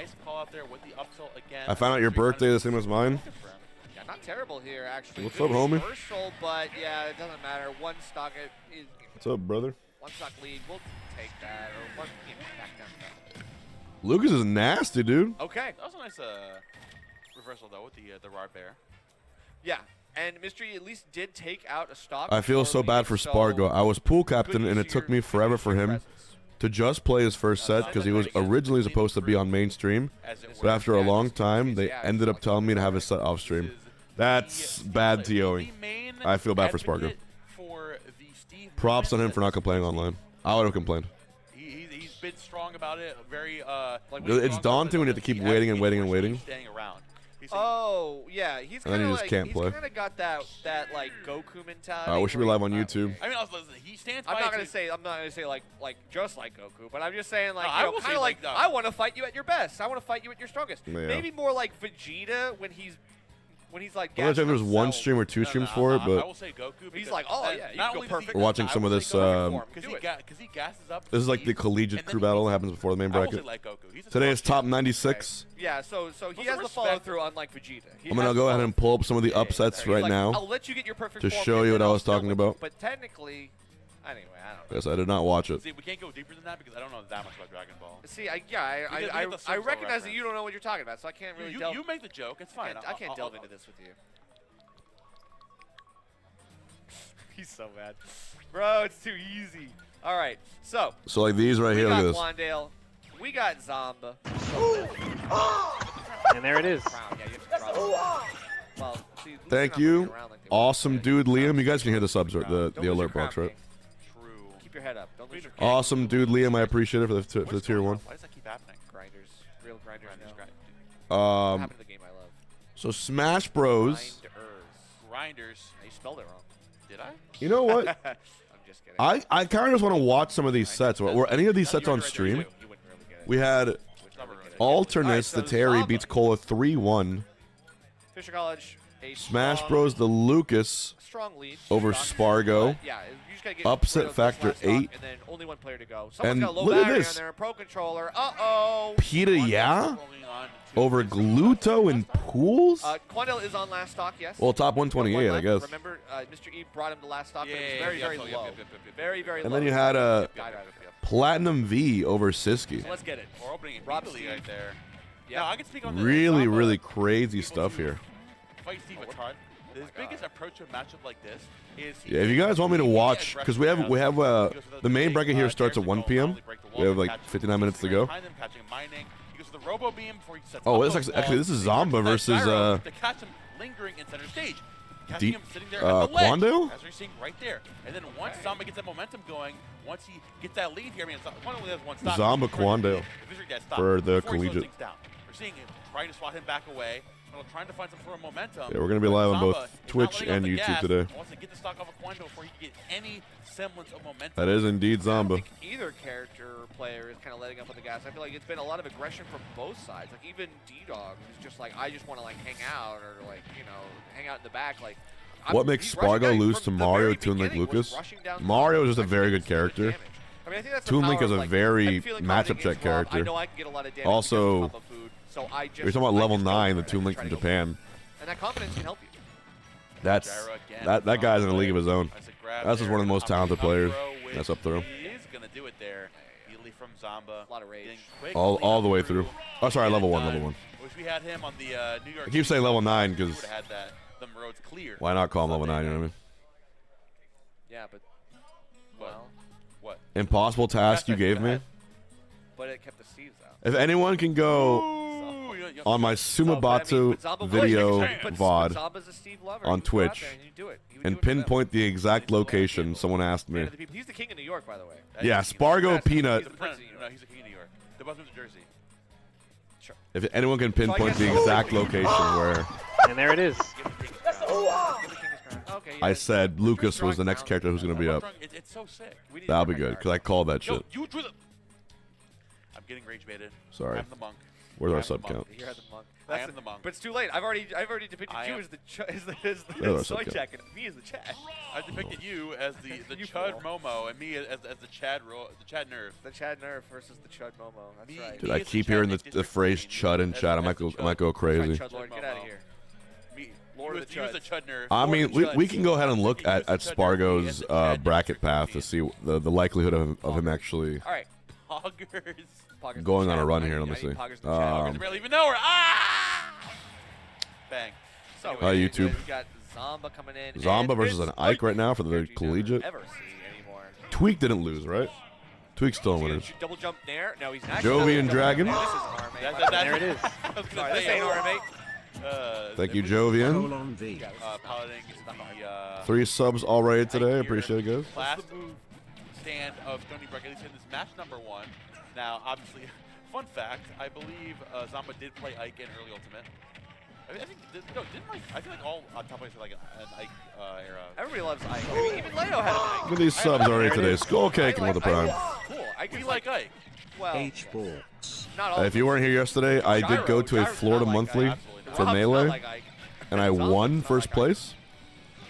nice call out there with the up tilt again. I found out your birthday the same as mine. Yeah, not terrible here, actually. What's Good up, homie? reversal, but yeah, it doesn't matter. One stock is. What's up, brother? One stock lead. We'll take that. Or one, back down. Lucas is nasty, dude. Okay. That was a nice reversal though with the Rod Bear. Yeah. And Mystery at least did take out a stock. I feel so bad for SPARG0. I was pool captain, and it took me forever for him to just play his first set because he was originally supposed to be on mainstream. But after a long time, they ended up telling me to have his set off stream. That's bad TOing. I feel bad for SPARG0. Props on him for not complaining online. I would have complained. He's been strong about it. Very it's daunting when you have to keep waiting and waiting and waiting. Oh yeah, he's kind of like can't play. He's kind of got that like Goku mentality. We should be live on YouTube. I mean, he stands. I'm not gonna say like just like Goku, but I'm just saying like no, kind of like I want to fight you at your best. I want to fight you at your strongest. Yeah. Maybe more like Vegeta when he's like. I'm not sure if there's one stream or two streams for it, but I will say Goku. He's like, oh yeah, you go perfect. We're watching some of this. Because he gasses up. This is like the collegiate crew battle that happens before the main bracket. Today is top 96. Okay. Yeah, so he has the follow through, unlike Vegeta. I'm gonna go ahead and pull up some of the upsets right now. I'll let you get your perfect to show you what I was talking about. But technically, anyway, I don't know. Yes, I did not watch it. See, we can't go deeper than that because I don't know that much about Dragon Ball. See, I recognize that you don't know what you're talking about, so I can't really delve. You make the joke. It's fine. I can't delve into this with you. He's so mad. Bro, it's too easy. All right, so like these right here, look at this. Wandale, we got Zomba. And there it is. Well, see, thank you. Awesome dude Liam. You guys can hear the subs, the alert box, right? True. Keep your head up. Don't lose your awesome dude Liam. I appreciate it for the tier 1. Why does that keep happening? Grinders. Real grinders. Grinders. To the game I love. So Smash Bros. Grinders. You spelled it wrong. Did I? You know what? I'm just kidding. I kind of just want to watch some of these sets. Were any of these sets on stream? We had Alternates, the Terry beats Cola 3-1. Fisher College. Smash Bros. The Lucas over SPARG0. Yeah, you just gotta get upset factor 8. And then only one player to go. Someone's got a low look at battery this. on there, Pro Controller. Uh-oh. Pita Ya over Gluto and Pools? Quandale is on last stock, yes. Well, top 128, I guess. Remember, Mr. E brought him to last stock, but it was very, very low. Very, very low. And then you had Platinum V over Siski. So let's get it. We're opening immediately right there. Yeah, no, I can speak on really, really crazy stuff here. Fight Steve a ton. His biggest approach to a matchup like this is. Yeah, if you guys want me to watch, because we have the main bracket here starts at 1 p.m. We have like 59 minutes to go. Oh, actually this is Zomba versus to catch him lingering in center stage. Catching him sitting there at the ledge, Quandale? as we're seeing right there. And then once Zomba gets that momentum going, once he gets that lead here, I mean, Quandale only has one stop. Zomba Quandale for the collegiate. We're seeing him trying to swat him back away. Trying to find some sort of momentum. Yeah, we're going to be live on both Twitch and YouTube today. Wants to get the stock off of Quandale before he can get any semblance of momentum. That is indeed Zomba. I think either character or player is kind of letting up on the gas. I feel like it's been a lot of aggression from both sides. Like even D-Dog is just like, I just want to like hang out or like, you know, hang out in the back. Like, what makes SPARG0 lose to Mario, Toon Link, Lucas? Mario is just a very good character. I mean, I think that's Toon Link is a like, very matchup check character. I know I can get a lot of damage also, so you're talking about level 9, the Toon Link from Japan. And that confidence can help you. That guy's in a league of his own. That's just one of the most talented players. That's up through. He is going to do it there. Immediately from Zomba. A lot of rage. All the way through. Oh, sorry, level 1, level 1. Wish we had him on the New York. I keep saying level 9 because the road's clear. Why not call him level 9, you know what I mean? Yeah, but well, what? Impossible task you gave me. But it kept the Steves out. If anyone can go on my Sumabatu video VOD on Twitch and pinpoint the exact location, someone asked me. He's the king of New York, by the way. Yeah, SPARG0 Peanut. No, he's the king of New York. The Buzzman's of Jersey. Sure. If anyone can pinpoint the exact location where. And there it is. I said Lucas was the next character who's going to be up. It's so sick. That'll be good, because I called that shit. I'm getting rage baited. Sorry. I'm the monk. Where's our sub count? You're the monk. I am the monk. But it's too late. I've already depicted you as the our soy sub check and me as the Chad. I depicted you as the You Chud fool. Momo and me as the Chad Nerf. The Chad Nerf versus the Chud Momo. That's Me- right. Dude, He I is the keep Chad hearing Nick the District phrase Queen chud in as chat. the- I might as the go Chud. crazy. Chud Lord, get out of here. Me, Lord of the he was the Chuds. Chud Nerf. I Lord mean, of the we Chuds. can go ahead and look at Spargo's bracket path to see the likelihood of him actually All right. Poggers. Poggers in going the on a chat. run I here. need- Let me I need see. Poggers in the chat. I barely even know her. Ah! Bang. So Hi, we YouTube. got Zomba coming in. Zomba and versus this an Ike right now for the character you never collegiate. Ever see anymore. Tweek didn't lose, right? Tweek's still in He's gonna winners. shoot double jump nair. No, he's not. Jovian Double jump Dragon. nair. This is an RMA. There it is. I was gonna Sorry, this say, ain't RMA. Thank you, it was, Jovian. piloting the 3 subs already today. here. Appreciate it, guys. last stand of Stony Brook, at least in this match number 1. Now, obviously, fun fact, I believe Zomba did play Ike in early Ultimate. I think, I feel like all top players are like an Ike era. Everybody loves Ike. I mean, even Leo had an Ike. Look at these subs already today. Skull caking with the prime. Cool. Ike We is like Ike. well, H-Box. not all. If you weren't here yesterday, I did go to a Gyro's Florida not like monthly Ike. Absolutely for Rob's not Melee, like Ike. and I Zomba's won not first like Ike. place.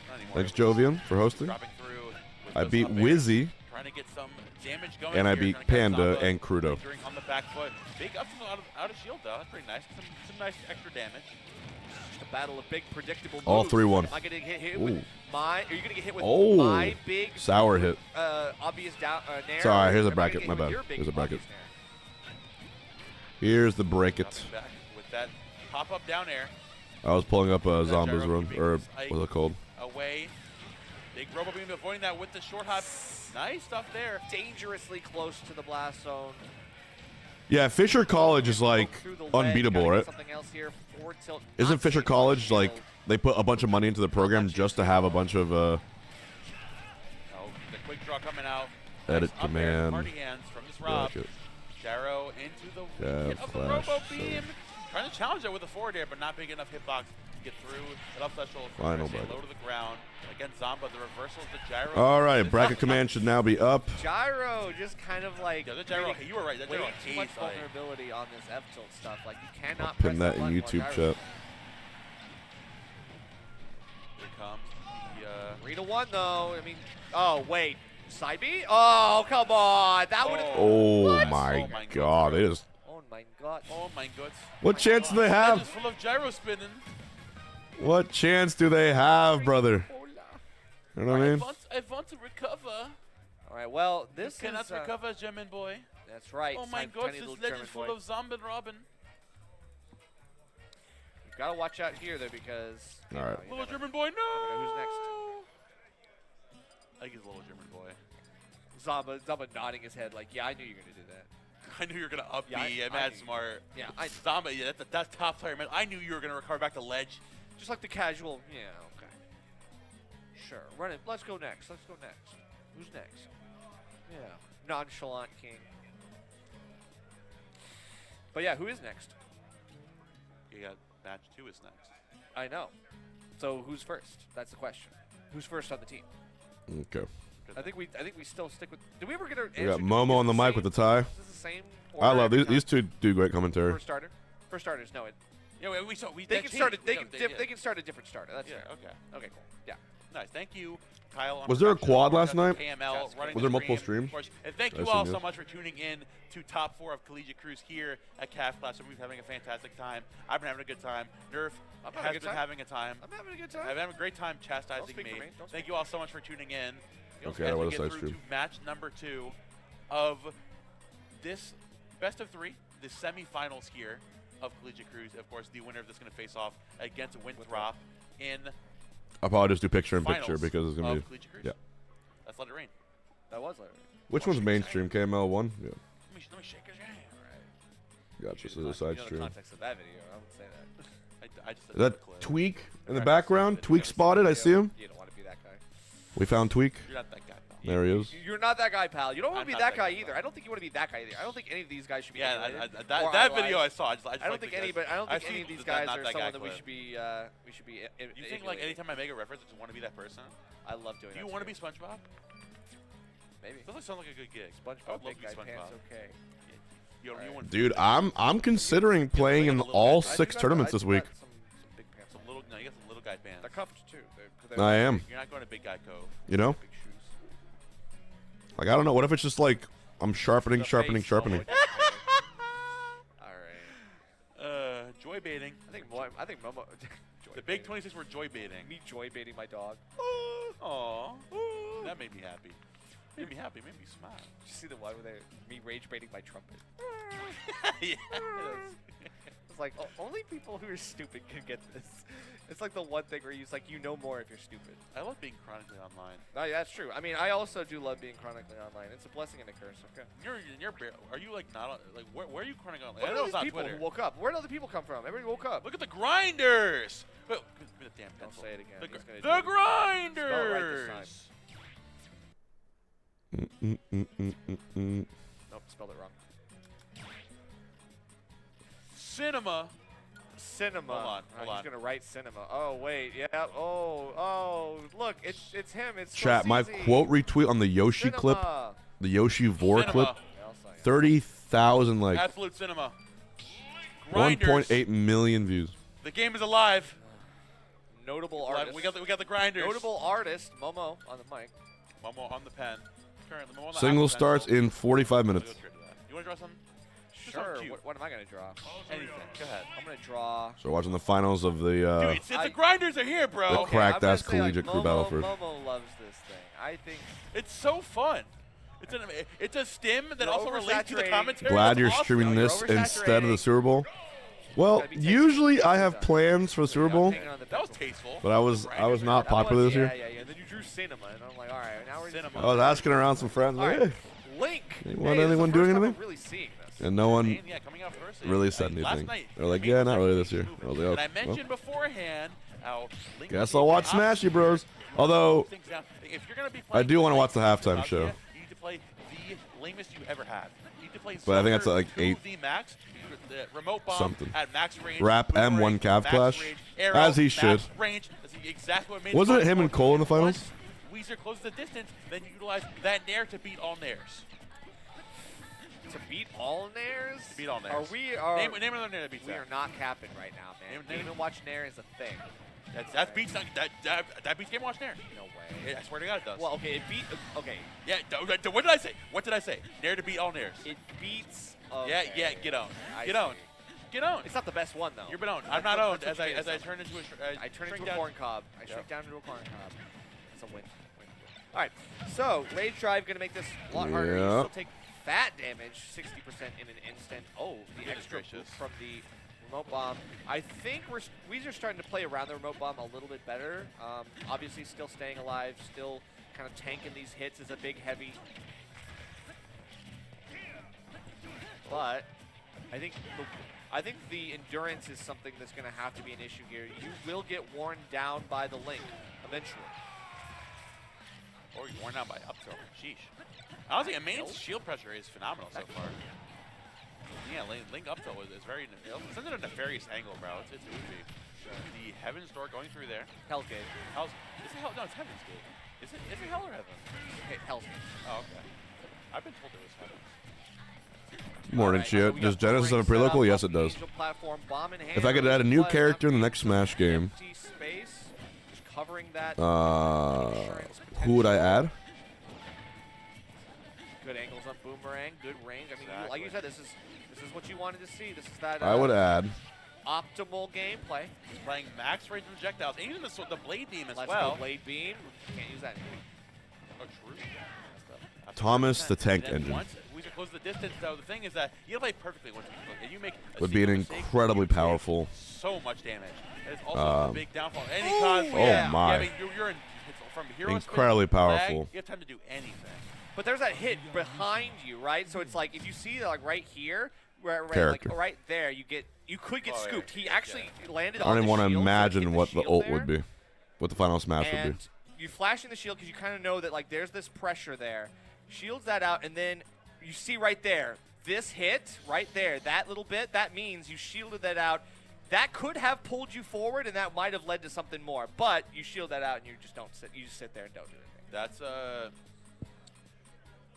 Not anymore. Thanks, Jovian, for hosting. Dropping through with I those beat up airs, Wizzy, trying to get some damage going and I here, beat trying to get Panda Zomba and Crudo. lingering on the back foot. Big up out of shield though. That's pretty nice. Some nice extra damage. The battle of big predictable moves. All 3-1. Am I gonna get hit with Ooh. my? Are you gonna get hit with Oh. my big Sour hit. obvious down nair? Sorry, or here's a am I gonna bracket, get my hit with bad. your big Here's a bracket. obvious nair? Here's the bracket. Coming back with that pop up down air. I was pulling up That Zomba's gyro run, keeping or this Ike what's it called? away. Big Robo Beam avoiding that with the short hop. Nice stuff there. Dangerously close to the blast zone. Yeah, Fisher College is like Through the ledge, unbeatable, gotta get right? Something else here. Forward tilt, Isn't not Fisher safe on College like shield. they put a bunch of money into the program just to have a bunch of Oh, the quick draw coming out. edit Nice up air, command? Party hands from this Rob. bracket. Gyro into the Yeah, hit of the flash, Robo so- Beam. Trying to challenge it with a forward air, but not big enough hitbox to get through. It up that shoulder. Final Low bracket. to the ground. Again, Zomba, the reversal of the gyro. All right, This- bracket command should now be up. Gyro just kind of like Yeah, the gyro, really you were right. That gyro way too much hates Ike. vulnerability on this F tilt stuff. Like you cannot Pin press that in button while YouTube gyro's chat. Here comes the 3-1 though. I mean, oh wait, side B? Oh come on, that would have. Oh What? my Oh my God! They just. Oh my god. oh my guts. What chance do they That have? is full of gyro spinning. What chance do they have, brother? You know what I mean? I want to recover. All right, well this You cannot is. recover, German boy. That's right. Oh my tiny god, this little ledge German is full boy. of Zomba and Robin. You've got to watch out here though because. you All right. know, you Little never- German boy, no! Who's next? I think he's little German boy. Zomba nodding his head like, yeah, I knew you were gonna do that. I knew you were gonna up Yeah, me. I I'm mad knew you- smart. Yeah, Zomba, yeah, that's top player, man. I knew you were gonna recover back to ledge. Just like the casual, yeah, okay. Sure, run it. Let's go next. Let's go next. Who's next? Yeah, nonchalant king. But yeah, who is next? You got match 2 is next. I know. So who's first? That's the question. Who's first on the team? Okay. I think we still stick with. Did we ever get our? We got Momo on the mic with the tie. Is this the same? I order love every these time? two do great commentary. First starter. First starters. No, Yeah, we saw. they can start. They can start a different starter. That's Yeah, fair. okay. Okay, cool. Yeah. Nice. Thank you, Kyle. on Was there a production. quad last night? KML running Was the there multiple stream, streams? of course. And thank I you assume all yes. so much for tuning in to Top 4 of Collegiate Cruise here at CAF Class. We've been having a fantastic time. I've been having a good time. Nerf I'm having a has good been time. having a time. I'm having a good time. I've been having a great time chastising speak me. for me. Don't Thank speak you all so much for tuning in. Okay, as I we wanna get side through stream. to match number 2 of this best of 3, the semifinals here of Collegiate Cruise. Of course, the winner of this is going to face off against Winthrop in I'll probably just do picture in finals picture because it's gonna of be. Collegiate Cruise. Yeah. Let's let it rain. That was like. Which one's mainstream? KML 1? Yeah. Let me shake his hand. Gotcha. This is a side You know the stream. context of that video. I wouldn't say that. I just Is that Tweek in the background? Tweek spotted. I see him. You don't want to be that guy. We found Tweek. You're not that guy, pal. There he is. You're not that guy, pal. You don't want I'm to be not that that guy guy, either. pal. I don't think you want to be that guy either. I don't think any of these guys should be. Yeah, emulated that or video I idolized. saw. I don't I don't like think any, but I don't I think any of see these that guys not are that guy someone that we clip. should be. We should be. You think like anytime I make a reference, I just want to be that person? I love doing Do that. you want to be SpongeBob? Maybe. Doesn't sound like a good gig. I SpongeBob, would love big to be guy pants, SpongeBob. okay. want Dude, I'm considering playing in all 6 tournaments this week. Some big pants. some little. No, you got some little guy pants. They're cuffed too. I am. You're not going to Big Guy Cove. You know? Big shoes. Like, I don't know. What if it's just like I'm sharpening. All right. Joy baiting. I think Momo. The big 26 were joy baiting. Me joy baiting my dog. Aw. That made me happy. Made me happy. Made me smile. Did you see the one where me rage baiting my trumpet? Yeah. It's like only people who are stupid can get this. It's like the one thing where you know more if you're stupid. I love being chronically online. Oh, yeah, that's true. I mean, I also do love being chronically online. It's a blessing and a curse. Okay. Are you like not like where are you chronically online? Where I are know these it's not people Twitter. who woke up? Where did other people come from? Everybody woke up. Look at the grinders. But the damn Don't pencil. say it again. The He's gonna grinders. Spell it right this time. Nope, spelled it wrong. Cinema. Cinema. Hold on. He's gonna write cinema. Oh wait, yeah. Oh, look, it's him. It's Chat, my Scorsese. quote retweet on the Yoshi Cinema. clip, the Yoshi Vor Cinema. clip, Yeah, I'll sign it. 30,000 likes, Absolute cinema. Grinders. 1.8 million views. The game is alive. Notable Alive. artist. We got the grinders. Notable artist, Momo on the mic. Momo on the pen. Currently, Momo on the Single Apple starts Pencil. in 45 minutes. You want to draw something? Just Sure. something cute. What am I gonna draw? Anything. Go ahead. I'm gonna draw. So we're watching the finals of the Dude, it's the grinders are here, bro. The cracked I'm gonna ass say, like, collegiate crew battle first. Momo loves this thing. I think. It's so fun. It's a stim that You're also relates to the oversaturating. commentary. Glad That's you're awesome. streaming No, you're this instead of the oversaturating. Super Bowl. Well, Gotta be tasty. usually I have plans for the Super Bowl, Hanging on the That was pencil. tasteful. but I was not That popular was- this year. Yeah. And then you drew cinema, and I'm like, all right, now we're just Cinema. I was asking around some friends, All like, right. hey, Link. Anyone- Hey, this is anyone the doing first time anything? I'm really seeing this. and no one Yeah, coming out first. really said Last anything. night, They're like, Link yeah, was not like, really this year. moving. I was like, And I oh, well, mentioned beforehand how Link guess would I'll be watch the Smashy Bros. Although things down. If you're gonna be I do playing wanna watch the Link halftime versus show. Nadia, You need to play the lamest you ever had. You need to play But I think that's Soccer like 2 8 the max. The remote bomb something. at max range. Rap boomerang, M1 Cav max Clash, range, arrow, as he max should. Range. That's exactly what made Wasn't it fun. him and Cole in the finals? Once Weezer closes the distance, then you utilize that nair to beat all nairs. To beat all nairs? To beat all nairs. Are we? Are, Name another nair that beats we that. are not capping right now, man. Name- Game and watch nair is a thing. That beats that beats Game Watch nair. No way. Yeah, I swear to God it does. Well, okay, it beat. Okay, Yeah, what did I say? What did I say? Nair to beat all nairs. it beats. Yeah, Okay. get on. I Get on. see. Get on. It's not the best one though. You're been owned. That's I'm not what- owned that's as what I it is. turn into I turn shrink into a down. corn cob. I Yep. shrink down into a corn cob. It's a win. All right. So Rage Drive gonna make this a lot harder. You Yeah. still take fat damage, 60% in an instant. Oh, the Goodness extra gracious. boost from the remote bomb. I think we're starting to play around the remote bomb a little bit better. Obviously, still staying alive, still kind of tanking these hits as a big heavy. But I think the endurance is something that's going to have to be an issue here. You will get worn down by the Link eventually. Or you're worn down by up tilt. Sheesh. Honestly, a main shield pressure is phenomenal so far. Yeah, Link up tilt is very. It's in a nefarious angle, bro. It's goofy. The Heaven's Door going through there. Hell's Gate. Is it Hell? No, it's Heaven's Gate. Is it Hell or Heaven? Okay, Hell's Gate. Oh, okay. I've been told it was Heaven. More than Alright, shit. so we got Does Genesis have a Boomerang set pre-local? up, Yes, up it does. Angel platform, bomb in hand, If I could add a new flood, character in the empty- next Smash game, empty space, just covering that. insurance who would I potential. add? Good angles on Boomerang, good range. I mean, like you Exactly. said, this is what you wanted to see. This is that I would add. optimal gameplay. He's playing max range projectiles, and even the blade beam as Let's well. go Blade Beam. Can't use that. Oh, true. Thomas the Tank And then Engine. Once Weezer closes the distance, though, the thing is that you play perfectly once you click, and you make a Would be an single mistake, incredibly you take powerful. so much damage. And it's also a big downfall. Any cause, oh yeah. my. Yeah, I mean, you're in from hero Incredibly spin, lag, powerful. you have time to do anything. But there's that hit behind you, right? So it's like if you see that, like right here, right, Character. like right there, you could get Oh, yeah, scooped. He actually landed I on don't even the want to shield, so imagine hit what the shield ult there, would be. What the final Smash would And be. you flash in the shield because you kind of know that like there's this pressure there. Shields that out, and then you see right there, this hit right there, that little bit, that means you shielded that out. That could have pulled you forward, and that might have led to something more. But you shield that out, and you just don't sit. You just sit there and don't do anything. That's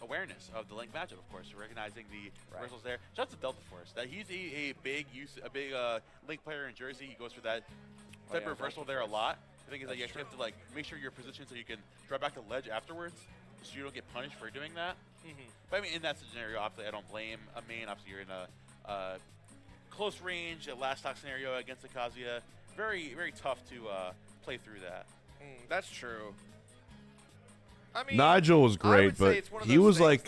awareness of the link matchup, of course, recognizing the reversals there. Shout out to Delta Force. That he's a big link player in Jersey. He goes for that type of reversal there a lot. The thing is that you actually have to like make sure you're positioned so you can drop back the ledge afterwards, so you don't get punished for doing that. But I mean, in that scenario, obviously, I don't blame a main. Obviously, you're in a close range, a last stock scenario against the Kazuya. Very, very tough to play through that. That's true. I mean, Nigel was great, but he was like,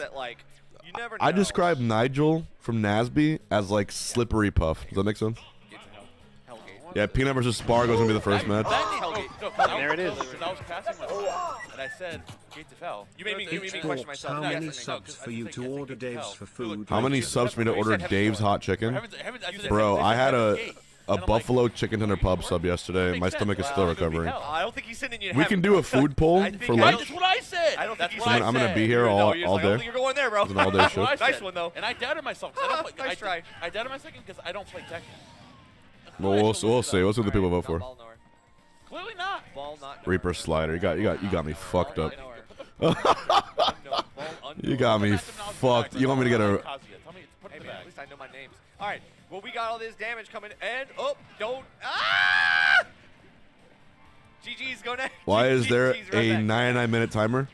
you never know. I described Nigel from Nasby as like slippery puff. Does that make sense? Yeah, Peanut versus SPARG0 was gonna be the first match. There it is. Because I was passing myself, and I said, Gate to Fell. You made me question myself. How many subs for you to order Dave's for food? How many subs for me to order Dave's hot chicken? Bro, I had a buffalo chicken tender pub sub yesterday. My stomach is still recovering. I don't think he's sending you. We can do a food poll for lunch. That's what I said. I don't think he's I'm gonna be here all day. I don't think you're going there, bro. It's an all-day show. Nice one though. And I doubted myself. Nice try. I doubted myself because I don't play Tekken. Well, we'll see. We'll see what the people vote for. Clearly not. Reaper slider. You got me fucked up. You got me fucked. You want me to get a? Hey man, at least I know my names. All right. Well, we got all this damage coming, and don't. GG's go next. Why is there a 99-minute timer?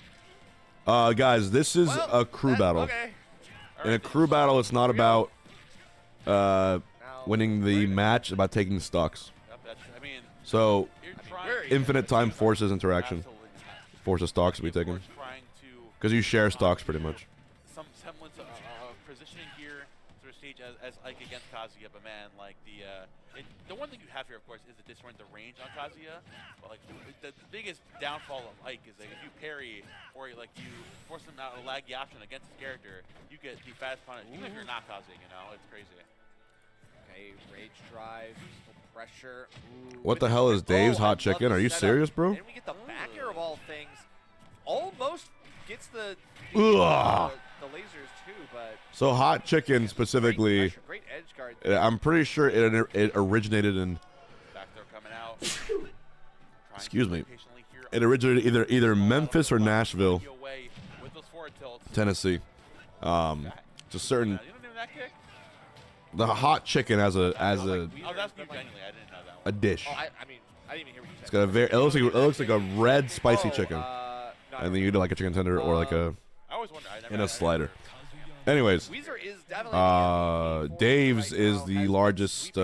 Guys, this is a crew battle. Okay. In a crew battle, it's not about winning the match, it's about taking stocks. So, infinite time forces interaction. Forces stocks to be taken. Because you share stocks pretty much. Some semblance of positioning here sort of stage as Ike against Kazuya, but man, like the one thing you have here, of course, is the disjoint the range on Kazuya. But like the biggest downfall of Ike is that if you parry or like you force him out a laggy option against his character, you get the fast punish. Even if you're not Kazuya, you know, it's crazy. Okay, rage drive, pressure. What the hell is Dave's hot chicken? Are you serious, bro? And we get the back air of all things. Almost gets the lasers too, but so hot chicken specifically. Great edge guard. I'm pretty sure it originated in. Back there coming out. Excuse me. It originated either Memphis or Nashville, Tennessee. It's a certain. The hot chicken as a dish. I mean, I didn't even hear what you said. It's got a very. It looks like a red spicy chicken. And then you do like a chicken tender or like a in a slider. Anyways, Dave's is the largest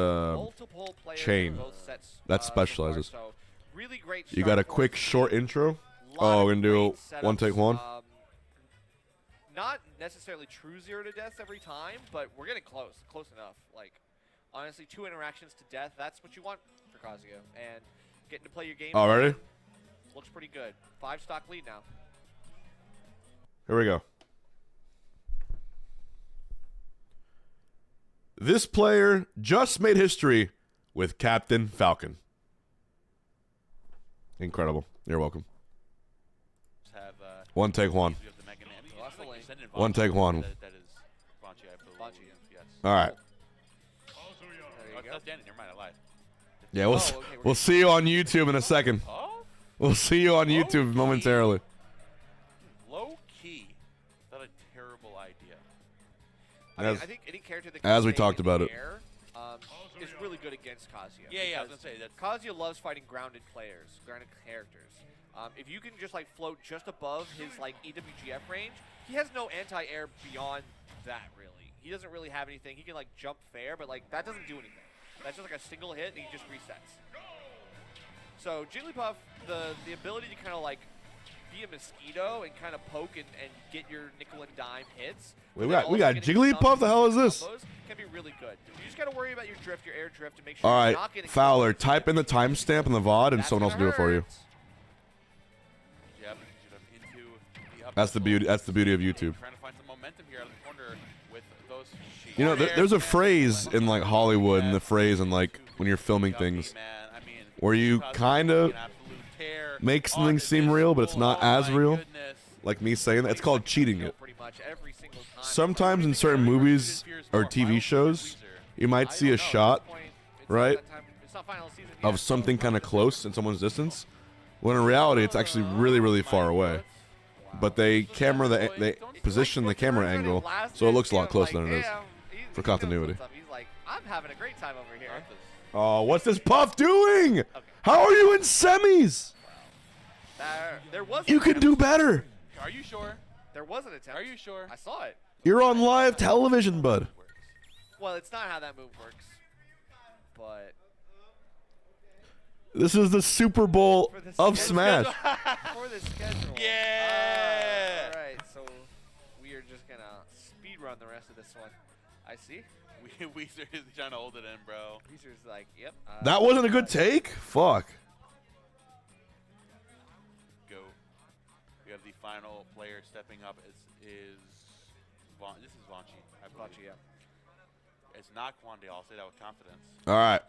chain that specializes. You got a quick short intro. Oh, we're gonna do one take one. Not necessarily true 0 to deaths every time, but we're getting close enough. Like honestly, 2 interactions to death. That's what you want for Kazuya, and getting to play your game. Already? Looks pretty good. 5 stock lead now. Here we go. This player just made history with Captain Falcon. Incredible. You're welcome. One take one. One take one. All right. Yeah, we'll see you on YouTube in a second. We'll see you on YouTube momentarily. Low key, is that a terrible idea? I think any character that as we talked about it is really good against Kazuya. Yeah, I was gonna say that. Kazuya loves fighting grounded players, grounded characters. If you can just like float just above his like EWGF range, he has no anti-air beyond that really. He doesn't really have anything. He can like jump fair, but like that doesn't do anything. That's just like a single hit and he just resets. So Jigglypuff, the ability to kind of like be a mosquito and kind of poke and get your nickel and dime hits. We got Jigglypuff. The hell is this? Can be really good. You just gotta worry about your drift, your air drift, to make sure. All you're right, not getting Fowler, type in the timestamp in the VOD, and someone else will do it for you. That's the beauty. That's the beauty of YouTube. You know, there's a phrase in like Hollywood, and the phrase in like when you're filming things, where you kind of make something seem real, but it's not as real. Like me saying that, it's called cheating it. Sometimes in certain movies or TV shows, you might see a shot, right, of something kind of close in someone's distance, when in reality it's actually really, really far away. but they position the camera angle so it looks a lot closer than it is for continuity. He's like, I'm having a great time over here. Oh, what's this Puff doing? Okay. How are you in semis? There was. You can do better. Are you sure? There was an attempt. Are you sure? I saw it. You're on live television, bud. Well, it's not how that move works, but. This is the Super Bowl of Smash. For the schedule. Yeah. All right, so we are just gonna speed run the rest of this one. I see. Weezer is trying to hold it in, bro. Weezer's like, yep. That wasn't a good take? Fuck. Go. We have the final player stepping up. This is Vanchi. Vanchi, yeah. It's not Kwande. I'll say that with confidence. All right.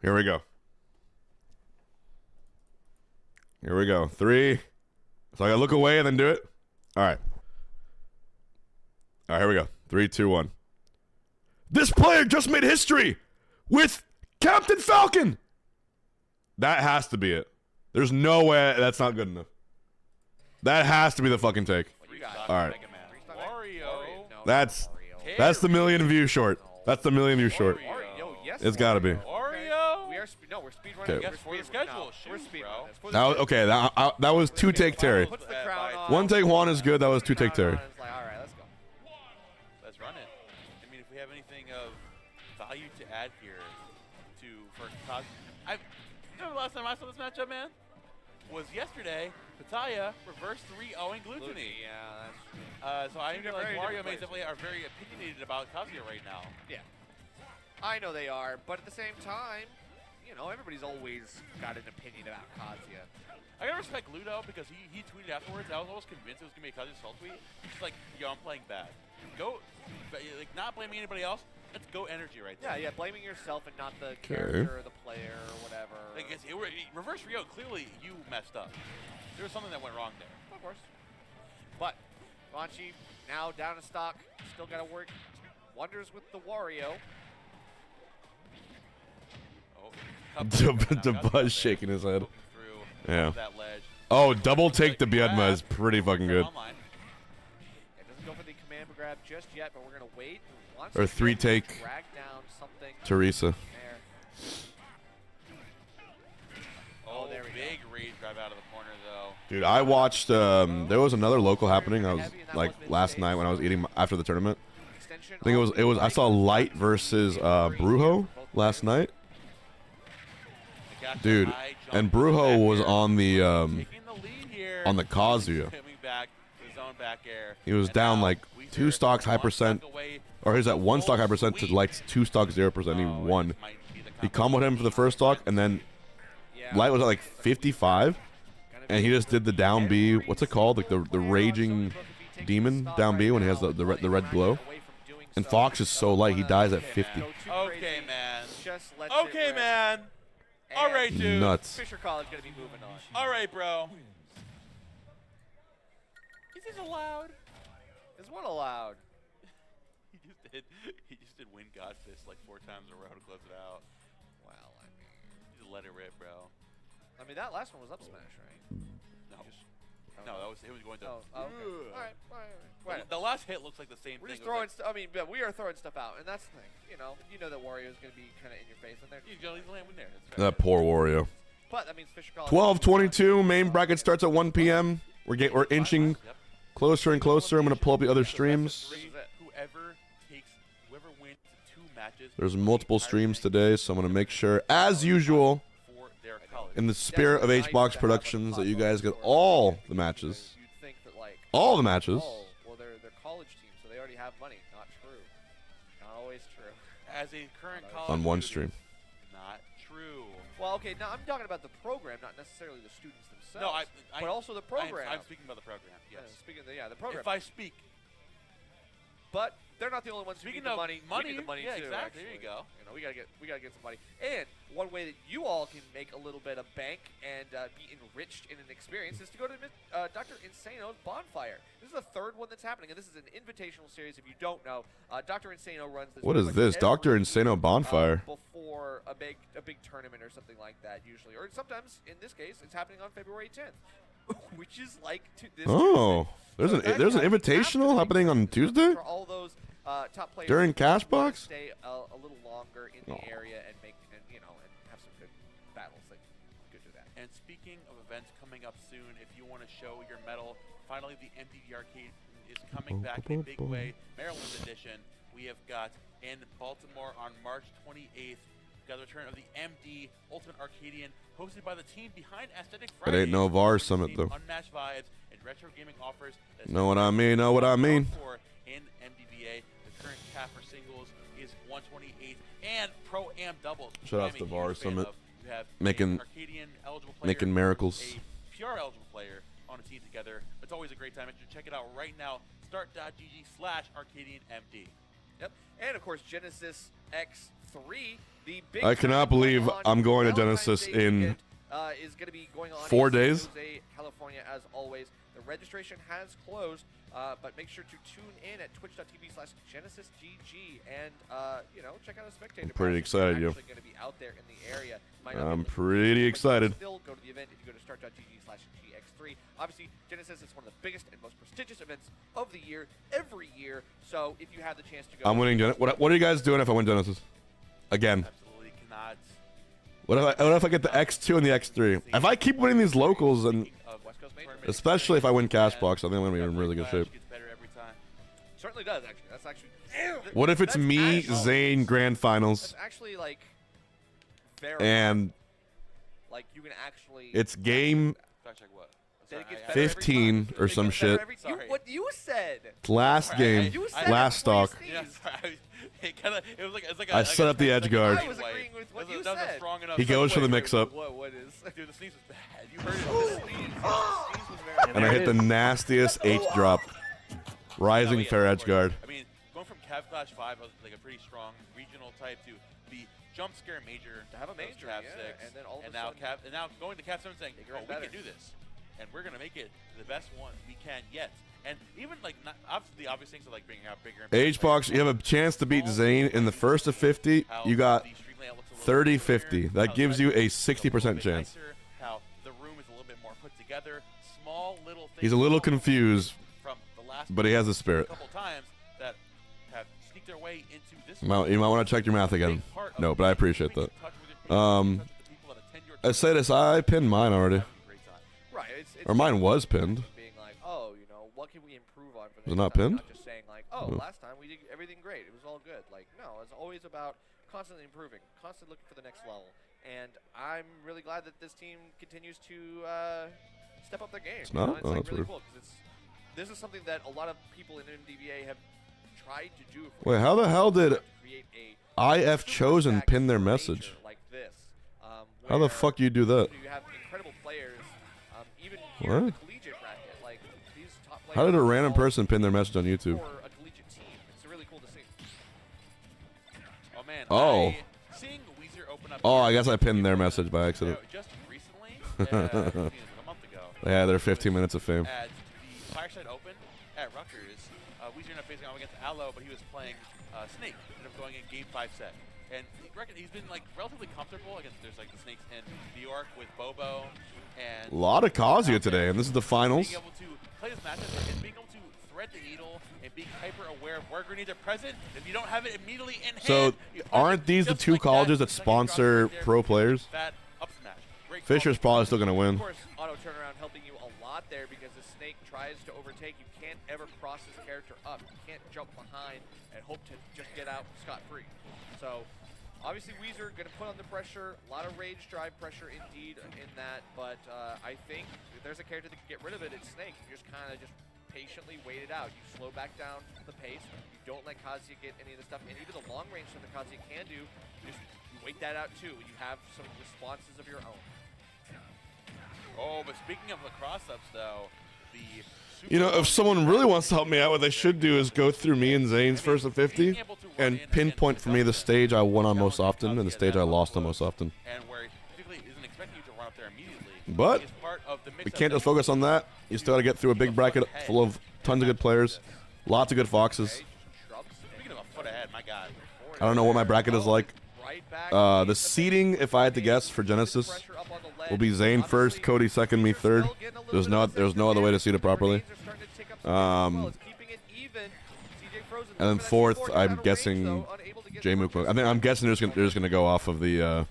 Here we go. Here we go. 3. So I gotta look away and then do it. All right. All right, here we go. 3, 2, 1. This player just made history with Captain Falcon. That has to be it. There's no way that's not good enough. That has to be the fucking take. All right. Wario. That's the million view short. That's the million view short. It's got to be. Wario. We're speed running. Yes, for the schedule. We're speed running. Okay, that was 2 take Terry. 1 take Juan is good. That was 2 take Terry. All right, let's go. Let's run it. I mean, if we have anything of value to add here for Kazi, the last time I saw this matchup, man, was yesterday. Pataya reverse 3-0 Glutony. Yeah, that's so I feel like Wario and definitely are very opinionated about Kazuya right now. Yeah. I know they are, but at the same time, you know, everybody's always got an opinion about Kazuya. I gotta respect Ludo because he tweeted afterwards. I was almost convinced it was gonna be a Kazuya Soul tweet. Just like, yo, I'm playing bad. Go, like, not blaming anybody else. Let's go energy right there. Yeah, blaming yourself and not the character or the player or whatever. Like, reverse Rio, clearly you messed up. There was something that went wrong there. Of course. But Vanchi now down in stock. Still got to work wonders with the Wario. The Buzz shaking his head. Yeah. That ledge. Oh, double take the Biedma is pretty fucking good. It doesn't go for the command grab just yet, but we're going to wait. Or 3 take drag down something Teresa. Oh, there we big rage drive out of the corner, though. Dude, I watched, there was another local happening. I was, like, last night when I was eating after the tournament. I think it was I saw Light versus Brujo last night. Dude, and Brujo was on the Kazuya. He was down like 2 stocks high percent, or he was at 1 stock high percent to like 2 stock 0%. He won. He comboed him for the first stock, and then Light was at like 55, and he just did the down B. What's it called? Like the raging demon down B when he has the red glow. And Fox is so light, he dies at 50. Okay, man. Okay, man. All right, dude. Nuts. Fisher College gonna be moving on. All right, bro. Is this allowed? Is what allowed? He just did win God Fist like 4 times in a row to close it out. Well, I mean, he just let it rip, bro. I mean, that last one was up smash, right? No, it was going to. Oh, okay. All right. The last hit looks like the same We're thing. just throwing I mean, we are throwing stuff out, and that's the thing. You know that Wario is going to be kind of in your face, and he's landing there. That poor Wario. But that means Fisher College. 12:22. Main bracket starts at 1 p.m. We're inching closer and closer. I'm gonna pull up the other streams. Whoever wins 2 matches. There's multiple streams today, so I'm gonna make sure, as usual, in the spirit of HBox Productions, that you guys get all the matches. All the matches. Well, they're college teams, so they already have money. Not true. Not always true. As a current college on one stream. Not true. Well, okay, now I'm talking about the program, not necessarily the students themselves. No, but also the program. I'm speaking about the program. Yes. Speaking of the program. If I speak. But they're not the only ones Speaking who need of the money. We need the money yeah, too. Exactly. Actually. There you go. You know, we gotta get some money. And one way that you all can make a little bit of bank and be enriched in an experience is to go to Dr. Insano's Bonfire. This is the 3rd one that's happening, and this is an invitational series. If you don't know, Dr. Insano runs this. What is this? Dr. Insano Bonfire. Before a big tournament or something like that, usually, or sometimes in this case, it's happening on February 10th. which is like this Oh, there's Tuesday. an there's an invitational happening on Tuesday For all those top players during who wanna Cashbox. stay a little longer in the Oh. area and make and have some good battles. Like, good do that. And speaking of events coming up soon, if you want to show your medal, finally the MTV Arcade is coming back in a big way. Maryland edition. We have got in Baltimore on March 28th. We've got the return of the MD Ultimate Arcadian, hosted by the team behind Aesthetic It Friday. ain't no VAR summit though. Unmatched vibes and retro gaming offers. Know what I mean? Know what I mean? In MDVA, the current cap for singles is 128th and Pro Am doubles. Shout out I'm to a the VAR huge fan summit. of. You have Making- an Arcadian eligible player, making miracles. a PR eligible player on a team together. It's always a great time. You should check it out right now. Start.gg/ArcadianMD. Yep. And of course, Genesis X3, the big. I cannot believe I'm going to Genesis in is going to be going on 4 in days. San Jose, California, as always. The registration has closed, but make sure to tune in at twitch.tv/GenesisGG and check out a spectator. I'm pretty excited, yo. Actually going to be out there in the area. Might not be I'm able to pretty but excited. Still go to the event if you go to start.gg/GX3. Obviously, Genesis is one of the biggest and most prestigious events of the year every year. So if you have the chance to go, I'm winning Genesis. What are you guys doing if I win Genesis? Again. Absolutely cannot. What if I get the X2 and the X3? If I keep winning these locals, and of West Coast Major. especially if I win Cashbox, I think I'm going to be in really good shape. Gets better every time. Certainly does, actually. That's actually. What if it's that's me, actually- Zane, Grand Finals, That's actually like very. and like you can actually. it's game Fact check what? That it Sorry, gets I- better every 15 time. or It some gets better shit. every- Sorry. what you said. last Sorry, game, You said last it before you stock. sneezed. Yeah, sorry. It was like it's like a, I like set a up the 10 edge second guard. I was delay. agreeing with what That was- you that was a said. strong enough. He goes for the mix-up, What is? Dude, the sneeze was bad. You heard it. The sneeze was very. and I hit the nastiest H drop. Rising yeah, fair of edge course. guard. I mean, going from Cav Clash 5, I was like a pretty strong regional type to the jump scare major To have a of major, Cav yeah, 6, and then all of a now sudden- and now going to Cav 7 saying, Bigger oh, and we better. can do this, and we're gonna make it the best one we can yet. And even like not, obviously the obvious things are like bringing out bigger. And better H-Box, you have a chance to beat Zane in the first of 50. how You got the stream layout looks a little 30-50. cleaner, That how gives the you a lighting is 60% little bit chance. nicer, how the room is a little bit more put together. Small little things. He's a little confused, from the last but he has the spirit. couple times that have sneaked their way into this. You might want to check your math again. Big part of No, but I being appreciate in that. touch with your Um, touch with the people that attend your I say this, I pinned mine already. Great time. Right. It's Or mine was pinned. being like, oh, what can we improve on for Was it next not time? pinned? Not just saying like, oh, No. last time we did everything great. It was all good. Like, no, it's always about constantly improving, constantly looking for the next level. And I'm really glad that this team continues to step up their game. It's not? It's Oh, like that's really weird. cool because this is something that a lot of people in MDVA have tried to do. For Wait, how the hell did to create a IF super Chosen stacked pin their major message? like this? How the where fuck do you do that? You have incredible players, even here in the What? collegiate bracket. Like these top players. How did a are random all person pin their message on YouTube? For a collegiate team, it's really cool to see. Oh man. Oh. Seeing Weezer open up. Oh, here, I guess I pinned their message by accident. Just recently, a month ago. Yeah, they're 15 minutes of fame. At the Fireside Open at Rutgers, Weezer ended up facing off against Aloe, but he was playing Snake. Ended up going in Game 5 set. And he's been like relatively comfortable against there's like the Snakes in New York with Bobo and A lot of Kazuya today, and this is the finals. being able to play this matchup and being able to thread the needle and being hyper aware of where grenades are present. If you don't have it immediately in hand, So, you punch aren't it these the just two like colleges that Just like you got sponsor right there. pro players? That up smash. Great Fisher's call. probably still going to win. Of course, auto turnaround helping you a lot there because the Snake tries to overtake. You can't ever cross his character up. You can't jump behind and hope to just get out scot-free. So, obviously, Weezer going to put on the pressure. A lot of rage drive pressure indeed in that. But I think if there's a character that can get rid of it, it's Snake. You just kind of just patiently wait it out. You slow back down the pace. You don't let Kazuya get any of the stuff. And even the long range stuff that Kazuya can do, just wait that out too. You have some responses of your own. Oh, but speaking of lacrosse ups, though, the You know, if someone really wants to help me out, what they should do is go through me and Zane's first of 50 and pinpoint for me the stage I won on most often and the stage I lost on most often. and where typically isn't expecting you to run up there immediately. But is part of the we mix-up can't that just focus on that. You still got to get through a big bracket full of tons of good players, lots of good foxes. Speaking of a foot ahead, my God. I don't know what my bracket is like. Right back. The seating, if I had to guess, for Genesis will be Zane first, Cody second, me third. There's no other way to seed it properly. And then fourth, I'm guessing J-Mook. I'm guessing they're just gonna go off of the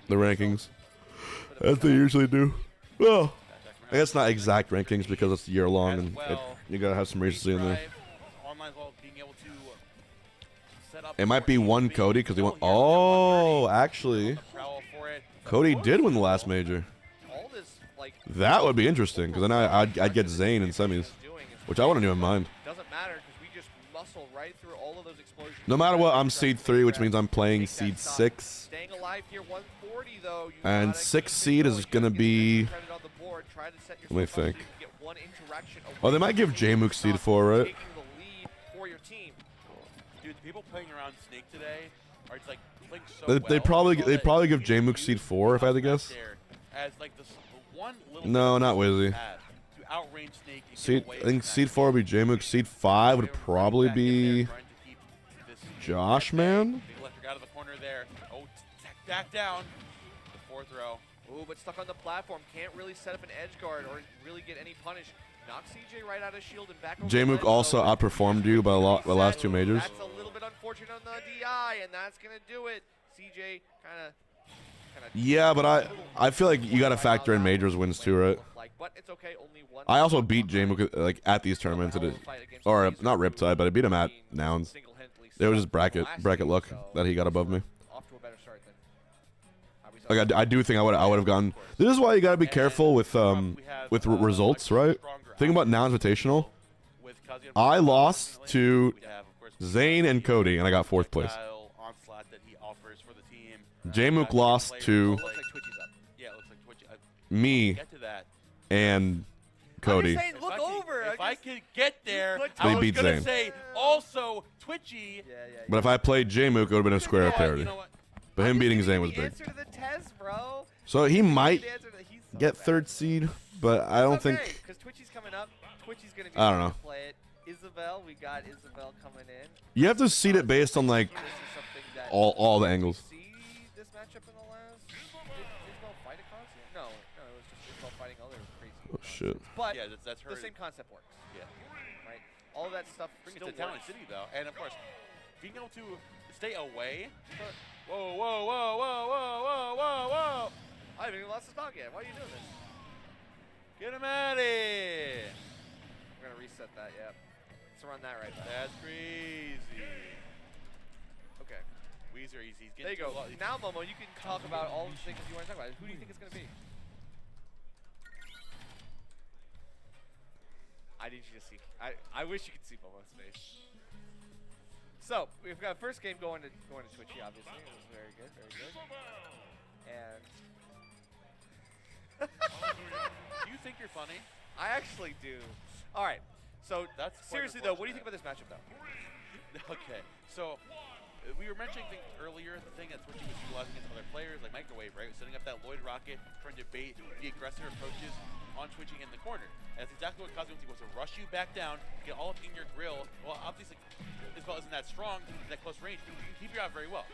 rankings, as they usually do. Well, I guess not exact rankings because it's year long and you gotta have some recency in there. It might be one Cody because he won. Oh, actually, Cody did win the last major. That would be interesting because then I'd get Zane in semis, which I wouldn't even mind. Doesn't matter because we just muscle right through all of those explosions. No matter what, I'm seed 3, which means I'm playing seed 6. Staying alive here, 140 though. And 6th seed is gonna be. Let me think. Oh, they might give J-Mook seed 4, right? Dude, the people playing around Snake today are just like playing so They'd probably give J-Mook seed 4 if I had to guess. As like the one little No, not Wizzy. to outrange Snake. Seed, I think seed 4 would be J-Mook. Seed 5 would probably be Josh, man. Electric out of the corner there. Oh, back down. The 4th row. Ooh, but stuck on the platform. Can't really set up an edge guard or really get any punish. Knocks CJ right out of shield and back over. J-Mook also outperformed you by a lot the last 2 majors. That's a little bit unfortunate on the DI, and that's gonna do it. CJ kind of. Yeah, but I feel like you got to factor in majors wins too, right? But it's okay. Only one. I also beat J-Mook like at these tournaments, or not Riptide, but I beat him at Nouns. It was just bracket luck that he got above me. Like I do think I would have gone. This is why you got to be careful with results, right? Think about Nouns Invitational. I lost to Zane and Cody, and I got 4th place. J-Mook lost to me and Cody. Look over. If I could get there, They I was beat gonna Zane. say also Twitchy. But if I played J-Mook, it would have been a square of parity. But him beating Zane was big. So he might get 3rd seed, but I don't think. Because Twitchy's coming up. Twitchy's gonna be I don't know. Play it. Isabel, we got Isabel coming in. You have to seed it based on like all the angles. See this matchup in the last? Did Isabel fight a concept? No, it was just Isabel fighting other crazy. Oh shit. But yeah, that's her. The same concept works. Yeah. Right. All of that stuff Bring it still to Talent works. City though, and of course, being able to stay away. Whoa, whoa, whoa, whoa, whoa, whoa, whoa, whoa! I haven't even lost the stock yet. Why are you doing this? Get him out of here! We're gonna reset that. Yep. Let's run that right back. That's crazy. Okay. Weezer, he's getting There you go. Now, Momo, you can talk about all the things you want to talk about. Who do you think it's gonna be? I need you to see. I wish you could see Momo's face. So we've got first game going to Twitchy. Obviously, it was very good, very good. And Do you think you're funny? I actually do. All right. So That's seriously though, what do you think about this matchup though? Okay, so we were mentioning things earlier, the thing that Twitchy was utilizing against other players, like Microwave, right? Setting up that Lloyd rocket, trying to bait the aggressive approaches on Twitchy in the corner. And that's exactly what Kazuya was to rush you back down, get all up in your grill. Well, obviously, Isabel isn't that strong in that close range. You can keep your out very well.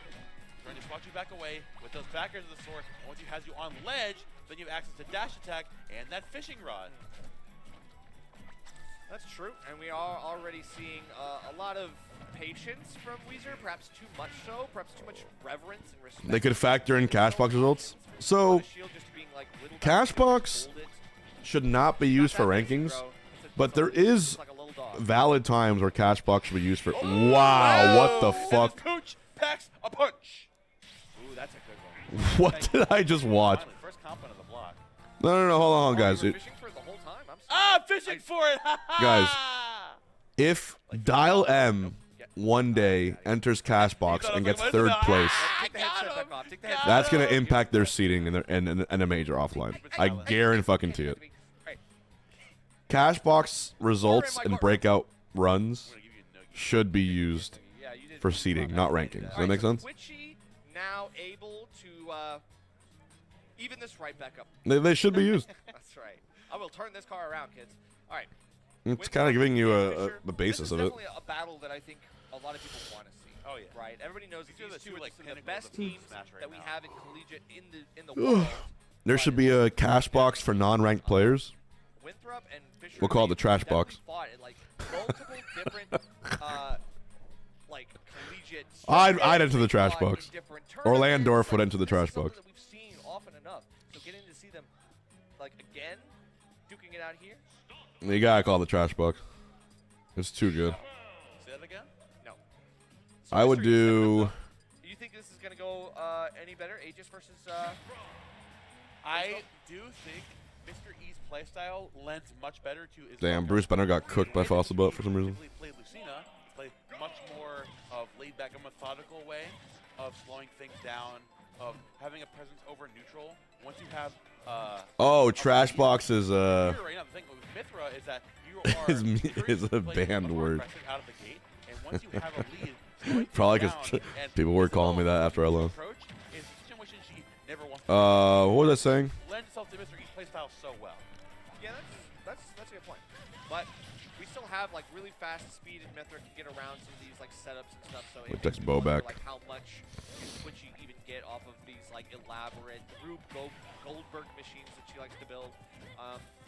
Trying to spot you back away with those backers of the sword. And once he has you on ledge, then you have access to dash attack and that fishing rod. That's true, and we are already seeing a lot of patience from Weezer, perhaps too much so, perhaps too much reverence and respect. They could factor in Cashbox results. So Cashbox should not be used for rankings, but there is valid times where Cashbox should be used for. Wow, what the fuck? Pooch packs a punch. Ooh, that's a good one. What did I just watch? First comp of the block. No, hold on, guys. Fishing for it the whole time? I'm fishing for it. Guys, if Dial M one day enters Cashbox and gets 3rd place, that's going to impact their seeding in a major offline. I guarantee it. Cashbox results and breakout runs should be used for seeding, not rankings. Does that make sense? Twitchy now able to even this right back up. They should be used. That's right. I will turn this car around, kids. All right. It's kind of giving you a basis of it. This is definitely a battle that I think a lot of people want to see. Oh, yeah. Right? Everybody knows These are these the two two, are like, some of the pinnacles best of Team teams Smash right that we now. have in collegiate in the world. There should be a cash box for non-ranked players. Winthrop and Fisher We'll call it the trash definitely box. fought in like multiple different like collegiate I'd enter the trash fought in box. different Orlandorf tournaments. would Like, enter the this trash is something box. that we've seen often enough. So getting to see them like again duking it out here. You gotta call the trash box. It's too good. Say that again? No. I would Mystery is do. separate, though. You think this is gonna go any better? Aegis versus I do think Mr. E's playstyle lends much better to his Damn, Bruce Banner got cooked by Fossilbot for some reason. Played Lucina, played much more of laid back and methodical way of slowing things down, of having a presence over neutral. Once you have Oh, trash box is right now, the thing with Mithra is that you are Is me- very is a playing banned much more word. aggressive out of the gate, and once you have a lead, slowing Probably things 'cause down and people were this calling me little that after I left. approach is a situation she never wants to what was I saying? lend itself to Mr. E's playstyle so well. Yeah, that's a good point. But we still have like really fast speed and Mithra can get around some of these like setups and stuff. So Wait, it text makes me Bo wonder, back. like how much would you even get off of these like elaborate Rube Goldberg machines that she likes to build.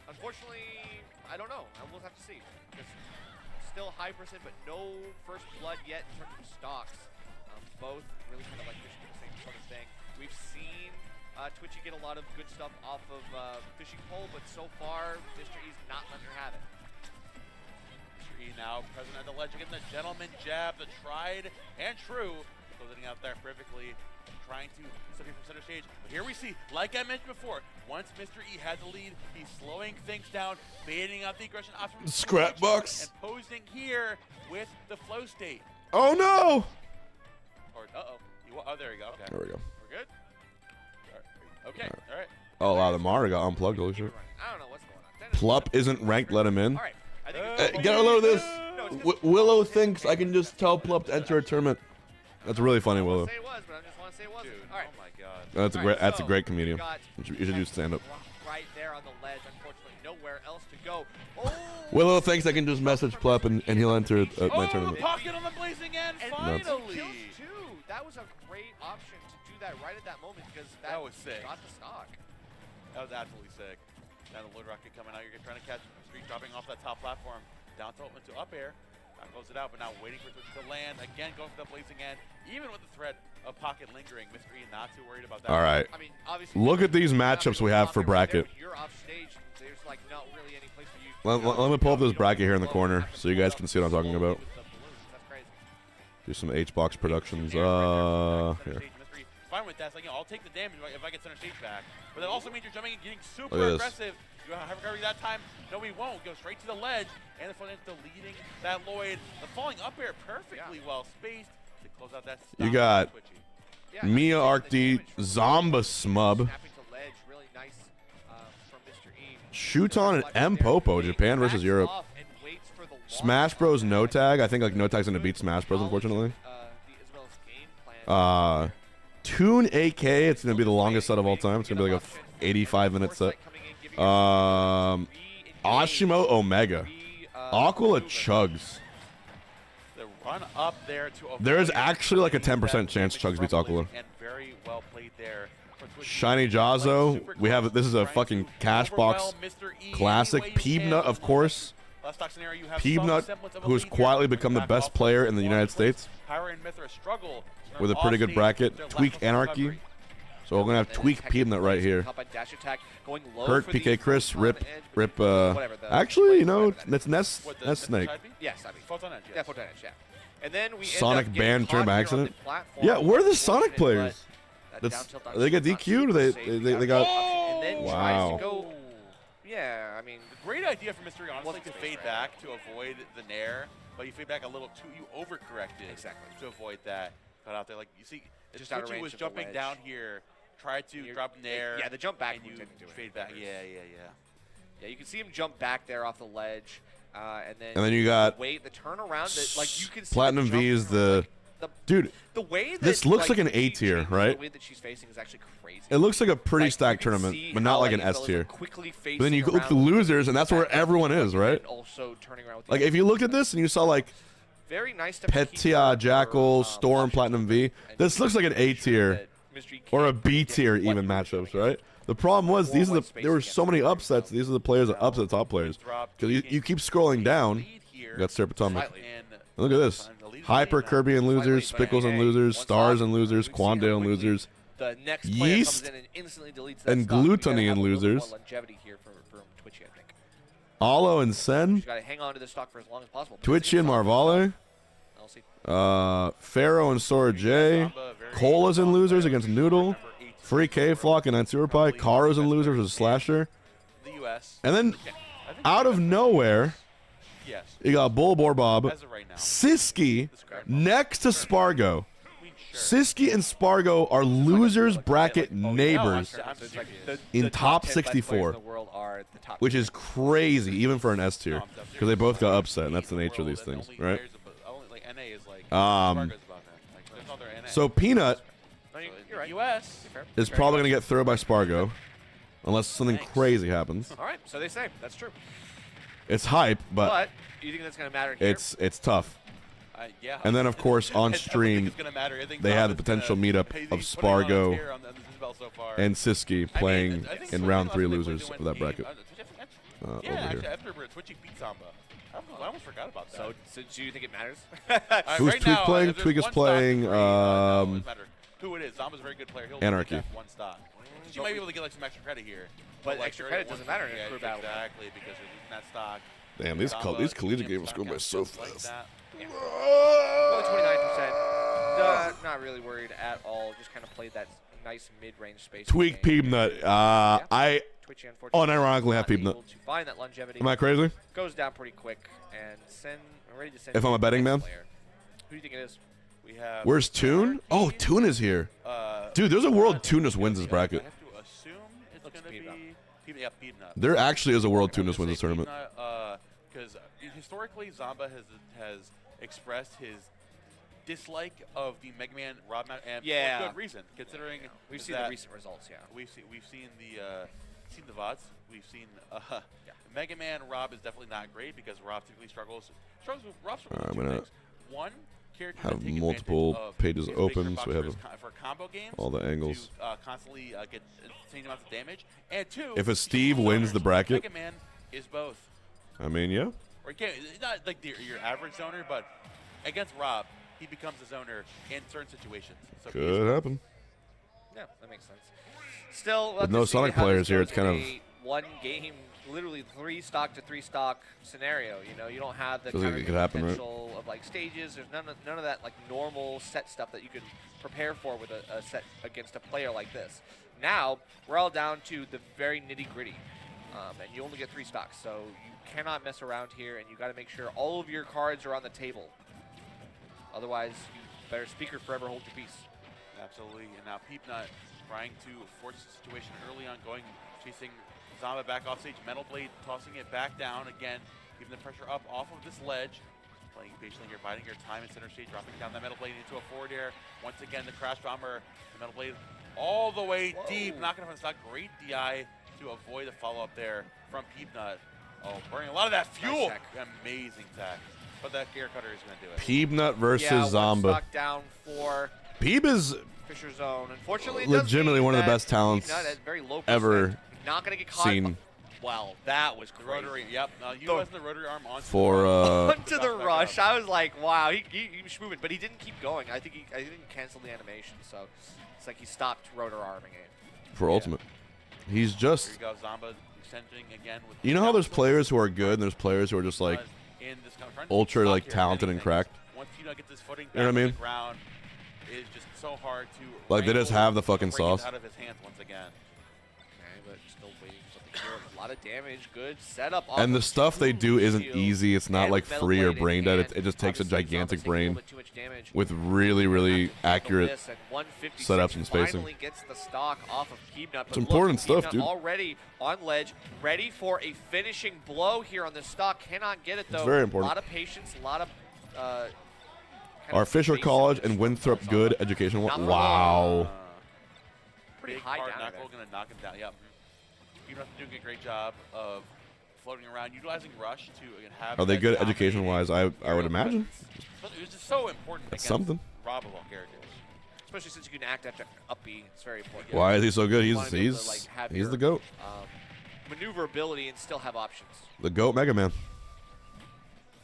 Unfortunately, I don't know. I will have to see. Because still high percent, but no first blood yet in terms of stocks. Both really kind of like fishing the same sort of thing. We've seen Twitchy get a lot of good stuff off of fishing pole, but so far, Mr. E's not letting her have it. Mr. E now present at the ledge again. The gentleman jab, the tried and true. Closing out there perfectly. Trying to set people center stage. But here we see, like I mentioned before, once Mr. E has the lead, he's slowing things down, baiting out the aggression option. Scrap box. And posing here with the flow state. Oh no! Or, oh, there we go. Okay. There we go. We're good? Okay, all right. Oh wow, the Mara got unplugged. Holy shit. I don't know what's going on. Plup isn't ranked. Let him in. All right. I think Get a load of this. No, it's good. Willow thinks I can just tell Plup to enter a tournament. That's really funny, I Willow. say it was, but I just want to say it wasn't. Dude, All right. oh my god. That's a All great. right, That's a so great comedian. got You should do stand up. right there on the ledge. Unfortunately, nowhere else to go. Oh! Willow thinks I can just message Plup and he'll enter my Oh, tournament. pocket on the blazing end, And finally! kills two. That was a great option to do that right at that moment because That was sick. got the stock. That was absolutely sick. Now the load rocket coming out. You're trying to catch Street dropping off that top platform. Down tilt into up air. Not close it out, but now waiting for Twitch to land. Again, going for the blazing end. Even with the threat of pocket lingering, Mr. E not too worried about that. All right. I mean, obviously. Look at these you're not matchups gonna we go have off for there right there, bracket. but you're off stage. There's like not really any place for you. Let me pull up this bracket here in the corner so you guys can see what I'm talking about. That's crazy. Do some H-Box productions. Here. Fine with that. It's like, you know, I'll take the damage if I get center stage back. But that also means you're jumping and getting Look super at this. aggressive. You have recovery that time. No, we won't. Go straight to the ledge. And the front end still leading that Lloyd. The falling up air perfectly well spaced to close out that stop. You got Twitchy. Yeah, Mia the Arcd, damage from Zomba Smub, snapping to ledge, really nice from Mr. E. Shuton, and M Popo. Japan versus Europe. Smash Bros. No tag. I think like no tag's gonna beat Smash Bros. Unfortunately. Toon AK. It's gonna be the longest set of all time. It's gonna be like a 85-minute set. Ashimo Omega. ACOLA chugs. The run up there to avoid There's actually like a 10% chance Chugs beats ACOLA. And very well played there. Shiny Jazzo. We have this is a fucking cash box classic. Peebnut, of course. Peebnut, who has quietly become the best player in the United States with a pretty good bracket. TWEEK Anarchy. So we're gonna have TWEEK Peebnut right here. Hurt PK Chris, Rip. Actually, you know, that's Nest Snake. Yes, I mean. Photon Edge, yeah. Photon Edge, yeah. And then we Sonic banned turned by accident. Yeah, where are the Sonic players? They get DQ'd or they got. And then tries to go. Yeah, I mean. Great idea for Mr. E, honestly, to fade back to avoid the nair, but you fade back a little too. You overcorrected to avoid that. Cut out there, like you see, Twitchy was jumping down here, tried to drop nair. Yeah, the jump back and you didn't do it. fade back. Yeah. Yeah, you can see him jump back there off the ledge, and then you got the turnaround that like you can see Platinum V is the dude. The way that this looks like an A tier, right? The way that she's facing is actually crazy. It looks like a pretty stacked tournament, but not like an S tier. But then you look at the losers, and that's where everyone is, right? Also turning around with like if you looked at this and you saw like very nice to keep Petia, her, Jackal, Storm, options Platinum open V. and This looks like an A make sure tier that Mystery or a can't B get tier what even you're matchups, doing. right? The problem was More white there were space so many against upsets. These are the players that upset the top players. Because you keep scrolling down. You got Serpatomic. Slightly. Look at this. Hyper Kirby and losers, Spickles and losers, Stars and losers, Quandale and losers, The next player Yeast comes in and instantly deletes that and stock. You gotta Gluttony have and a little bit more losers. longevity here from Twitchy, I think. Alo and Sen, You gotta hang on to the stock for as long as possible. Twitchy and Marvale, I'll see. Pharaoh and Sora J, Colas and losers against Noodle, Free K-Flock and Ansurupai, Karos and losers versus Slasher. The U.S. And then I think out of nowhere, yes. you got Bulbor Bob, As of right now. Siski next to Spargo. Sure. Siski and Spargo are losers bracket neighbors, in top 64, which is crazy even for an S tier, because they both got upset, and that's the nature of these things, right? So Peanut You're right. U.S. is probably going to get thrown by Spargo, unless something crazy happens. All right, so they say. That's true. It's hype, but But do you think that's going to matter here? it's tough. Yeah. And then, of course, on stream, they had the potential meetup of Spargo and Siski playing in round 3 losers of that bracket. Yeah, Over actually, here. after Twitchy beat Zomba. I almost forgot about that. So do you think it matters? Who's Tweek playing? Tweek is playing, who it is. Zomba's a very good player. He'll Anarchy. get one stock. You might be able to get like some extra credit here. But like, extra you're credit at one- doesn't matter in a yeah, crew battle. Exactly, because you're losing that stock. Damn, these collegiate games go by so fast. Only 29%. Not really worried at all. Just kind of played that nice mid-range space. Tweek Peanut. I Twitchy, unfortunately, unironically have not Peanut. able to find that longevity. Am I crazy? Goes down pretty quick, and I'm ready to send. If I'm a betting man? player. Who do you think it is? We have. Where's Toon? Oh, Toon is here. Dude, there's a world Toon just wins this bracket. I have to assume it's going to be Peanut. There actually is a world Toon just wins this tournament. Because historically, Zomba has expressed his dislike of the Mega Man Rob match, and Yeah. for good reason, considering We've seen the recent results. Yeah. we've seen the VODs. We've seen Mega Man Rob is definitely not great because Rob typically struggles with I'm two gonna things. One, characters have that take multiple advantage of pages his open bigger so we box have for combo games all the angles. to constantly get insane amounts of damage. And two, If a he's Steve both wins zoners. the bracket- Mega Man is both. I mean, yeah. Or he can't, not like your average zoner, but against Rob, he becomes a zoner in certain situations. So he is Could happen. Yeah, that makes sense. Still, With no Sonic players here, it's kind of one game, literally 3 stock to 3 stock scenario. You know, you don't have the Feels like kind it of could happen, right? potential of like stages. There's none of that like normal set stuff that you can prepare for with a set against a player like this. Now we're all down to the very nitty gritty, and you only get 3 stocks, so you cannot mess around here, and you got to make sure all of your cards are on the table. Otherwise, you better speaker forever hold your peace. Absolutely. And now Peepnut trying to force the situation early on, chasing Zomba back off stage. Metal Blade tossing it back down again, keeping the pressure up off of this ledge. Playing patiently here, biding your time in center stage, dropping down that Metal Blade into a forward air. Once again, the Crash Bomber, the Metal Blade all the way deep, knocking off the stock. Great DI to avoid the follow-up there from Peepnut. Oh, burning a lot of that fuel. Nice Amazing tech. But that gear cutter is going to do it. Peebnut versus yeah, Zomba. Stock down for Peeb is Fisher Zone. Unfortunately, it legitimately does mean one of the that best talents Peepnut at very low ever percent, not going to get caught. seen. Wow, that was crazy. Rotary, yep. You was the rotary arm on For onto the rush. I was like, wow, he was moving, but he didn't keep going. I think he didn't cancel the animation, so it's like he stopped rotor arming it. for ultimate. He's Here just, you go, Zomba extending again with you know how there's players who are good and there's players who are just like in this kind of ultra stock like here, talented and anything. cracked. Once gets his footing You know back what I on mean? the ground, it's just so hard to Like, they just wrangle have the fucking break it sauce. out of his hands once again. Okay, but still waiting for something here. A lot of damage. Good setup. And the off stuff they do isn't shield. easy. It's not And like with Metal free or Blade in brain dead. hand, It just takes a obviously gigantic Zomba's taking a little brain bit too much damage. with really, really accurate. This and 156 setups and spacing. Finally gets the stock off of Peebnut. It's important stuff, dude. Already on ledge, ready for a finishing blow here on this stock. Cannot get it though. It's very important. A lot of patience, a lot of. Our Fisher College and Winthrop Good Education. Wow. Pretty Big high hard down knuckle, there. gonna knock him down. Yep. Peebnut's doing a great job of floating around, utilizing Rush to again, have. Are they that good dominating education-wise? I would aerial imagine. presence. But it was just so important That's against something. robbable characters. Especially since you can act after up B. It's very important. Why is he so good? You wanna be able to, He's like, have he's your, the GOAT. Maneuverability and still have options. The GOAT Mega Man.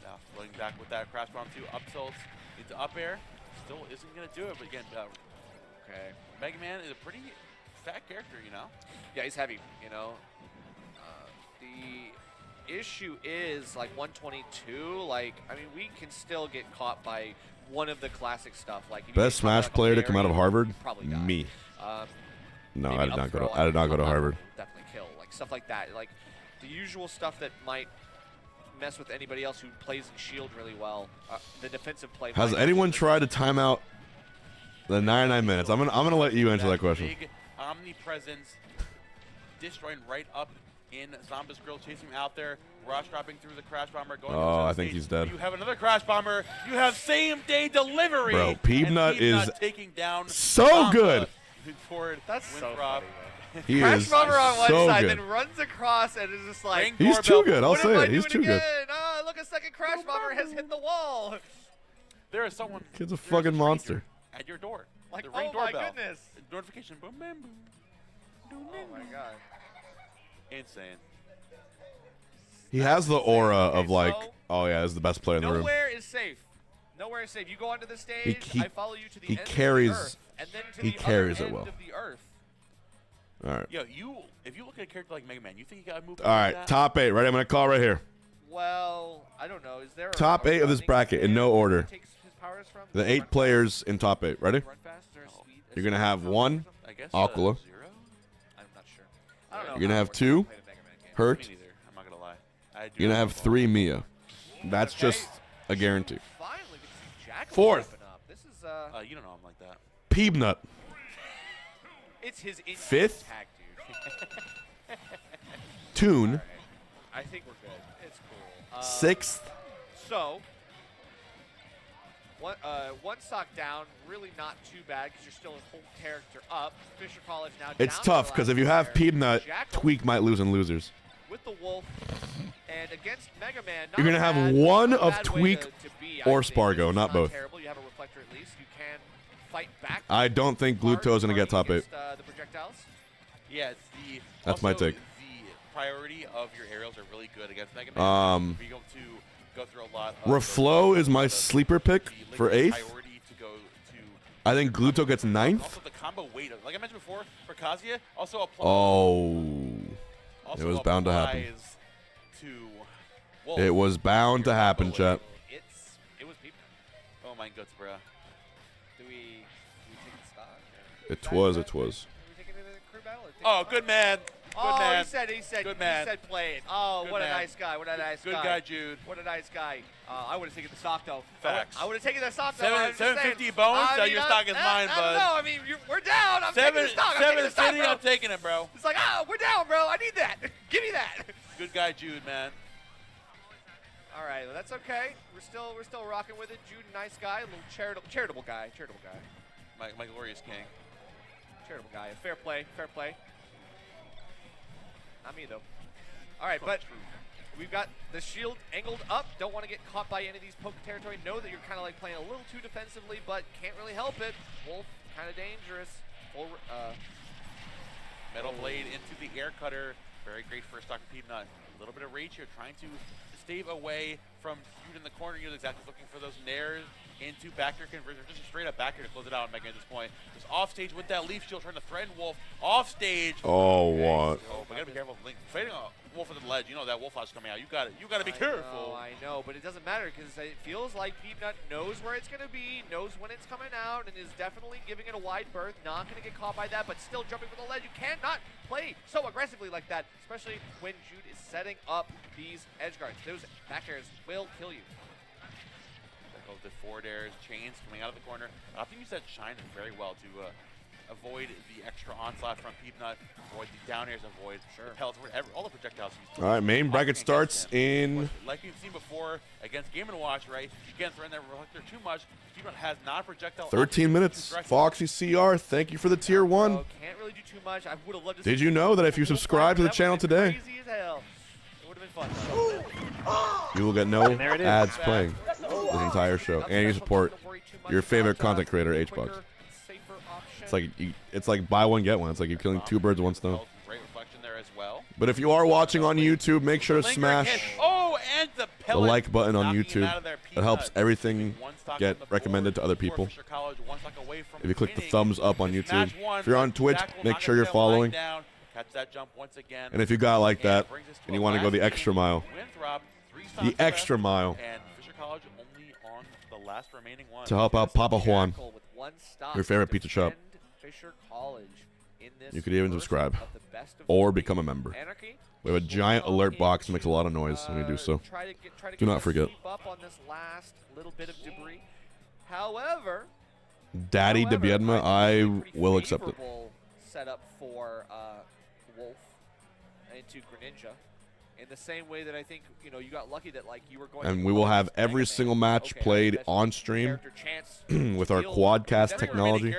Now floating back with that crash bomb to up tilts into up air. Still isn't going to do it, but again, Okay. Mega Man is a pretty fat character, you know? Yeah, he's heavy, you know. The issue is, like, 122, like, I mean, we can still get caught by one of the classic stuff. Like, if you Best get caught by, Smash like, a player to come out of berry, Harvard? you probably die. Me. No, Maybe I did up not go throw, to. I did not go to up Harvard. will definitely kill, like, stuff like that. Like, the usual stuff that might mess with anybody else who plays in shield really well. The defensive play. Has might anyone not be tried to time out the 99 minutes? I'm gonna let you answer that question. Big omnipresence, destroying right up in Zomba's grill, chasing him out there. Rush dropping through the crash bomber. Going Oh, to the I think stage. he's dead. You have another crash bomber. You have same day delivery. Bro, Peanut is taking down so Zomba. good. Moving forward. That's so Winthrop. funny, He Crash is bomber on one so side, good. then runs across and is just like, Ring He's doorbell. too good. I'll what am say I it. He's doing too good. again? Oh, look, a second crash bomber has hit the wall. There is someone. Kid's a there is fucking stranger monster. At your door. Like, the ring oh my doorbell. goodness. Notification. Boom, bam, boom. Oh my god. Insane. He has the aura Okay, of like, so oh yeah, he's the best player in the room. Nowhere is safe. Nowhere is safe. You go onto the stage, he- I follow you to the he end carries- of the earth, and then to he the carries other it well. end of the earth. All right. Yo, if you look at a character like Mega Man, you think you got to move. All right. That? Top 8. Ready? I'm gonna call right here. Well, I don't know. Is there Top a 8 of this running bracket in player no that order. takes his powers from? The Does he 8 run players in top 8. Ready? fast? Run fast? Is there a speed- is You're gonna there have power or 1 something? I guess ACOLA. 0. I'm not sure. I don't know. You're gonna how have it works. 2 I haven't played a Mega Man game. Hurt. Me neither. I'm not gonna lie. I do You're gonna not have know. 3 MIYA. That's Okay. just a guarantee. Finally, we can see Jack 4th. open up. This is You don't know him like that. Peanut. it's his in 5th. tag, dude. Toon. Alright. I think we're good. It's cool. 6th. So, one stock down, really not too bad because you're still a whole character up. Fisher College now It's down tough to the because last if you have player. Peanut, Jackal Tweek might lose in losers. with the Wolf, and against Mega Man, not You're gonna a have bad- one not a of bad way Tweek to be, or I think. SPARG0, This is not both. Terrible. You have a reflector at least. You can fight back. I don't think Gluto's gonna get top 8. against, the projectiles. Yeah, it's the. That's my also take. The priority of your aerials are really good against Mega Man. Be able to go through a lot. Of Reflow is my the sleeper pick for 8th. Priority to go to. I think Gluto gets 9th. Also, the combo weight, like I mentioned before, for Kazuya, also applies. Oh. Also It was bound to happen. applies To Wolf. It was bound to happen, chat. It was people. Oh my guts, bro. Do we take the stock? It was. It was. Are we taking it in a crew battle? Or take Oh, the good stock? man. Good Oh, man. he said, Good he man. said play it. Oh, Good what a man. nice guy. What a nice Good guy. guy, Jude. What a nice guy. I would have taken the stock though. Facts. I would have taken the stock though. Seven- I'm just saying. 750 bones, I so mean, your stock is mine, I bud. don't know. I mean, we're down. I'm taking the stock. I'm taking the stock, City, bro. I'm taking it, bro. It's like, we're down, bro. I need that. Give me that. Good guy, Jude, man. All right, well, that's okay. We're still rocking with it. Jude, nice guy, a little charitable guy. My glorious king. Charitable guy. Fair play. Not me though. All right, but we've got the shield angled up. Don't want to get caught by any of these poke territory. Know that you're kind of like playing a little too defensively, but can't really help it. Wolf, kind of dangerous. Full, Metal blade into the air cutter. Very great first stock from Peanut. A little bit of rage here, trying to stave away from Jude in the corner. You're exactly looking for those nairs into backer conversion. Just a straight up backer to close it out on Mega at this point. Just off stage with that leaf shield, trying to threaten Wolf. Off stage. Oh, what? Oh, but gotta be careful. Link fighting a Wolf at the ledge. You know that Wolf flash coming out. You got to be careful. I know, but it doesn't matter because it feels like Peanut knows where it's going to be, knows when it's coming out, and is definitely giving it a wide berth. Not going to get caught by that, but still jumping for the ledge. You cannot play so aggressively like that, especially when Jude is setting up these edge guards. Those back airs will kill you. The forward airs, chains coming out of the corner. I think you said shine very well to avoid the extra onslaught from Peanut, avoid the down airs, avoid the pellets, all the projectiles. All right, main bracket starts in. Like we've seen before against Game & Watch, right? You can't threaten that reflector too much. Peanut has non-projectile. 13 minutes. Foxy CR, thank you for the tier 1. Can't really do too much. I would have loved to Did see you know that if you full subscribe to the power. channel That would've been today, crazy as hell. It would have having fun. You will get no there it is. ads playing this entire show, and you support your favorite content creator, HBox. It's like buy one get one. It's like you're killing two birds with one stone. Great reflection there as well. But if you are watching on YouTube, make sure to smash And the the like button on YouTube. It helps everything get recommended to other people. If you click the thumbs up on YouTube. If you're on Twitch, make sure you're following. Catch that jump once again. And if you got like that, and you want to go the extra mile, the extra mile, And Fisher College only on the last remaining one. to help out Papa Juan, With one stop your favorite to pizza shop, defend Fisher College in this you could even first subscribe of the best of or three. become a member. Anarchy We have a giant alert box that makes a lot of noise when you do so. Try to Do get not the forget. sweep up on this last little bit of debris. However, Daddy de Biedma, I will accept it. Setup for Wolf into Greninja. In the same way that I think you got lucky that you were going. And we will have every single match played on stream with our quadcast technology,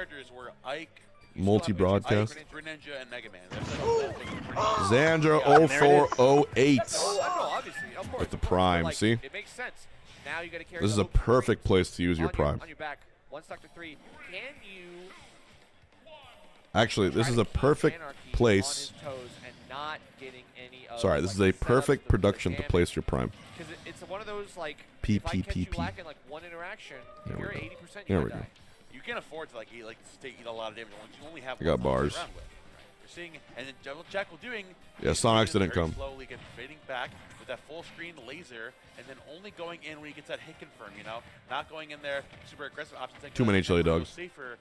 multi-broadcast. Greninja and Mega Man. Xandra 0408 Obviously, of course, with the prime. See, it makes sense. Now you got to carry. this is a perfect place to use your prime. On your back, one stock to 3. Can you? Actually, this is a perfect place. Sorry, this is a perfect production to place your prime. Because it's one of those P, if I P, catch P, you P. lacking one interaction, There we you're go. 80%. There You we go. die. You can't afford to eat a lot of damage when you only have. I got one to play bars. around with. You're seeing, and then Jackal doing. Yeah, Sonics didn't very come. Slowly get fading back with that full screen laser, and then only going in when he gets that hit confirm. Not going in there super aggressive options. Too many chili dogs. Safer.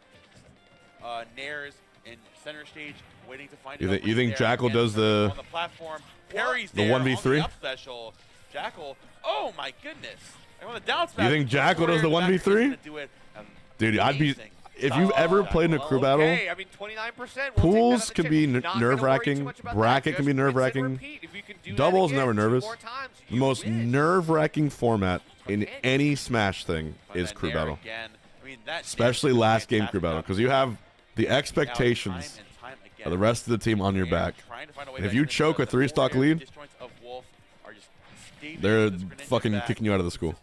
Nares in center stage, waiting to find. You think Jackal does the on the platform? Parries the there 1v3? on the up special. Jackal. Oh my goodness! I want the down smash. You think Jackal does the 1v3? Dude, I'd be. If you've ever played in a crew battle, Okay, I mean 29%. pools can be nerve-wracking. Bracket can be nerve-wracking. Doubles never nervous. The most nerve-wracking format in any Smash thing is crew battle, especially last game crew battle, because you have the expectations of the rest of the team on your back. And if you choke a 3-stock lead, they're fucking kicking you out of the school.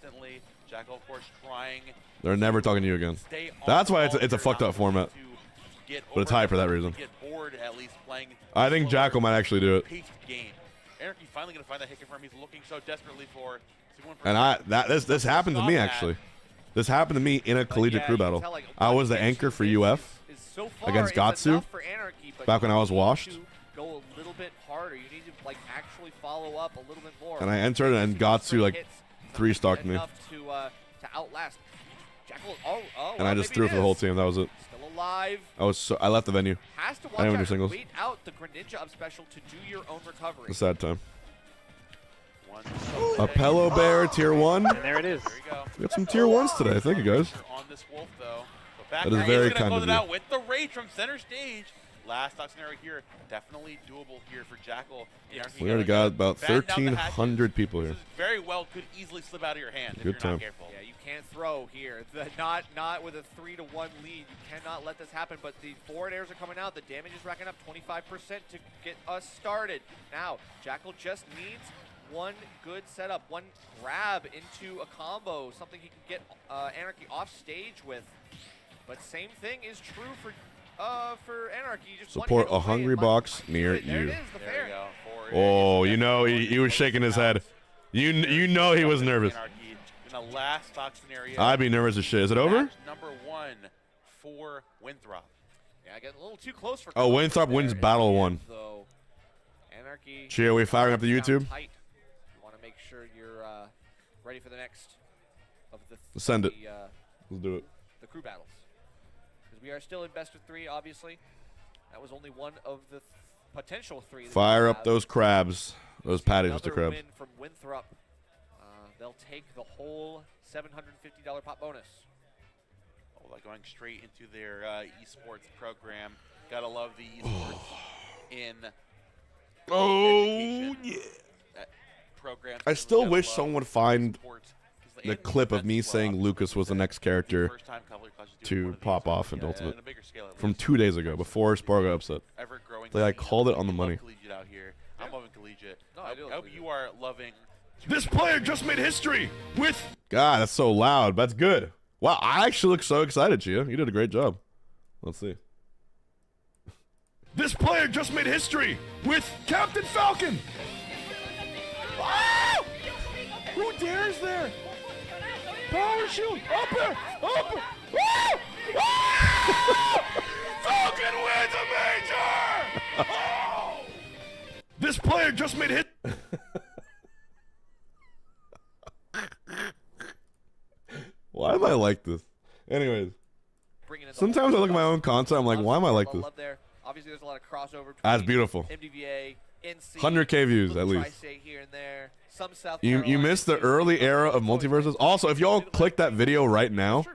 They're never talking to you again. That's why it's a fucked up format. But it's high for that reason. I think Jackal might actually do it. And this happened to me actually. This happened to me in a collegiate crew battle. I was the anchor for UF against Gatsu back when I was washed. Go a little bit harder. You need to actually follow up a little bit more. And I entered and Gatsu 3-stocked me. To outlast. Jackal, And I just threw for the whole team. That was it. Still alive. I left the venue. Has to watch I didn't even do out. singles. Wait out the Greninja up special to do your own recovery. It's a sad time. A Pello Bear tier 1. And there it is. We got some tier 1s today. Thank you guys. That is very kind of you. With the rage from center stage. Last stock scenario here, definitely doable here for Jackal. We already got about 1,300 people here. This is very well could easily slip out of your hand if Good you're time. not careful. Yeah, you can't throw here. Not with a 3-1 lead. You cannot let this happen. But the forward airs are coming out. The damage is racking up 25% to get us started. Now, Jackal just needs one good setup, one grab into a combo, something he can get Anarchy off stage with. But same thing is true for Anarchy. Just Support a Hungrybox near you. Oh, you know he was shaking his head. You know he was nervous. In the last stock scenario, I'd be nervous as shit. Is it over? match number 1 for Winthrop. Yeah, I get a little too close for. Oh, Winthrop wins battle 1. Though, Anarchy. Chia, are we firing up the YouTube? Tight. You want to make sure you're ready for the next of the. Send it. Let's do it. The crew battles. We are still in best of 3, obviously. That was only one of the potential 3. Fire up those crabs. Those patties, Mr. Krabs. Win from Winthrop. They'll take the whole $750 pop bonus. Oh, like going straight into their esports program. Gotta love the esports in. Oh yeah. Program. I still wish someone would find the clip of me saying Lucas was the next character to pop off in Ultimate from 2 days ago before SPARG0 upset. Like I called it on the money. Collegiate. No, I hope you are loving. This player just made history with. God, that's so loud. That's good. Wow, I actually look so excited, Chia. You did a great job. Let's see. This player just made history with Captain Falcon. Oh! Who dares there? Power shield up there, up there. Oh! Oh! Falcon wins a major. Oh! This player just made hit. Why am I like this? Anyways, sometimes I look at my own content. I'm like, why am I like this? Obviously, there's a lot of crossover. That's beautiful. MDVA, NC, 100K views at least. Here and there. Some South You missed the early era of multiverses. Also, if y'all click that video right now,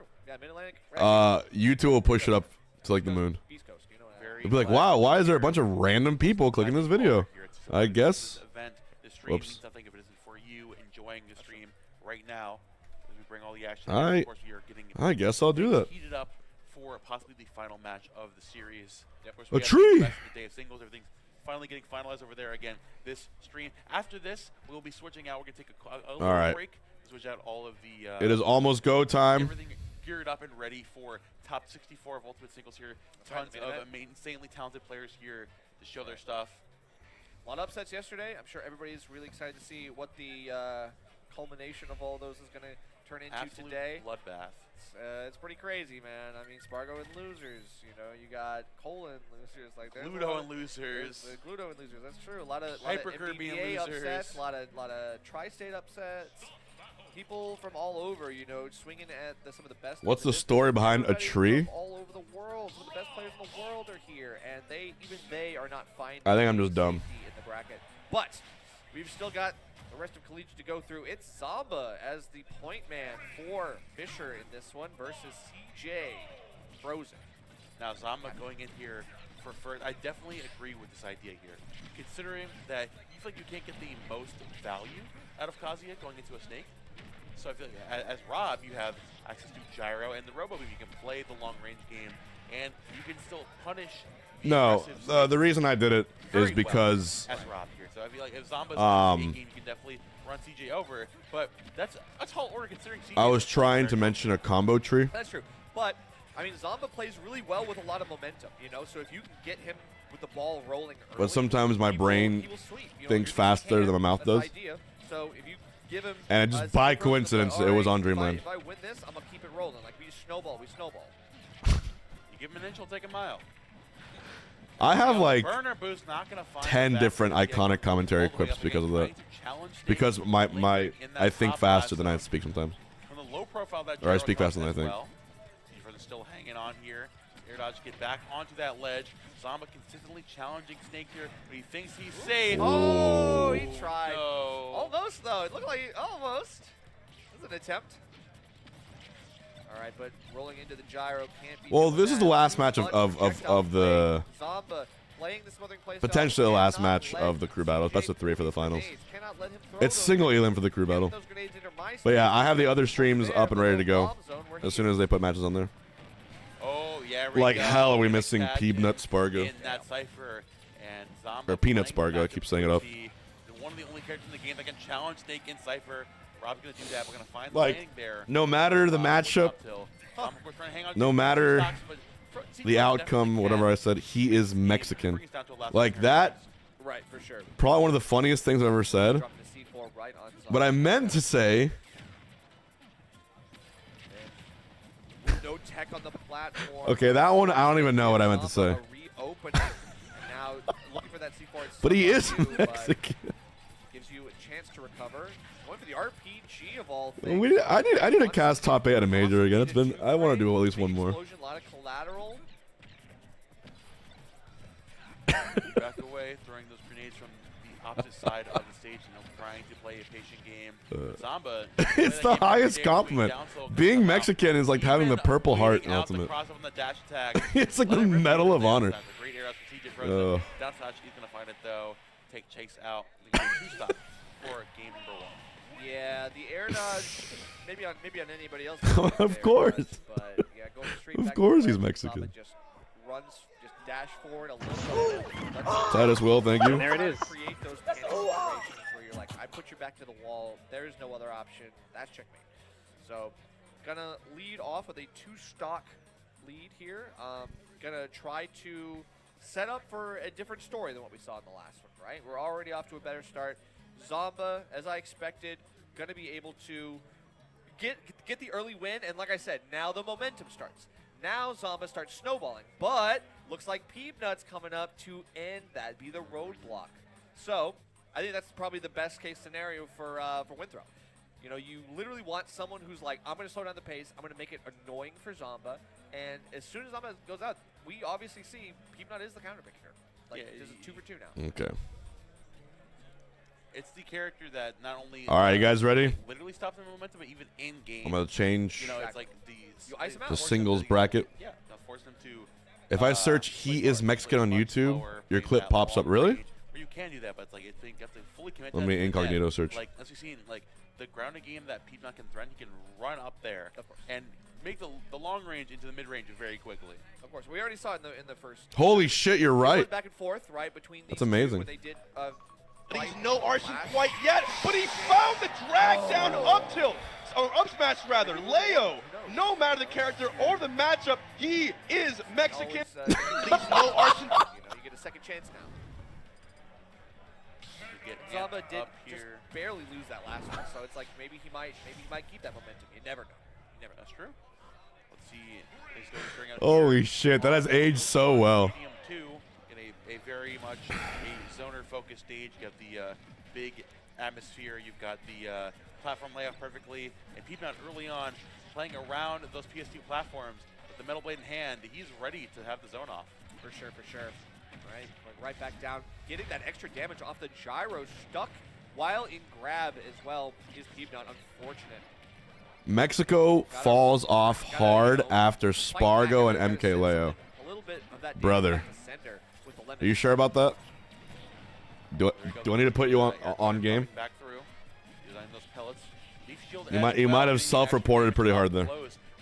YouTube will push it up to like the moon. You'll be like, wow, why is there a bunch of random people clicking this video? I guess. Whoops. Nothing if it isn't for you enjoying the stream right now. As we bring all the action. I guess I'll do that. Heated up for possibly the final match of the series. A tree. The day of singles, everything's finally getting finalized over there again. This stream. After this, we'll be switching out. We're gonna take a little break. Switch out all of the. It is almost go time. Everything geared up and ready for top 64 of Ultimate Singles here. Tons of insanely talented players here to show their stuff. A lot of upsets yesterday. I'm sure everybody's really excited to see what the culmination of all those is going to turn into Absolute today. Bloodbath. It's pretty crazy, man. I mean, SPARG0 and losers. You know, you got colon losers. Like Gluto and losers. Gluto and losers. That's true. A lot of MDVA upsets. A lot of tri-state upsets. People from all over, you know, swinging at some of the best. What's the story behind a tree? All over the world. Some of the best players in the world are here, and even they are not finding. I think I'm just dumb. In the bracket, but we've still got the rest of Collegiate to go through. It's Zomba as the point man for Fisher in this one versus CJ Frozen. Now Zomba going in here for first. I definitely agree with this idea here, considering that you feel like you can't get the most value out of Kazuya going into a snake. So I feel like as Rob, you have access to gyro and the robo beam. You can play the long range game, and you can still punish. No, the reason I did it is because as Rob here. So I feel like if Zomba's game, you can definitely run CJ over. But that's a tall order considering CJ. I was trying to mention a combo tree. That's true, but I mean Zomba plays really well with a lot of momentum. You know, so if you can get him with the ball rolling early, But sometimes my brain he will sweep. You know, thinks faster than my mouth does. So if you give him, and just by coincidence, it was on Dreamland. If I win this, I'm gonna keep it rolling. Like we snowball, we snowball. You give him an inch, he'll take a mile. I have like burner boost, not gonna find 10 different iconic commentary clips because of that. Because I think faster than I speak sometimes. From the low profile that or I speak faster than I think. Frozen still hanging on here. Air dodge, get back onto that ledge. Zomba consistently challenging Snake here, but he thinks he's safe. Oh, he tried. No. Almost, though. It looked like he almost. It was an attempt. All right, but rolling into the gyro can't be. Well, this is the last match of the. Zomba playing the smothering play potentially the last match of the crew battle. That's the 3 for the finals. It's single elim for the crew battle. But yeah, I have the other streams up and ready to go as soon as they put matches on there. Oh yeah, like hell are we missing Peanut SPARG0. In that cipher, and Zomba or Peanut SPARG0, I keep saying it up. One of the only characters in the game that can challenge Snake in Cypher. Rob's gonna do that. We're gonna find the like landing there. No matter the matchup, no matter the outcome, whatever I said, he is Mexican. Like that. Right, for sure. Probably one of the funniest things I've ever said. But I meant to say. No tech on the platform. Okay, that one I don't even know what I meant to say. Now looking for that C4. But he is Mexican. Gives you a chance to recover. Going for the RPG of all things. I need to cast top 8 at a major again. It's been I want to do at least one more. A lot of collateral. Back away, throwing those grenades from the opposite side of the stage, trying to play a patient game. Zomba. It's the highest compliment. Being Mexican is like having the Purple Heart in Ultimate. It's like the Medal of Honor. Great air out to TJ Frozen. Down slash, he's gonna find it though. Take Chase out. 2 stop for game number 1. Yeah, the air dodge, maybe on anybody else. Of course. But yeah, going straight of course, he's Mexican. Just runs, just dash forward a little bit. Titus Will, thank you. And there it is. Create those panic situations where you're like, I put your back to the wall. There's no other option. That's checkmate. So, gonna lead off with a 2-stock lead here. Gonna try to set up for a different story than what we saw in the last one, right? We're already off to a better start. Zomba, as I expected, gonna be able to get the early win, and like I said, now the momentum starts. Now Zomba starts snowballing, but looks like Peanut's coming up to end that, be the roadblock. So I think that's probably the best case scenario for Winthrow. You know, you literally want someone who's like, I'm going to slow down the pace, I'm going to make it annoying for Zomba, and as soon as Zomba goes out, we obviously see Peanut is the counter pick here. Like, Yeah, this is 2 for 2 now. Okay. It's the character that not only All right, you guys ready? literally stops the momentum, but even in game. I'm gonna change You know, it's like You ice him out. the force singles to- bracket. Yeah, force them to. If I search "he is Mexican" on YouTube, your clip pops up. Really? Or you can do that, but it's like you have to fully commit. Let that me to the incognito net. search. Like as we've seen, like the grounded game that Peanut can threaten, he can run up there and make the long range into the mid range very quickly. Of course, we already saw it in the first. Holy shit, you're It right. went back and forth, right, between these That's two amazing. when they did, He's no arson quite yet, but he found the drag down up tilt, or up smash rather. Leo, no matter the character or the matchup, he is Mexican. He's no arson. You know, you get a second chance now. You get Zomba amped did up just here. barely lose that last one, so it's like maybe he might keep that momentum. You never know. You never know. That's true. Let's see. They still bring out Holy here. shit, that has aged so well. Medium 2 in a very much a zoner-focused stage. You got the big atmosphere. You've got the platform layout perfectly. And Peanut early on playing around those PS2 platforms with the Metal Blade in hand. He's ready to have the zone off. For sure, for sure. Right, going right back down, getting that extra damage off the gyro, stuck while in grab as well. Is Peanut unfortunate? Mexico falls off hard after SPARG0 and MK Leo. A little bit of that Brother. damage back to sender with the lemon. Are you sure about that? Do I need to put you on game? Back through. Design those pellets. Leaf shield You as might well, have being self-reported actually pretty hard close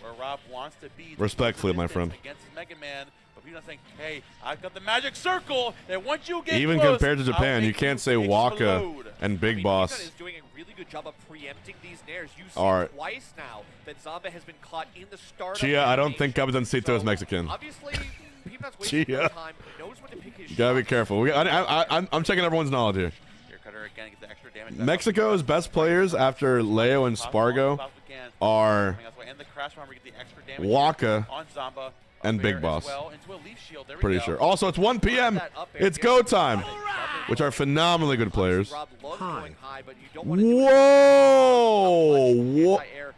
there. Where Rob wants to be Respectfully, my friend. against his Mega Man, but Peanut's saying, "Hey, I've got the magic circle, and once you get Even close, compared to I'll Japan, you make can't say Waka explode." and Big Peanut Boss. is doing a really good job of preempting these nairs. You see All right. twice now that Zomba has been caught in the start. Chia, of I don't think animation. Capitancito is Mexican. Obviously, Peanut's wasting Chia. no time. Knows when to pick his Gotta be shots. careful. I'm checking everyone's knowledge here. Here, Cutter again gets the extra damage. Mexico's best players after Leo and SPARG0 are and the crash bomber get the extra damage Waka on Zomba and there Big as Boss. well, into a leaf shield. There we Pretty go. sure. Also, it's 1 p.m. It's go time, which are phenomenally good players. Rob loves Hi. going high, but you don't want to do it. Whoa! Whoa! Anti-air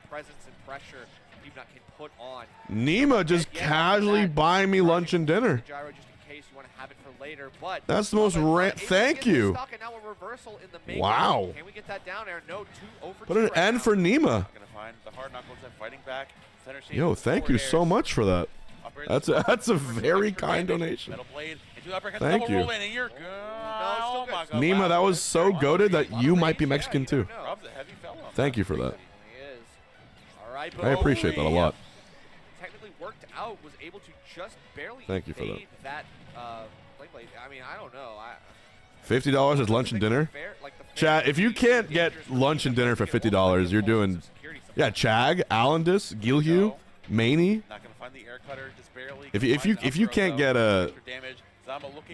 presence and pressure Peanut can put on. Nima just casually buying me lunch and dinner. The gyro just in case you want to have it for later, but That's the most thank you. And now a reversal in the main Wow. game. Can we get that down air? No, 2-0 for Put 2 an right N now. for Nima. Gonna find the hard knuckles and fighting back. Center stage Yo, with thank forward you so airs. much for that. Up air That's as well. a For some very extra kind damage. donation. Metal blade into uppercut, Thank double you. roll in, and you're good. still good. my God. Nima, Wow, that was that's so very goated that honorary. you might be Yeah, Mexican you too. never know. Rob's a heavy fella. Thank you for that. He is. All right, I appreciate that a lot. Technically worked out, was able to just barely Thank you for that. evade that Blade Blade. I mean, I don't know. $50 is lunch and dinner. Chat, if you can't get lunch and dinner for $50, you're doing. Yeah, Chag, Alendis, Gilhue, Maney. Not gonna find the air cutter, just barely. If you can't get a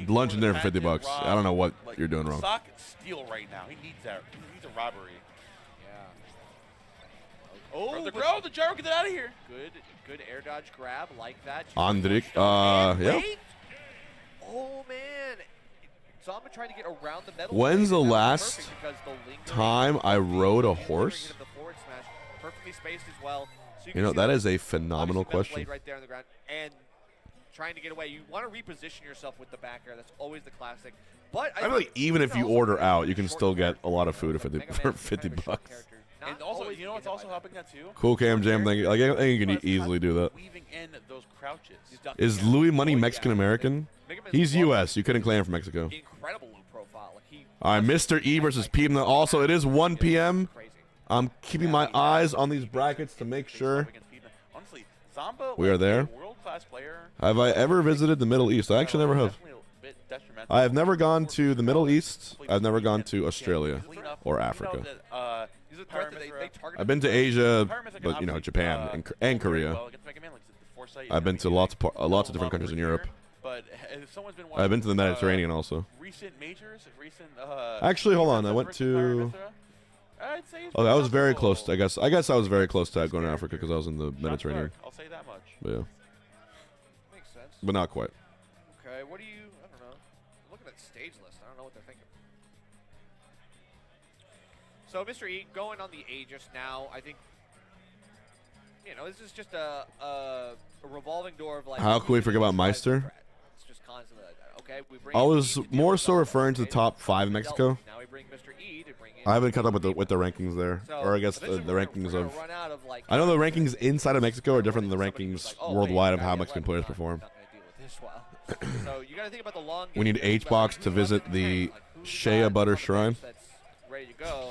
lunch and dinner for 50 bucks, I don't know what Like, you're doing wrong. Sock steal right now. He needs that. He needs a robbery. Yeah. Oh, the but grow, the gyro, get that out of here. good air dodge grab like that. Andrik, And yeah. wait! Oh man, Zomba trying to get around the metal. When's blade, the and that was last perfect because the lingering time I rode a lingering horse? of the forward smash, perfectly spaced as well. So You know, can see that the- is a phenomenal obviously metal question. blade right there on the ground and trying to get away. You want to reposition yourself with the back air. That's always the classic. But I feel like even if you order out, you can still get a lot of food for 50 bucks. And also, you know what's also helping that too? Cool Cam Jam, thank you. Like, I think you can easily do that. Weaving in those crouches. Is Louis Money Mexican American? He's U.S. You couldn't claim from Mexico. Incredible loop profile. Like he All right, Mr. E versus Peanut. Also, it is 1 p.m. crazy. I'm keeping my eyes on these brackets to make sure Honestly, Zomba we are there. World-class player Have I ever visited the Middle East? I actually never have. Definitely a bit detrimental. I have never gone to the Middle East. I've never gone to Australia or Africa. These are threats that they target. I've been to Asia, but you know, Japan and Korea. I've been to lots of different countries in Europe. But if someone's been I've been to the Mediterranean also. Recent majors, recent. Actually, hold on. I went to. I'd say Oh, I was very close. I guess I was very close to going to Africa because I was in the Mediterranean. I'll say that much. But yeah, Makes sense. but not quite. Okay, what do you? I don't know. I'm looking at stage list. I don't know what they're thinking. So Mr. E going on the Aegis now. I think. You know, this is just a revolving door of like. How can we forget about Meister? It's just constantly like that. Okay, we bring I in was E to deal more with so Zelda. referring to the top 5 in Mexico. Now we bring Mr. E to bring in. I haven't caught up with the rankings there, So, or I guess the eventually we're rankings gonna of. run out of, like, I know the rankings inside of Mexico are different than the somebody who's rankings like, oh, worldwide wait, of how gotta Mexican get players left. perform. Not gonna deal with this well. So you got to think about the long We game. need Think about HBox to who's visit left in the tank, like, who's Shea got Butter on the bench Shrine. That's ready to go.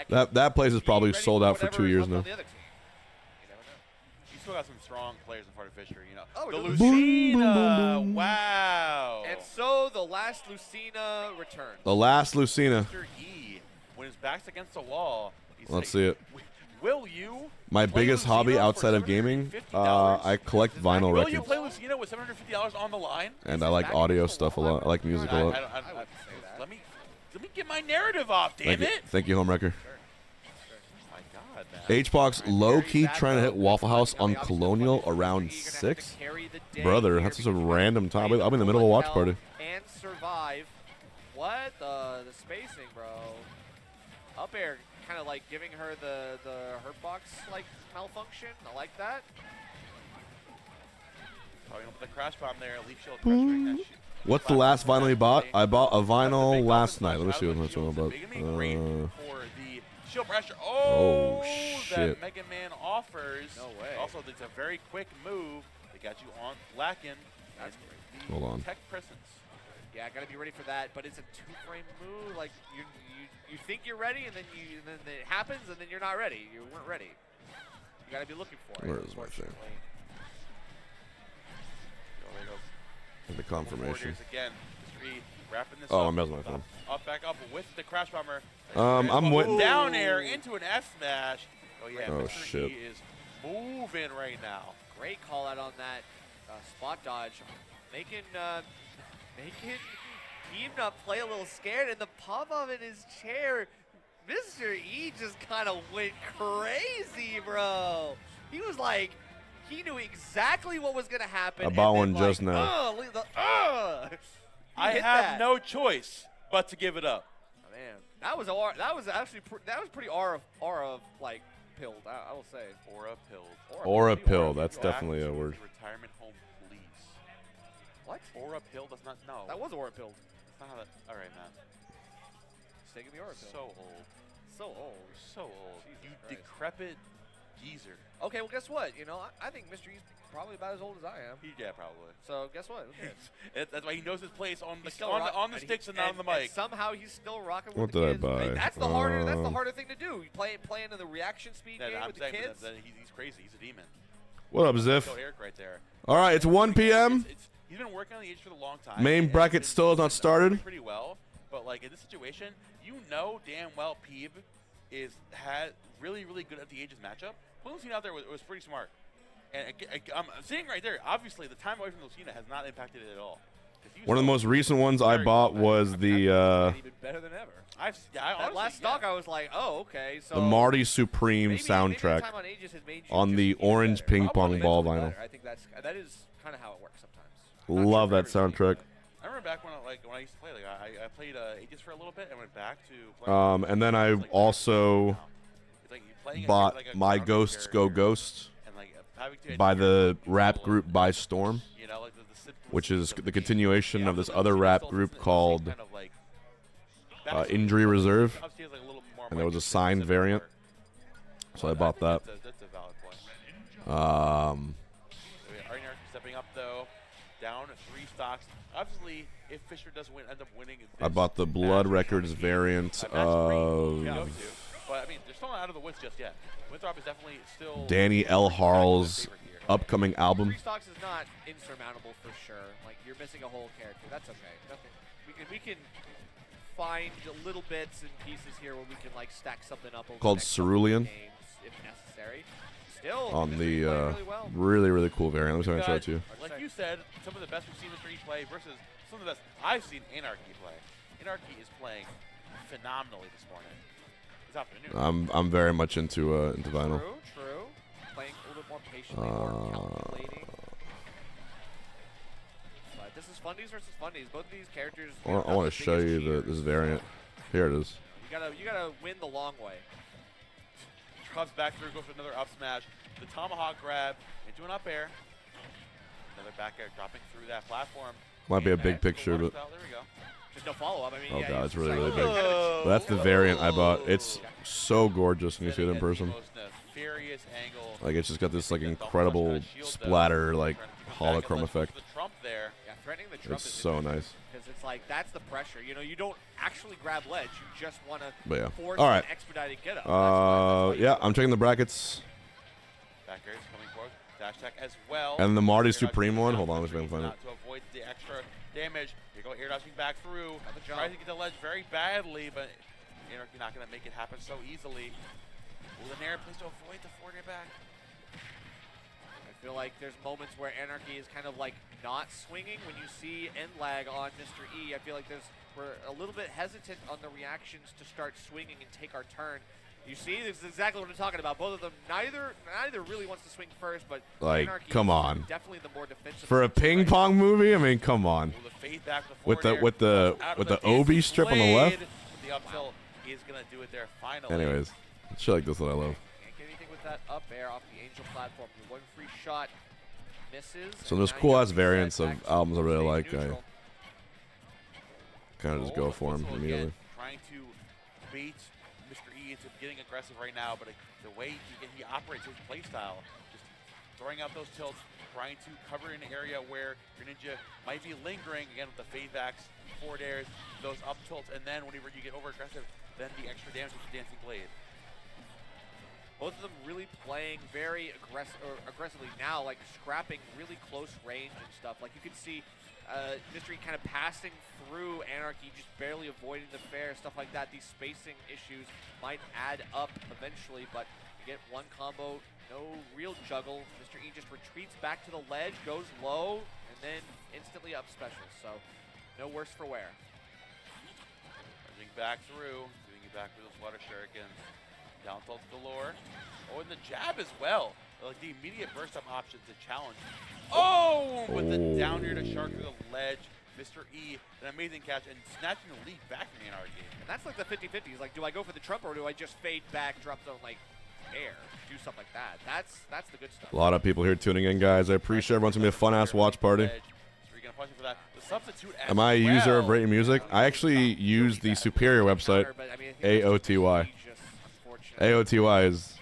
Can That place is be probably ready sold out for whatever 2 is years left now. on the other team. You never know. You still got some strong players in front of Fisher, you know. Oh, the it does. Lucina, wow. And so the last Lucina returns. The last Lucina. Mr. E, when his back's against the wall, he's Let's like, see it. Will you? My play biggest Lucina hobby for outside of gaming, $750? I collect vinyl Will you records, play Lucina with $750 on the line? and I like audio stuff a lot. I like music a lot. Let me get my narrative off, damn it. Thank you, Homewrecker. My God, man. HBox low-key trying to hit Waffle House on Colonial around 6. Brother, that's just a random time. I'll be in the middle of a watch party. And survive. What the spacing, bro? Up air, kind of like giving her the hurt box like malfunction. I like that. Probably gonna put the crash bomb there. Leaf shield pressuring that shit. What's the last vinyl you bought? I bought a vinyl last night. Let me see what that's all about. For the shield pressure. Oh, That shit. Mega Man offers. No way. Also, it's a very quick move. They got you on lacking. That's great. Hold on. Tech presence. Yeah, gotta be ready for that. But it's a 2-frame move. Like you think you're ready, and then it happens, and then you're not ready. You weren't ready. You gotta be looking for it. Where is my thing? unfortunately. There goes. The confirmation. Again, Mr. E wrapping this Oh, up. I'm messing with my phone. Up, back up with the crash bomber. I'm waiting. Down air into an F smash. Oh yeah, Oh, Mr. shit. E is moving right now. Great call out on that spot dodge, making Keemna play a little scared, and the pop up in his chair. Mr. E just kind of went crazy, bro. He was like, he knew exactly what was gonna happen. I bought one and just then, now. I hit have that. no choice but to give it up. Oh, man, that was actually pretty aura like pilled. I will say. Aura pilled. Aura pretty pill. aura That's pilled. definitely a word. Retirement home, please. What? Aura pill does not know. That was aura pilled. That's not how that. All right, man. It's taking the aura pill. So old. So old. You're so old. Jesus You Christ. decrepit geezer. Okay, well, guess what? You know, I think Mr. E's probably about as old as I am. Yeah, probably. So guess what? Who cares? That's why he knows his place on the He's still on the sticks and not on the mic. somehow he's still rocking What with the did I kids. buy? That's the harder thing to do. You playing in the reaction speed game I'm with the saying kids. that he's crazy. He's a demon. What up, Ziff? So Eric right there. All right, it's 1 p.m. He's been working on the age for a long time. Main and bracket it's been- still has not it's been started. Pretty well, but like in this situation, you know damn well Peeb had really good at the ages matchup. Putting Lucina out there was pretty smart. And I'm seeing right there, obviously the time away from Lucina has not impacted it at all. One of the most recent ones I bought was the Even better than ever. that Last stock, I was like, oh, okay. So Marty Supreme maybe soundtrack time on Aegis has made you on just the even orange better. ping Probably pong ball mentally vinyl. better. I think that is kind of how it works sometimes. Love sure that for everything, soundtrack. I remember back when I used to play, like I played Aegis for a little bit and went back to playing And then I like, also it's like you playing bought like a My grounded Ghosts Go character Ghost and, like, having to by the control rap group By Storm, you know, like the which is simplicity the of game. continuation Yeah, of this but other Lucina rap still group doesn't- called kind of like backstory. Injury Reserve. Obviously has, like, a little more And there was a minute signed specific variant. part. So Well, I bought that. think that's a valid point. Um, So we are stepping up though, down 3 stocks. Obviously, if Fisher does end up winning, I bought the Blood Records variant of but I mean, they're still not out of the woods just yet. Winthrop is definitely still Danny L. Harl's upcoming album. 3 stocks is not insurmountable for sure. Like, you're missing a whole character. That's okay. Nothing. We can find little bits and pieces here where we can like stack something up over Called the next couple of Cerulean. games if necessary. Still On the really well. really cool variant. Let me try and show it to you. Like you said, some of the best we've seen Mr. E play versus some of the best I've seen Anarchy play. Anarchy is playing phenomenally this morning. This afternoon. I'm very much into vinyl. True. Playing a little bit more patiently, more calculating. But this is fundies versus fundies. Both of these characters. I want to show you this variant. Here it is. You gotta win the long way. Drops back through, goes for another up smash. The tomahawk grab into an up air. Another back air dropping through that platform. Might be a big picture, but there we go. Just no follow up. I mean, oh yeah, god, it's really like, big. But that's the variant I bought. It's so gorgeous when you see it in person. Like it's just got this like incredible splatter like holochrome effect. Yeah, threatening the Trump It's is so nice. because it's like that's the pressure. You know, you don't actually grab ledge. You just want to force All right. an expedited get up. Yeah, I'm checking the brackets. Back air is coming forward. Dash attack as well. And the Marty Supreme one. Hold on, let's find it. To avoid the extra damage. Here go air dashing back through. Tries to get the ledge very badly, but Anarchy not going to make it happen so easily. Will the Nair please to avoid the forward air back? I feel like there's moments where Anarchy is kind of like not swinging. When you see end lag on Mr. E, I feel like we're a little bit hesitant on the reactions to start swinging and take our turn. You see, this is exactly what I'm talking about. Both of them, neither really wants to swing first, but Like, Anarchy come is on. definitely the more defensive. For a ping pong movie, I mean, come on. Will the fade back With the Obi strip on the left. The up tilt is going to do it there finally. Anyways, shit like this that I love. Can't get anything with that up air off the Angel platform. Your one free shot misses. So there's cool ass variants of albums I really like. I kind of just go for them immediately. Trying to bait Mr. E into getting aggressive right now, but the way he operates his playstyle, just throwing out those tilts, trying to cover an area where your ninja might be lingering, again with the fade backs, forward airs, those up tilts, and then whenever you get over aggressive, then the extra damage with the Dancing Blade. Both of them really playing very aggressively now, like scrapping really close range and stuff. Like you can see Mystery kind of passing through Anarchy, just barely avoiding the fair, stuff like that. These spacing issues might add up eventually, but you get one combo, no real juggle. Mr. E just retreats back to the ledge, goes low, and then instantly up special. So no worse for wear. Running back through, doing it back with those water shurikens. Down tilt galore. Oh, and the jab as well. Like the immediate burst up options to challenge. Oh, with the down air to shark through the ledge. Mr. E, an amazing catch and snatching the lead back from the Anarchy. And that's like the 50-50. Like, do I go for the trump or do I just fade back, drop zone like air, do something like that? That's the good stuff. A lot of people here tuning in, guys. I appreciate everyone's gonna be a fun ass watch party. Am I a user of Rating Music? I actually use the superior website, AOTY. AOTY is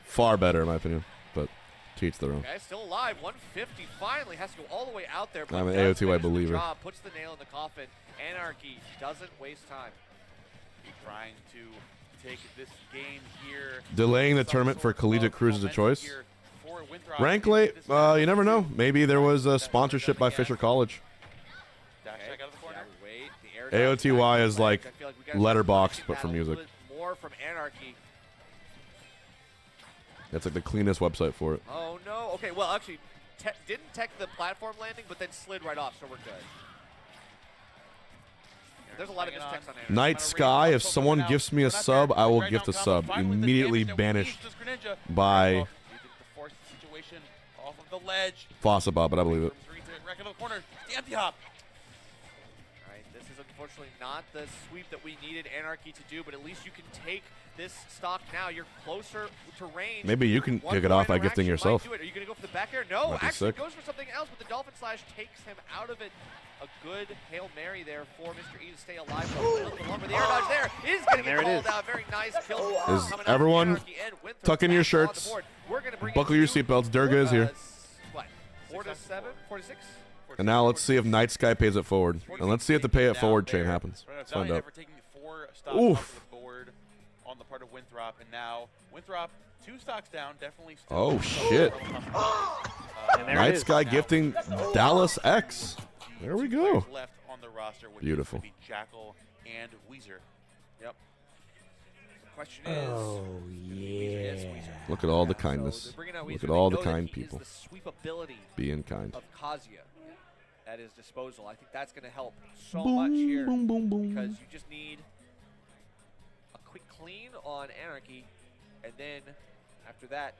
far better in my opinion, but to each their own. Okay, still alive. 150 finally has to go all the way out there. I'm an AOTY believer. Puts the nail in the coffin. Anarchy doesn't waste time. Trying to take this game here. Delaying the tournament for collegiate crews is a choice. Rank late, you never know. Maybe there was a sponsorship by Fisher College. AOTY is like Letterboxd, but for music. More from Anarchy. That's like the cleanest website for it. Oh no. Okay, well actually, didn't tech the platform landing, but then slid right off, so we're good. There's a lot of mischecks on Anarchy. Night Sky, if someone gifts me a sub, I will gift a sub. Immediately banished by Fossabot, but I believe it. Alright, this is unfortunately not the sweep that we needed Anarchy to do, but at least you can take this stock now. You're closer to range. Maybe you can kick it off by gifting yourself. Are you going to go for the back air? No, Might be actually sick. goes for something else, but the Dolphin Slash takes him out of it. A good Hail Mary there for Mr. E to stay alive. The air dodge there is going to get called out. Very nice kill. Is everyone tuck in your shirts, buckle your seatbelts, Durga is here. What, 4 to 7? 4 to 6? And now let's see if Night Sky pays it forward. And let's see if the pay it forward chain happens. Let's find out. Oof. on the part of Winthrop, and now Winthrop 2 stocks down, definitely still. Oh, shit. And there it Night is. Sky gifting Dallas X. There we go. Left on the roster, which Beautiful. is going to be Jackal and Weezer. Yep. The question is, Weezer is Weezer. Look at all the So kindness. they're bringing out Look Weezer. at They all the know that kind he is people the sweep ability being kind. of Kazuya at his disposal. I think that's going to help so much here Boom, boom, boom. because you just need a quick clean on Anarchy, and then after that,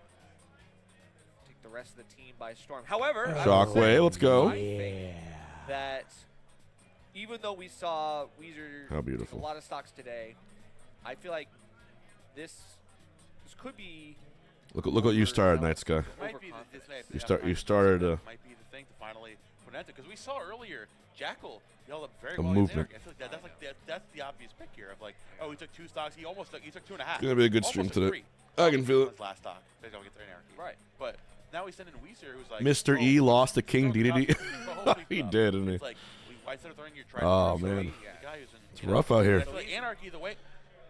take the rest of the team by storm. However, I will say, Shockwave, let's go. I think that even though we saw Weezer How beautiful. take a lot of stocks today, I feel like this could be. Look what you started, Night Sky. Might be this You started might be the thing to finally put an end to, because we saw earlier Jackal held up very A well. movement. I feel like that's the obvious pick here of like, oh, he took 2 stocks. He took 2.5. It's gonna be a good stream Almost took today. 3. I can feel it. His last stock. They're going to get their Anarchy. Right. But now he's sending Weezer, who's like, Mr. oh, E lost to King throw DDD. the He top. did, didn't he? It's like, instead of throwing your Oh, trident, man. the guy who's in, It's you know, rough out here. I feel like Anarchy, the way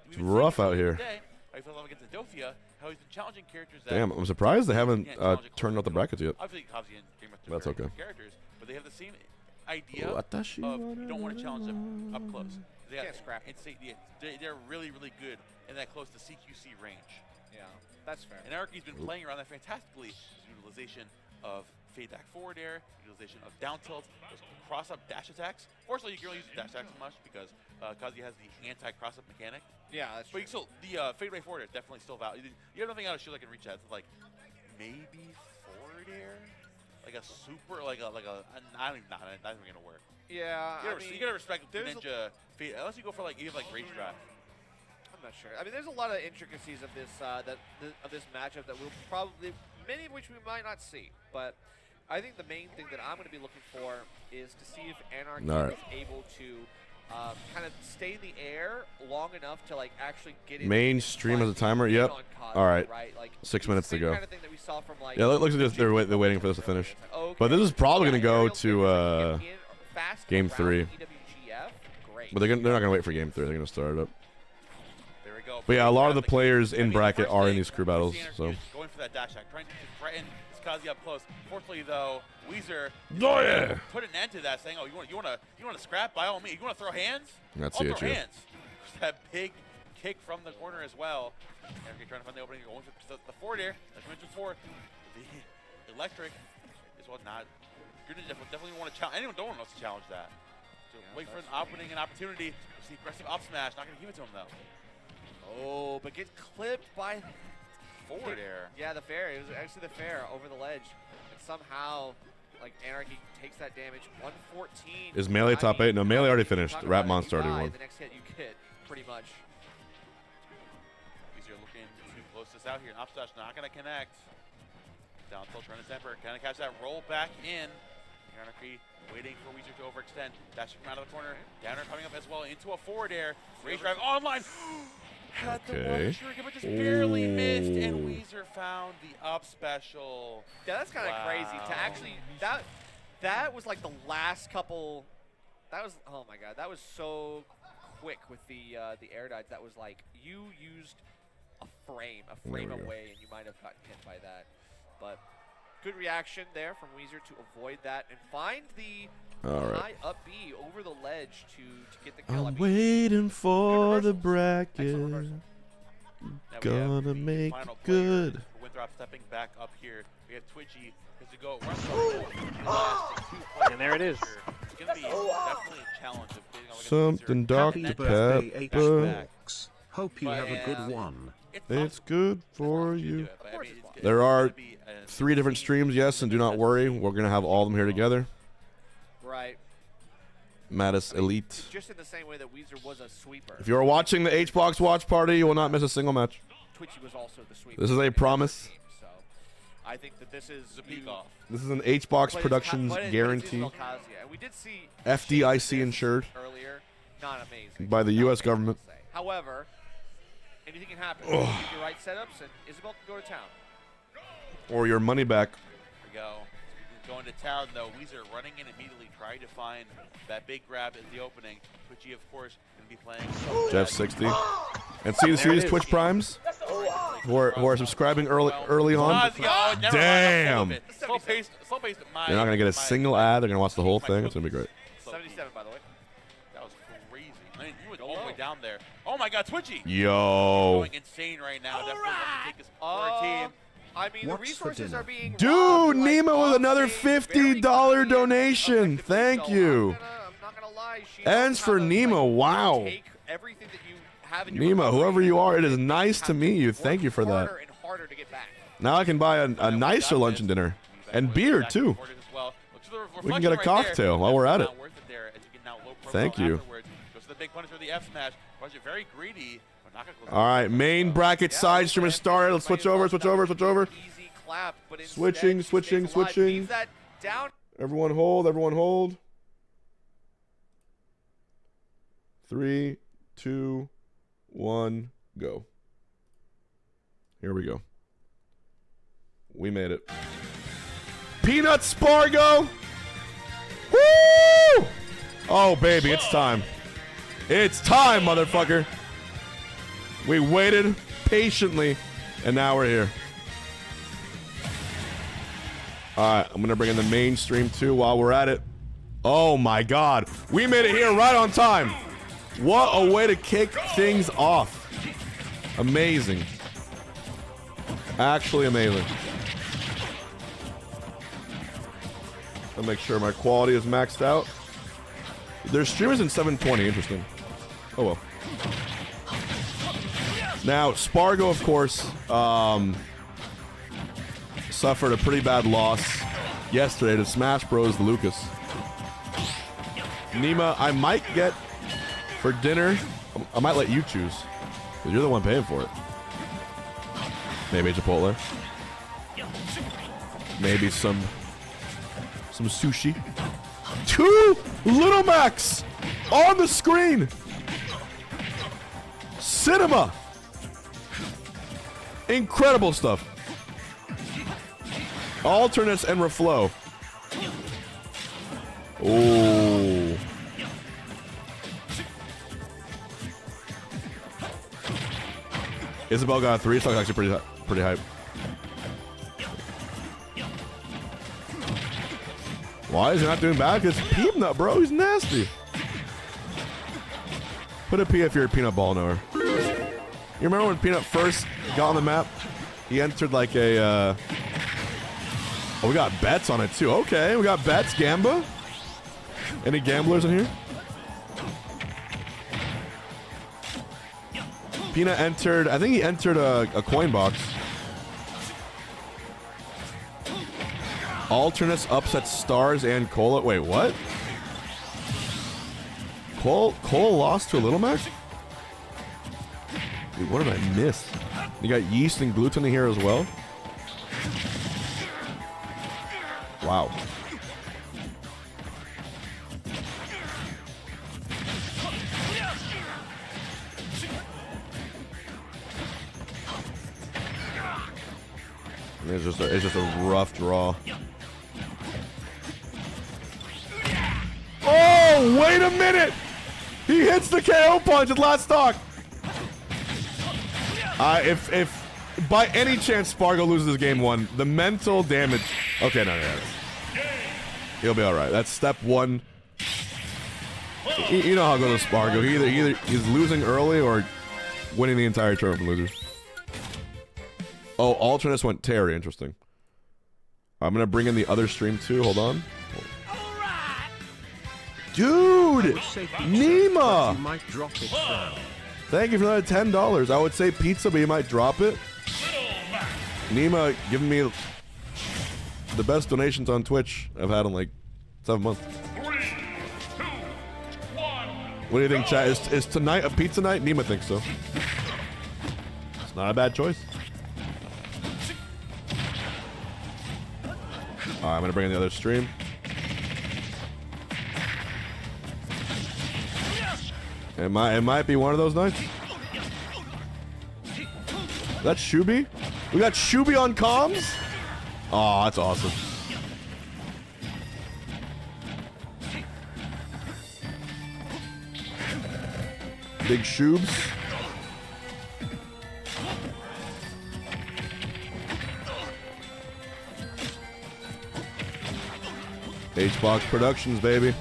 It's rough out here. Today, I feel like against Adothea, how he's been challenging characters that Damn, I'm surprised they haven't turned out the brackets yet. Obviously, Kazuya and Game of That's Thrones okay. characters, but they have the same idea Watashi of you don't want to challenge them up close. They Can't scrap and they're really, really good in that close to CQC range. Yeah, that's fair. And Anarchy's been playing around that fantastically. His utilization of fade back forward air, utilization of down tilt, those cross-up dash attacks. Fortunately, you can only use the dash attacks so much because Kazuya has the anti-cross-up mechanic. Yeah, that's But true. you still, the fade back forward air is definitely still valid. You have nothing out of shield that can reach that. So like maybe forward air, like a super, like a not even gonna work. Yeah, You gotta respect the there's ninja fade, unless you go for like even like rage drive. I'm not sure. I mean, there's a lot of intricacies of this of this matchup that we'll probably, many of which we might not see. But I think the main thing that I'm going to be looking for is to see if Anarchy Alright. is able to kind of stay in the air long enough to like actually get in. Mainstream as a timer. in Yep. on Kazuya, All right. Right? Like 6 it's minutes the to same go. kind of thing that we saw from like. Yeah, it looks like they're waiting for this to finish. But this is probably gonna go to Game 3. But they're not gonna wait for Game 3. They're gonna start it up. There we go. But yeah, a lot of the players I in mean, bracket first are in thing, these crew we see battles. Anarchy So is going for that dash attack, trying to threaten this Kazuya up close. Fortunately, though, Weezer oh yeah, put an end to that, saying, "Oh, you want to scrap? By all means, you want to throw hands? That's I'll it, throw yeah. hands." That big kick from the corner as well. Anarchy trying to find the opening, going for the forward air. As mentioned before, the electric is what not. You're gonna definitely want to challenge. Anyone don't want us to challenge that. So wait for an opening, an opportunity. See aggressive up smash. Not gonna give it to him though. Oh, but gets clipped by Forward air. Yeah, the fair. It was actually the fair over the ledge. And somehow, like, Anarchy takes that damage. 114. Is Melee top 8? No, Melee already finished. Talk Rat about it. Monster You already die, won. The next hit you get, pretty much. Weezer looking to close this out here. Up smash not gonna connect. Down tilt trying to temper. Gonna catch that roll back in. Anarchy waiting for Weezer to overextend. Dashing from out of the corner. Downer coming up as well into a forward air. Rage drive online. Had the Okay. one shuriken, but just barely missed, and Weezer found the up special. Yeah, that's kind of crazy. To actually, that was like the last couple. That was, oh my god, that was so quick with the air dodge. That was like, you used a frame There we go. away, and you might have gotten hit by that. But good reaction there from Weezer to avoid that and find the All right. high up B over the ledge to get the kill. I I'm mean, waiting for the reversals. bracket. Excellent reversal. Now we have Gonna the make final it player good. for Winthrop stepping back up here. We have Twitchy because to go run the last 2 players. And there it is. It's going to be definitely a challenge of getting all against Something Weezer. Dr. Happy birthday, Pepper. HBX. Hope you have a good one. It's good for possible to do you. it, but I mean, it's There gonna are be a 3 different streams, yes, and do not worry. We're going to have all of them here together. right. Mattis Elite. Just in the same way that Weezer was a sweeper. If you're watching the HBox watch party, you will not miss a single match. Twitchy was also the sweeper. This is a promise. So I think that this is a peek off. This is an HBox Productions guarantee. And we did see FDIC insured earlier. Not amazing. by the U.S. government. However, anything can happen. You get your right setups, and Isabel can go to town. Or your money back. Here we go. Going to town, though. Weezer running in immediately, trying to find that big grab in the opening. Twitchy, of course, going to be playing. Jeff 60. And see these Twitch Primes who are subscribing early on. Damn. You're not gonna get a single ad. They're gonna watch the whole thing. It's gonna be great. 77, by the way. That was crazy. I mean, you went all the way down there. Oh my God, Twitchy. Yo. Going insane right now. Definitely wants to take this for a team. I mean, the resources are being Dude, Nemo with another $50 donation. Thank you. I'm not gonna lie. Ends for Nemo. Wow. Take everything that you have in your Nemo, whoever you are, it is nice to meet you. Thank you for that. harder and harder to get back. Now I can buy a nicer lunch and dinner. And beer, too. We can get a cocktail while we're at it. Thank you. All right, main bracket side stream has started. Let's switch over. Easy clap, but instead, Switching. leaves that down. Everyone hold. 3, 2, 1, go. Here we go. We made it. Peanut SPARG0! Woo! Oh, baby, it's time. It's time, motherfucker. We waited patiently, and now we're here. All right, I'm going to bring in the mainstream, too, while we're at it. Oh, my God. We made it here right on time. What a way to kick things off. Amazing. Actually amazing. I'll make sure my quality is maxed out. Their stream is in 720. Interesting. Oh, well. Now, SPARG0, of course, suffered a pretty bad loss yesterday to Smash Bros. Lucas. Nima, I might get for dinner. I might let you choose. You're the one paying for it. Maybe Chipotle. Maybe some sushi. 2 Little Macs on the screen. Cinema. Incredible stuff. Alternates and reflow. Oh. Isabel got a 3, so it's actually pretty hype. Why is he not doing bad? Because Peanut, bro, he's nasty. Put a P if you're a peanut ball knower. You remember when Peanut first got on the map? He entered like a, oh, we got bets on it too. Okay, we got bets, Gamba. Any gamblers in here? Peanut entered, I think he entered a coin box. Alternates upset Stars and Cola. Wait, what? Cola lost to a Little Mac? Dude, what did I miss? You got yeast and gluten in here as well? Wow. It's just a rough draw. Oh, wait a minute! He hits the KO punch at last stock. If by any chance SPARG0 loses this game 1, the mental damage. Okay, no. He'll be all right. That's step 1. You know how it goes with SPARG0. Either he's losing early or winning the entire tournament from losers. Oh, alternates went Terry. Interesting. I'm gonna bring in the other stream too. Hold on. Dude, Nima. Thank you for another $10. I would say pizza, but you might drop it. Nima giving me the best donations on Twitch I've had in like 7 months. 3, 2, 1. What do you think, chat? Is tonight a pizza night? Nima thinks so. It's not a bad choice. All right, I'm gonna bring in the other stream. It might be one of those nights. That's Shubi? We got Shubi on comms? Oh, that's awesome. Big Shubes. HBox Productions, baby.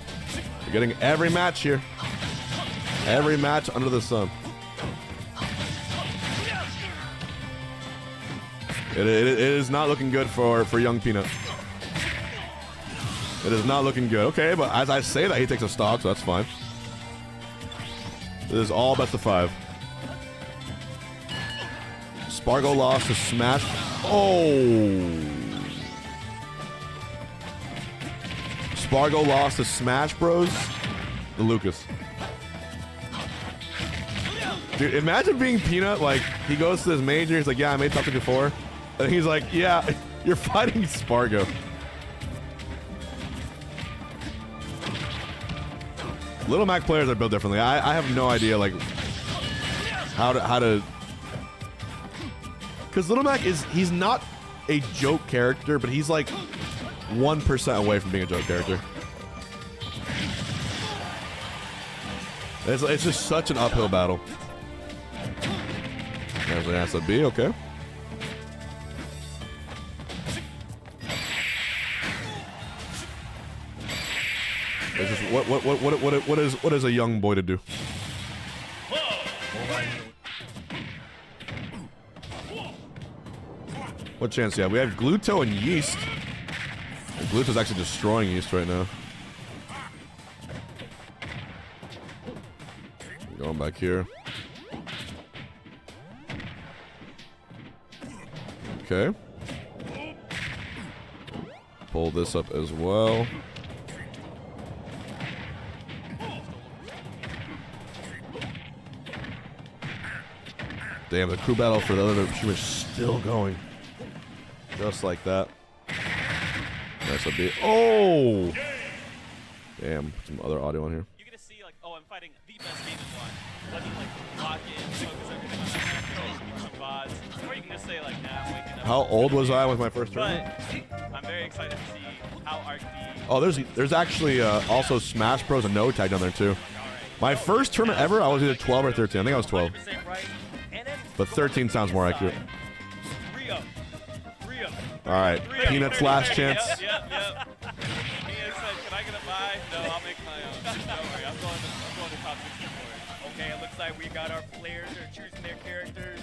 You're getting every match here. Every match under the sun. It is not looking good for young Peanut. It is not looking good. Okay, but as I say that, he takes a stock, so that's fine. It is all best of 5. SPARG0 lost to Smash. Oh. SPARG0 lost to Smash Bros. The Lucas. Dude, imagine being Peanut, like, he goes to this major, he's like, yeah, I made something before. And he's like, yeah, you're fighting SPARG0. Little Mac players are built differently. I have no idea, like, how to... Because Little Mac he's not a joke character, but he's like 1% away from being a joke character. It's just such an uphill battle. There's an ass of B, okay. It's just, what is a young boy to do? What chance do you have? We have Gluto and Yeast. And Gluto's actually destroying Yeast right now. Going back here. Okay. Pull this up as well. Damn, the crew battle for the other machine is still going. Just like that. That's a bit. Oh! Damn, some other audio on here. You get to see, like, oh, I'm fighting the best game in one. Let me, like, lock in, focus everything on that match, some VODs. Or you can just say, like, nah, I'm waking up. How old was I with my first tournament? But I'm very excited to see how ARC-D... Oh, there's actually also Smash Bros. And No Tag down there, too. My first tournament ever, I was either 12 or 13. I think I was 12. But 13 sounds more accurate. Alright, Peanut's last chance. Yep. Peanut said, can I get a buy? No, I'll make my own. Don't worry, I'm going to top 16 for it. Okay, it looks like we got our players that are choosing their characters.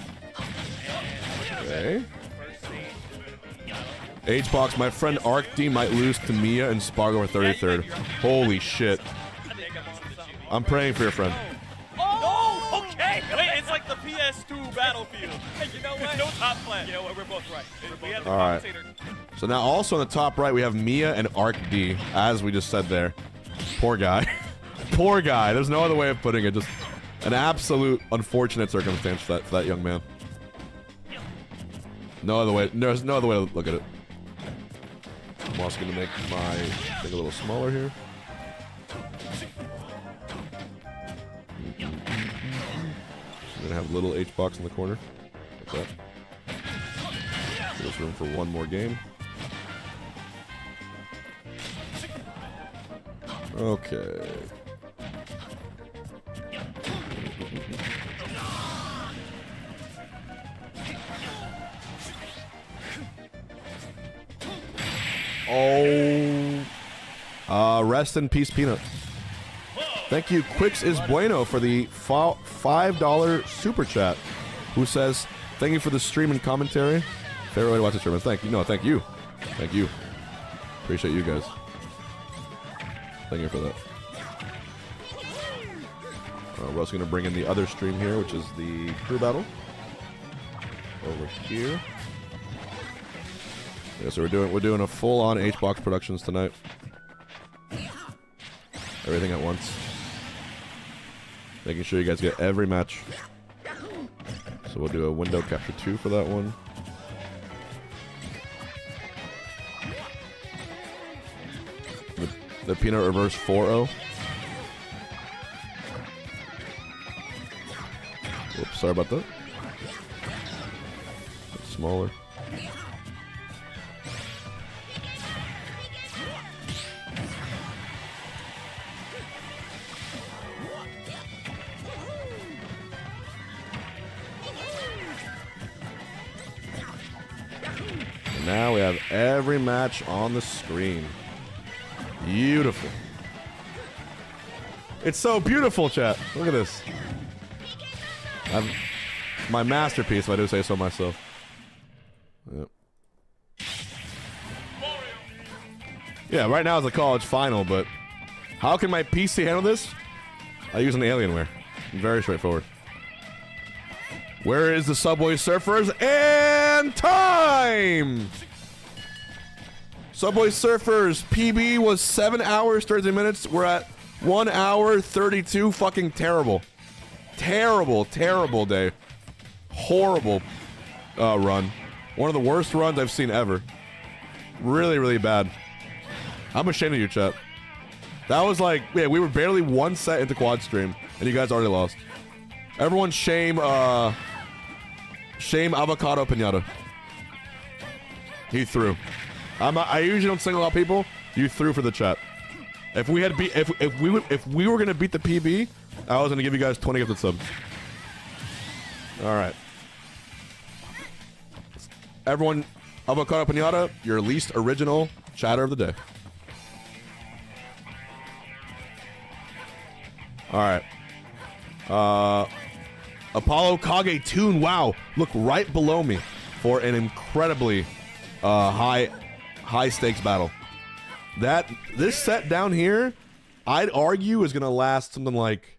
Okay. First stage is going to be HBox, my friend ARC-D might lose to MIYA and SPARG0 for 33rd. Holy shit. I'm praying for your friend. Oh, okay. Wait, it's like the PS2 Battlefield. Hey, you know what? No top flat. You know what? We're both right. We have the commentator. So now also on the top right, we have MIYA and ARC-D, as we just said there. Poor guy. Poor guy. There's no other way of putting it. Just an absolute unfortunate circumstance for that young man. No other way. There's no other way to look at it. I'm also going to make my thing a little smaller here. I'm going to have little HBox in the corner. Like that. There's room for one more game. Okay. Oh. Rest in peace, Peanut. Thank you, Quix is Bueno, for the $5 super chat. Who says, thank you for the stream and commentary. Favorite way to watch the stream. Thank you. No, thank you. Thank you. Appreciate you guys. Thank you for that. We're also going to bring in the other stream here, which is the crew battle. Over here. Yeah, so we're doing a full-on HBox Productions tonight. Everything at once. Making sure you guys get every match. So we'll do a window capture 2 for that one. The Peanut reverse 4-0. Oops, sorry about that. It's smaller. Now we have every match on the screen. Beautiful. It's so beautiful, chat. Look at this. My masterpiece, if I do say so myself. Yep. Yeah, right now it's a college final, but how can my PC handle this? I use an Alienware. Very straightforward. Where is the Subway Surfers? And time! Subway Surfers PB was 7 hours, 30 minutes. We're at 1 hour, 32. Fucking terrible. Terrible, terrible day. Horrible run. One of the worst runs I've seen ever. Really, really bad. I'm ashamed of you, chat. That was like, yeah, we were barely 1 set into quad stream, and you guys already lost. Everyone shame Avocado Pinata. He threw. I usually don't single out people. You threw for the chat. If we had if we were gonna beat the PB, I was gonna give you guys 20 gifted subs. All right. Everyone, Avocado Pinata, your least original chatter of the day. All right. Apollo Kage Toon. Wow, look right below me for an incredibly high stakes battle. This set down here, I'd argue is gonna last something like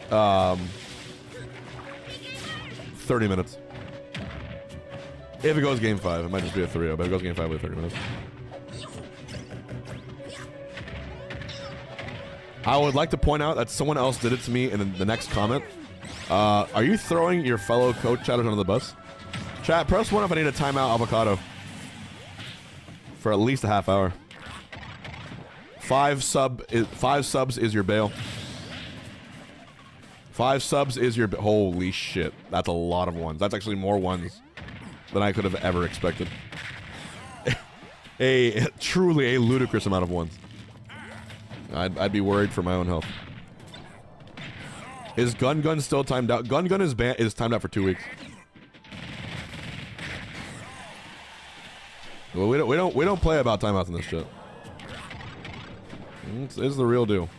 30 minutes. If it goes game 5, it might just be a 3-0, but if it goes game 5, it'll be 30 minutes. I would like to point out that someone else did it to me in the next comment. Are you throwing your fellow coach chatters under the bus? Chat, press 1 if I need a timeout Avocado. For at least a half hour. 5 subs is your bail. 5 subs is your holy shit. That's a lot of ones. That's actually more ones than I could have ever expected. Truly a ludicrous amount of ones. I'd be worried for my own health. Is Gun still timed out? Gun is timed out for 2 weeks. Well, we don't play about timeouts in this shit. It's the real deal.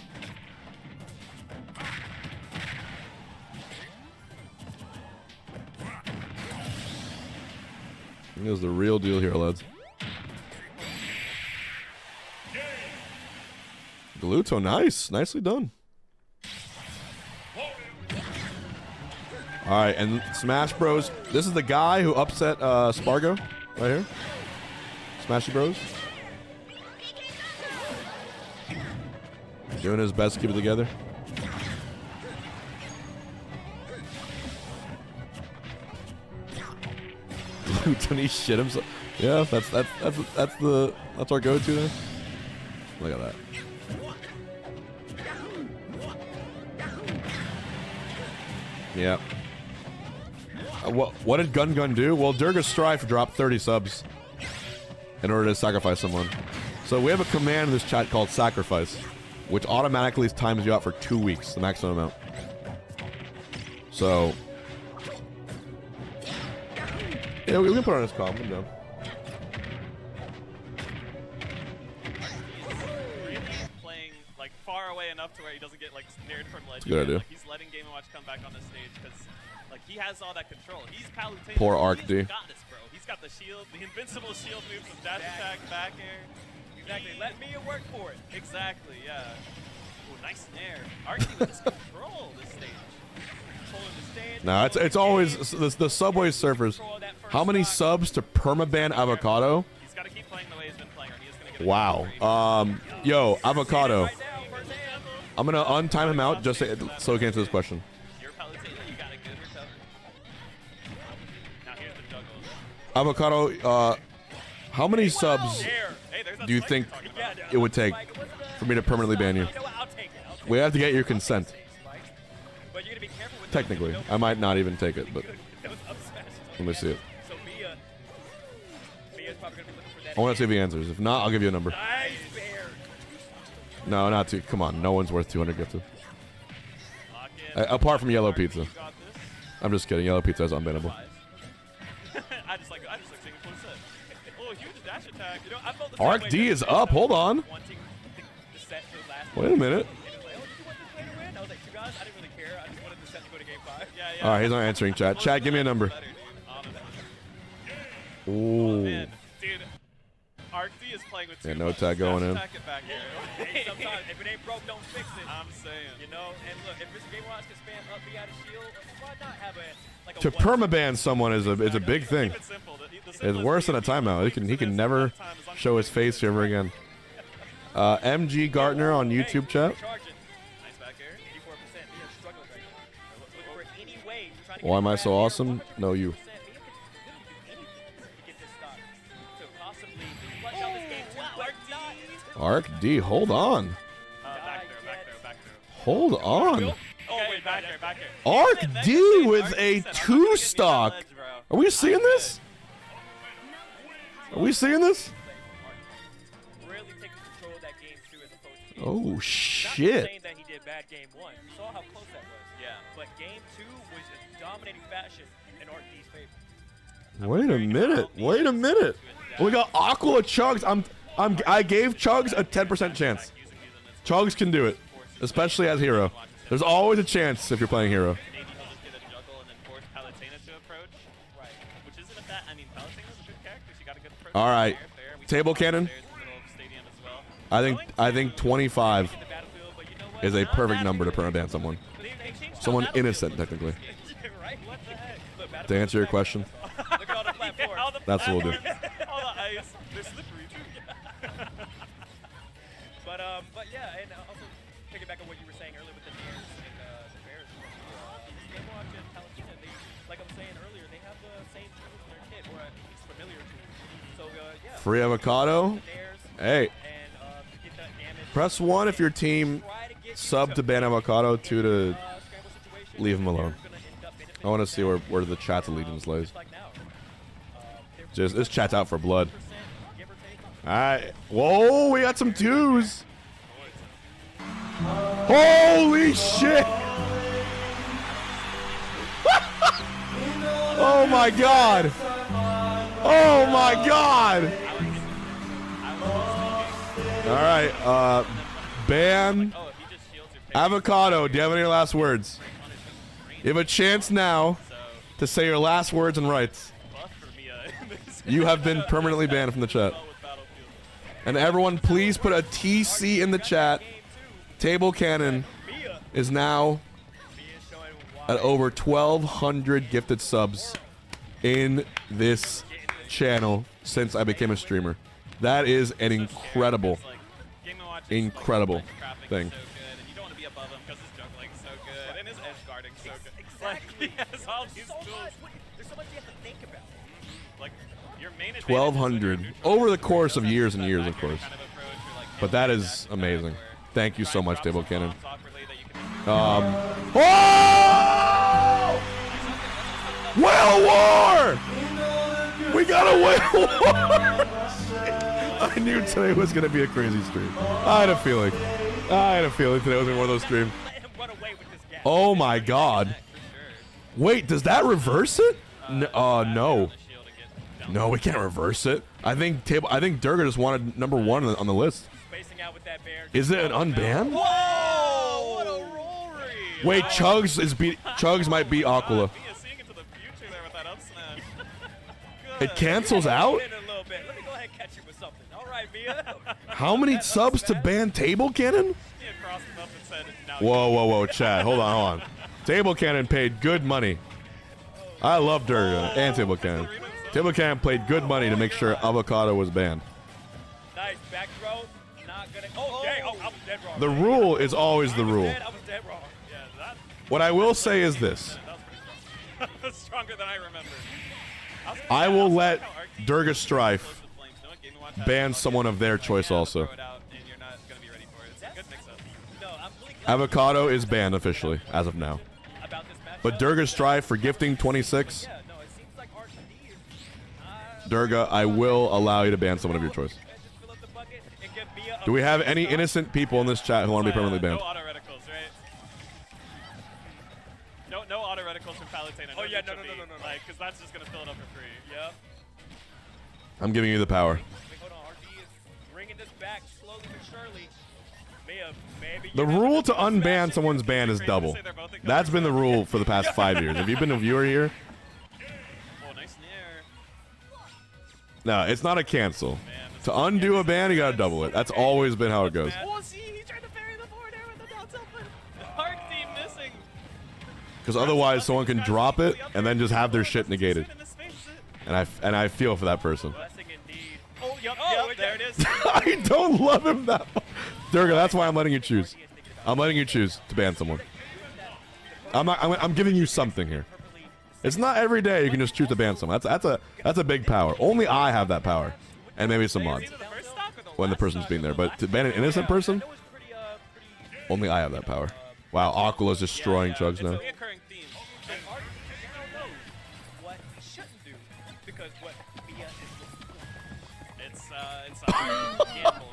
It is the real deal here, lads. Gluto, nice. Nicely done. Alright, and Smash Bros. This is the guy who upset SPARG0 right here. Smashy Bros. Doing his best to keep it together. Gluto, he shit himself. Yeah, that's our go-to there. Look at that. Yeah. What did Gun do? Well, Durga Strife dropped 30 subs in order to sacrifice someone. So we have a command in this chat called Sacrifice, which automatically times you out for 2 weeks, the maximum amount. So, yeah, we can put it on his comm. I'm down. Playing like far away enough to where he doesn't get like snared from ledge. Good idea. Like, he's letting Game & Watch come back on the stage because like he has all that control. He's Palutena. Poor Arc D. He's got this, bro. He's got the shield, the invincible shield moves from dash attack, back air. Exactly. Let me work for it. Exactly. Yeah. Ooh, nice snare. Arc D with this control this stage. Controlling the stage. Nah, it's always the Subway Surfers. How many subs to permaban Avocado? He's got to keep playing the way he's been playing, or he is going to get Wow. Yo, Avocado. I'm gonna untime him out just so he can answer this question. You're Palutena, you got a good recovery. Now here's the juggle. Avocado, how many subs do you think it would take for me to permanently ban you? We have to get your consent. Technically. I might not even take it, but let me see it. I want to see if he answers. If not, I'll give you a number. No, not two. Come on, no one's worth 200 gifted. Apart from Yellow Pizza. I'm just kidding. Yellow Pizza is unbannable. I just like seeing full set. Oh, huge dash attack. attack. You know, I felt the Arc same way D is yesterday, up. Hold on. wanting the set to last. Wait a minute. And it was like, oh, did you want this play to win? I was like, to be honest, I didn't really care. I just wanted the set to go to game 5. Yeah, yeah. All right, he's not answering chat. Chat, give me a number. Better, dude. Honestly. Ooh. Man, dude, Arc D is playing with Yeah, too no much. tag going in. Attack it back here. Hey, sometimes if it ain't broke, don't fix it. I'm saying. You know, and look, if Mr. Game Watch can spam up B out of shield, why not have a To permaban someone is a big thing. Keep it simple. The It's simplest worse than a thing timeout. He can never show his face ever again. MG Gartner on YouTube chat. Nice back air. 84%. Mia struggling right now. Look for any way to try to Why get am I back so here. awesome? No, you. 100%. Mia can literally do anything to get this stock. To possibly clutch out this game too. Arc D, hold on. Back there. Hold on. Oh, wait, back there. Arc D with a 2-stock. Are we seeing this? Are we seeing this? Really taking control of that game 2 as opposed to game Oh, 1. Not shit. saying that he did bad game 1. You saw how close that was. Yeah. But game 2 was in dominating fashion in Arc D's favor. Wait a minute. Wait a minute. We got ACOLA Chugs. I gave Chugs a 10% chance. Chugs can do it, especially as hero. There's always a chance if you're playing hero. Maybe he'll just get a juggle and then force Palutena to approach. Right. Which isn't a bad. I mean, Palutena's a good character. She got a good approach. All right. Fair. We Table saw cannon. upstairs in the middle of the stadium as well. I think 25 In the battlefield, but you know what? is a Not perfect bad. number to permaban someone. They changed Someone how Battlefield innocent, was. technically. Right? What the heck? Look, To Battlefield answer your back question, there. Look at all the platforms. that's what we'll do. All the ice. They're slippery too. But yeah, and also picking back on what you were saying earlier with the Bears and the Bears. Game Watch and Palutena, they, like I was saying earlier, they have the same tools in their kit, or at least familiar tools. So yeah. Free avocado. The Bears Hey, and to get that damage. press 1 if your team Try to get you sub to ban avocado, 2 to scramble situation. leave him They're alone. gonna end up benefiting I want to see from where the chat's allegiance lays. like now. Just this chat's out for blood. Give or take. All right. Whoa, we got some 2s. Holy shit! Oh my god! Oh my god! All right, ban Oh, if he just shields your pick, avocado. Do you have any last words? You have a chance now to say your last words and rights. buff for Mia in this You have been permanently banned from the chat. well with Battlefield. And everyone, please put a TC in the chat. Table Cannon Mia is now is showing why at over 1,200 gifted subs in this channel since I became a streamer. That is an incredible, like Game & Watch is, incredible like, crafting thing. so good, and you don't want to be above him because his juggling's so good and his edge guarding so good. Exactly. Like, he has all these tools. There's so much you have to think about. Like your main advantage is 1,200 when you're neutral. over the course of years and That years, of back course. kind of approach or, like, But that like is that, amazing. where Thank you try so and much, drop Table some Cannon. bombs awkwardly that you can Oh! Whale War! We got a whale war! I knew today was gonna be a crazy stream. I had a feeling. I had a feeling today was gonna be one of those streams. Let him run away with this gap. Oh my god. Wait, does that reverse it? No, no. No, we can't reverse it. I think Durga just wanted #1 on the list. Spacing out with that bear. Is it an unban? Whoa! What a roll read! Wait, Chugs might beat ACOLA. Mia seeing into the future there with that up smash. It cancels out? In a little bit. Let me go ahead and catch you with something. All right, Mia. How many subs to ban Table Cannon? Mia crossed him up and said, now Whoa, whoa, whoa, chat. Hold on. Table Cannon paid good money. I love Durga and Table Cannon. Table Cannon paid good money to make sure avocado was banned. Nice back throw. Not gonna. Oh, dang. Oh, I was dead wrong. The rule is always the rule. I was dead wrong. Yeah, that What I will say is this. was pretty strong. Stronger than I remembered. I will let Durga Strife ban someone of their choice also. Throw it out and you're not going to be ready for it. It's a good mix-up. No, I'm really glad Avocado is banned officially as of now. about this match. But Durga Strife for gifting 26. Yeah, no, it seems like RCD is. Durga, I will allow you to ban someone of your choice. Just fill up the bucket and give Mia a Do we have any innocent people in this chat who want to be permanently banned? No auto reticles, right? No auto reticles from Palutena. Oh, yeah, no. Like, because that's just going to fill it up for free. Yep. I'm giving you the power. Wait, hold this back slowly but surely. MIYA, maybe The rule to unban someone's ban is double. That's been the rule for the past 5 years. Have you been a viewer here? Oh, nice nair. No, it's not a cancel. To undo a ban, you gotta double it. That's always been how it goes. Oh, see, he tried to bury the forward air with the down tilt, but the Arc team missing. Because otherwise, someone can drop it and then just have their shit negated. And I feel for that person. Blessing indeed. Oh, yep, there it is. I don't love him that much. Durga, that's why I'm letting you choose. I'm letting you choose to ban someone. I'm giving you something here. It's not every day you can just choose to ban someone. That's a big power. Only I have that power, and maybe some mods when the person's being there. But to ban an innocent person, only I have that power. Wow, ACOLA's destroying Chugs now.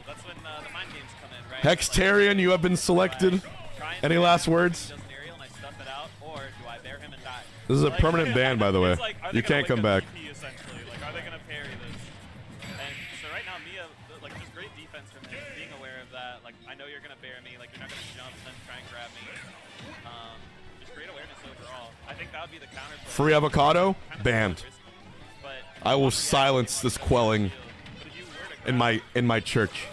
That's when the mind games come in, right? Hextarian, you have been selected. Any last words? This is a permanent ban, by the way. You can't come back. Essentially, like, are they gonna parry this? And so right now, MIYA, like, just great defense from him, being aware of that. Like, I know you're gonna bear me. Like, you're not gonna jump and then try and grab me. Just great awareness overall. I think that would be the counter. Free avocado banned. I will silence this quelling in my church.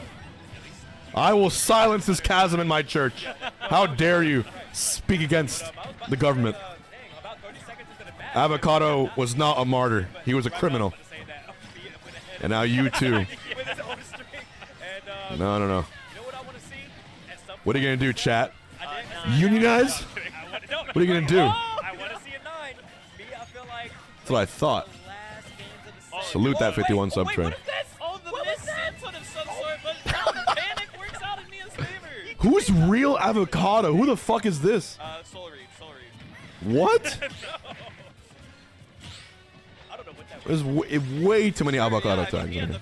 I will silence this chasm in my church. How dare you speak against the government? Avocado was not a martyr. He was a criminal. And now you too. No. What are you gonna do, chat? Unionize? What are you gonna do? That's what I thought. Salute that 51 sub train. Who's real avocado? Who the fuck is this? Soul Reed. What? There's way too many avocado tags in here.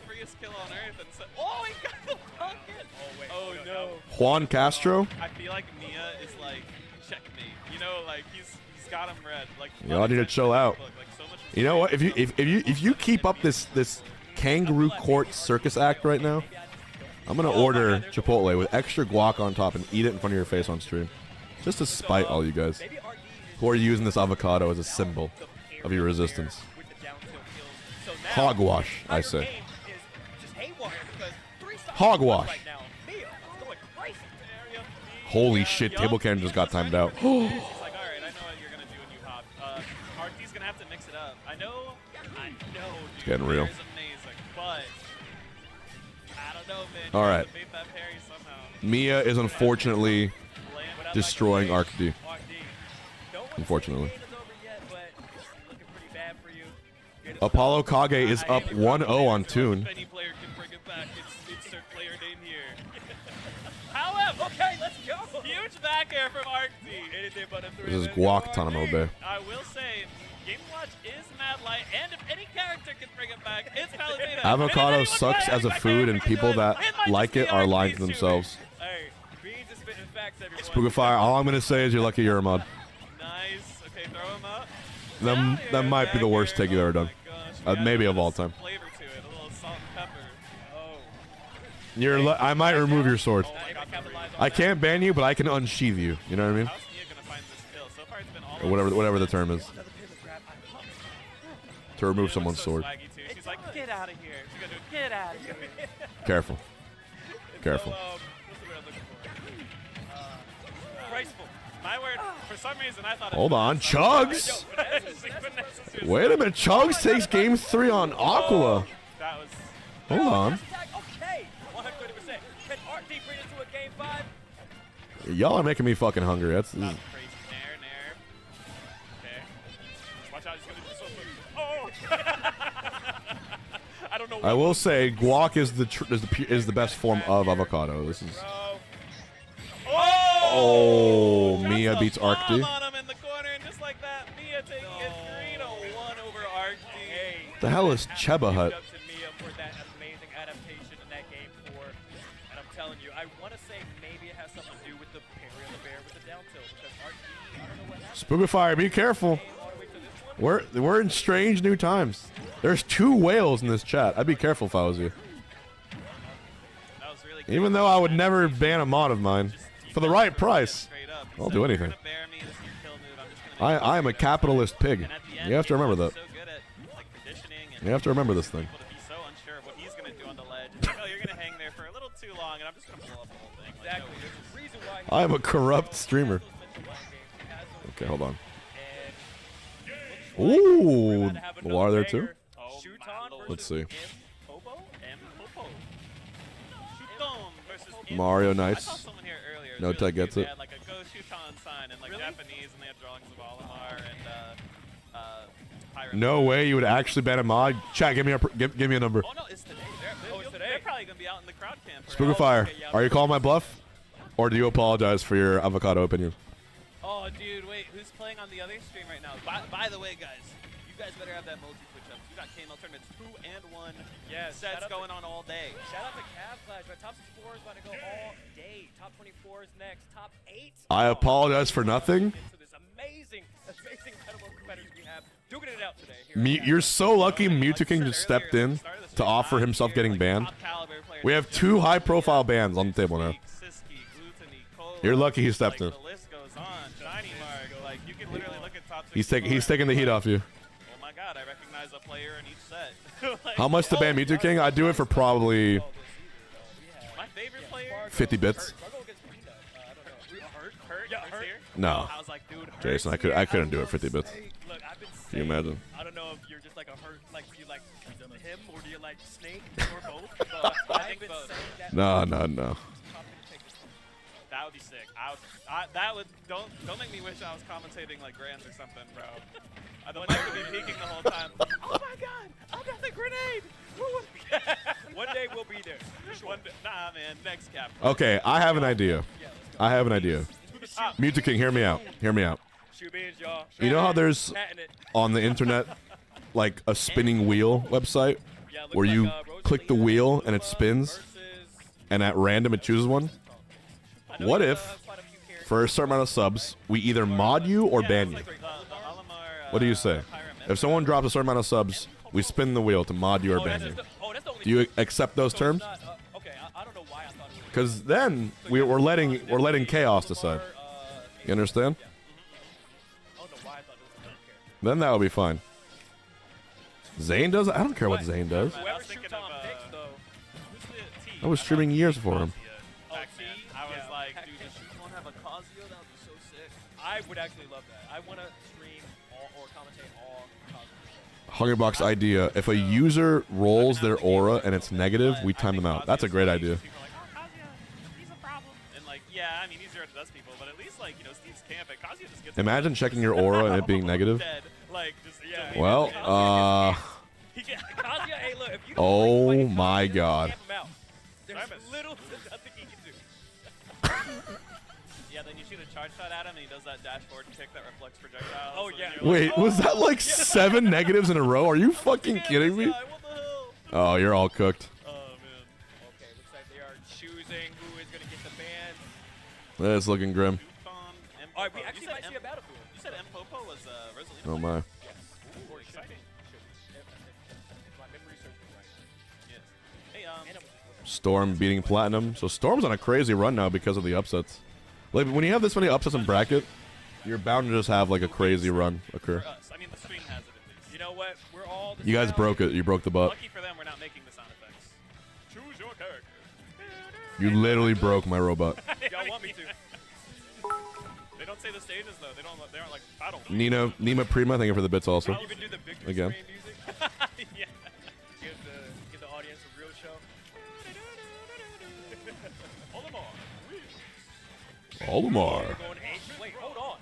Oh no. Juan Castro? I feel like MIYA is like checkmate. You know, like he's got him red. Like Y'all need to chill out. You know what? If you keep up this kangaroo court circus act right now, I'm gonna order Chipotle with extra guac on top and eat it in front of your face on stream, just to spite all you guys who are using this avocado as a symbol of your resistance. Hogwash, I say. Hogwash. Holy shit! Table cannon just got timed out. Like, all right, I know what you're gonna do when you hop. Arcty's gonna have to mix it up. I know. It's getting real. Is amazing, but I don't know, man. All right. Bait that parry somehow. MIYA is unfortunately destroying ArcD. Unfortunately. Apollo Kage is up 1-0 on Toon. Any player can bring it back. It's their player name here. However, okay, let's go. Huge back air from Arcty. This is Guac Tanamobe. I will say, Game Watch is Mad Light, and if any character can bring it back, it's Palutena. Avocado sucks as a food, and people that like it are lying to themselves. Hey, Beans is spitting facts, everyone. Spookify, all I'm gonna say is you're lucky you're a mod. Nice. Okay, throw him up. That might be the worst take you've ever done. Maybe of all time. Flavor to it, a little salt and pepper. I might remove your sword. I can't ban you, but I can unsheath you. You know what I mean? How's MIYA gonna find this kill? So far it's been all Or whatever the term is. To remove someone's sword. She's like, get out of here. She's gonna do, get out of here. Careful. Careful. What's the word I'm looking for? Graceful. My word, for some reason I thought Hold on, Chugs! Wait a minute, Chugs takes game 3 on ACOLA. That was... Hold on. Okay, 100%. Can Arcty bring it to a game 5? Y'all are making me fucking hungry. That's Crazy. Nair. Okay. Watch out, he's gonna do something. Oh! I don't know. I will say, guac is the best form of avocado. This is. Oh, MIYA beats Arcty. On him in the corner, and just like that, MIYA taking it 3-1 over Arcty. The hell is Cheba Hut? Up to MIYA for that amazing adaptation in that game 4, and I'm telling you, I want to say maybe it has something to do with the parry of the bear with the down tilt, because Arcty, I don't know what happened. Spookifier, be careful. We're in strange new times. There's 2 whales in this chat. I'd be careful if I was you. No, was really Even though I would never ban a mod of mine. For the right price, I'll do anything. I am a capitalist pig. You have to remember that. You have to remember this thing. So unsure of what he's going to do on the ledge. It's like, oh, you're going to hang there for a little too long, and I'm just going to blow up the whole thing. Like, Exactly. There's a reason why I am a corrupt streamer. Okay, hold on. Ooh, Noir there too. Oh, Let's see. Popo? versus Mario, I nice. saw someone here earlier. No tech gets They it. had like a Go Shuton sign in like Japanese, and they had drawings of Olimar and Pyramid. No way you would actually ban a mod. Chat, give me a number. Oh no, it's today. They're probably gonna be out in the crowd camp. Spookifire, are you calling my bluff? Or do you apologize for your avocado opinion? Oh, dude, wait, who's playing on the other stream right now? By the way, guys, you guys better have that multi-switch up. You got KML tournaments 2 and 1 sets going on all day. Shout out to CAVALIER. My top 64 is about to go all day. Top 24 is next. Top 8. I apologize for nothing. So this amazing incredible competitors we have duking it out today. You're so lucky Mewtwo King just stepped in to offer himself getting banned. We have 2 high-profile bans on the table now. You're lucky he stepped in. The list goes on. Shiny Mark, like you can literally look at top 64. He's taking the heat off you. Oh my god, I recognize a player in each set. Like, How much to ban Mewtwo King? I'd do it for probably my favorite player 50 bits. Hurt here? No, I was like, dude, Jason, I couldn't do it 50 bits. Look, I've been Can you imagine? I don't know if you're just like a hurt, like do you like him or do you like Snake or both? I think both. No. That would be sick. Don't make me wish I was commentating like Grands or something, bro. The mic would be peeking the whole time. Oh my god, I got the grenade! One day we'll be there. Nah, man, next cap. Okay, I have an idea. Mewtwo King, hear me out. Shoe beans, y'all. You know how there's Patent it. on the internet like a spinning wheel website Yeah, looks where like, you Rose click the Lee wheel and it versus- spins, and at random it chooses one? I know What you, if, quite a few characters. for a certain amount of subs, we either mod you or ban you? What do you say? If someone drops a certain amount of subs, we spin the wheel to mod you or ban you. That's the only Do you accept those so terms? it's not, okay, I don't know why I thought it was. Because then we're letting chaos decide. You understand? I don't know why I thought it was another character. Then that would be fine. Zane does? I don't care what Zane does. Whoever Shuton picks, though. I was streaming years before him. Back then, I was Yeah. like, dude, does she want to have a Kazuya? That would be so sick. I would actually love that. I want to stream all or commentate all Cosmos. Hungrybox idea. If a user rolls their aura and it's negative, we time them out. That's a great idea. People are like, oh, Kazuya, he's a problem. And like, yeah, I mean, he's zero to dust people, but at least like, you know, Steve's camping. Kazuya just gets Imagine checking your aura and it being negative. dead. Like, just Well, Kazuya, hey, look, if you don't Oh like fighting my Kazuya, God. camp him out. There's Simon. little to nothing he can do. yeah, then you shoot a charge shot at him, and he does that dashboard kick that reflects projectiles. Oh, and yeah. you're wait, like, was that like 7 negatives in a row? Are you fucking kidding me? What the hell? Oh, you're all cooked. Oh man. Okay, looks like they are choosing who is going to get the ban. That's looking grim. All right, we actually might see a battlefield. You said M Popo was Rosalina. Oh my. Yes. Ooh, exciting. My memory serves me right. Yes. Hey, And it was Storm beating Platinum. So Storm's on a crazy run now because of the upsets. Like when you have this many upsets in bracket, you're bound to just have like a crazy run occur. for us. I mean, the stream has it at least. You know what? We're all You guys broke it. You broke the butt. Lucky for them, we're not making the sound effects. Choose your character. You literally broke my robot. Y'all want me to. They don't say the stages though. They aren't like battle. Nima Prima, thank you for the bits also. I'll even do the victory Again. screen music. yeah. Give the audience a real show. Olimar. Going eight. Wait, hold on.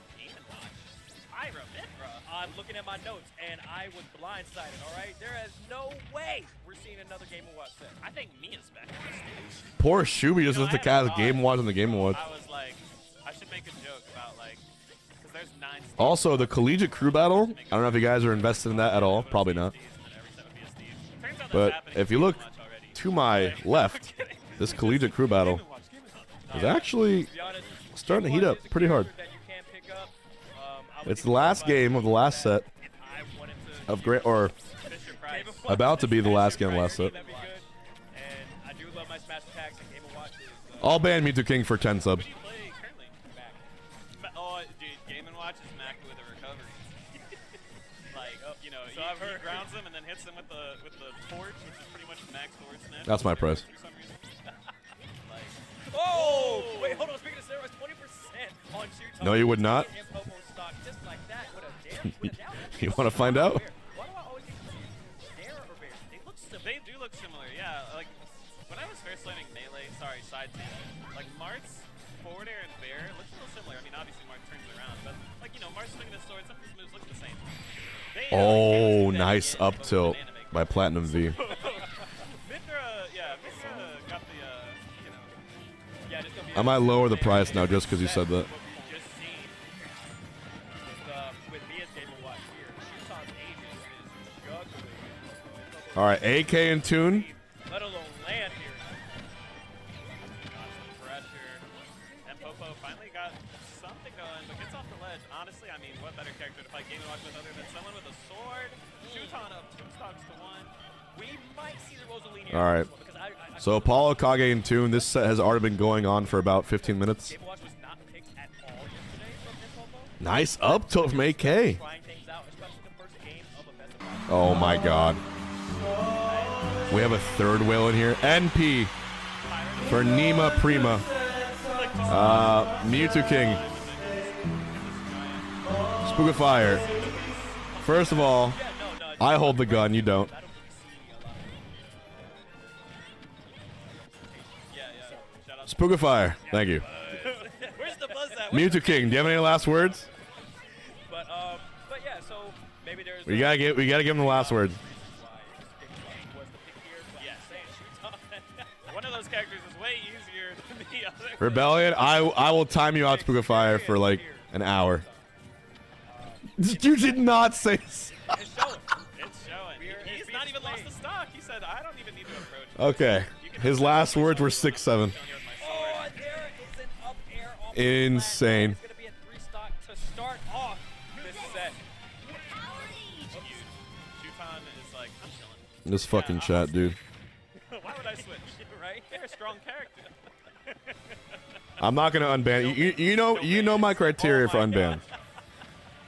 I'm looking at my notes, and I was blindsided, all right? There is no way we're seeing another Game Awards set. I think Miya's back on the stage. Poor Shuby just You know, has to I cast had Game Awards on the Game Awards. I was like, I should make a joke about like, because there's 9 stages. Also, the collegiate crew battle. I don't know if you guys are invested in that at all. Probably not. But if you look to my left, this collegiate crew battle is actually To be honest, starting to heat up pretty hard. that you can pick up, I would It's the last game of the last set I wanted to of Grand, or Fisher Price. about to be the last game of the last set. That'd be good. And I do love my smash attacks. I'll ban Mewtwo King for 10 subs. Who do you play currently? Oh, dude, Game & Watch is Mac with a recovery. Like, you know, So he I've heard. grounds him and then hits him with the torch, which is pretty much Mac's forward smash. That's my price. For some reason. Like, Oh! Wait, hold on. Speaking of steroids, 20% on shoot. No, you would not. And Popo stock just like that with a down. You want to find out? Why do I always get confused? Dare or bear? They look similar. they do look similar, yeah. Like, when I was first learning Melee, sorry, side tangent, like, Mart's forward air and bair looks a little similar. I mean, obviously Mart turns it around, but, like, you know, Mart's swinging his sword, some of his moves look the same. They, Oh, they nice get up both tilt banana make. by Platinum V. Mithra, yeah, Mithra got the, you know, Yeah, just gonna be I might lower the price now just because you said that. what we just seen with Miya's Game & Watch here. Shuton's agent is juggling. All right, AK in tune. Let alone land here. Got some pressure. And Popo finally got something going, but gets off the ledge. Honestly, I mean, what better character to fight Game & Watch with other than someone with a sword? Shuton up 2 stocks to 1. We might see the Rosalina. All right. So Apollo Kage in tune. This set has already been going on for about 15 minutes. Game & Watch was not picked at all yesterday from Popo. Nice up tilt from AK. Trying things out, especially the first game of a best of 5. Oh my God. We have a third whale in here. NP for Nima Prima. Mewtwo King. Spookifier. First of all, I hold the gun, you don't. Shout out Spookifier, thank you. Where's the buzz at? Mewtwo King, do you have any last words? But yeah, so maybe there's. We gotta give him the last words. one of those characters is way easier than the other. Rebellion, I will time you out, Spookifier, for like an hour. You did not say. It's showing. It's showing. He's not even lost the stock. He said, I don't even need to approach. Okay, his last words were 6-7. Oh, there is an up air off Insane. It's going to be a 3 stock to start off this set. Shuton is like, I'm chilling. This fucking chat, dude. Why would I switch? Right? They're a strong character. I'm not gonna unban. You know my criteria for unban.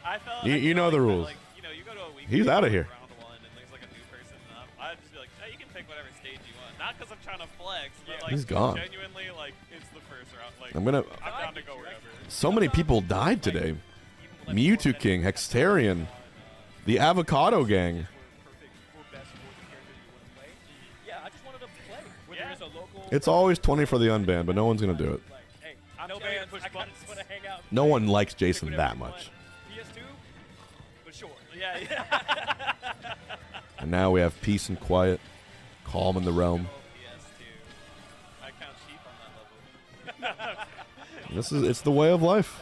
I felt, You know the rules. Like, you know, you go to a week He's outta here. round one and there's like a new person. I'd just be like, hey, you can pick whatever stage you want. Not because I'm trying to flex, but like He's gone. genuinely, like it's the first round. Like I'm gonna. I'm down to go wherever. So many people died today. Mewtwo King, Hextarian, the Avocado Gang. Yeah, I just wanted to play. Whether Yeah. it's a local. It's always 20 for the unban, but no one's gonna do it. Hey, I'm no telling you to bans. push I kinda buttons. just want to hang out. No one likes Jason Pick that whatever you much. want. PS2, but sure. Yeah. And now we have peace and quiet, calm in the realm. PS2. I count sheep on that level. It's the way of life.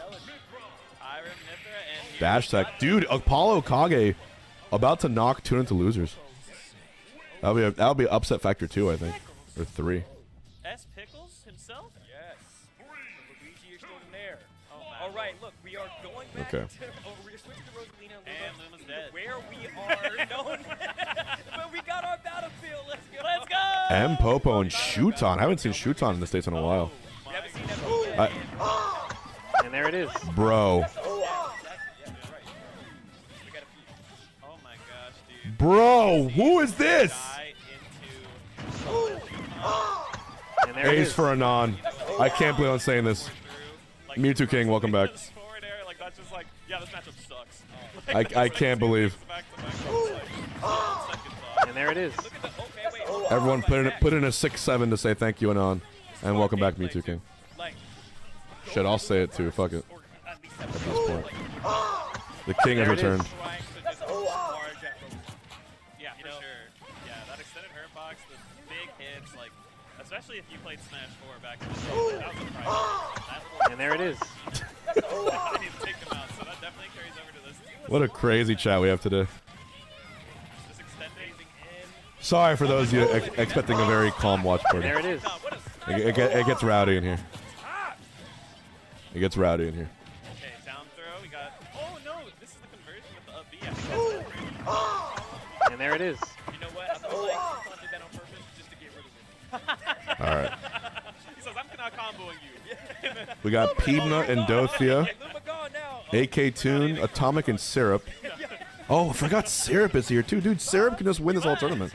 Iron Mithra and Dash tech, dude. Apollo Kage, about to knock 2 into losers. That'll be upset factor 2, I think, or 3. S. Pickles himself? Yes. Luigi extraordinaire. All right, look, we are going back Okay. to. We're switching to Rosalina. And Luma's dead. Where we are known. But we got our battlefield. Let's go. Let's go! M Popo and Shuton. I haven't seen Shuton in the States in a while. We haven't seen that yet. And there it is. Bro. Yeah, exactly. Yeah, that's right. We got a few. Oh my gosh, dude. Bro, who is this? Die into And there it Ace is. for Anon. I can't believe I'm saying this. like, Mewtwo King, welcome back. this forward air, like that's just like, yeah, this matchup sucks. I can't believe. And there it is. Look at the. Okay, wait. Hold on. Everyone put in a 6-7 to say thank you, Anon. And welcome back, Mewtwo King. Like, Shit, I'll say it too. Fuck it. or at least At this point. The king has There it is. returned. trying to just charge at Rosalina. Yeah, for sure. Yeah, that extended hurt box, the big hits, like, especially if you played Smash 4 back in the day, that was a price. And there it is. I need to take them out, so that definitely carries over to this. What a crazy chat we have today. Just extending in. Sorry for those of you expecting a very calm watch And party. there it is. It gets rowdy in here. It gets rowdy in here. Okay, down throw, we got, oh no, this is the conversion with the up B. I think that's And there it is. You know what? I feel like Shuton did that on purpose just to get rid of it. All right. We got Peanut and Dothia. Luma gone now. AK Tune, Atomic, and Syrup. Oh, I forgot Syrup is here too, dude. Syrup can just win this whole tournament.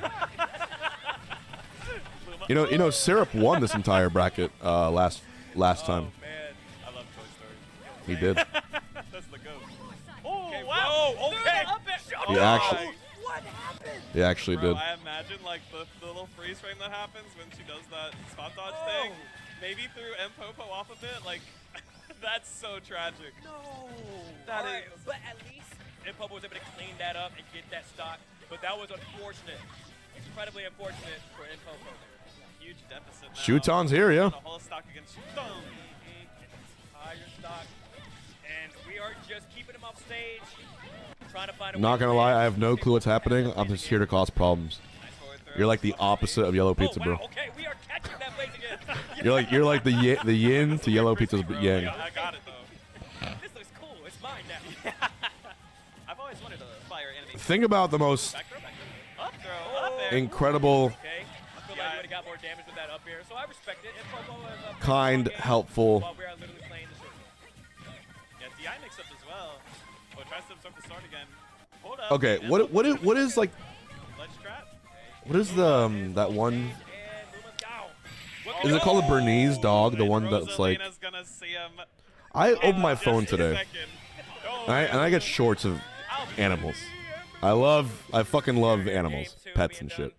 You know, Syrup won this entire bracket last time. Man, I love Toy Story. He did. That's the goat. Oh, wow. Okay. He actually. He actually Bro, did. I imagine like the little freeze frame that happens when she does that spot dodge thing. Maybe threw M-Popo off of it. Like, that's so tragic. No. That Alright, is- but at least Impopo was able to clean that up and get that stock. But that was unfortunate. Incredibly unfortunate for Impopo there. Huge deficit now. Shuton's here, yeah. A whole stock against Shuton. Higher stock. And we are just keeping him off stage. Trying to find a Not way gonna to lie, win. I have no clue what's happening. I'm just here to cause problems. Nice forward throw. You're like the opposite of Yellow Pizza, Oh, bro. wow. Okay, we are catching that blaze again. You're like the yin to Yellow Pizza's yang. I got it though. This looks cool. It's mine now. I've always wanted a fire enemy. Think about the most Back throw, back throw. Up throw, up there. incredible, Okay. I feel like we would have got more damage with that up air, so I respect it. Impopo is a pretty kind, strong game helpful. while we are literally playing the circle. Yeah, DI mix up as well. Oh, tries to absorb the sword again. Hold up. Okay, what is like Ledge trap. what is the that one? And Luma's down. What Is can it called a Bernese dog? The And one that's like Rosalina's gonna see him I in opened my just phone a today, second. Oh, and I get shorts of animals. I fucking love animals, pets and shit,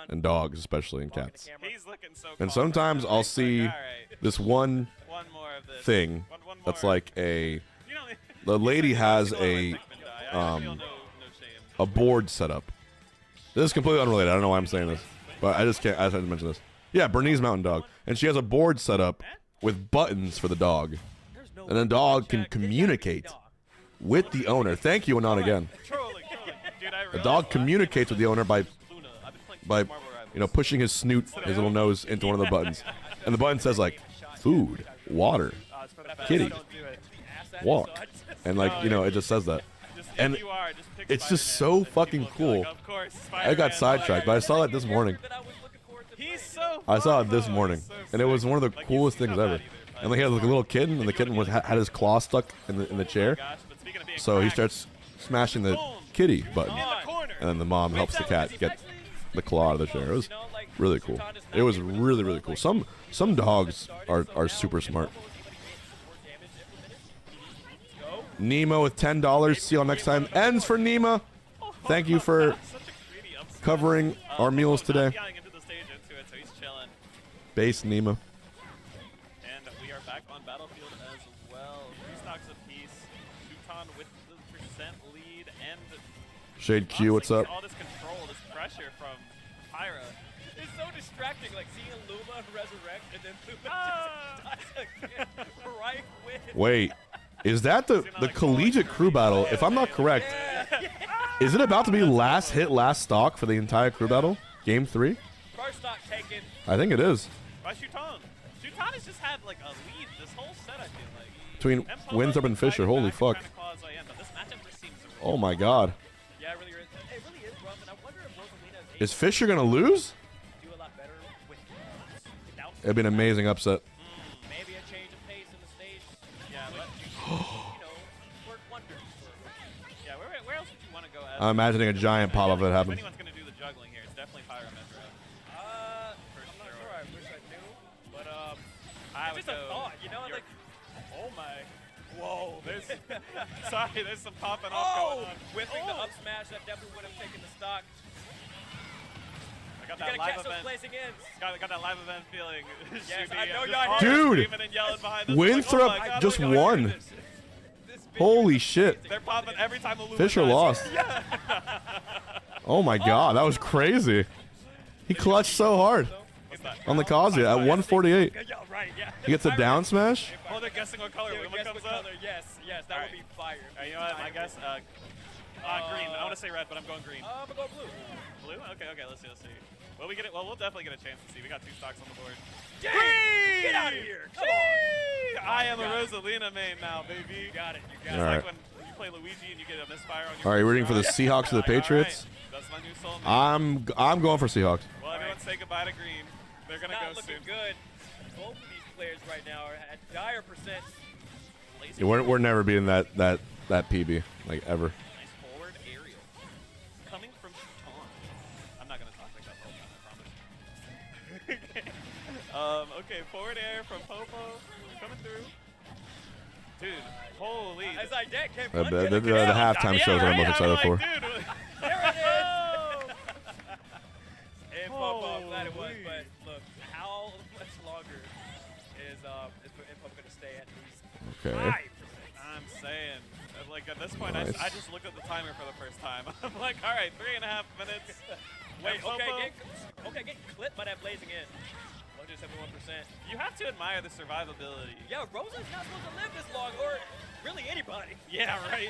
and dogs especially, and cats. He's looking so And calm sometimes right now. I'll He's like, see "All right, this one one more of this. thing One that's more." like a You know, the lady has Go on, a Dickman die. I feel no shame. a board set up. This is completely unrelated. I don't know why I'm saying this, but I just had to mention this. Yeah, Bernese Mountain Dog, and she has a board set up with buttons for the dog, and the dog can communicate with the owner. Thank you, and not again. Trolling. Dude, I The realized dog last communicates with the owner by Luna. I've been playing Marvel Rivals. pushing his snoot, his little nose into one of the buttons, and the button says like food, water, kitty, walk, and like it just says that. Just, And if you are, just pick it's just Spider-Man. so fucking People will be cool. like, of course, I got Spider-Man, sidetracked, but I saw it this morning. He's so I saw it fun, this though. morning, He's so and it was sick. one of the Like, coolest he's things not ever. bad either. And like he had like a little kid, and the kid had his claw stuck in the chair, Gosh, but speaking of being so he cracked, starts smashing the kitty button, in the corner. and then the mom helps the cat get the claw out of the chair. It was really cool. It was really cool. Some dogs are super smart. Nemo with $10. See y'all next time. Ends for Nemo. Thank you for Such a greedy upset. covering our meals Not today. getting into the stage into it, so he's chilling. Base Nemo. And we are back on Battlefield as well. 3 stocks apiece. Shuton with the percent lead and Shade Q, what's honestly, up? all this control, this pressure from Pyra. It's so distracting, like seeing Luma resurrect and then Luma Ah! just dies again. Right with. Wait, is that the collegiate crew battle? If I'm not correct, is it about to be last hit, last stock for the entire crew battle? Game 3? First stock taken. I think it is. By Shuton. Shuton has just had like a lead this whole set, I feel like. Between M-Popo Winthrop and Fisher, fighting holy back and fuck. trying to claw his way in, but this matchup just seems Oh my god. Yeah, it really is. It really is rough, and I wonder if Rosalina Is Fisher gonna lose? do a lot better without It'd be an amazing upset. maybe a change of pace in the stage. Yeah, but, Work wonders. yeah. Where else would you want to go? As I'm imagining a giant pop up that If happens. anyone's gonna do the juggling here, it's definitely Pyra Metro. I'm not sure. I wish I knew, but I it's would just a go. thought, like. Oh my. Whoa. There's. Sorry, there's some popping off going on. Whipping the up smash, that definitely would have taken the stock. I got You that gotta live catch those event. placing ins. Got that live event feeling. Yes, Shooty, I know just y'all all hear it. Dude, screaming and yelling behind us. Winthrop Like, oh my God, just look, y'all won. hear this. Holy shit. They're popping every time a Luma Fisher dies. lost. Oh my god, that was crazy. He clutched so hard What's that? on the Kazuya at 148. Yeah, right, yeah. He gets a down smash? Oh, they're guessing what color Yeah, Luma guess comes what up. color? Yes, that Alright. would be fire. You know what? I guess green. I want to say red, but I'm going green. I'm gonna go blue. Blue? Okay. Let's see. Well, we'll definitely get a chance to see. We got 2 stocks on the board. Get out of here! Come on! I am a Rosalina main now, baby. You got it. You got It's it. All like right. when you play Luigi and you get a misfire on your. All right, first rooting for the shot. Seahawks or the Like, all right, Patriots? That's my new soulmate. I'm going for Seahawks. Well, everyone say goodbye to green. They're gonna Not go looking soon. good. Both of these players right now are at dire percent. Yeah, we're never beating that PB like ever. Nice forward aerial. Coming from Shuton. I'm not going to talk like that the whole time, I promise. Okay, forward air from Popo. Coming through. Dude, holy. As I dead came The halftime shows are I'm most excited for. There it is. And Popo, I'm glad it was, but look, how much longer is Popo going to stay at least Okay. 5%? I'm saying, like at this point, Nice. I just looked at the timer for the first time. I'm like, all right, 3.5 minutes. Wait, And Popo, get clipped by that blazing in. 171%. you have to admire the survivability. Yeah, Rosa's not supposed to live this long, or really anybody. Yeah, right.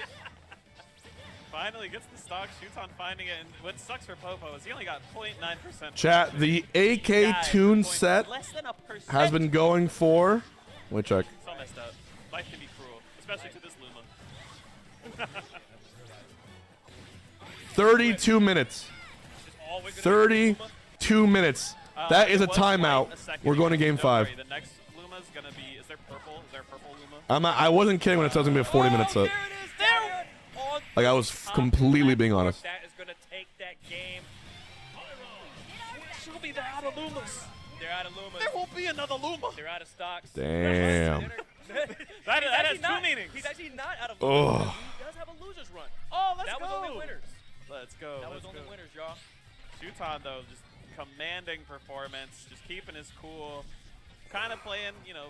Finally gets the stock, shoots on finding it, and what sucks for Popo is he only got 0.9%. Chat, the AK tune set Less than a percent. has been going for. Wait, check. So messed up. Life can be cruel, especially to this Luma. 32 minutes. It's always gonna be Luma. 32 minutes. That is a It was timeout. like a second We're going to ago. game Don't 5. worry, the next Luma's gonna be. Is there purple? Is there a purple Luma? I wasn't kidding when it says it's gonna be a 40-minute set. There it is. There. On Like I was completely being honest. That is going to take that game. Shelby, they're out of Lumas. They're out of Lumas. There won't be another Luma. They're out of stocks. Damn. That has actually two not- meanings. He's actually not out of Ugh. losers. He does have a losers run. Oh, let's That go. was only winners. Let's go. That was let's only go. winners, y'all. Shuton though, just commanding performance, just keeping his cool, kind of playing, you know,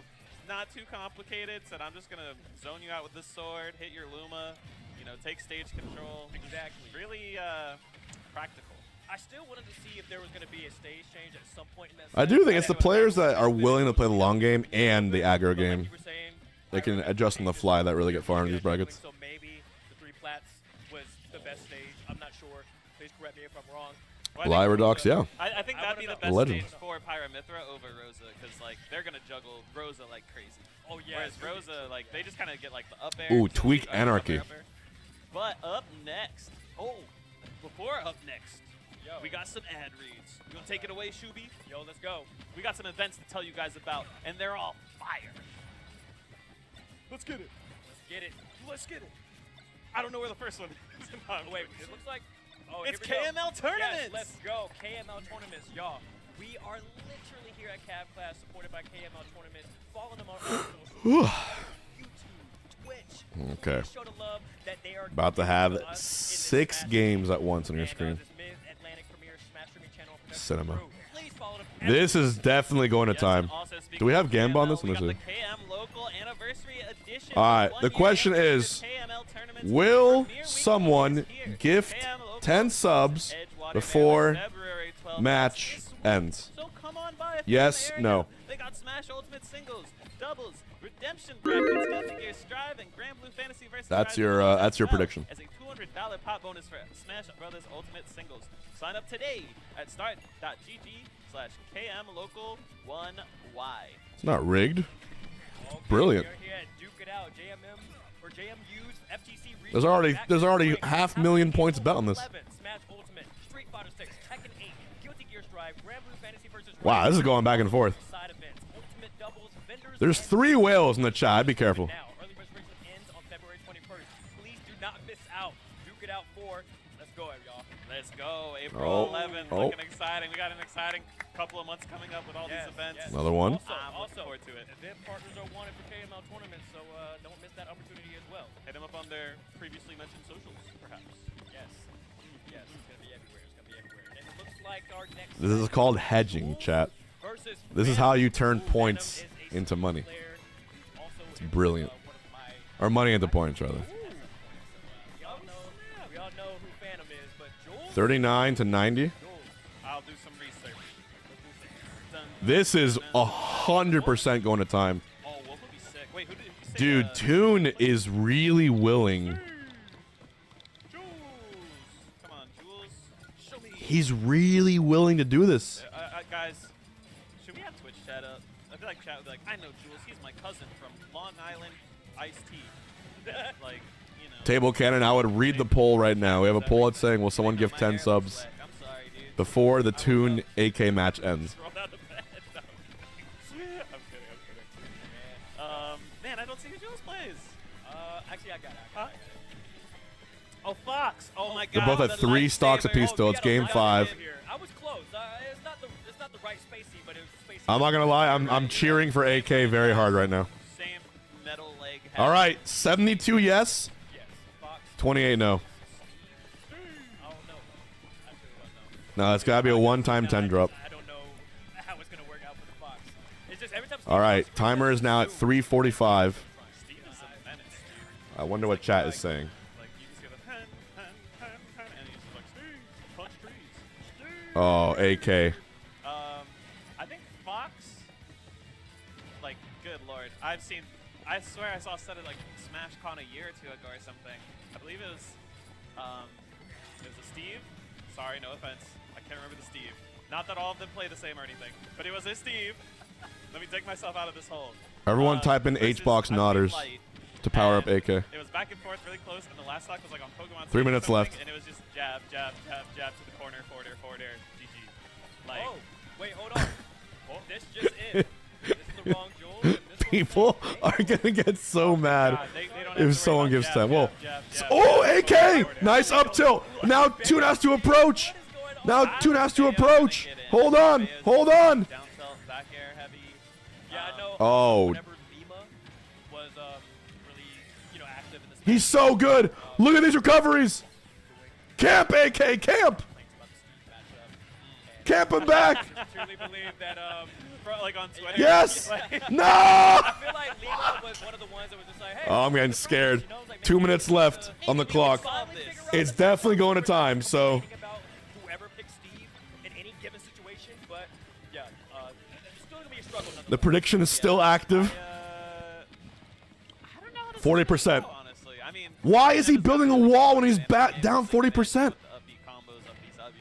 not too complicated. Said I'm just gonna zone you out with this sword, hit your Luma, you know, take stage control. Exactly. Really practical. I still wanted to see if there was going to be a stage change at some point in that. I do think it's the players that are willing to play the long game and the aggro But like game. you were saying, They can adjust on the fly that really get far in these brackets. So maybe the 3 plats was the best stage. I'm not sure. Please correct me if I'm wrong. Well, I think Lyradox, yeah. I think that'd be the best Legend. stage for Pyramithra over Rosa, because like they're gonna juggle Rosa like crazy. Oh yeah. Whereas Rosa, like they just kind of get like the up air. Ooh, tilt, Tweek up air, Anarchy. up air. But up next, before up next, Yo. we got some ad reads. You gonna take it away, Shuby? Yo, let's go. We got some events to tell you guys about, and they're all fire. Let's get it. Let's get it. Let's get it. I don't know where the first one is. Wait, it looks like. Oh, It's here we go. KML tournaments. Yes, let's go. KML tournaments, y'all. We are literally here at Cav Class, supported by KML tournaments. Follow them on social YouTube, Twitch. Okay. Show the love that they are About to giving have us in this 6 Smash games at once on your and, screen. this Mid-Atlantic Premier Smash Streaming Channel production Cinema. crew. Please follow them. This is definitely going to Yes, time. and also speaking Do we have of Gamba on KML, this? we Let me got see. the KM Local Anniversary Edition. All right, the 1 year question anniversary is, of KML tournaments. will Premier someone weekend is here. gift KM Local 10 subs Edgewater before Manor, February 12th. match This week. ends? So come on by. if Yes, you're in the area. no. They got Smash Ultimate Singles, doubles, redemption brackets, Guilty Gear Strive, and Grand Blue Fantasy versus That's Rise your, of Kingdoms that's your as well prediction. As a $200 pot bonus for Smash Brothers Ultimate Singles. Sign up today at start.gg/KMLocal1Y. It's not rigged. Okay, Brilliant. We're here at Duke It Out, JMM or JMU's FTC. There's already Back 500,000 points bet on this. 11, Smash Ultimate, Street Fighter 6, Tekken 8, Guilty Gear Strive, Grand Blue Fantasy versus Wow, this is going back and forth. Side events, Ultimate Doubles, Vendors. There's and 3 whales in the chat. Be careful. Now, early registration ends on February 21st. Please do not miss out. Duke It Out 4. Let's go, y'all. Let's go. April Oh. 11th. Oh. Looking exciting. We got an exciting couple of months coming up with all these events. yes. Another one. I'm looking forward to it. Event partners are wanted for KML tournaments, so don't miss that opportunity as well. Hit them up on their previously mentioned socials, perhaps. Yes. Yes, it's going to be everywhere. It's going to be everywhere. And it looks like our next This is called hedging, chat. versus This is how you turn Venom points is a into money. player. Also It's is, brilliant. one of my Or money into points, rather. we all know who Phantom is, but Jules. 39 to 90. I'll do some research. Dun. This is 100% going to time. Oh, Wolf would be sick. Wait, who did you say? Dude, Toon is really willing. Jules. Come on, Jules. Show me. He's really willing to do this. Guys, should we have Twitch chat up? I feel like chat would be like, I know Jules. He's my cousin from Long Island Iced Tea. Like, you know. Table Cannon, I would read the poll right now. We have a poll that's saying, will someone give 10 subs I'm sorry, dude. before the Toon AK match ends? Roll out of bed. I'm kidding. Man, I don't see who Jules plays. Actually, I got it. Huh? Oh, Fox. Oh my God. They're both at 3 stocks apiece still. It's game 5. I was close. It's not the right spacey, but it was spacey. I'm not gonna lie. I'm cheering for AK very hard right now. Same metal leg. All right, 72 yes, Yes. Fox. 28 no. Oh no. Actually, what, no. No, it's gotta be a one-time 10 drop. I don't know how it's gonna work out for the Fox. It's just every time. All right, timer is now at 3:45. Steve is a menace, dude. I wonder what chat is saying. Like, you just hear the and he's just like, Steve, punch trees. Steve. Oh, AK. I think Fox, like, good lord. I swear I saw a set of, like, Smash Con a year or two ago or something. I believe it was a Steve. Sorry, no offense. I can't remember the Steve. Not that all of them play the same or anything, but it was a Steve. Let me take myself out of this hole. Everyone type in versus Hbox I believe Nodders Light, to power up and AK. It was back and forth really close, and the last stock was like on Pokemon. 3 minutes something, left. And it was just jab, jab, jab, jab to the corner, forward air, GG. Like, Oh, wait, hold on. This just in. This is the wrong Jules. And this People are gonna get so mad God, they don't have if to someone worry gives about 10. jab, Whoa. jab, jab, jab, Oh, jab, AK! forward air. Nice up tilt. Now Toon has to approach. Now Toon has to approach. Hold on. Hold on. Down tilt, back air heavy. Yeah, I know. Oh. Whenever MIYA was really, active in this. He's so good. Look at these recoveries. Camp, AK, camp. Camp him back. I truly believe that Like on Twitter. Yes. Like, No. I feel like Lima was one of the ones that was just like, hey. Oh, I'm getting scared. 2 minutes left on the clock. It's definitely going to time, so. About whoever picks Steve in any given situation, but yeah, it's still gonna be a struggle. The prediction is still active. I don't know how to 40%. say it, honestly. I mean, Why is he building a wall when he's down 40%? Upbeat combos, upbeat subs,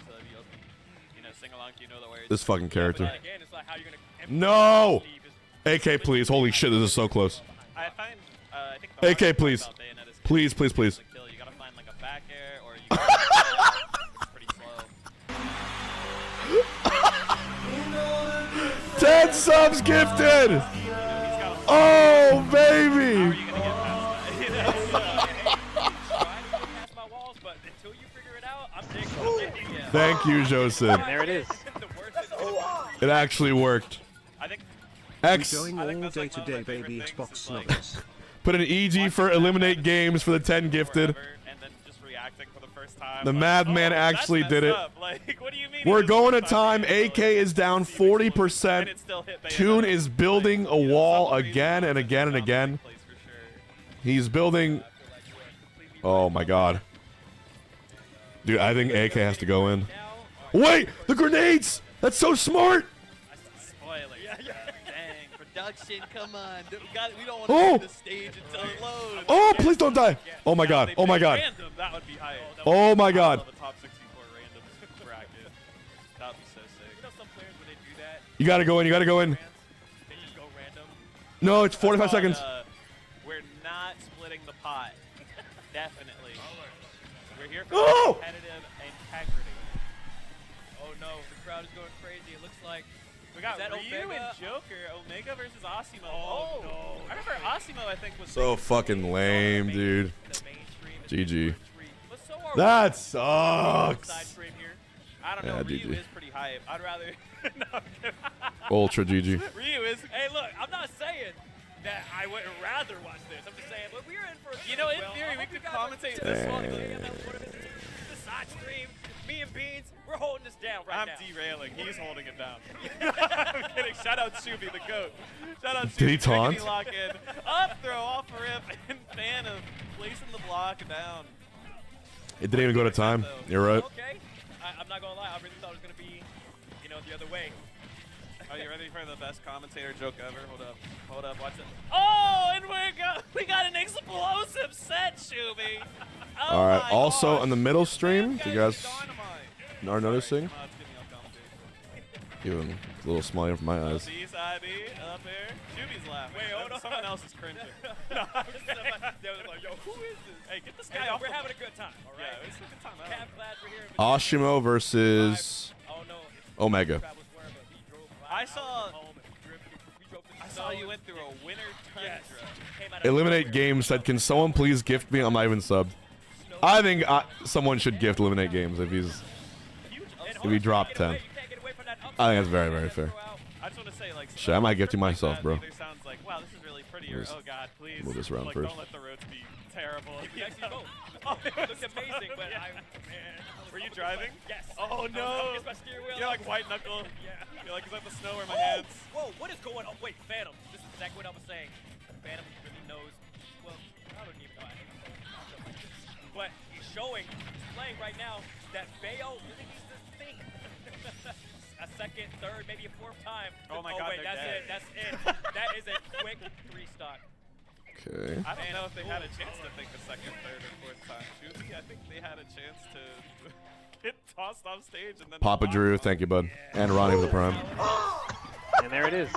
sing along, you know the words. This fucking character. Again, it's like how you're gonna. No. Steve is AK, please. Holy shit, this is so close. I find, I think the AK, hardest part please. about Bayonetta is Please, please, please. the kill. You gotta find like a back air or you gotta it's pretty slow. 10 subs gifted. He's got a Oh, How are baby. you gonna get past that? You know, so- trying to get past my walls, but until you figure it out, I'm taking it. Thank you, Joseph. And there it is. The worst is gonna It actually worked. I think X. Going I think all that's, day like, one of my today, favorite baby. things Xbox is, like, Snuggles. Put an EG for eliminate games for the 10 gifted. forever and then just reacting for the first time. The like, madman oh, that's actually messed did it. up. Like, what do you mean? We're it was going to the time. time AK is down 40%. and it still hit Bayonetta. Toon is building Like, a you know, wall some reason again and it's again and not the again. right place for sure. He's building. Oh my god. Dude, I think AK has to go in. Wait, the grenades! That's so smart! Spoiler. Dang, production, come on. We don't want to Oh! see the stage until it loads. Oh, please don't die! Oh my god, oh my god. Random, that would be hype. Oh my I god. love a top 64 random bracket. That would be so sick. You know some players when they do that, You gotta go in, you gotta go in. they just go random. No, it's 45 Called, seconds. We're not splitting the pot. Definitely. We're here for Oh! competitive integrity. Oh no, the crowd is going crazy. It looks like We got Is that Ryu Omega? and Joker. Omega versus Asimo. Oh, no. I remember Asimo, I think, was So fucking lame, dude. the mainstream. GG. But so are That side sucks. stream here. I don't Yeah, know. Ryu GG. is pretty hype. I'd rather. No, I'm kidding. Ultra GG. Ryu is. Hey, look, I'm not saying that I would rather watch this. I'm just saying, but we're in for a You know, in well, theory, I we hope you could guys are- commentate this one. The side stream, me and Beans, we're holding this down right I'm now. derailing. He's holding it down. I'm kidding. Shout out Shuby, the GOAT. Shout out Shuby. Did he taunt? Rickety lock in. Up throw, off rip, and fan of placing the block down. It didn't even go to time. You're right. Okay, I'm not gonna lie. I really thought it was gonna be, the other way. Are you ready for the best commentator joke ever? Hold up, watch it. Oh, and we got an explosive set, Shuby. Oh Alright, my also gosh. on the middle stream, This you guy's guys dynamite. are noticing? It's giving me all commentary. Even a little smiley from my eyes. B side B up here. Shuby's laughing. Wait, hold on. Someone else is cringing. They was like, yo, who is this? Hey, get this Hey, guy no, off. we're the- having a good time, all right? Yeah, it's a good time. Cav class, we're here. Ashimo versus Oh no. Omega. Crowd was swearing, but we drove by I hours saw- from home and we drove saw you went through a winter tundra. Came out of Eliminate nowhere. Games said, "Can someone please gift me? I'm not even subbed." I think someone should gift Eliminate Games if he dropped 10. I think that's very, very fair. I just want to say, like, Shit, I might gift you myself, bro. Either sounds like, wow, this is really pretty, or Just oh god, please. move this around like, first. Don't let the roads be terrible. We actually both. Oh, it looks amazing, but man. Were you driving? Yes. Oh no! It's my steering wheel. You're like white knuckle. Yeah. You're like, is that the snow or my hands? Whoa, what is going on? Wait, Phantom. This is exactly what I was saying. Phantom really knows. Well, I don't even know. I think I'm like this. But he's showing, he's playing right now that Bayo really needs to think. A second, third, maybe a fourth time. Oh my god, wait, they're that's dead. it. That's it. That is a quick 3-stock. Okay. I don't know if they had a chance to think the second, third, or fourth time. Shooty, I think they had a chance to get tossed off stage and then. Papa Drew, thank you, bud. And Ronnie with the prime. And there it is.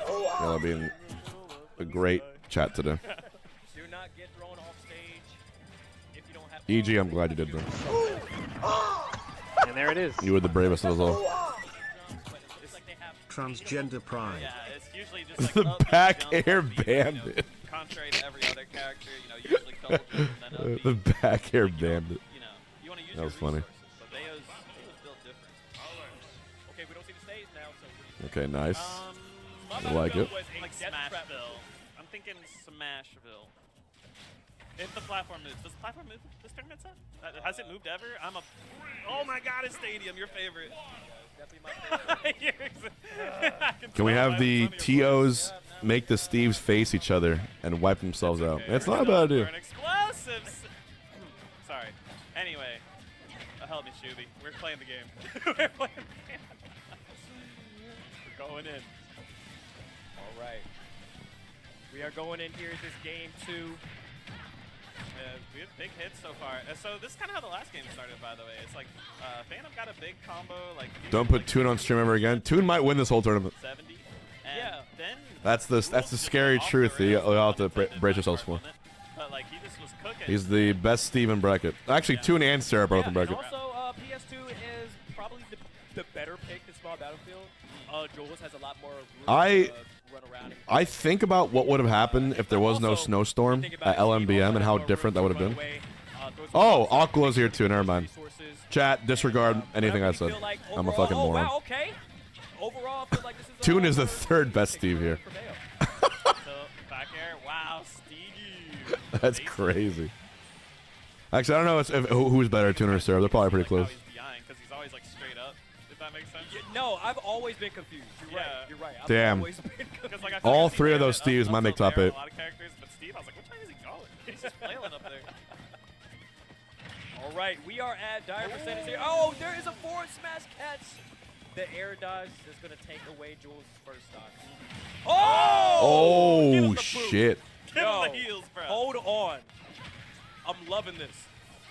Yeah, that'll be a great chat today. Do not get thrown off stage if you don't have. EG, I'm glad you did, bro. And there it is. You were the bravest of us all. Transgender pride. Yeah, it's usually just like The up, back jump, air up, beat, bandit. Contrary to every other character, usually double jump and then up The beat. back air Like, bandit. You want to use That your was funny. resources, but Bayo's built different. Okay, we don't see the stage now, so what do you Okay, nice. My I like it. was a Like death trap. Smashville. I'm thinking Smashville. If the platform moves. Does the platform move this tournament set? Has it moved ever? Oh my god, it's Stadium, your favorite. Definitely my favorite. Can we have the TOs make the Steves face each other and wipe themselves out? It's not a bad idea. Burn explosives. Sorry. Anyway, help me, Shuby. We're playing the game. We're playing the game. We're going in. All right. We are going in here. This game 2. We have big hits so far. So this is kind of how the last game started, by the way. It's like Phantom got a big combo. Like Don't put Toon on stream ever again. Toon might win this whole tournament. 70. Yeah. Then That's the scary truth that you'll have to brace yourselves for. But like he just was cooking. He's the best Steve in bracket. Actually, Toon and Sarah both in bracket. And also, PS2 is probably the better pick in Small Battlefield. Jules has a lot more room to run around. I think about what would have happened if there was no snowstorm at LMBM and how different that would have been. Oh, ACOLA's here too. Never mind. Chat, disregard anything I said. I'm a fucking moron. Wow, okay. Overall, I feel like this is Toon is the third best Steve here. So back air. Wow, Stevie. That's crazy. Actually, I don't know who's better, Toon or Sarah. They're probably pretty close. Because he's always like straight up. If that makes sense. No, I've always been confused. You're right. Yeah. You're right. I've Damn. always been confused. Like, I feel All like I see three of Baron those Steves up might make till top there, 8. A lot of characters, but Steve, I was like, which way is he going? He's just flailing up there. All right, we are at dire percentage here. Oh, there is a forward smash catch. The air dodge is going to take away Jules' first stock. Oh! Give him Oh, the boot. shit. Give Yo, him the heels, bro. Hold on. I'm loving this.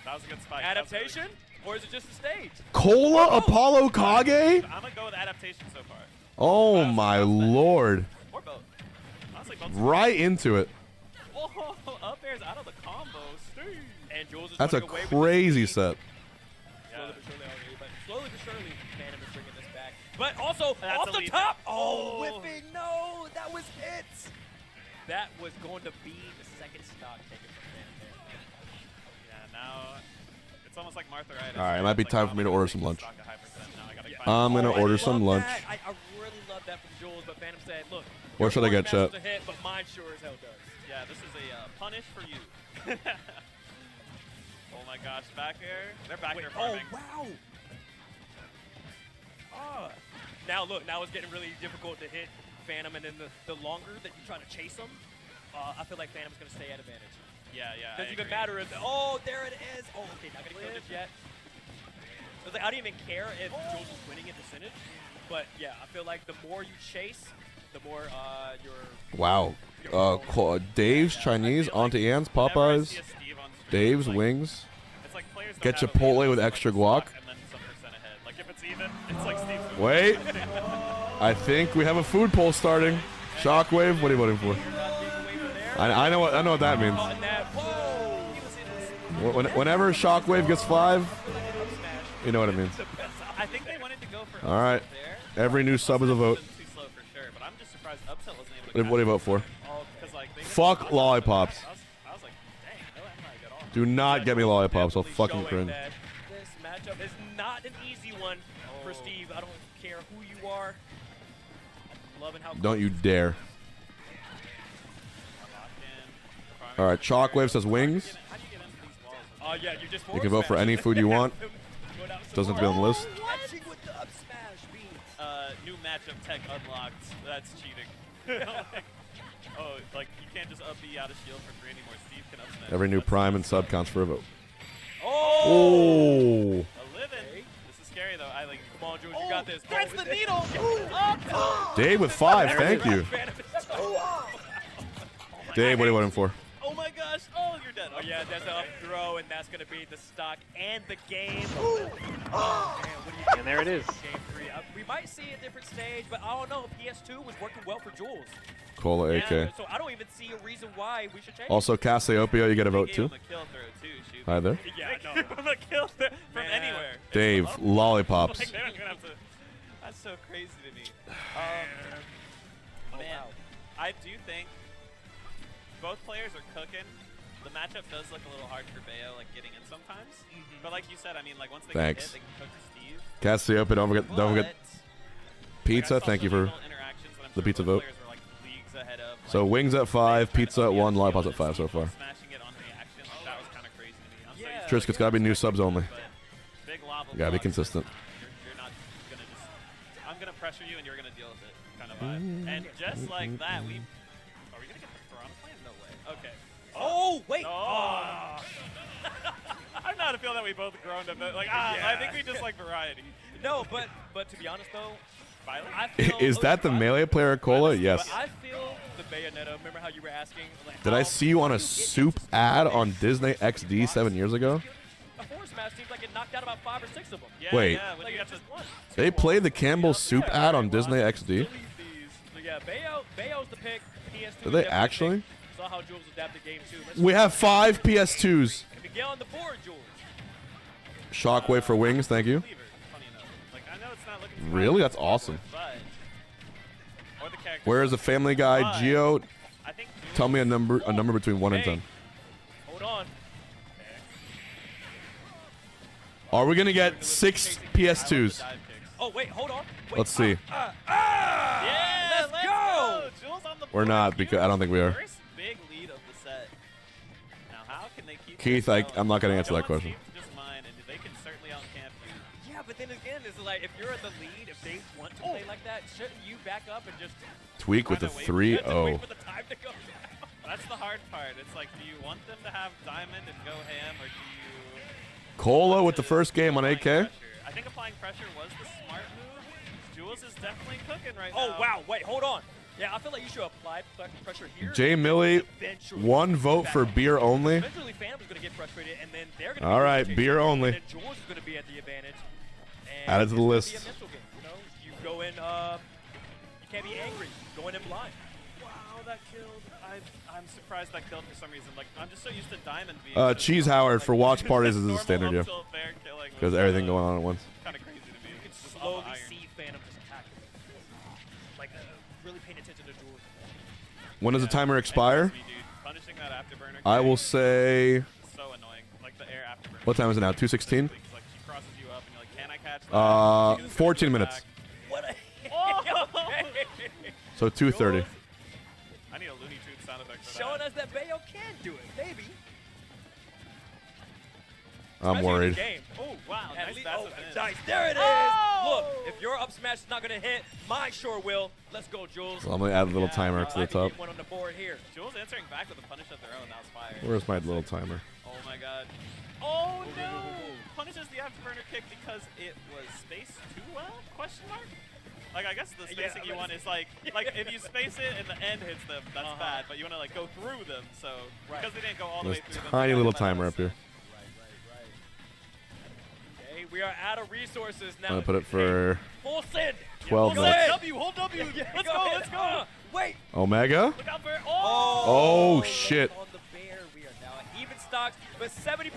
That was a good spike. Adaptation? Or is it just a stage? Cola Apollo Kage? I'm going to go with adaptation so far. Oh, my lord. Or both. Honestly, both. Right into it. Oh, up airs out of the combo. Steve. And Jules is That's a running away with crazy this lead. set. Slowly but surely, slowly but surely, Phantom is bringing this back. But also, That's off a the lead. top! Oh. Whipping! No! That was it! That was going to be the second stock taken from Phantom there. Yeah, now it's almost like Martha Ryder. All right, it might be time for me to order some lunch. I'm Oh, going to I order love some lunch. that. I really love that from Jules, but Phantom said, look, Where should I get, chat? a hit, but mine sure as hell does. Yeah, this is a punish for you. Oh my gosh, back air. They're back air Oh, farming. wow! Now look, now it's getting really difficult to hit Phantom, and then the longer that you try to chase him, I feel like Phantom's going to stay at advantage. Yeah, yeah. Doesn't I even agree. matter if, oh, there it is! Oh, okay, not going to kill this yet. I was like, I don't even care if Jules is winning in percentage, but yeah, I feel like the more you chase, the more Wow. Dave's Chinese, Auntie Anne's, Popeyes, Dave's Wings. It's like players don't Get have a Chipotle lead, with it's extra like guac. and then some percent ahead. Like if it's even, it's like Steve's. Wait. I think we have a food poll starting. Shockwave, what are you voting for? I know what that means. Whenever Shockwave gets 5, you know what it means. I think they wanted to go for All right. there. Every new sub is a vote. Too slow for sure, but I'm just surprised Upset wasn't able What do you vote for? Oh, 'cause, like, they Fuck lollipops. I was like, dang, no, I'm not good off. Do not get me lollipops. I'll Definitely fucking showing cringe. that this matchup is not an easy one for Steve. I don't care who you are. I'm loving how Don't you dare. Locked in. All right, Shockwave says wings. How do you get into these walls? yeah, you just You can vote for any food you want. Doesn't have to be on the list. Catching with the up smash beat. New matchup tech unlocked. That's cheating. Like, oh, like you can't just up B out of shield for 3 anymore. Steve can up smash. Every new prime and sub counts for a vote. Oh! Oh. A living. This is scary though. I like. Come on, Jules, you got this. Threads the needle. Dave with 5. Thank you. Dave, what are you voting for? Oh my gosh. Oh, you're dead. Oh yeah, that's an up throw, and that's gonna be the stock and the game. And there it is. Game 3. We might see a different stage, but I don't know. PS2 was working well for Jules. Cola Yeah, AK. so I don't even see a reason why we should change. Also, Cassiopeia, you get a vote Gave too. him a kill throw too. Shoot. Hi there. Yeah, no. Give him a kill throw from Man. anywhere. Dave, It's lollipops. like, they're not gonna have to. That's so crazy to me. Man, wow. I do think both players are cooking. The matchup does look a little hard for Bayo, like getting in sometimes. But like you said, I mean, like once they Thanks. get hit, they can cook to Steve. Cassiopeia, don't forget But, pizza. like, I saw Thank you some for little interactions that I'm the sure pizza both vote. players were, like, leagues ahead of, So like, wings at 5, pizza at 1, lollipops at 5 so far. smashing it on reaction, like, that was kind of crazy to me. I'm so Yeah. used to, Trisk, it's gotta be new subs only. but big lava You gotta be blocks, consistent. You're not gonna just. I'm gonna pressure you and you're gonna deal with it, kind of vibe. And just like that, we. Are we gonna get the Piranha Plant? No way. Okay. Oh, wait. Oh. I'm not a feel that we both groaned up. Like, I think we just like variety. No, but to be honest though, Violet? I feel Is that the melee player Cola? Yes. But I feel the Bayonetta. Remember how you were asking? Like, Did I see you on a soup ad on Disney XD 7 years ago? A forward smash seems like it knocked out about 5 or 6 of them. Yeah, Wait. Yeah, when Like you it's have to just one. They played the Campbell soup ad on Disney XD? Delete these. So yeah, Bayo's the pick. PS2. Did they definitely actually? pick. Saw how Jules adapted game 2. Let's We have 5 PS2s. get on the board, Jules. Shockwave for wings, thank you. Funny enough. Like, I know it's not looking Really? That's awesome. but or the character. Where is the Family Guy? Geo, I think tell me a number between 1 and 10. Hold on. Are we gonna get 6 PS2s? Oh wait, hold on. Wait, Let's see. Yeah, let's go! Jules on the We're board. not, because I don't think we are. First big lead of the set. Now, how can they keep Keith, this going? I'm not gonna answer No that one question. seems to just mind, and they can certainly outcamp you. Yeah, but then again, it's like if you're in the lead, if they want to play like that, shouldn't you back up and just Tweak with the Kinda wait. you have to 3-0. wait for the time to go down? That's the hard part. It's like, do you want them to have Diamond and go ham, or do you... Cola with the first game on Applying AK. pressure? I think applying pressure was the smart move. Jules is definitely cooking right now. Oh wow, wait, hold on. Yeah, I feel like you should apply pressure here. Jay Millie, Eventually 1 vote back for up. beer only. Eventually, Phantom's gonna get frustrated, and then they're gonna. All be right, chasing beer you, only. And then Jules is gonna be at the advantage. And Add it to the it's list. gonna be a mental game, you know, you go in. You can't be angry. Going in blind. Wow, that killed. I'm surprised that killed for some reason. Like, I'm just so used to Diamond being. Cheese Howard for watch parties is a standard, yeah. Because Because everything going on at once. Kind of crazy to me. You can Just slowly iron. see Phantom just attack. Like really paying attention to Jules. When does the timer It expire? drives me, dude. Punishing that afterburner I will kick say, is so annoying. Like the air afterburner. what time is it now? 2:16? Like she crosses you up and you're like, can I catch that? She gets 14 it minutes. back. What a. Oh! So 2:30. I need a Looney Tunes sound effect for Showing that. us that Bayo can do it, baby. I'm Especially in the worried. game. Oh, wow. At Nice least- passive oh, finish. nice. There it is. Oh! Look, if your up smash is not going to hit, mine sure will. Let's go, Jules. So I'm gonna add a little Yeah, timer no, to I the can top. get one on the board here. Jules answering back with a punish of their own. That was fire. Where's my little timer? Oh my god. Oh no! Punishes the afterburner kick because it was spaced too well? Question mark? Like, I guess the spacing you want is like if you space it and the end hits them, that's bad. But you want to like go through them. So because they didn't go all the This way through them. tiny they little got let timer us up here. Okay, we are out of resources now. I'm gonna put it for Full send. 12 Full minutes. send. W, hold W. Let's Go go, ahead. let's go. Wait. Omega. Look out for it. Oh, shit. On the bear, we are now at even stocks, but 70%.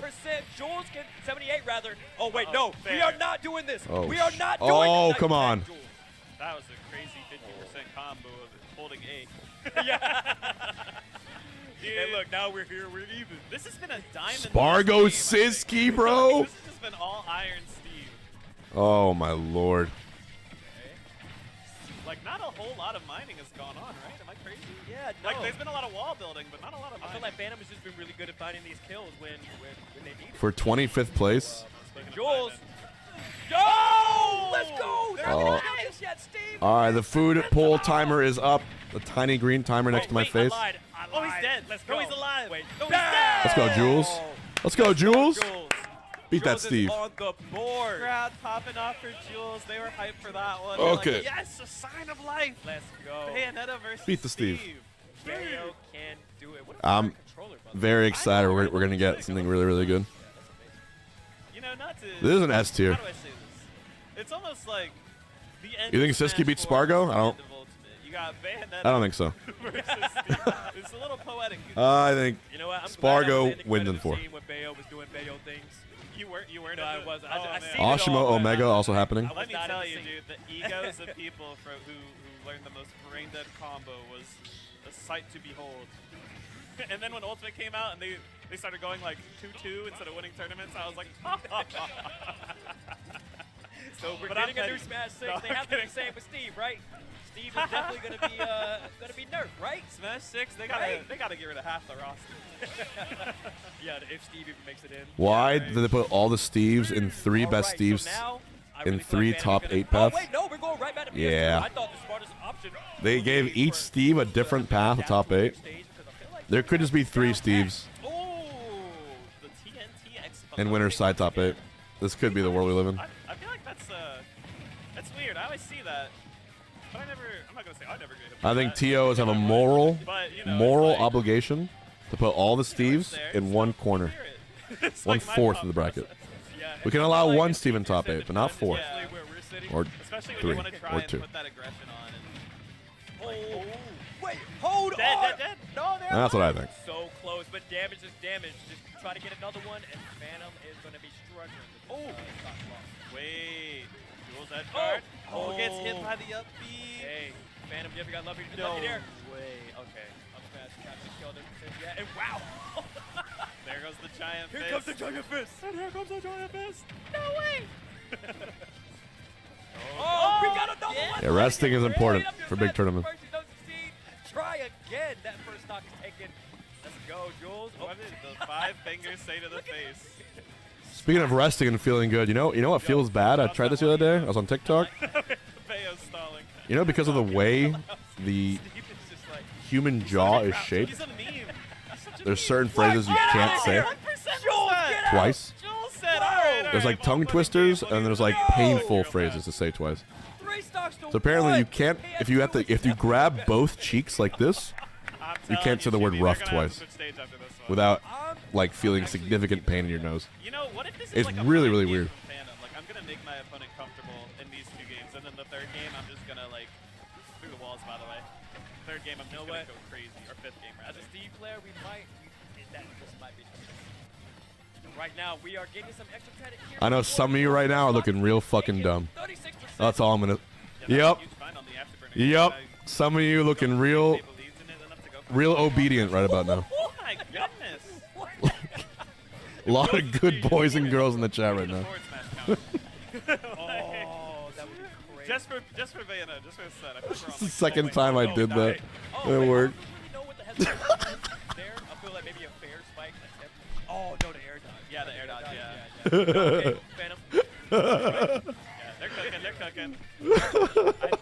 Jules can 78 rather. Oh wait, no, we fair. are not doing this. Oh, we are not doing oh, this. come Nice on. attack, Jules. That was a crazy 50% combo of holding A. Yeah. And look, now we're here, we're even. This has been a diamond. Spargo Siski, bro. This has just been all Iron Steve. Oh my lord. Like, not a whole lot of mining has gone on, right? Am I crazy? Yeah, no. Like, there's been a lot of wall building, but not a lot of I mining. feel like Phantom has just been really good at finding these kills when they need it. For 25th place. Jules. Yo! Let's go! Oh. All right, the food poll timer is up. The tiny green timer next to my face. I lied. Oh, he's dead. Let's No, go. he's alive. Wait. No, he's dead. Let's go, Jules. Let's go, Jules. Beat that, Jules Steve. is on the board. Crowd popping off for Jules. They were hyped for that one. Okay. They're like, yes, a sign of life. Let's go. Bayonetta versus Beat the Steve. Bayo can do it. What a I'm controller, by the way. very excited. We're going to get something really, really good. You know, not to. This is an S tier. How do I say this? It's almost like the end. You think of Smash Siski beats 4 Spargo? versus I don't- the end of Ultimate. You got Bayonetta I don't think so. versus Steve. It's a little poetic. I think You know what? I'm Spargo glad I was in the wins in competitive 4. scene when Bayo was doing Bayo things. You weren't. No, I into- wasn't. Oh, I man. seen it all, Oshima but Omega also happening. I Let me not in tell the you, scene. dude, the egos of people who learned the most brain dead combo was a sight to behold. And then when Ultimate came out and they started going like 2-2 instead of winning tournaments, I was like, So we're But I'm getting a new kidding. Smash 6. No, They I'm have to be kidding. the same with Steve, right? Steve is definitely gonna be nerfed, right? Smash 6, they gotta get rid of half the roster. Yeah, if Steve even makes it in. Why right. did they put all the Steves in 3 best Alright, Steves so now, I in really feel 3 like top Phantom's 8 gonna- paths? Oh wait, no, we're going right back to PS2. Yeah. I thought the smartest option. They would gave be each for- Steve a different path to top 8. stage, because I feel like There could just be 3 Steves Oh, the TNT X. in winner's side top 8. This could be the world we live in. I feel like that's weird. I always see that, but I'm not gonna say I never get it. I think TOs have a moral It's like, obligation to put all the Steves in one corner. it's One like my fourth thought of the bracket. process. Yeah, We can it's allow like one if Steve in you top said 8, but not 4. Yeah. where we're sitting. Or Especially when 3, you want to try or and 2. put that aggression on. Oh, wait, hold Dead, on. dead. No, they're That's what I think. so close, but damage is damage. Just try to get another one, and Phantom is going to be struggling. With this, stock loss. Wait, Jules edge guard. Oh, gets hit by the up B. Hey, Phantom, you ever got lucky? No Lucky there. way. Okay. Up smash, capture, killed him. Yeah, and wow. There goes the giant Here fist. comes the giant fist. And here comes the giant fist. No way. Oh, we got another one. Yeah, resting is important Right up your for big left. tournaments. First, he doesn't succeed. Try again. That first stock is taken. Let's go, Jules. Oh, What did the 5 fingers say to the face? Speaking of resting and feeling good, you know what feels bad? I tried this the other day. I was on TikTok. Bayo's stalling. You know, because of the way the Steve is just like, human jaw is shaped, he's a meme. He's such a there's meme. certain phrases you can't say 100% said. twice. Jules said, all right, There's like tongue twisters, and there's like painful phrases to say twice. 3 stocks to So apparently one. you can't, if you grab both cheeks like this, you can't say the word rough twice without like feeling significant pain in your nose. You know, what if this is It's like a really, fun really game weird. from Phantom? Like, I'm gonna make my opponent comfortable in these 2 games, and then the 3rd game, I'm just gonna like through the walls. By the way, 3rd game, I'm just gonna go crazy, or 5th game As rather. a Steve player, we might. This might be. Right now, we are getting some extra credit here. I know some of you right now are looking real fucking dumb. 36%. That's all I'm gonna. Yeah, Yep. that's a huge find on the Afterburner. Yep. I Some of you looking real, believes in it enough to go for real it. obedient right about now. Oh my goodness! A lot of good boys and girls in the chat right now. Forward smash count. Oh, that would be crazy. Just for Bayonetta, just for the set. I feel like we're on, It's the like, second like, time I oh, did die. that. Oh, It wait, worked. I don't really know what the heck is there. I feel like maybe a fair spike. Oh, no, the air dodge. Yeah, the air dodge. Yeah. Okay, Phantom. Yeah, they're cooking.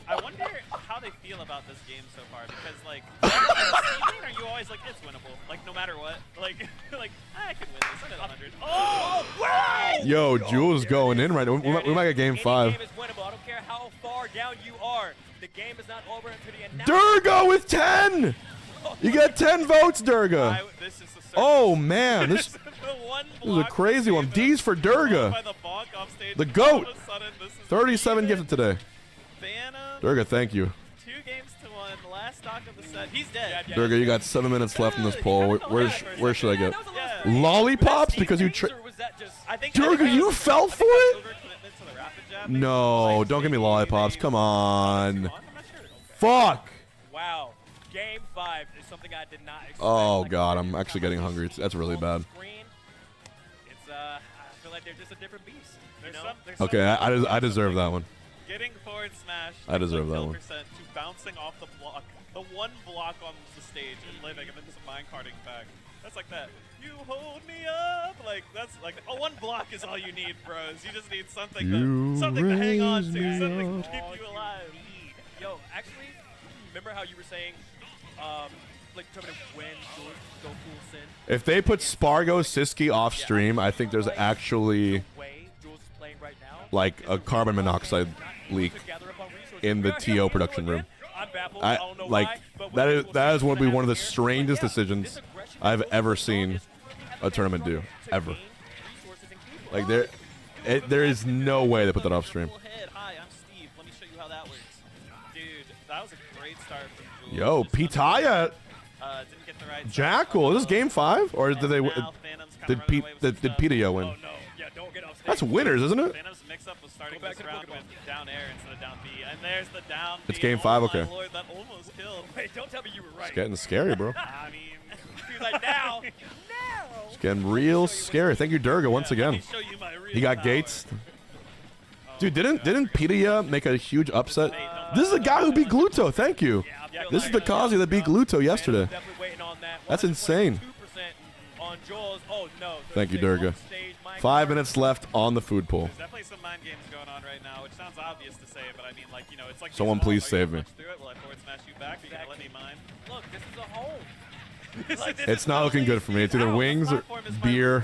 I wonder how they feel about this game so far, because like, are you always like it's winnable, like no matter what, like I can win this. I'm at 100. Oh, wow! Yo, Jules going in right now. We might get game 5. Any game is winnable. I don't care how far down you are. The game is not over until the end. Durga with 10. You got 10 votes, Durga. This is the Oh man, this the one is a crazy one. D's for by Durga. the bonk off stage. The All GOAT. of a sudden, this is 37 even. gifted today. Phantom, Durga, thank you. 2 games to 1. The last stock of the set. He's dead. Durga, you got 7 minutes left in this poll. Where should I get? Yeah. Lollipops? Because you I think Durga, you fell for it? overcommitment to the rapid jab. No, don't give me lollipops. Come on. I'm not sure. Fuck. Wow. Game 5 is something I did not expect. Oh god, I'm actually getting hungry. That's really bad. It's I feel like they're just a different beast. There's You know? some Okay, I deserve that one. Getting forward smash. I deserve the that kill one. percent to bouncing off the block. The one block on the stage and living and then just minecarting back. That's like that. You hold me up. Like that's like one block is all you need, bros. You just need something to hang on to, something to keep you alive. Yo, actually, remember how you were saying, like determining when to go full sin? If they put SPARG0 Siski off stream, I think there's actually The way Jules is playing right now, like a carbon monoxide leak in the TO production room. I'm baffled. I don't know like why, but that is one of one of the here. strangest decisions I've ever seen a tournament do ever. Like there is no way they put that off stream. Hi, I'm Steve. Let me show you how that works. Dude, that was a great start from Jules. Yo, Pitaya, Didn't get the right Jackal. Is this game 5 or did they? Now Phantom's kinda running away with some Did stuff. Pitaya win? Oh no, yeah, don't get off stage. That's winners, isn't it? Phantom's mix-up was starting Go back this to the round Pokemon. with down air instead of down B. And there's the down B. It's game Oh 5, my okay. Lord, that almost killed. Wait, don't tell me you were right. It's getting scary, bro. I mean, He's like, now. It's getting real scary. Thank you, Durga, once let again. me show you my real He got power. gates. Dude, didn't Pitaya make a huge upset? This is the guy who beat Gluto. Thank you. This is the Kazi that beat Gluto yesterday. Definitely waiting on that. That's insane. 2% on Jules. Oh no. Thank you, They Durga. on stage, my 5 God. minutes left on the food pool. There's definitely some mind games going on right now, which sounds obvious to say, but I mean, like, you know, it's like Someone these please walls, are you save gonna me. punch through it? Will I forward smash you back? Are you gonna let me mine? Look, this is a home. It's not looking good for me. It's either wings or beer,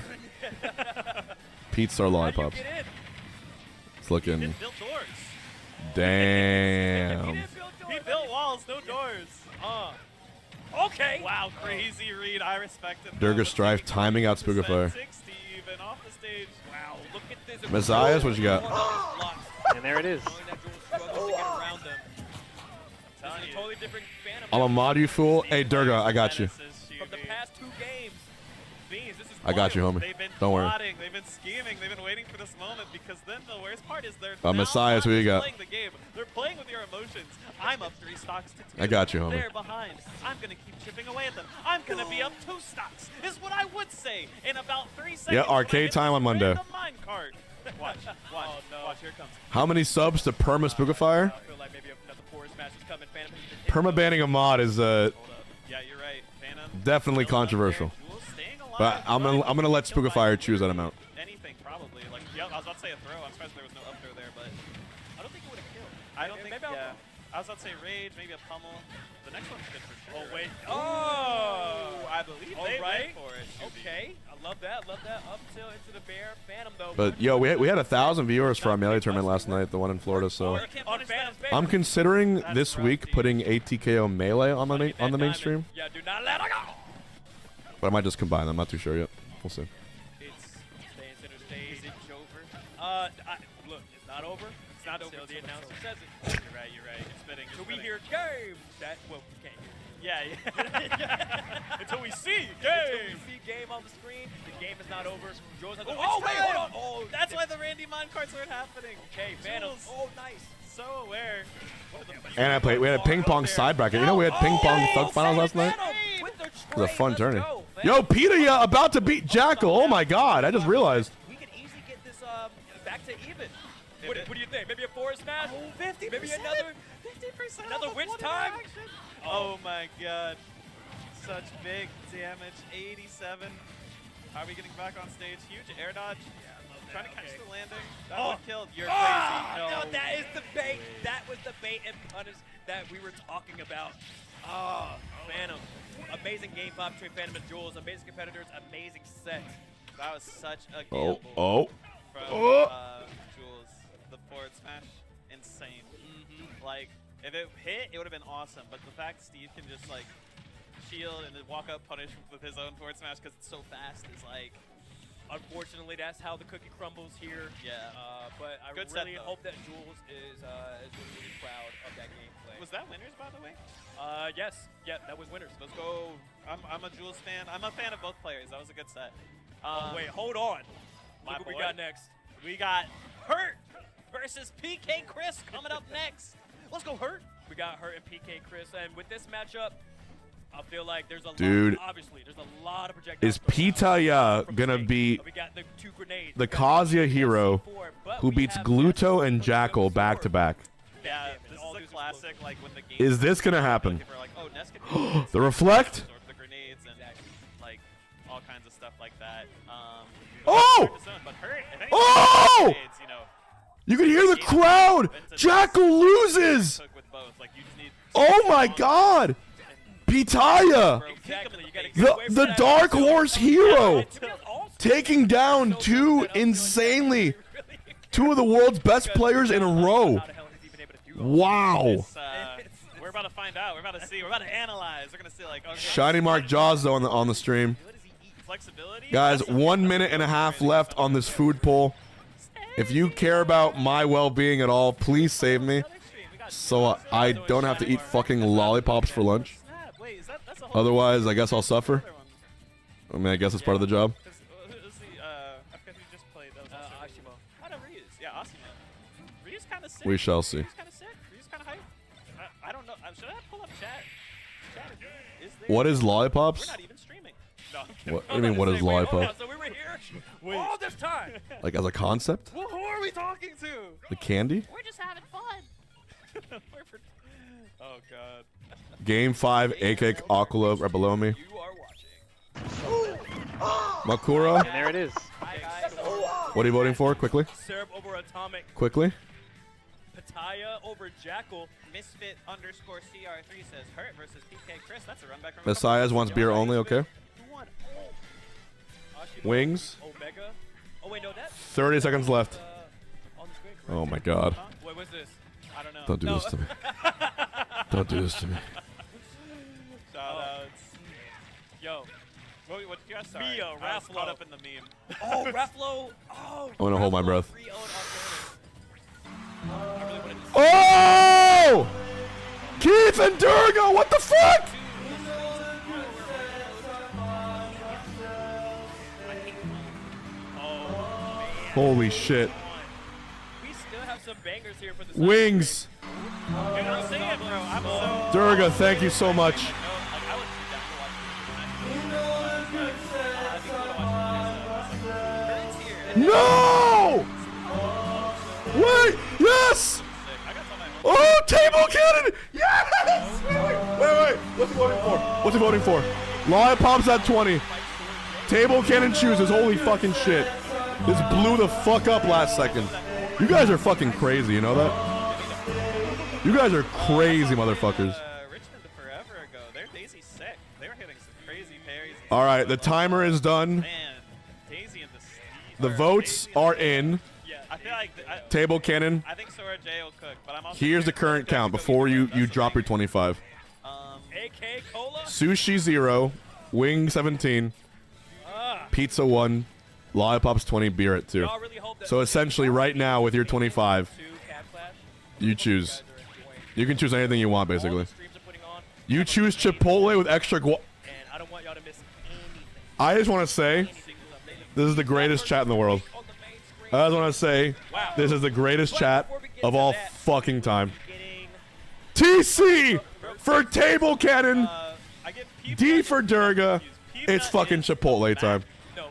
pizza, or lollipops. Get in. It's looking. Built doors. Damn. He built walls, no doors. Okay. Wow, crazy read. I respect it. Durga Strife timing out Spookify. 60 even off the stage. Wow, look at this. Messiahs, what you got? And there it is. Knowing that Jules struggles to get around them. This is a totally different Phantom. I'm a mod, you fool. Hey, Durga, I got you. From the past 2 games. Beans, this is I got you, wild. homie. They've been Don't worry. plotting, they've been scheming, they've been waiting for this moment because then the worst part is they're Messiahs, now who you got? playing the game. They're playing with your emotions. I'm up 3 stocks to 2. I got you, homie. They're behind. I'm gonna keep chipping away at them. I'm gonna be up 2 stocks. Is what I would say in about 3 seconds. Yeah, when I arcade hit time this on Monday. random minecart. Watch, watch, watch. Here it comes. How many subs to Perma Spookifier? I feel like maybe another forward smash is coming. Phantom. Perma banning a mod is Hold up. Yeah, you're right. Phantom. definitely controversial. Jules staying alive. But I'm gonna let Spookifier choose that amount. Anything probably. Like, yeah, I was about to say a throw. I'm surprised there was no up throw there, but I don't think it would have killed. I don't think. Maybe I'll Yeah, I was about to say rage, maybe a pummel. The next one's good for sure. Oh wait. Oh, I believe All they right. went for it. Shuby. Okay. I love that. Love that. Up till into the bear. Phantom though. But yo, we had 1,000 viewers for our melee tournament last night, the one in Florida. So You can't on punish Phantom's that. bear. I'm considering That's this rough, week dude. putting ATKO melee on the main stream, Yeah, do not let her go. but I might just combine them. I'm not too sure yet. We'll see. It's staying center stage. Is it over? Look, it's not over. It's not over. The announcer says it. You're right. You're right. You're spitting. So You're we spitting. hear game. That well, we can't hear. Yeah. yeah. Until we see Until game. we see game on the screen, the game is not over. Jules has Oh, wait, hold on. Oh, That's why the Randy minecarts aren't happening. Okay, Phantom. Jules. Oh, nice. So aware. And we had a ping pong side bracket. You know we had ping pong thug finals last night. It was a fun tourney. Yo, Pitaya about to beat Jackal. Oh my God! I just realized. We could easily get this back to even. What do you think? Maybe a forest smash? Oh, 50%. Maybe another 50%. another off witch one time? interaction. Oh my God. Such big damage. 87. Are we getting back on stage? Huge air dodge. Trying to catch the landing. That one killed. You're crazy. No, that is the bait. That was the bait and punish that we were talking about. Oh, Phantom. Amazing game 5 between Phantom and Jules. Amazing competitors. Amazing set. That was such a Oh, gamble oh. from Jules. The forward smash. Insane. Like, if it hit, it would have been awesome. But the fact Steve can just, like, shield and then walk up punish with his own forward smash because it's so fast is, like, Unfortunately, that's how the cookie crumbles here. yeah. But I Good set, really though. hope that Jules is really proud of that gameplay. Was that winners, by the way? Yes. Yeah, that was winners. Let's go. I'm a Jules fan. I'm a fan of both players. That was a good set. Wait, hold on. my Look what we boy. got next. We got Hurt versus PK Chris coming up next. Let's go, Hurt. We got Hurt and PK Chris, and with this matchup, I feel like there's a Dude. lot, obviously, there's a lot of projectiles. Is PIYA gonna be We got the 2 grenades. the Kazuya hero who beats Gluto and Jackal back to back? Yeah, this is a classic, like when the game Is this gonna happen? people are like, oh, Ness can do this. The reflect? Absorb the grenades and like all kinds of stuff like that. Oh! But hurt, if anything, Oh! grenades, you know, You can hear the crowd. Jackal loses. cook with both. Like you just need Oh my God. PIYA, Exactly. You gotta get away from the that. dark horse hero, It's awesome. taking down 2 insanely, 2 of the world's best players in a row. How the hell he's even able to do all Wow. It's, we're about to find out. We're about to see. We're about to analyze. We're gonna see like okay, Shiny Mark Jaws though on the stream. what does he eat? Flexibility. Guys, 1 minute and a half left on this food poll. If you care about my well-being at all, please save me, so I don't have to eat fucking lollipops for lunch. Wait, that's a whole Otherwise, I guess I'll suffer. other one. I mean, I guess it's part of the job. Who's the, I forget who just played. That was also Ashimo. Whatever Ryu's. Yeah, Asimo. Ryu's kind of sick. We shall see. Ryu's kind of sick. Ryu's kind of hype. I don't know. Should I pull up chat? Chat is there? What is We're lollipops? not even streaming. No, I'm kidding. What do you mean, what is Hold on, lollipop? so we were here all this time. Like as a concept? Well, who are we talking to? The candy? We're just having fun. Oh God. Game 5, ACOLA, ACOLA right below me. You are watching. Makura, And there it is. Hi guys. what are you voting for? Quickly. Serb over Atomic. Quickly. PIYA over Jackal. Misfit underscore CR3 says Hurt versus PK Chris. That's a run back from Messiahs wants beer only, okay. Who won? Ashimo, Wings. Omega. Oh wait, no, that 30 seconds left. on the screen. Correct? Oh my God. Huh? Wait, what's this? I don't know. Don't do No. this to me. Don't do this to me. Shout outs. Yo. What you guys sorry? MIYA, I was caught Raffalo. up in the meme. Oh, Raffalo. Oh. I'm gonna hold my Raffalo breath. 3-0'd on Twitter. I really wanted to Oh! Keith and Durga, what the fuck? Holy shit. We still have some bangers here for the Wings. Dude, I'm saying, bro. I'm so. Durga, thank you so much. Like, I would be down to watch No! Wait, yes! Oh, table cannon! Yes! Wait. What's he voting for? What's he voting for? Lollipops at 20. Table cannon chooses. Holy fucking shit. This blew the fuck up last second. You guys are fucking crazy, you know that? You guys are crazy motherfuckers. Richmond forever ago. They're Daisy sick. They were hitting some crazy parries. All right, the timer is done. Man, Daisy and the Steve. The votes are in. Yeah, I feel like Table cannon. I think Sora J will cook, but I'm also. Here's the current count before you drop your 25. AK Cola. Sushi 0, wing 17, pizza 1, lollipops 20, beer at 2. Y'all really hope that So essentially right now with your 25, two Cat Clash. you choose. You can choose anything you want All basically. the streams are putting on, You choose Chipotle with extra and I don't want y'all to miss anything. I just want to say, this is the greatest chat in the world. On the main screen. I just want to say, this is the greatest chat of all fucking time. Getting TC for table cannon, I get Peep D Nut for is Durga. Peep It's Nut fucking is Chipotle back. time. no,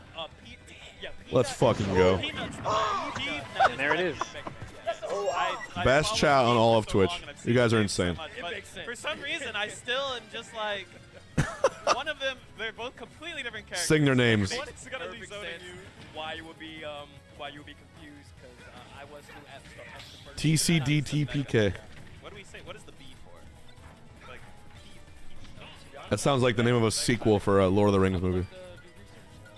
yeah, Let's fucking go. Peanuts. Peanut And there it is. I Best followed chat on Peep all for of so Twitch. long and I've You seen guys are Peep so insane. much, It but makes sense. For some reason, I still am just like one of them. They're both completely different characters. Sing their names. One is gonna be Perfect zoning sense. you. Why you would be confused because I was too at the first. TCDTPK. What do we say? What is the B for? Like That sounds like the name of a sequel for a Lord of the Rings movie.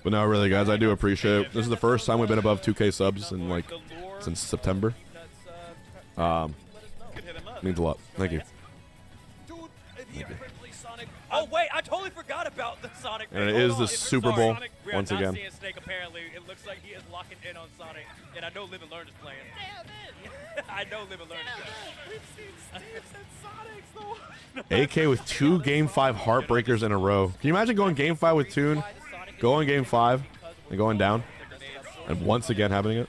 But no, really, guys, I do appreciate it. This is the first time we've been above 2K subs in like since September. could hit him up. Means a lot. Thank you. Dude, the prickly Sonic. Oh wait, I totally forgot about the Sonic. And it Hold is on, the if- Super sorry, Bowl Sonic, we are once not again. seeing Snake apparently. It looks like he is locking in on Sonic, and I know Live and Learn is playing. Damn it! I know Live and Learn is playing. We've seen Steve's and Sonic's though. AK with 2 Game 5 heartbreakers in a row. Can you imagine going Game 5 with Toon, going Game 5, and going down, and once again happening it?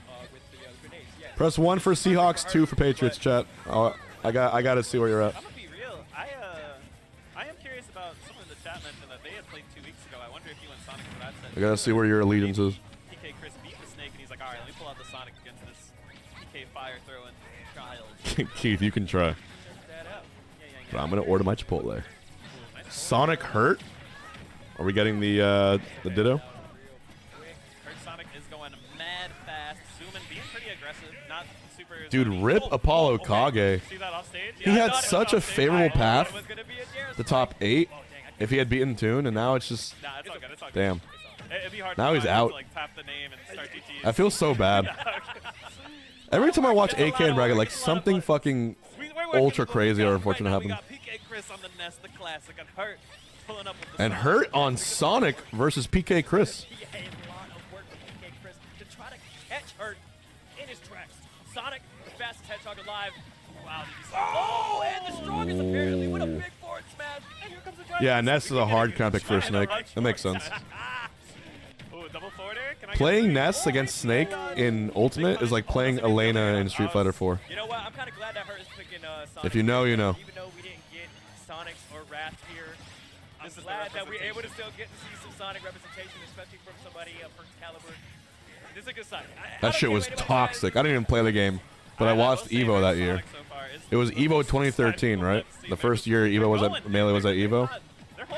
Press 1 for Seahawks, 2 for Patriots. Chat. Oh, I got to see where you're at. I'm gonna be real. I am curious about some of the chat that they had played 2 weeks ago. I wonder if you and Sonic would have said. I gotta see where your allegiance is. PK Chris beat the Snake, and he's like, all right, let me pull out the Sonic against this PK fire throwing child. Keith, you can try. But I'm gonna order my Chipotle. Sonic hurt? Are we getting the Ditto? Hurt Sonic is going mad fast. Suman being pretty aggressive, not super. Dude, rip Apollo Kage. See that off stage? He had such a favorable path to top 8 if he had beaten Toon, and now it's just Nah, it's all good. It's all good. damn. It'd be hard Now to he's find out. To, like, tap the name and start GGs. I feel so bad. Every time I watch AK and Bracket, like something fucking ultra crazy or unfortunate right now, happened. we got PK Chris on the Nest, the classic, and Hurt pulling up with the And Sonic. hurt on Sonic versus PK Chris. Yeah, a lot of work from PK Chris to try to catch Hurt in his tracks. Sonic, the fastest hedgehog alive. Wow, did you see? Oh, and the strongest apparently with a big forward smash. And here comes the drive. Yeah, Ness is a hard kind of pick for a Snake. That makes sense. Ooh, double forwarder. Can I Playing get Ness against Snake in Ultimate is like playing Elena in Street Fighter 4. You know what? I'm kind of glad that Hurt is picking Sonic. If you know, you know. Even though we didn't get Sonic or Wrath here, I'm This is the glad that we're representation. able to still get to see some Sonic representation, especially from somebody of her caliber. This is a good sign. That shit was toxic. I didn't even play the game, but I watched Evo that year. It was Evo 2013, right? The first year Evo was at Melee was at Evo,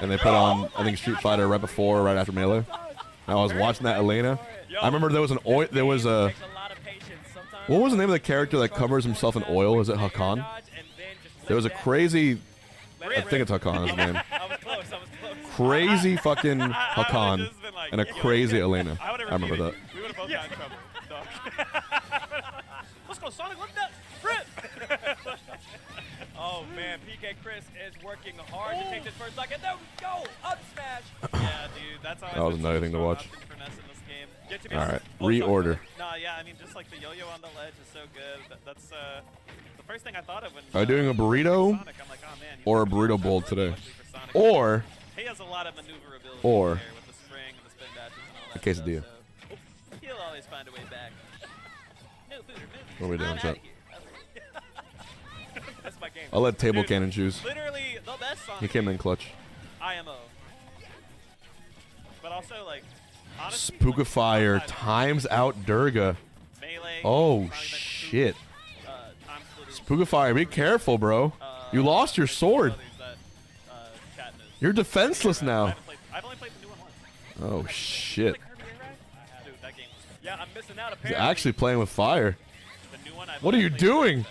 and they put on I think Street Fighter right before, or right after Melee. And I was watching that Elena. I remember there was an oil. There was a. What was the name of the character that covers himself in oil? Is it Hakan? There was a crazy. I think it's Hakan is the name. I was close. I was close. Crazy fucking Hakan and a crazy Elena. I remember that. We would have both got in trouble. Dog. Let's go, Sonic. Look at that. Rip. Oh man, PK Chris is working hard to take this first stock, and there we go, up smash. Yeah, dude, that's always That was been another such thing to a strong watch. option for Ness in this game. Get to me. All right, Oh, reorder. Nah, yeah, I mean, just like the yo-yo on the ledge is so good. That's the first thing I thought of when. Are you doing a burrito Sonic, I'm like, oh, man, or a burrito bowl today? for Sonic. Or He has a lot of maneuverability Or- there with the spring and the spin dashes and all a that quesadilla. stuff, so he'll always find a way back. No food or movie. What are we doing, I'm chat? outta here. That's my game. I'll let Table Dude, Cannon choose. Literally the best Sonic He came in clutch. IMO. But also, like, honestly, Spookifier like, times out Durga. Melee, Oh probably meant to shit. time splitters, Spookifier, be careful, bro. You lost your sword. others that, chat knows. You're defenseless now. I've only played the new one once. Oh shit. Dude, that game was Yeah, I'm missing out. He's Apparently. actually playing with fire. the new one. I've What are only you played doing?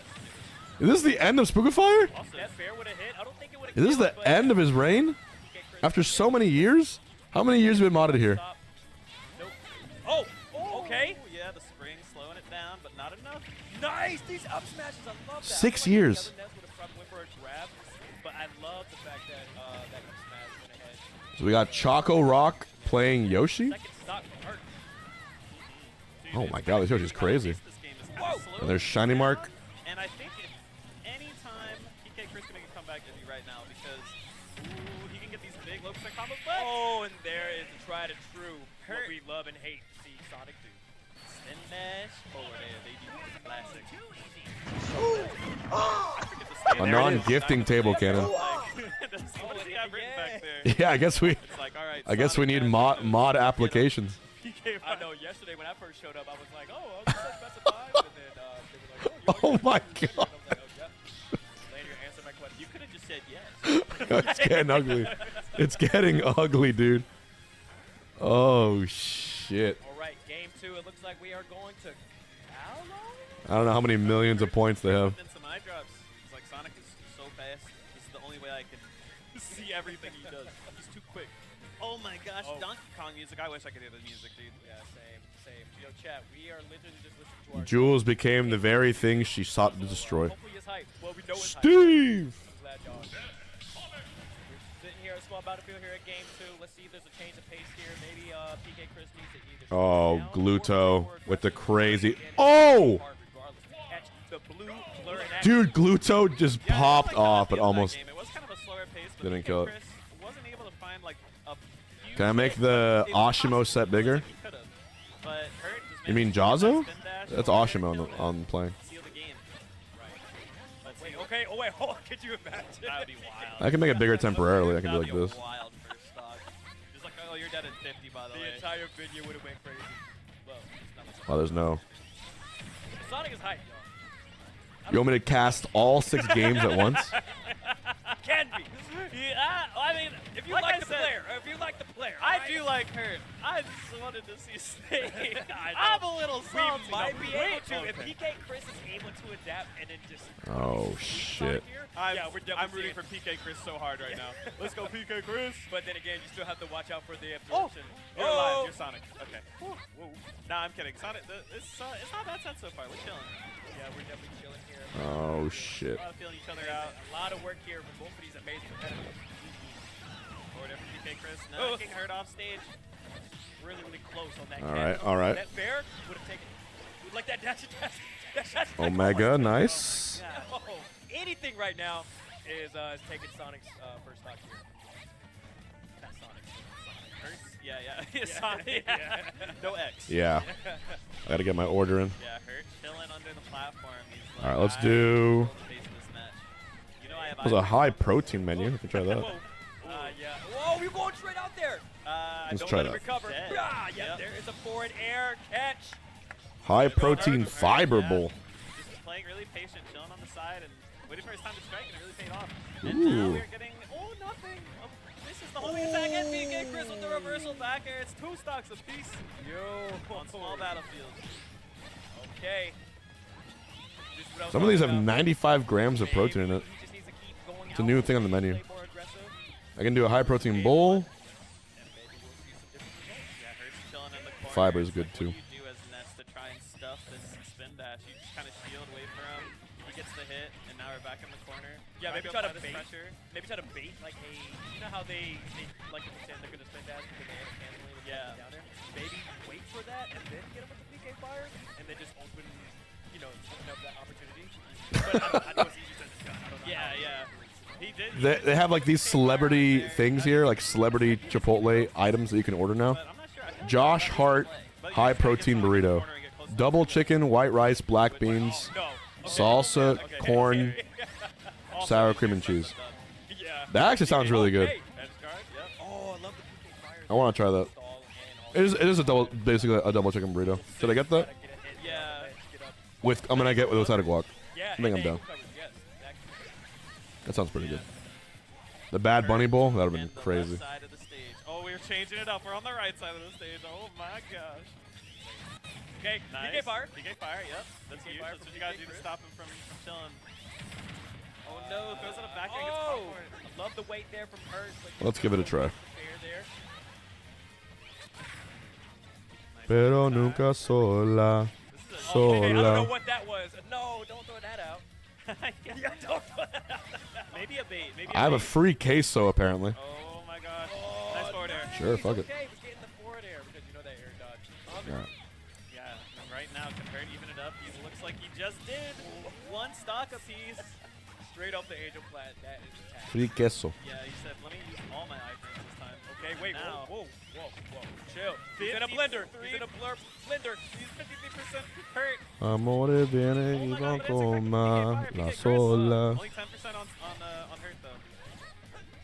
Is this the end of Spookifier? Also, That fair would have hit. I don't think it would have. Is this the end of his reign? After so many years? How many years have been modded here? Nope. Oh, okay. oh, yeah, the spring slowing it down, but not enough. Nice. These up smashes. I love that. 6 I feel like years. The other Ness would have probably went for a grab, but I love the fact that that up smash went ahead. So we got Choco Rock playing Yoshi. Second stock from Hurt. Oh my god, this Yoshi's crazy. This game is kinda slow. And there's Shiny Mark. And I think if any time PK Chris can make a comeback, it'd be right now because he can get these big low percent combos back. Oh, and there is the tried and true. What Hurt. we love and hate to see Sonic do. Spin dash. Oh, they do classic. A non-gifting table cannon. What does he have written back there? Yeah, I guess we. It's like, all right. I guess we Sonic need dash, mod applications. PK I know yesterday when I first showed up, I was like, oh, I was set specified. And then they were like, Oh my god. I was like, oh, yep. Later, answer my question. You could have just said yes. It's getting ugly. It's getting ugly, dude. Oh shit. All right, game 2. It looks like we are going to CAVALIER? I don't know how many millions of points they have. Then some eye drops. It's like Sonic is so fast. This is the only way I can see everything he does. He's too quick. Oh my gosh, Oh. Donkey Kong music. I wish I could hear the music, dude. Yeah, same. Yo, chat, we are literally just listening to our Jules became the very thing she sought to destroy. Hopefully it's hype. Well, we know it's hype. Steve! I'm glad y'all. We're sitting here at small battlefield here at game 2. Let's see if there's a change of pace here. Maybe PK Chris needs to either slow Oh, down Gluto or with the aggressive crazy. again. Oh! Hard regardless. Catch the blue blur in action. Dude, Gluto just Yeah, popped I like off, the but feel of that almost. game. It was kind of a slower pace, but Didn't PK kill it. Chris wasn't able to find like a few Can I make hits. the It was Ashimo possible. set It bigger? was like he could've. But Hurt just You mean managed to get that Jazo? spin dash That's over Ashimo and on, kill on playing. Seal the game. Right. Let's see. Okay, oh wait, hold on. Could you imagine? That would be wild. I can make it bigger temporarily. I can do like That'd be a this. wild first stock. dead at 50, by the way. The entire video would have went crazy. Well, it's not much. Oh, there's no. Sonic is hype, y'all. You want me to cast all 6 games at once? Can be. Yeah, I mean, if you like the player, I do like her. I just wanted to see Snake. I'm a little salty. we might be able to. If PK Chris is able to adapt and then just. Oh, shit. I'm we're definitely rooting seeing- for PK Chris so hard right now. Let's go PK Chris. But then again, you still have to watch out for the Oh, absorption. you're alive. You're Sonic. Okay. Whoa. Nah, I'm kidding. Sonic, it's not bad sense so far. We're chilling. Yeah, we're definitely chilling here. Oh, shit. A lot of feeling each other out. A lot of work here from both of these amazing competitors. Or whatever, PK Chris. Not getting hurt off stage. Really, really close on that. All catch. right, all right. That bear would have taken. Would like that dash attack. Omega, nice. Oh, anything right now is taking Sonic's first stock here. Not Sonic. Hurts? Yeah. Sonic. Yeah. No X. Yeah. I gotta get my order in. Yeah, Hurt chilling under the platform. He's All right, let's do. You know I have There's a high protein menu. You can try that. Whoa. Yeah. Whoa, you're going straight out there. Let's Don't try let it that. recover. Dead. Yeah, Yep. there is a forward air catch. High protein fiber bowl. Just playing really patient, chilling on the side, and waiting for his time to strike, and it really paid off. Ooh. And now we're getting, nothing. This is the homing attack, and PK Chris with the reversal back air. It's 2 stocks apiece. Yo. On small battlefields. Okay. Some of these have 95 grams of protein in it. It's a new thing on the menu. I can do a high protein bowl. Fiber is good too. What do you do as Ness to try and stuff this spin dash? You just kind of shield, wait for him. He gets the hit, and now we're back in the corner. Yeah, maybe try to bait. Pressure. Maybe try to bait like a. You know how they like to pretend they're gonna spin dash because they have a canceling down there. Maybe wait for that and then get him with the PK fire, and then just open up that opportunity. But I know it's easy to just gun. I don't know. Yeah. He did. They have like these celebrity things here, like celebrity Chipotle items that you can order now. But I'm not sure. I feel like Josh he's Hart, but you high just gotta get protein someone in the burrito. corner and get close to Double him. chicken, white rice, black beans, No. salsa, Okay. corn, Also, sour cream and cheese. Yeah. That actually sounds really good. Hey. Edge guard, yep. Oh, I love the PK fire. I want to try that. Stall and also It is a double, basically a double chicken burrito. Should I get that? get a hit. Yeah. Get up. With I'm gonna get without a guac. Yeah. I think I'm and down. coverage, yes, exactly. That sounds pretty good. The Bad Bunny Bowl, that would have been And the crazy. left side of the stage. Oh, we're changing it up. We're on the right side of the stage. Oh my gosh. Okay, Nice. PK fire. PK fire, yep. That's PK huge. fire That's from what you gotta PK do to Chris. stop him from chilling. Oh no, throws it back and gets Oh, popcorn. love the weight there from Hurt. Let's give it a try. Fair there. Nice Pero attack. nunca sola. This is a Oh, okay, I don't know Sola. what that was. No, don't throw that out. Yeah, don't throw that out. maybe a bait. Maybe I have a bait. free queso apparently. Oh my gosh. Oh, Nice forward air. Sure, fuck it. Okay, he's getting the forward air because you know that air dodge. Yeah. Yeah, and right now, compared to even it up, he looks like he just did 1 stock apiece. Straight off the angel plat. That is attack. Free queso. Yeah, he said, let me use all my items this time. Okay, wait, Now. whoa. Chill. He's in a blender. He's in a blender. He's 53% hurt. Amore viene Oh y my va God, but it's a con great ma PK fire. la PK Chris, sola. only 10% on hurt though.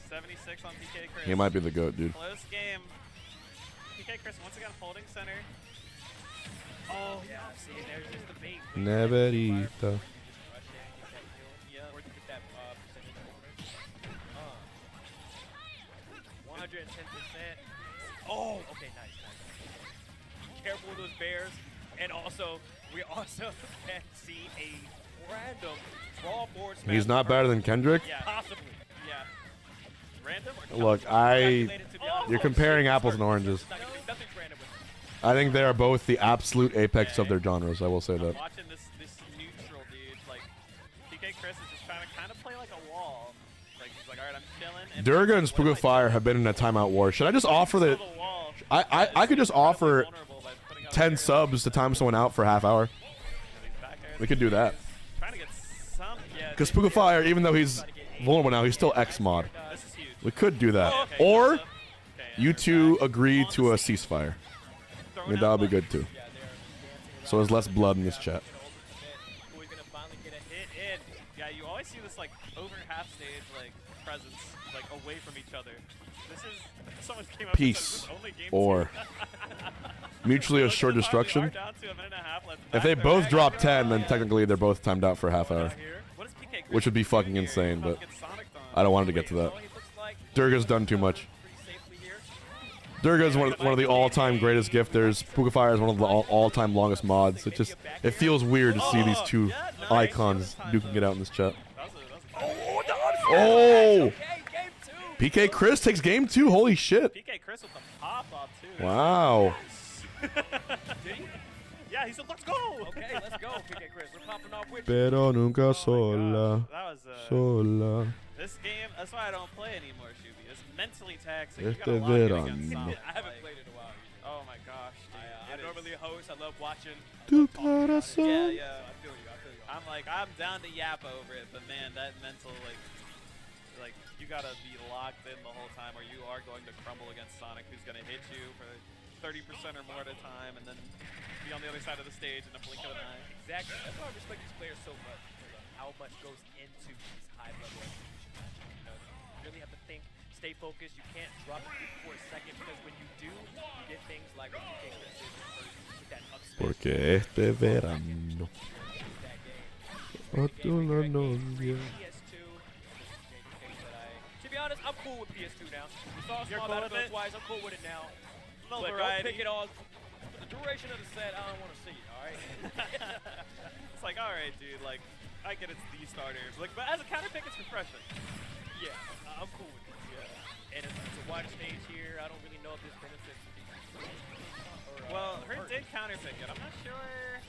76 on PK Chris. He might be the goat, dude. Close game. PK Chris once again holding center. Oh, yeah. See, there's just the bait. Neverita. Yeah. Or you get that percentage over it. 110%. Oh, okay, nice. Careful with those bears. And also, we also can see a random draw board smash. He's not better than Kendrick. Yeah, possibly. Yeah. Random or Look, Calculated, to be honest. you're comparing apples and oranges. Nothing's random with it. I think they are both the absolute apex of their genres. I will say that. watching this neutral dude, like PK Chris is just trying to kind of play like a wall. Like he's like, all right, I'm chilling. Durga and Spook of Fire have been in a timeout war. Should I just offer that? I could just offer 10 subs to time someone out for a half hour. We could do that. Trying to get some. Yeah. Because Spook of Fire, even though he's vulnerable now, he's still X mod. This is huge. We could do that. Okay, Or okay, you two agree to a ceasefire. I mean, that would be good too. So there's less blood in this chat. Who is going to finally get a hit in? Yeah, you always always see this like over half stage like presence like away from each other. This is someone came up and said, "Is Peace this only game or mutually assured We are destruction. down to a minute and a half left. If they Back both there. drop 10, then technically they're both timed out for a half hour, What is PK which would be Chris fucking doing here? insane. He's about But to get Sonic'd on. I don't want it to get to that. Durga's done too much. Durga's one of the all-time greatest gifters. Pukafire is one of the all-time longest mods. It feels weird to see these two icons duking it out in this chat. Oh! PK Chris takes game 2. Holy shit! PK Chris with the pop up too. Wow. Did he? Yeah, he said, "Let's go." Okay, let's go, PK Chris. We're popping off with you. Pero nunca Oh my sola, gosh, that was sola. this game. That's why I don't play anymore, Shuby. It's mentally taxing. Este You gotta lock in verano. against Sonic. I haven't played in a while. Oh my gosh, dude. I normally host. I love watching. Tu Yeah, corazón. yeah. I feel you. I feel you. I'm down to yap over it, but man, that mental like you gotta be locked in the whole time, or you are going to crumble against Sonic, who's gonna hit you for 30% or more at a time, and then be on the other side of the stage in a blink of an eye. Exactly. That's why I respect these players so much. Because of how much goes into these high-level execution matches. You know, you really have to think, stay focused. You can't drop it for a second, because when you do, you get things like what PK Chris did with that up smash. Porque este verano. That game. Otra novia. PS2. To be honest, I'm cool with PS2 now. We saw You're Small cool Battle with it? twice. I'm cool with it now. No But don't variety. pick it all. For the duration of the set, I don't want to see it. All right. It's like, all right, dude. Like, I get it's the starters. Like, but as a counter pick, it's refreshing. Yeah, I'm cool with it. Yeah. And it's a wide stage here. I don't really know if this benefits people. Well, her did counter pick it. I'm not sure.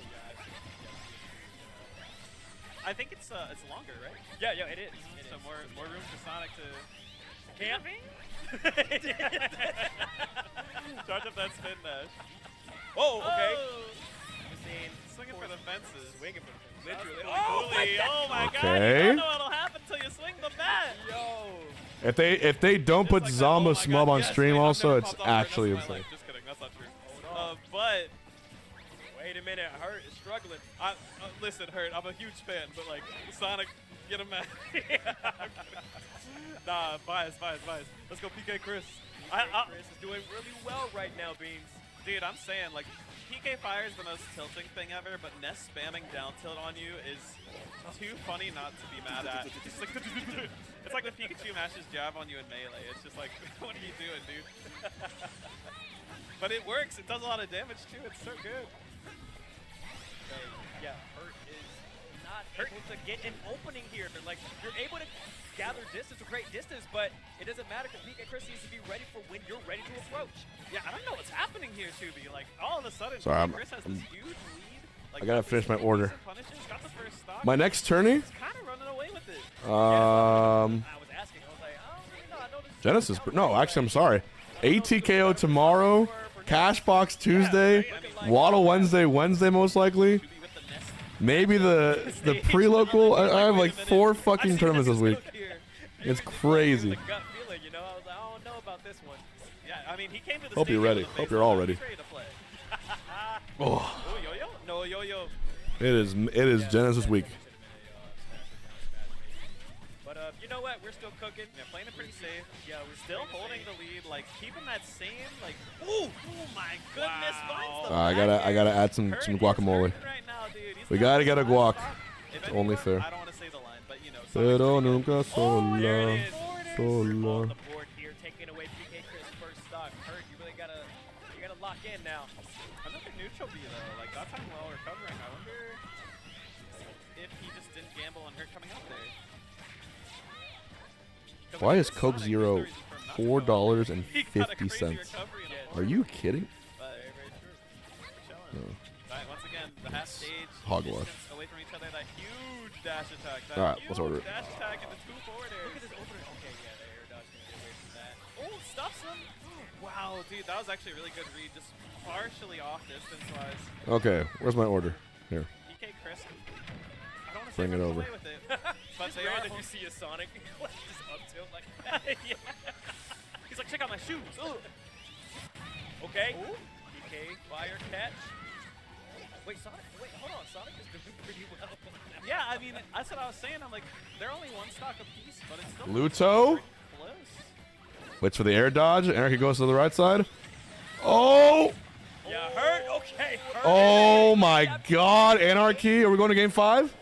I think it's longer, right? Yeah, it is. So more room for Sonic to Camping? charge up that spin dash. Oh, okay. Swinging for the fences. Swinging for the fences. Literally. Really Oh, oh my god! Okay. You don't know what'll happen until you swing the bat. Yo. If they don't put Just like that. Zomba Oh my Smub God, on yes, stream wait, I've also, never it's popped off for the rest actually of my insane. life. Just kidding, that's not true. But Wait a minute. Hurt is struggling. listen, Hurt, I'm a huge fan, but like Sonic, get him mad. Nah, bias. Let's go, PK Chris. Chris is doing really well right now, Beans. Dude, I'm saying, like, PK Fire is the most tilting thing ever, but Ness spamming down tilt on you is too funny not to be mad at. It's like, it's like when Pikachu mashes jab on you in Melee. It's just like, what are you doing, dude? But it works. It does a lot of damage, too. It's so good. Yeah, Hurt is not able to get an opening here. Like, you're able to gather distance, a great distance, but it doesn't matter because PK Chris needs to be ready for when you're ready to approach. Yeah, I don't know what's happening here, Tubi. Like, all of a sudden, Sorry, Chris has this huge lead. Like, I gotta finish my order. Punishes, got the first stock. My next tourney? He's kind of running away with it. I was asking, I was like, I don't really know. I know this Genesis. No, actually, I'm sorry. ATKO tomorrow. Cashbox Tuesday. Waddle Wednesday most likely. Maybe the pre-local. I have like 4 fucking tournaments this week. It's crazy. gut feeling, you know. I was like, I don't know about this one. Yeah, I mean, he came to the Hope you're stage ready. with a Hope face you're all on. ready. He's ready to play. Oh, Oh, yo-yo? No, yo-yo. it is Genesis week. But you know what? We're still cooking. Yeah, playing it pretty safe. Yeah, we're Still holding the lead, like, keeping that same, like, ooh, oh my goodness, Wow. finds the I gotta add some guacamole. Right now, dude. He's We got gotta get a the guac. last stock. If It's anyone- only fair. I don't want to say the line, but you know. Pero Sonic's nunca there sola, it is. sola. on the board here, taking away PK Chris first stock. Hurt, you really gotta lock in now. Another neutral B though, like that time while recovering. I wonder if he just didn't gamble on her coming out there. 'Cause Why when is it's Coke Sonic, Zero there's no reason for him not to go. He got a crazy $4.50? recovery in a Are you kidding? But very, very true. We're chilling. No. Alright, once again, the half stage Hogwash. distance away from each other. That huge dash attack. That Alright, huge let's order it. dash attack and the 2 forward airs. Look at this opener. Okay, yeah, the air dodge can get away from that. Oh, stops him. Wow, dude, that was actually a really good read. Just partially off distance-wise. Okay, where's my order? Here. PK Chris. I don't want to Bring it runs over. away with it. But It's they rare are that you see a Sonic just up tilt like that. yeah. He's like, check out my shoes. Ugh. Okay. Ooh. PK Fire catch. Wait, Sonic. Wait, hold on. Sonic is doing pretty well. Yeah, I mean, that's what I was saying. I'm like, they're only one stock apiece, but it's still Luto pretty close. waits for the air dodge. Anarchy goes to the right side. Oh! Yeah, hurt. Okay. Hurt. Oh my God! Anarchy. Are we going to game 5?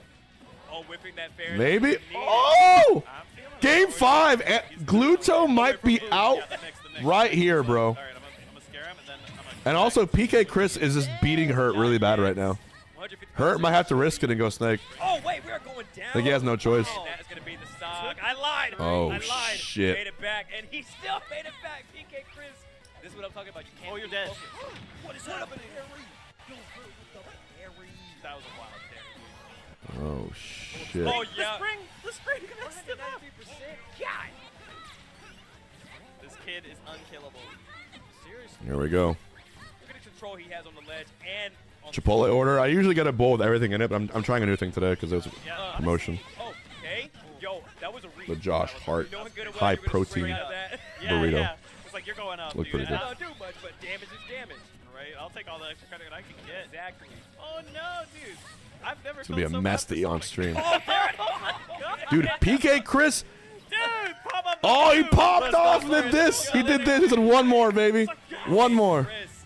Oh, whipping that fair. Maybe. Oh! I'm feeling it. Game 5. Gluto might be out Yeah, the next. right here, bro. All right, I'm gonna scare him, and then I'm gonna And also, PK Chris is just beating Hurt really bad right now. 150. Hurt might have to risk it and go Snake. Oh, wait, we are going down. I think he has no choice. Oh, that's going to be the stock. I lied. Oh, I lied. shit. Made it back, and he still made it back. PK Chris. This is what I'm talking about. You can't. Oh, you're dead. focus. What is happening? That was a wild carry. Oh shit. Oh, yeah. The spring messed it up. 193%. God. This kid is unkillable. Seriously. Here we go. Look at the control he has on the ledge and on Chipotle order. I usually get a bowl with everything in it, but I'm trying a new thing today because it was Yeah. promotion. Oh, okay. Yo, that was a read. The Josh Hart Knowing good and well high you're gonna protein spring out of that. Yeah, burrito. yeah. It's like you're going up, Look dude. pretty It good. don't do much, but damage is damage. Right? I'll take all the extra credit I can get. Exactly. Oh no, dude. I've never It's gonna be a felt so mess bad to eat for on Sonic. stream. Oh, there it is. Oh my God. Dude, PK Chris. Dude, pop up. Oh, he Dude. popped Let's off go, and did Chris. this. He did this. He said one more, baby. One more. Chris,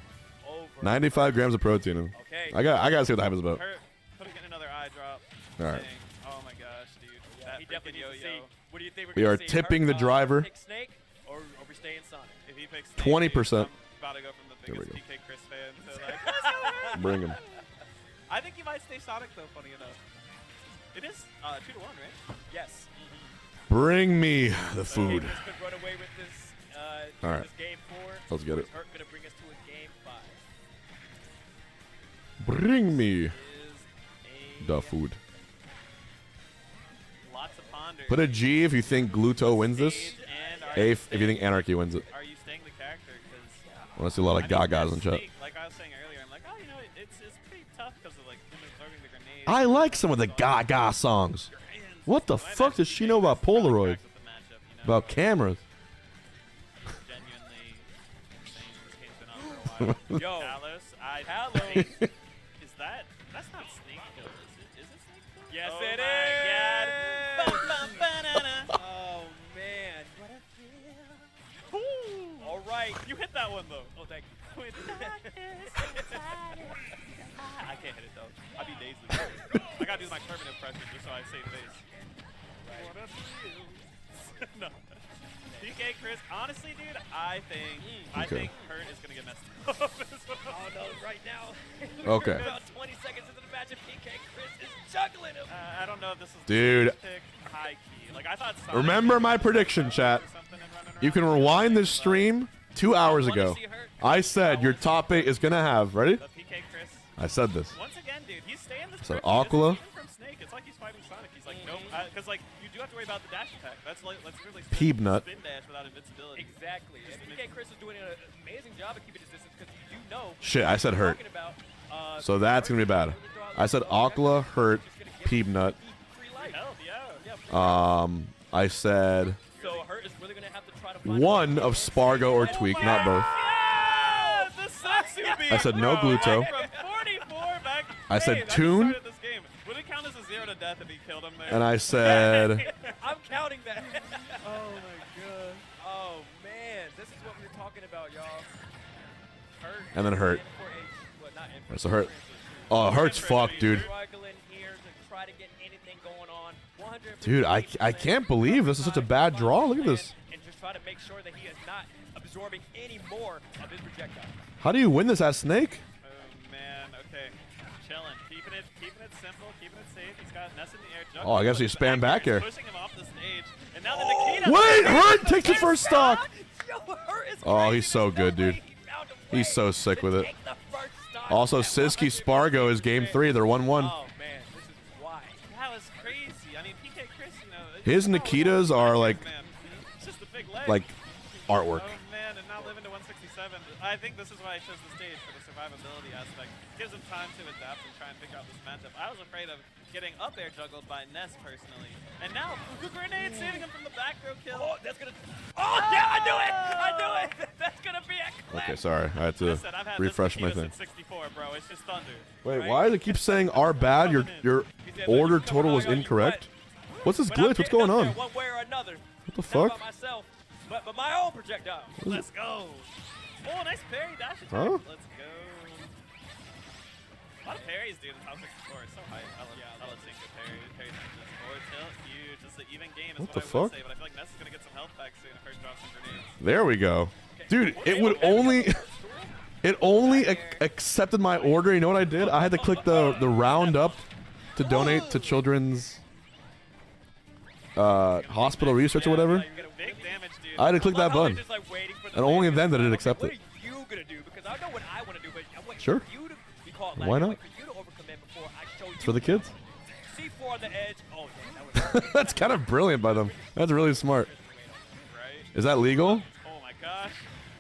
over. 95 grams of protein. In. Okay. I gotta see what the hype is about. Hurt. Could have get another eye drop. All right. Dang. Oh my gosh, dude. That He freaking definitely needs to see. yo-yo. What do you think we're We gonna are see? tipping the Hurt, driver. Pick Snake, or are we staying Sonic? If he picks 20%. I'm about to go from the There we biggest go. PK Chris fan to like, Bring him. I think he might stay Sonic though, funny enough. It is 2-1, right? Yes. Bring me the So food. Chris could run away with this. All right. This game 4. Let's get it. Hurt gonna bring us to a game 5. Bring me Is the a food. lots of ponder. Put a G if you think Gluto wins this. Stage and are A you if you think staying- Anarchy wins it. Are you staying the character? Because I want to see a lot of gagas in chat. Like I was saying earlier, I'm like, oh, you know, it's pretty tough because of like him absorbing the grenade. I like some of the gaga songs. What the fuck does she know about Polaroid? About cameras? Genuinely insane. This game's been on for a while. Yo, Talos, I Talos. think is that's not Snake Kill, is it? Is it Snake Kill? Yes, oh it my is. God. Bum, bum, banana. Oh man. All right. You hit that one though. Oh, thank you. With darkness inside it. I can't hit it though. I'd be dazed. I gotta do my Kermit impression just so I save face. No. DK Chris, honestly, dude, I think Hurt is gonna get messed up. Oh no, right now. Okay. About 20 seconds into the match, and PK Chris is juggling him. I don't know if this is Dude. pick high key. Like I thought. Sonic Remember was my gonna prediction, or chat. something and running You can around. rewind this stream 2 hours ago. I said your top 8 is gonna have. Ready? But PK Chris, I said this. once again, dude, he's staying this. So grip. ACOLA. Even from Snake, it's like he's fighting Sonic. He's like, nope, because like you do have to worry about the dash attack. That's like really Peebnut. spin dash without invincibility. Exactly. And PK Chris is doing an amazing job of keeping his distance because you do know. Shit, I said Hurt. Talking about, So that's gonna be bad. I said ACOLA, Hurt, Peebnut. free life. Hell yeah. I said So Hurt is really going to have to try to find one of SPARG0 or TWEEK, not both. Yeah, the sexy beat, I said no bro. Gluto. Like from 44 back. I said hey, that Toon. started this game. Would it count as a 0 to death if he killed him there? And I said I'm counting that. Oh my god. Oh man, this is what we were talking about, y'all. Hurt. And then Hurt. Well, not in So Hurt. Oh, Hurt's fucked, dude. struggling here to try to get anything going on. Dude, I can't believe this is such a bad draw. Look at this. And just try to make sure that he is not absorbing any more of his projectiles. How do you win this as Snake? Oh man, okay. Chilling. Keeping it simple, keeping it safe. He's got Ness in the air. Juggling Oh, I guess he with spam back He's here. pushing him off the stage. And now the Nikita. Wait, Hurt takes the first stock. Yo, Hurt is Oh, crazy. he's so There's no good, dude. way he found a He's way so sick to with it. take the first stock Also, with that Siski 100% Spargo is game 3. They're 1-1. Oh man, this is why. That was crazy. I mean, PK Chris, you know. His Nikitas are like Man, it's just a big leg. artwork. Oh man, and now living to 167. I think this is why I chose the stage for the survivability aspect. Gives him time to adapt and try and figure out this matchup. I was afraid of getting up air juggled by Ness personally. And now, the grenade saving him from the back row kill. Oh, that's gonna. Oh, yeah, I knew it! I knew it! That's gonna be a clip. Okay, sorry. I had to Listen, I've had refresh this my with thing. Kitas since 64, bro. It's just thunder. Wait, right? why does it keep saying our bad? Your order total was incorrect. What's this glitch? What's going on? One way or another. What the Not fuck? about myself, but my own projectile. Let's go. Oh, nice parry dash attack. Huh? Let's go. A lot of parries, dude. In top 64. It's so high. I love seeing good parry. Parry just forward tilt, huge. It's an even game. Is What what the I would fuck? say, but I feel like Ness is gonna get some health back soon if her drops some grenades. There we go. Dude, it would only it only accepted my order. You know what I did? I had to click the round up to donate to children's hospital research or whatever. You're getting big damage, dude. I had to click that button. Just like waiting for the And only wave. then did it Okay, accept what it. are you gonna do? Because I know what I want to do, but I want Sure. you to be caught. Why not? For you to overcommit before I show you. It's for the kids. C4 on the edge. Oh, yeah, that was That's kind of brilliant by them. That's really smart. Is that legal? Oh my gosh.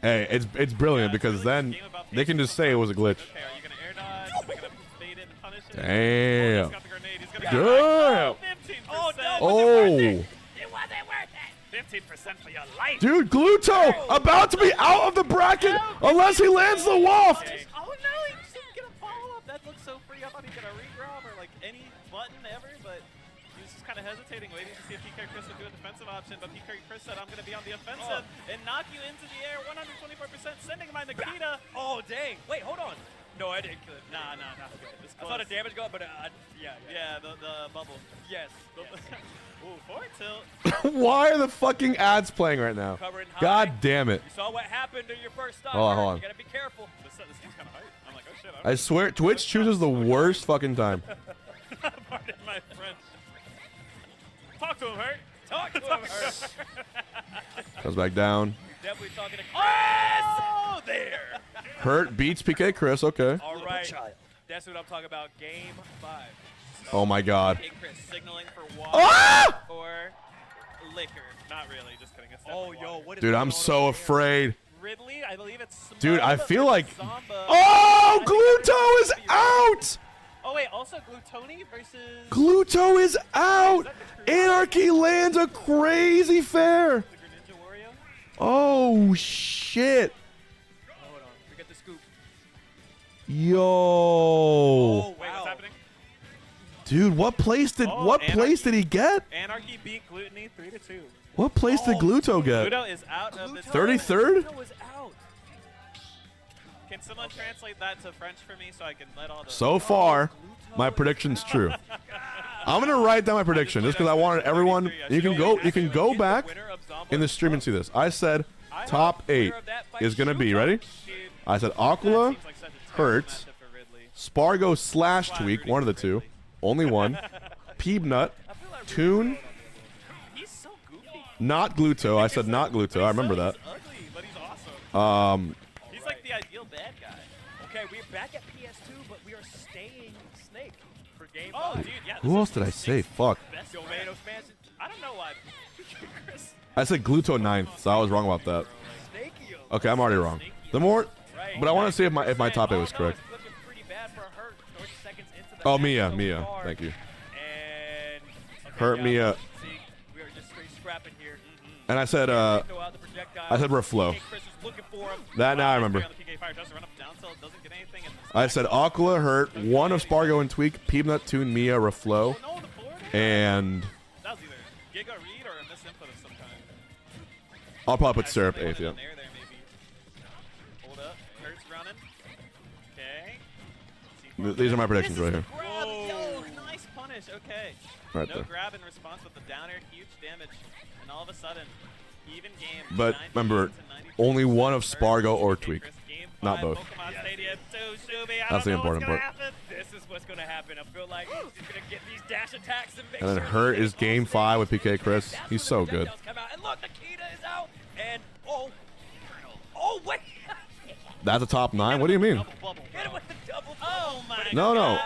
Hey, it's brilliant because then they can just say it was a glitch. Okay, are you gonna air dodge? Am I gonna bait it and punish it? Damn. He's got the grenade. He's gonna Damn. 15%. Oh, no. Oh. It wasn't worth it. 15% for your life. Dude, Gluto about to be out of the bracket unless he lands the waft. Okay. Oh no, he just didn't get a follow up. That looked so free. I thought he was gonna regrab or like any button ever, but he was just kind of hesitating, waiting to see if PK Chris would do a defensive option. But PK Chris said, "I'm gonna be on the offensive and knock you into the air." 124%, sending my Nikita. Oh, dang. Wait, hold on. No, I didn't kill it. Nah. Okay, this I saw the close. damage go up, but yeah. Yeah, the bubble. Yes. Ooh, forward tilt. Why are the fucking ads playing right now? Covering high. God damn it. You saw what happened to your first stop. Hold on. You gotta be careful. This game's kind of hype. I'm like, oh shit. I swear, Twitch chooses the worst fucking time. Pardon my French. Talk to him, Hurt. Talk to him, Hurt. Goes back down. Definitely talking to Chris. Oh, there. Hurt beats PK Chris. Okay. All right. That's what I'm talking about. Game 5. Oh my God. Hey, Chris, signaling for water Ah! or liquor. Not really, just kidding. It's Oh, definitely water. what is Dude, going I'm on so over here? afraid. Ridley, I believe it's Dude, I Smub feel like. versus Zomba. Oh, Gluto is out. Oh wait, also Glutoni versus. Gluto is out. Anarchy lands a crazy fair. The Greninja Wario. Oh shit. Hold on. We get the scoop. Yo. Oh, Wait, what's happening? Dude, what place did he get? Anarchy beat Glutoni 3-2. What place did Gluto get? Gluto is out of this. 33rd? Gluto was out. Can someone translate that to French for me so I can let all the. So far, my prediction's true. I'm gonna write down my prediction just because I wanted everyone. You can go back in the stream and see this. I said top 8 is gonna be ready. I said ACOLA, Hurt, SPARG0 / TWEEK, one of the two, only one. Peebnut, Toon, He's so goofy. not Gluto. I said not Gluto. I remember that. He's ugly, but he's awesome. He's like the ideal bad guy. Okay, we're back at PS2, but we are staying Snake for game 5. Oh, dude, yeah. Who else did I say? Fuck. Best Domain expansion. I don't know why. Chris. I said Gluto 9th, so I was wrong about that. Snakey. Okay, I'm already wrong. The more, but I want to see if my top 8 was correct. It's looking pretty bad for Hurt. 30 seconds into the Oh, match so MIYA. far. Thank you. And okay, Hurt yeah, MIYA. see, we are just straight scrapping here. And I said, I said Reflow. Chris is looking for him. That now I remember. I said ACOLA, Hurt, one of SPARG0 and TWEEK, Peebnut, Toon, MIYA, Reflow, and That was either Giga Read or a misinput of some kind. I'll probably put Syrup 8th, yeah. There, maybe. Hold up. Hurt's running. Okay. These are my predictions right here. Grab. Yo, nice punish. Okay. Right no there. grab in response with the down air, huge damage, and all of a sudden, even game. But remember, only one of SPARG0 or TWEEK, not both. That's the important part. This is what's going to happen. I feel like he's going to get these dash attacks and make And then sure Hurt he is gets game all 5 with stages. PK Chris. That's He's when so the good. projectiles come out. And look, Nikita is out. And oh wait. That's a top 9? What do you mean? Hit him with the double. Oh my No, no. God.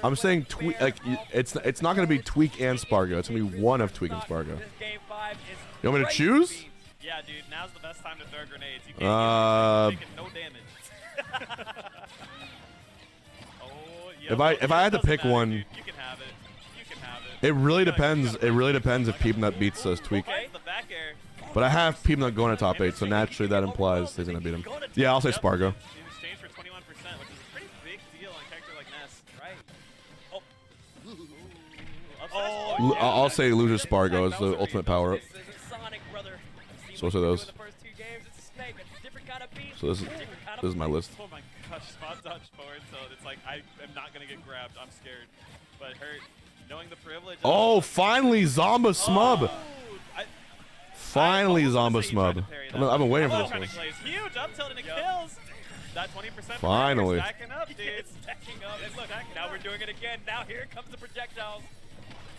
I'm saying TWEEK. Like it's not going to be TWEEK and SPARG0. It's going to be one of TWEEK and SPARG0. This game 5 is You want me to great choose? speed. Yeah, dude. Now's the best time to throw grenades. You can't taking no damage. Oh, yeah. If I had to Doesn't pick matter, one, dude. You can have it. You can have it. it really depends. It really depends if Peebnut beats us TWEEK. Okay. The back air. But I have Peanut going to top 8, so naturally that implies he's going to beat him. Yeah, I'll say SPARG0. In exchange for 21%, which is a pretty big deal on a character like Ness. Right. Oh. I'll say loses SPARG0 as the ultimate power-up. This is Sonic, brother. So what's those? The first 2 games, it's a snake. It's a different kind of beast. So this is my list. Oh my gosh, spot dodge forward, so it's like I am not going to get grabbed. I'm scared. But Hurt, knowing the privilege. Oh, finally Zomba Smub. I Finally Zomba Smub. I've been waiting for this one. It's huge. I'm tilting it kills. That 20% Finally. stacking up, dude. It's stacking up. And look, now we're doing it again. Now here comes the projectiles.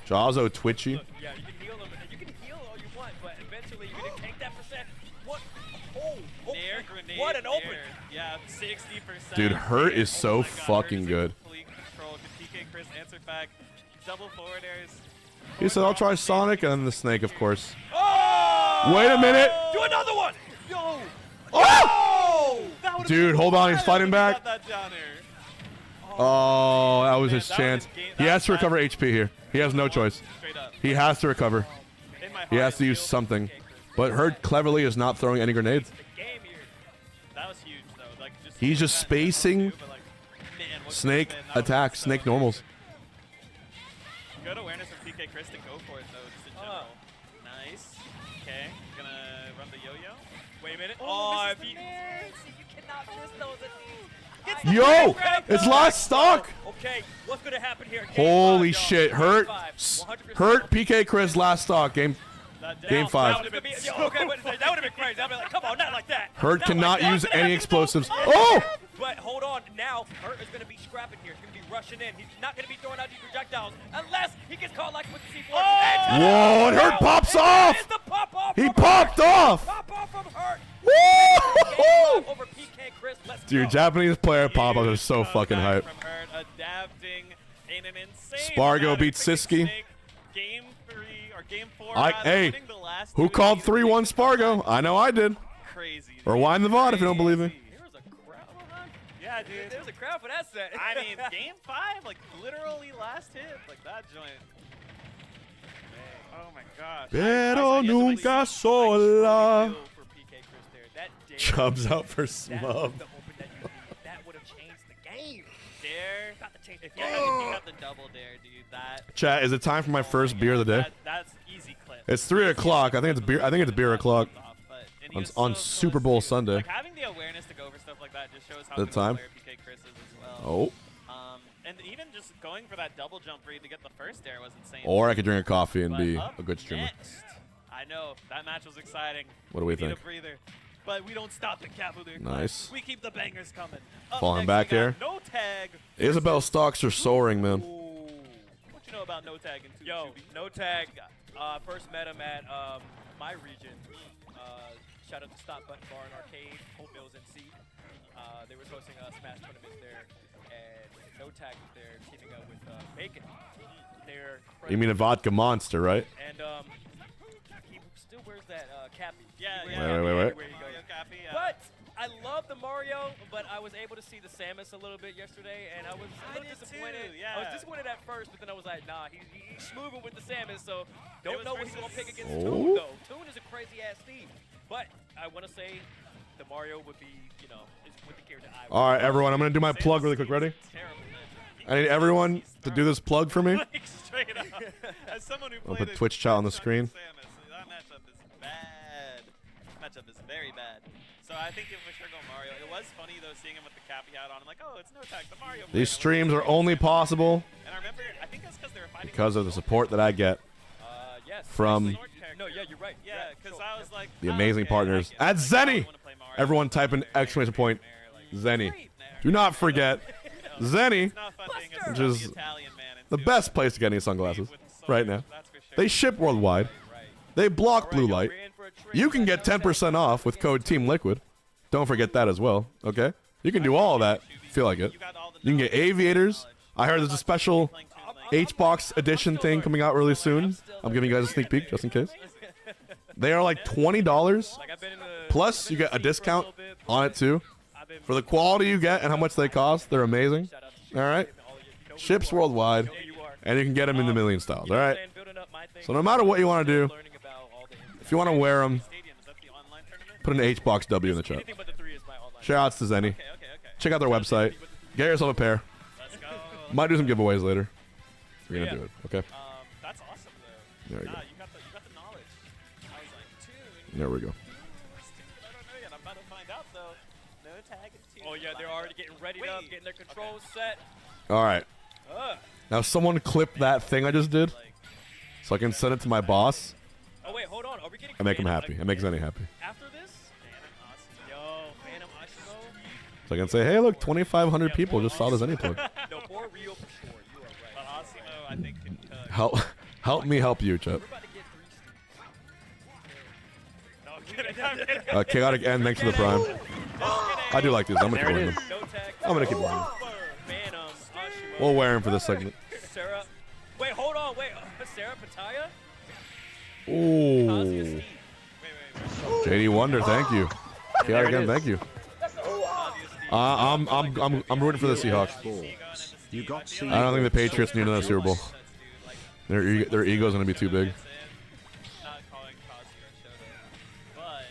Jawzo twitchy. Look, yeah, you can heal them. You can heal all you want, but eventually you're going to take that percent. What? Oh, Nair, grenade, what an open. nair. Yeah, 60%. Dude, Hurt is so Oh my God, fucking Hurt is in good. complete control. Good PK Chris answer back. Double forward airs. He said, I'll try Sonic and then the snake, of course. Oh! Wait a minute. Do another one. Yo! Oh! That would've Dude, been hold on, he's wild fighting if he back. got that down air. Oh, that was man, his that was chance. his game- He that- has to that- recover HP here. He has no choice. Straight up. He has to recover. In my He heart, has to use shield. something. But Hurt cleverly is not throwing any grenades. The game here. That was huge, though. Like, He's just that- spacing but, like, man, what snake could've been, that would've attacks, been snake so normals. Good awareness from PK Chris to go for it, though, just in general. Nice. Okay, gonna run the yo-yo. Wait a minute. Oh, misses if the he- nair. See, you cannot miss those at these. Gets I- Yo, Right it's now. last stock. Okay, what's going to happen here? Game Holy 5, y'all. shit. Game Hurt, 5, 100% Hurt, PK Chris last stock. Game Game 5. That would have been, okay, wait a second, that would have been crazy. I'd be like, come on, not like that. Hurt Not cannot like that. use any explosives. Oh! But hold on, now Hurt is going to be scrapping here. He's going to be rushing in. He's not going to be throwing out these projectiles unless he gets caught like with the C4. Whoa, and Hurt pops off! It's the pop-off He from popped Hurt. off! Pop-off from Hurt. Woo! Over PK Chris. Let's Dude, go. Japanese player pop-ups are so fucking hype. From Hurt, adapting in an insane SPARG0 manner. beats Freaking Siski. snake. Game 3 or game 4. Hey, winning the last who 2 called games. 3-1 SPARG0? I know I did. Crazy. Or dude. wind the VOD if you don't believe me. There was a crowd behind. Yeah, dude. There's a crowd for that set. I mean, game 5, like literally last hit, like that joint. Oh my gosh. Pero nunca sola. For PK Chris there. That dare, Chubbs out for that was Smub. the open that you needed. That would have changed the game. Dare. Got to change the If game. you got the double dare, dude, that. Chat, is it time for my first beer of the day? That's easy clip. It's 3 o'clock. I think it's beer. I think it's beer o'clock And he on, was on so Super close Bowl to- Sunday. Like having the awareness to go for stuff like that just shows how The good time. of a player PK Chris is as well. Oh. And even just going for that double jump read to get the first dare was insane. Or I could drink a coffee and But be up a good streamer. next, I know that match was exciting. What do we Need think? a breather, but we don't stop the Cavalier. Nice. We keep the bangers coming. Up Falling next, back we got here. No tag. Isabel stocks are soaring, man. Ooh. What you know about no tag in 2? Yo, no tag. First met him at my region. Shout out to Stop Button Bar and Arcade, Hope Mills NC. They were hosting a Smash tournament there, and no tag was there, teaming up with Bacon. They're You mean a vodka monster, right? And he still wears that cappy. Yeah, He wears yeah. that Wait. everywhere he Mario goes. Cappy, But I love the Mario, but I was able to see the Samus a little bit yesterday, and I was a little did disappointed. too, yeah. I was disappointed at first, but then I was like, nah, he's smoothing with the Samus, so It don't was know what he's going to versus- pick against Oh. Toon, though. Toon is a crazy-ass Steve. But I want to say the Mario would be, you know, is with the character I would. All right, everyone. I'm gonna do my plug really quick. Ready? Terrible. I need everyone to do this plug for me. Like, straight up. As someone who I'll played put a Twitch chat on the Samus, screen. that matchup is bad. Matchup is very bad. So I think you'll for sure go Mario. It was funny though seeing him with the cappy hat on. I'm like, oh, it's no tag, the Mario. player. These streams are only possible And I remember, I think that's because they were fighting. because of the support that I get Yes. from Sword character. No, yeah, you're right. Yeah, because I was like, the oh, amazing okay, partners I at get it. Like, I Zenni. wanna play Mario. Everyone type in exclamation point Zenni. Great there. Do not forget Zenni, It's not fun being a which salty is Italian man the into best a place to get any sunglasses with swords, right now. that's for sure. They ship worldwide. They block blue light. You can get 10% off with code TEAMLIQUID. Don't forget that as well, okay? You can do all of that. Feel like it. You can get aviators. I heard there's a special H-Box edition thing coming out really soon. I'm giving you guys a sneak peek just in case. They are like $20. Like, I've been in the, Plus, you get a discount little bit, but on it too. I've been For the quality you get and how much they cost, they're amazing. shout out to All right? you, all of you. You know who Ships you are. worldwide. You know who you are. And you can get them in the million styles, all You know what I'm right? saying? Building up my thing, So no matter what you want to do, learning about all the if you want to wear them, Stadium Put an H-box W in the chat. Anything but the 3 is my online. Shout outs to Zenni. Okay. Check out their website. Get yourself a pair. Let's go. Might do some giveaways later. We're gonna Yeah. do it. Okay. That's awesome though. There we go. You got the knowledge. I was like, tune. There we go. I don't know yet. I'm about to find out though. No tag and tune. Oh yeah, they're already getting ready up, getting their controls set. All right. Now someone clip that thing I just did, so I can send it to my boss. Oh wait, hold on. Are we getting? I make him Phantom happy. I again make Zenni happy. After this? Yo, Phantom Ashimo. So I can say, hey, look, 2,500 people just saw the Zenni plug. No, for real, for sure. You are right. Asimo, I think, can Help me help you, Chet. We're about to get 3 No, I'm kidding. Chaotic End, thanks for the prime. I do like these. I'm gonna keep There it wearing them. No tag. I'm gonna keep wearing them. Phantom Ashimo. We'll wear them for this segment. Sarah. Wait, hold on. Wait, Sarah Pataya? Kazuya Ooh. Steve. JD Wonder, thank you. Chaotic it End, is. thank you. I'm rooting for the Seahawks. You got C. I don't think the Patriots need another Super Bowl. Their ego's gonna be too big. Not calling Kazuya or Shoto. But,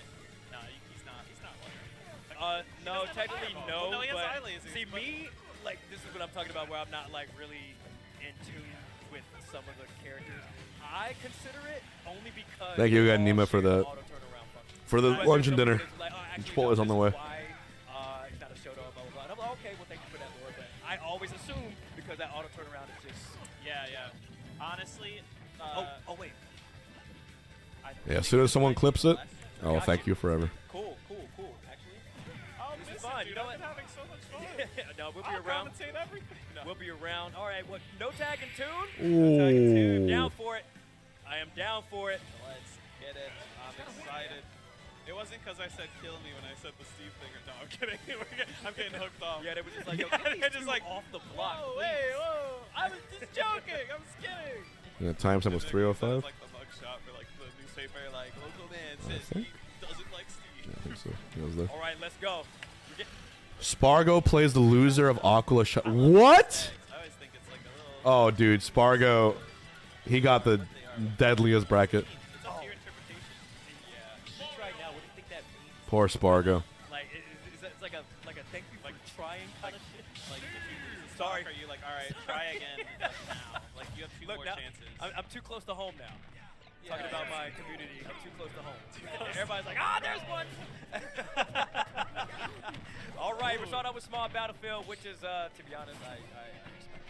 no, he's not Wonder. No, technically no. No, he has but eye lasers, see, but- me, like, this is what I'm talking about where I'm not, like, really in tune with some of the characters. I consider it only because. Thank you they again, all Nima, for share the- auto turnaround function. For the But lunch there's and dinner. somebody that's like, oh, actually, Chipotle's no, on the this way. is why, he's not a Shoto, blah, blah, blah. And I'm like, okay, well, thank you for that, Lord. But I always assume because that auto turnaround is just. Yeah. Honestly, Oh, wait. Yeah, as soon as someone clips it, oh, thank you forever. Cool. Actually, I'll this miss is fun. it, You dude. know I've what? been having so much fun. No, we'll be I'll around. commentate everything. No. We'll be around. All right, what? No tag and tune? Ooh. Down for it. I am down for it. Let's get it. I'm excited. It wasn't because I said kill me when I said the Steve thing. Or no, I'm kidding. I'm getting hooked off. Yeah, they were just like, yo, Yeah, get these they're just two like, off the block. Whoa, please. wait, whoa. I was just joking. I was kidding. Yeah, timestamp was And then 3:05. Like the mug shot for like the newspaper, like local man I says think. he doesn't like Steve. Yeah, I think so. He was there. All right, let's go. We're getting Spargo plays the loser of ACOLA. What? I always think it's like a little. Oh, dude, Spargo, he got the deadliest bracket. It's up to your interpretation. Yeah. right now. What do you think that means? Poor Spargo. Like, is that, it's like a thank you for trying kind of shit? Like if you lose a Sorry. stock, are you like, all right, try again now? Like you have two Look, more now, chances. I'm too close to home now. Talking Yeah. about my community, I'm too close to home. Everybody's like, there's one. All right, we're starting out with Small Battlefield, which is, to be honest, I respect.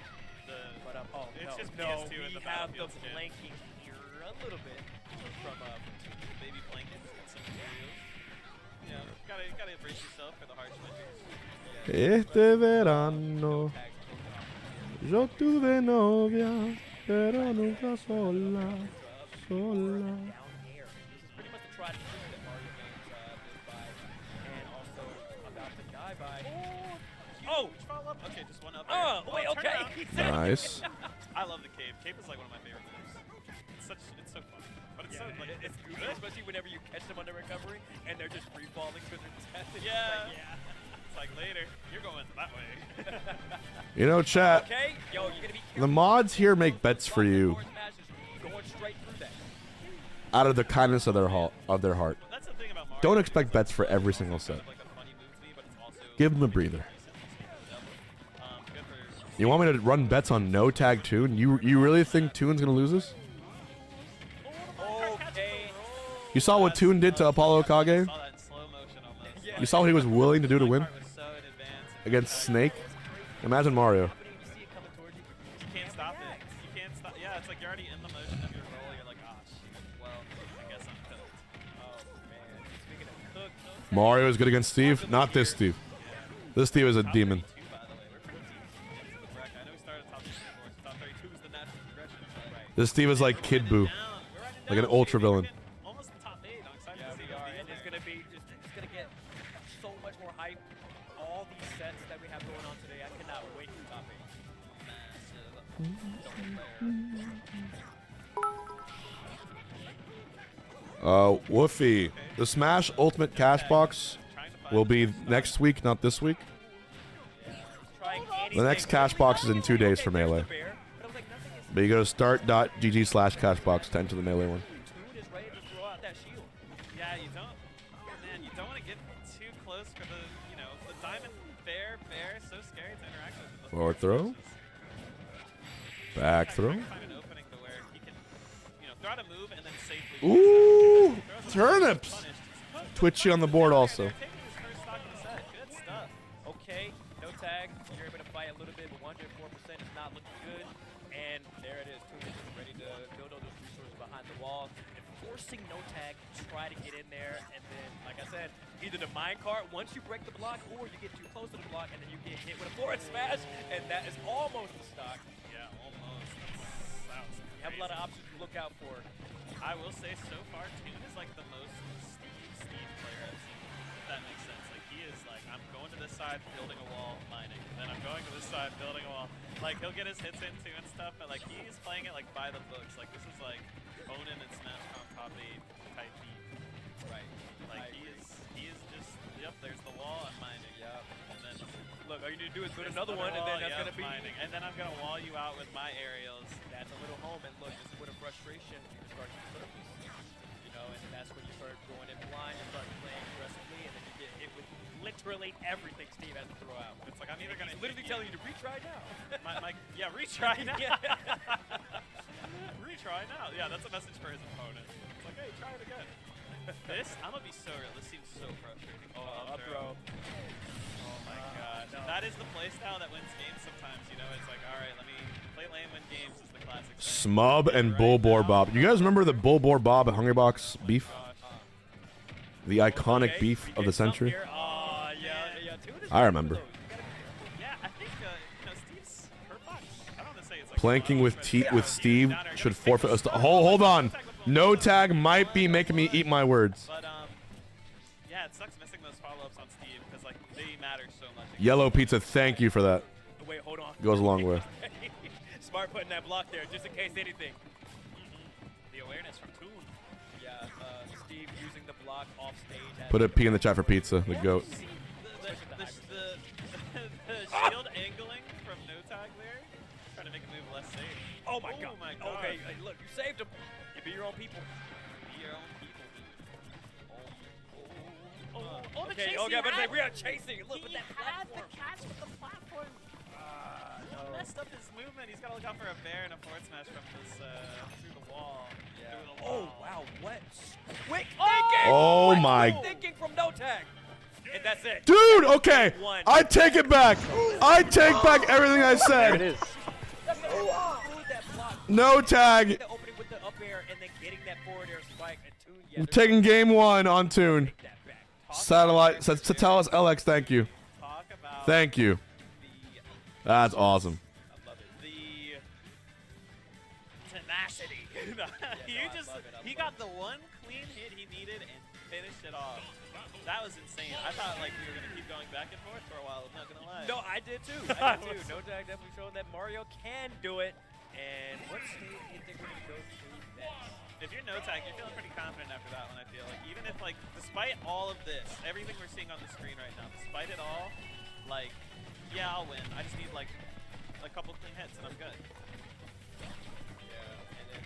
But It's just no, PS2 we and the have the Battlefield skin. blanking here a little bit from Baby blankets and some materials. Yeah, gotta embrace yourself for the harsh winters. Este verano yo tuve novia, pero nunca sola, sola. down air. This is pretty much the tried and true that Mario games live by, and also about to die by. Oh! Okay, just one up. Oh, wait, turn okay. around. Nice. I love the cave. Cave is like one of my favorite moves. It's so fun. But it's so like It's goofy, especially whenever you catch them under recovery and they're just free falling because they're dead. It's Yeah. like, yeah. It's like later, you're going that way. You know, chat, Okay, yo, you're gonna be the mods here make bets for you going straight through that. out of the kindness of their heart. That's the thing about Mario. Don't expect bets for every single set. Like a funny move to me, but it's also Give them a breather. good for You want me to run bets on no tag Toon? You really think Toon's gonna lose this? Okay. You saw what Toon did to Apollo Kage? saw that in slow motion almost. You saw what he was willing to do to win Part was so in advance. against Snake? Imagine Mario. You see it coming towards you. You can't stop it. You can't stop. Yeah, it's like you're already in the motion of your roll. You're like, ah, shoot. Well, I guess I'm cooked. Oh man. Speaking of cook, Mario is good against Steve. Not this Steve. This Steve is a demon. 32, by the way. We're pretty deep into the bracket. I know we started top 64, so top 32 is the natural progression. Right. This Steve is like Kid Boo, like an ultra villain. Almost the top 8. I'm excited yeah, to see we are, who's and in it's there. gonna be it's gonna get so much more hype. All these sets that we have going on today, I cannot wait for top 8. Woofy. The Smash Ultimate Cash Box will be next week, not this week. The next cash box is in 2 days for Melee. But you go to start.gg/cashbox to enter the Melee one. Toon is ready to throw out that shield. Yeah, you don't. Man, you is so scary to interact with. Forward throw. Back throw. Find an opening to where he can, throw out a move and then safely. Ooh, Throws a turnips. punished. Twitchy on the board also. Taking his first stock in the set. Good stuff. Okay, no tag. You're able to fight a little bit, but 104% is not looking good. And there it is. Tune is ready to build all those resources behind the wall and forcing no tag to try to get in there. And then, like I said, either the minecart once you break the block, or you get too close to the block and then you get hit with a forward smash, and that is almost the stock. Yeah, almost. That was You have a lot of options to look out for. I will say so far, Toon is like the most Steve player I've seen. If that makes sense. Like he is like, I'm going to this side, building a wall, mining. Then I'm going to this side, building a wall. Like he'll get his hits in too and stuff, but like he is playing it like by the books. Like this is like Onan and Smash on top 8 type beat. Right. Like he is just, yep, there's the wall, I'm mining. Yep. And then Look, all you need to do is put there's another one, and then that's wall, going to be... mining. And then I'm going to wall you out with my aerials. That's a little home, and look, this is where the frustration starts to surface. And that's when you start going in blind, you start playing aggressively, and then you get hit with literally everything Steve has to throw out. It's like I'm either going to literally telling you to retry now. Yeah, retry now. Yeah. Retry now. Yeah, that's a message for his opponent. It's like, hey, try it again. I'm going to be so real. This seems so frustrating. Up throw. Oh my god. That is the playstyle that wins games sometimes, It's like, alright, let me play lane, win games is the classic thing. Smub and Bull Bore Bob. You guys remember the Bull Bore Bob at Hungrybox beef? The iconic beef of the century? I remember. Yeah, I think, Steve's hurt box. I don't want to say it's like Planking with Steve should forfeit us. Hold on. No tag might be making me eat my words. But, yeah, it sucks missing those follow-ups on Steve because, like, they matter so much. Yellow Pizza, thank you for that. Wait, hold on. Goes a long way. Smart putting that block there, just in case anything. The awareness from Toon. Yeah, Steve using the block off stage. Put a P in the chat for pizza, the goat. The shield angling from no tag there, trying to make a move less safe. Oh my god. Okay, God. look, you saved him. You be your own people. Be your own people, dude. Okay, but we are chasing. Look at that platform. catch with the platform. He messed up his movement. He's got to look out for a bear and a forward smash from this through the wall. Yeah. Through the Oh, wall. wow, what? Quick thinking! Oh Quick my. thinking from no tag. And that's it. Dude, okay. I take it back. I take back everything I There it said. is. No tag. The opening with the up air and then getting that forward air spike and Toon. Yeah, We're taking game 1 on Toon. take that back. Satellite says to tell us LX, thank you. Talk about Thank you. the That's awesome. I love it. The tenacity. He got the one clean hit he needed and finished it off. That was insane. I thought like we were gonna keep going back and forth for a while. I'm not gonna lie. No, I did too. No tag definitely showing that Mario can do it. And what stage do you think we're gonna go to next? If you're no tag, you're feeling pretty confident after that one. I feel like even if like despite all of this, everything we're seeing on the screen right now, despite it all, like yeah, I'll win. I just need like a couple clean hits and I'm good. Yeah, and then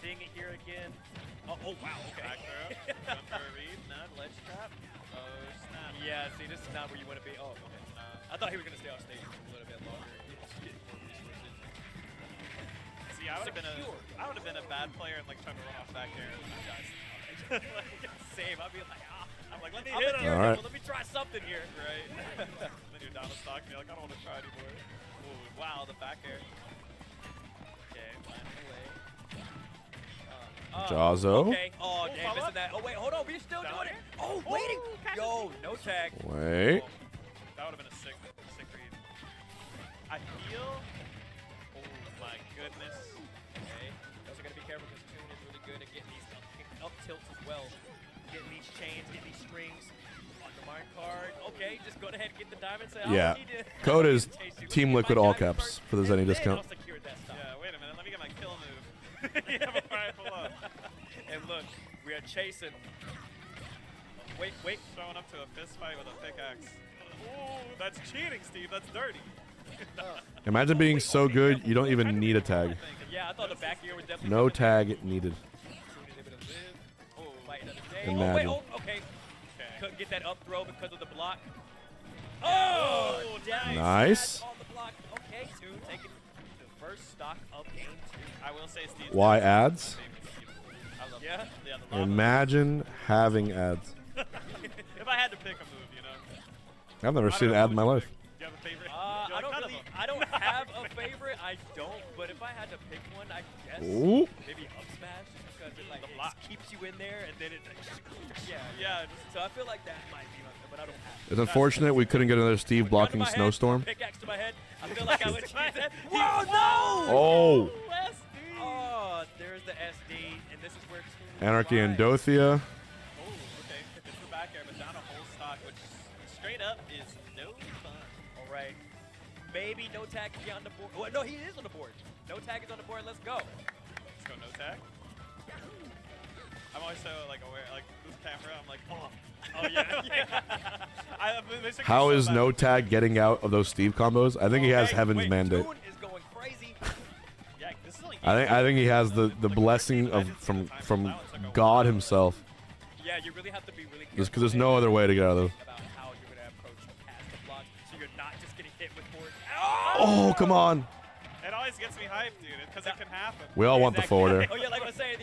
seeing it here again. Oh wow, okay. Back throw, going for a read, nut, ledge trap. Oh snap. Yeah, see, this is not where you want to be. Oh, okay. I thought he was gonna stay off stage for a little bit longer. See, I would have been a bad player and like trying to run off back there. Save. I'd be like, I'm like, let me I'm hit in him. here, All right. well, let me try something here. Right. Then you're down to stock and you're like, I don't want to try anymore. Ooh, wow, the back air. Okay, flying away. Jazzo. Okay. Oh, damn, follow missing up. that. Oh, wait, hold on. We're still Down doing it. here. Oh, waiting. Yo, no tag. Wait. That would have been a sick read. I feel. Oh my goodness. Okay. Also got to be careful because Toon is really good at getting these up tilts as well. Getting these chains, getting these strings on the mine card. Okay, just go ahead and get the diamond. Say, Yeah. oh, he did. Code is Chase you. Team Get Liquid my all diamond caps first, for the Zenny and then discount. I'll secure that stuff. Yeah, wait a minute. Let me get my kill move. Yeah, before I pull up. And look, we are chasing. Wait. Showing up to a fist fight with a pickaxe. Ooh, that's cheating, Steve. That's dirty. Imagine being so good you don't even need a tag. Yeah, I thought the back here was definitely No coming. tag needed. Toon is able to live. Oh, fight another day. Imagine. Oh, wait, okay. Couldn't get that up throw because of the block. Oh, Nice. On the block. Okay, two taking the first stock of game 2. I will say Steve. Why ads? I love Yeah? Yeah, the lava. Imagine having ads. If I had to pick a move, you know. I've never I seen don't an know ad in my what life. you pick. Do you have a favorite? I don't really. I don't have a favorite. I don't. But if I had to pick one, I guess Ooh. maybe up smash because it like The block. it keeps you in there and then it. Yeah. Yeah. So I feel like that might be, but I don't have. It's unfortunate we couldn't get another Steve blocking Gun to my head, Snowstorm. Pickaxe to my head. I feel like I would. Whoa, no! Oh. SD. Oh, there's the SD, and this is where Anarchy and Doth. Dothia. Oh, okay. It's the back air, but down a whole stock, which straight up is no fun. All right. Maybe no tag can get on the board. Well, no, he is on the board. No tag is on the board. Let's go. Let's go no tag. I'm always so like aware, like this camera. I'm like, oh, oh yeah. How is no tag getting out of those Steve combos? I think he has Okay, Heaven's wait, mandate. Toon is going crazy. Yeah, this is like I think he has the blessing of from God himself. Yeah, you really have to be really careful. Just because there's no other way to get out of those. About how you're gonna approach past the blocks, so you're not just getting hit with board. Oh, come on. It always gets me hyped, dude, because it can happen. We all want the forward air. Oh yeah, like I was saying,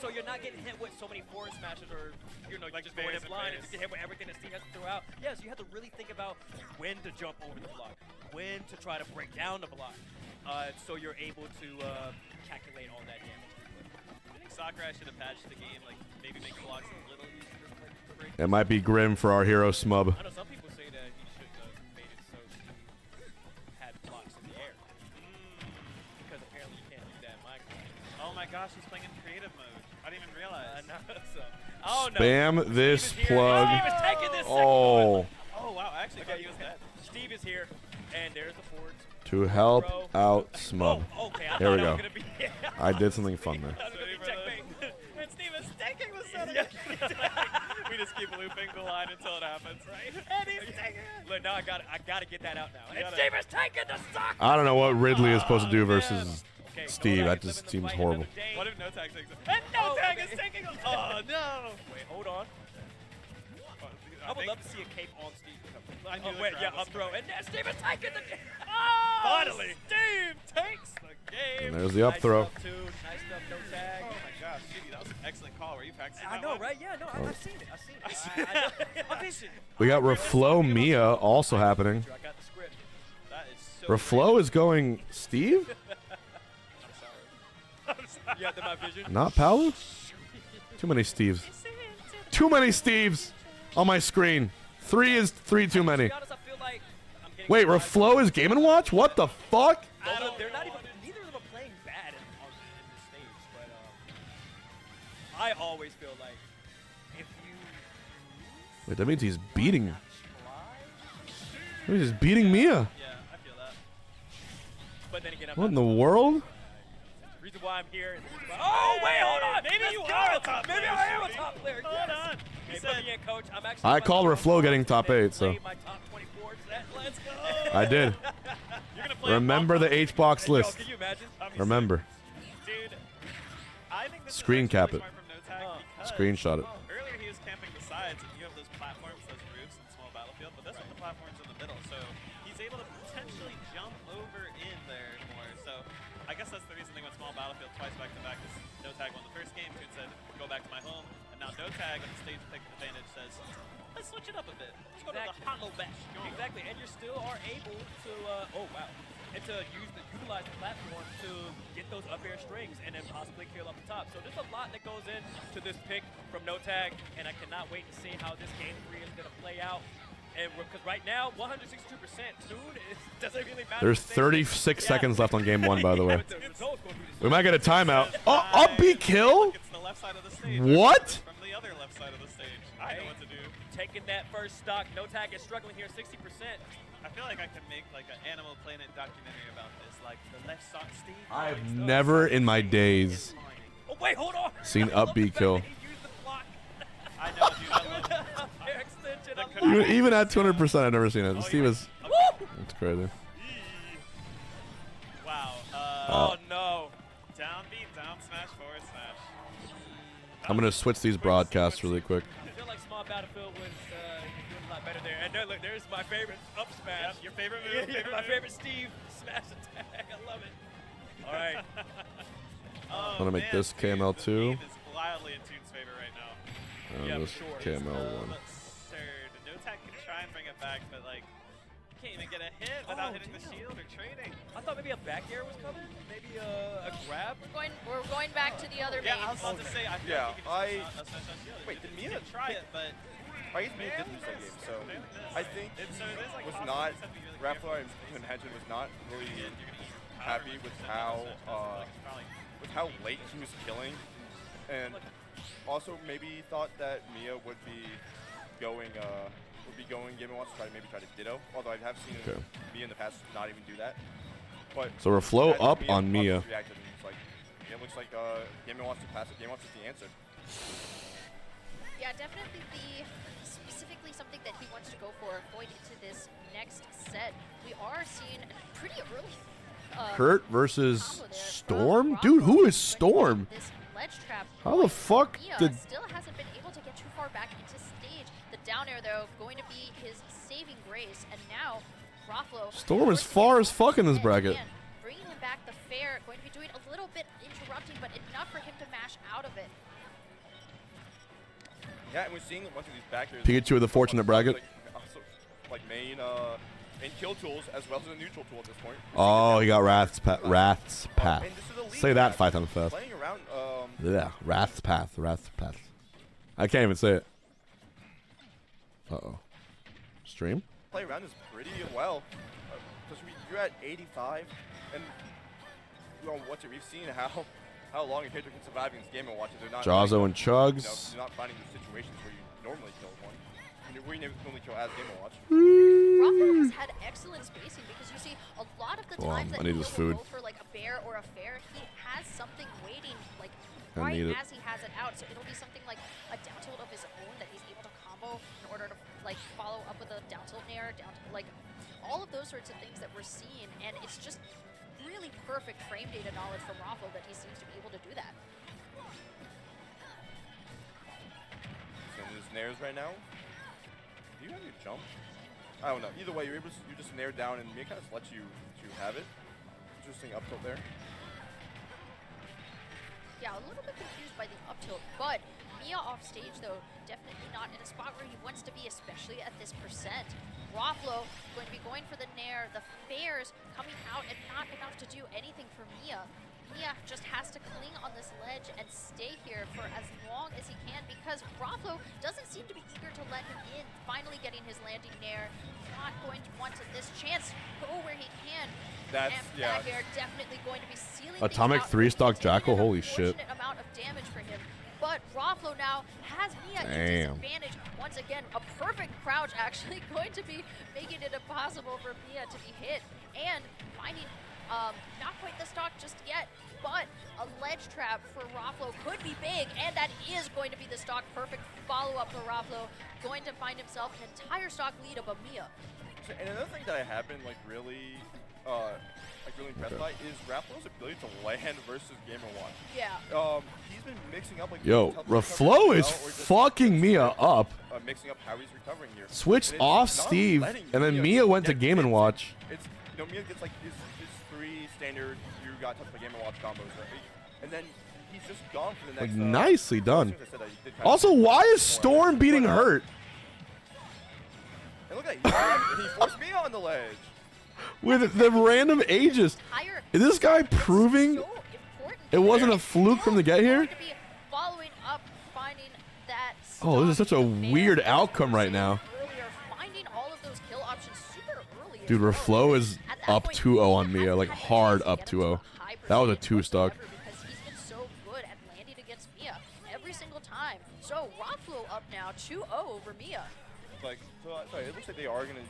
so you're not getting hit with so many forward smashes or you're Like just going in phase and blind and phase. just get hit with everything that Steve has to throw out. Yeah, so you have to really think about when to jump over the block, when to try to break down the block, so you're able to calculate all that damage. I think Sakurai should have patched the game, like maybe make blocks a little easier to break. It might be grim for our hero Smub. I know some people say that he should have made it so Steve had blocks in the air. Because apparently you can't do that in Minecraft. Oh my gosh, he's playing in creative mode. I didn't even realize. I know, so. Oh no. Spam this Steve is here. plug. Steve is taking this Oh, Oh wow, I actually thought he was dead. Steve is here, and there's the forwards. to help out Smub. Oh, okay. I There we thought I go. was gonna be, I did something fun there. I was gonna be checkmate. And Steve is taking the setup. We just keep looping the line until it happens, right? And he's taking it. Look, now I gotta get that out now. And gotta- Steve is taking the stock. I don't know what Ridley is supposed to do man. versus Okay, Steve. no That tag is just living the seems fight horrible. another day. What if no tag takes it? And no Oh, tag okay. is taking it. Oh no. Wait, hold on. I would love to see a cape on Steve. I knew Oh the wait, crowd yeah, was up throw, and Steve is taking the. Finally, Steve takes the game. And there's the up Nice throw. stuff, too. Nice stuff, no tag. Oh my gosh, Shiggy, that was an excellent call. Were you practicing I that know, one? right? Yeah, no, I've seen it. I've seen it. I'm vision. We got Reflow MIYA also happening. I got the script. That is so Reflow is going Steve? You have the my vision. Not Palu? Too many Steves. Too many Steves on my screen. 3 is 3 too many. To be honest, I feel like I'm getting Wait, surprised. Reflow is Game & Watch? What the fuck? They're not even. Neither of them are playing bad in this stage, but I always feel like if you Wait, that means he's beating. try, That means he's beating MIYA. Yeah, I feel that. but then again, I'm What in not. the world? The reason why I'm here is. Oh wait, hold on. Maybe Let's you go. are a top Maybe player, I am a Shiggy. top player. Hold yes. on. Hey, He put said, me in, coach. I'm actually. I about called to Reflow getting today, top 8, so. play my top 24 set. Let's go. I did. You're gonna play Remember the H-box Yo, list. can you imagine? Remember. Dude, I think this Screen is cap actually it. really smart from No Tag because Screenshot it. earlier he was camping the sides and you have those platforms, those roofs in small battlefield, but this one the platform's in the middle, so he's able to potentially jump over in there more. So I guess that's the reason they went small battlefield twice back to back. Because No Tag won the first game, Toon said, go back to my home, and now No Tag on the stage pick advantage says, let's switch it up a bit. Let's go to the hollow bash. Exactly, and you still are able to, oh wow, and to utilize the platform to get those up air strings and then possibly kill up the top. So there's a lot that goes into this pick from No Tag, and I cannot wait to see how this game 3 is going to play out. And because right now, 162%, dude, it doesn't really matter. There's the stage. 36 Yeah. seconds left on game 1, by the way. But the results go through this We might get a timeout. Oh, up B kill? It's the left side of the stage. What? From the other left side of the stage. I know what to do. Taking that first stock, No Tag is struggling here, 60%. I feel like I could make like an Animal Planet documentary about this, like the left side Steve. I've never in my days Oh wait, hold on. seen I love up the B fact kill. that he used the block. I know, dude. I love it. Air extension, I love it. Even at 200%, I've never seen it. Steve is. Woo! It's crazy. Wow. Oh no. Down beat, down smash, forward smash. I'm going to switch these broadcasts really quick. I feel like Small Battlefield was doing a lot lot better there. And look, there's my favorite up smash. Yep, your favorite move. My favorite Steve smash attack. I love it. All right. Oh, I'm gonna make this dude, KML the 2. lead is wildly in Toon's favor right now. And this KML 1. Absurd. No tech can try and bring it back, but like, can't even get a hit without hitting the shield or trading. I thought maybe a back air was coming. Maybe a grab. We're going back to the other Yeah, I was mains. about to say, I feel Yeah, like he can just shield. Wait, did Mia try it, but I guess Mia did lose that game, so I think so there's like was possible not things have to be really Raffler careful. and Hedgen was not really You're gonna eat happy with how late he was killing, and also maybe thought that Mia would be going Game & Watch to try to ditto. Although I have seen Mia in the past not even do that. But So we're flow as up on Mia. reacted, and it's like, it looks like Game & Watch to pass it. Game & Watch is the answer. Yeah, definitely specifically something that he wants to go for going into this next set. We are seeing a pretty early Hurt versus combo there Storm? from Dude, who Bravo. is Storm? This ledge trap How the going. fuck Mia did... still hasn't been able to get too far back into stage. The down air, though, going to be his saving grace. And now, Rafflo... Storm is far as fuck in this bracket. Again, bringing him back the fair, going to be doing a little bit interrupting, but enough for him to mash out of it. Yeah, and we're seeing a bunch of these backers. Pikachu with the fortunate bracket. Like main and kill tools as well as a neutral tool at this point. Oh, he got Wrath's Path. And this is a lead Say that grab. 5 times fast. Playing around, Yeah, Wrath's Path. I can't even say it. Uh-oh. Stream? play around this pretty well. Because you're at 85, and we've seen how long a character can survive in this game and watch it. They're not Jawzo and Chugs. You're not finding the situations where you normally kill one. Where you normally kill as Game & Watch. Rafflo has had excellent spacing because you see a lot of the Hold on, times that I need he'll this food. go for like a bear or a fair, he has something waiting like I right need it. as he has it out. So it'll be something like a down tilt of his own that he's able to combo in order to like follow up with a down tilt nair, like all of those sorts of things that we're seeing, and it's just really perfect frame data knowledge from Rafflo that he seems to be able to do that. So there's nairs right now. Do you have your jump? I don't know. Either way, you just nair down, and Mia kind of lets you have it. Interesting up tilt there. Yeah, a little bit confused by the up tilt, but Mia off stage though, definitely not in a spot where he wants to be, especially at this percent. Rafflo going to be going for the nair, the fairs coming out and not enough to do anything for Mia. Mia just has to cling on this ledge and stay here for as long as he can because Rafflo doesn't seem to be eager to let him in, finally getting his landing nair. Not going to want to this chance go where he can. That's, and yeah. back air definitely going to be sealing Atomic things out. 3-stock Jackal, holy shit. Unfortunate amount of damage for him. But Rafflo now has Mia Damn. in disadvantage. Once again, a perfect crouch actually going to be making it impossible for Mia to be hit. And finding not quite the stock just yet, but a ledge trap for Rafflo could be big, and that is going to be the stock. Perfect follow-up for Rafflo, going to find himself an entire stock lead above Mia. And another thing that I have been really impressed by is Rafflo's ability to land versus Game & Watch. Yeah. He's been mixing up like Yo, health Raflo recovery is as well, or just fucking Mia up. Mixing up how he's recovering here. Switched And it's off not Steve, letting and then Mia went to get Game & into it. Watch. It's Mia gets like his 3 standard you got touched by Game & Watch combos, right? And then he's just gone for the Like, next. nicely done. as soon as I said that, he did kind of Also, get why the is Storm beating But, Hurt? And look at that, he forced Mia on the ledge. With the random ages. Higher Is this guy proving so important it wasn't a here. fluke from the get here? Going to be following up, finding that Oh, this is stock such a man weird that outcome we right saw now. Earlier, finding all of those kill options super early. Dude, as well, Raflo because is at that up point, 2-0 on he Mia, hasn't like had the hard chance to up get into 2-0. a high That was a percentage 2-stock. whatsoever because he's been so good at landing against Mia every single time. So Raflo up now, 2-0 over Mia. Sorry, it looks like they are gonna.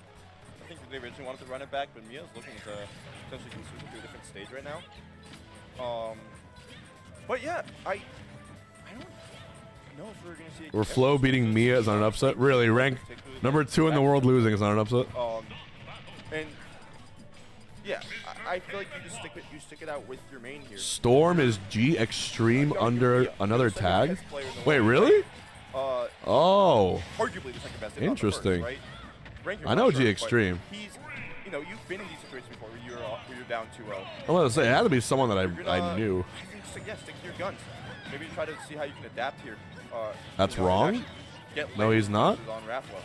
I think they originally wanted to run it back, but Mia's looking to potentially switch to a different stage right now. But yeah, I don't know if we're gonna see. Raflo beating Mia is not an upset. Really, rank number 2 in the world losing is not an upset. And yeah, I feel like you stick it out with your main here. Storm is G Extreme under another tag. Wait, really? Oh. Arguably the second best. if not the Interesting. first, right? Rank, I know G sure, but Extreme. He's, you know, you've been in these situations before where you're down 2-0. I was gonna say it had to be someone that I knew. Yeah, stick to your guns. Maybe try to see how you can adapt here. That's you know, wrong? No, he's not. On Raffalo.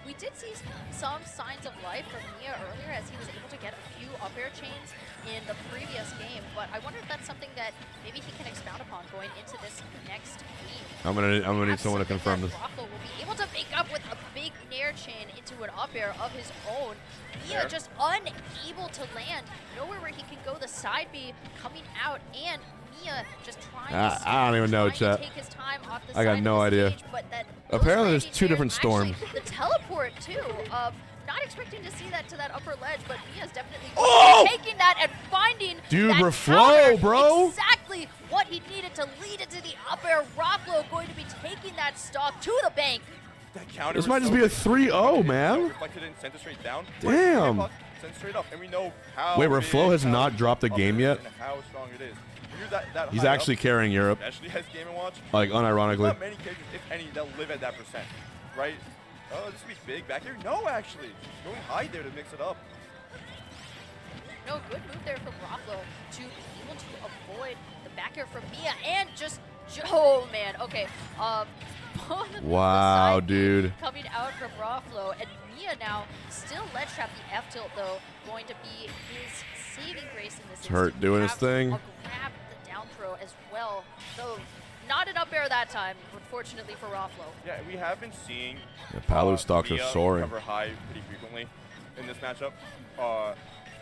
We did see some signs of life from MIYA earlier as he was able to get a few up air chains in the previous game, but I wonder if that's something that maybe he can expound upon going into this next game. I'm gonna need someone to confirm this. Raffalo will be able to make up with a big nair chain into an up air of his own. MIYA just unable to land. Nowhere where he can go. The side B coming out, and MIYA just trying to I don't even know, chat. take his time off the I got side no of the idea. stage, but that Apparently there's those two landing different nairs, storms. actually, the teleport too of not expecting to see that to that upper ledge, but MIYA's definitely taking that and finding Dude, that reflow, counter. bro. Exactly what he needed to lead into the up air. Raffalo going to be taking that stock to the bank. That counter This was might just so be a good. 3-0, man. Reflected in, sent it straight down. Damn. Sent straight up, and we know how. Wait, Reflow has not dropped a game yet? And how strong it is. That He's high actually up, carrying Europe, especially as Game & Watch. like There's unironically. not many characters, if any, that live at that percent, right? Oh, this would be big back here. No, actually, going high there to mix it up. No, good move there from Raffalo to be able to avoid the back air from MIYA and just, oh man, okay. Wow, the side dude. coming out from Raffalo, and MIYA now still ledge trap the F tilt though, going to be his saving grace in this. It's Hurt doing his thing. I'll grab the down throw as well. So not an up air that time, unfortunately for Raffalo. Yeah, we have been seeing The Palu stocks are MIYA soaring. cover high pretty frequently in this matchup.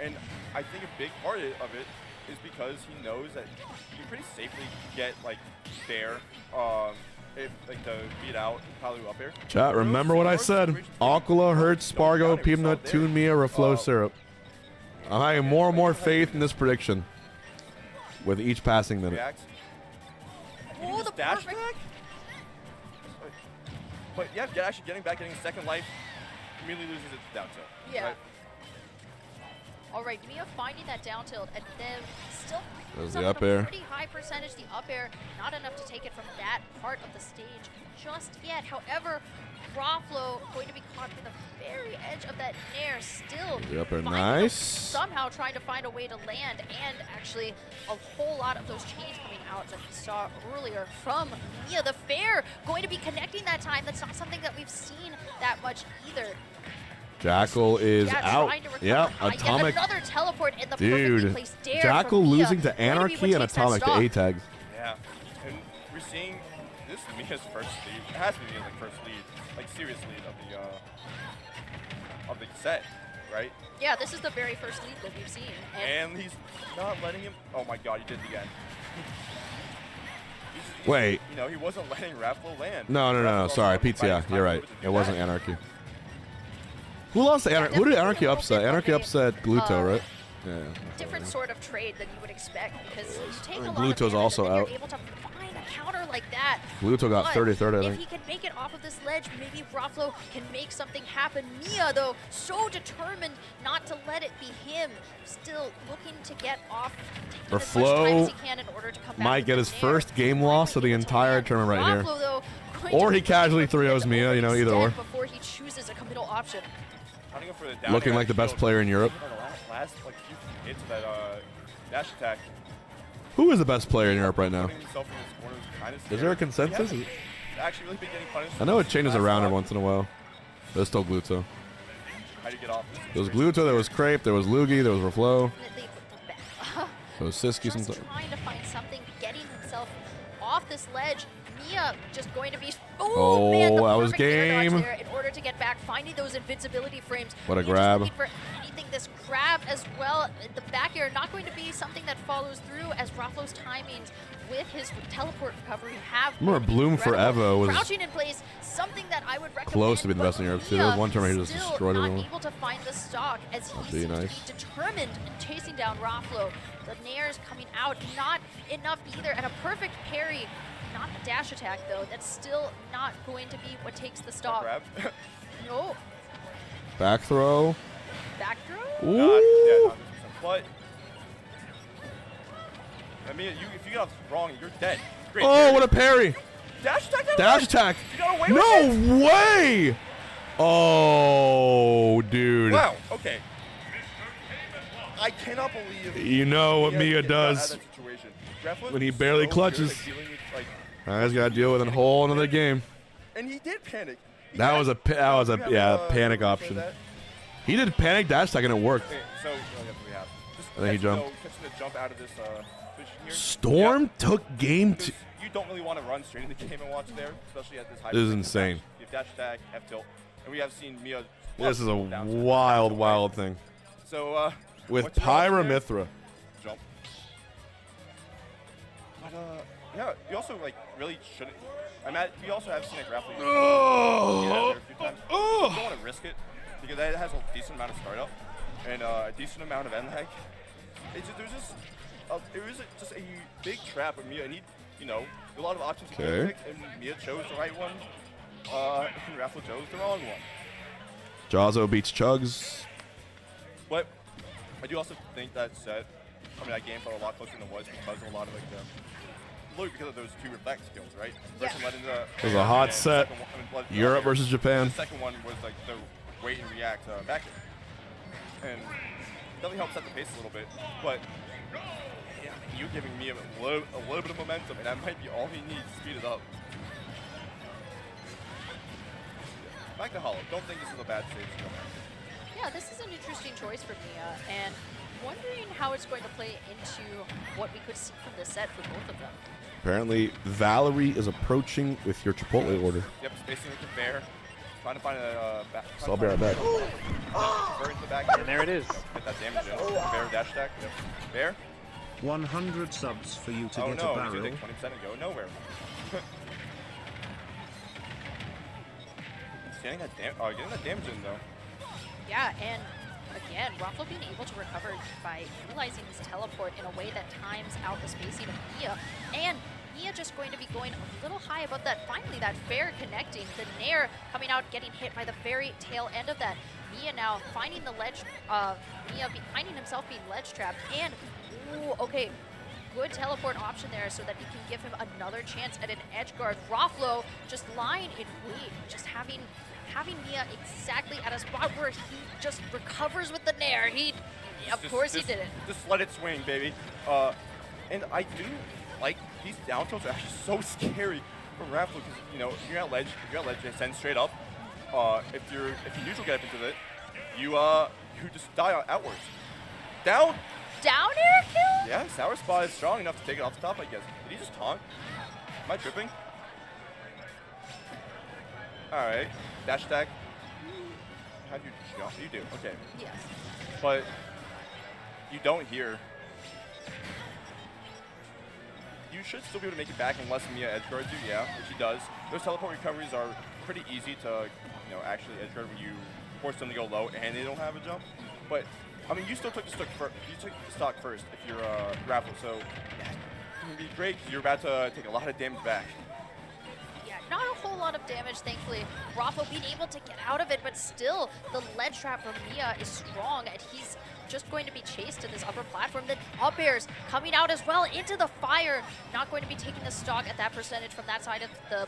And I think a big part of it is because he knows that he can pretty safely get like fair, if like to beat out Palu up here. Chat, remember what I said. ACOLA, Hurts, SPARG0, Peanut, Tune MIYA, Reflow, Syrup. I'm having more and more faith in this prediction with each passing minute. React. Oh, the dash perfect. back? But yeah, actually getting back, getting second life, immediately loses its down tilt. Yeah. Right? All right, MIYA finding that down tilt and then still There's picking the up up a air. pretty high percentage. The up air, not enough to take it from that part of the stage just yet. However, Raffalo going to be caught in the very edge of that nair, still The up air, finding nice. somehow trying to find a way to land, and actually a whole lot of those chains coming out that we saw earlier from MIYA. The fair going to be connecting that time. That's not something that we've seen that much either. Jackal is Yeah, out. trying to recover Yep, high. Yet Atomic. another teleport in the perfectly Dude, placed dare Jackal from MIYA, losing to going to be Anarchy what and takes that Atomic to stock. A-tags. Yeah, and we're seeing this is MIYA's first lead. It has to be MIYA's like first lead, like serious lead of the set, right? Yeah, this is the very first lead that we've seen. And he's not letting him. Oh my God, he did it again. Wait. You know, he wasn't letting Raffalo land. No. Sorry, PTI. You're right. It wasn't Anarchy. Who lost to Anarchy? Who did Anarchy upset? Anarchy upset Gluto, right? Yeah. Different sort of trade than you would expect, because you take a lot Gluto's of damage also and then out. you're able to find a counter like that. Gluto got But 33rd, I if think. he can make it off of this ledge, maybe Raffalo can make something happen. MIYA, though, so determined not to let it be him. Still looking to get off, taking as much time as he can in order to come back Might with get the his nair. first game loss of the entire tournament right here. Raffalo, though, going Or to he be casually prepared 3-0s to MIYA, you know, either or. overextend before he chooses a committal option. For the down Looking air like the best shield. player in Europe. Last like few hits of that dash attack. Who is the best player in Europe right now? Putting himself in this corner was kind of Is there a scary. consensus? He hasn't actually really been getting punished. I know it since changes last around every stock. once in a while. There's still Gluto. How do you get off? There was Gluto, there was Crepe, there was Lugi, there was Reflow, Definitely put them back. there was Siski Just sometimes. trying to find something, getting himself off this ledge. MIYA just going to be. Oh, Man, the that was perfect air dodge game. there in order to get back, finding those invincibility frames. What a MIYA just grab. looking for anything. This grab as well. The back air not going to be something that follows through, as Raffalo's timings with his teleport recovery have. Remember been Bloom for incredible. Evo was Crouching in place, something that I would recommend. close to being the best in but Europe, too. There was MIYA one tournament he just still destroyed not everyone. able to find the stock as he Be seems nice. to be determined in chasing down Raffalo. The nairs coming out, not enough either, and a perfect parry. Not the dash attack though. That's still not going to be what takes the stock. Grab. No. Back throw. Back throw? Ooh. Yeah, not 100%. But I mean, if you get off wrong, you're dead. Great. Oh, what a parry! Dash attack! that Dash worked. attack! You got away with it. No way! Oh, dude. Wow. Okay. I cannot believe. You know what Mia got out of does that situation. Graph when he was barely so clutches. good at dealing with, like, Now he's got to deal with a whole another game. and he did panic. That was a panic option. He did panic dash tag and it worked. Okay, so we have. I think he jumped. Catching the jump out of this position here. Storm Yeah. took game 2. You don't really want to run straight into the game and watch there, especially at this high. This is percent insane. dash. You have dash tag, F tilt, and we have seen Mia. This is a down to wild, the wild thing. So With once you're up there, Pyramithra. jump. But yeah, you also like really shouldn't. We also have seen a grappling. Oh! A few times. You don't want to risk it because that has a decent amount of startup and a decent amount of end lag. It was just a big trap with Mia, and a lot of options he could have picked, and Mia chose the right one, and Raffle chose the wrong one. Jazzo beats Chugs. But I do also think that that game felt a lot closer than it was because of a lot of because of those two reflect skills, right? Yeah. It was a hot set. Europe versus Japan. The second one was like the wait and react back and definitely helped set the pace a little bit. But yeah, you giving me a little bit of momentum, and that might be all he needs to speed it up. Back to Hollow. Don't think this is a bad stage to go back. Yeah, this is an interesting choice for Mia, and wondering how it's going to play into what we could see from this set for both of them. Apparently, Valerie is approaching with your Chipotle order. Yep, spacing with the fair. Trying to find a back. So I'll be right back. Into the back. And there it is. Get that damage in. Fair dash attack. Yep. Fair. 100 subs for you to Oh get no, a barrel. you take 20% and go nowhere. Getting that damage in though. Yeah, and again, Raffle being able to recover by utilizing his teleport in a way that times out the spacing of Mia. And Mia just going to be going a little high above that. Finally, that fair connecting. The Nair coming out, getting hit by the very tail end of that. Mia now finding the ledge, finding himself being ledge trapped. And, ooh, okay, good teleport option there so that he can give him another chance at an edge guard. Rafflo just lying in wait, just having Mia exactly at a spot where he just recovers with the Nair. Of course he did it. Just let it swing, baby. And I do like these down tilts are actually so scary for Raffle because if you're at ledge, they send straight up. If you neutral get up into it, you just die outwards. Down air kill? Yeah, Sour Spot is strong enough to take it off the top, I guess. Did he just taunt? Am I tripping? Alright. Dash attack. How do you jump? You do. Okay. Yes. But you don't hear. You should still be able to make it back unless Mia edge guards you, yeah, which he does. Those teleport recoveries are pretty easy to, actually edge guard when you force them to go low and they don't have a jump. But I mean, you still took the stock first if you're Raffle, so it would be great because you're about to take a lot of damage back. Yeah, not a whole lot of damage, thankfully. Raffle being able to get out of it, but still, the ledge trap from Mia is strong, and he's just going to be chased to this upper platform. Then up airs coming out as well into the fire. Not going to be taking the stock at that percentage from that side of the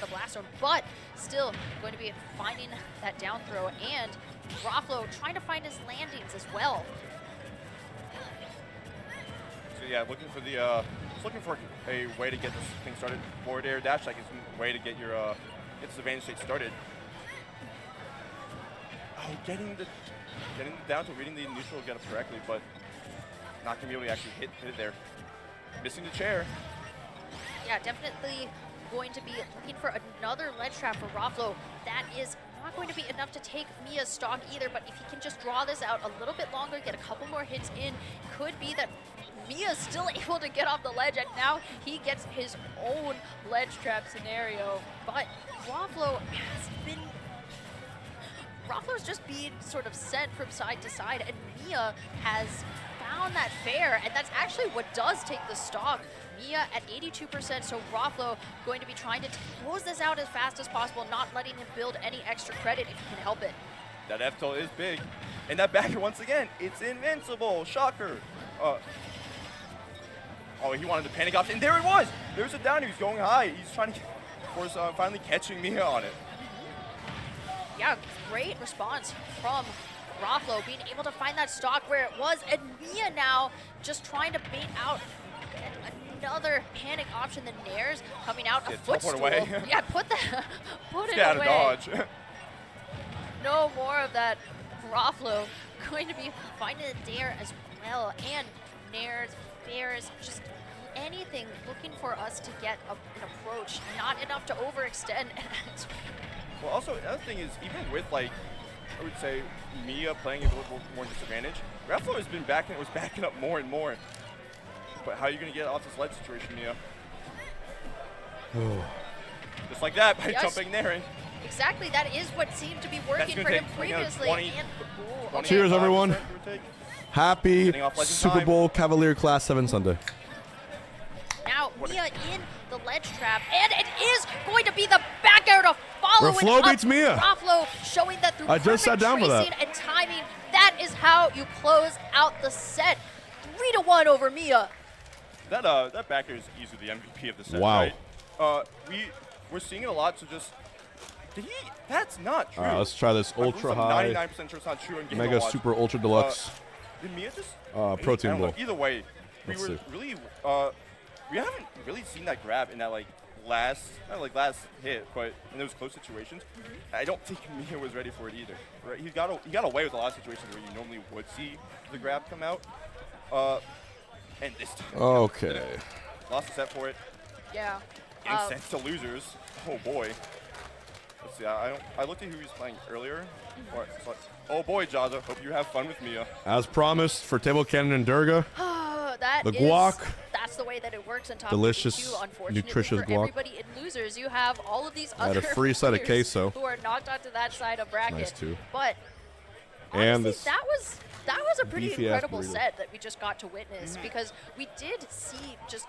blast zone, but still going to be finding that down throw, and Rafflo trying to find his landings as well. So yeah, looking for a way to get this thing started. Forward air dash like is a way to get your get this advantage state started. Oh, getting the down to reading the neutral get up correctly, but not gonna be able to actually hit it there. Missing the chair. Yeah, definitely going to be looking for another ledge trap for Rafflo. That is not going to be enough to take Mia's stock either, but if he can just draw this out a little bit longer, get a couple more hits in, could be that Mia's still able to get off the ledge, and now he gets his own ledge trap scenario. But Rafflo's just being sort of sent from side to side, and Mia has found that fair, and that's actually what does take the stock. Mia at 82%, so Rafflo going to be trying to close this out as fast as possible, not letting him build any extra credit if he can help it. That F tilt is big. And that backer, once again, it's invincible. Shocker. Oh, he wanted the panic option, and there it was. There's a down. He was going high. He's trying to, of course, finally catching Mia on it. yeah, great response from Rothlo, being able to find that stock where it was, and MIYA now just trying to bait out another panic option. The Nairs coming out, a footstool. Away. Yeah, put it Get out away. of dodge. No more of that. Rothlo going to be finding it there as well, and Nairs, Bears, just anything looking for us to get an approach, not enough to overextend. Well, also, the other thing is, even with, like, I would say, MIYA playing a little more disadvantage, Rothlo has been backing up more and more. But how are you going to get off this ledge situation, MIYA? Just like that, by jumping there. Exactly, that is what seemed to be working for him previously. 20, okay. Cheers, everyone. Happy Super Bowl Cavalier Class 7 Sunday. Now, MIYA in the ledge trap, and it is going to be the back air to follow Where Flo it beats up. MIYA. Rothlo showing that through I just sat down for tracing that. and timing, that is how you close out the set. 3-1 over MIYA. That backer is easily the MVP of the set, Wow. right? We're seeing it a lot, so just... That's not true. All right, let's try this ultra I'm high 99% sure it's not true. Mega Super Ultra Deluxe Did MIYA just... protein I don't know. bowl. Either way, Let's we see. were really... we haven't really seen that grab in that, like, last hit, but in those close situations, I don't think MIYA was ready for it either. Right? He got away with a lot of situations where you normally would see the grab come out. And this time, Okay. lost the set for it. Yeah. Getting sent to losers. Oh boy. Let's see. I looked at who he was playing earlier. Oh boy, Jaza. Hope you have fun with MIYA. As promised for Table Cannon and Durga. The guac. That's the way that it works in top Delicious, 52. Unfortunately nutritious for guac. everybody in losers, you have all of these I had other a free side of players queso. who are knocked onto that side of bracket. Nice too. But And honestly, this that was a pretty beefy ass incredible burrito. set that we just got to witness, because we did see just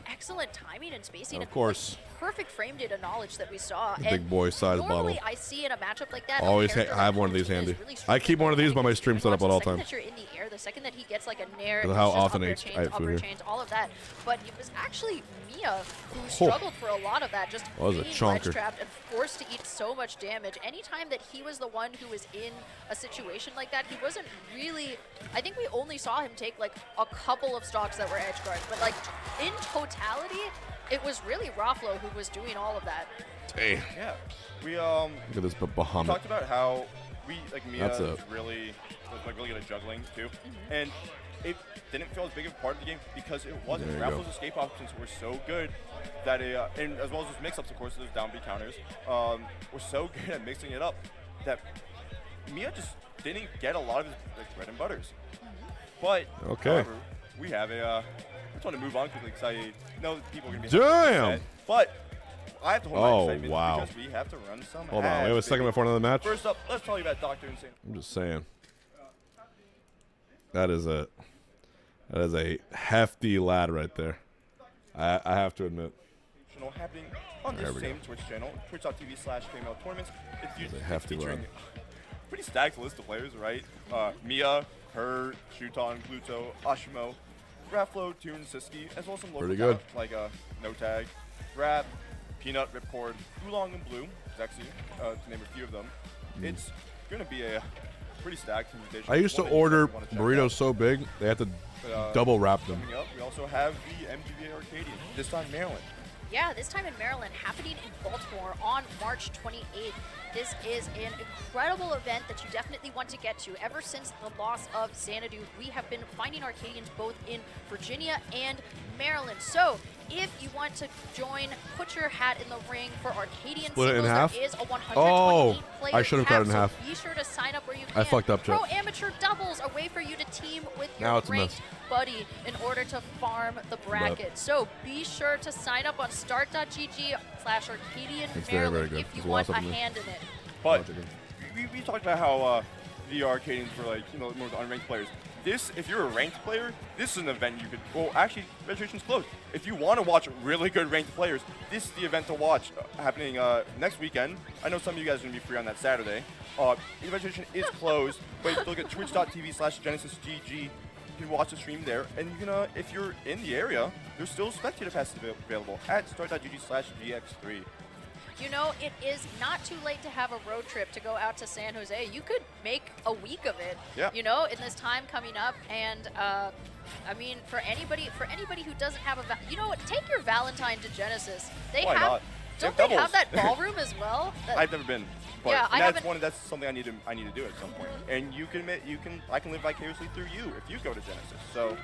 excellent timing and spacing. Of course. And perfect frame data knowledge that we saw. The and big boy size normally bottle. I see in a matchup like that. Always a character have like one of these Hungrybox is handy. really I keep one of these by my stream setup at all the second times. that you're in the air, the second that he gets like a nair, Because it's how just often upper I chains, eat food upper here. chains, all of that. But it was actually MIYA who struggled for a lot of that, just was a being chonker. ledge trapped and forced to eat so much damage. Anytime that he was the one who was in a situation like that, he wasn't really, I think we only saw him take like a couple of stocks that were edge guards, but like in totality, it was really Rothlo who was doing all of that. Hey. Yeah. We Look at this Bahamut. talked about how MIYA That's was really good at juggling too, and it didn't feel as big of a part of the game because it wasn't. There you go. Raffles' escape options were so good that and as well as those mix-ups, of course, those down B counters, were so good at mixing it up that MIYA just didn't get a lot of his bread and butters. But Okay. however, we have I just want to move on quickly because I know people are going to be Damn! upset, but I have to hold my excitement wow. because we have to run some Hold on, wait a ads, second baby. before another match. First up, let's tell you about Dr. Insane. I'm just saying. That is a hefty lad right there. I have to admit. Happening on There this we same go. Twitch channel, twitch.tv/KML Tournaments. It's a hefty featuring lad. pretty stacked list of players, right? MIYA, Her, Shuton, Gluto, Ashimo, Rafflo, Toon, Siski, as well as some local Pretty good. talent like No Tag, Rap, Peanut, Ripcord, Oolong, and Blue, Zexy, to name a few of them. It's going to be a pretty stacked invitation. I used to One that you order definitely wanna check burritos out. so big they had to But, double wrap them. Coming up, we also have the MGBA Arcadian, this time Maryland. Yeah, this time in Maryland, happening in Baltimore on March 28th. This is an incredible event that you definitely want to get to. Ever since the loss of Xanadu, we have been finding Arcadians both in Virginia and Maryland. So if you want to join, put your hat in the ring for Arcadian Split it in singles. half? There is a 128 Oh, player I should have cut it in cap, half. so be sure to sign up where you can. I fucked up, Pro Chip. amateur doubles, a way for you to team with Now your it's a mess. ranked buddy in order to farm the bracket. So be sure to sign up on start.gg/Arcadian It's very, very Maryland good. if you It's want a awesome. hand in it. But we talked about how the Arcadians were like, more the unranked players. This, if you're a ranked player, this is an event you could, well, actually, registration's closed. If you want to watch really good ranked players, this is the event to watch happening next weekend. I know some of you guys are going to be free on that Saturday. The registration is closed, but you can look at twitch.tv/GenesisGG. You can watch the stream there, and you can, if you're in the area, there's still spectator passes available at start.gg/GX3. you know, it is not too late to have a road trip to go out to San Jose. You could make a week of it, you know, in this time coming up. And I mean, for anybody who doesn't have a, you know what, take your Valentine to Genesis. They Why have, not? don't they have that ballroom as well? I've never been. But Yeah, I that's haven't. that's something I need to do at some point. And I can live vicariously through you if you go to Genesis. So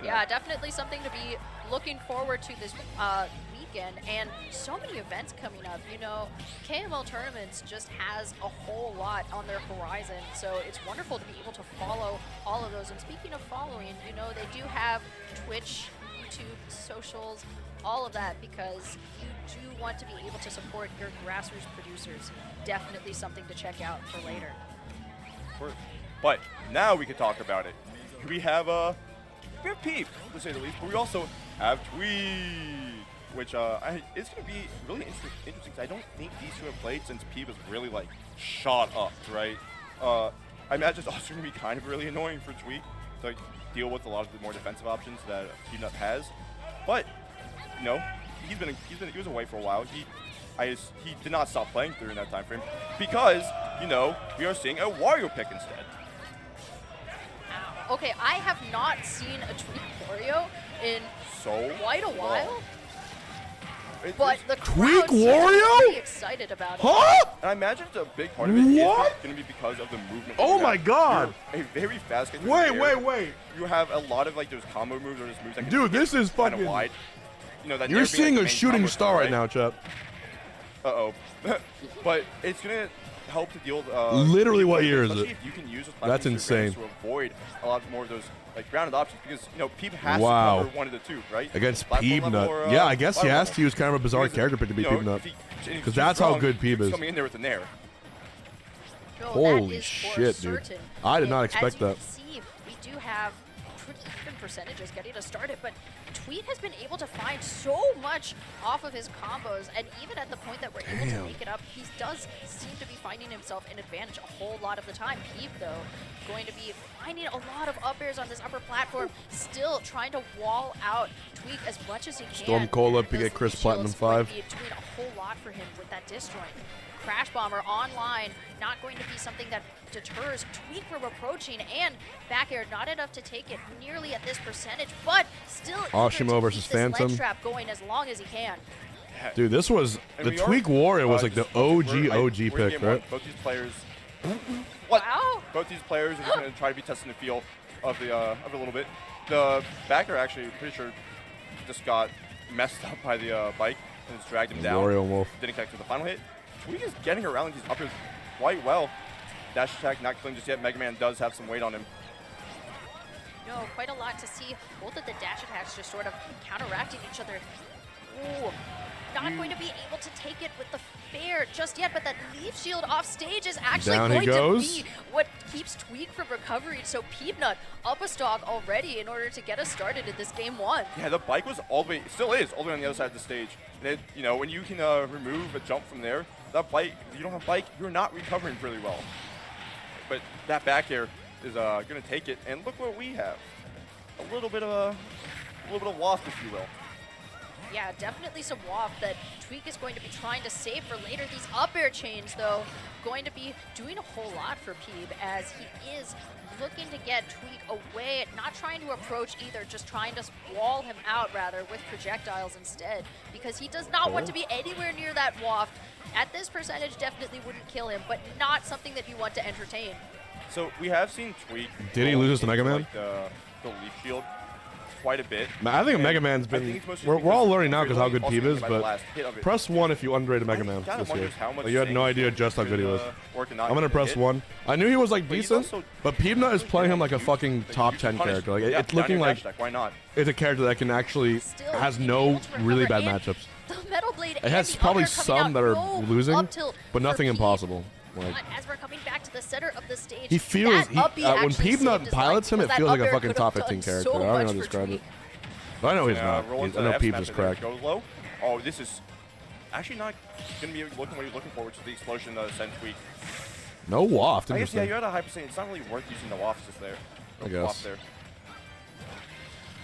Yeah, definitely something to be looking forward to this weekend, and so many events coming up. You know, KML Tournaments just has a whole lot on their horizon, so it's wonderful to be able to follow all of those. And speaking of following, you know, they do have Twitch, YouTube, socials, all of that, because you do want to be able to support your grassroots producers. Definitely something to check out for later. But now we can talk about it. We have Peep, to say the least, but we also have TWEEK, which it's going to be really interesting because I don't think these two have played since Peep has really like shot up, right? I imagine it's also going to be kind of really annoying for TWEEK to like, deal with a lot of the more defensive options that Peanut has, but you know, he was away for a while. He did not stop playing during that time frame because, you know, we are seeing a Wario pick instead. Okay, I have not seen a TWEEK Wario in quite a while. But the TWEEK crowd seems Wario? pretty excited about it. Huh? And I imagine a big part of it is going to be because of the movement. Oh my god! You're a very fast guy. Wait. You have a lot of like those combo moves or those moves that can Dude, this is kind of fucking. wide. You know, that You're never being, seeing like, a the main shooting combo star thing, right now, Chuck. Uh-oh. But it's going to help to deal with... Literally what year is especially it? if you can use those That's platforms to insane. avoid a lot more of those like grounded options because, you know, Peep has Wow. to cover one of the two, right? Against Platform level Peebnut. or, Yeah, I guess he bottom has level. to use kind of a bizarre Because, character pick to beat you know, Peebnut. if he- if he's Because too that's how strong, good Peeb he's is. coming in there with an air. No, Holy that is for shit, dude. certain. I did not And expect as you that. can see, we do have pretty even percentages getting us started, but TWEEK has been able to find so much off of his combos, and even at the point that we're able to make it up, he does seem to be finding himself an advantage a whole lot of the time. Peep, though, going to be finding a lot of up airs on this upper platform, still trying to wall out TWEEK as much as he can. Storm Cola, Those get Chris lead Platinum shields going to 5. be doing a whole lot for him with that disjoint. Crash Bomber online, not going to be something that deters TWEEK from approaching, and back air not enough to take it nearly at this percentage, but still Oshimo eager to versus keep this ledge Phantom. trap going as long as he can. Dude, this was And the we are, TWEEK Wario was like the just- we're in OG game pick, one. right? Both these players. What? Wow. Both these players are just going to try to be testing the feel of a little bit. The backer actually, pretty sure, just got messed up by the bike and just dragged him down. Wario and Wolf. Didn't connect to the final hit. TWEEK is getting around these uppers quite well. Dash attack not killing just yet. Mega Man does have some weight on him. No, quite a lot to see. Both of the dash attacks just sort of counteracting each other. Ooh, not going to be able to take it with the fair just yet, but that leaf shield off stage is actually Down he going to goes. be what keeps TWEEK from recovering. So Peebnut up a stock already in order to get us started in this game one. Yeah, the bike was all the way, still is, all the way on the other side of the stage. And it, you know, when you can remove a jump from there, that bike, if you don't have bike, you're not recovering really well. But that back air is going to take it, and look what we have. A little bit of waft, if you will. Yeah, definitely some waft that TWEEK is going to be trying to save for later. These up air chains, though, going to be doing a whole lot for Peeb as he is looking to get TWEEK away, not trying to approach either, just trying to wall him out, rather, with projectiles instead, because he does not want to be anywhere near that waft. At this percentage, definitely wouldn't kill him, but not something that you want to entertain. So we have seen TWEEK. Did he lose this to Mega Man? Like the leaf shield quite a bit. I think And Mega Man's I been. think it's mostly We're all because learning now you're because how good also Peeb getting is, by the but last hit of it. press 1 if you underrated Mega Man kinda this year. wonders how much Like, you had no Zenni idea just how good he could, was. work and not I'm gonna get press hit. 1. I knew he was like But he's decent, also- but Peebnut is playing him like a fucking top 10 Punish. character. Like Yeah, it's down looking your like dash attack, why not? it's a character that can actually Still has being no able to really recover, bad and matchups. The Metal Blade It and has the probably up air coming some out. that are No losing, up tilt but for nothing Peeb. impossible. Like But as we're coming back to the center of the stage, he feels that up B when actually saved Peebnut his pilots life him, it because feels that like a up air fucking could top have 15 done character. so I don't know how much to for describe TWEEK. it. But I know he's Yeah, not. roll I into know F Peebs smash is and there cracked. Goes low. Oh, this is actually not going to be looking what you're looking for, which is the explosion sent TWEEK. No waft. I guess, yeah, Interesting. you're at a high percentage. It's not really worth using the wafts just there. I guess. Waft there.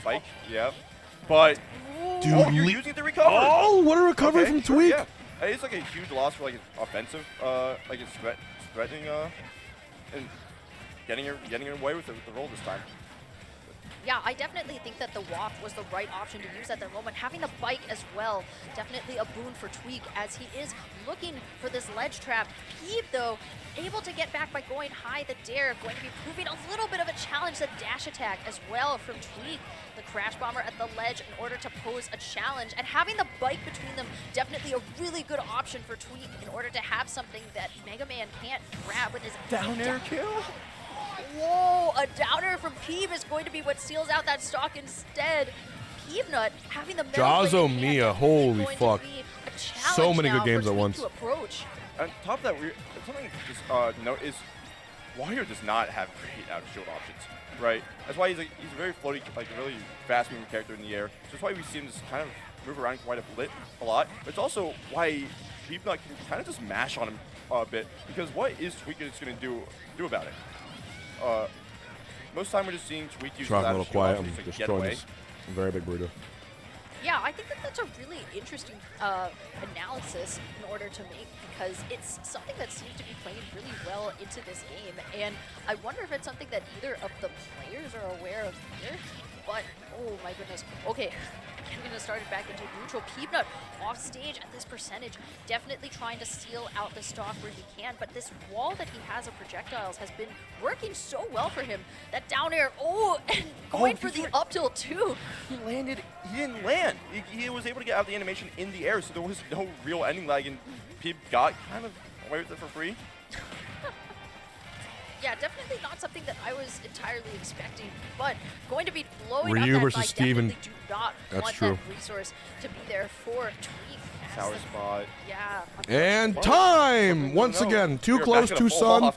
Spike, yep. But, Dude, oh, you're using it to recover. Oh, what a recovery Okay, from sure, TWEEK. yeah. It's like a huge loss for like his offensive, like his threatening, and getting away with the roll this time. Yeah, I definitely think that the waft was the right option to use at that moment. Having the bike as well, definitely a boon for TWEEK as he is looking for this ledge trap. Peeb, though, able to get back by going high. The dare going to be proving a little bit of a challenge. The dash attack as well from TWEEK. The crash bomber at the ledge in order to pose a challenge. And having the bike between them, definitely a really good option for TWEEK in order to have something that Mega Man can't grab with his Down air kill. Whoa, a downer from Peeb is going to be what seals out that stock instead. Peebnut having the MIYA, holy fuck. So many good games at once. On top of that, something to just note is Warrior does not have great out shield options, right? That's why he's a very floaty, like a really fast moving character in the air. So that's why we see him just kind of move around quite a lot. But it's also why Peebnut can kind of just mash on him a bit, because what is TWEEK just going to do about it? Most of the time we're just seeing TWEEK use Trying a little quiet. I'm to destroying this very big burrito. Yeah, I think that that's a really interesting analysis in order to make, because it's something that seems to be playing really well into this game. And I wonder if it's something that either of the players are aware of here. But, oh my goodness. Okay, I'm going to start it back into neutral. Peebnut off stage at this percentage, definitely trying to seal out the stock where he can. But this wall that he has of projectiles has been working so well for him. That down air, and going for the up tilt too. He didn't land. He was able to get out the animation in the air, so there was no real ending lag, and Peeb got kind of away with it for free. Yeah, definitely not something that I was entirely expecting, but going to be blowing Ryu up that versus bike, Steven. definitely do not want that resource to be there for TWEEK. Sour spot. Yeah. And time! Once again, too close, too sun.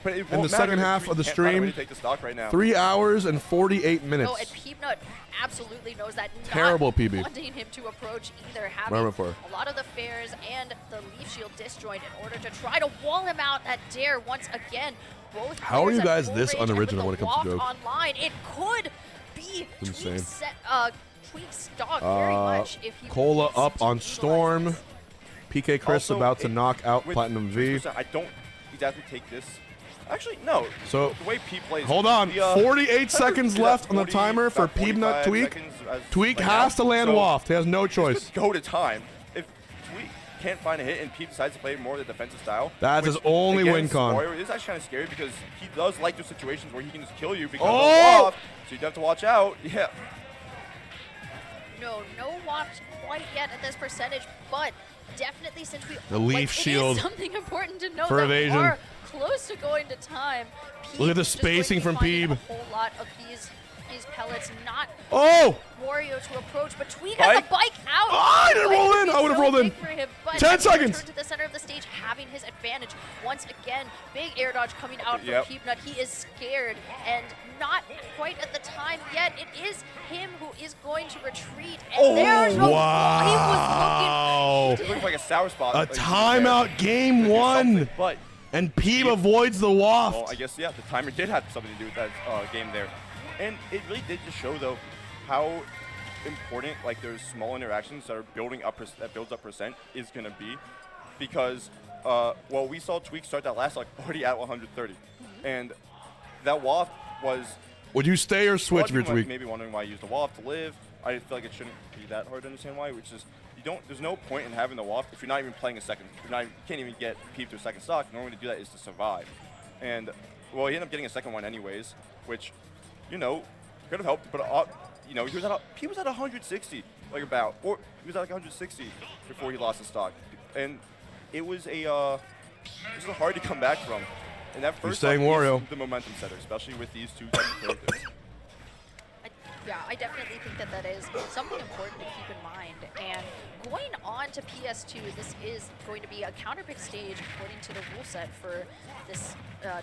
In the second half of the stream, take the stock right now. 3 hours and 48 minutes. No, and Peebnut absolutely knows that. Terrible not PB. Wanting him to approach either, having a lot of the fares and the leaf shield disjoint in order to try to wall him out at dare once again. Both How are you guys full this range, unoriginal when it comes to jokes? Online, it could be Insane. TWEEK's stock very much if he ACOLA wants up to on utilize Storm. this. PK Chris Also, about to knock out with Platinum V. I don't exactly take this. Actually, no. So, the way Peeb plays. hold on. 48 seconds left on the timer for Peebnut TWEEK. TWEEK has to land waft. He has no choice. Go to time. If TWEEK can't find a hit and Peeb decides to play more of the defensive style, that's his only win con. Warrior is actually kind of scary because he does like those situations where he can just kill you because of waft. So you have to watch out. Yeah. No waft quite yet at this percentage, but definitely since we the leaf shield it is something important to know for that evasion. We are close to going to time. Look at the spacing from Peeb. A whole lot of these pellets, not Wario to approach, but TWEEK has the bike out. I didn't roll in. I would have rolled in. 10 seconds. To the center of the stage, having his advantage once again. Big air dodge coming out from Peebnut. He is scared and not quite at the time yet. It is him who is going to retreat. And there's no wow. He was looking like a sour spot. A timeout game one. But and Peeb avoids the waft. Well, I guess, yeah, the timer did have something to do with that game there. And it really did just show, though, how important, like, those small interactions that are building up, that builds up percent is going to be. Because, well, we saw TWEEK start that last, like, already at 130. And that waft was... Would you stay or switch your TWEEK? Maybe wondering why you used the waft to live. I feel like it shouldn't be that hard to understand why, which is... There's no point in having the waft if you're not even playing a second. You can't even get Peeb to a second stock. The only way to do that is to survive. And, well, he ended up getting a second one anyways, which, you know, could have helped. But, you know, he was at 160, like about, or he was at like 160 before he lost the stock. And it was a hard to come back from. And that first stock is the momentum setter, especially with these two types of characters. Yeah, I definitely think that that is something important to keep in mind. And going on to PS2, this is going to be a counterpick stage according to the rule set for this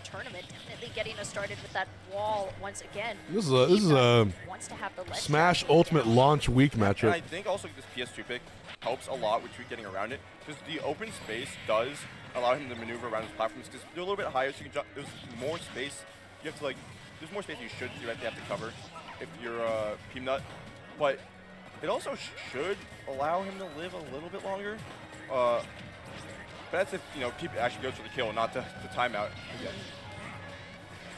tournament. Definitely getting us started with that wall once again. This is a wants to have the Smash Ultimate launch week matchup. And I think also this PS2 pick helps a lot with TWEEK getting around it, because the open space does allow him to maneuver around his platforms, because they're a little bit higher, so you can jump. There's more space. You have to, like, there's more space you should theoretically have to cover if you're Peebnut, but it also should allow him to live a little bit longer, But that's if, you know, Peep actually goes for the kill, not the timeout.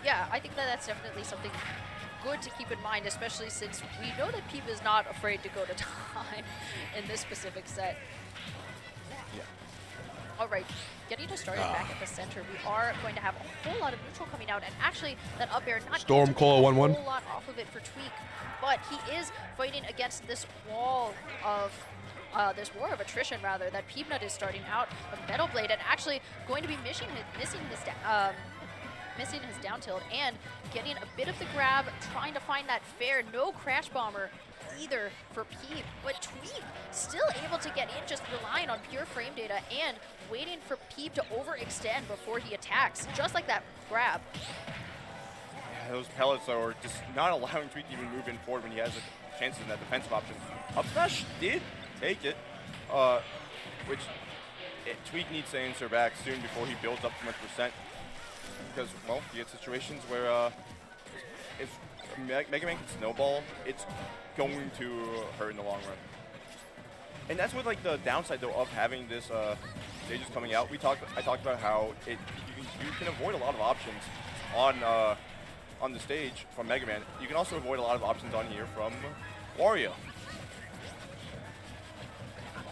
Yeah, I think that that's definitely something good to keep in mind, especially since we know that Peep is not afraid to go to time in this specific set. Yeah. All right, getting us started back at the center. We are going to have a whole lot of neutral coming out, and actually that up air not Storm able to Cola get a 1-1. whole lot off of it for TWEEK, but he is fighting against this wall of attrition rather that Peanut is starting out a Metal Blade and actually going to be missing his down tilt and getting a bit of the grab, trying to find that fair. No Crash Bomber either for Peep, but TWEEK still able to get in, just relying on pure frame data and waiting for Peep to overextend before he attacks, just like that grab. Yeah, those pellets are just not allowing TWEEK to even move in forward when he has a chances in that defensive option. Up smash did take it, which TWEEK needs to answer back soon before he builds up too much percent. Because, well, you get situations where if Mega Man can snowball, it's going to hurt in the long run. And that's what, like, the downside, though, of having this stages coming out. I talked about how you can avoid a lot of options on the stage from Mega Man. You can also avoid a lot of options on here from Wario.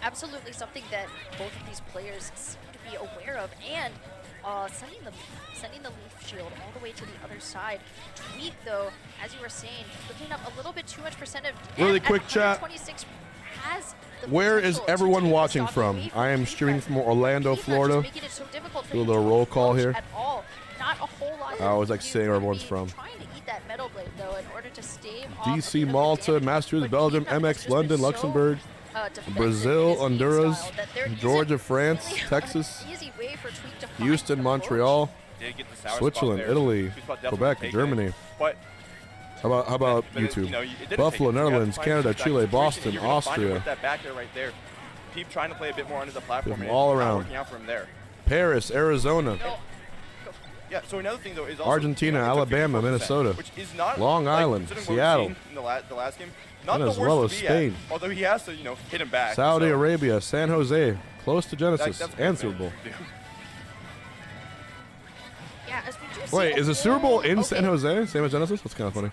Absolutely something that both of these players seem to be aware of, and sending the Leaf Shield all the way to the other side. TWEEK, though, as you were saying, looking up a little bit too much percentage. Really quick chat. Has the Where is potential to everyone take the watching stock from? away I am Peep streaming Nuts. from Orlando, Peep Nuts Florida. just making it so difficult for Do a him little to roll call approach here. At all. Not a whole lot. I always like Peep seeing where would everyone's be from. Trying to eat that Metal Blade, though, in order to stave off DC, a bit of the Malta, damage. Massachusetts, But Belgium, Peep Nuts has MX, just been London, so, Luxembourg, defensive in Brazil, his game Honduras, style that there Georgia, isn't France, really Texas, an easy way for TWEEK to find Houston, an approach. Montreal, Did get the sour spot Switzerland, there. Italy, Sweet spot definitely Quebec, taken. Germany. But How about But it, YouTube? you know, it didn't Buffalo, take it. You have to Netherlands, find Canada, some back Chile, situation, Boston, and you're gonna find it Austria, with that back there right there. Keep trying to play a bit more under the platform. People And all it's not around. working out for him there. Paris, Arizona, No, Yeah. So another thing though is also, Argentina, you know, it's a Alabama, 54%, Minnesota, which is not Long like, Island, considering what we've Seattle, seen in the last game, not the Venezuela, worst to be Spain. at, although he has to, you know, hit him back. Saudi so Arabia, San Jose, close to Genesis, that's and Super Bowl. yeah, as we do see Wait, a is the Super Bowl whole- in okay, San Jose? Same as Genesis? That's kind of funny.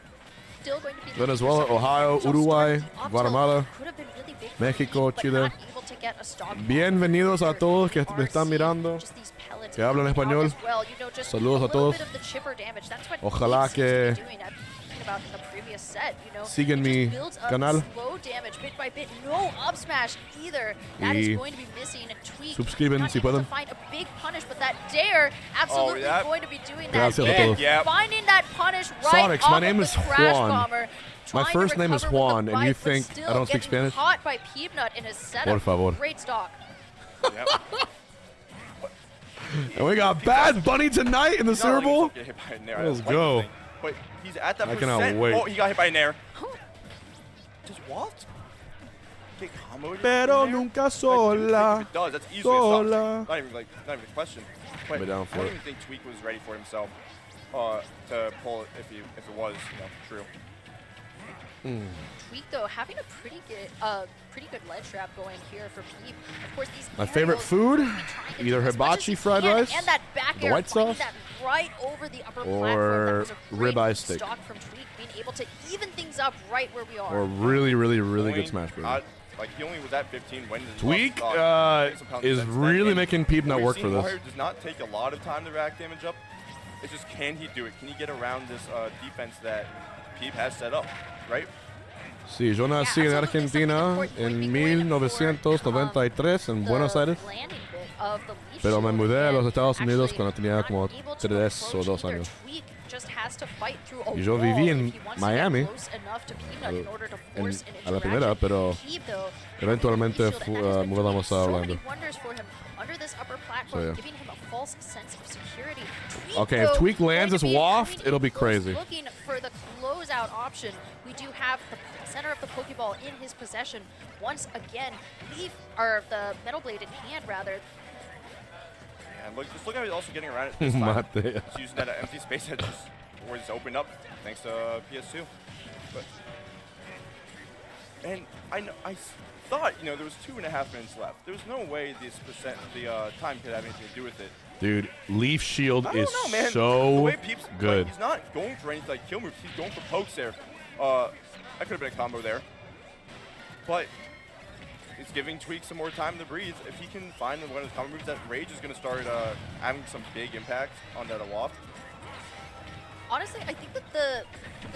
still going to be Venezuela, the Ohio, potential Uruguay, start of the Guatemala, uptilt could have been really big for México, TWEEK, but Chile. not able to get a stock Bienvenidos a here. todos que We me are están seeing mirando, just these pellets que hablan coming out español. as well. You know, just Saludos a little todos. bit of the chipper damage. That's what Ojalá TWEEK seems to be que doing. I'm thinking about in the previous set, you know, sigan he mi just builds up canal. slow damage bit by bit. No up smash either. That is Y going to be missing. TWEEK suscriben not si able to pueden. find a big punish, but that dare absolutely that- going to be doing that. Gracias a And todos. Yep. finding that punish right Sonics, off my of name the is Crash Juan. Bomber. My Trying to first name is recover with the Juan, and you bite, but think I still don't speak getting Spanish? Caught by Peanut in his setup. Por favor. Great stock. Yep. And we got Bad Bunny tonight in the He's Super not letting Bowl. himself get hit by a nair. Let's That's one go. thing. But he's at that I cannot percent. wait. Oh, he got hit by a nair. Just what? Get comboed Pero in there? nunca Like, sola. if it does, that's easily a stop. Sola. Not even a question. But Be down I for don't it. even think TWEEK was ready for himself to pull it if it was, you know, true. TWEEK though having a pretty good ledge trap going here for Peep. Of course, these My favorite aerials food, will be trying to either do as much as hibachi he fried can, rice, and that back the air, white finding sauce, that right over the upper or platform. That was a great ribeye steak. stock from TWEEK, being able to even things up right where we are. Or really, really, really Only good Smash Bros. not- Like, he only was at 15 when his TWEEK lost stock. is really making Peep not We've work seen for this. Wario does not take a lot of time to rack damage up. It's just, can he do it? Can he get around this defense that Peep has set up, right? Sí, yo nací en Argentina en 1993 en Buenos Aires, pero me mudé a los Estados Unidos cuando tenía como 3 o 2 años. Y yo viví en Miami a la primera, pero eventualmente mudamos a Orlando. So, yeah. Okay, if TWEEK lands this waft, it'll be crazy. Looking for the closeout option. We do have the center of the Pokeball in his possession. Once again, the Metal Blade in hand, rather. Yeah, just look at it also getting around it this time. Mate. Just using that empty space that just was opened up thanks to PS2. But And I thought, you know, there was 2.5 minutes left. There was no way the time could have anything to do with it. Dude, Leaf Shield I is don't know, man. so the way Peeps, good. Like, he's not going for anything like kill moves. He's going for pokes there. That could have been a combo there. But it's giving TWEEK some more time to breathe. If he can find one of his combo moves, that Rage is going to start having some big impact on that aloft. Honestly, I think that the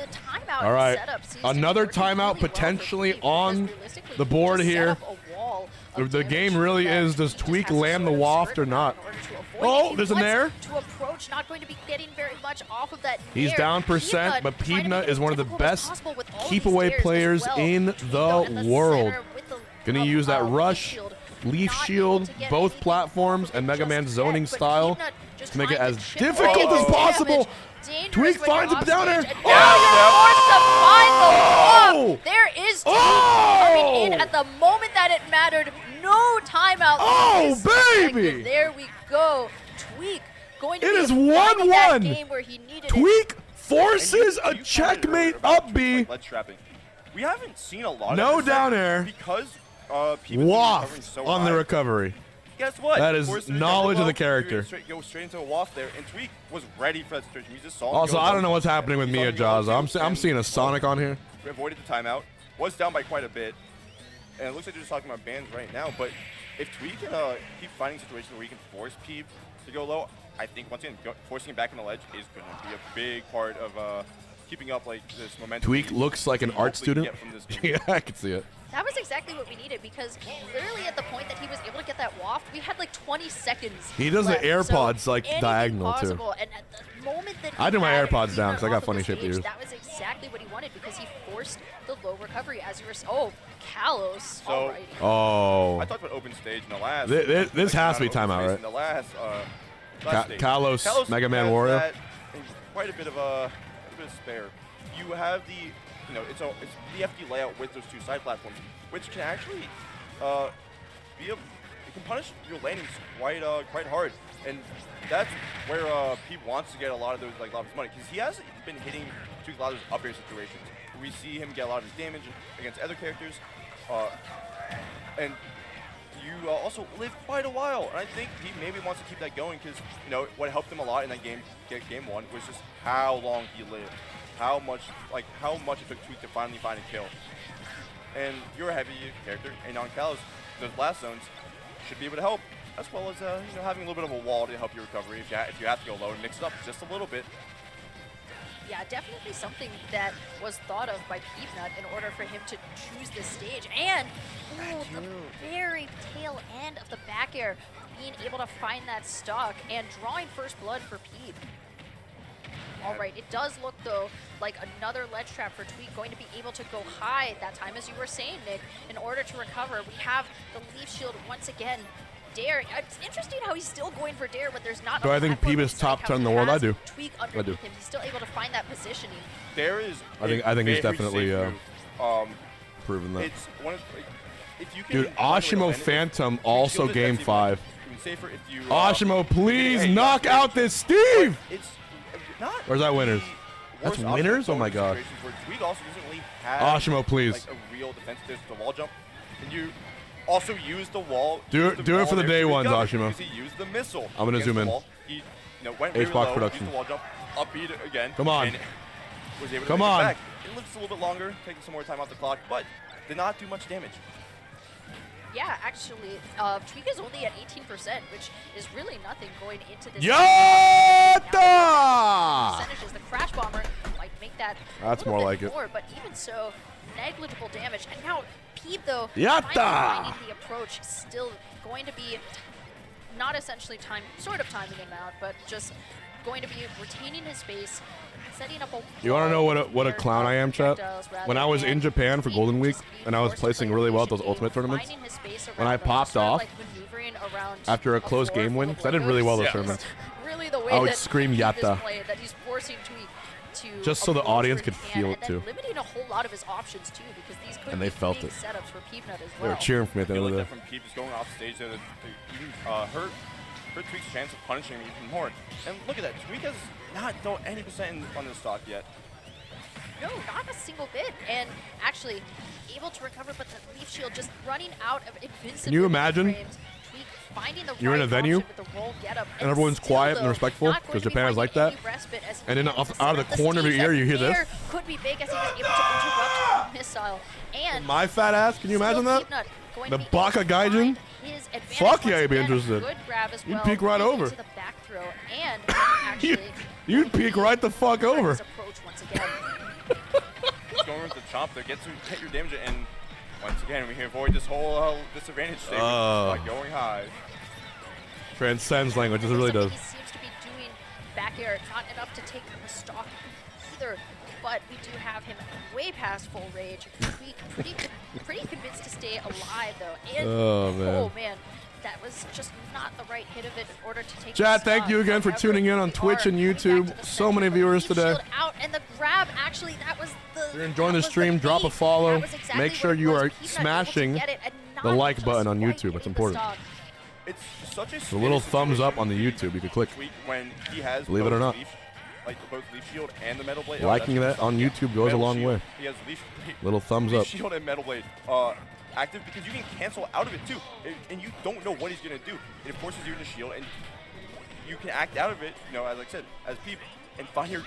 timeout All right, setup seems another to be working timeout really well potentially for Peep, on because realistically, the he board just set here. up a wall of The damage game really that is, does he just TWEEK has to land the sort of waft skirt or not? in order to avoid Oh, it. there's He an air. wants to approach, not going to be getting very much off of that He's nair. down percent, Peanut but trying to make Peanut it is one of the difficult as best possible with all keep these away airs as players well. in TWEEK, though, in the the world. center with the Gonna use that rush, shield, Leaf not Shield, able to get both anything platforms, off of and it Mega just Man yet, zoning but style Peanut just to make it trying as chip difficult away as his possible. damage. Dangerous TWEEK when finds you're it down off there. stage, and now you're forced to find the wall. There is TWEEK coming in at the moment that it mattered. No timeout. Oh, Perspective. baby. There we go. TWEEK going to It be is finding that 1-1. game where he needed it. TWEEK forces And a you checkmate about up B. like ledge trapping. We haven't seen a lot No of this down yet air. because people have been recovering Waft so on the high. recovery. Guess what? That is Forced to knowledge of the recover well, character. Go straight into a waft there, and TWEEK was ready for that situation. He just saw him Also, go I don't low. know what's happening with He saw Mia him go low Jaws. too, I'm and, seeing a Sonic on here. Avoided the timeout. Was down by quite a bit. And it looks like they're just talking about bans right now. But if TWEEK can keep finding situations where he can force Peep to go low, I think once again, forcing him back on the ledge is going to be a big part of keeping up like this momentum. TWEEK looks like an art student. Yeah, I can see it. That was exactly what we needed because literally at the point that he was able to get that waft, we had like 20 seconds. He does the left. AirPods so like anything diagonal too. possible. And at the moment that I he do my had AirPods down 'cause I got Peanut off of funny the shaped stage, ears. That was exactly what he wanted because he forced the low recovery as you were. Oh, Kalos. So, Oh. I talked about open stage in the last. This has to be open timeout, space right? In the last stage. Kalos, Mega Man has Wario. that in quite a bit of spare. You have the, you know, it's the FD layout with those two side platforms, which can actually it can punish your landings quite hard, and that's where Pete wants to get a lot of those a lot of his money because he hasn't been hitting a lot of those up air situations. We see him get a lot of his damage against other characters, and you also live quite a while. And I think he maybe wants to keep that going because you know what helped him a lot in that game one was just how long he lived, how much it took TWEEK to finally find a kill. And you're a heavy character, and on Kalos, those last zones should be able to help, as well as you know, having a little bit of a wall to help your recovery if you have to go low and mix it up just a little bit. Yeah, definitely something that was thought of by Peanut in order for him to choose this stage. And the very tail end of the back air, being able to find that stock and drawing first blood for Peep. All right, it does look, though, like another ledge trap for TWEEK going to be able to go high that time, as you were saying, Nick, in order to recover. We have the Leaf Shield once again. Dare. It's interesting how he's still going for Dare, but there's not. Do I think Peep is top 10 in the world? I do. TWEEK underneath him. He's still able to find that positioning. Dare is. I think he's definitely proven that. It's one of if you can. Dude, Ashimo Phantom also game 5. Safer if you. Ashimo, please knock out this Steve. It's not. Or is that winners? That's winners? Oh my god. TWEEK also doesn't really have. Ashimo, please. Like a real defense to the wall jump, and you. Also use the wall. Do it for the day ones, Ashimo. He used the missile. I'm gonna zoom in. He went really H-Box low, production. used the wall jump, upbeat again. Come on. And was able to Come make on. It back. It looks a little bit longer, taking some more time off the clock, but did not do much damage. Yeah, actually, TWEEK is only at 18%, which is really nothing going into this. Yatta! Percentages. The Crash Bomber might make that. That's more like it. More, but even so, negligible damage. And now Peep, though, Yatta! finding the approach, still going to be not essentially sort of timing him out, but just going to be retaining his space, setting up a. You want to know what a clown I am, chat? When I was in Japan for Golden Week and I was placing really well at those Ultimate tournaments, when I popped off after a close game win, because I did really well those tournaments, really the way I would that scream Yatta. That he's forcing TWEEK to just so the audience could feel it too. Limiting a whole lot of his options too, because these could And they be felt big it. setups for Peanut as They well. were cheering for me at the end of the day. From Peep just going off stage there to even hurt TWEEK's chance of punishing him even more. And look at that, TWEEK has not thrown any percent on this stock yet. No, not a single bit. And actually able to recover, but the Leaf Shield just running out of invincibility. Can you imagine? frames. TWEEK finding the You're in a right venue, option with the roll get-up, and everyone's still, quiet and though, respectful, not going because to be Japan is finding like that. any respite as he And then heads to out of the corner of your stage. ear, you hear this. Air could be big as he was able to interrupt the missile. And My fat ass, can you imagine that? Peanut going The to be able Baka to Gaijin? find his advantage Fuck yeah, once you'd be again. interested. Good grab as You'd well, peek right getting over. into the back throw, and actually You'd peek right the fuck over. his approach once again. Just going with the chomp there, get to hit your damage, and once again we can avoid this whole disadvantage state by going high. Transcends language, this really does. He seems to be doing back air, not enough to take the stock either, but we do have him way past full rage. Pretty convinced to stay alive though. And Oh man. That was just not the right hit of it in order to take Chat, the thank stock. you again for However, tuning in on we Twitch are and coming back YouTube. to the So center, many but viewers Leaf today. Shield out, and the grab, actually, that was the. If you're enjoying the that was stream, drop a bait. follow. That was exactly Make sure what it you was. are Peanut able to smashing get it and the not like just button on quite YouTube. getting It's the important. stock. It's such a The little scary thumbs up situation on the YouTube you could click. TWEEK when he has Believe it both or not. like both Leaf Shield and the Metal Blade. Liking that on YouTube goes a Metal long Shield. way. He has Leaf Little thumbs Leaf up. Shield and Metal Blade active because you can cancel out of it too, and you don't know what he's gonna do. It forces you into shield, and you can act out of it. You know, as I said, as Peep, and find your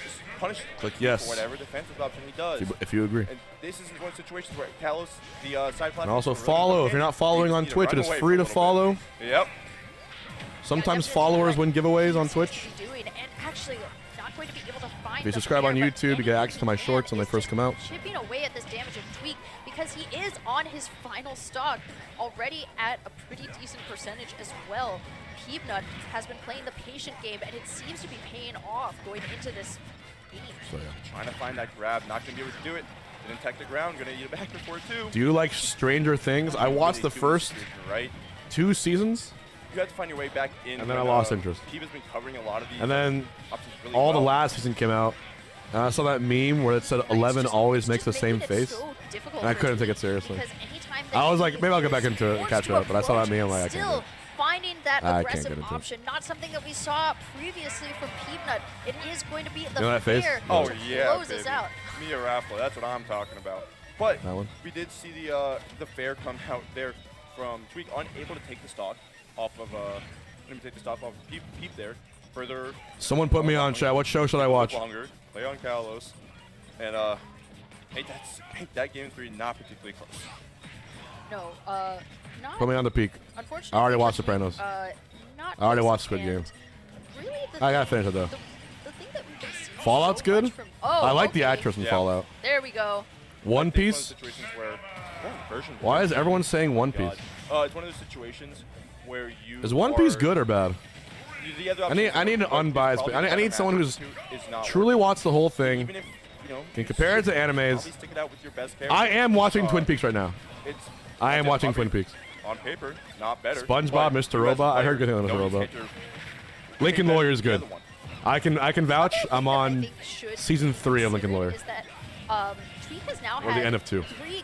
just punish Click yes. for whatever defensive option he does. If you agree. And this is one of the situations where Kalos, the side platform. And also follow. If you're not following on Twitch, it is free to follow. Yep. Sometimes followers win giveaways on Twitch. Doing, and actually not going to be able to find If you the subscribe on player, but YouTube, you get access to my shorts when they first come out. chipping away at this damage of TWEEK because he is on his final stock already at a pretty decent percentage as well. Peanut has been playing the patient game, and it seems to be paying off going into this game. So, yeah. Trying to find that grab, not gonna be able to do it. Didn't tech the ground, gonna eat it back before too. Do you like Stranger Things? I watched the first right. 2 seasons, You have to find your way back in. and then I lost interest. Peep has been covering a lot of these. And then options really all the well. last season came out, and I saw that meme where it said 11 always makes the same face, and I couldn't take it seriously. I was like, maybe I'll get back into it and catch up, but I saw that meme, I'm like, I can't do Still it. finding that I can't aggressive get into it. option, not something that we saw previously from Peanut. It is going to be the You know that face? fair Oh to yeah, close baby. us out. MIYA Raffle, that's what I'm talking about. But That one? we did see the fair come out there from TWEEK, unable to take the stock off of Peep there. Further. Someone put me on chat. What show should I watch? Longer. Play on Kalos. And that game 3 not particularly close. No, not. Put me on the peak. Unfortunately, I already watched because Sopranos. Not I already this, watched Squid and Game. Really, the I gotta thing- finish it though. The thing that we've been seeing Fallout's so good. much from, I like the okay. actress from Yeah. Fallout. There we go. One I think Piece. One of the situations where, version Why is everyone saying One Piece? It's one of those situations where you Is One Piece are- good or bad? the other I need option an is unbiased. probably I need better someone match who's is not truly watched the whole thing. Even if, you know, Can compare it to animes. probably stick it out with your best character. I am watching Twin Peaks right now. It's I am just watching probably Twin Peaks. on paper, not better. SpongeBob, but Mr. you as a Robot. I heard player good things on Mr. know these Robot. characters Lincoln way better Lawyer is than the good. other one. I can vouch. Other thing I'm that I on think should season 3 of Lincoln consider Lawyer. Is that TWEEK has now Or the had end of 2. three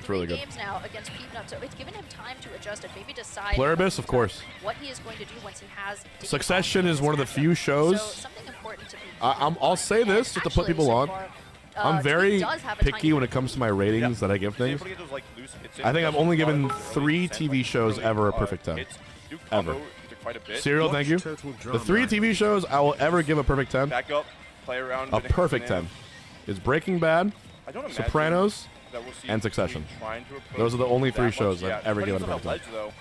really good. games now against Peanut, so it's given him time to adjust and maybe decide Pluribus, of course. what he is going to do once he has. Diddy Succession Kong in is his one of the matchup. few shows. So something important to be I'll say this just to put Actually, people so on. far, I'm very TWEEK does have a picky tiny when it comes to my ratings that I give things. Able to get those, like, loose hits in, I think I've especially only a lot of given those 3 early TV descents, shows really, ever a perfect 10. hits do Ever. combo into quite a bit. Serial, thank you. Total The drama. 3 TV shows I will ever give a perfect 10. Back up, play around. A with it, perfect and 10 is Breaking Bad, I don't imagine Sopranos, that we'll see and Succession. TWEEK trying to approach Those are the only that 3 much shows yet. I've ever Putting given a us on perfect 10. ledge,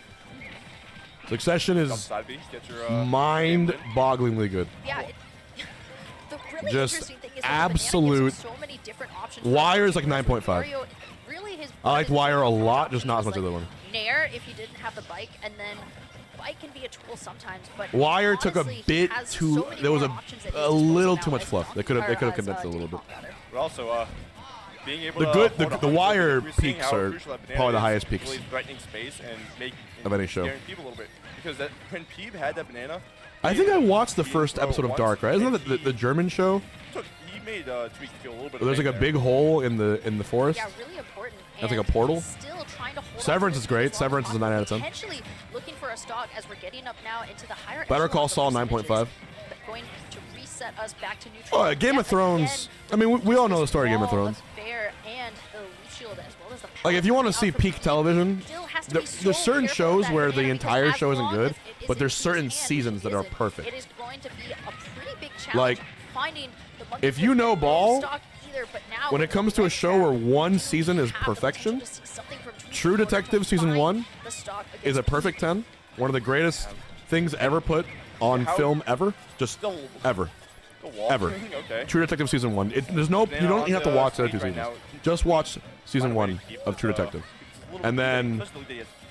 though. Succession is Upside B, get your, mind-bogglingly good. Yeah. The really Just interesting thing is that absolute- the Banana gives him so many different options. Wire is like for 9.5. Mario, really his I liked Wire a lot, just not as was much as the like other one. Nair if he didn't have the bike, and then bike can be a tool sometimes, but Wire took a honestly, he bit has too. so many There was more options at his a disposal little now too much as fluff. They could have as, condensed it a little Diddy bit. Kong rather. But also, being able The to good- hold the 100, Wire we're seeing peaks how are crucial that banana probably the is, highest peaks really threatening space and of any show. scaring people a little bit. Because when Peeb had that banana, I think I watched the first episode of Dark, right? Isn't that the German show? he made TWEEK feel a little bit. Where there's like a there. big hole in the forest. Yeah, really important. That's like a and portal? he's Still trying to hold Severance on to is it great. as long Severance as is a 9 out of 10. Potentially looking for a stock as we're getting up now into the higher Better echelons Call of Saul, percentages, 9.5. but going to reset set us back to neutral. Oh, Game of Thrones. I mean, we all know the story of Game of Thrones. Fair and the leaf shield as well as the Like, if you want to see peak television, there's certain shows where the entire show isn't good, but there's certain seasons that are perfect. It is going to be a pretty big challenge Like, finding the monkey if you know ball, either, but now when it comes to a show where one season is perfection, True Detective Season 1 is a perfect 10. One of the greatest things ever put on film ever. Just ever. Ever. Okay. True Detective Season 1. There's no, you don't have to watch the other two seasons. Just watch Season 1 of True Detective. And then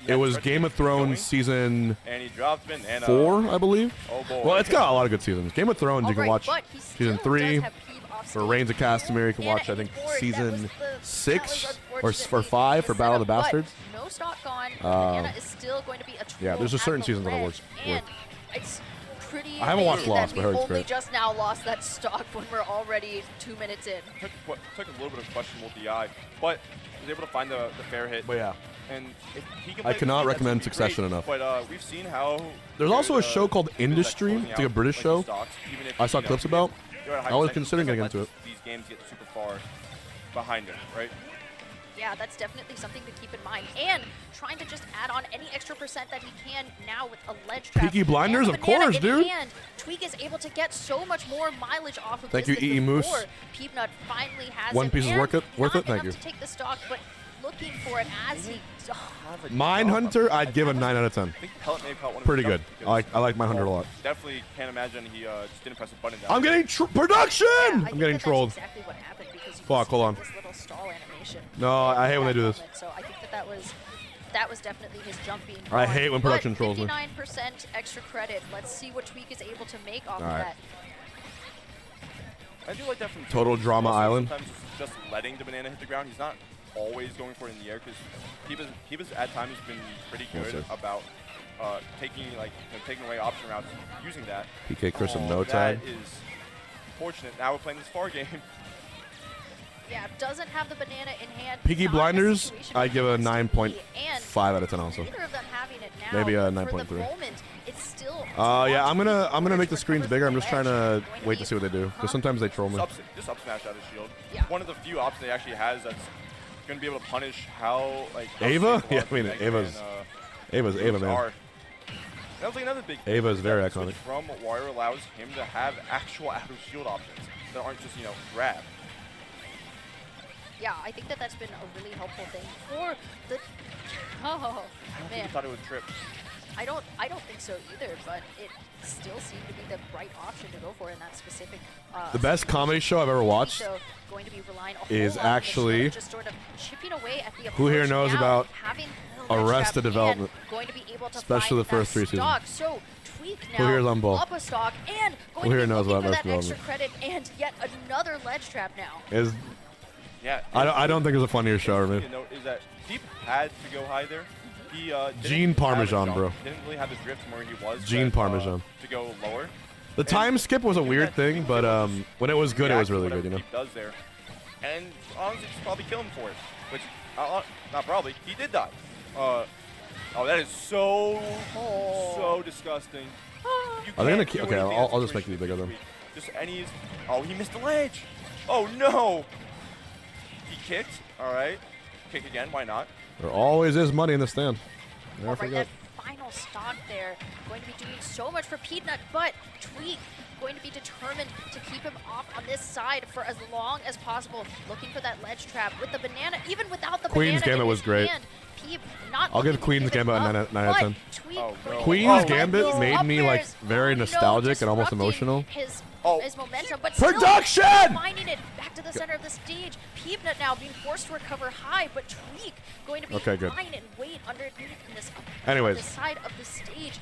it was Game of Thrones Season 4, I believe. Oh boy. Well, it's got a lot of good seasons. Game of Thrones, you can watch Season 3. For Reigns of Castamere, you can watch, I think, Season 6 or 5 for Battle of the Bastards. No stock gone. Banana is still going to be a Yeah, there's just certain seasons that are worth. It's pretty I haven't watched amazing Lost, that but I we heard it's only great. just now lost that stock when we're already 2 minutes in. Took a little bit of questionable DI, but was able to find the fair hit. But yeah. And if he can I play cannot the game, recommend that's Succession great. enough. But we've seen how There's also a good, show called that Industry. closing It's like a out, British like, show. stocks, even if, I saw clips about. you're at a high I was percentage, considering doesn't getting let into it. These games get super far behind him, right? Yeah, that's definitely something to keep in mind. And trying to just add on any extra percent that he can now with a ledge trap. Peaky Blinders, and of course, in dude. Hand, Tweek is able to get so much more mileage off of Thank this you, than E.E. before. Moose. Peanut finally has One it, piece is and worth it. not Thank enough you. to take the stock, but looking for it as he. Mindhunter, I'd give a 9 out of 10. I think Pellet may have caught one of Pretty his good. jumps I like Mindhunter a lot. Definitely can't imagine he just didn't press a button down. I'm getting production! Yeah, I I'm think getting that's trolled. exactly what happened because you Fuck, can hold see on. this little stall animation. No, I hate when they do this. So I think that was definitely his jump being I gone. hate when production But trolls me. 59% extra credit. Let's see what Tweek is able to make off of Alright. that. I do like that from Total Tweek. Drama Also, Island. Sometimes just letting the banana hit the ground. He's not always going for it in the air because Kiva's at times been pretty Yes, good sir. about taking away option routes using that. PK Chris and no tag. That is fortunate. Now we're playing this far game. Yeah, doesn't have the banana in hand. Peaky Not a Blinders, situation I give a where it wants to be, 9.5 and out of 10 also. neither of them having it now. Maybe a For the 9.3. moment, it's still Yeah, I'm gonna make Let's the screens recover bigger. I'm the just trying to ledge. wait to see what they do because sometimes they troll me. Just up smash out of shield. Yeah. One of the few options they actually has that's going to be able to punish how how Ava? safe a lot Yeah, of I mean, these Ava's moves man. are. That was like another big Ava is very that switch iconic. from Warrior allows him to have actual out of shield options that aren't just grab. Yeah, I think that's been a really helpful thing for the. Oh I don't think man, he thought it would trip. I don't think so either. But it still seemed to be the right option to go for in that specific. The best comedy show I've ever watched So going to be relying a whole is lot on the actually- shield, just sort of chipping away at the Who here approach knows now, about having the ledge Arrested trap and Development? Going to be able to Especially find the first that 3 stock. So Tweek Who now here is on ball? up a stock and Who going to here be knows looking about for that Arrested extra credit and yet another ledge trap now. Is Yeah. I don't think there's a funnier show ever. You know, is that Deep had to go high there. He Gene didn't have a Parmesan, jump, bro. Didn't really have the drift from where he was. Gene but, Parmesan. To go lower. The time skip was a weird thing, but when it was good, it was really good, Deep does there, and honestly, just probably kill him for it. Which, not probably, he did die. Oh, that is so disgusting. You Are they gonna can't keep? do Okay, anything I'll that's just make these bigger then. Tweek. Just any. Oh, he missed the ledge. Oh no. He kicked. All right. Kick again. Why not? There always is money in the stand. Never All right, forget. that final stock there going to be doing so much for Peanut, but Tweek going to be determined to keep him off on this side for as long as possible, looking for that ledge trap with the banana, even without the Queen's banana Gambit in was his great. hand. Peep not I'll give looking to Queen's give it Gambit a up, 9 out of 10. but Tweek Oh, no. going to Queen's be Gambit up made me like airs. very No, nostalgic and almost disrupting emotional. His momentum, but Production! still finding it back to the center of the stage. Peanut now being forced to recover high, but Tweek going to be Okay, good. fine and wait underneath in this Anyways. on the side of the stage.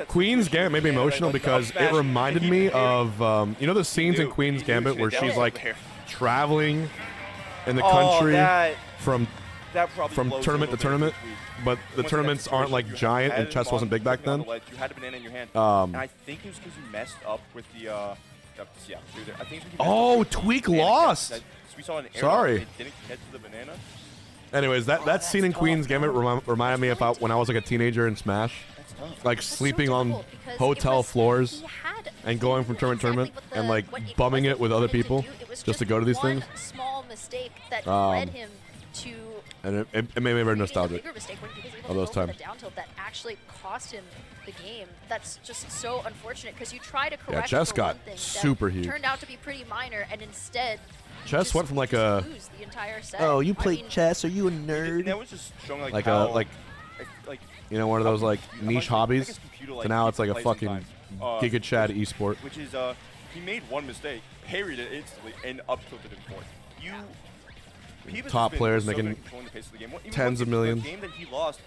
Queen's Gambit made me emotional because it reminded me of you know the scenes in Queen's Gambit where she's like traveling in the country from tournament to tournament, but the tournaments aren't like giant and chess wasn't big back then. You had a banana in your hand. And I think it was because you messed up with the yeah. I think Oh, Tweek lost. We saw an arrow. Sorry. It didn't get to the banana. Anyways, that scene in Queen's Gambit reminded me of when I was like a teenager in Smash, like That's so sleeping on difficult because it hotel was- floors he had and going from tournament to tournament and like what bumming was it with that he other wanted to people do. It was just to go to these one things. small mistake that led him to And it made me very creating a nostalgic bigger mistake when he was able of to those go for times. the down tilt that actually cost him the game. That's just so unfortunate because you try to correct Chess for got one thing super that huge. turned out to be pretty minor, and instead you Chess just, went from you like just a lose the entire set. oh, you I played mean, chess? Are you a And nerd? that was just showing like, Like how, a like you know, one of those like niche hobbies. To now it's like a fucking Giga Chad esport. Which is he made one mistake, parried it instantly, and up tilted it for it. He was Top been players so good making at controlling the pace of the game. Even tens of millions. The game that he lost,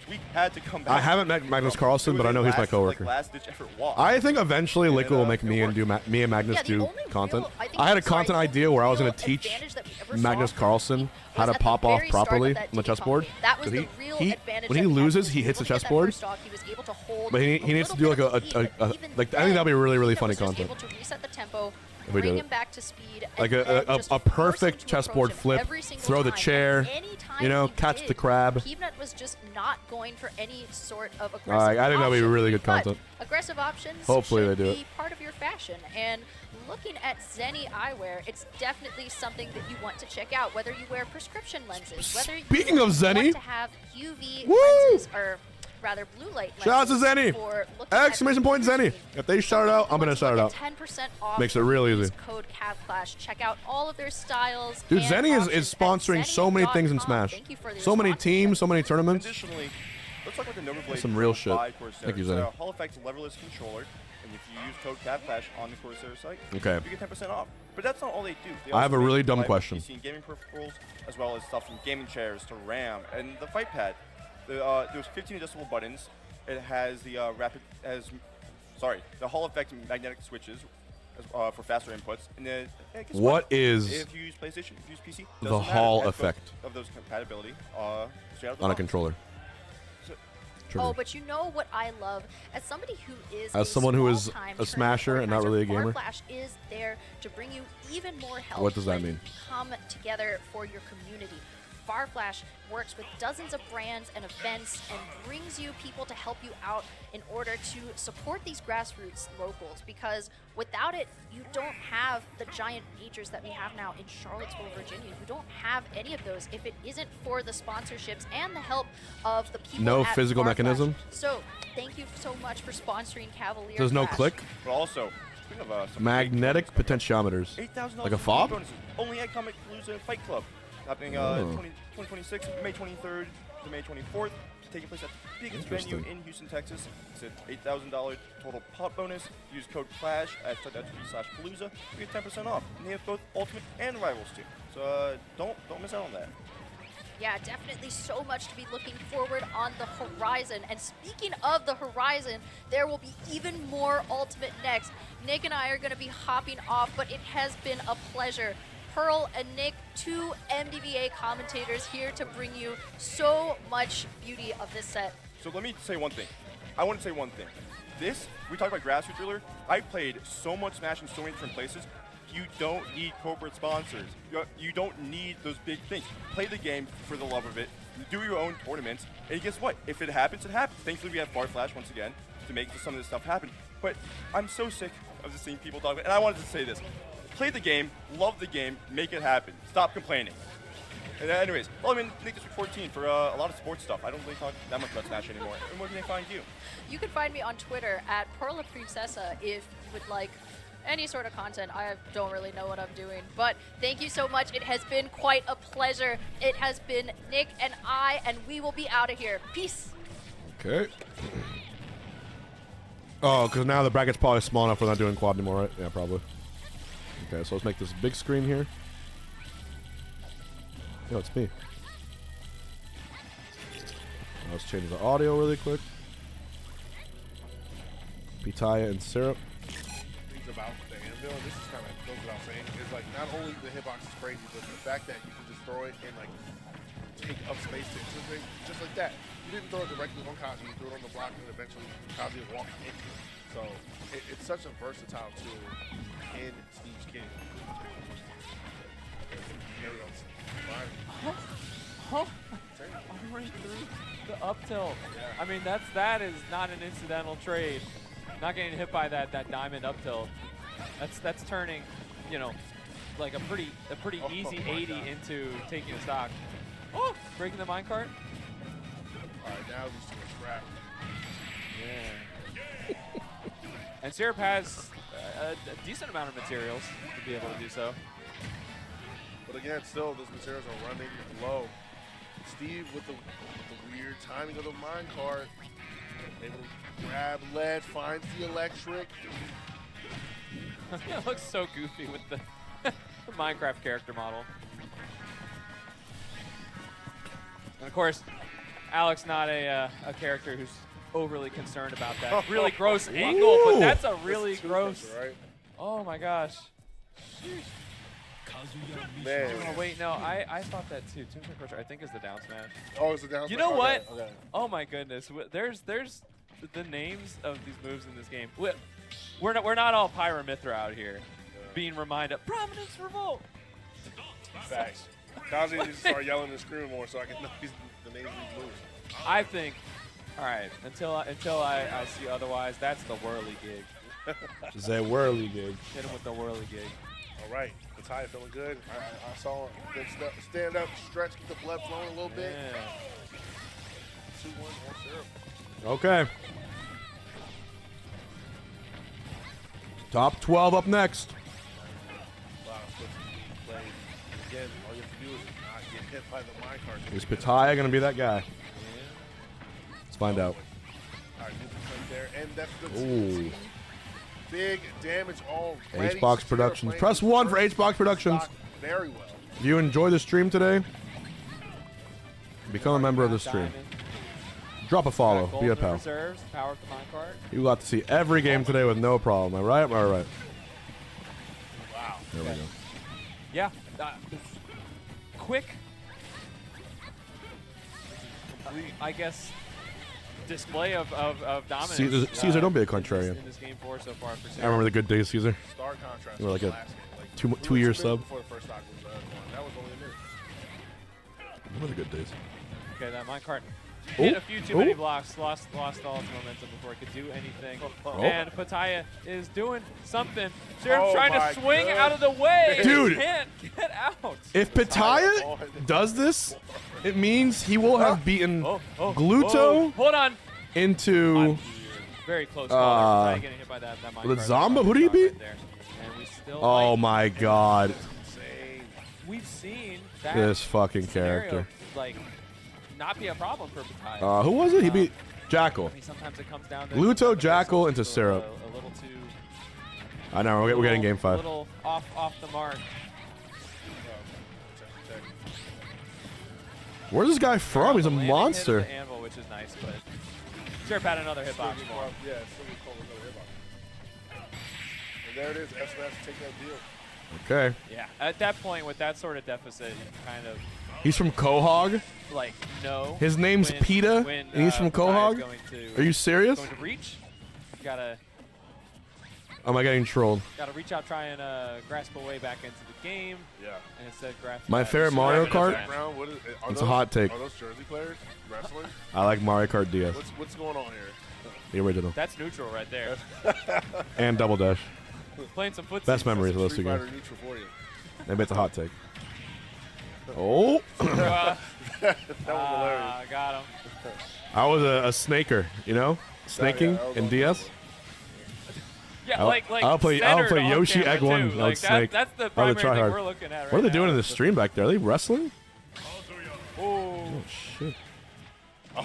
we had to come back. I haven't met Magnus Carlsen, but I know he's my coworker. Last-ditch effort walk. I think eventually And Liquid will make me and me and Magnus Yeah, the do only content. real- I think I had a I'm sorry, content the idea only where I was going real to teach advantage that we ever saw Magnus from Carlsen Hungry how to was at the pop off very start of properly that on the DD chessboard. company. That was 'Cause the real advantage when he that we had. loses, he He hits the was looking at that chessboard. first stock, he was able to hold But he a needs to little do like bit of the lead, but even like I think that'd be really then, funny he was just content. able to reset the tempo, If we bring did him it. back to speed, and Like then a just perfect force him to chessboard approach him flip, every single throw the time. chair, And any time you know, he catch did, the crab. Peanut was just not going for any sort of aggressive I think that'd be option, really good but content. aggressive options Hopefully should they do be part of your fashion. And looking at Zenni eyewear, it's definitely something that you want to check out, whether you wear prescription lenses, whether Speaking you of Zenni, want to have UV woo! lenses, or rather blue light lenses. Shout out to Zenni! for looking at Exclamation point computer Zenni! screen. If they shout it out, I'm gonna shout it out. 10% off. Makes it real use easy. Code CAVClash. Check out all of their styles. Dude, and Zenni is options at sponsoring so many things in zenni.com. Smash. Thank you for the So many sponsorship. teams, so many tournaments. Additionally, let's talk about the Nova Blade. Some real shit. by Corsair. Thank you, It's Zenni. a Hall Effect leverless controller, and if you use code CAVClash on the Corsair site, Okay. you get 10% off. But that's not all they do. They I have also a really make dumb reliable question. PC and gaming peripherals, as well as stuff from gaming chairs to RAM and the fight pad. There's 15 adjustable buttons. It has the the Hall Effect magnetic switches for faster inputs. And then, yeah, guess What is if you use PlayStation, if you use PC, the doesn't matter. Hall It has both Effect of those compatibility straight out the on a box. controller? So- Oh, but you know what I love? As somebody who is As a someone who is small-time a smasher and not really a gamer. Farflash is there to bring you even more help. What does that when mean? you come together for your community. Farflash works with dozens of brands and events and brings you people to help you out in order to support these grassroots locals, because without it, you don't have the giant majors that we have now in Charlottesville, Virginia. You don't have any of those if it isn't for the sponsorships and the help of the people No at physical Farflash. mechanism? So thank you so much for sponsoring Cavalier. There's no Crash. click. But also, speaking of some Magnetic great bonuses potentiometers. coming up, $8,000 Like a in fob? bonuses, only at Comic Palooza Fight Club, happening Oh. 2026, May 23rd to May 24th, taking place at the biggest venue Interesting. in Houston, Texas. It's an $8,000 total pot bonus. Use code CLASH at twitch.tv/Palooza. You get 10% off. And they have both Ultimate and Rivals too. So don't miss out on that. Yeah, definitely so much to be looking forward on the horizon. And speaking of the horizon, there will be even more Ultimate next. Nick and I are going to be hopping off, but it has been a pleasure. Pearl and Nick, two MDVA commentators here to bring you so much beauty of this set. So let me say one thing. I want to say one thing. We talked about grassroots earlier. I played so much Smash in so many different places. You don't need corporate sponsors. You don't need those big things. Play the game for the love of it. Do your own tournaments. And guess what? If it happens, it happens. Thankfully, we have Farflash once again to make some of this stuff happen. But I'm so sick of just seeing people talk about it. And I wanted to say this. Play the game, love the game, make it happen. Stop complaining. And anyways, well, I'm in Nick District 14 for a lot of sports stuff. I don't really talk that much about Smash anymore. And where can they find you? You can find me on Twitter at Perla Princessa if you would like any sort of content. I don't really know what I'm doing, but thank you so much. It has been quite a pleasure. It has been Nick and I, and we will be out of here. Peace. Okay. Oh, because now the bracket's probably small enough we're not doing quad anymore, right? Yeah, probably. Okay, so let's make this big screen here. Oh, it's me. Let's change the audio really quick. Pitaya and syrup. Things about the anvil, and this is kind of goes without saying, is like not only the hitbox is crazy, but the fact that you can just throw it and like take up space to integrate just like that. You didn't throw it directly on Kazi, you threw it on the block, and eventually Kazi is walking into it. So it's such a versatile tool in Steve's King. There we go. All the way through the up tilt. I mean, that is not an incidental trade. not getting hit by that diamond up tilt. That's turning, you know, like a pretty easy 80 into taking a stock. Oh, breaking the minecart. All right, now we see a trap. Yeah. And Syrup has a decent amount of materials to be able to do so. But again, still, those materials are running low. Steve with the weird timing of the minecart, able to grab lead, finds the electric. It looks so goofy with the, the Minecraft character model. And of course, Alex not a character who's overly concerned about that really gross angle, but that's a really gross. Right? Oh my gosh. Man. Oh wait, no, I thought that too. Tombstone Crusher, I think is the down smash. Oh, it's the down smash. You know what? Okay. Oh my goodness. There's the names of these moves in this game. We're not all Pyramithra out here, being reminded. Providence Revolt. Facts. Kazi needs to start yelling and screaming more so I can know the names of these moves. I think. All right. Until I see otherwise, that's the whirly gig. Is that whirly gig? Hit him with the whirly gig. All right. The tie feeling good. I saw him stand up, stretch, get the blood flowing a little bit. Yeah. 2-1 more Syrup. Okay. Top 12 up next. A lot of flips being played. Again, all you have to do is not get hit by the minecart. Is Pitaya going to be that guy? Let's find out. All right, right there, and that's the Ooh. big damage already. HBox Productions. Press 1 for HBox Productions. Very well. If you enjoy the stream today, become a member of the stream. Drop a follow. Be a pal. Reserves, power up the minecart. You got to see every game today with no problem. Am I right? All right. Wow. There we go. Yeah. Quick. I guess display of dominance. Caesar, don't be a contrarian. In this game 4 so far for I remember the good days, Caesar. Stark contrast. You were like a like 2-year sub. Before the first stock was gone. That was only a minute. Remember the good days. Okay, that minecart hit a few too many blocks, lost all its momentum before it could do anything. And Pitaya is doing something. Syrup's trying to swing out of the way. Dude. He can't get out. If Pitaya does this, it means he will have beaten Gluto Hold on. into Very close call. Pitaya getting hit by that minecart. with Zomba. Who did he beat? And we still Oh my God. We've seen that This fucking scenario, character. like, not be a problem for Pitaya. Who was it? He beat Jackal. I mean, sometimes it comes down to Gluto, Jackal into Syrup. A little too. I know, we're getting game 5. A little off the mark. Where's this guy from? He's a monster. The anvil, which is nice, but Syrup had another hitbox. Yeah, still called another hitbox. And there it is. SMS take that deal. Okay. Yeah, at that point, with that sort of deficit, you kind of. He's from Quahog. Like, no. His name's PETA, and he's from Quahog? Are you serious? Going to reach. You gotta. Am I getting trolled? Gotta reach out, try and grasp a way back into the game. Yeah. And instead grasp. My favorite Mario Kart? It's a hot take. Are those Jersey players wrestling? I like Mario Kart DS. What's going on here? The original. That's neutral right there. And Double Dash. Playing some footsie. Best memories of those two games. Maybe it's a hot take. Oh! That was hilarious. Got him. I was a snaker, you know? Snaking in DS. Yeah, like I'll play Yoshi Egg 1. Too. I would snake. That's the I primary would try thing hard. we're looking at right What are they now. doing in the stream back there? Are they wrestling? Oh shit.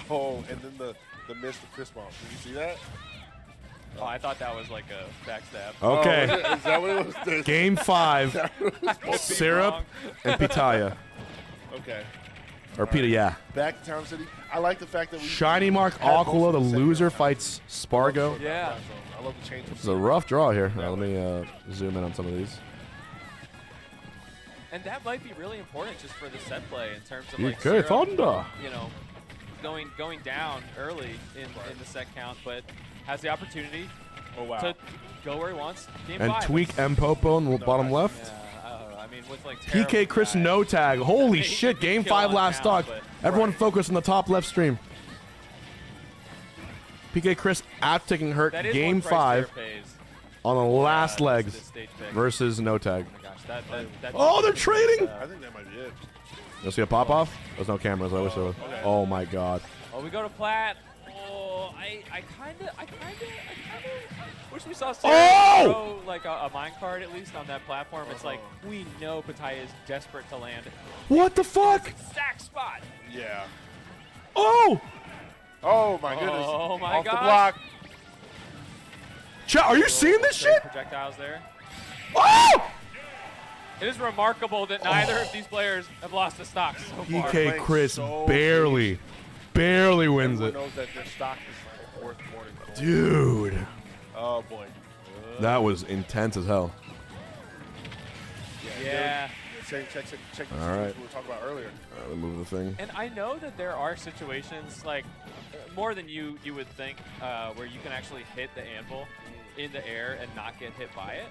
Oh, and then the missed fist bump. Did you see that? Oh, I thought that was like a backstab. Okay. Oh, is that what it was? Game 5. Syrup and Pitaya. Okay. Or Pita, yeah. Back to Town City. I like the fact that we Shiny Mark ACOLA, the loser fights SPARG0. Yeah. I love the change. This is a rough draw here. Let me zoom in on some of these. And that might be really important just for the set play in terms of DK like Syrup, Thunder. you know, going down early in the set count, but has the opportunity to go where he wants. Game And 5. Tweek M Popo in the bottom left. Yeah, I don't know. I mean, with like PK Chris no tag. Holy shit! Game 5 last stock. Everyone focus on the top left stream. PK Chris after taking hurt That is game one price 5 player pays. on the last This legs stage pick. versus no tag. Oh my gosh, that Oh, they're trading! I think that might be it. You'll see a pop off? There's no cameras. I wish there was. Okay. Oh my god. Oh, we go to plat. Oh, I kinda wish we saw Sarah throw like a minecart at least on that platform. It's like we know Pataya is desperate to land. What the fuck? Exact spot. Yeah. Oh! Oh my goodness. Oh my Off gosh. the block. Chat, are you seeing this shit? Projectiles there. Oh! It is remarkable that neither of these players have lost a stock so far. PK Chris barely wins it. Everyone knows that their stock is worth more than gold. Dude. Oh boy. That was intense as hell. Yeah. Check the All right. we were talking about earlier. Move the thing. And I know that there are situations like more than you would think where you can actually hit the anvil in the air and not get hit by it.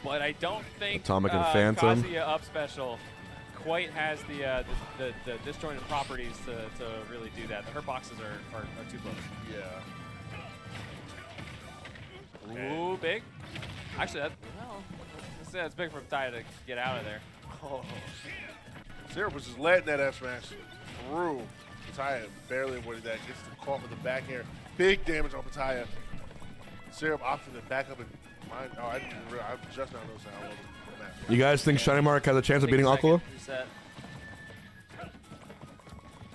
But I don't think Atomic and Phantom. Kazuya up special quite has the disjointed properties to really do that. The hurt boxes are too close. Yeah. Ooh, big. Actually, that's big for Ty to get out of there. Oh. Syrup was just letting that F smash through. Pataya barely avoided that. Gets the call for the back air. Big damage on Pataya. Syrup opting to back up and mine. Oh, I didn't even realize. I'm just now noticing how well the match. You guys think Shiny Mark has a chance of beating ACOLA?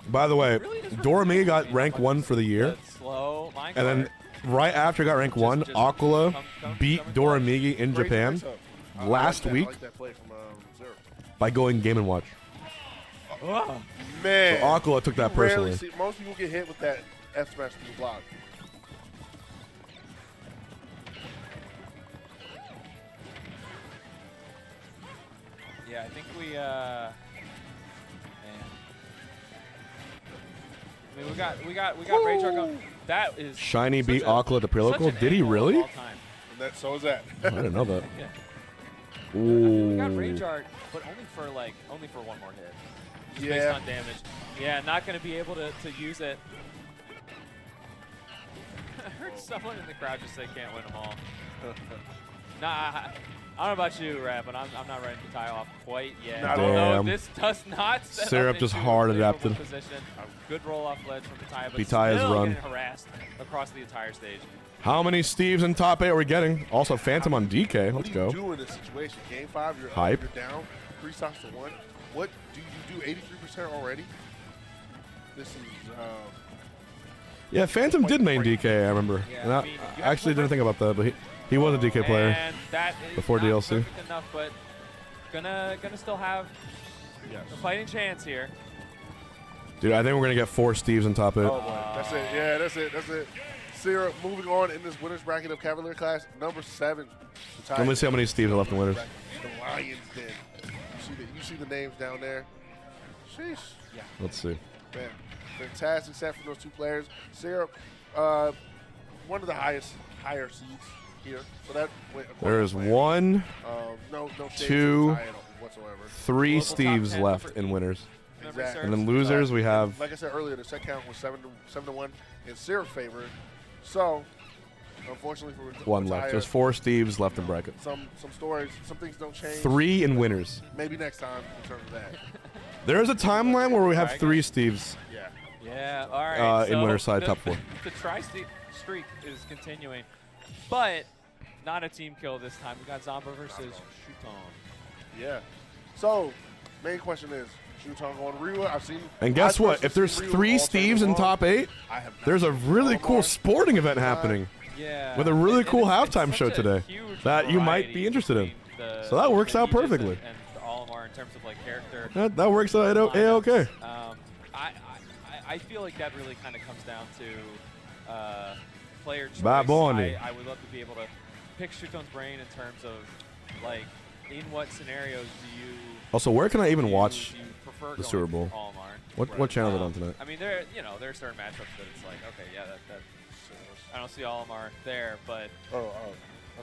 By the way, Dorami got rank 1 for the year. Slow, and then right after he got rank 1, ACOLA beat Doramigi in Japan last week by going Game & Watch. Oh, man. So ACOLA took that personally. Most people get hit with that F smash through the block. Yeah, I think we I mean, we got Rage Art going. That is Shiny beat ACOLA at the pre-local. Did he really? So is that. I didn't know that. Yeah. Ooh. We got Rage Art, but only for one more hit. Just based on damage. Yeah, not going to be able to use it. I heard someone in the crowd just say can't win them all. Nah, I don't know about you, Rap, but I'm not ready to tie off quite yet. Damn. This does not set Syrup up just into hard a favorable adapted. Position. Good roll off ledge from Pataya, but Pataya's still run. getting harassed across the entire stage. How many Steves in top 8 are we getting? Also, Phantom on DK. Let's What do go. you do in this situation? Game 5, you're Hype. Up, you're down, 3 stocks to 1. What do you do? 83% already? This is. Yeah, Phantom did main DK, I remember. Yeah, And I mean, you I actually didn't think about that, but he was a DK player And that is before not DLC. perfect enough, but gonna still have a fighting chance here. Dude, I think we're going to get 4 Steves in top 8. Oh, boy. That's it. Yeah, that's it. That's it. Syrup moving on in this winners bracket of Cavalier class, number 7. Let me see how many Steves are left in winners. The Lions Den. You see the names down there. Sheesh. Yeah. Let's see. Man, fantastic set from those 2 players. Syrup, one of the higher seeds here. So that There is 1, no 2, whatsoever. 3 Steves left in winners. Exactly. And then losers, we have like I said earlier, the set count was 7 to 1 in Syrup's favor. So, unfortunately for 1 left. There's 4 Steves left in bracket. Some stories, some things don't change. 3 in winners. Maybe next time in terms of that. There is a timeline where we have 3 Steves. Yeah. Yeah, all right. In winner's side, top 4. The streak is continuing, but not a team kill this time. We got Zomba versus Shuton. Yeah. So, main question is, Shuton going to Ryu? I've seen. And guess what? If there's 3 Steves in top 8, there's a really cool sporting event happening. Yeah. With a really cool halftime show today that you might be interested in. So that works out perfectly. And Olimar in terms of like character. That works out A-okay. I feel like that really kind of comes down to player choice. Bad boy. I would love to be able to pick Shuton's brain in terms of like in what scenarios do you. Also, where can I even watch prefer the Super Bowl? Olimar? What channel is it on tonight? I mean, there are certain matchups that it's like, okay, yeah, that I don't see Olimar there, but I thought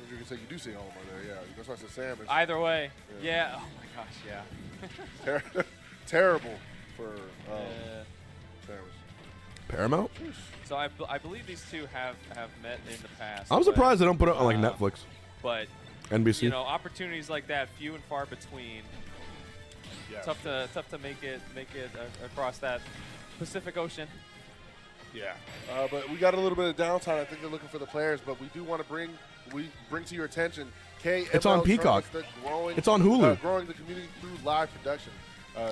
you were gonna say you do see Olimar there. Yeah, that's why I said Sam is. Either way, yeah. Oh my gosh, yeah. Terrible for Samus. Paramount? So I believe these two have met in the past. I'm surprised they don't put it on like Netflix. But NBC. you know, opportunities like that few and far between. Yeah. Tough to make it across that Pacific Ocean. Yeah, but we got a little bit of downtime. I think they're looking for the players, but we do want to bring to your attention KML It's on Peacock. It's on Hulu. Growing the community through live production.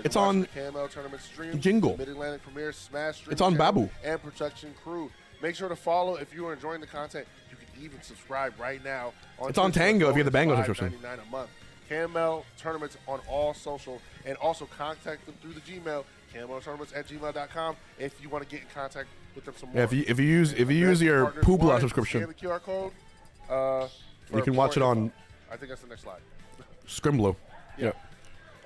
It's on the KML tournament stream. Jingle. Mid-Atlantic Premier Smash stream. It's on Babu. And production crew. Make sure to follow if you are enjoying the content. You can even subscribe right now. It's on Tango if you get the Bango subscription. $5.99 a month. KML tournaments on all social, and also contact them through the Gmail, KMLtournaments@gmail.com, if you want to get in contact with them some more. Yeah, if you use your Poobla subscription, scan the QR code. you can watch it on. I think that's the next slide. Scrimblow. Yeah.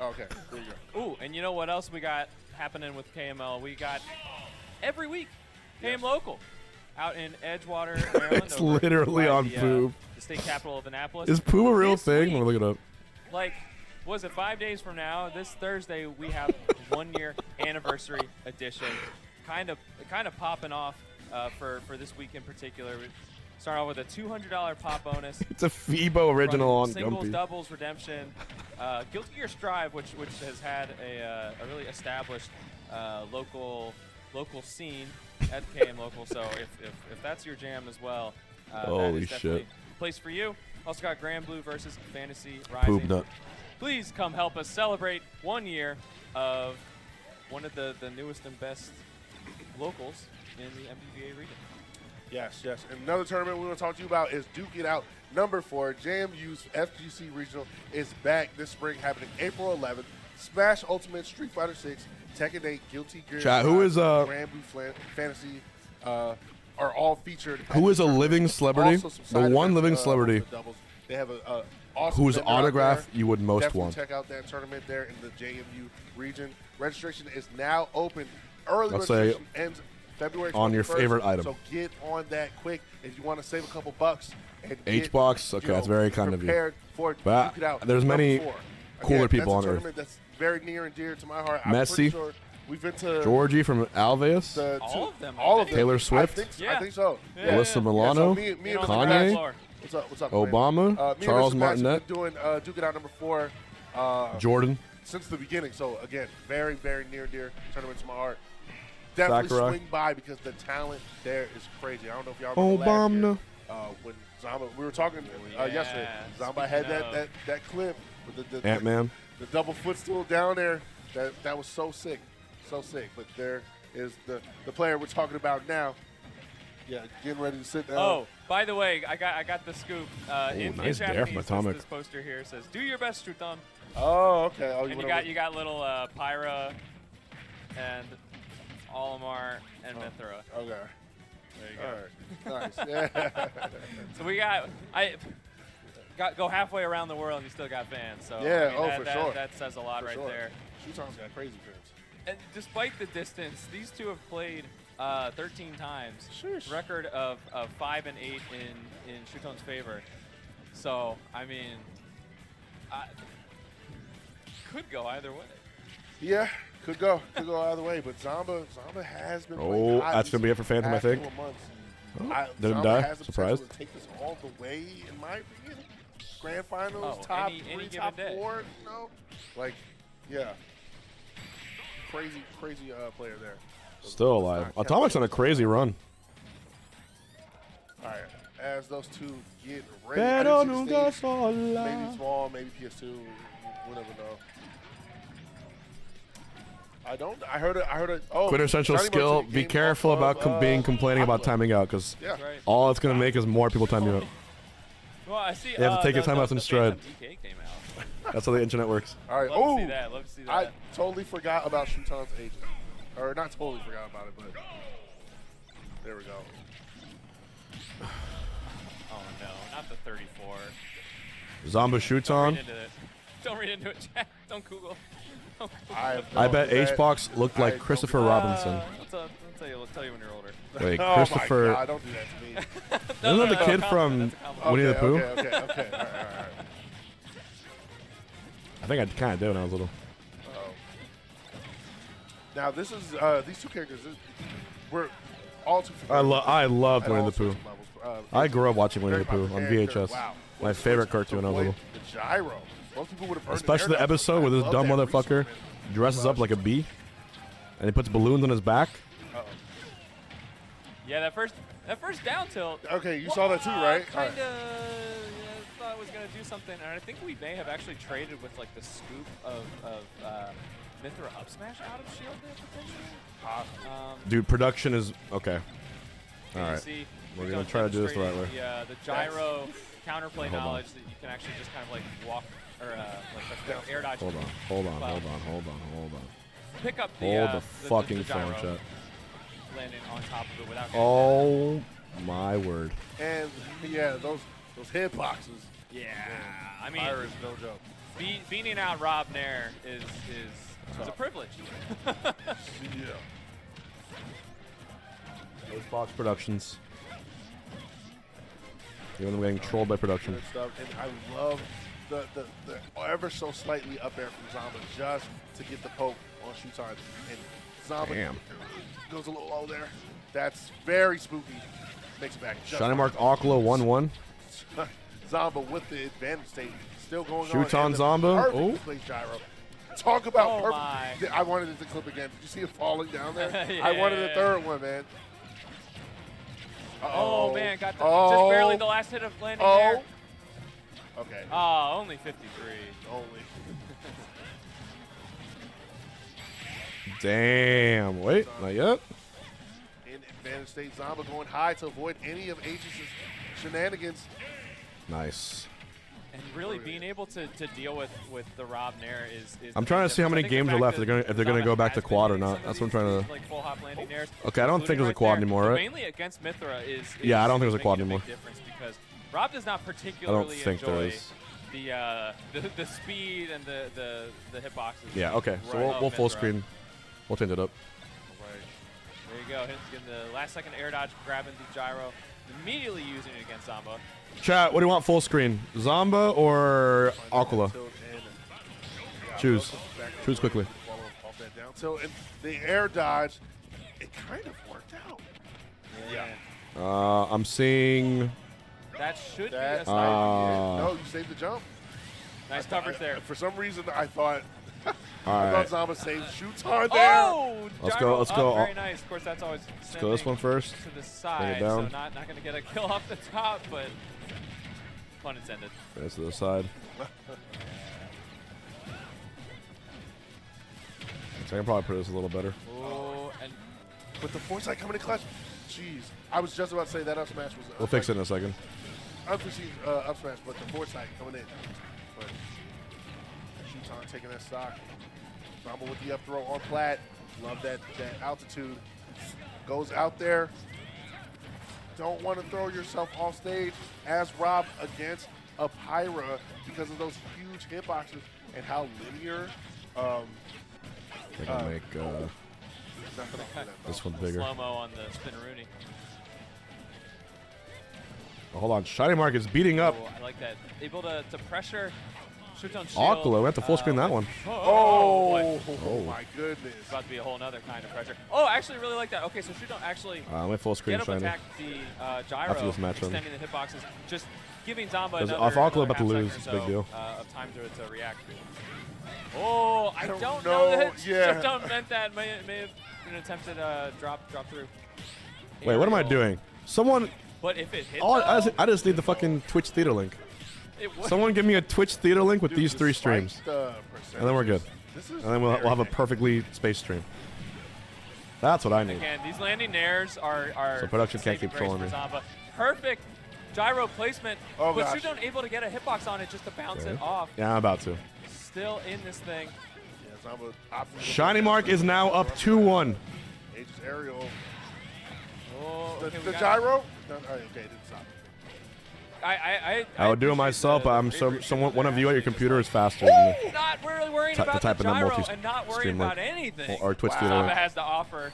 Okay, there you go. Ooh, and you know what else we got happening with KML? We got every week KM Local out in Edgewater, Maryland. It's literally on Poob. The state capital of Annapolis. Is Poob a real This thing? week, I'm gonna look it up. like, was it 5 days from now? This Thursday we have 1 year anniversary edition, kind of popping off for this week in particular. We start off with a $200 pop bonus. It's a FIBO original on singles, Gumpy. doubles, redemption. Guilty Gear Strive, which has had a really established local scene at KM Local. So if that's your jam as well, that Holy is definitely shit. a place for you. Also got Grand Blue versus Fantasy Rising. Poob nut. Please come help us celebrate 1 year of one of the newest and best locals in the MPBA region. Yes, yes. And another tournament we want to talk to you about is Duke It Out number 4. JMU's FGC Regional is back this spring, happening April 11th. Smash Ultimate, Street Fighter 6, Tekken 8, Guilty Gear, Chat, who is Grand Blue Fantasy are all featured. Who is a living celebrity? Also some The side one events, living celebrity. doubles. They have a awesome Whose vendor out autograph there. you would most Definitely want. check out that tournament there in the JMU region. Registration is now open. Early I'll say registration ends February 21st. on your favorite item. So get on that quick if you want to save a couple bucks. And H-Box? Okay, that's very kind of you. prepared for But Duke It Out there's many number 4. cooler Again, people that's on a Earth. tournament that's very near and dear to my heart. Messi. I'm pretty sure we've been to Georgie from Alveus. All of them. all of them. Taylor Swift. I think so. Yeah. Alyssa Milano. me and Kanye. Mr. What's up? Obama. Me and Charles Mr. Max have Martinet. been doing Duke It Out number 4 Jordan. since the beginning. So again, very, very near and dear tournament to my heart. Definitely Sakurai. swing by because the talent there is crazy. I don't know if y'all remember last year, Obama. when Zomba, we were talking yesterday. Zomba had that clip with the Ant-Man. the double footstool down there. That was so sick, so sick. But there is the player we're talking about now. Yeah, getting ready to sit down. Oh, by the way, I got the scoop. In nice dare Japanese, from Atomic. this poster here says, "Do your best, Struton." Oh, okay. Oh, And you got little Pyra and Olimar and Mithra. Okay. There you go. All right. Nice. Yeah. So we go halfway around the world and you still got fans. So Yeah, I mean, for sure. That says a lot For right sure. there. Shuton's got crazy fans. And despite the distance, these two have played 13 times. Sheesh. Record of 5 and 8 in Shuton's favor. So I mean, could go either way. Yeah, could go either way. But Zomba has been. playing Oh, hot that's these gonna be it for Phantom, I past think. couple months. Oh, didn't Zomba die. has the Surprised. potential to take this all the way, in my opinion. Grand finals, Oh, top any 3, given top day. 4. You know, like, yeah, crazy player there. Still alive. Atomic's on a crazy run. All right, as those two get ready, I didn't see the stage. Maybe small, maybe PS2. We'll never know. I heard it. Oh, Quintessential Johnny skill. Montana Be game careful off about of, complaining about ACOLA. timing out, because Yeah. Right. all it's going to make is more people timing out. Well, I see. You have to take your time out in the stride. Phantom DK came out. That's how the internet works. All right. Love to Oh, see that. Love to see that. I totally forgot about Shuton's agent. Or not totally forgot about it, but there we go. Oh no, not the 34. Zomba shoots Don't on. read into it. Don't read into it, chat. Don't Google. Don't Google. I bet that. H-Box looked like Christopher Robinson. I'll tell you when you're older. Wait, Oh Christopher. my God, don't do that to me. Isn't that the kid from Winnie the Pooh? Okay. All right. I think I kind of did when I was little. Now this is these two characters. we're all too familiar. I loved at Winnie all the Pooh. sorts of levels. I grew up watching Winnie the very Pooh on popular character. VHS. Wow. My favorite cartoon when I was little. The gyro. Most people would have Especially the episode where this dumb motherfucker dresses up like a bee and he puts balloons on his back. Yeah, that first down tilt. Okay, you saw that too, right? Kind of thought it was gonna do something, and I think we may have actually traded with like the scoop of Mithra up smash out of shield there potentially. Dude, production is okay. All right, See, we're gonna try to do this the right way. The gyro counterplay Hold on. knowledge that you can actually just kind of like walk or like air dodge. Hold on. Pick up the Hold the the fucking phone, gyro, chat. landing on top of it without. Oh my word. And yeah, those hitboxes. Yeah, I mean, Fire is no joke. Beating out Rob Nair is a privilege. Yeah. Those Fox Productions. Even though we're getting trolled by production. Good stuff. And I love the ever so slightly up air from Zomba just to get the poke on shoot time. And Zomba goes a little low there. That's very spooky. Makes it back. Shiny Mark ACOLA 1-1. Zomba with the advantage state still going Shoot on. on Zomba. Perfect Oh. place gyro. Talk about Oh perfect. I wanted it to clip again. Did you see it falling down there? Yeah. I wanted a third one, man. Oh man, got just barely the last hit of landing there. Okay. Oh, only 53. Only. Damn. Wait, not yet. In advantage state, Zomba going high to avoid any of Aegis' shenanigans. Nice. And really being able to deal with the Rob Nair is I'm trying to see how many games are left. If they're gonna go back to quad or not. That's what I'm trying to. like full hop landing nairs. Okay, I don't think there's a quad anymore, right? Mainly against Mithra is Yeah, I don't think there's a quad making anymore. big difference because Rob does not particularly think there enjoy is. the speed and the hitboxes. Yeah. Okay. So we'll full screen. We'll change it up. There you go. Getting the last second air dodge, grabbing the gyro, immediately using it against Zomba. Chat. What do you want full screen? Zomba or ACOLA? Choose. Choose quickly. Off that down tilt and the air dodge, it kind of worked out. Yeah. I'm seeing. That should be That a sniper. no, you saved the jump. Nice coverage there. For some reason, I thought All right. Zomba saved shoot hard there. Oh! Let's gyro go. Let's up, go. Very nice. Of course, that's always. Let's go this one first. To the Bring it side, down. so not going to get a kill off the top, but pun intended. This to the side. So I can probably put this a little better. Oh, and With the foresight coming in clutch. Jeez. I was just about to say that up smash was We'll fix it in a second. unforeseen up smash, but the foresight coming in. But Shuton taking that stock. Zomba with the up throw on plat. Love that altitude. Goes out there. Don't want to throw yourself off stage as Rob against a Pyra because of those huge hitboxes and how linear. I think I'll make this one bigger. slow-mo on the spinneroonie. Oh, hold on. Shiny Mark is beating up. Oh, I like that. Able to pressure. Shuton shield. ACOLA. We have to full screen that one. Oh, Oh my goodness. It's about to be a whole nother kind of pressure. Oh, I actually really like that. Okay, so Shuton actually I'm at full screen get up Shiny. attack the gyro, After this match, extending the hitboxes, just giving Zomba Because another, if ACOLA about to another lose, half it's second a or big deal. so, of time to react. Oh, I don't know know, that yeah. Shuton meant that. May have been an attempted drop through. Wait, what am I Aerial. doing? Someone. But if it hit, I just need the fucking Twitch theater link. it would. Someone give me a Twitch theater link with Dude, these 3 despite streams. the And then we're good. This is And then we'll have a perfectly spaced stream. That's what I need. Again, these landing nairs are So production can't saving keep grace trolling for me. Zomba. Perfect gyro placement, Oh, but gosh. Shuton able to get a hitbox on it just to bounce Okay. it off. Yeah, I'm about to. Still in this thing. Yeah, Zomba opting to Shiny go Mark down. is now up 2-1. Aegis aerial. Oh, The, okay, we the got- gyro? No, okay, it didn't stop. I would do it appreciate myself, the- but I'm one of you at your computer is faster than me. Not really worrying To about type the in that gyro multi- and not worrying stream about link. anything. Or Twitch Wow. theater Zomba link. has to offer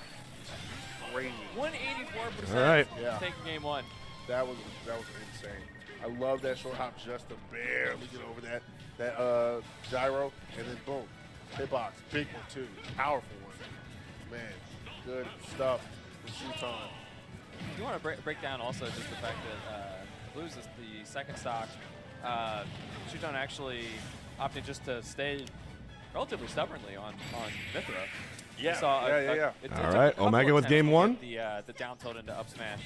Crazy. 184% All right. Yeah. taking game one. That was insane. I love that short hop just to barely get over that gyro, and then boom, hitbox, big one too, powerful one. Man, good stuff. from Shuton. You want to break down also just the fact that Blues is the second stock. Shuton actually opted just to stay relatively stubbornly on Mithra. Yeah, All right, Omega with game one. The down tilt into up smash.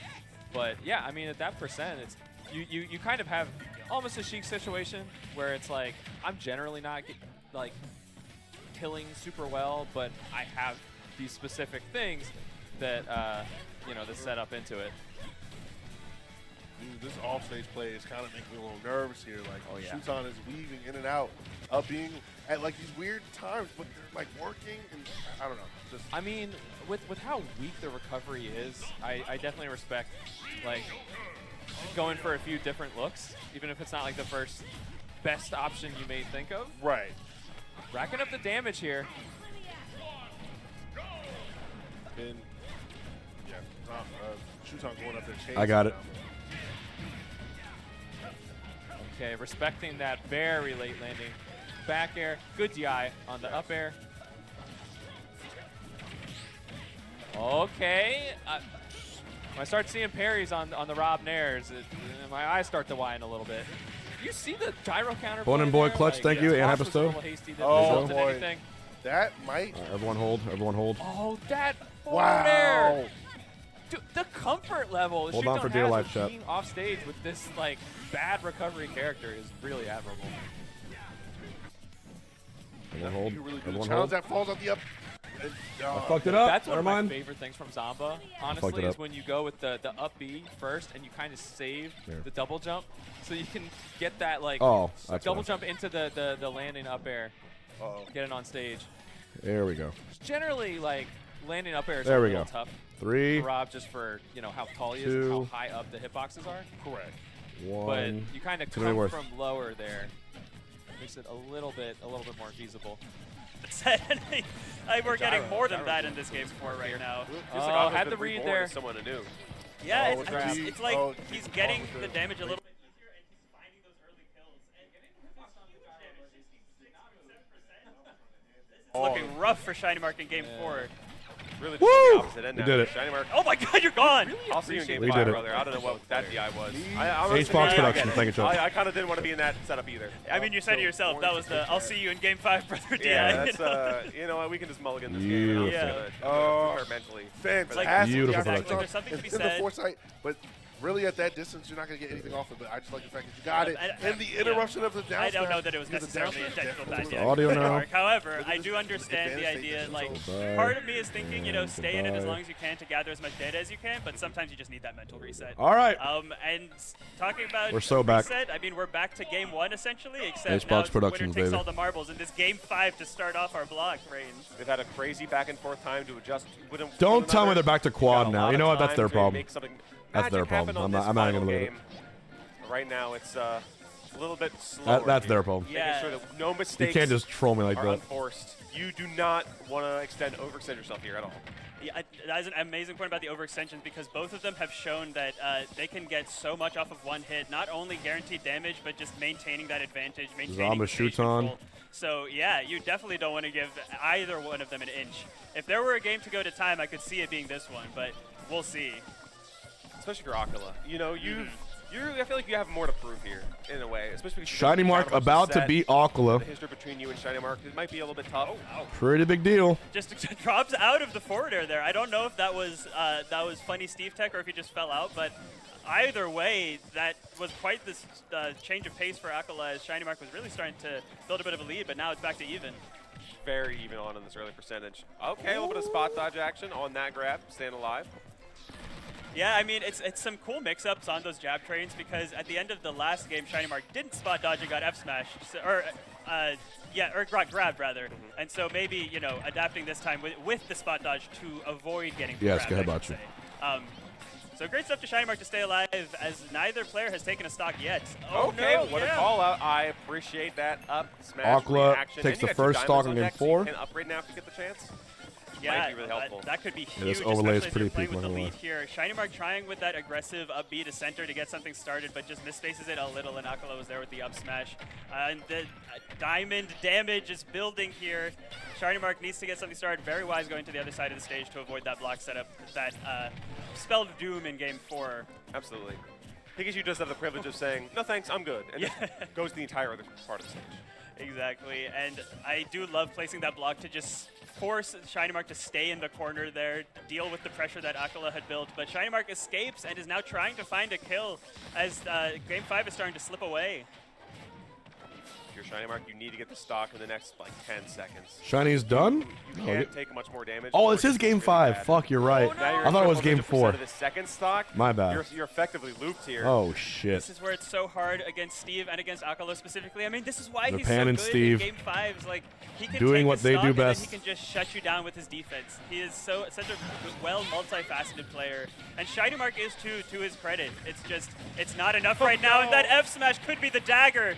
But yeah, I mean, at that percent, it's you kind of have almost a Sheik situation where it's like, I'm generally not like killing super well, but I have these specific things that you know, that set up into it. Dude, this offstage play is kind of making me a little nervous here. Like, oh, yeah. Shuton is weaving in and out of being at like these weird times, but they're like working, and I don't know. Just I mean, with how weak the recovery is, I definitely respect like going for a few different looks, even if it's not like the first best option you may think of. Right. Racking up the damage here. And yeah, Shuton going up there chasing. I got it. Okay, respecting that very late landing. Back air, good DI on the up air. Okay. When I start seeing parries on the Rob Nairs, my eyes start to whine a little bit. You see the gyro counter? Bone and boy clutch, like, thank you, and Hyperstow. Oh boy, that might. Everyone hold, everyone hold. Oh, that forward air. Dude, the comfort level Hold on for dear life, chat. Being off stage with this like bad recovery character is really admirable. Everyone hold. Really Everyone challenge hold. that falls off the up. I fucked it up. That's one Never of my mind. favorite things from Zomba, honestly, is when you go with the up B first and you kind of save the double jump, so you can get that like double jump into the landing up air, get it on stage. There we go. Generally, like landing up air is There a we little go. tough. 3, for Rob, just for how tall he is and how high up the hitboxes are. Correct. 1. But you kind of Too many come words. from lower there. Makes it a little bit more feasible. We're getting more than that in this game 4 right now. Oh, had the read there. Someone anew. Yeah, it's like he's getting the damage a little bit easier and he's finding those early kills. And getting This is looking rough for Shiny Mark in game 4. Really just Woo! on the opposite end now. We did it. Shiny Mark. Oh my god, you're gone! I'll see you in game We 5, did it. brother. I don't know what that DI was. H-Box production, thank you, Chuck. I kind of didn't want to be in that setup either. I mean, you said to yourself, that was the I'll see you in game 5, brother DI. Yeah, that's, you know what, we can just mulligan this game. Oh, mentally. Fantastic. Beautiful Exactly. production. There's something to be It's in said. the foresight, but really at that distance, you're not going to get anything off of it. I just like the fact that you got it. And the interruption of the down I don't smash, know that it was because the necessarily down smash intentional bad definitely DI. Audio now. Mark. However, I do understand the idea, like, part of me is thinking, stay in it as long as you can to gather as much data as you can, but sometimes you just need that mental reset. All right. And talking about We're so back. reset, I mean, we're back to game 1 essentially, except Xbox now it's Productions, winner takes baby. all the marbles in this game 5 to start off our block range. They've had a crazy back and forth time to adjust. Don't tell me they're back to quad now. You know what? That's their problem. Make something That's their magic happen problem. on I'm this not gonna final believe it. game. Right now, it's a little bit slower. That's here. their problem. Yeah. Making sure that no You mistakes can't just troll me like are that. unforced. You do not want to overextend yourself here at all. Yeah, that is an amazing point about the overextensions because both of them have shown that they can get so much off of one hit, not only guaranteed damage, but just maintaining that advantage, maintaining Zomba stage Shuton. control. So yeah, you definitely don't want to give either one of them an inch. If there were a game to go to time, I could see it being this one, but we'll see. Especially for ACOLA. I feel like you have more to prove here, in a way. Especially because Shiny Mark about to beat ACOLA. The history between you and Shiny Mark, it might be a little bit tough. Pretty big deal. Just drops out of the forward air there. I don't know if that was funny Steve Tech or if he just fell out, but either way, that was quite this change of pace for ACOLA as Shiny Mark was really starting to build a bit of a lead, but now it's back to even. Very even on in this early percentage. Okay, a little bit of spot dodge action on that grab, staying alive. Yeah, I mean, it's some cool mix-ups on those jab trains because at the end of the last game, Shiny Mark didn't spot dodge and got F-smashed, or got grabbed, rather. And so maybe, adapting this time with the spot dodge to avoid getting Yes, grabbed, go ahead, I should Bachi. say. So great stuff to Shiny Mark to stay alive as neither player has taken a stock yet. Okay, no, what a call out. I appreciate that up smash ACOLA reaction. takes And you the got two first stock diamonds in on game deck, so you 4. can upgrade now if you get the chance. Yeah, Might be really helpful. That could be huge, this overlay is especially pretty as you're playing peak, with the not gonna lead lie. here. Shiny Mark trying with that aggressive up B to center to get something started, but just misspaces it a little, and ACOLA was there with the up smash. And the diamond damage is building here. Shiny Mark needs to get something started. Very wise going to the other side of the stage to avoid that block setup that spelled doom in game 4. Absolutely. Pikachu does have the privilege of saying, no thanks, I'm good, and just goes to the entire other part of the stage. Exactly, and I do love placing that block to just force Shiny Mark to stay in the corner there, deal with the pressure that ACOLA had built, but Shiny Mark escapes and is now trying to find a kill as game 5 is starting to slip away. If you're Shiny Mark, you need to get the stock in the next, like, 10 seconds. Shiny's done? You can't take much more damage. Oh, it's his game 5. Fuck, you're right. I thought it was game 4. Of the second stock, my bad. You're effectively looped here. Oh, shit. This is where it's so hard against Steve and against ACOLA specifically. I mean, this is why The he's Pan so and good Steve in game 5s. Like, he can doing take what the they stock do and then best. he can just shut you down with his defense. He is such a well multifaceted player, and Shiny Mark is too, to his credit. It's just, it's not enough right now, and that F smash could be the dagger.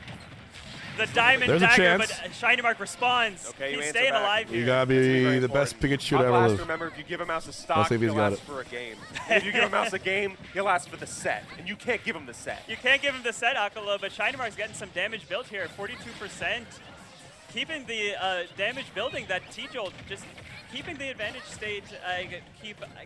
The diamond There's a dagger, chance. but Shiny Mark responds. Okay, he's staying alive here. You gotta be the best Pikachu to ever Aqua has live. to remember, if you give a mouse a Let's stock, see if he's he'll got ask it. for a game. If you give a mouse a game, he'll ask for the set, and you can't give him the set. You can't give him the set, ACOLA, but Shiny Mark's getting some damage built here, 42%. Keeping the damage building that T-Jolt, just keeping the advantage stage,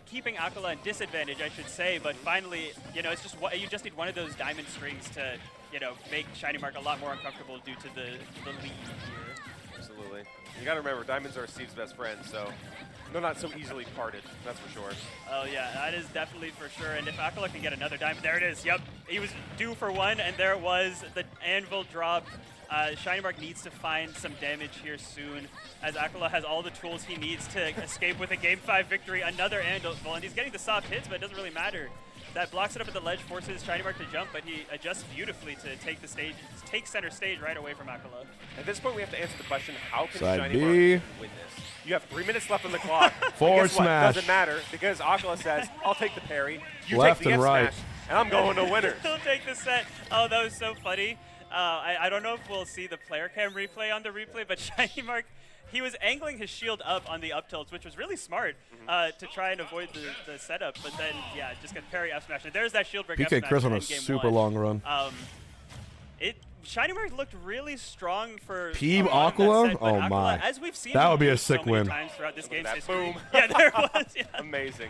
keeping ACOLA in disadvantage, I should say, but finally, you know, it's just you just need one of those diamond strings to, you know, make Shiny Mark a lot more uncomfortable due to the lead here. Absolutely. You gotta remember, diamonds are Steve's best friend, so they're not so easily parted, that's for sure. Oh yeah, that is definitely for sure, and if ACOLA can get another diamond, there it is, yep. He was due for one, and there it was, the anvil drop. Shiny Mark needs to find some damage here soon, as ACOLA has all the tools he needs to escape with a Game 5 victory. Another anvil, and he's getting the soft hits, but it doesn't really matter. That blocks it up at the ledge, forces Shiny Mark to jump, but he adjusts beautifully to take the stage, take center stage right away from ACOLA. At this point, we have to answer the question: how can Side Shiny B. Mark win this? You have 3 minutes left on the clock. Forward Guess what? smash. Doesn't matter because ACOLA says, "I'll take the parry, you Left take the and F right. smash, and I'm going to winners." He'll take the set. Oh, that was so funny. I don't know if we'll see the player cam replay on the replay, but Shiny Mark, he was angling his shield up on the up tilts, which was really smart to try and avoid the setup. But then, yeah, just got parry F smash. And there's that shield break F PK smash Chris on in a game super 1. long run. Shiny Mark looked really strong for Peeb a lot of that ACOLA? set, but Oh ACOLA, my. as we've seen That him would be do a sick so many win. times throughout this game's history. Boom. Yeah, there it was. Yeah. Amazing.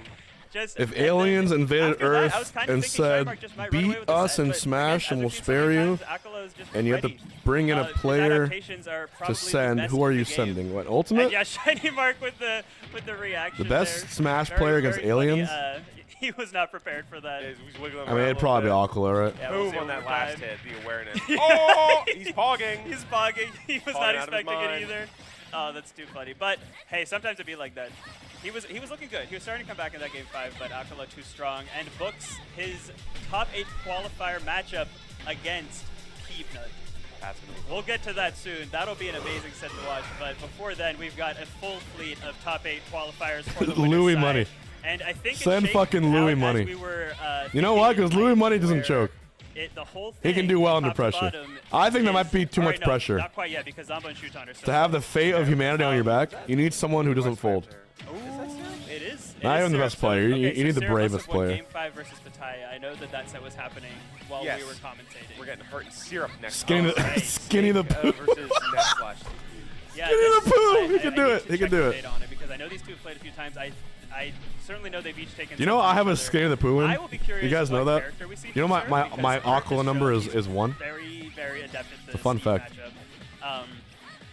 Just, If aliens invaded after that, I was Earth kinda and thinking Shiny said, Mark just might run away beat with the us set, and but smash again, and as we'll we've seen so spare many you, times, ACOLA is just and you have to ready. bring in a His player adaptations are probably to the send, best who are in you the game. sending? What, Ultimate? And yeah, Shiny Mark with the reaction. The best there. Smash Very, player against very funny. aliens? He was not prepared for that. He's wiggling I mean, it'd probably be ACOLA, right? Yeah, we'll Boom see on that over last time. hit, the awareness. Yeah. Oh, he's pogging. He's pogging. He was Pogging not out of his expecting it mind. either. Oh, that's too funny. But hey, sometimes it'd be like that. He was looking good. He was starting to come back in that game 5, but ACOLA too strong and books his top 8 qualifier matchup against Keepnut. That's gonna be We'll get to that soon. That'll be an amazing set to watch. But before then, we've got a full fleet of top 8 qualifiers for the winner's Louis side. money. And I think Send it fucking shaped Louis out money. as we were, You know why? Because Louis money doesn't choke. The whole He thing, can do well under top to pressure. bottom, I think that might be too or much no, pressure. Not quite yet, because Zomba and Shuton are so To have the fate of humanity on your back, you need someone who doesn't fold. It is. Not even the best player. You Okay, need the Syrup bravest must have won player. Game 5 versus Pataya. I know that set was happening while Yes. we were commentating. We're getting hurt in syrup next Skinny time. the, skinny the poo. Versus Net Yeah, Skinny the this- poo. He I can need do to it. He can check do the it. data on it because I know these two have played a few times. I certainly know they've each taken. You know some I from have a each other. Skinny the Poo in? I will be curious You guys know what that? character we see You know from my Syrup, my because Syrup ACOLA has number shown is he's 1. Very, very adept at the It's a fun Steve fact. matchup.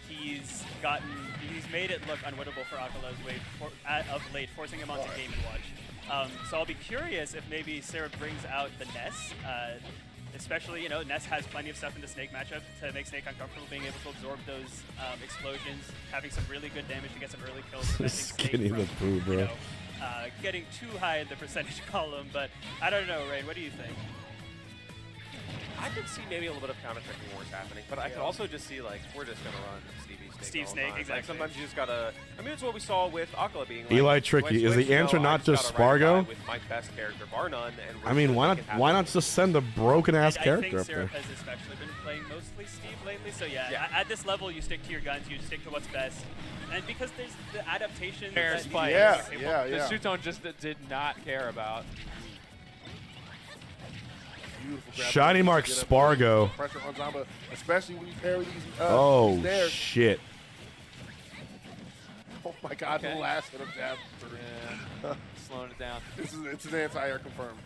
He's made it look unwinnable for ACOLA of late, forcing him onto Game & Watch. So I'll be curious if maybe Syrup brings out the Ness. Especially, you know, Ness has plenty of stuff in the Snake matchup to make Snake uncomfortable, being able to absorb those explosions, having some really good damage to get some early kills. preventing Snake Skinny the from, Poo, bro. you know, getting too high in the percentage column. But I don't know, Rain, what do you think? I could see maybe a little bit of counter-tracking wars happening, but I could also just see, like, we're just going to run Steve Snake, Like, exactly. sometimes you just got to... I mean, it's what we saw with ACOLA being like... Eli Tricky. do I Is the switch? answer No, not I just gotta ride or SPAR0? die with my best character, bar none, and I mean, why not just send a broken ass I character think up there? Syrup has especially been playing mostly Steve lately, so yeah, at this level you stick to your guns, you stick to what's best. And because there's the adaptation Air that spike. Yeah. The Shuton just did not care about. Shiny Mark SPAR0. Pressure on Zomba, especially when you parry these. Oh, these dares. shit. my God, the last hit of jab. Yeah. Slowing it down. It's an anti-air confirmed.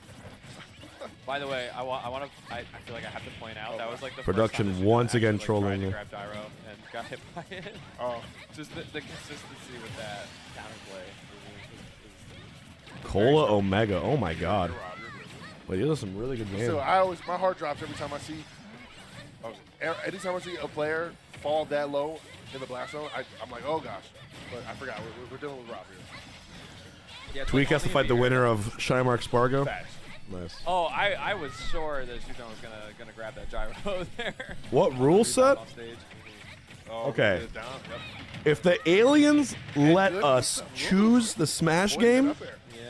By the way, I feel like I have to point out that was like the Production first time once that again actually, trolling me. tried to grab gyro and got hit by it. Oh, just the consistency with that counterplay. Cola Omega. Oh my God. Wait, these are some really good games. So my heart drops every time I see. Anytime I see a player fall that low in the blast zone, I'm like, oh gosh. But I forgot we're dealing with Rob here. Yeah, TWEEK has to fight the winner of Shymark SPARG0. Nice. Oh, I was sure that Shuzon was gonna grab that gyro there. What rule set? Okay. If the aliens let us choose the Smash game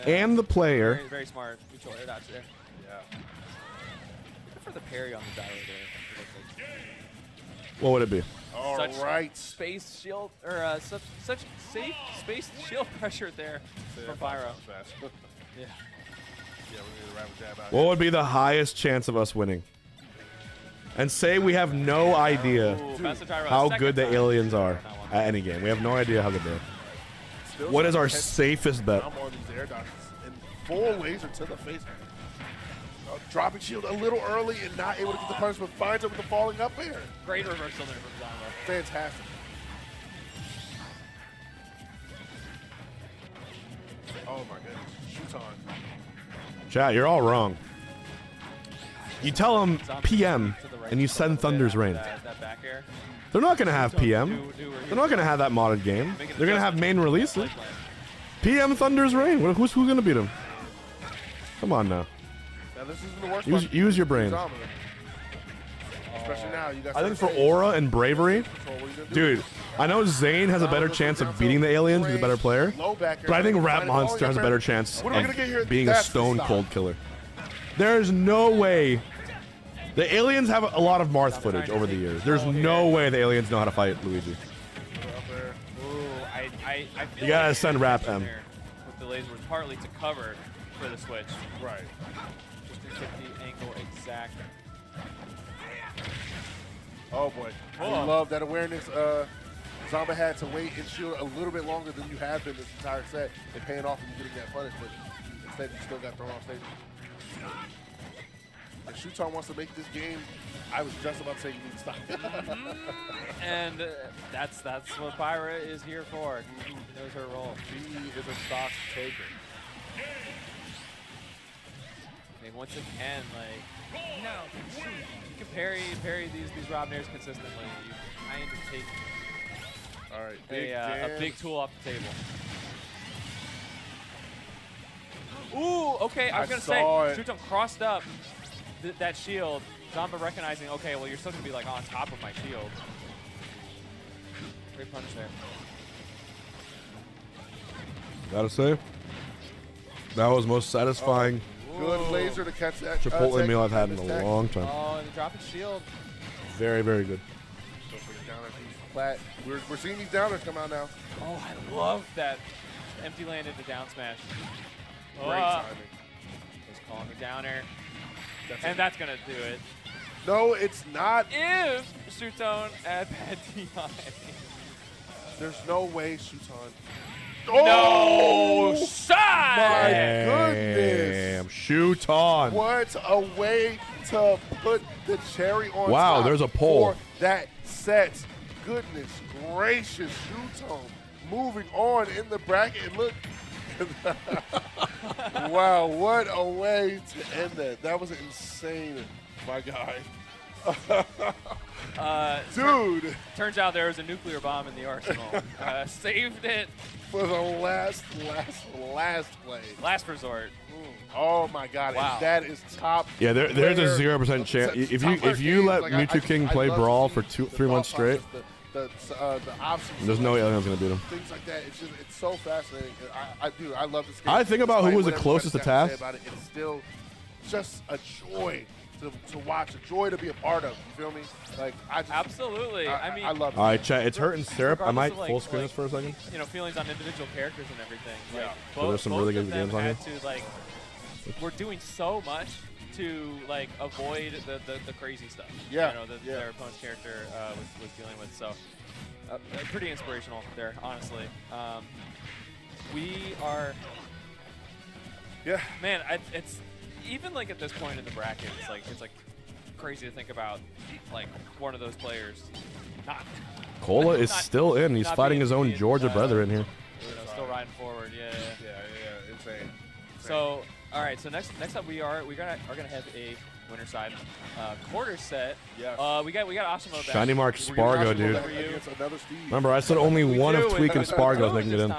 and the player. Very, very smart. Neutral air dodge there. Yeah. Good for the parry on the gyro there. What would it be? Such space shield or such safe space shield pressure there from Pyro. Yeah. Yeah, we need to wrap a jab out. What would be the highest chance of us winning? And say we have no idea how good the aliens are at any game. We have no idea how good they are. What is our safest bet? I'm on these air dodges and full laser to the face. Dropping shield a little early and not able to get the punish, but finds it with the falling up air. Great reversal there from Zonba. Fantastic. Oh my goodness. Shoot on. Chat, you're all wrong. You tell them PM, and you send Thunder's Reign. They're not going to have PM. They're not going to have that modded game. They're going to have main releases. PM Thunder's Reign. Who's going to beat them? Come on now. Now this isn't the worst Use your brain. Especially now, you got I think for Aura and Bravery, dude, I know Zane has a better chance of beating the aliens. He's a better player. But I think Rat Monster has a better chance of being a stone cold killer. There's no way. The aliens have a lot of Marth footage over the years. There's no way the aliens know how to fight Luigi. You gotta send Rap M. With the laser was partly to cover for the switch. Right. Just to get the angle exact. Oh boy. I love that awareness. Zomba had to wait and shield a little bit longer than you have been this entire set and paying off and getting that punish, but instead you still got thrown off stage. If Shuton wants to make this game, I was just about to say you need to stop. And that's what Pyra is here for. She knows her role. She is a stock taker. I mean, once again, like, you can parry these Rob Nairs consistently. You kind of take a big tool off the table. Ooh, okay, I was going to say, Shuton crossed up that shield. Zonba recognizing, okay, well, you're still going to be like on top of my shield. Great punch there. Gotta say, that was most satisfying good laser to catch that Chipotle meal I've had in a long time. Oh, and the dropping shield. Very, very good. We're seeing these downers come out now. Oh, I love that empty land into down smash. Great timing. Just calling the downer. And that's going to do it. No, it's not. If Shuton at bad DI. There's no way Shuton. Oh! No shot! My goodness. Shuton. What a way to put the cherry on wow, top there's a poll. for that set. Goodness gracious, Shuton moving on in the bracket. And look. Wow, what a way to end that. That was insane, my guy. Dude. Turns out there was a nuclear bomb in the arsenal. Saved it. For the last play. Last resort. Oh my God! Wow. And that is top. Yeah, there's a 0% chance. If you let Mewtwo King play Brawl for 3 months straight, the options. there's no aliens gonna beat him. Things like that. It's so fascinating. I love this game. I think about who was the closest to task. It's still just a joy to watch, a joy to be a part of. You feel me? Like absolutely. I mean, I love it. All right, chat. It's hurting syrup. I might full screen this for a second. You know, feelings on individual characters and everything. Yeah. So there's some really good games on here. We're doing so much to like avoid the crazy stuff. Yeah. You know, their opponent's character was dealing with. So pretty inspirational there, honestly. We are. Yeah. Man, it's even like at this point in the bracket, it's like crazy to think about like one of those players not. Cola is still in. He's fighting his own Georgia brother in here. You know, still riding forward. Yeah. Insane. So, all right. So next up, we're gonna have a winner side quarter set. Yes. We got Ashimo back. Shiny Mark SPARG0, dude. Against another Steve. Remember, I said only one of TWEEK and SPARG0 they can get in.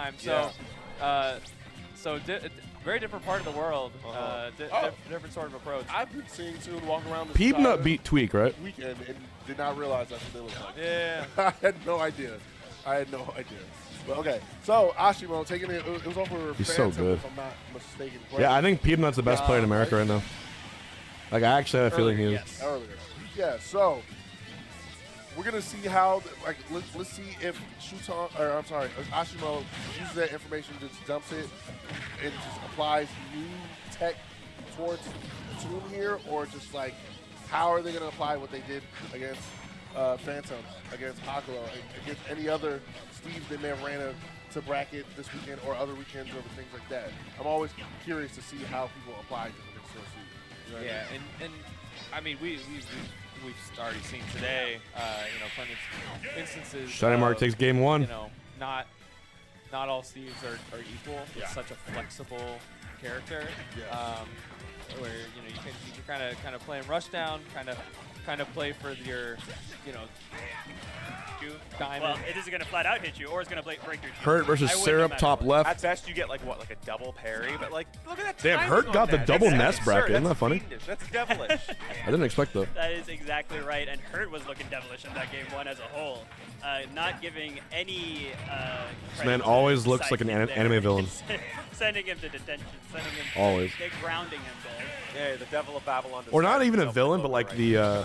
So, very different part of the world. Different sort of approach. I've been seeing Tune walk around the Peanut beat TWEEK, right? Weekend and did not realize that's what they look like. Yeah. I had no idea. But okay, so Ashimo taking it. It was over. He's so Phantom, good. If I'm not mistaken. Yeah, I think Peanut's the best player in America right now. Like, I actually have a feeling he is. Earlier. Yeah, so we're gonna see how. Let's see if Ashimo uses that information, just dumps it, and just applies new tech towards Tune here, or just like how are they gonna apply what they did against Phantom, against ACOLA, against any other Steves they may have ran to bracket this weekend or other weekends or things like that. I'm always curious to see how people apply different things to a Steve. Yeah, and I mean we've already seen today, plenty of instances. Shiny Mark takes game one. You know, not all Steves are equal. It's such a flexible character, where you can kind of play him rush down, kind of play for your, diamond. Well, it isn't going to flat out hit you, or it's going to break your Hurt versus Syrup top left. At best, you get like a double parry, but like look at that. Damn, timing Hurt on got the that. double That's nest bracket. Isn't that funny? fiendish. That's devilish. I didn't expect that. That is exactly right, and Hurt was looking devilish in that game one as a whole, not giving any. This man always looks like an anime villain. Sending him to detention, sending him. Always. They're grounding him there. Yeah, the devil of Babylon. Or not even a villain, but like the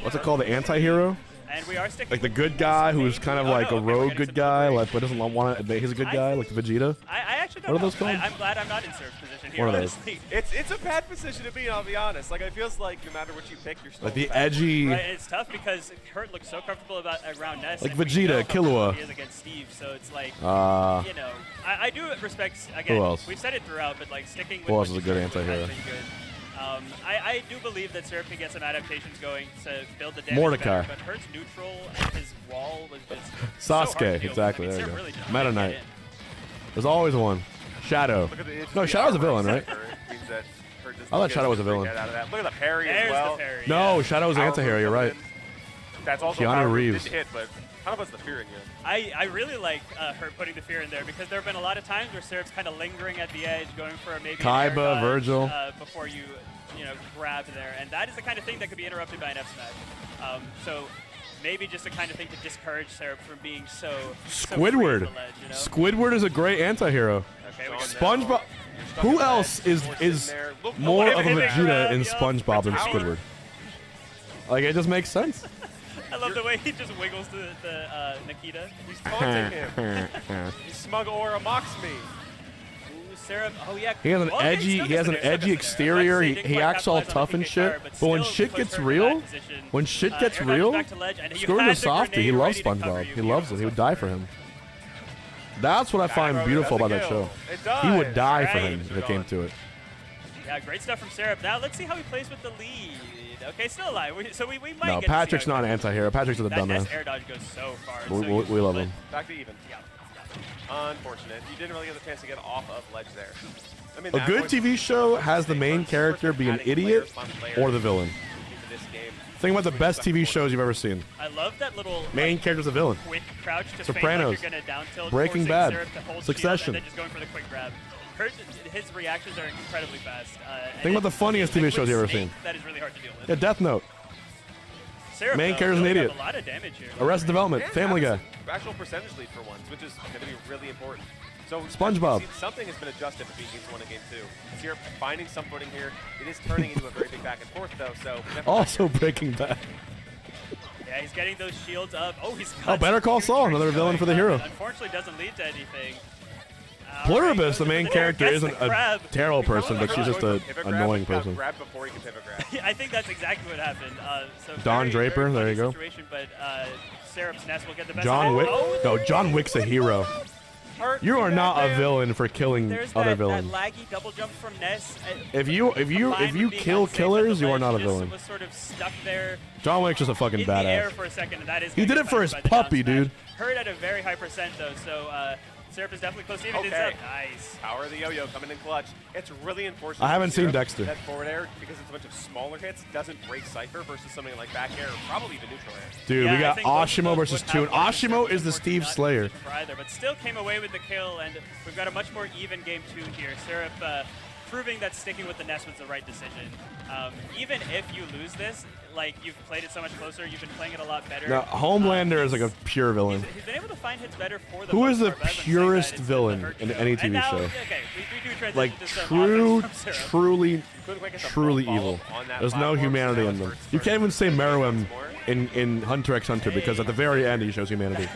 what's it called? The anti-hero? And we are sticking Like the good guy who's kind of like a rogue good guy, like but doesn't want to admit he's a good guy, like the Vegeta. I actually don't What are those know. called? I'm glad I'm not in Surf's position here. One of those. Honestly. It's a bad position to be in, I'll be honest. Like, it feels like no matter what you pick, you're still Like the bad. edgy. Right, it's tough because Hurt looks so comfortable around Ness. Like and we Vegeta, know how Killua. he is against Steve, so it's like, Uh, I do respect, again, Who else? we've said it throughout, but like sticking with Who else what is a good you has anti-hero? been good. I do believe that Surf can get some adaptations going to build the damage Mordecai. better, but Hurt's neutral and his wall was just Sasuke, so hard to deal with. exactly. I mean, There you Surf go. really just Meta can't Knight. get in. There's always one. Shadow. No, Shadow's a villain, right? I thought Shadow was a villain. Look at the parry There's as well. the parry, No, Shadow's anti-hero. You're right. That's also Keanu power Reeves. didn't hit, but how about the fear again? I really like Hurt putting the fear in there because there have been a lot of times where Syrup's kind of lingering at the edge, going for maybe an air Kaiba, dodge, Virgil. before you grab there, and that is the kind of thing that could be interrupted by an F smash. So maybe just the kind of thing to discourage Syrup from being so Squidward. free at the ledge, Squidward is a great anti-hero. Okay, we got SpongeBob. Who else is more of a Vegeta in SpongeBob than Squidward? Like, it just makes sense. I love the way he just wiggles to the Nikita. He's taunting him. He's smug aura mocks me. Ooh, Syrup. Oh yeah. He has an okay, edgy. still He has an gets in there, edgy exterior. He acts all tough and shit. But when shit gets real, when shit gets real, Squidward is softy. He loves SpongeBob. He loves it. He would die for him. That's what I find beautiful about that show. He would die for him if it came to it. Yeah, great stuff from Syrup. Now let's see how he plays with the lead. Okay, still alive. So we might No, get Patrick's to see how not an anti-hero. Patrick's a that dumbass. Ness air dodge goes so far. We love him. Back to even. Yeah. Unfortunate. You didn't really get the chance to get off of ledge there. I mean, A that good was TV show has the main character be an idiot or the villain. into this game. Think about the best TV shows you've ever seen. I love that little Main character's a villain. quick crouch to Sopranos, feint like you're gonna down tilt, Breaking forcing Bad, Syrup to hold Succession. shield, and then just going for the quick grab. His reactions are incredibly fast. Think about the funnious TV shows you've ever seen. That is really hard to deal with. Yeah, Death Note. Syrup, Main though, character's an building idiot. up a lot of damage here. Arrested Development, And Family Guy. has an actual percentage lead for once, which is going to be really important. So SpongeBob. Something has been adjusted between games 1 and game 2. Syrup finding some footing here. It is turning into a very big back and forth though. So Also Breaking Bad. Yeah, he's getting those shields up. Oh, he's Oh, got Better Call some Saul, huge another tricks villain going, for the but hero. Unfortunately, doesn't lead to anything. Pluribus, the main character, isn't a terrible person, but she's just an annoying person. Grab before he can pivot grab. I think that's exactly what happened. So Don Draper, there you go. But Syrup's Nest will get the best John Wick. Oh, No, John Wick's a hero. You are not a villain for killing other villains. That laggy double jump from Ness. If you kill killers, you are not a villain. Was sort of stuck there John Wick's just a fucking in the air badass. for a second, and that is He did it for his puppy, dude. Hurt at a very high percent though, so Syrup is definitely close to even. Okay. Nice. Power of the yo-yo coming in clutch. It's really unfortunate. I haven't for seen Syrup Dexter. That forward air, because it's a bunch of smaller hits, doesn't break Cypher versus something like back air, or probably even neutral air. Dude, we got Ashimo versus Toon. Ashimo is the Steve Slayer. Either, but still came away with the kill, and we've got a much more even game 2 here. Syrup proving that sticking with the Nest was the right decision. Even if you lose this, like, you've played it so much closer, you've been playing it a lot better. Now, Homelander is like a pure villain. He's been able to find hits better for the Who is the most part, but purest villain in any TV show? Okay, we do transition Like to some true, offense from Syrup. truly evil. There's no humanity in them. You can't even say Meruem in Hunter x Hunter because at the very end he shows humanity.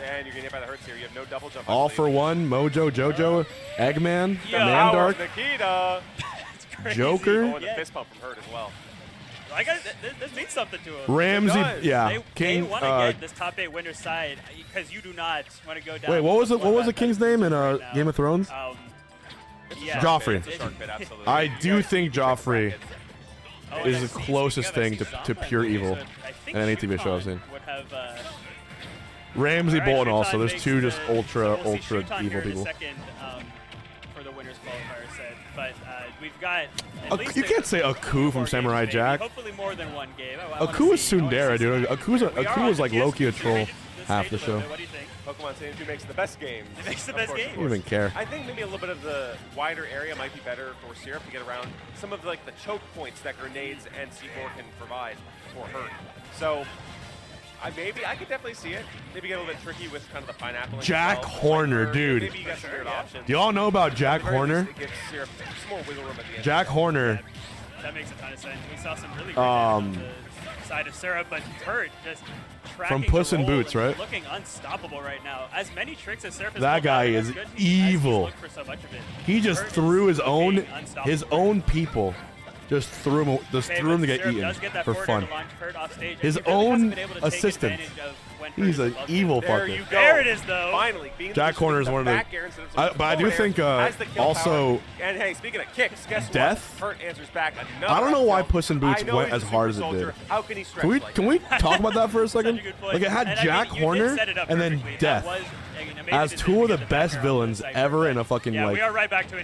And you're getting hit by the hurts here. You have no double jump. All for one, Mojo, Jojo, Eggman, Mandark, Mandark, Nikita, Joker. Oh, and the fist pump from Hurt as well. I got this means something to him. Ramsey, yeah, They want to get this top 8 winner's side because you do not want to go down. Wait, what was the king's name in Game of Thrones? Yeah, Joffrey. Absolutely. I do think Joffrey is the closest thing to pure evil in any TV show I've seen. Ramsey Bolton also. There's two just ultra evil people. For the winners qualifier set, but we've got. You can't say Aku from Samurai Jack. Hopefully more than one game. Aku is Tsundere, dude. Aku was like Loki a troll half the show. What do you think? Pokemon Stadium 2 makes the best games. It makes the best games. I don't even care. I think maybe a little bit of the wider area might be better for Syrup to get around some of like the choke points that grenades and C4 can provide for Hurt. So I could definitely see it. Maybe get a little bit tricky with kind of the pineapple. Jack Horner, dude. Maybe you got some weird options. Do y'all know about Jack Horner? It gives Syrup some more wiggle room at the end. Jack Horner. That makes a ton of sense. We saw some really great on the side of Syrup, but Hurt just from Puss in Boots, right? Looking unstoppable right now. As many tricks as Syrup has that guy is evil. He just threw his own people. Just threw him to get eaten for fun. His own assistant. He's an evil fucker. There it is, though. Finally, Jack Horner is one of the. But I do think also. And hey, speaking of kicks, guess Death. what? Hurt answers back. I don't know why Puss in Boots went as hard as it did. How can he stretch? Can we talk about that for a second? Like it had Jack Horner and then Death as two of the best villains ever in a fucking like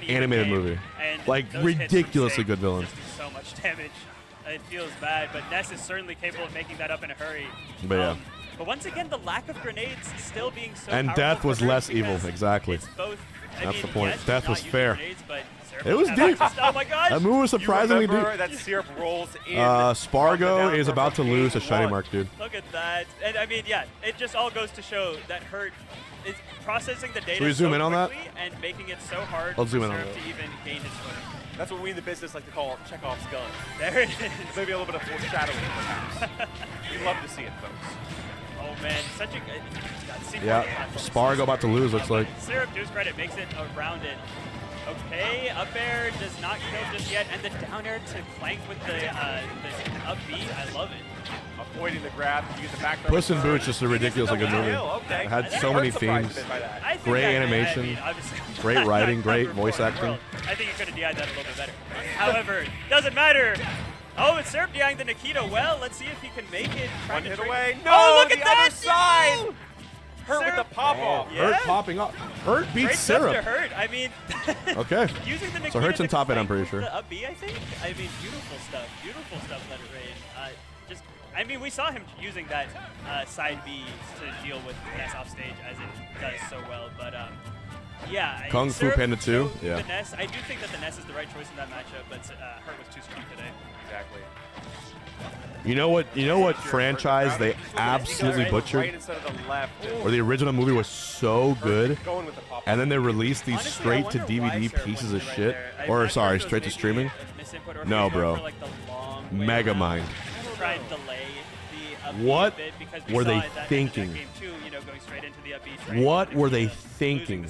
animated movie. Like ridiculously good villains. So much damage. It feels bad, but Ness is certainly capable of making that up in a hurry. But yeah. But once again, the lack of grenades still being so and Death was less evil, exactly. That's the point. Yes, Death was fair. Grenades, it was deep. Oh my gosh! That move was surprisingly deep. That Syrup rolls in. Spargo is about to lose a shiny mark, dude. Look at that. And I mean, yeah, it just all goes to show that Hurt is processing the data Should we zoom in on that? And making it so hard I'll zoom in on Syrup that. to even gain his footing. That's what we in the business like to call Chekhov's gun. There it is. Maybe a little bit of foreshadowing, perhaps. We'd love to see it, folks. Oh man, such a good. Yeah, Spargo about to lose, looks like. Syrup, to his credit, makes it around it. Okay, up air does not kill just yet, and the down air to flank with the up B. I love it. Avoiding the grab, you get the back. Puss in Boots just a ridiculously good movie. It had so many themes, great animation, great writing, great voice acting. I think you could have DI'd that a little bit better. However, doesn't matter. Oh, it's Syrup DI'ing the Nikita. Well, let's see if he can make it. One hit away. No, oh, look at the that other side. Hurt with the pop-off. Hurt popping up. Hurt beats Syrup. Great stuff to Hurt. I mean, okay. Using the Nikita So Hurt's in top 8, I'm pretty sure. The up B, I think. I mean, beautiful stuff. Beautiful stuff. Let it rain. I mean, we saw him using that side B to deal with Ness off stage as it does so well. But yeah, Kung Fu Panda 2. Yeah. The Ness, I do think that the Ness is the right choice in that matchup, but Hurt was too strong today. Exactly. You know what franchise they absolutely butchered? Or the original movie was so good, and then they released these straight to DVD pieces of shit. Or sorry, straight to streaming. No, bro. Megamind. What were they thinking? What were they thinking?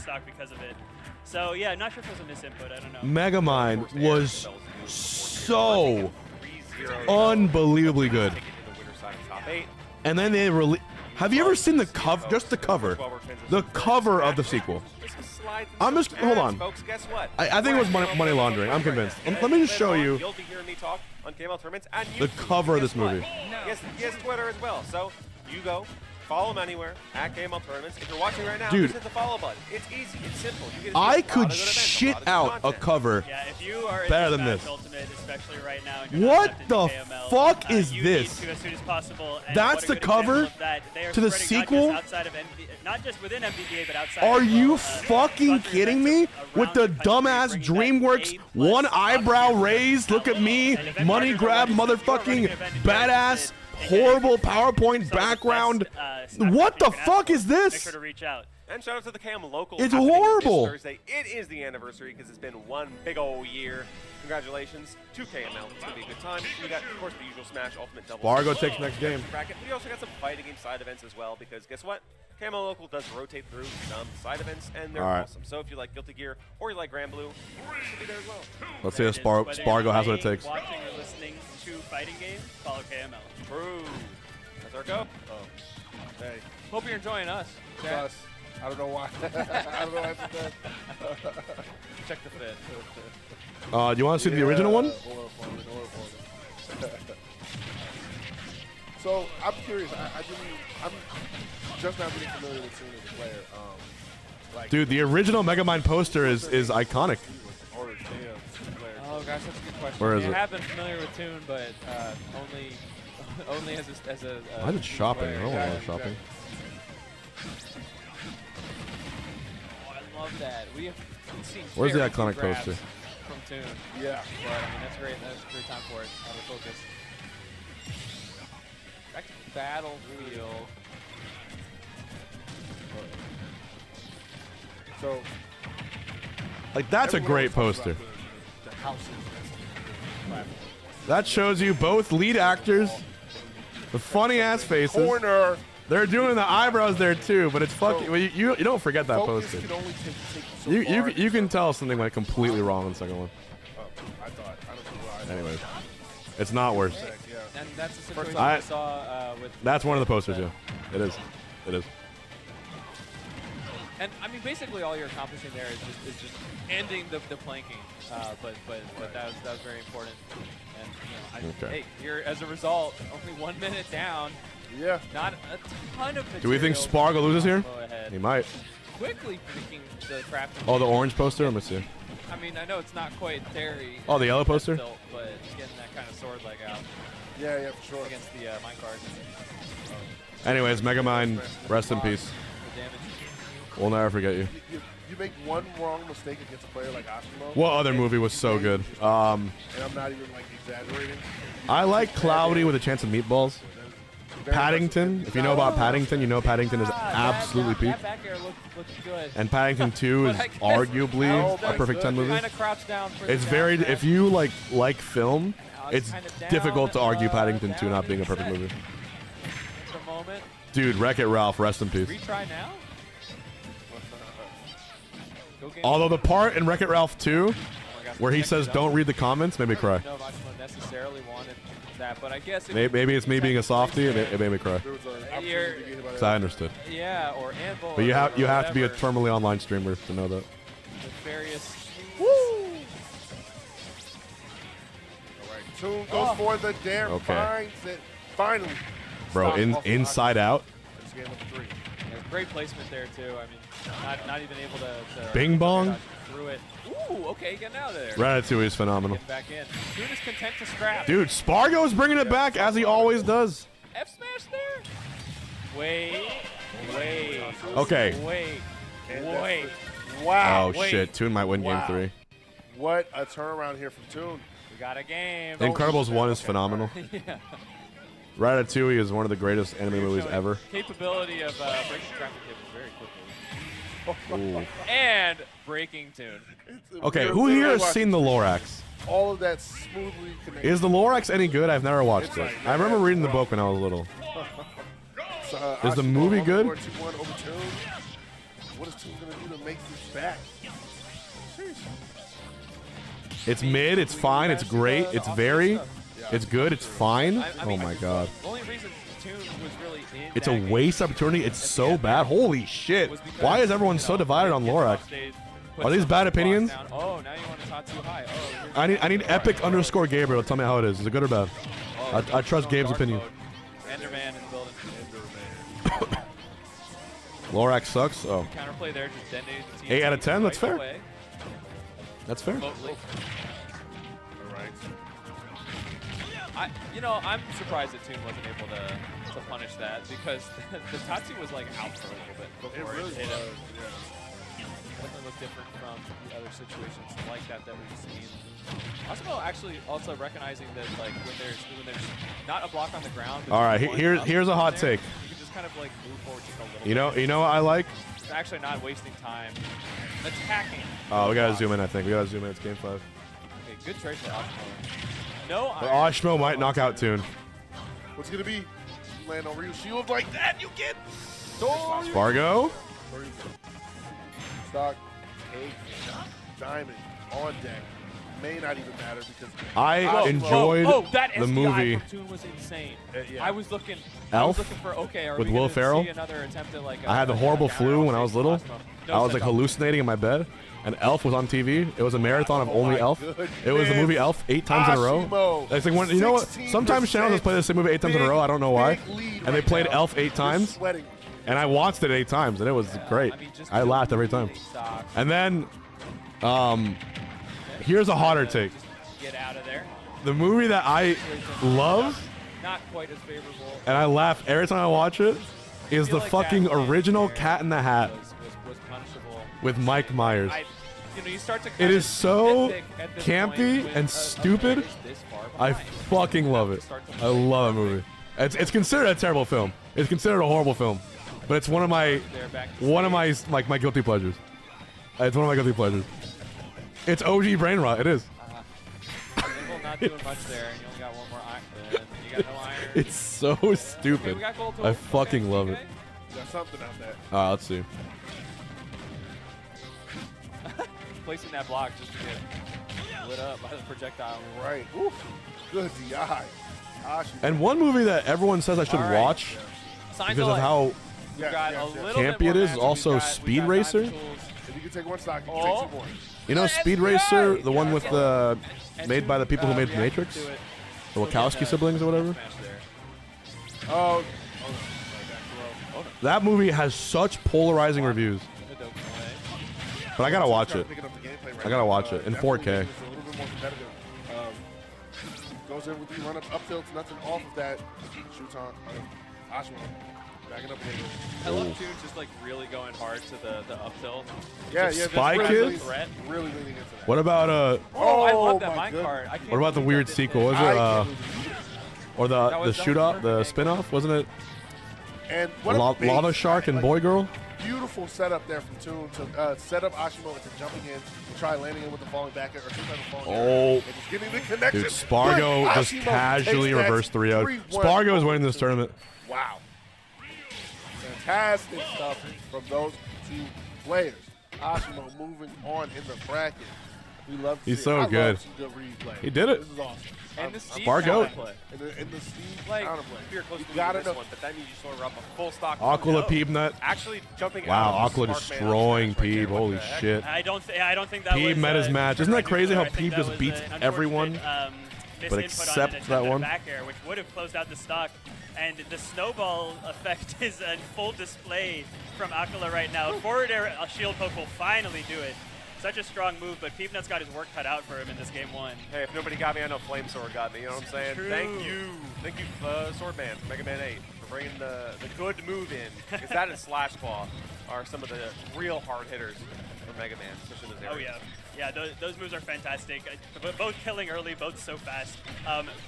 So yeah, not sure if it was a misinput. I don't know. Megamind was so unbelievably good. And then they release. Have you ever seen the cover? Just the cover. The cover of the sequel. I'm just hold on. Folks, guess what? I think it was money laundering. I'm convinced. Let me just show you You'll be hearing me talk on KML tournaments and the cover of this movie. He has Twitter as well. So you go, follow him anywhere at KML tournaments. If you're watching right now, Dude, just hit the follow button. It's easy. It's simple. You get I could shit out a cover If you are better than into this. Smash Ultimate, especially right now, and you're What not tapped the into KML, fuck is you this? Need to as soon as possible. And That's what a the good example cover of that. They are to the spreading sequel? Not just outside of not just within MVGA, but outside. Are as you well. fucking kidding me? With the dumbass DreamWorks one eyebrow raised, look at me, money grab, motherfucking badass, horrible PowerPoint background. What the fuck is Make this? sure to reach out. And shout out to the KM local. It's happening horrible. This Thursday. It is the anniversary because it's been one big old year. Congratulations to KML. It's going to be a good time. We got, of course, the usual Smash Ultimate Double. SPARG0 takes next game. Bracket. We also got some fighting game side events as well because guess what? KML local does rotate through some side events and they're awesome. So if you like Guilty Gear or you like Grand Blue, you should be there as well. Let's see if SPARG0 has what it takes. Watching or listening to fighting games, follow KML. True. That's our go. Oh. Hey. Hope you're enjoying us. Us. I don't know why. I don't know why I said that. Check the fit. Do you want to see the original one? So I'm curious. I'm just not getting familiar with Tune as a player. Like, Dude, the original Megamind poster is iconic. Oh gosh, that's a good question. Where is I it? have been familiar with Tune, but only as a Why is it shopping? I don't want to go shopping. Oh, I love that. We've seen Where's the very few iconic grabs poster? from Tune. Yeah. But I mean, that's great. That's a great time for it. Out of focus. Back to Battlefield. So, Like, that's a great poster. The houses. That shows you both lead actors, the funny ass faces. Corner. They're doing the eyebrows there too, but it's fucking. Well, you don't forget that Focus poster. can only take so You far. can tell something went completely wrong in the second one. Oh, I thought. I don't know why. Anyways, it's not worse. And that's the situation I we saw with. That's one of the posters, yeah. It is. It is. And I mean, basically, all you're accomplishing there is just ending the planking. But that was very important. And you know, hey, you're as a result only 1 minute down. Yeah. Not a ton of material. Do we think SPARG0 loses here? He might. Quickly picking the crafting. Oh, the orange poster? Let me see. I mean, I know it's not quite Terry. Oh, the yellow poster? Built, but getting that kind of sword leg out. Yeah, for sure. Against the minecart. Anyways, Megamind, rest in peace. The damage. We'll never forget you. You make one wrong mistake against a player like Ashimo. What other movie was so good? And I'm not even like exaggerating. I like Cloudy with a Chance of Meatballs. Paddington. If you know about Paddington, you know Paddington is absolutely peak. That back air looked good. And Paddington 2 is arguably a perfect 10 movie. Kind of crouched down for It's the very. down If you like film, it's it's kind of down, difficult to argue Paddington 2 down not being a and perfect set. movie. At the moment. Dude, Wreck-It Ralph, rest in peace. Retry now? Although the part in Wreck-It Ralph 2 where he says don't read the comments made me cry. I don't know if Ashimo necessarily wanted that, but I guess Maybe it's me being a softie and it made me cry. Because I understood. Yeah, or Anvil. But you have to be a whatever. terminally online streamer to know that. With various. Woo! Alright, Tune goes for the dare, Okay. finds it. Finally. Bro, Stop off Inside Out. It's game number 3. Yeah, great placement there too. I mean, not even able to Bing bong. through it. Ooh, okay, getting out of there. Ratatouille is phenomenal. Get back in. Tune is content to scrap. Dude, SPARG0 is bringing it back as he always does. F smash there. Wait. Okay. Wait. Wow. Oh shit, Toon might win game 3. What a turnaround here from Tune. We got a game. Incredibles 1 is phenomenal. Yeah. Ratatouille is one of the greatest anime movies ever. Capability of breaking traffic tables very quickly. Ooh. And breaking Tune. Okay, who here has seen the Lorax? All of that smoothly connected. Is the Lorax any good? I've never watched it. I remember reading the book when I was little. Is the movie good? What is Toon going to do to make this back? It's mid. It's fine. It's great. It's very. It's good. It's fine. Oh my god. The only reason Toon was really in It's a waste opportunity. It's so bad. Holy shit. Why is everyone so divided on Lorax? Are these bad opinions? Oh, now you want to talk too high. Oh, I need epic underscore Gabriel to tell me how it is. Is it good or bad? I trust Gabe's opinion. Enderman in the building. Lorax sucks. Oh. Counterplay there, just detonated the team. 8 out of 10. That's fair. Away. That's fair. Remotely. All right. I'm surprised that Toon wasn't able to punish that because the Tatsu was like out for a little bit before It really hit him. was, yeah. Definitely look different from the other situations like that we've seen. Asmo actually also recognizing that like when there's not a block on the ground. All right, here's a hot take. You can just kind of like move forward just a little bit. You know what I like? It's actually not wasting time. Attacking. Oh, we gotta zoom in. I think we gotta zoom in. It's game 5. Okay, good trade for Asmo. No, But Ashmo might knock out Toon. What's going to be? Land on real shield like that. You get. SPARG0. Stock, egg, diamond, on deck. May not even matter because I enjoyed that the movie. Toon was insane. Yeah. I was looking Elf for are with we Will gonna Ferrell. see another attempt at like I had the horrible flu when I was little. No I was like such hallucinating in my bed, and Elf was on TV. It was a marathon of only Elf. It was the movie Elf 8 times in a row. Ashimo, It's like when, you know what? Sometimes channels just play the same movie 8 times in a row. I don't know why. And they played Elf 8 times, Sweating. and I watched it 8 times, and it was great. I laughed every time. And then, here's a hotter take. Get out of there. The movie that I love, Not quite as favorable. and I laugh every time I watch it, is the fucking original Cat in the Hat Was punishable. with Mike Myers. You start to It is so campy and stupid. I fucking love it. I love that movie. It's considered a terrible film. It's considered a horrible film, but it's one of my my guilty pleasures. It's one of my guilty pleasures. It's OG brain rot. It is. Nimble not doing much there, and you only got one more iron. You got no iron. It's so stupid. we got gold I tool. fucking love it. You got something out there. Let's see. Placing that block just to get lit up by the projectile. Right. Oof. Good DI. And one movie that everyone says I should watch Signs because of how campy it is also Speed Racer. If you can take one stock, you can take 2 more. You know Speed Racer, the one with the made by the people who made Matrix, the Wachowski siblings or whatever. Oh. That movie has such polarizing reviews. But I gotta watch it. I gotta watch it in 4K. It's a little bit more competitive. Goes in with the run up tilts, nothing off of that. Shoots on Ashmo. Backing up later. I love Toon just like really going hard to the up tilt. Yeah, Spy really Kids? Really leaning into that. What about I love that minecart. what about the weird sequel? Was it or the shoot off, the spin-off, wasn't it? And what Lava Shark and Boy Girl? Beautiful setup there from Toon to set up Ashimo into jumping in, try landing in with the falling back or some type of falling and just getting the connection. Dude, SPARG0 just Ashimo casually takes that reversed 3-0. 3-1 SPARG0 is winning this tournament. Wow. Fantastic stuff from those 2 players. Ashimo moving on in the bracket. We love to He's see so it. I love good. some good replay. He did it. This is awesome. And the Steve SPARG0. counterplay. In the Steve Like, counterplay. if you're close to gotta this know. one, but that means you sort of up a full stock. ACOLA Peebnut. Actually jumping Wow, out. ACOLA destroying Peeb. Holy shit. I don't think that Peeb was met his match. Isn't that crazy how I think Peeb that just was beats an everyone? unfortunate, But misinput except on an that attempt at one? back air, which would have closed out the stock. And the snowball effect is in full display from ACOLA right now. Forward air shield poke will finally do it. Such a strong move, but Peebnut's got his work cut out for him in this game 1. Hey, if nobody got me, I know Flame Sword got me. You know what I'm saying? True. Thank you, Swordman from Mega Man 8 for bringing the good move in. Because that and Slash Claw are some of the real hard hitters for Mega Man, especially in this area. Oh yeah, those moves are fantastic. Both killing early, both so fast.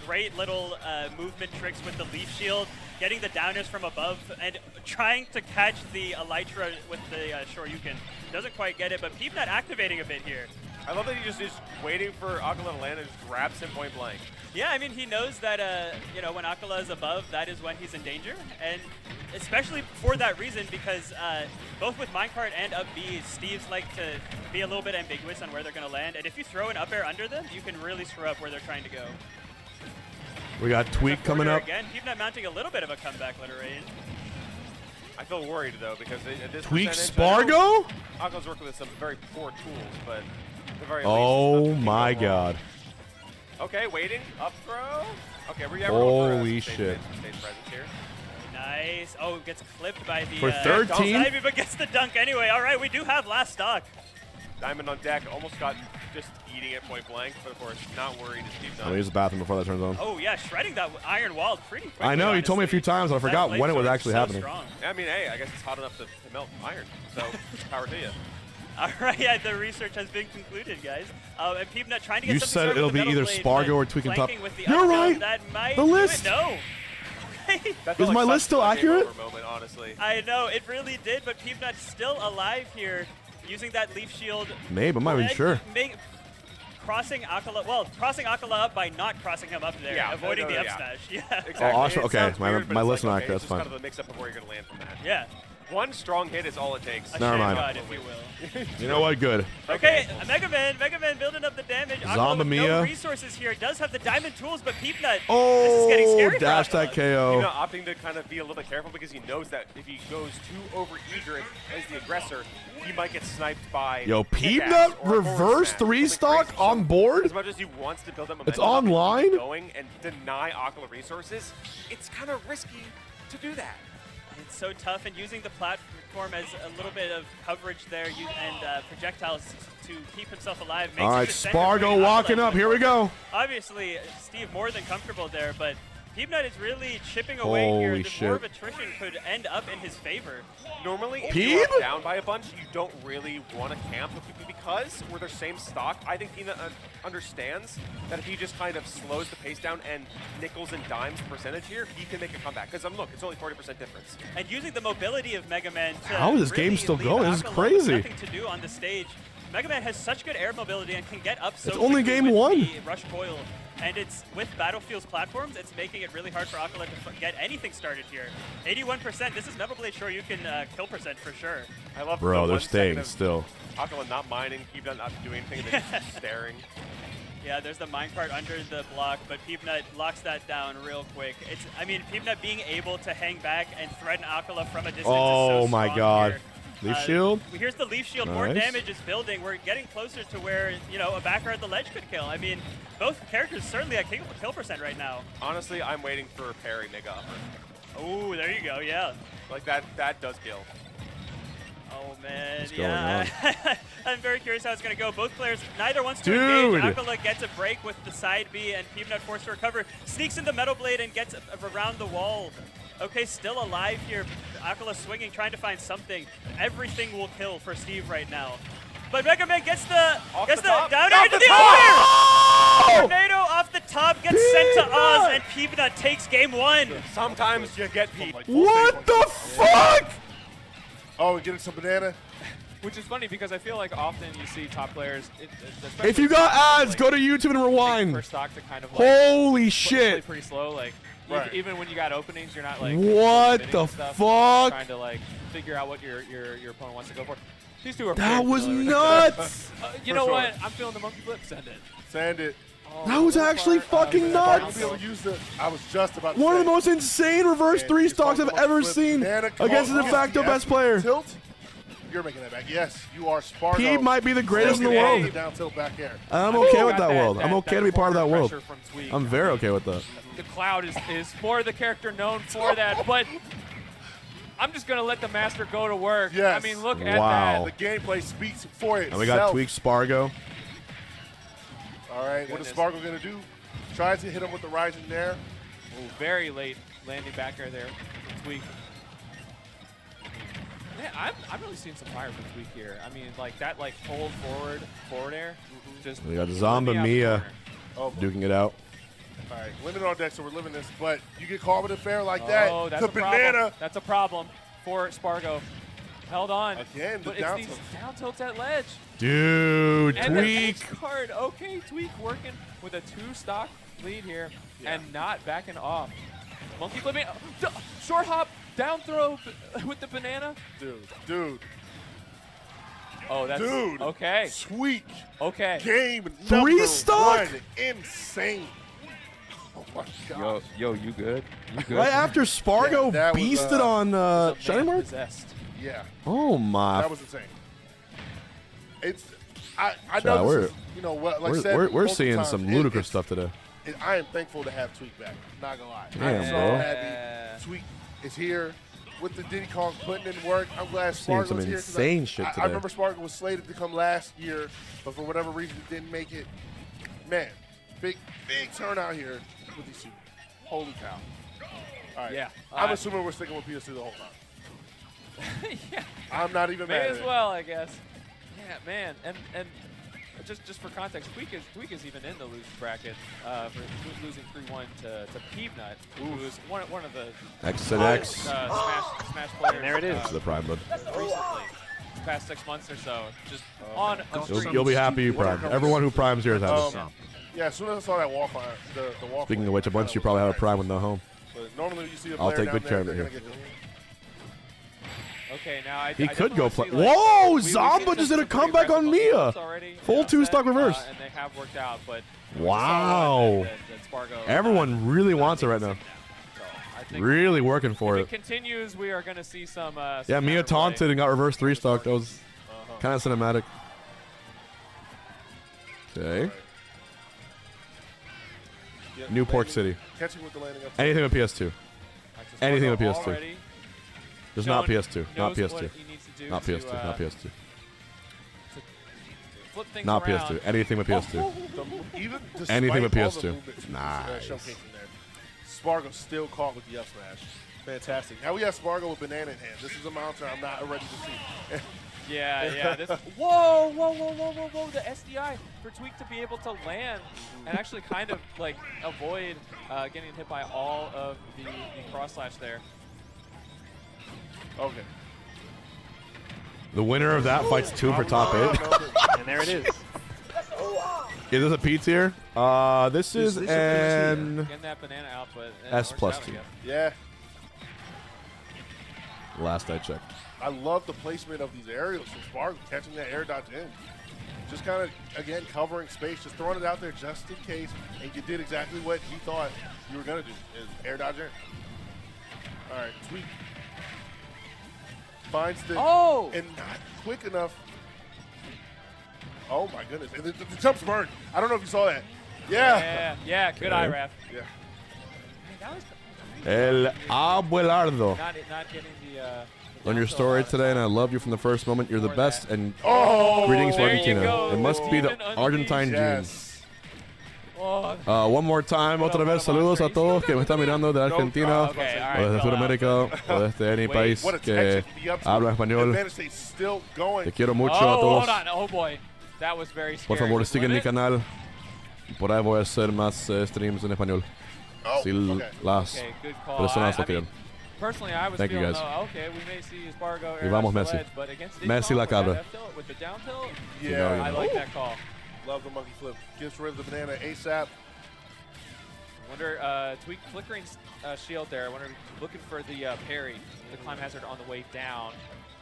Great little movement tricks with the leaf shield, getting the downers from above, and trying to catch the Elytra with the Shoryuken. Doesn't quite get it, but Peebnut activating a bit here. I love that he just is waiting for ACOLA to land and just grabs him point blank. Yeah, I mean, he knows that, you know, when ACOLA is above, that is when he's in danger. And especially for that reason, because both with minecart and up B, Steves like to be a little bit ambiguous on where they're going to land. And if you throw an up air under them, you can really screw up where they're trying to go. We got TWEEK coming up. Again, Peanut mounting a little bit of a comeback later range. I feel worried, though, because at this TWEEK percentage, SPARG0? ACOLA's working with some very poor tools, but at the very Oh least, my god. Okay, waiting. Up throw. Okay, we're Holy shit. Stage presence here. Nice. Oh, gets clipped by the For 13? Ivy, but gets the dunk anyway. All right, we do have last stock. Diamond on deck, almost got just eating it point blank, but of course, not worried as Steve Let me use the bathroom before that turns on. Oh yeah, shredding that iron wall pretty quickly. I know, you told me a honestly. few times, I forgot when it was actually happening. Strong. I mean, hey, I guess it's hot enough to melt iron, so power to you. All right, yeah, the research has been concluded, guys. And Peanut trying to get You something said started it'll with the be either metal blade, SPARG0 or but TWEEK on top. flanking with the You're underdog, right. That might The do list. it. No. Okay. Is my list still accurate? Moment, honestly. I know, it really did, but Peanut's still alive here, using that leaf shield. Maybe, I'm not even sure. Crossing ACOLA, well, crossing ACOLA up by not crossing him up there, Yeah, avoiding the up yeah. smash. Yeah. Exactly. Oh, awesome. It Okay, sounds my weird, but list it's not like, accurate, it's that's just fine. kind of a mix-up of where you're going to land from that. Yeah. One strong hit is all it takes. A Never shame mind. God, if you will. You know what? Good. Okay, Mega Man building up the damage. Zomba with no MIYA. resources here. Does have the diamond tools, but Peanut. Oh, this is getting scary dash for that KO. You know, opting to kind of be a little bit careful because he knows that if he goes too over-eager as the aggressor, he might get sniped by Yo, pickaxe Peanut or a forward reverse smash, 3-stock something crazy. on board? As much as he wants to build up It's momentum, online? going and deny ACOLA resources, it's kind of risky to do that. It's so tough, and using the platform as a little bit of coverage there and projectiles to keep himself alive. Makes All right, it the center SPARG0 for walking ACOLA. up. Here we go. Obviously, Steve more than comfortable there, but Peanut is really chipping away here. Holy This war of shit. attrition could end up in his favor. Normally, if Peeb? you're down by a bunch, you don't really want to camp because we're their same stock. I think Peanut understands that if he just kind of slows the pace down and nickels and dimes percentage here, he can make a comeback. Because look, it's only 40% difference. And using the mobility of Mega Man to How is this game really still leave going? This is ACOLA with crazy. Nothing to do on the stage. Mega Man has such good air mobility and can get up so It's only quickly game with one. the rush coil. And it's with Battlefield's platforms, it's making it really hard for ACOLA to get anything started here. 81%. This is Metal Blade Shore. You can kill percent for sure. I love Bro, the they're 1 second staying of still. ACOLA not mining, Peanut not doing anything, they're just staring. Yeah, there's the minecart under the block, but Peanut locks that down real quick. It's, I mean, Peanut being able to hang back and threaten ACOLA from a distance Oh is so my strong god. here. Leaf shield? Here's the leaf shield. More Nice. damage is building. We're getting closer to where, you know, a backer at the ledge could kill. I mean, both characters certainly at kill percent right now. Honestly, I'm waiting for a parry mega upper. Oh, there you go. Yeah. Like that does kill. Oh man, What's going yeah. I'm very curious how it's going to go. Both players, neither wants to Dude. engage. ACOLA gets a break with the side B, and Peanut forced to recover. Sneaks into Metal Blade and gets around the wall. Okay, still alive here. ACOLA swinging, trying to find something. Everything will kill for Steve right now. But Mega Man gets the top. down Off into the the top. open air! Tornado off the top gets sent to Oz, and Peanut takes game one. Sometimes you get Pete. What the fuck? Oh, we're getting some banana. Which is funny because I feel like often you see top players. If you got ads, go to YouTube and rewind. For stock to kind of like Holy play shit. pretty slow. Like Right. even when you got openings, you're not like What spinning the and stuff, fuck? Trying to like figure out what your opponent wants to go for. These two are. That very was familiar. nuts. You know what? I'm feeling the monkey flip. Send it. Send it. That was actually fucking I'll nuts. be able to use the. I was just about to One of say. the most insane reverse And 3-stocks I've you ever flip seen banana, come against the on, de facto yes, best player. Tilt. You're making that back. Yes, you are SPARG0. He might be the greatest in the Still world. getting down tilt back air. I'm okay with Got that world. I'm okay to be part of that corner world. pressure from TWEEK. I'm very okay with that. The Cloud is more the character known for that, but I'm just gonna let the master go to work. Yes. I mean, look at Wow. The gameplay speaks for itself. And we got TWEEK SPARG0. All right, what is Goodness. SPARG0 going to do? Tries to hit him with the rising there. that. Ooh, very late landing back air there from TWEEK. Man, I've really seen some fire from TWEEK here. I mean, like that, like hold forward air. Just We got lit Zomba me out the MIYA corner. Oh, duking it out. all right, limit on deck, so we're living this. But you get caught with a fair like Oh, that. that's The a problem. banana. That's a problem for SPARG0. Held on. Again, the but it's down these tilt. down tilts at ledge. Dude, And the TWEEK. edge card. Okay, TWEEK working with a 2-stock lead here and not backing off. Monkey flipping. Short hop, down throw with the banana. Dude. Oh, that's okay. TWEEK. Okay. Game 3 stock? 1. Insane. Oh my god. Yo, you good? You good? Right after Spargo that was, beasted on Shining Mark? Possessed. Yeah. Oh my. That was insane. It's I Child, know this is, you know what, like I said, we're multiple seeing times, some ludicrous stuff today. I am thankful to have TWEEK back. Not gonna lie. Damn, I'm so bro. happy TWEEK is here with the Diddy Kong putting in work. I'm glad Seeing Spargo some was here. insane shit I today. remember Spargo was slated to come last year, but for whatever reason didn't make it. Man, big turnout here with these two. Holy cow. All right. Yeah. I'm assuming we're sticking with PS2 the whole time. Yeah. I'm not even May mad as at it. well, I guess. Yeah, man. And just for context, TWEEK is even in the losing bracket for losing 3-1 to Peanut, who was one of the X and X. Smash players. And there it is. To the Prime Bud. Recently, the past 6 months or so, just on a streak. You'll be happy you Prime. Everyone who Primes here is happy. Yeah, as soon as I saw that wall fire, the wall Speaking fire, of which, a bunch of you probably have a Prime with no home. But normally you see a I'll player take down good there, care of they're it gonna here. get Okay, now I He could definitely go see, play. like, Whoa! we've seen Zomba just did a some pretty comeback on aggressive MIYA. moves already, Full 2-stock reverse. and they have worked out, but Wow. that Spargo, Everyone really wants it right now. I think Really working for if it. it continues, we are going to see some. Yeah, some MIYA counterplay. taunted and got reverse 3-stock. That was kind of cinematic. Okay. Newport City. Catching with the landing up. Anything with PS2. Anything with PS2. Already Just not PS2. Not knows PS2. what he needs to do Not to, PS2. Not PS2. to flip things Not around. PS2. Anything with PS2. Even Anything with despite all the PS2. movements Nice. showcasing there, Spargo still caught with the up smash. Fantastic. Now we have Spargo with banana in hand. This is a mountain I'm not ready to see. Yeah. This. Whoa! The SDI for TWEEK to be able to land and actually kind of like avoid getting hit by all of the cross slash there. Okay. The winner of that fights 2 for top 8. And there it is. Is this a P tier? This is an Getting that banana output. S plus 2. Yeah. Last I checked. I love the placement of these aerials from Spargo, catching that air dodge in. Just kind of, again, covering space, just throwing it out there just in case, and you did exactly what you thought you were going to do, is air dodge in. All right, TWEEK finds the, and not quick enough. Oh my goodness, and the jump's burned. I don't know if you saw that. Yeah, good eye, Raph. Yeah. That was El Abuelardo. not getting the On your story today, and I love you from the first moment. You're the best, and Oh, greetings from there you Argentina. go. It must be the Steven Argentine Yes. Oh, One more time, otra vez, saludos a todos que me están mirando de Argentina, okay, all o desde right, Sudamérica, o desde any país What a que tension. The up habla español. Advantage State still going. Te quiero mucho a hold todos. on. Oh boy, that was very scary. Por favor, Just sigan win mi it. canal. Por ahí voy a hacer más streams en español. Oh, Si okay. las Okay, good call. personas lo I mean, quieren. personally, I was Thank you, feeling, guys. okay, we may see Spargo Y air vamos, off the Messi. ledge, but against Messi la with cabra. that F tilt, with the down tilt, Yeah. I like that call. Love the monkey flip. Gets rid of the banana ASAP. Wonder, TWEEK flickering shield there. I wonder, looking for the parry, the climb hazard on the way down,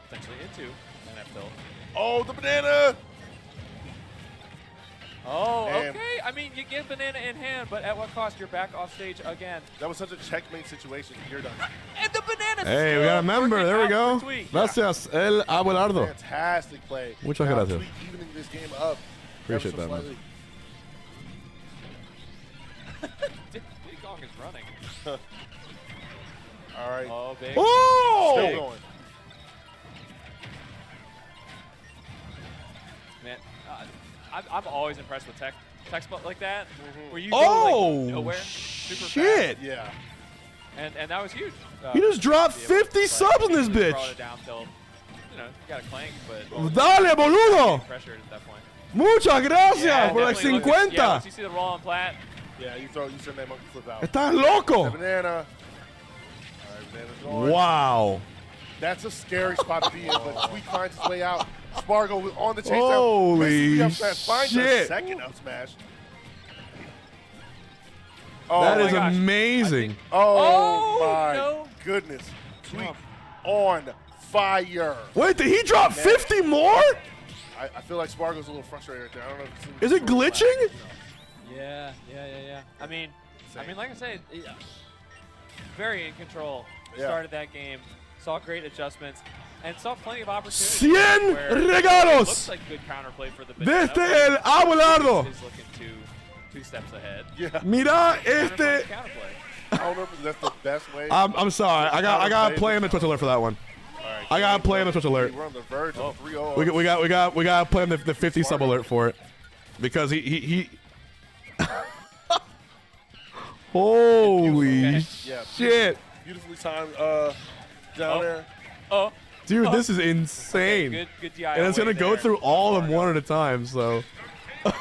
potentially into an F tilt. Oh, the banana! Oh, Man. okay. I mean, you get banana in hand, but at what cost? You're back off stage again. That was such a checkmate situation. You're done. And the banana. Hey, we got a member. There we go. Gracias, El Abuelardo. Fantastic play. Muchas Now, gracias. TWEEK evening this game up. Appreciate ever so that, man. slightly. Diddy Kong is running. All right. Oh, big. Oh! Still going. Man, I'm always impressed with tech spot like that, where you Oh, go like nowhere, super shit. fast. Yeah. And that was huge. He just dropped 50 subs in this bitch. Brought it down till, you know, you got a clank, but Dale, boludo. pressured at that point. Muchas gracias Yeah, por like definitely look at- 50. Yeah, once you see the roll on plat, Yeah, you send that monkey flip out. Estás loco. The banana. All right, banana's going. Wow. That's a scary spot to be in, but TWEEK finds his way out. SPARG0 on the chase down. Holy Misses the up smash, finds a shit. second up smash. That is my gosh. amazing. Oh, my no. goodness. TWEEK on fire. Wait, did he drop 50 more? I feel like SPARG0's a little frustrated right there. I don't know if it's Is it glitching? Yeah. I mean, like I said, very in control. Started that game, saw great adjustments, and saw plenty of opportunities. 100 where regalos. It looks like good counterplay for the Desde el Abelardo. Is looking two steps ahead. Yeah. Mira este. Counterplay. I don't know if that's the best way. I'm sorry. I got to play him in Twitch alert for that one. Right, I got to play him in Twitch alert. We're on the verge of 3-0. We got to play him the 50 sub alert for it because he Holy shit. Beautifully timed down there. Oh. Dude, this is insane. Okay, good DI and it's going to go there. through all of them one at a time, so. Okay.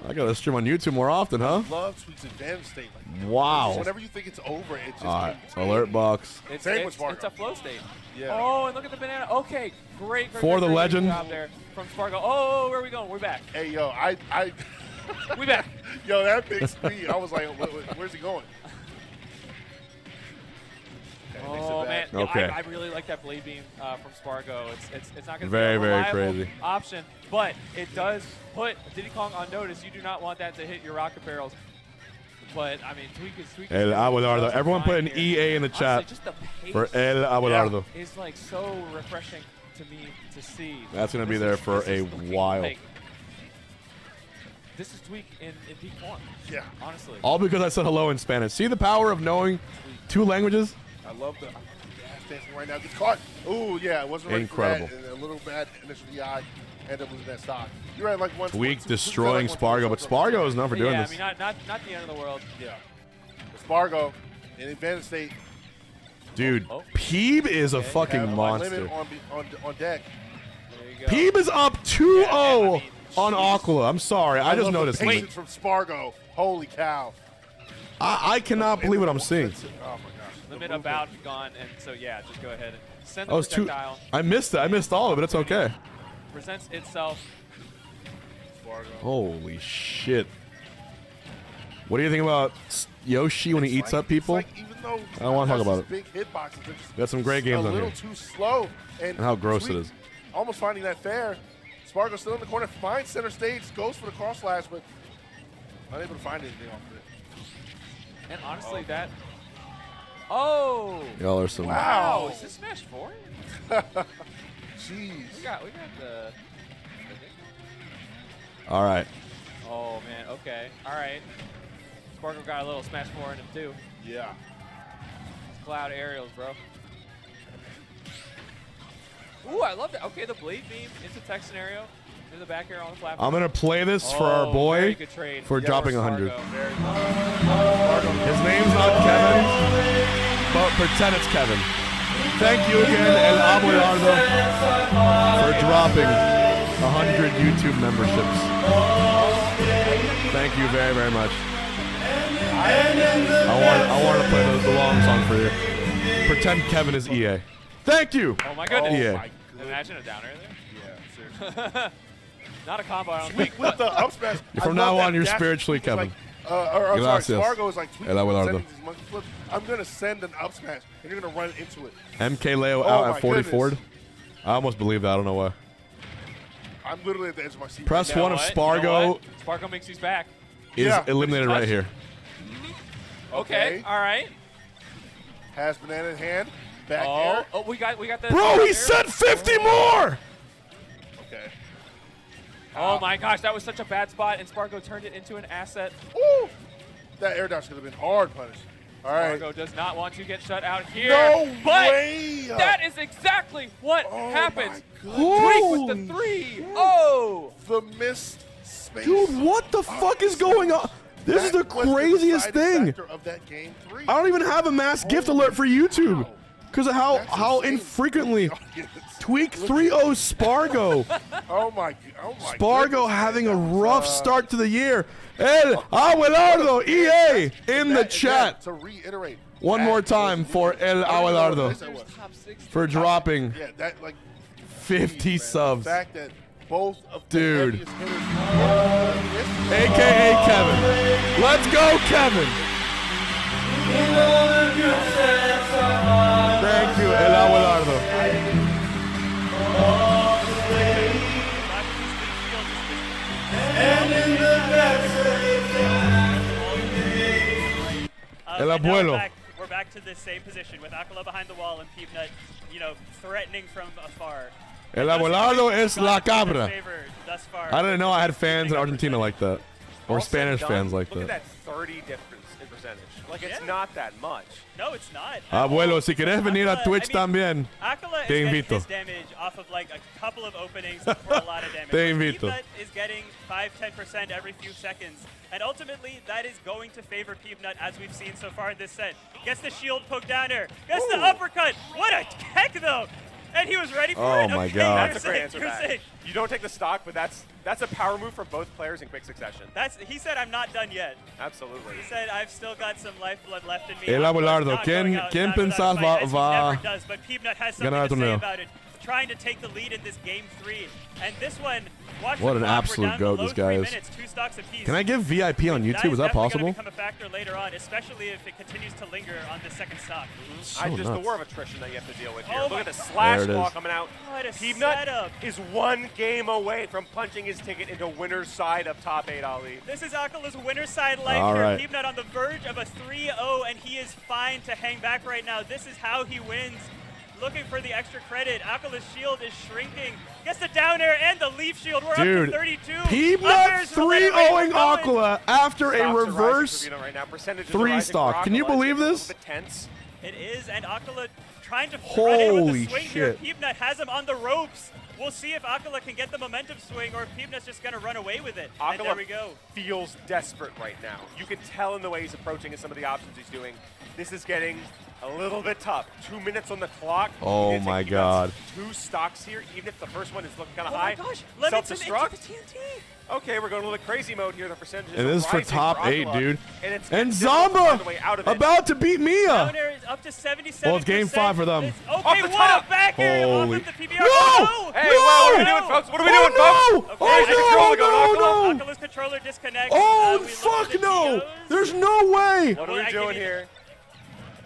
I got to stream on YouTube more often, huh? Love TWEEK's advanced state. Like, Wow. Whenever you think it's over, it just alert box. It's a flow state. Yeah. Oh, and look at the banana. Okay, great. For the legend. Job there from SPARG0. Oh, where are we going? We're back. Hey, yo, We back. Yo, that big speed. I was like, where's he going? Oh man, Okay. I really like that blade beam from SPARG0. It's not going to be Very, a very reliable crazy. option, but it does put Diddy Kong on notice. You do not want that to hit your rocket barrels. But I mean, TWEEK is El Abelardo. Everyone put an EA in the chat Honestly, just the pace for El Abelardo. is like so refreshing to me to see. That's going to be there for a while. Like, this is TWEEK in peak form. Yeah. Honestly. All because I said hello in Spanish. See the power of knowing 2 languages? I love the dancing right now. Gets caught. Ooh, yeah, it wasn't ready Incredible. for that. And a little bad initial DI. End up losing that stock. You're right, like one. TWEEK destroying SPARG0, but SPARG0 is known for doing yeah, this. I mean, not the end of the world. Yeah. SPARG0 in advanced state. Dude, Peeb is a fucking monster. Limit on deck. There you go. Peeb is up 2-0 on ACOLA. I'm sorry. I just love noticed. the patience from SPARG0. Holy cow. I cannot believe what I'm seeing. Oh, my gosh. Limit about gone, and so yeah, just go ahead and send the I was projectile. I missed it. I missed all of it. It's okay. Presents itself. Holy shit. What do you think about Yoshi when he eats up people? Like, even though I don't want to talk about it. big hitboxes, they're just Got some great games a on little here. too slow. And how gross it TWEEK is. Almost finding that fair. SPARG0 still in the corner, finds center stage, goes for the cross slash, but unable to find anything off of it. And honestly, that. Oh! Y'all are some. Wow! Is this Smash 4? Jeez. We got the. All right. Oh man. Okay. All right. SPARG0 got a little Smash 4 in him too. Yeah. It's cloud aerials, bro. Ooh, I love that. Okay, the blade beam into tech scenario. In the back air on the platform. I'm going to play this for our very boy good trade. for dropping 100. SPARG0. His name's not Kevin, but pretend it's Kevin. Thank you again, El Abelardo, for dropping 100 YouTube memberships. Thank you very, very much. I wanted to play the long song for you. Pretend Kevin is EA. Thank you. Oh my goodness. EA. Imagine a downer there. Yeah, seriously. Not a combo. I don't TWEEK think. with the up smash. From now on, you're spiritually Kevin. I'm Gracias. sorry, SPARG0 is like TWEEK El Abelardo. sending these monkey flips. I'm going to send an up smash, and you're going to run into it. MK Leo Oh out my at 44. goodness. I almost believe that. I don't know why. I'm literally at the edge of my seat. Press right one now. of SPARG0 SPARG0 makes these back. is eliminated right here. Okay. All right. Has banana in hand. Back air. Oh, we got the. Bro, he said 50 more! Okay. Oh my gosh, that was such a bad spot, and SPARG0 turned it into an asset. Ooh! That air dash could have been hard punished. All right. SPARG0 does not want to get shut out here. No but way! that is exactly what happens. Holy TWEEK with the 3. Oh! The missed space. Dude, what the fuck is going on? This is the That was craziest deciding thing. factor of that game 3. I don't even have a mass gift alert for YouTube. Because of how infrequently TWEEK 3-0 SPARG0. Oh my SPARG0 goodness, having a man. That rough was, start to the year. El Abelardo EA in the chat. To reiterate. One more time for El Abelardo for dropping Yeah, that like 50 subs. The fact that both of Dude. the heaviest hitters AKA Kevin. Let's go, Kevin. Thank you, El Abelardo. El And now abuelo. we're back to the same position with ACOLA behind the wall and Peanut, you know, threatening from afar. El Abelardo es la cabra. Favor thus far. I didn't know I had fans in Argentina like that. Or All said Spanish and done, fans like look at that. that 30 difference in percentage. Like, it's not that much. No, it's not. Abuelo, si querés venir a Twitch también, ACOLA is te getting invito. his damage off of like a couple of openings for a lot of damage. Te invito. Peanut is getting 5-10% every few seconds. And ultimately, that is going to favor Peanut as we've seen so far in this set. Gets the shield poke down air. Gets the uppercut. What a tech though. And he was ready for it. Oh my Okay, God. That's a great answer back. You don't take the stock, but that's a power move from both players in quick succession. He said, I'm not done yet. Absolutely. He said, I've still got some lifeblood left in me. El Abelardo, Not going out ¿quién without a pensás fight, va as he va never does, but Peanut has something ganar el to say torneo? about it. Trying to take the lead in this game 3. And this one, watch What the an clock, we're absolute down goat below this guy 3 is. minutes, 2 stocks apiece. Can I give VIP on YouTube? Is that That possible? is definitely going to become a factor later on, especially if it continues to linger on the second stock. So Just the nuts. war of attrition that you have to deal with here. Oh Look my at the God. slash There it ball is. coming out. What a Peanut setup. is 1 game away from punching his ticket into winner's side of top 8, Ali. This is ACOLA's winner's side life All here. right. Peanut on the verge of a 3-0, and he is fine to hang back right now. This is how he wins. Looking for the extra credit. ACOLA's shield is shrinking. Gets the down air and the leaf shield. We're Dude, up to 32. Peanut Others will let it rain. 3-0ing ACOLA after a Stocks are rising reverse for Peanut right now. Percentages are 3 rising for stock. Can you ACOLA. believe It's a this? little bit tense. It is, and ACOLA trying to run in with Holy the swing here. shit. Peanut has him on the ropes. We'll see if ACOLA can get the momentum swing or if Peanut's just going to run away with it. And there ACOLA we go. feels desperate right now. You can tell in the way he's approaching and some of the options he's doing. This is getting a little bit tough. 2 minutes on the clock. Oh It's my like God. 2 stocks here, even if the first one is looking kind of Oh high. my gosh, limits him Self-destruct. into the TNT. Okay, we're going a little crazy mode here. The percentages And this is for rising top 8, ACOLA, dude. And, it's And difficult to find a Zomba way out of it. about to beat MIYA. Down air is up to 77%. Well, it's game 5 for them. Okay, Off the what top. a back air off Holy. of the PBR. No! Oh, Hey, No! what are we doing, folks? What are we doing, folks? Okay, Oh, controller going, no, ACOLA. no, no. ACOLA's controller disconnects. Oh, we look fuck at the no. TOs. There's no way. What are Well, we I doing give you- here?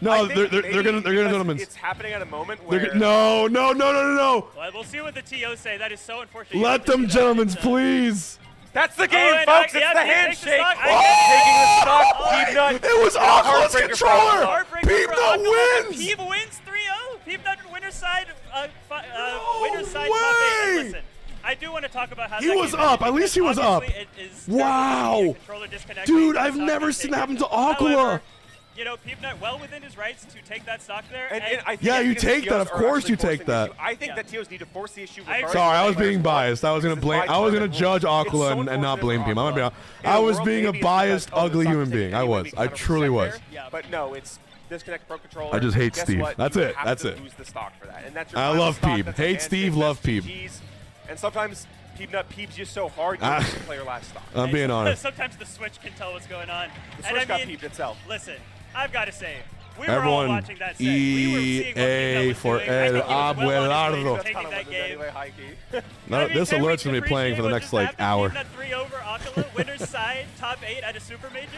No, I think they're maybe gonna because gentlemen. It's happening at a moment where No. Well, we'll see what the TOs say. That is so unfortunate. You Let have to them see that. gentlemen, It's, please. that's the game, and folks. yeah, It's the he takes the handshake. stock. Taking the stock. Peanut. It was and a ACOLA's heartbreaker controller. Heartbreaker for Peanut ACOLA. wins. Peep wins 3-0. Peanut winner's side, No winner's side top 8. And way. listen, I do want to talk about how He that was game up. ended At least he because was up. obviously it is Wow. terrible to see a controller disconnection Dude, from I've stock never being seen taken. that happen to However, ACOLA. you know, Peanut well within his rights to take that stock there. And I think Yeah, that's you because take TOs that. Of are course actually you take forcing the that. issue. I think that TOs need to force the issue. I agree. Sorry, I was regardless being of what biased. I was gonna This is blame. my I was gonna tournament judge rule. It's ACOLA so and not blame unfortunate him. I'm for gonna be. ACOLA. I In was world, being a maybe it's biased, because, oh, the ugly stock human is being. taken, I maybe was. we I kind of truly reset was. there. Yeah. But no, it's disconnect pro controller. I just hate Guess Steve. what? That's You it. have That's to it. lose the stock for that, and that's your I final love stock. Peeb. That's Hate a Steve, handshake, love that's Peeb. keys. And sometimes Peanut peeps you so hard you Ah. lose the player last stock. I'm being honest. Sometimes the Switch can tell what's going on. The And Switch I got mean, peeped itself. listen, I've got to say, we were all Everyone, watching that set. We were seeing what Peanut EA was for doing. I El think he was well on his way Abelardo. to taking that game. Anyway, high key. No, I mean, this can we alert's gonna be playing for the appreciate what next just like happened? hour. Peanut 3 over ACOLA, winner's side, top 8 at a super major.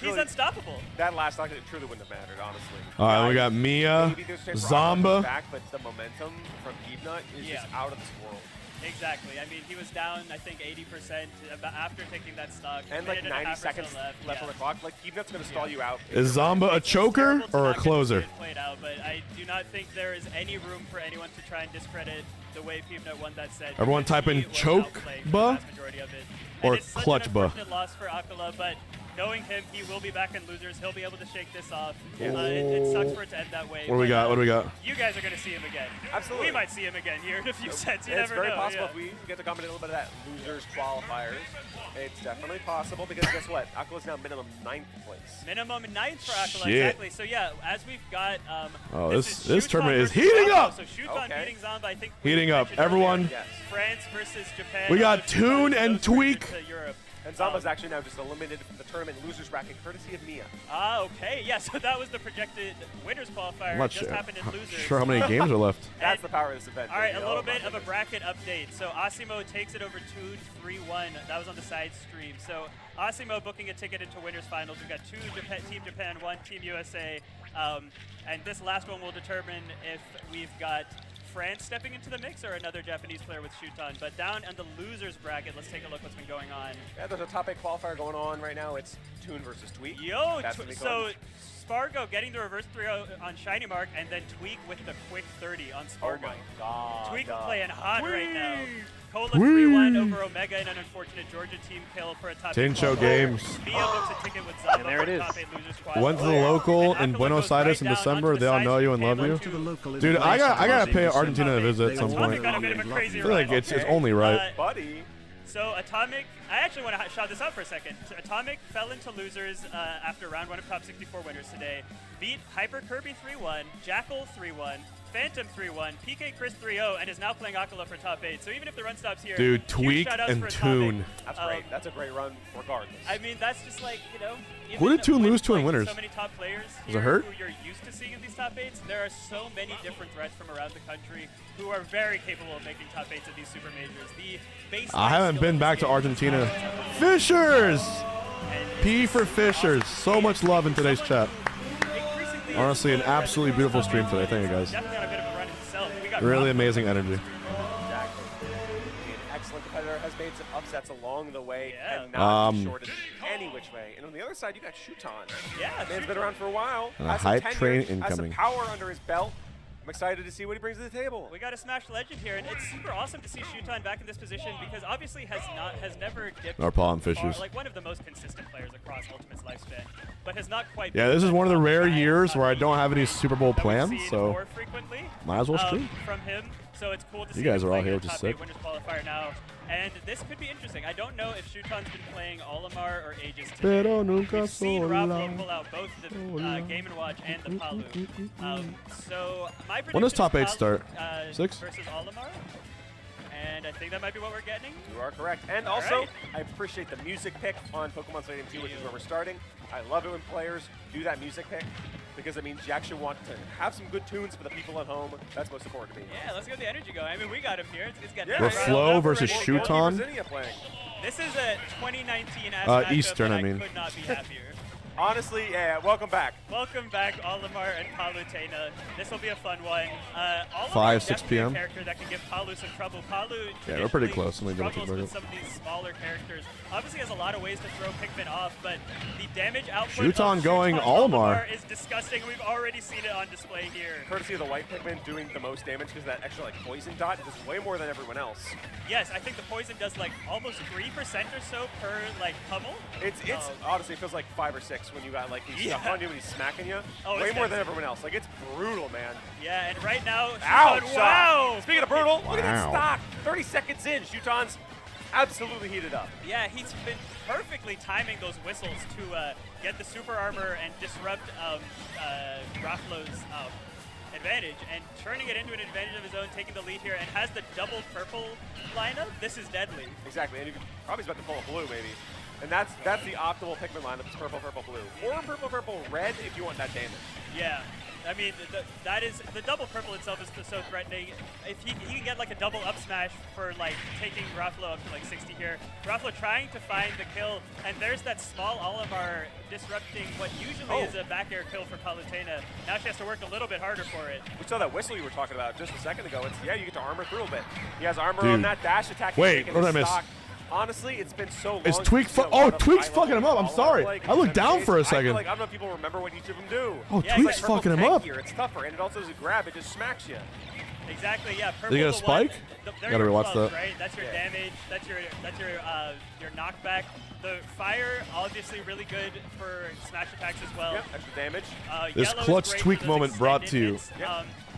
He's unstoppable. That last stock, it truly wouldn't have mattered, honestly. All right, we got MIYA, Maybe there's a chance for ACOLA to come Zomba. back, but the momentum from Peanut is just out of this world. Exactly. I mean, he was down, I think, 80% after taking that stock. And like 90 seconds left on the clock. Like, Peanut's going to stall you out. Is Zomba a choker or a closer? Played out, but I do not think there is any room for anyone to try and discredit the way Peanut won that set. Everyone because type in he was choke outplaying for the ba vast majority of it. or And it's such clutch an ba. unfortunate loss for ACOLA, but knowing him, he will be back in losers. He'll be able to shake this off. Yeah. It sucks for it to end that way. What do we got? What do we got? You guys are going to see him again. Absolutely. We might see him again here in a few sets. You It's never very know. possible yeah. if we get to commentate a little bit of that losers qualifiers. It's definitely possible because guess what? ACOLA's now minimum 9th place. Minimum 9th for ACOLA, Shit. exactly. So yeah, as we've got Oh, this this Shuton tournament is versus heating Zomba. up. So Shuton beating Zomba, I think. Heating up. Everyone. Yes. France versus Japan. We got Shuton Toon goes and Tweek. to Europe. And Zomba's actually now just eliminated from the tournament losers bracket courtesy of MIYA. Ah, okay. Yeah, so that was the projected winners qualifier. I'm not Just happened in losers. sure how many games are left. That's the power of this event. All right, baby. a little Oh, my bit of a goodness. bracket update. So Asimo takes it over 2-3-1. That was on the side stream. So Asimo booking a ticket into winners finals. We've got Team Japan, 1 Team USA. And this last one will determine if we've got France stepping into the mix or another Japanese player with Shuton. But down on the losers bracket, let's take a look what's been going on. Yeah, there's a top 8 qualifier going on right now. It's Toon versus Tweek. Yo, That's gonna be so fun. SPARG0 getting the reverse 3-0 on Shiny Mark, and then TWEEK with the quick 30 on SPARG0. Oh my god. TWEEK playing hot right now. Cola Whee! 3-1 over Omega in an unfortunate Georgia team kill for a top Tincho 8 games. MIYA books a ticket with Zomba And there it for is. top 8 losers squad. Went to the local in Buenos Aires in December. They all know you and love you. Dude, I gotta pay Argentina a visit at some point. Atomic got a bit of a crazy I feel like run. it's only right. Buddy. So Atomic, I actually want to shout this out for a second. So Atomic fell into losers after round 1 of top 64 winners today. Beat Hyper Kirby 3-1, Jackal 3-1, Phantom 3-1, PK Chris 3-0, and is now playing ACOLA for top 8. So even if the run stops here, Dude, huge Tweek shout-outs and for Toon. That's great. That's a great run regardless. I mean, that's just like, you know. Who did Toon with, lose to in like, winners? So many top players Was it here Hurt? who you're used to seeing in these top 8s. There are so many different threats from around the country who are very capable of making top 8s of these super majors. The baseline I haven't skill been of back this to game is Argentina. top. Fishers! And P for Fishers. So much love in today's chat. increasingly Honestly, an absolutely beautiful stream today. Thank you guys. definitely on a bit of a run himself. We got Really Rob amazing energy. Exactly. An excellent competitor has made some upsets along the way Yeah. and not be shorted any which way. And on the other side, you got Shuton. Yeah, Man's been around for a while. A Has some hype tenure, train has some incoming. power under his belt. I'm excited to see what he brings to the table. We got a Smash Legend here, and it's super awesome to see Shuton back in this position because obviously has never dipped Our Palm far, Fishers. like one of the most consistent players across Ultimate's lifespan, but has not quite. Yeah, been this is one of the top rare 9 years top where I 8 don't have any Super Bowl that we've plans, seen so more frequently, might as well stream. from him. So it's cool to see You guys him are all playing here, in which a is top sick. 8 winners qualifier now. And this could be interesting. I don't know if Shuton's been playing Olimar or Aegis today. Pero nunca We've seen sola. Rafflo pull out both the Game & Watch and the Palu. So my prediction When does top is 8 Palu, start? 6? versus Olimar. And I think that might be what we're getting. You are correct. And All also, right. I appreciate the music pick on Pokemon Stadium 2, which is where we're starting. I love it when players do that music pick because it means you actually want to have some good tunes for the people at home. That's most important to me. Yeah, let's get the energy going. I mean, we got him here. It's getting Yeah. Reflow versus What game Shuton. is Zenni playing? This is a 2019 matchup, Eastern, and I mean. could not be happier. Honestly, yeah, welcome back. Welcome back, Olimar and Palutena. This will be a fun one. Olimar 5, is 6 definitely a p.m. character that can give Palu some trouble. Palu Yeah, we're pretty traditionally close. Let me double check struggles my with note. some of these smaller characters. Obviously has a lot of ways to throw Pikmin off, but the damage output Shuton of going Shuton Olimar. is disgusting. We've already seen it on display here. Courtesy of the white Pikmin doing the most damage because that extra like poison dot does way more than everyone else. Yes, I think the poison does like almost 3% or so per like pummel. It's honestly it feels like 5 or 6 when you got like he's stuck on you and he's smacking you. Oh, way it's more than nasty. everyone else. Like it's brutal, man. Yeah, and right now, Ouch! Shuton, wow! Speaking of brutal, look at that Wow. stock. 30 seconds in, Shuton's absolutely heated up. Yeah, he's been perfectly timing those whistles to get the super armor and disrupt Rafflo's advantage, and turning it into an advantage of his own, taking the lead here, and has the double purple lineup. This is deadly. Exactly, and you probably about to pull a blue maybe. And that's the optimal Pikmin lineup, is purple, purple, blue. Or purple, purple, red if you want that damage. Yeah. I mean, that is the double purple itself is so threatening. If he can get like a double up smash for like taking Rafflo up to like 60 here. Rafflo trying to find the kill, and there's that small Olimar disrupting what usually is a back air kill for Palutena. Now she has to work a little bit harder for it. We saw that whistle you were talking about just a second ago. It's, yeah, you get to armor through a bit. He has armor Dude. on that dash attack. Wait, what did I miss? Honestly, it's been so long. Is Tweek since we've seen a oh, lot of Tweek's high-level fucking him up. I'm follow-up sorry. play I looked against down for a I feel second. like I don't know if people remember what each of them do. Oh, Yeah, Tweek's it's like fucking him purple up. tankier. It's tougher, and it also does a grab. It just smacks you. Exactly, yeah. Did you get a spike? Gotta rewatch that. Right? That's your damage. That's your knockback. The fire, obviously really good for smash attacks as well. Yep, extra damage. This clutch tweak moment brought to you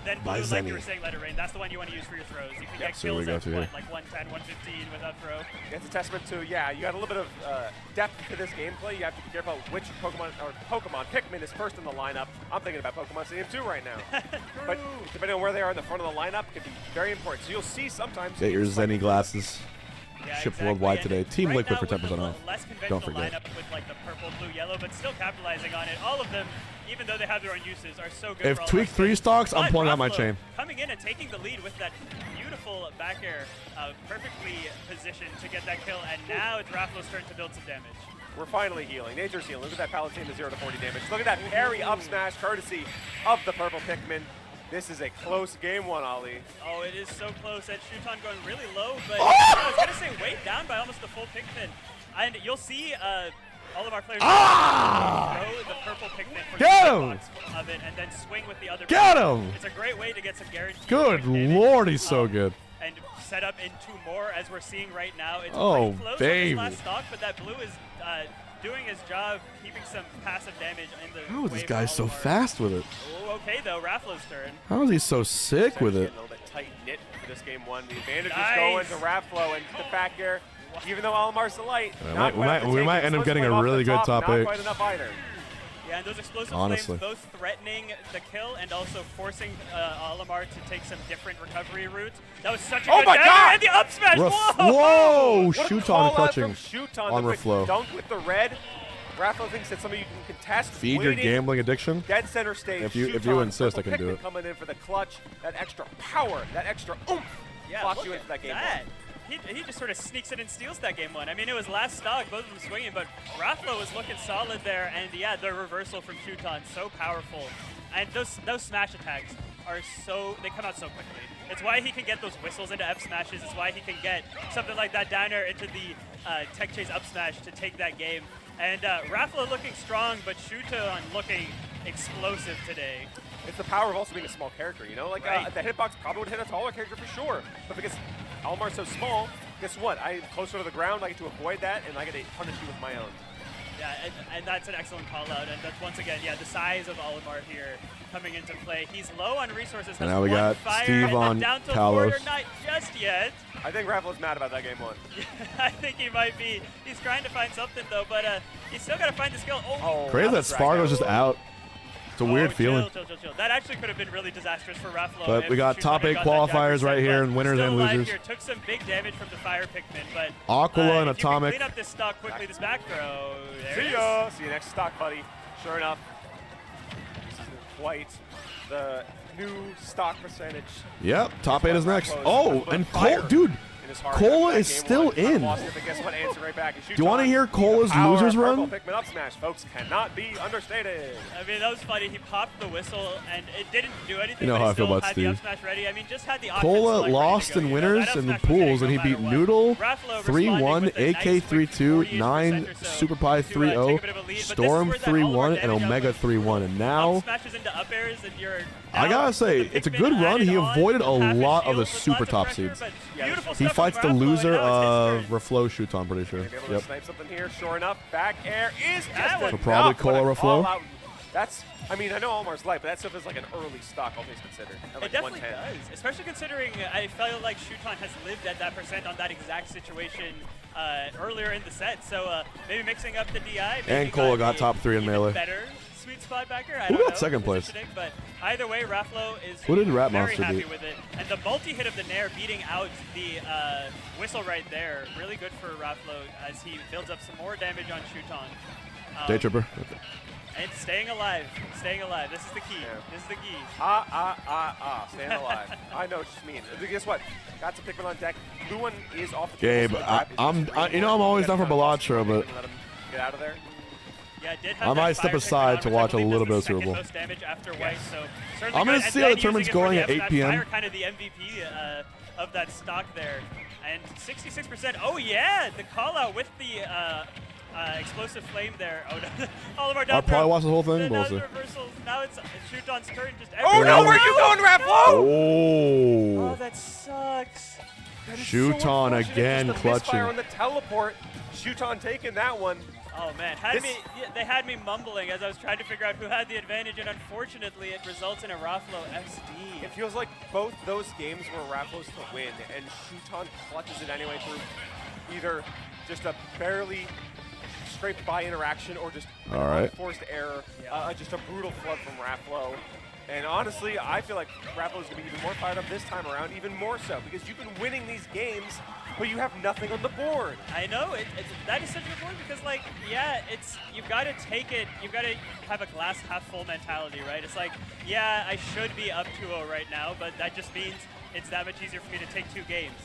Then by blue, like you were Zenni. saying, let it rain. That's the one you want to use for your throws. You can get So we kills go at to what, here. like 110, 115 without throw. It's a testament to, yeah, you got a little bit of depth to this gameplay. You have to be careful which Pokemon Pikmin is first in the lineup. I'm thinking about Pokemon Stadium 2 right now. But depending on where they are in the front of the lineup, it can be very important. So you'll see sometimes. Get your Zenni glasses. Yeah, Shipped exactly. worldwide And today. Team right Liquid for now 10% with off. the less Don't conventional forget. lineup with like the purple, blue, yellow, but still capitalizing on it. All of them, even though they have their own uses, are so good. If for all Tweek of us. 3 stocks, I'm But pulling out my Ruffalo chain. coming in and taking the lead with that beautiful back air, perfectly positioned to get that kill, and now it's Raffalo's turn to build some damage. We're finally healing. Nature's healing. Look at that Palatine to 0 to 40 damage. Look at that parry up smash courtesy of the purple Pikmin. This is a close game one, Ali. Oh, it is so close. And Shuton going really low, but I was going to say weighed down by almost the full Pikmin. And you'll see all of our players throw the purple Pikmin for Get the him! box of it and then swing with the other Get Pikmin. him! It's a great way to get some guaranteed Good quick damage, lord, he's so good. And set up in 2 more as we're seeing right now. It's Oh, pretty close baby. on this last stock, but that blue is doing his job, keeping some passive damage in the How is this wave guy of so Olimar. fast with it? Oh, okay though, Raffalo's turn. How is he so sick with it? A little bit tight-knit for this game one. The advantage Nice. is going to Raffalo and the back air. Even though Olimar's the light, We might end up getting a really good top not 8. quite enough either. Yeah, and those explosive Honestly. flames both threatening the kill and also forcing Olimar to take some different recovery routes. That was such a Oh good my dagger, God! and the up smash! Whoa! What a Shuton call out clutching from Shuton. on The quick Reflow. dunk with the red. Raffalo thinks that's something you can contest. Feed your waiting, gambling addiction. Dead center stage. If you Shuton, insist, I purple can do Pikmin it. Coming in for the clutch, that extra power, that extra oomph. Yeah, clocks look you at into that game that. one. He just sort of sneaks in and steals that game one. I mean, it was last stock, both of them swinging, but Raffalo was looking solid there, and yeah, the reversal from Shuton, so powerful. And those smash attacks are they come out so quickly. It's why he can get those whistles into F smashes. It's why he can get something like that downer into the tech chase up smash to take that game. And Raffalo looking strong, but Shuton looking explosive today. It's the power of also being a small character, you know? Like, Right. the hitbox probably would hit a taller character for sure. But because Olimar's so small, guess what? I'm closer to the ground, I get to avoid that, and I get to punish you with my own. Yeah, and that's an excellent call out. And that's once again, yeah, the size of Olimar here coming into play. He's low on resources. And has now we 1 got fire, Steve and on down to Talos. Warrior, not just yet. I think Raffalo's mad about that game one. I think he might be. He's trying to find something though, but he's still got to find the skill. Crazy that SPARG0's just out. It's a weird feeling. Chill. That actually could have been really disastrous for Raffalo. But if we got Shuton top had 8 got that qualifiers Jack right reset, here, but and winners still and alive losers. Here. Took some big damage from the fire Pikmin, but ACOLA and if you Atomic. can clean up this stock quickly, this back throw. There it See is. ya! See you next stock, buddy. Sure enough, this isn't quite the new stock percentage. Yep, top 8 is next. Raffalo's Oh, nothing but and fire Cole, dude, in his heart Cola after is that game still one. in. Lost it, but guess what? Answer right back. Do you want to hear Cola's Power losers of run? Purple Pikmin up smash, folks, cannot be understated. I mean, that was funny. He popped the whistle, and it didn't do anything. You know but how he I feel still about had the up Steve. smash ready. I mean, just had the Cola offense lost ready in to go, you know? winners That up and the smash was gonna pools, go and he no beat matter what. Noodle Raffalo 3-1, responding with a AK nice quick 3-2, 40-ish% 9 or so Super Pie to, 3-0, take a bit of a lead. But this is Storm where that Olimar 3-1, and damage Omega output 3-1. And now, smashes into up airs, and you're I now gotta say, with the it's a Pikmin good run. added He on, avoided a half his lot of shield the with super lots of top pressure, seeds. but Yeah, beautiful He stuff fights from the Raffalo, and loser now it's his of turn. Reflow Shuton, I'm pretty sure. Maybe able to Yep. snipe something here. Sure enough, back air is just That one- So probably enough. What a Cola call Reflow. out. That's, I mean, I know Olimar's light, but that stuff is like an early stock, all things considered. At like It definitely 110. does, especially considering I feel like Shuton has lived at that percent on that exact situation earlier in the set. So maybe mixing up the DI. maybe And Cola got the top 3 in even Melee. Better sweet spot backer. I Who don't got know, second place? positioning, But either way, Raffalo is Who did Rat very Monster happy beat? with it. And the multi-hit of the Nair beating out the whistle right there, really good for Raffalo as he builds up some more damage on Shuton. Day Tripper. And staying alive. Staying alive. This is the key. This is the key. Staying alive. I know what you mean. Guess what? Got some Pikmin on deck. Blue one is off the Gabe, table, so I'm always down for Balatro, but let him get out of there. Yeah, did I have might that step fire aside Pikmin to on, watch which I a little believe bit of does the Super Bowl. second most damage after White, so I'm gonna see how the tournament's going at 8 p.m. Fire, kind of the MVP of that stock there, and 66%. Oh yeah, the call out with the explosive flame there. Oh no! All of our I'll down probably throw. watch the whole thing. The We'll down see. reversals. Now it's Shuton's turn. Just Oh no, where are you going, Raplo? Oh. Oh, that sucks. Shuton again Just a misfire clutching. on the teleport. Shuton taking that one. Oh man, they had me mumbling as I was trying to figure out who had the advantage, and unfortunately, it results in a Raplo SD. It feels like both those games were Raplo's to win, and Shuton clutches it anyway through either just a barely scraped by interaction or just forced error. Just a brutal flood from Raplo. And honestly, I feel like Raplo's going to be even more fired up this time around, even more so, because you've been winning these games, but you have nothing on the board. I know, that is such a good point because, like, yeah, you've got to take it, you've got to have a glass half full mentality, right? It's like, yeah, I should be up 2-0 right now, but that just means it's that much easier for me to take 2 games.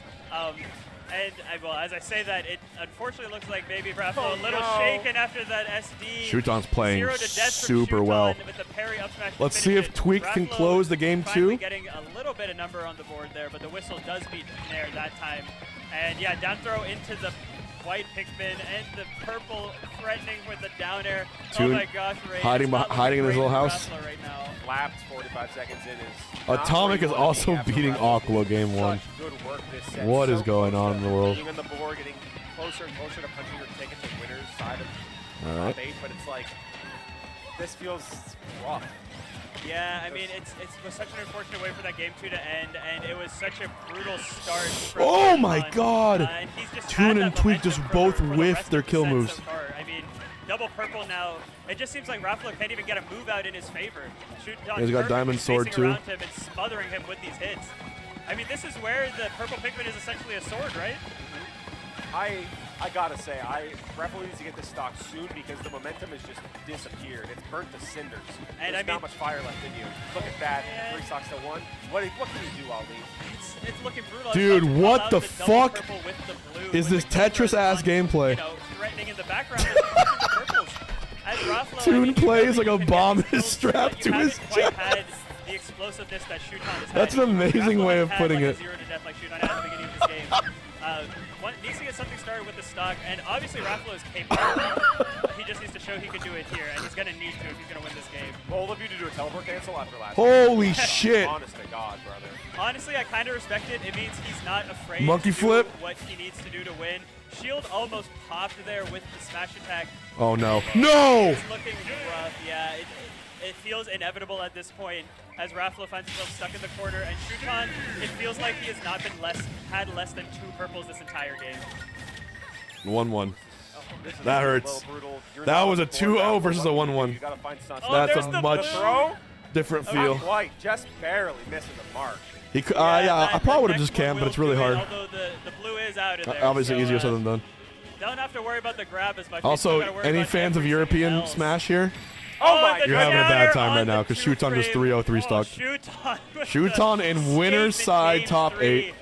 Well, as I say that, it unfortunately looks like maybe Raplo a little shaken after that SD. Shuton's playing 0 to death super from Shuton well. with the parry up smash. Let's see if TWEEK can close the game too. Getting a little bit of number on the board there, but the whistle does beat Nair that time. And yeah, down throw into the white Pikmin and the purple threatening with the down air. Oh my gosh, Ray. Hiding in his little house. Right now. Lapped 45 seconds in is Atomic is also beating ACOLA game 1. Good work this set. What is going on in the world? Being on the board, getting closer and closer to punching your ticket to winner's side of All right. top 8, but it's like, this feels rough. Yeah, I mean, it was such an unfortunate way for that game 2 to end, and it was such a brutal start. From Oh my Shuton. God! And he's just Toon had and that TWEEK just momentum both for the whiff rest their of the kill set moves. So far. I mean, double purple now. It just seems like Raplo can't even get a move out in his favor. He's got Diamond Sword too. Around him and smothering him with these hits. I mean, this is where the purple Pikmin is essentially a sword, right? I gotta say, Raplo needs to get this stock soon because the momentum has just disappeared. It's burnt to cinders. And there's not much fire left in you. Look at that, 3 stocks to 1. What can you do, Ali? It's looking brutal. Dude, what the fuck is this Tetris-ass gameplay? You know, threatening in the background. The purples. As Raplo, Toon plays like a bomb is strapped to his chest. Had the explosiveness that Shuton has had. That's an amazing way of putting it. 0 to death like Shuton had at the beginning of this game. Needs to get something started with the stock, and obviously Raplo is capable. He just needs to show he can do it here, and he's going to need to if he's going to win this game. Bold of you to do a teleport cancel after last Holy game. shit. Honest to God, brother. Honestly, I kind of respect it. It means he's not afraid Monkey to flip. do what he needs to do to win. Shield almost popped there with the smash attack. Oh no. No! It's looking rough, yeah. It feels inevitable at this point as Raplo finds himself stuck in the corner, and Shuton, it feels like he has not been had less than 2 purples this entire game. 1-1. That hurts. That was a 2-0 versus a 1-1. That's a much different feel. Not quite, just barely missing the mark. Yeah, I probably would have just camped, but it's really hard. Although the blue is out of there. Obviously, so, easier said than done. Don't have to worry about the grab as much. Also, any fans of European Smash here? Oh my! You're having a bad time right now because Shuton just 3-0-3 stock. Shuton in winner's side top 8.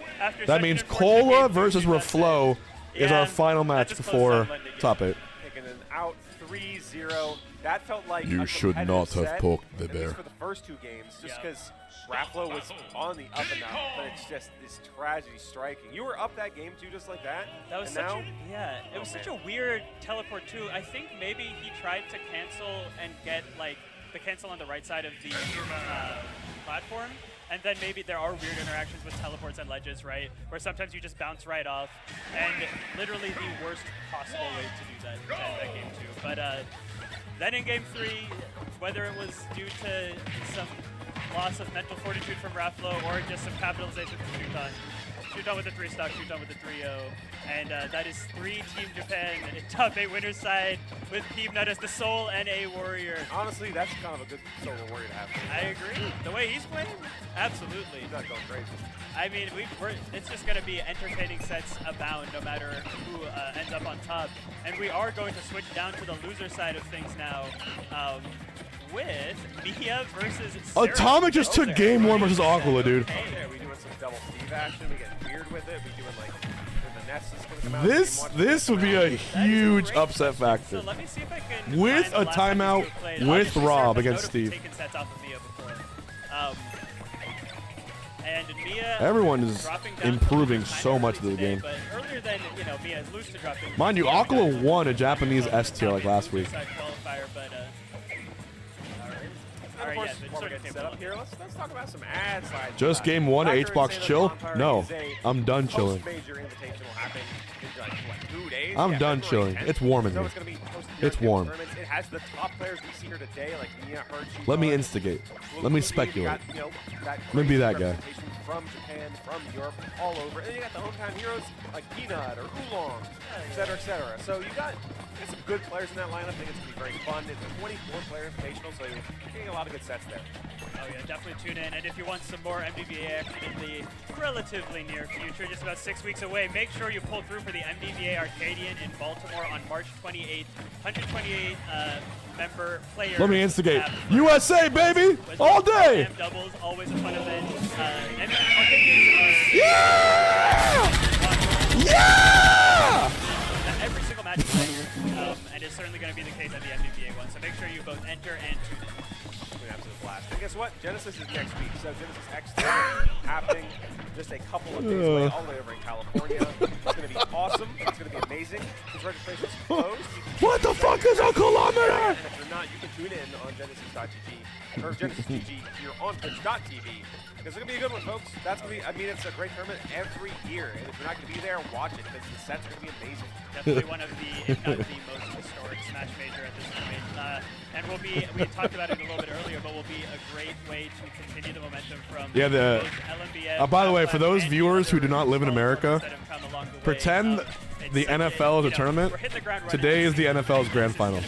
That means COLA versus Reflow is our final match before top 8. Taking an out 3-0. That felt like You should not have poked the bear. For the first 2 games, just because Raplo was on the up and out, but it's just this tragedy striking. You were up that game too, just like that. That was it was such a weird teleport too. I think maybe he tried to cancel and get like the cancel on the right side of the platform, and then maybe there are weird interactions with teleports and ledges, right? Where sometimes you just bounce right off, and literally the worst possible way to do that game too. But then in game 3, whether it was due to some loss of mental fortitude from Raplo or just some capitalization from Shuton. Shuton with a 3-stock, Shuton with a 3-0. And that is 3 Team Japan in top 8 winner's side with Peanut as the sole NA warrior. Honestly, that's kind of a good solo warrior to have. I agree. The way he's playing, absolutely. He's not going crazy. I mean, it's just going to be entertaining sets abound no matter who ends up on top. And we are going to switch down to the loser side of things now. With MIYA versus Atomic just took game 1 versus ACOLA, dude. Yeah, we doing some double Steve action. We get weird with it. We doing like the Ness is gonna come out. This would be a huge upset factor. So let me see if I can with a timeout with Rob against Steve. Sets off of MIYA before. And MIYA Everyone is improving so much of the game. But earlier other than, you know, Mia is loose to drop things. Mind you, ACOLA won a Japanese S tier like last week. Qualifier, but, And of course, while we're getting set up here, let's talk about some ad slides. Just game 1, H-Box chill? No, I'm done chilling. Major invitational happening in like, what, 2 days? I'm Yeah, done February chilling. 10th. It's warm in So here. it's gonna be hosted It's here at warm. tournaments. It has the top players we see here today, like Mia, Hurt, Let me instigate. Let me speculate. Let me be that guy. From Japan, from Europe, all over. And then you got the hometown heroes like Peanut or Oolong, et cetera, et cetera. So you got some good players in that lineup. I think it's going to be very fun. It's a 24-player invitational, so you're getting a lot of good sets there. Oh yeah, definitely tune in. And if you want some more MDVA action in the relatively near future, just about 6 weeks away, make sure you pull through for the MDVA Arcadian in Baltimore on March 28th. 128 member players. Let me instigate. USA, baby! All day! Doubles, always a fun event. Yeah! Every single match is fun, and it's certainly going to be the case at the MDVA one. So make sure you both enter and tune in. It's an absolute blast. And guess what? Genesis is next week. So Genesis X3 happening just a couple of days away, all the way over in California. It's going to be awesome. It's going to be amazing. His registration is closed. What the fuck is a kilometer? And if you're not, you can tune in on Genesis.gg or Genesis.gg here on Twitch.tv. Because it's going to be a good one, folks. That's going to be, I mean, it's a great tournament every year. And if you're not going to be there, watch it because the sets are going to be amazing. Definitely one of the, if not the most historic Smash Major at this point. And we talked about it a little bit earlier, but will be a great way to continue the momentum from both LMBF. By the way, for those viewers who do not live in America, pretend the NFL is a tournament. Today is the NFL's grand final.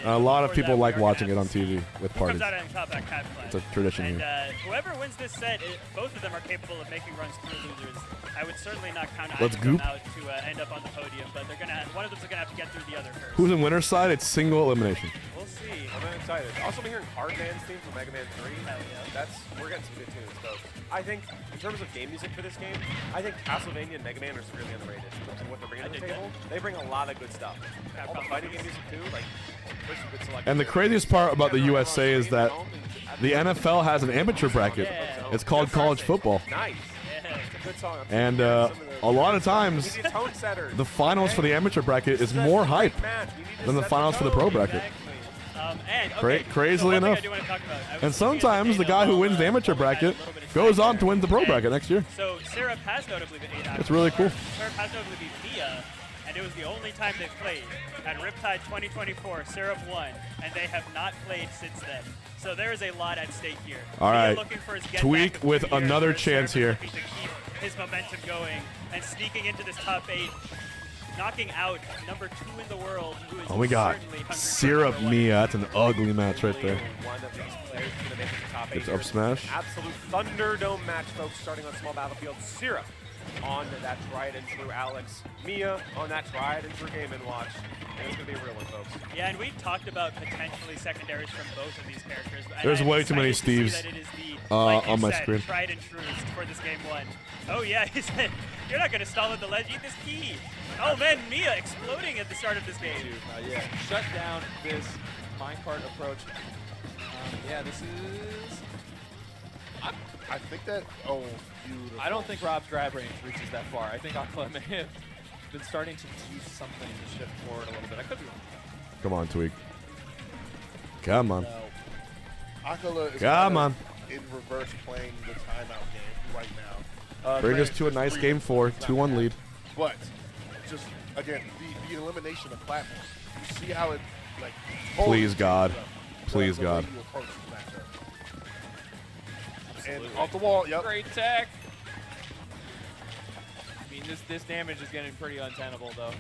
A lot of people like watching it on TV with parties. It's a tradition and, here. Whoever wins this set, both of them are capable of making runs through losers. I would certainly not count Let's either of them goop. out to end up on the podium, but they're gonna. One of them's gonna have to get through the other first. Who's in winner's side? It's single elimination. We'll see. I'm very excited. Also, been hearing Hardman's theme from Mega Man 3. We're getting some good tunes, folks. I think, in terms of game music for this game, I think Castlevania and Mega Man are really underrated in terms of what they're bringing to the table. They bring a lot of good stuff. All the fighting game music, too. Like, there's some good selections. And the craziest part about the USA is that the NFL has an amateur bracket. It's called college football. Nice. It's a good song. And a lot of times, the finals for the amateur bracket is more hype than the finals for the pro bracket. Crazily enough. And sometimes the guy who wins the amateur bracket goes on to win the pro bracket next year. So Syrup has notably been 8 out. It's really cool. Syrup has notably beat Mia, and it was the only time they played. At Riptide 2024, Syrup won, and they have not played since then. So there is a lot at stake here. All Mia right, looking for his get Tweek back with here, another where chance Syrup here. is looking to keep his momentum going and sneaking into this top 8, knocking out number 2 in the world, who is Oh my God, certainly hungry for Syrup number 1. Mia. That's an ugly match right there. One of these players is going to make it to top 8. It's up smash. Absolute Thunderdome match, folks, starting on Small Battlefield. Syrup on that tried and true Alex. Mia on that tried and true Game & Watch. And it's going to be a real one, folks. Yeah, and we talked about potentially secondaries from both of these characters. And There's I'm way too many excited to see Steves that it is the, like you on my said, screen. tried and true for this game 1. Oh yeah, he said, you're not going to stall at the ledge, eat this key. Oh man, Mia exploding at the start of this game. Yeah, shut down this minecart approach. Yeah, this is... I think that, oh, beautiful. I don't think Rob's grab range reaches that far. I think ACOLA may have been starting to do something to shift forward a little bit. I could be wrong. Come on, Tweek. Come on. ACOLA is Come on. in reverse playing the timeout game right now. Bring us to a nice game 4, 2-1 lead. But just again, the elimination of platform. You see how it like. Please God, please the God. way you approach the matchup. And off the wall. Yep. Great tech. I mean, this damage is getting pretty untenable, though.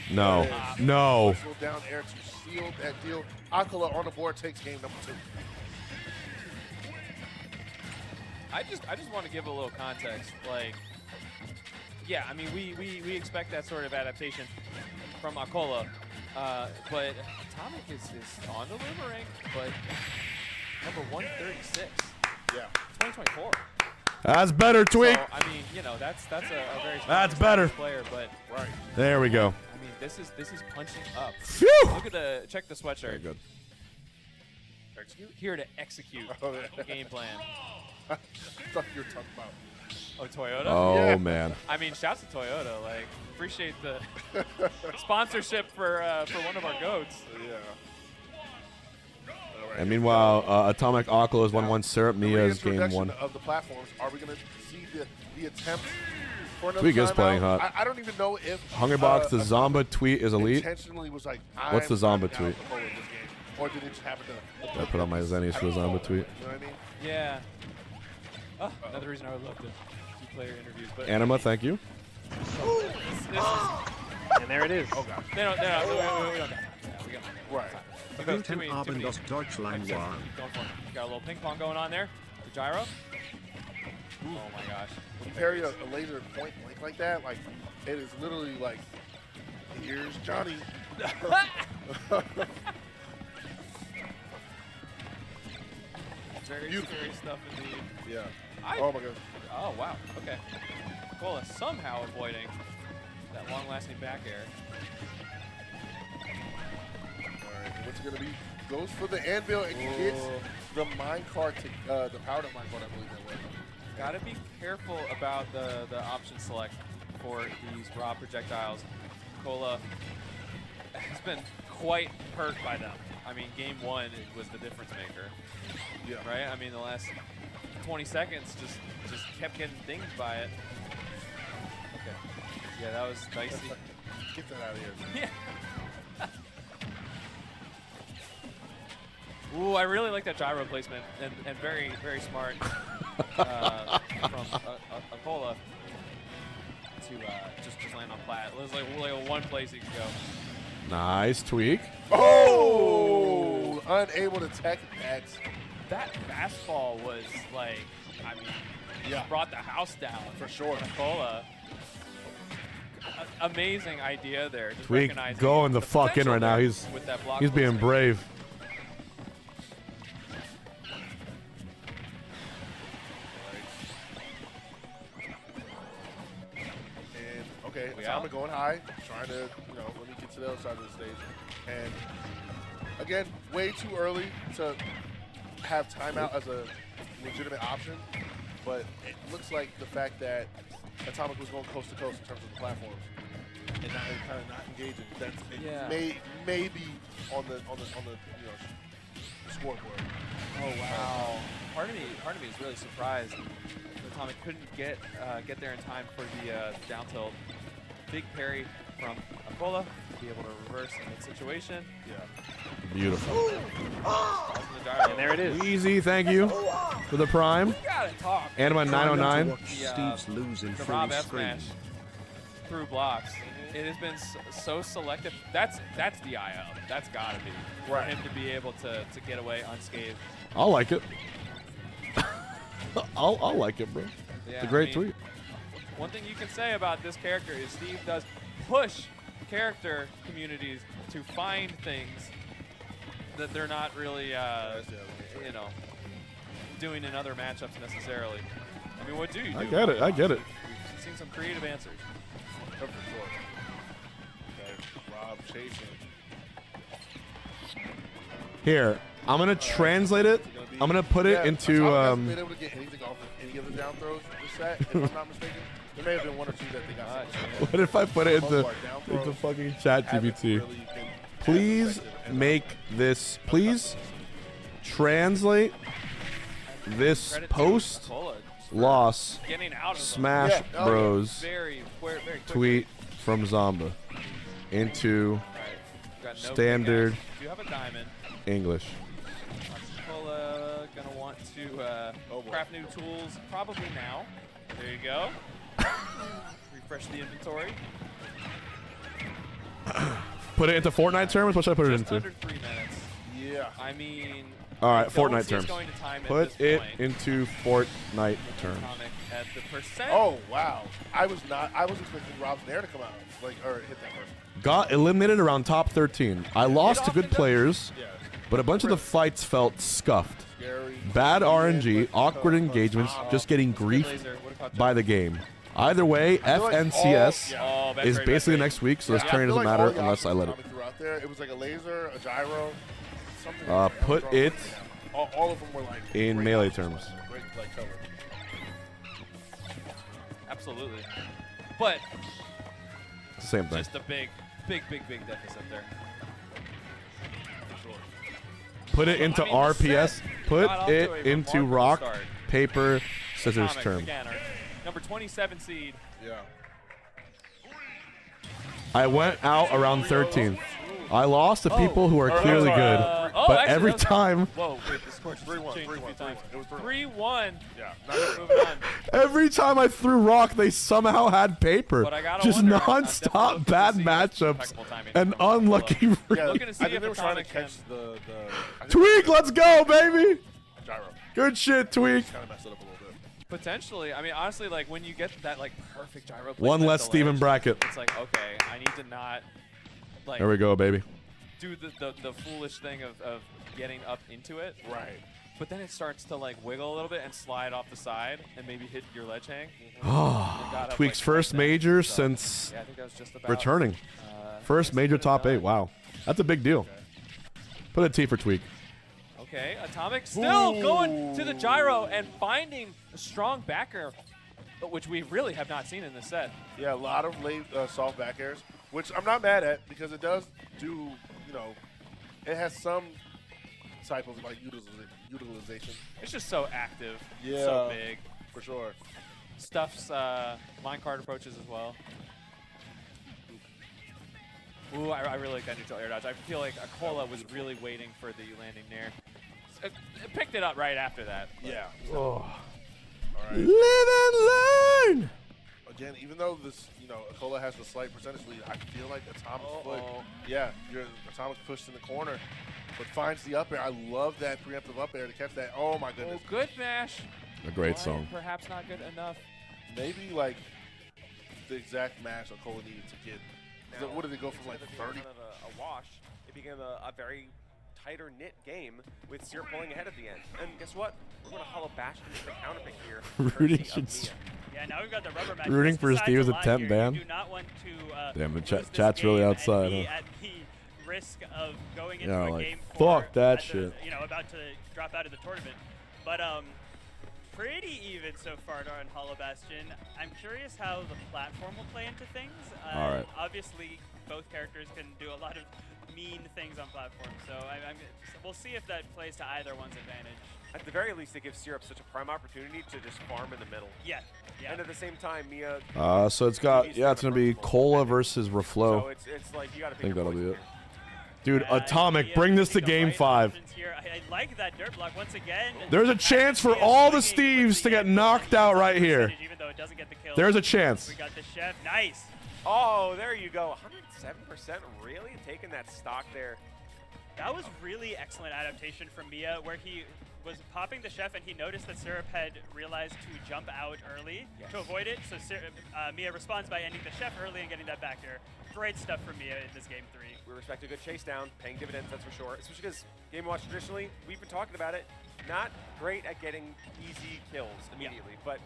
No, no. Slow down air to shield that deal. ACOLA on the board takes game number 2. I just want to give a little context. Like, yeah, I mean, we expect that sort of adaptation from ACOLA, but Atomic is on the boomerang, but number 136. Yeah. 2024. That's better, Tweek. So, I mean, you know, that's a very That's better. player, but right. There we go. I mean, this is punching up. Phew! Look at check the sweatshirt. Very good. Here to execute Oh, the game plan. I thought you were talking about Oh, Toyota? Oh, man. I mean, shouts to Toyota. Like, appreciate the sponsorship for one of our goats. Yeah. And meanwhile, Atomic ACOLA is 1-1 Syrup. MIYA is game 1. Of the platforms, are we going to see the attempt for another TWEEK is playing timeout? hot. I don't even know if Hungrybox, the ZOMBA tweet is elite. intentionally was like, What's the ZOMBA tweet? Or did it just happen to I put on my zennis for the ZOMBA tweet. You know what I mean? Yeah. Oh, another reason I would love to do player interviews. But Anima, thank you. this is, And there it is. Oh, God. we don't got time. We got Right. too many. Abend Deutschland war. Going for it. Got a little ping pong going on there. The gyro. Oh my gosh. When you parry a laser point blank like that, like, it is literally like, here's Johnny. Very scary stuff indeed. Yeah. Oh my god. Oh wow. Okay. ACOLA somehow avoiding that long-lasting back air. Alright, what's it gonna be? Goes for the anvil and gets the minecart to the powered up minecart, I believe that was. Gotta be careful about the option select for these raw projectiles. ACOLA has been quite hurt by them. I mean, game 1 it was the difference maker. Yeah. Right? I mean, the last 20 seconds just kept getting dinged by it. Okay. Yeah, that was dicey. Get that out of here. Yeah. Ooh, I really like that gyro placement and very, very smart from ACOLA to just land on plat. It was like one place he could go. Nice tweak. Oh! Unable to tech that. That fastball was like, I mean, yeah, brought the house down for sure. ACOLA. Amazing idea there. Just TWEEK recognizing going the fuck in right now. He's being brave. And okay, Atomic going high, trying to, let me get to the other side of the stage. And again, way too early to have timeout as a legitimate option, but it looks like the fact that Atomic was going coast to coast in terms of the platforms and kind of not engaging. That's maybe on the scoreboard. Oh wow! Part of me is really surprised that Atomic couldn't get there in time for the down tilt. Big parry from ACOLA to be able to reverse in that situation. Yeah. Beautiful. And there it is. Easy, thank you for the prime. We gotta talk. Anima 909. Steve's losing The full Rob F screen. smash through blocks. It has been so selective. That's the IO. That's gotta be for him to be able to get away unscathed. I'll like it. I'll like it, bro. Yeah, It's a great tweet. One thing you can say about this character is Steve does push character communities to find things that they're not really, doing in other matchups necessarily. I mean, what do you do? I get it. I get it. We've seen some creative answers. Okay, Rob chasing. Here, I'm gonna translate it. I'm gonna put it into. Hasn't been able to get anything off of any of the down throws this set, if I'm not mistaken. There may have been one or two that they got. What if I put it into fucking ChatGPT? Please make this. Please translate this post loss Smash Bros tweet from Zomba into standard English. ACOLA gonna want to craft new tools probably now. There you go. Refresh the inventory. Put it into Fortnite terms? What should I put it into? Under 3 minutes. Yeah. I mean. All right, Fortnite he's terms. going to time Put it into Fortnite terms. At the percent. Oh wow! I was expecting Rob's Nair to come out, or hit that first. Got eliminated around top 13. I lost to good players, but a bunch of the fights felt scuffed. Bad RNG, awkward engagements, just getting griefed by the game. Either way, FNCS is basically next week, so this tournament doesn't matter unless I let it. It was like a laser, a gyro, something. Put it all of them were like in melee terms. Great, like, cover. absolutely. But It's the same thing. just a big deficit there. Put it into I mean, the RPS. set Put got off to it a into remarkable rock, start. paper, scissors Atomic, term. again, our number 27 seed. Yeah. I went out around 13th. I lost to people who are Oh, clearly good, oh, but actually, every that was- time, Whoa, wait, the score just 3-1, changed a few 3-1, times. 3-1. It was 3-1. Yeah. Moving on. every time I threw rock, they somehow had paper. But I gotta Just wonder, I'm definitely non-stop looking to bad see matchups impeccable timing and from Aquila. unlucky. Yeah, Looking to see I think if they were trying to Atomic catch the Tweek, let's go, baby. gyro. Good shit, Tweek. Kind of messed it up a little bit. Potentially. I mean, honestly, like when you get that like perfect gyro One placement less at the Steven ledge, bracket. It's like, okay, I need to not like There we go, baby. do the foolish thing of getting up into it. Right. But then it starts to like wiggle a little bit and slide off the side and maybe hit your ledge hang. Tweek's first major since yeah, I think that was just about, returning. First major top 8. Wow. That's a big deal. Put a T for Tweek. Okay, Atomic still going to the gyro and finding a strong backer, which we really have not seen in this set. Yeah, a lot of late soft back airs, which I'm not mad at because it does do, you know, it has some type of like utilization. It's just so active, Yeah, so big. for sure. Stuffs line card approaches as well. Ooh, I really like that neutral air dodge. I feel like ACOLA was really waiting for the landing there. It picked it up right after that. Yeah. Oh. All right. Live and learn. Again, even though this, you know, ACOLA has the slight percentage lead, I feel like Atomic's foot. Yeah, your Atomic's pushed in the corner, but finds the up air. I love that preemptive up air to catch that. Oh my goodness. Oh, good mash. A great Why song. Perhaps not good enough. Maybe like the exact match ACOLA needed to get. Now, What did it go from like instead of 30? being kind of a wash, it became a very tighter knit game with Syrup pulling ahead at the end. And guess what? We're going to hollow bash into the counter pick here. Rooting courtesy of should MIYA. Yeah, now we've got the rubber match. Rooting This for decides Steve's a lot attempt here. ban. You do not want to Damn, the lose this chat's really game outside, and be huh? at the risk of going into Yeah, a like, game fuck 4 that at the- shit. You know, about to drop out of the tournament. But pretty even so far on Hollow Bastion. I'm curious how the platform will play into things. All right. Obviously, both characters can do a lot of mean things on platform, so we'll see if that plays to either one's advantage. At the very least, it gives Syrup such a prime opportunity to just farm in the middle. Yeah, yeah. And at the same time, MIYA. So it's got, yeah, it's going to be Cola versus Reflow. So it's like you got to I think pick your that'll be poison it. Dude, Atomic, bring this to game 5. Here. I like that dirt block once again. There's a chance for all the Steves to get knocked out right here. Even though it doesn't get the kill. There's a chance. We got the chef. Nice. Oh, there you go. 107%, really? Taking that stock there. That was really excellent adaptation from MIYA, where he was popping the chef and he noticed that Syrup had realized to jump out early to avoid it. So MIYA responds by ending the chef early and getting that back air. Great stuff from MIYA in this game 3. We respect a good chase down, paying dividends, that's for sure. Especially because Game & Watch traditionally, we've been talking about it, not great at getting easy kills immediately, but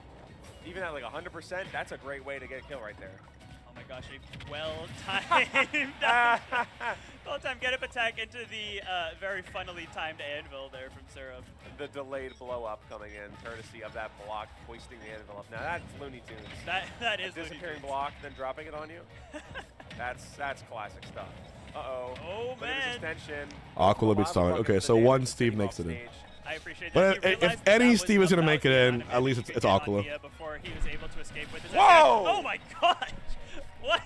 even at like 100%, that's a great way to get a kill right there. Oh my gosh, a well-timed well-timed get-up attack into the very funnily timed anvil there from Syrup. The delayed blow-up coming in, courtesy of that block, hoisting the anvil up. Now that's Looney Tunes. That is a disappearing Looney Tunes. block, then dropping it on you. That's classic stuff. Uh-oh. Oh, Look at this extension. Aquila beats Sonic. Okay, so one Steve makes it in. I appreciate that. But if any Steve is going to make it in, at least it's Aquila. Before he was able to escape with his Whoa! Oh my gosh! What?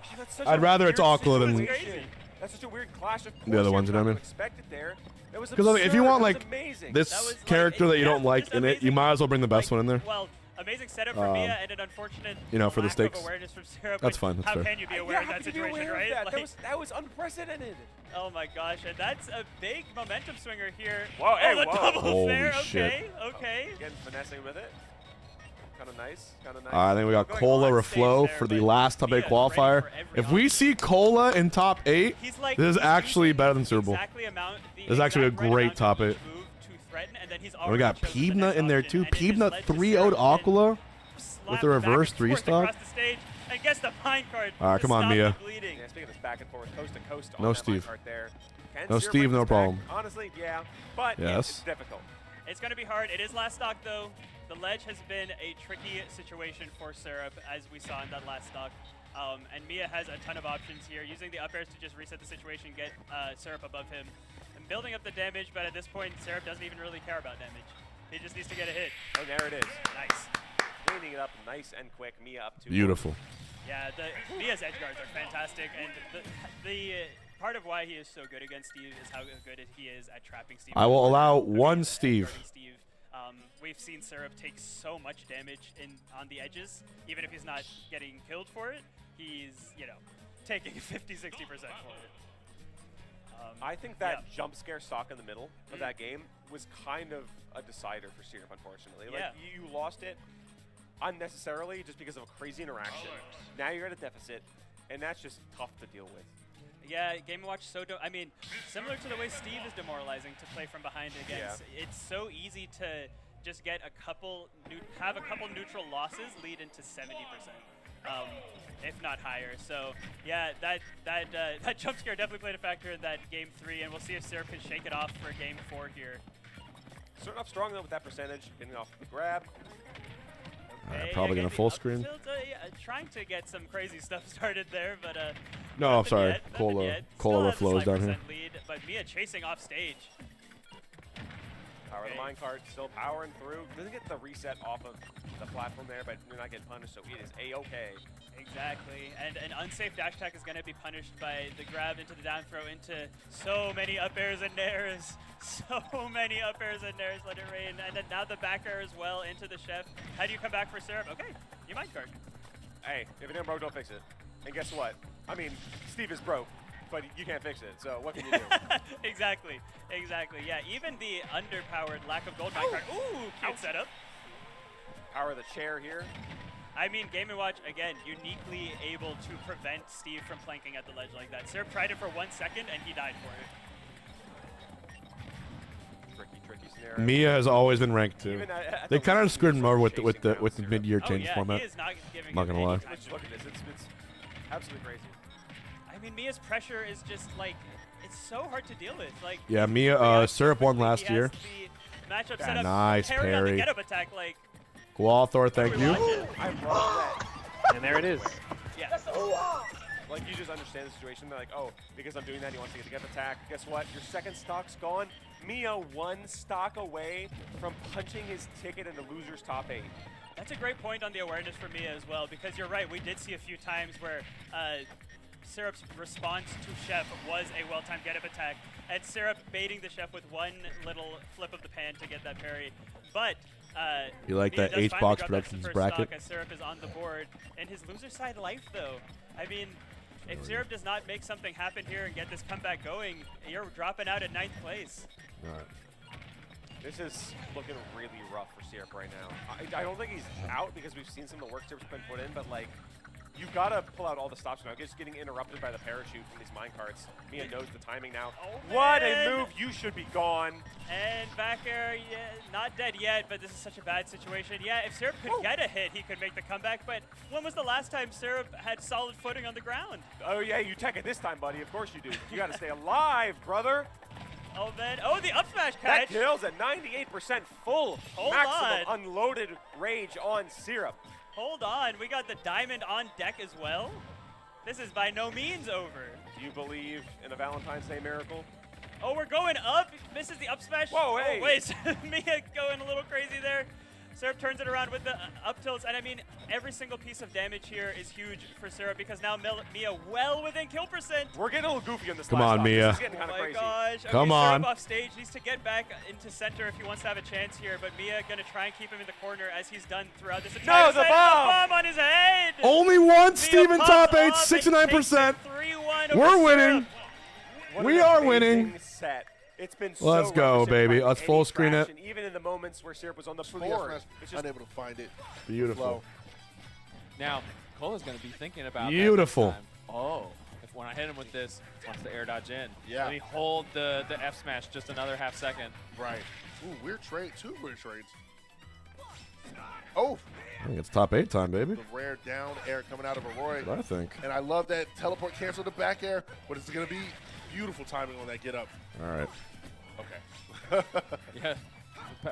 Oh, that's such I'd a rather it's weird Aquila than situation. That's such a weird clash of the other ones, you know what I mean? expected there. That was Because if you absurd. want That was like amazing. this character that you don't like in it, you might as well bring the best one in there. Well, amazing setup for MIYA and an unfortunate you know, for the lack stakes. of awareness from Syrup. That's but fine, that's how fair. can you be aware of that situation, right? That? Like, That was unprecedented. oh my gosh, and that's a big momentum swinger here. Whoa, hey, the whoa. double Holy fair. shit. Okay, okay. Getting finessing with it. Kind of nice. Kind of nice. I think we got Cola or Flow for the last top 8 qualifier. If we see Cola in top 8, this is actually better than Super Bowl. This is actually a great top 8. And we got Peebna in there too. Peebna 3-0'd Aquila with a reverse 3-stock. And gets the pine card. All right, come on, MIYA. Yeah, speaking of this back and forth, coast to coast on No that Steve. cart there. Can No Syrup Steve, bring no this back? problem. Honestly, yeah, but Yes. it's difficult. It's going to be hard. It is last stock, though. The ledge has been a tricky situation for Syrup, as we saw in that last stock. And MIYA has a ton of options here, using the up airs to just reset the situation, get Syrup above him, and building up the damage, but at this point, Syrup doesn't even really care about damage. He just needs to get a hit. Oh, there it is. Nice. Cleaning it up nice and quick. MIYA up 2-1. Beautiful. Yeah, MIYA's edge guards are fantastic, and the part of why he is so good against Steve is how good he is at trapping Steve. I will allow one Steve. We've seen Syrup take so much damage on the edges, even if he's not getting killed for it. He's, you know, taking 50-60% for it. I think that jump scare stock in the middle of that game was kind of a decider for Syrup, unfortunately. Like, you lost it unnecessarily just because of a crazy interaction. Now you're at a deficit, and that's just tough to deal with. Yeah, Game & Watch I mean, similar to the way Steve is demoralizing to play from behind against. It's so easy to just get have a couple neutral losses lead into 70%, if not higher. So yeah, that jump scare definitely played a factor in that game 3, and we'll see if Syrup can shake it off for game 4 here. Starting off strong though with that percentage, getting off the grab. Probably gonna full screen. Trying to get some crazy stuff started there, but no, I'm sorry. Cola overflows down here. Lead, but MIYA chasing off stage. Power of the minecart, still powering through. Doesn't get the reset off of the platform there, but you're not getting punished, so it is A-okay. Exactly, and an unsafe dash attack is going to be punished by the grab into the down throw into so many up airs and nairs. So many up airs and nairs, let it rain. And then now the back air as well into the chef. How do you come back for Syrup? Okay, you minecart. Hey, if it ain't broke, don't fix it. And guess what? I mean, Steve is broke, but you can't fix it, so what can you do? Exactly. Yeah, even the underpowered lack of gold minecart. Ooh, cute setup. Power of the chair here. I mean, Game & Watch, again, uniquely able to prevent Steve from flanking at the ledge like that. Syrup tried it for 1 second, and he died for it. Tricky scenario. MIYA has always been ranked 2. They kind of screwed him over with the mid-year change format. He is not giving not gonna lie. Look at this. It's absolutely crazy. I mean, MIYA's pressure is just like, it's so hard to deal with. Like, Yeah, MIYA, Syrup won last year. Matchup set up, nice parry. On the parry. get-up attack, like. Gualthor, thank you. I love that. And there it is. Yeah. Like, you just understand the situation. They're like, oh, because I'm doing that, he wants to get the get attack. Guess what? Your second stock's gone. MIYA 1 stock away from punching his ticket in the loser's top 8. That's a great point on the awareness for MIYA as well, because you're right, we did see a few times where Syrup's response to Chef was a well-timed get-up attack, and Syrup baiting the Chef with one little flip of the pan to get that parry. But you like MIYA that does H-Box finally grab Productions that first bracket? stock as Syrup is on the board, and his loser side life though. I mean, if Syrup does not make something happen here and get this comeback going, you're dropping out at 9th place. All right. This is looking really rough for Syrup right now. I don't think he's out because we've seen some of the work Syrup's been put in, but like, you've got to pull out all the stops now. Just getting interrupted by the parachute from these minecarts. MIYA knows the timing now. Oh, what a move! You should be gone. And back air, yeah, not dead yet, but this is such a bad situation. Yeah, if Syrup could get a hit, he could make the comeback, but when was the last time Syrup had solid footing on the ground? Oh yeah, you tech it this time, buddy. Of course you do. You got to stay alive, brother. Oh, man. Oh, the up smash That catch. kills at 98% full. Hold maximum on. unloaded rage on Syrup. Hold on. We got the diamond on deck as well. This is by no means over. Do you believe in a Valentine's Day miracle? Oh, we're going up. Misses the up smash. Whoa, hey. Oh, wait. MIYA going a little crazy there. Syrup turns it around with the up tilts, and I mean, every single piece of damage here is huge for Syrup because now MIYA well within kill percent. We're getting a little goofy on this. Come on, MIYA. This is getting kind of Oh my crazy. gosh. Okay, Come on. Syrup off stage needs to get back into center if he wants to have a chance here, but MIYA gonna try and keep him in the corner as he's done throughout this entire No, the set. bomb! On his head. Only one MIYA Steven pops top 8, off and 69%. takes it 3-1 over We're winning. What We an are amazing winning. Set. It's been Let's so go, rough for Syrup baby. to Let's find full any screen it. traction, even in the moments where Syrup was on the For the board. F-Smash, It's just unable to find it. Beautiful. Flow. Now, Cola's going to be thinking about Beautiful. that next time. Oh, if when I hit him with this, wants to air dodge in. Yeah. Let me hold the F smash just another half second. Right. Ooh, weird trade. 2 weird trades. Oh, I think it's top 8 time, baby. the rare down air coming out of Aurora. That's what I think. And I love that teleport cancel the back air, but it's going to be beautiful timing on that get up. All right. Okay. Yeah.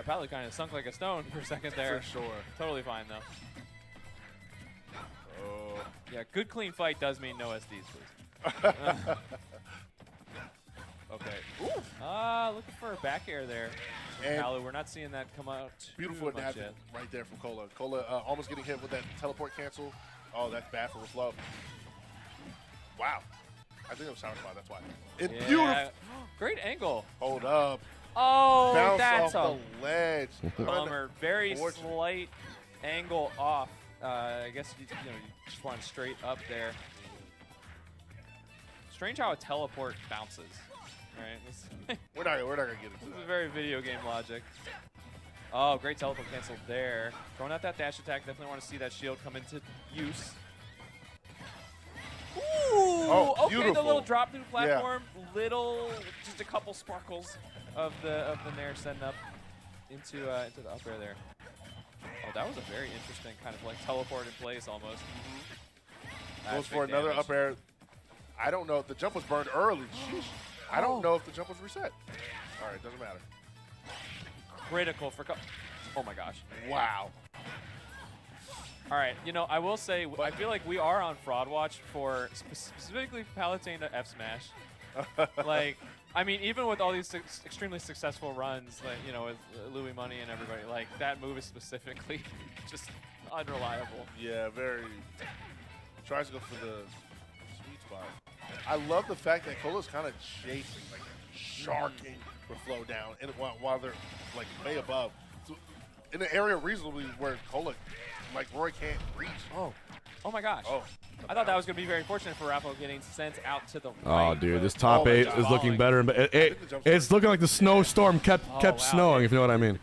Palu kind of sunk like a stone for a second there. For sure. Totally fine, though. Oh. Yeah, good clean fight does mean no SDs, please. Okay. Looking for a back air there. And Palu, we're not seeing that come out beautiful too much adapting yet. right there from Cola. Cola almost getting hit with that teleport cancel. Oh, that's bad for Reflow. Wow. I think it was Sour Spot, that's why. And Yeah. beautiful. Great angle. Hold up. Oh, Bounce that's off the ledge. bummer. Very Unfortunate. slight angle off. I guess you just want straight up there. Strange how a teleport bounces. Right? We're not gonna get into This that. is very video game logic. Oh, great teleport cancel there. Throwing out that dash attack. Definitely want to see that shield come into use. Ooh! Oh, Okay, the beautiful. little drop through platform. Just a couple sparkles of the Nair setting up into the up air there. Oh, that was a very interesting kind of like teleport in place almost. Goes That's for big another damage. up air. I don't know if the jump was burned early. Sheesh. I don't know if the jump was reset. All right, doesn't matter. Critical for. Oh my gosh. Wow. All right, I will say, I feel like we are on fraud watch for specifically Palutena to F Smash. Like, I mean, even with all these extremely successsful runs, like, with Louis Money and everybody, like, that move is specifically just unreliable. Yeah, very. Tries to go for the sweet spot. I love the fact that Cola's kind of chasing, like, sharking Reflow down, and while they're, like, way above. So, in an area reasonably where Cola, like, Roy can't reach. Oh my gosh. Oh. I thought that was going to be very fortunate for Raffo getting sent out to the Oh, right. dude, this but- top my 8 God. is looking better. But it's looking like the snowstorm kept wow. snowing, if you know what I mean.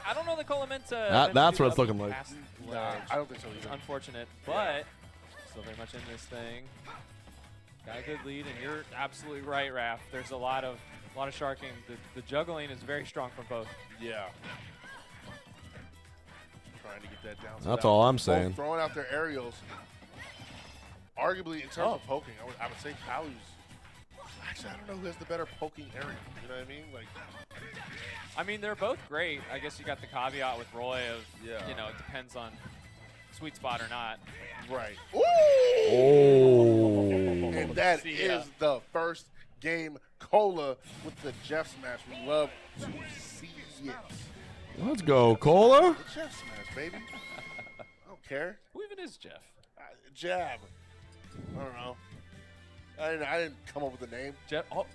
I don't know that Cola meant to. That's do what it's the looking like. past Nah, ledge. I don't think so It's either. unfortunate, but still very much in this thing. Got a good lead, and you're absolutely right, Raph. There's a lot of sharking. The juggling is very strong from both. Yeah. Trying to get that down. That's all I'm Both saying. throwing out their aerials. Arguably, in terms of poking, I would say Palu's. Actually, I don't know who has the better poking area. You know what I mean? Like, I mean, they're both great. I guess you got the caveat with Roy of, Yeah. it depends on sweet spot or not. right. Oh. And that See ya. is the first game Cola with the Jeff Smash. We love to see it. Let's go, Cola. The Jeff Smash, baby. I don't care. Who even is Jeff? Jab. I don't know. I didn't come up with a name. Jeff. Oh,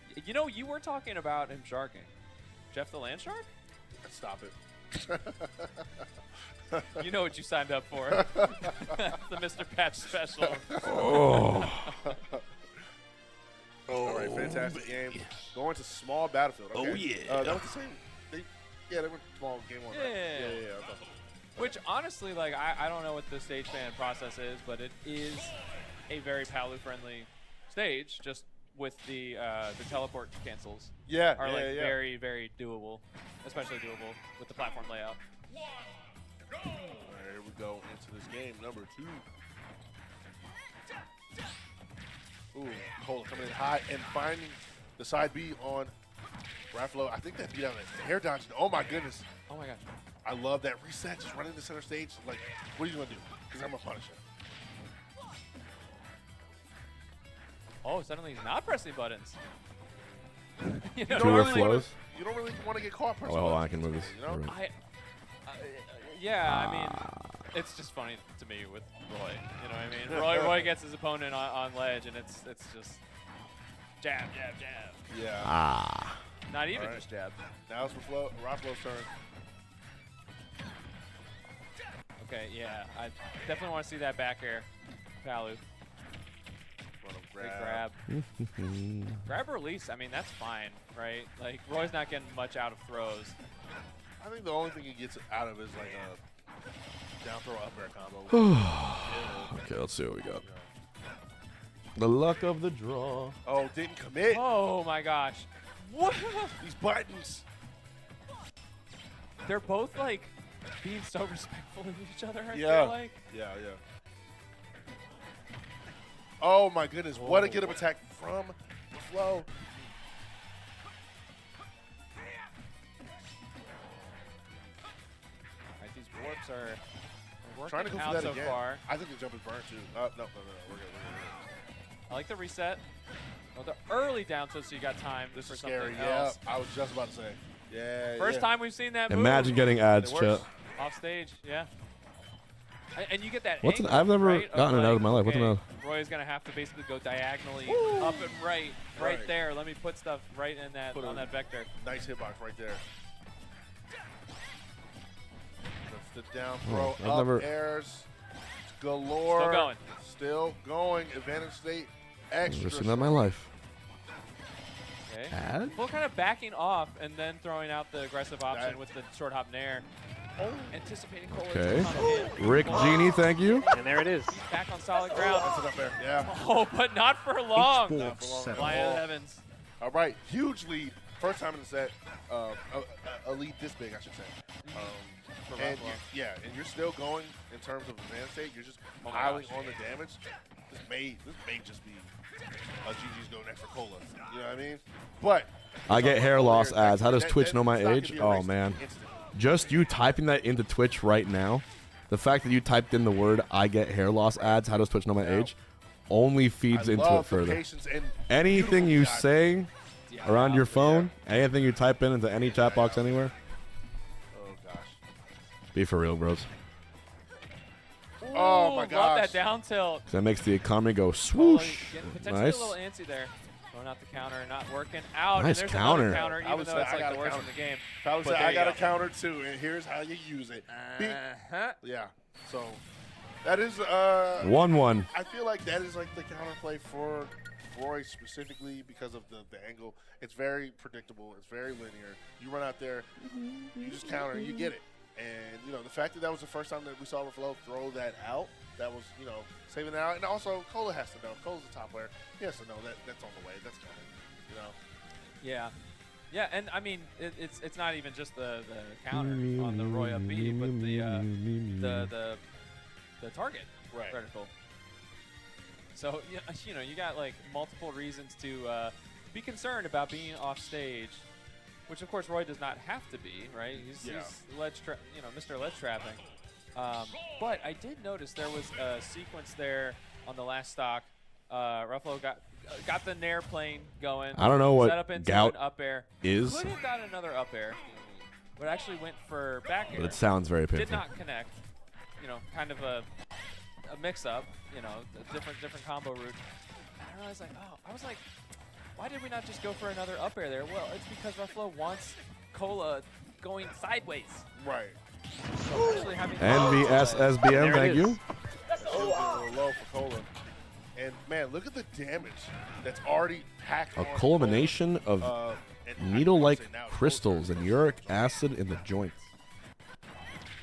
you were talking about him sharking. Jeff the Land Shark? Stop it. You know what you signed up for. The Mr. Patch special. Oh. All right, fantastic game. Going to small battlefield. Okay. Oh, yeah. That was the same. They went small game one. Right? Yeah. Yeah. Okay. Which, honestly, like, I don't know what the stage fan process is, but it is a very Palu-friendly stage, just with the teleport cancels. Yeah, are like yeah. very, very doable, especially doable with the platform layout. All right, here we go into this game, number 2. Ooh, Cola coming in high and finding the side B on Raffalo. I think that beat out that hair dodge. Oh my goodness. Oh my gosh. I love that reset, just running the center stage. Like, what are you gonna do? Because I'm gonna punish him. Oh, suddenly he's not pressing buttons. You Two don't really flows. You don't really want to get caught Oh, pressing hold on, I buttons, can move this. you know? Yeah, I mean, it's just funny to me with Roy. You know what I mean? Roy gets his opponent on ledge, and it's just jab, jab, jab. Yeah. Not even All right. just jab. Now it's Raffalo's turn. Okay, yeah, I definitely want to see that back air, Palu. Big grab. Grab release, I mean, that's fine, right? Like, Roy's not getting much out of throws. I think the only thing he gets out of is like a down throw up air combo. Okay, let's see what we got. The luck of the draw. Oh, didn't commit. Oh my gosh. What? These buttons. They're both like being so respectful of each other, I Yeah. feel like. Yeah. Oh my goodness, what a get up attack from Flo. are Trying to working go out for that so again. far. I think the jump is burned too. No. We're good. I like the reset. Well, the early down tilt, so you got time This for is something scary. else. Yeah, I was just about to say. Yeah. First time we've seen that move. Imagine getting ads, It works. chat. Off stage, yeah. And you get that What's an? angle, I've never right, gotten it out of my life. What's an? Roy is gonna have to basically go diagonally up and right there. Let me put stuff right in that on that vector. Nice hitbox right there. The down throw, I've up never- airs, galore. Still going. Still going. Advantage state, extra. Never seen that in my life. Okay. Ad? Full kind of backing off and then throwing out the aggressive option with the short hop nair. Anticipating Cola. Okay. Rick Genie, thank you. And there it is. He's back on solid ground. That's it up there. Yeah. Oh, but not for long. Not for long at Lion all. Evans. All right, huge lead. First time in the set. A lead this big, I should say. And and you're still going in terms of advanced state. You're just piling on the damage. This may just be a GG's go next for Cola. You know what I mean? But I get hair loss ads. How does Twitch know my it's not gonna age? be a Oh race man. instantly. Just you typing that into Twitch right now, the fact that you typed in the word "I get hair loss ads," how does Twitch know my age? Only feeds I into it love the further. patience and Anything you beautiful say around your phone, anything you type in into any chat box anywhere, Oh gosh. be for real, bros. Oh my Love gosh. that down tilt. That makes the economy go Cola swoosh. getting potentially Nice. a little antsy there. Throwing out the counter, not working out. Nice and there's counter. another counter, I even would though say it's I like got the a worst in counter. the game. I would But say there I you got a go. counter too, and here's how you use it. Beep. Yeah. So that is 1-1. I feel like that is like the counterplay for Roy specifically because of the angle. It's very predictable. It's very linear. You run out there, you just counter, you get it. And you know the fact that that was the first time that we saw Reflow throw that out, that was saving it out. And also Cola has to know. Cola's the top player. He has to know that that's on the way. That's coming. You know. Yeah. Yeah, and I mean, it's not even just the counter on the Roy up B, but the target vertical. So you got like multiple reasons to be concerned about being off stage, which of course Roy does not have to be, right? He's Mr. Ledge trapping. But I did notice there was a sequence there on the last stock. Ruffalo got the nair plane going. I don't know what set up into gout an up air. is. Could have got another up air, but actually went for back air. But it sounds very Did painful. not connect. Kind of a mix-up. A different combo route. I realized I was like, why did we not just go for another up air there? Well, it's because Ruffalo wants Cola going sideways. Right. So actually having NVSSBM, thank you. A little low for Cola. And man, look at the damage that's already packed. A on culmination Cola. of And needle-like I would say now it's crystals and uric acid in the joints.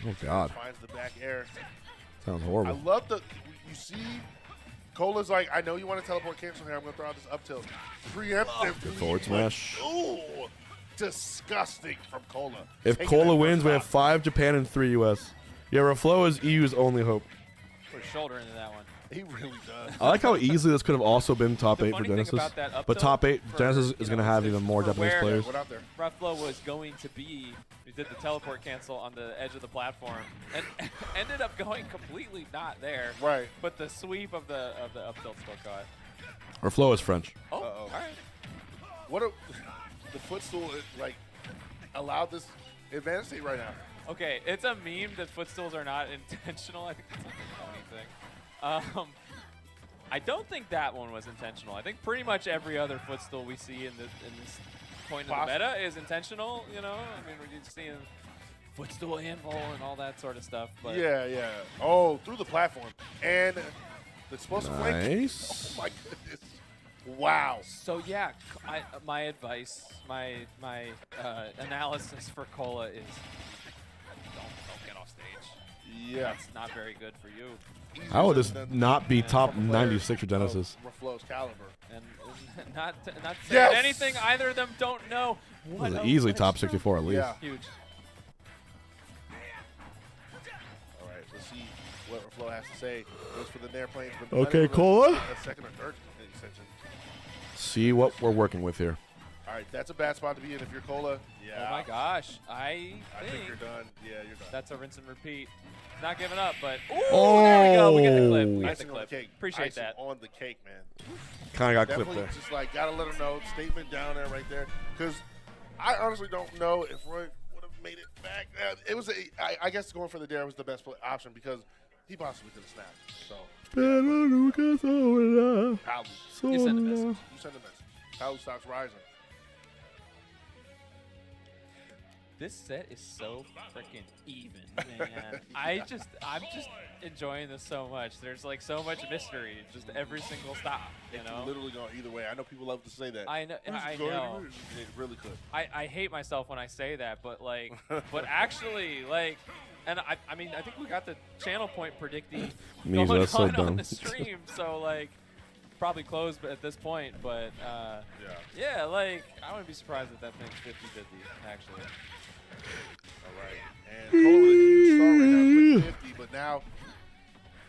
Oh God, finds the back air. sounds I horrible. love you see, Cola's like, I know you want to teleport cancel here. I'm going to throw out this up tilt. Preemptive. Good forward smash. Ooh, disgusting from Cola. If Taking Cola that wins, first we have round. 5 Japan and 3 US. Yeah, Reflow is EU's only hope. Put a shoulder into that one. He really does. I like how easily this could have also been top The 8 for funny thing Genesis. about that up But tilt top 8 for, Genesis is going to have even more for Japanese where players. What out there? Ruffalo was going to be, he did the teleport cancel on the edge of the platform, and ended up going completely not there. Right. But the sweep of the up tilt still caught. Reflow is French. Oh, Uh-oh. all right. What the footstool like allowed this advantage state right now. Okay, it's a meme that footstools are not intentional. I think that's like a funny thing. I don't think that one was intentional. I think pretty much every other footstool we see in this point of the meta is intentional. I mean, we're just seeing footstool anvil and all that sort of stuff. But Yeah. Oh, through the platform and the explosive flank. Nice. Oh my goodness. Wow. So yeah, my advice, my analysis for Cola is don't get off stage. Yeah. That's not very good for you. How would this not be top 96 for Genesis? Reflow's caliber. And not saying Yes! anything either of them don't know. This is easily top 64 at least. Yeah. Huge. All right, let's see what Reflow has to say. Goes for the nair planes. But Okay, not able to Cola. get that second or third extension. See what we're working with here. All right, that's a bad spot to be in if you're Cola. Yeah. Oh my gosh. I think you're done. Yeah, you're done. That's a rinse and repeat. Not giving up, but ooh, there we go. We get the clip. We get the Icing on clip. cake. Appreciate Icing that. on the cake, man. Kind of got clipped Definitely there. just like gotta let her know. Statement down there, right there. Because I honestly don't know if Roy would have made it back. It was I guess going for the dare was the best option because he possibly could have snapped. So. You You send the message. You send the message. Palu stops rising. This set is so freaking even, man. I'm just enjoying this so much. There's like so much mystery, just every single stop. You It know, can literally go either way. I know people love to say that. I know. I It really could. I hate myself when I say that, but like, but actually, like, and I mean, I think we got the channel point predicting MIYA, going that's so on dumb. the stream, so like, probably closed at this point, but yeah, like, I wouldn't be surprised if that thing's 50-50, actually. All right. And Cole with a huge start right now, quick 50, but now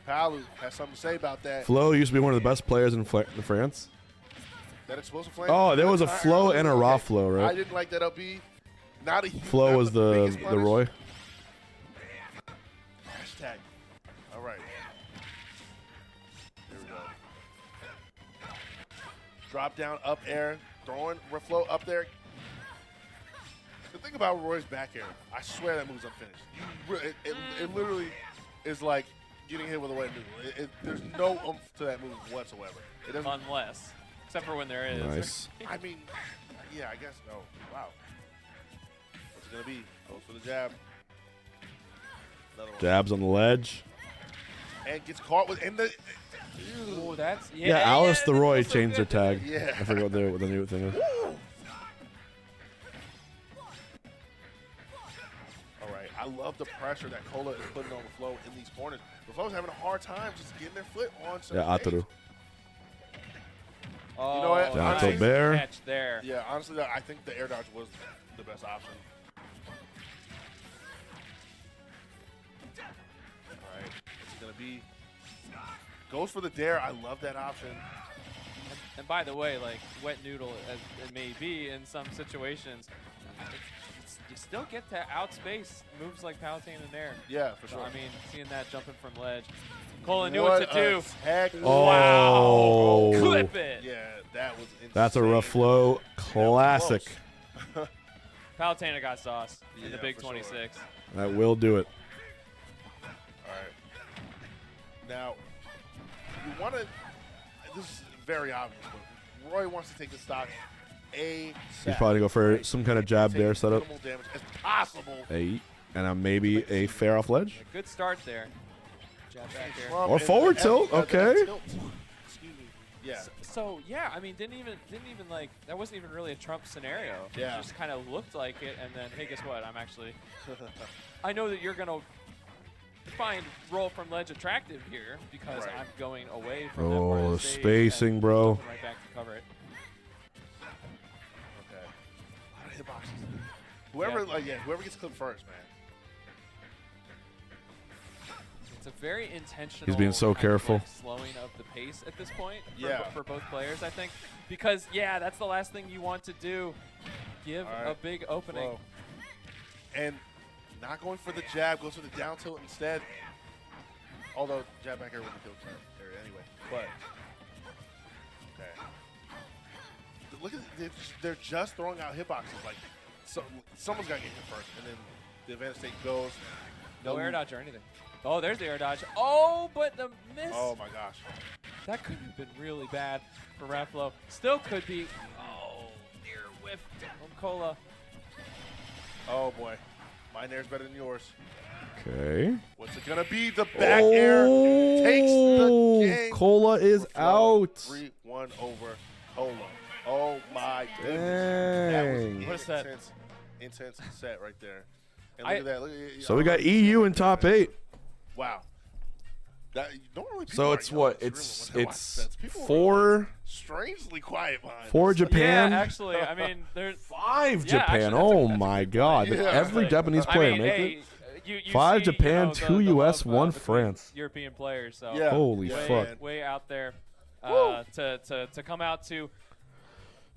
Palu has something to say about that. Flo used to be one of the best players in France. That explosive flame. Oh, there was a Flo and a raw Flo, I right? didn't like that up B. Not a huge, Flo not was the biggest punish. Roy. Hashtag. All right. Here we go. Drop down, up air, throwing Flow up there. The thing about Roy's back air, I swear that move's unfinished. It literally is like getting hit with a wet noodle. There's no oomph to that move whatsoever. It doesn't. Unless, except for when there is. Nice. I mean, yeah, I guess. Oh, wow. What's it gonna be? Goes for the jab. Another one. Jabs on the ledge. And gets caught with in the. Oh, that's Yeah, Alice the Roy changed her tag. Yeah. I forgot what the new thing is. I love the pressure that Cola is putting on the Flow in these corners. The Flow's having a hard time just getting their foot on some Yeah, Ataru. Oh, you know what? Down Honestly, to bear. Catch there. Yeah, honestly, I think the air dodge was the best option. All right, it's going to be... Goes for the dare. I love that option. And by the way, like, wet noodle as it may be in some situations, you still get to outspace moves like Palatine and Air. Yeah, for So, sure. I mean, seeing that jumping from ledge. Cola knew What what to do. heck? Oh. Wow. Clip it. Yeah, that was insane. That's a rough Flow classic. Palatine got sauce in the Yeah, Big for 26. sure. That will do it. All right. Now, you want to... This is very obvious, but Roy wants to take the stock ASAP. He's probably go for some kind of jab Take dare setup. minimal damage as possible. And maybe a fair off ledge. A good start there. Jab back here. Or forward tilt, okay. Tilt. Excuse me. Yeah. So yeah, I mean, didn't even like, that wasn't even really a Trump scenario. Yeah. It just kind of looked like it, and then hey, guess what? I'm actually. I know that you're gonna find roll from ledge attractive here because Right. I'm going away from that part Oh, of the the stage spacing, and bro. jumping right back to cover it. Okay. A lot of hitboxes. Whoever, whoever gets clipped first, man. It's a very intentional. He's being so kind of, careful. like, slowing of the pace at this point for, Yeah. for both players, I think, because yeah, that's the last thing you want to do. Give All right. a big opening. Flow. And not going for the jab, goes for the down tilt instead. Although jab back air wouldn't kill area anyway. But okay. Look at they're just throwing out hitboxes. Like someone's got to get hit first, and then the advantage state goes. No air dodge or anything. Oh, there's the air dodge. Oh, but the miss. Oh my gosh. That could have been really bad for Raflo. Still could be. Oh, near whiff from Cola. Oh boy. My air's better than yours. Okay. What's it gonna be? The back air takes the game. Cola is out. 3-1 over Cola. Oh my goodness. That was Dang. an What a set. intense set right there. And look at that. Look at, So we got EU in top 8. Wow. That, normally people So are it's yelling what? in this room when they watch It's sets. People are 4 strangely quiet behind. for us. Japan. Yeah, actually, I mean, there's 5 yeah, Japan. actually, Oh that's a my good God. Yeah. Every Japanese player make it. You 5 see, Japan, you know, 2 the US, love, 1 between France. European players. So Yeah. Holy Yeah, fuck. man. way out there to come out to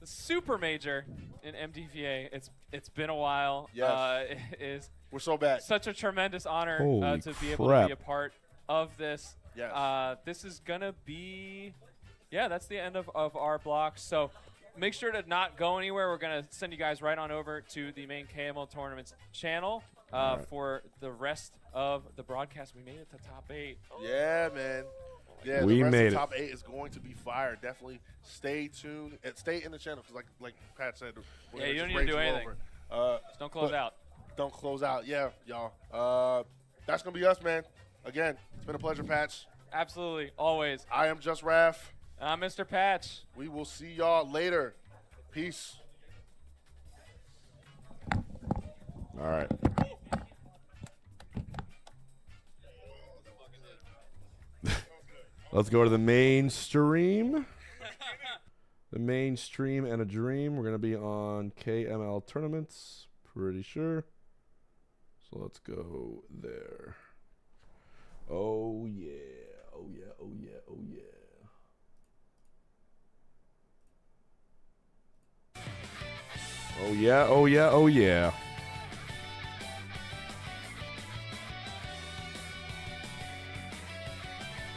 the Super Major in MDVA. It's been a while. Yes. It is We're so bad. such a tremendous honor Holy to be able to crap. be a part of this. Yes. This is gonna be, yeah, that's the end of our block. So make sure to not go anywhere. We're gonna send you guys right on over to the main KML Tournaments channel for the rest of the broadcast. We made it to top 8. Yeah, man. Yeah, We the rest made of it. top 8 is going to be fire. Definitely stay tuned and stay in the channel because, like Pat said, we're Yeah, gonna you don't just need to do race you anything. over. Just don't close but out. Don't close out. Yeah, y'all. That's gonna be us, man. Again, it's been a pleasure, Patch. Absolutely, always. I am Just Raph. I'm Mr. Patch. We will see y'all later. Peace. All right. Let's go to the main stream. The main stream and a dream. We're going to be on KML Tournaments. Pretty sure. So let's go there. Oh, yeah. Oh, yeah. Oh, yeah. Oh, yeah. Oh, yeah. Oh, yeah. Oh, yeah.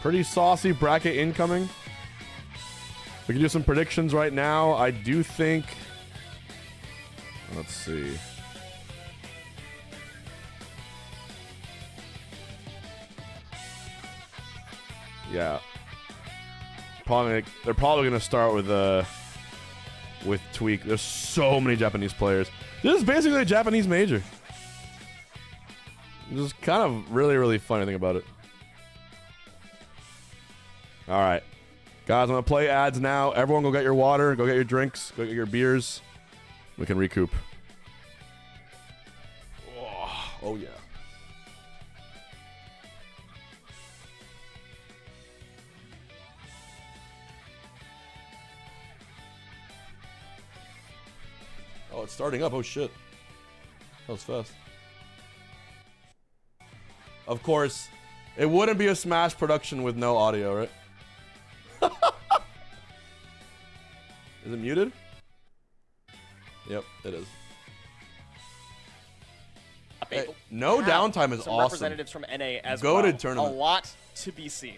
Pretty saucy bracket incoming. We can do some predictions right now. I do think... Let's see. Yeah. They're probably going to start with TWEEK. There's so many Japanese players. This is basically a Japanese major. This is kind of really, really funny thing about it. All right. Guys, I'm going to play ads now. Everyone go get your water. Go get your drinks. Go get your beers. We can recoup. Oh yeah. Oh, it's starting up. Oh, shit. That was fast. Of course, it wouldn't be a Smash production with no audio, right? Is it muted? Yep, it is. Hey, no downtime is some awesome. Representatives from NA as Goated well. tournament. A lot to be seen.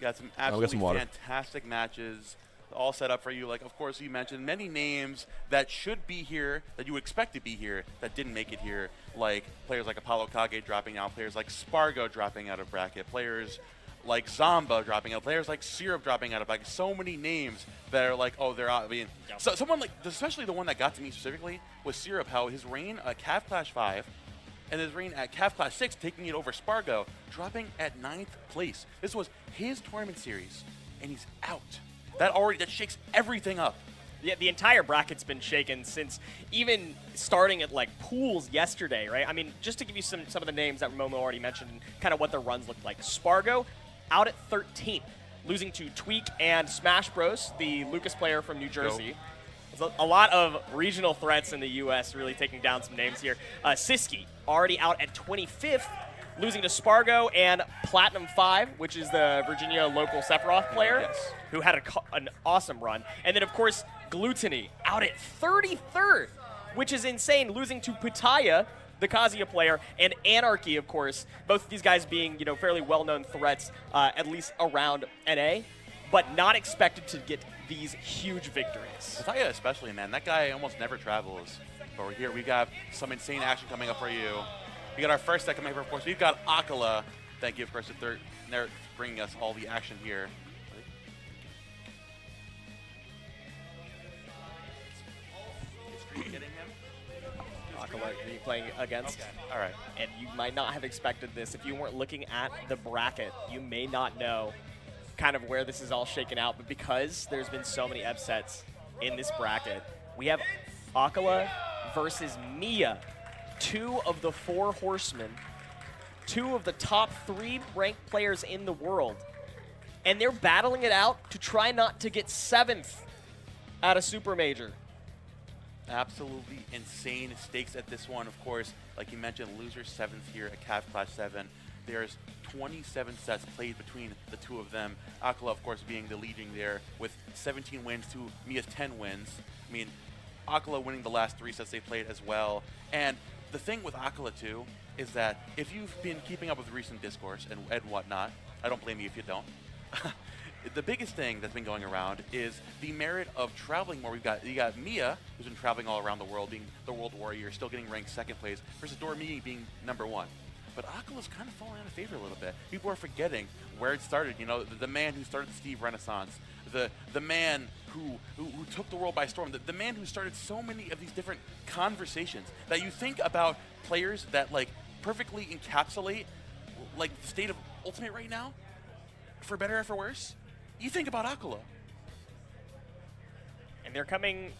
Got some I'll absolutely get some water. fantastic matches all set up for you. Like, of course, you mentioned many names that should be here, that you would expect to be here, that didn't make it here. Like players like Apollo Kage dropping out, players like SPARG0 dropping out of bracket, players like ZOMBA dropping out, players like Syrup dropping out of bracket. So many names that are like, oh, they're out. I mean, so someone like, especially the one that got to me specifically was Syrup, how his reign at CAV Clash 5 and his reign at CAV Clash 6, taking it over SPARG0, dropping at 9th place. This was his tournament series, and he's out. That shakes everything up. Yeah, the entire bracket's been shaken since even starting at like pools yesterday, right? I mean, just to give you some of the names that Momo already mentioned and kind of what their runs looked like. SPARG0 out at 13th, losing to TWEEK and Smash Bros, the Lucas player from New Jersey. There's a lot of regional threats in the U.S. really taking down some names here. Siski already out at 25th, losing to SPARG0 and Platinum 5, which is the Virginia local Sephiroth player, who had an awesome run. And then, of course, Gluttony out at 33rd, which is insane, losing to Pitaya, the Kazuya player, and Anarchy, of course, both of these guys being, you know, fairly well-known threats, at least around NA, but not expected to get these huge victories. Pitaya especially, man, that guy almost never travels. But we're here, we got some insane action coming up for you. We got our first set coming up, of course. We've got ACOLA. Thank you, of course, to they're bringing us all the action here. ACOLA being playing against. Okay. All right. And you might not have expected this. If you weren't looking at the bracket, you may not know kind of where this is all shaken out. But because there's been so many upsets in this bracket, we have ACOLA versus MIYA. 2 of the 4 horsemen, 2 of the top 3 ranked players in the world. And they're battling it out to try not to get 7th at a super major. Absolutely insane stakes at this one, of course. Like you mentioned, loser 7th here at CAV Clash 7. there's 27 sets played between the two of them. ACOLA, of course, being the leading there with 17 wins to MIYA's 10 wins. I mean, ACOLA winning the last 3 sets they played as well. And the thing with ACOLA, too, is that if you've been keeping up with recent discourse and whatnot, I don't blame you if you don't. The biggest thing that's been going around is the merit of traveling more. You got MIYA, who's been traveling all around the world, being the World Warrior, still getting ranked 2nd place, versus Doremi being #1. But ACOLA's kind of falling out of favor a little bit. People are forgetting where it started. You know, the man who started the Steve Renaissance, the man who took the world by storm, the man who started so many of these different conversations that you think about players that like perfectly encapsulate like the state of Ultimate right now, for better or for worse. You think about ACOLA. And they're coming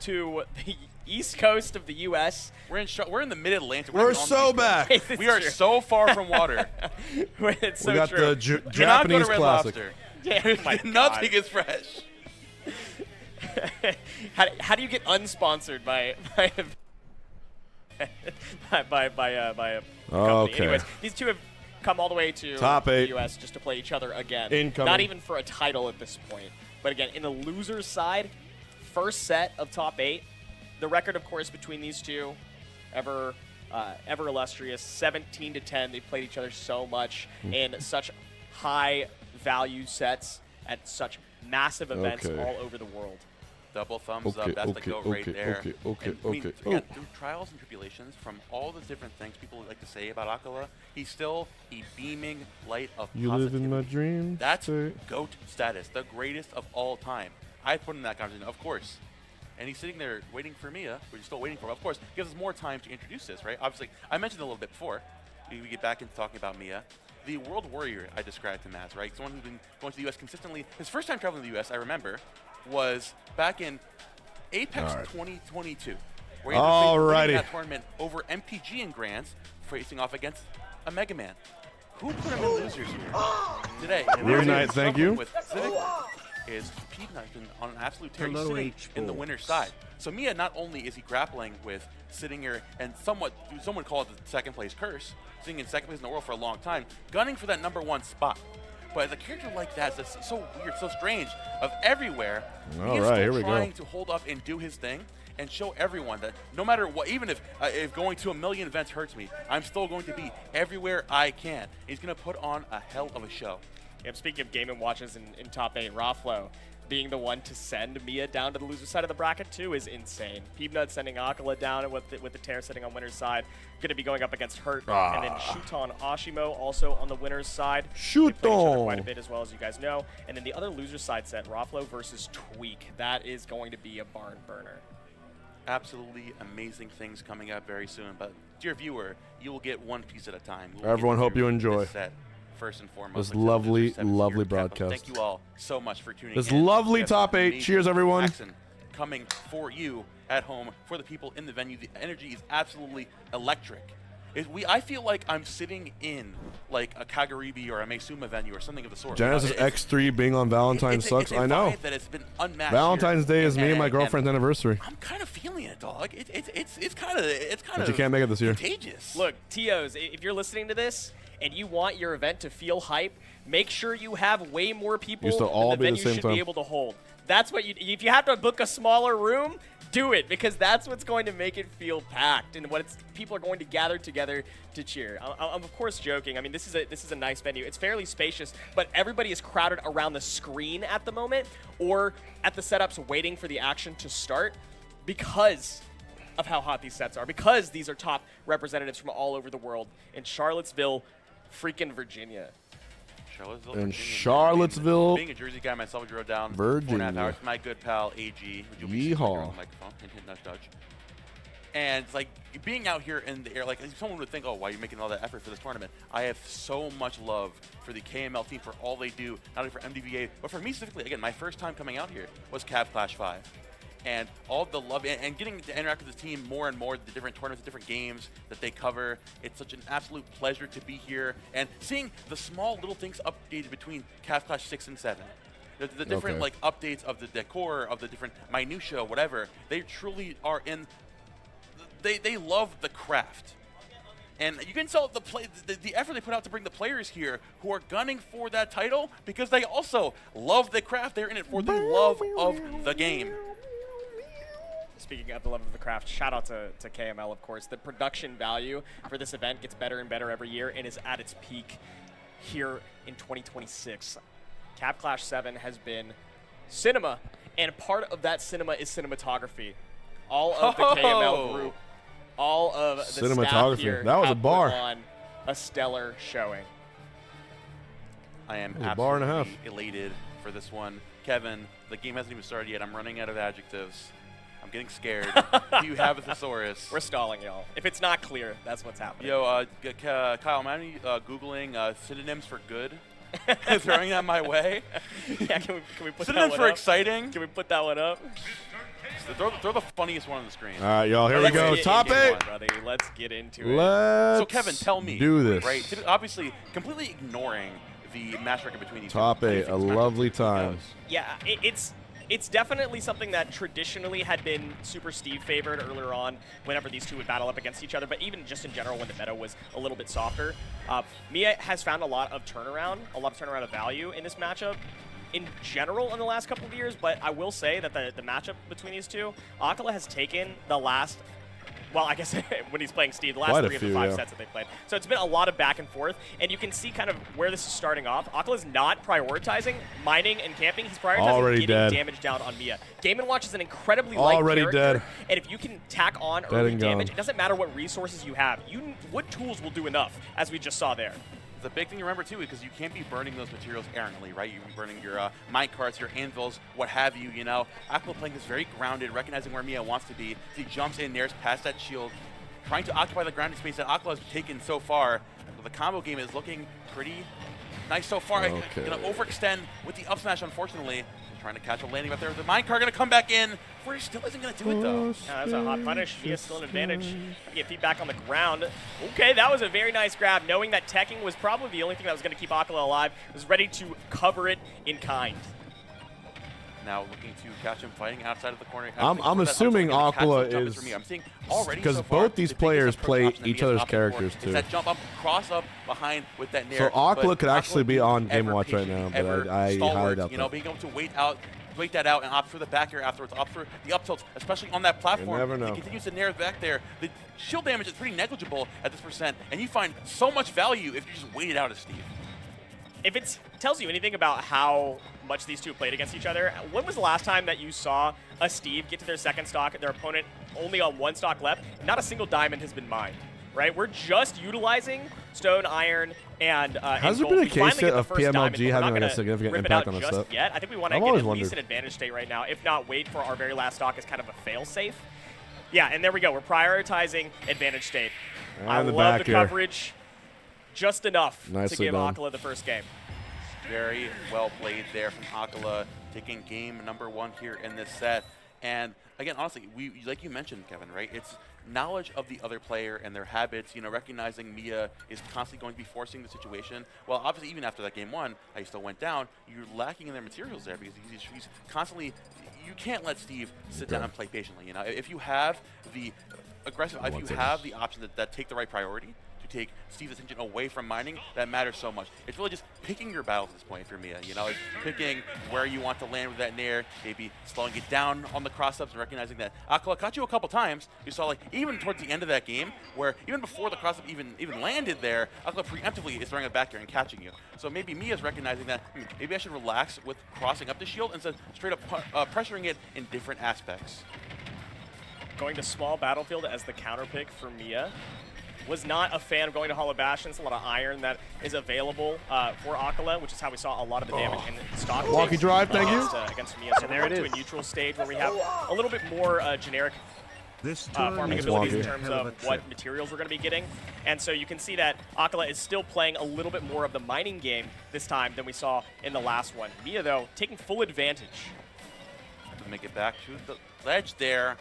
to the east coast of the U.S. We're in the mid-Atlantic. We're so back. We are so far from water. It's so we got true. the Japanese Red classic. Lobster. Yeah, my Nothing God. is fresh. How do you get unsponsored by a company? Okay. Anyways, these two have come all the way to Top 8. the U.S. just to play each other again. Incoming. Not even for a title at this point. But again, in the loser's side, first set of top 8. The record, of course, between these two, ever illustrious, 17-10. They've played each other so much in such high value sets at such massive events all over the world. Double thumbs up. That's the go right there. And, I mean, again, through trials and tribulations, from all the different things people like to say about ACOLA, he's still a beaming light of You positivity. live in my dreams. That's GOAT status, the greatest of all time. I put him in that conversation, of course. And he's sitting there waiting for MIYA, which he's still waiting for. Of course, gives us more time to introduce this, right? Obviously, I mentioned it a little bit before. We get back into talking about MIYA. The World Warrior, I described him as, right? Someone who's been going to the U.S. consistently. His first time traveling to the U.S., I remember, was back in Apex 2022. Where he was winning that tournament over MPG in Grands, facing off against a Mega Man. Who put him in losers here today? Good night, thank you. With Civic is Peanut's been on an absolute tear. He's sitting in the winner's side. So MIYA, not only is he grappling with sitting here and someone call it the 2nd place curse, sitting in 2nd place in the world for a long time, gunning for that #1 spot. But as a character like that, that's so weird, so strange, of everywhere, he's still trying to hold up and do his thing and show everyone that no matter what, even if going to 1,000,000 events hurts me, I'm still going to be everywhere I can. He's going to put on a hell of a show. Yeah, speaking of Game & Watches in top 8, Raflo being the one to send MIYA down to the loser side of the bracket too is insane. Peanut sending ACOLA down with the tear sitting on winner's side. Going to be going up against Hurt. And then Shuton Ashimo also on the winner's side. Shuton! Quite a bit as well, as you guys know. And then the other loser side set, Raflo versus TWEEK. That is going to be a barn burner. Absolutely amazing things coming up very soon. But dear viewer, you will get one piece at a time. Everyone, hope you enjoy this set, first and foremost. This lovely, lovely broadcast. Thank you all so much for tuning in. This lovely top 8. Cheers, everyone. Jackson coming for you at home, for the people in the venue. The energy is absolutely electric. I feel like I'm sitting in like a Kagaribi or a Meisuma venue or something of the sort. Genesis X3 being on Valentine's sucks. I know. That it's been unmatched. Valentine's Day is me and my girlfriend's anniversary. I'm kind of feeling it, dog. It's kind of But you can't make it this year. Contagious. Look, TOs, if you're listening to this and you want your event to feel hype, make sure you have way more people Used to all than the be the venue same should time. be able to hold. That's what if you have to book a smaller room, do it, because that's what's going to make it feel packed and people are going to gather together to cheer. I'm of course joking. I mean, this is a nice venue. It's fairly spacious, but everybody is crowded around the screen at the moment or at the setups waiting for the action to start because of how hot these sets are, because these are top representatives from all over the world in Charlottesville, freaking Virginia. Charlottesville. Being a Jersey guy myself, I drove down Virginia. 4.5 hours. My good pal AG, would you Yeehaw. microphone and hit nudge. And it's like being out here in the air, like someone would think, oh, why are you making all that effort for this tournament? I have so much love for the KML team, for all they do, not only for MDVA, but for me specifically. Again, my first time coming out here was Cav Clash 5. And all the love and getting to interact with the team more and more, the different tournaments, the different games that they cover. It's such an absolute pleasure to be here and seeing the small little things updated between Cav Clash 6 and 7. The different like updates of the decor, of the different minutia, whatever. They truly are in. They love the craft. And you can tell the effort they put out to bring the players here who are gunning for that title because they also love the craft. They're in it for the love of the game. Speaking of the love of the craft, shout out to KML, of course. The production value for this event gets better and better every year and is at its peak here in 2026. Cap Clash 7 has been cinema, and part of that cinema is cinematography. All of the KML group, all of the staff here that was a bar. put on a stellar showing. I am a bar and a half. absolutely elated for this one. Kevin, the game hasn't even started yet. I'm running out of adjectives. I'm getting scared. Do you have a thesaurus? We're stalling, y'all. If it's not clear, that's what's happening. Yo, Kyle, am I Googling synonyms for good? Throwing that my way? Yeah, can we put synonyms that for one up? exciting? Can we put that one up? Throw the funniest one on the screen. All right, y'all, here we go. Top 8. Let's get into it. Let's so, Kevin, tell me. do this. Right, obviously, completely ignoring the match record between these Top two. 8, a lovely time. Yeah, it's definitely something that traditionally had been super Steve favored earlier on whenever these two would battle up against each other, but even just in general when the meta was a little bit softer. MIYA has found a lot of turnaround of value in this matchup in general in the last couple of years, but I will say that the matchup between these two, ACOLA has taken the last, well, I guess when he's playing Steve, the last 3 of the 5 sets that they played. So it's been a lot of back and forth, and you can see kind of where this is starting off. ACOLA's not prioritizing mining and camping. He's prioritizing getting damage down on MIYA. Game & Watch is an incredibly light character, and if you can tack on early damage, it doesn't matter what resources you have. What tools will do enough, as we just saw there. The big thing to remember too, because you can't be burning those materials errantly, right? You're burning your mine carts, your anvils, what have you. You know, ACOLA playing this very grounded, recognizing where MIYA wants to be. He jumps in, there's past that shield, trying to occupy the grounded space that ACOLA has taken so far. The combo game is looking pretty nice so far. Okay. Gonna overextend with the up smash, unfortunately. Trying to catch a landing up there. The minecart gonna come back in. Where still isn't gonna do it though. That's a hot punish. MIYA's still an advantage. Get feedback on the ground. Okay, that was a very nice grab. Knowing that teching was probably the only thing that was gonna keep ACOLA alive, was ready to cover it in kind. Now looking to catch him fighting outside of the corner. I'm assuming ACOLA is, I'm seeing already because so far, both these players play each other's characters too. It's that jump up, cross up behind with that nair. So ACOLA could actually be on Game & Watch right now, but I highly doubt that. Being able to wait that out and opt for the back air afterwards, opt for the up tilts, especially on that platform. You never know. He continues to nair back there. The shield damage is pretty negligible at this %, and you find so much value if you just wait it out as Steve. If it tells you anything about how much these two played against each other, when was the last time that you saw a Steve get to their second stock, their opponent only on 1 stock left? Not a single diamond has been mined, right? We're just utilizing stone, iron, and has there been a case yet of PMLG having like a significant impact on the set? Yet. I think we want to get at least an advantage state right now. If not, wait for our very last stock as kind of a fail-safe. Yeah, and there we go. We're prioritizing advantage state. I love the coverage. Just enough to give ACOLA the first game. Very well played there from ACOLA, taking game number 1 here in this set. And again, honestly, like you mentioned, Kevin, right? It's knowledge of the other player and their habits, you know, recognizing MIYA is constantly going to be forcing the situation. Well, obviously, even after that game 1, how you still went down, you're lacking in their materials there because he's constantly, you can't let Steve sit down and play patiently, you know? If you have the aggressive, if you have the options that take the right priority, to take Steve's attention away from mining, that matters so much. It's really just picking your battles at this point for MIYA. You know, it's picking where you want to land with that nair, maybe slowing it down on the cross-ups and recognizing that ACOLA caught you a couple times. You saw, like, even towards the end of that game, where even before the cross-up even landed there, ACOLA preemptively is throwing it back there and catching you. So maybe MIYA's recognizing that maybe I should relax with crossing up the shield instead of straight up pressuring it in different aspects. Going to small battlefield as the counter pick for MIYA. Was not a fan of going to Hollow Bastion. It's a lot of iron that is available for ACOLA, which is how we saw a lot of the damage in the stock. Walkie drive, thank you. Against MIYA. So there it is. To a neutral stage where we have a little bit more generic farming abilities in terms of what materials we're going to be getting. And so you can see that ACOLA is still playing a little bit more of the mining game this time than we saw in the last one. MIYA, though, taking full advantage. To make it back to the ledge there.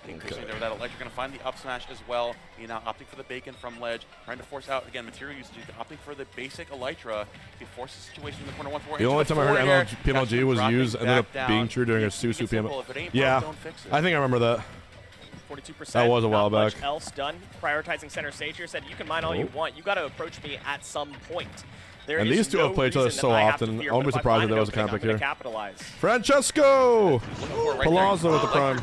Increasingly there with that ledge, you're going to find the up smash as well. You know, opting for the bacon from ledge, trying to force out, again, material usage, opting for the basic elytra to force the situation in the corner 1-4. The only time I heard PMLG was used ended up being true during a Susu PML. Yeah, I think I remember that. 42%. That was a while Not much back. else done. Prioritizing center stage here said, you can mine all you want. You got to approach me at some point. There And is these two no have played each other reason so that I have to often. fear, I'm but if I surprised that find there an was a opening, counter I'm gonna here. capitalize. Francesco! Right Palazzo with the prime.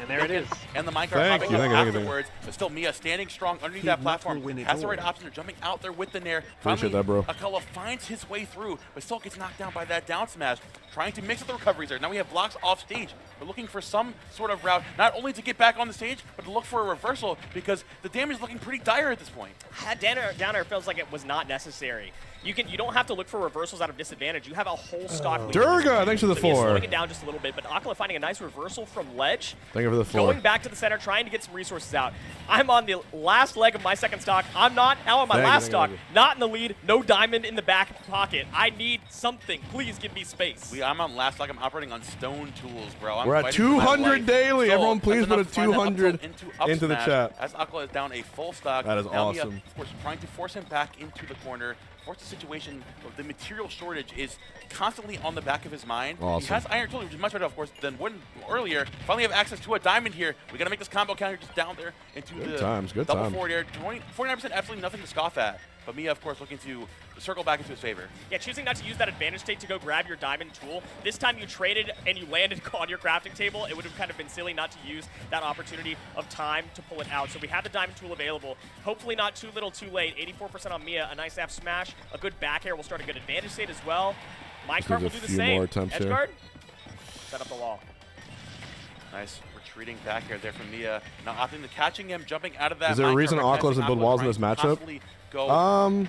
And there it is. And the minecart Thank popping you, up thank you, thank you. afterwards, but still MIYA standing strong underneath He that will platform. win it Has the right all. option of jumping out there with the nair. Appreciate Finally, that, bro. ACOLA finds his way through, but still gets knocked down by that down smash. Trying to mix up the recoveries there. Now we have blocks off stage. We're looking for some sort of route, not only to get back on the stage, but to look for a reversal because the damage is looking pretty dire at this point. Down air feels like it was not necessary. You don't have to look for reversals out of disadvantage. You have a whole stock lead. Durga, thanks for the So he's 4. slowing it down just a little bit, but ACOLA finding a nice reversal from ledge. Thank you for the 4. Going back to the center, trying to get some resources out. I'm on the last leg of my second stock. I'm not. Now on my Thank you, last thank stock. you. Not in the lead. No diamond in the back pocket. I need something. Please give me space. I'm on last stock. I'm operating on stone tools, bro. I'm We're at fighting for my 200 life. daily. So, Everyone please that's put a enough to find that up 200 tilt up into the smash chat. As ACOLA is down a full stock. That is now MIYA, awesome. of course, trying to force him back into the corner. Force the situation of the material shortage is constantly on the back of his mind. Awesome. He has Iron Tool, which is much better, of course, than when earlier. Finally have access to a diamond here. We got to make this combo counter just down there into Good the times, good double times. forward air. 49%, absolutely nothing to scoff at. But MIYA, of course, looking to circle back into his favor. Yeah, choosing not to use that advantage state to go grab your diamond tool. This time you traded and you landed on your crafting table. It would have kind of been silly not to use that opportunity of time to pull it out. So we have the diamond tool available. Hopefully not too little too late. 84% on MIYA, a nice F smash. A good back air will start a good advantage state as well. Minecart will do the few same. more attempts here. Edgeguard, set up the wall. Nice retreating back air there from MIYA. Now opting to catching him, jumping out of that. Is there a minecart, reason but ACOLA catching doesn't build ACOLA walls in this trying to matchup? constantly Go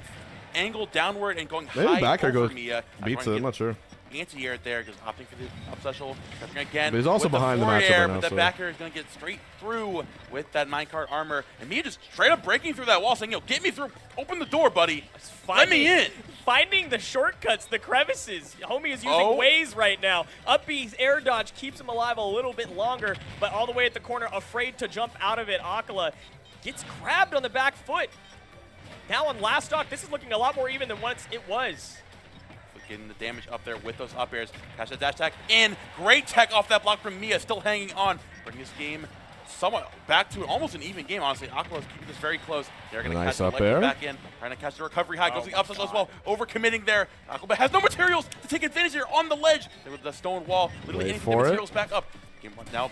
angle downward and going maybe high back air over goes MIYA. beats it. I'm not sure. Anti-air there, just opting for the up special. Again, But he's also with behind the forward matchup air, right now, but the so- back air is going to get straight through with that minecart armor. And MIYA just straight up breaking through that wall, saying, "Yo, get me through. Open the door, buddy. Let me in." Finding the shortcuts, the crevices. Homie is using Waze right now. Up B's air dodge keeps him alive a little bit longer, but all the way at the corner, afraid to jump out of it. ACOLA gets grabbed on the back foot. Now on last stock, this is looking a lot more even than once it was. Getting the damage up there with those up airs. Catch that dash attack in. Great tech off that block from MIYA, still hanging on. Bringing this game somewhat back to almost an even game, honestly. ACOLA's keeping this very close. They're going to Nice catch up the leg air. back in. Trying to catch the recovery high. Goes the up as well. Overcommitting there. ACOLA has no materials to take advantage here on the ledge. With the stone wall. Literally Wait anything for it. materials back up. Game one now.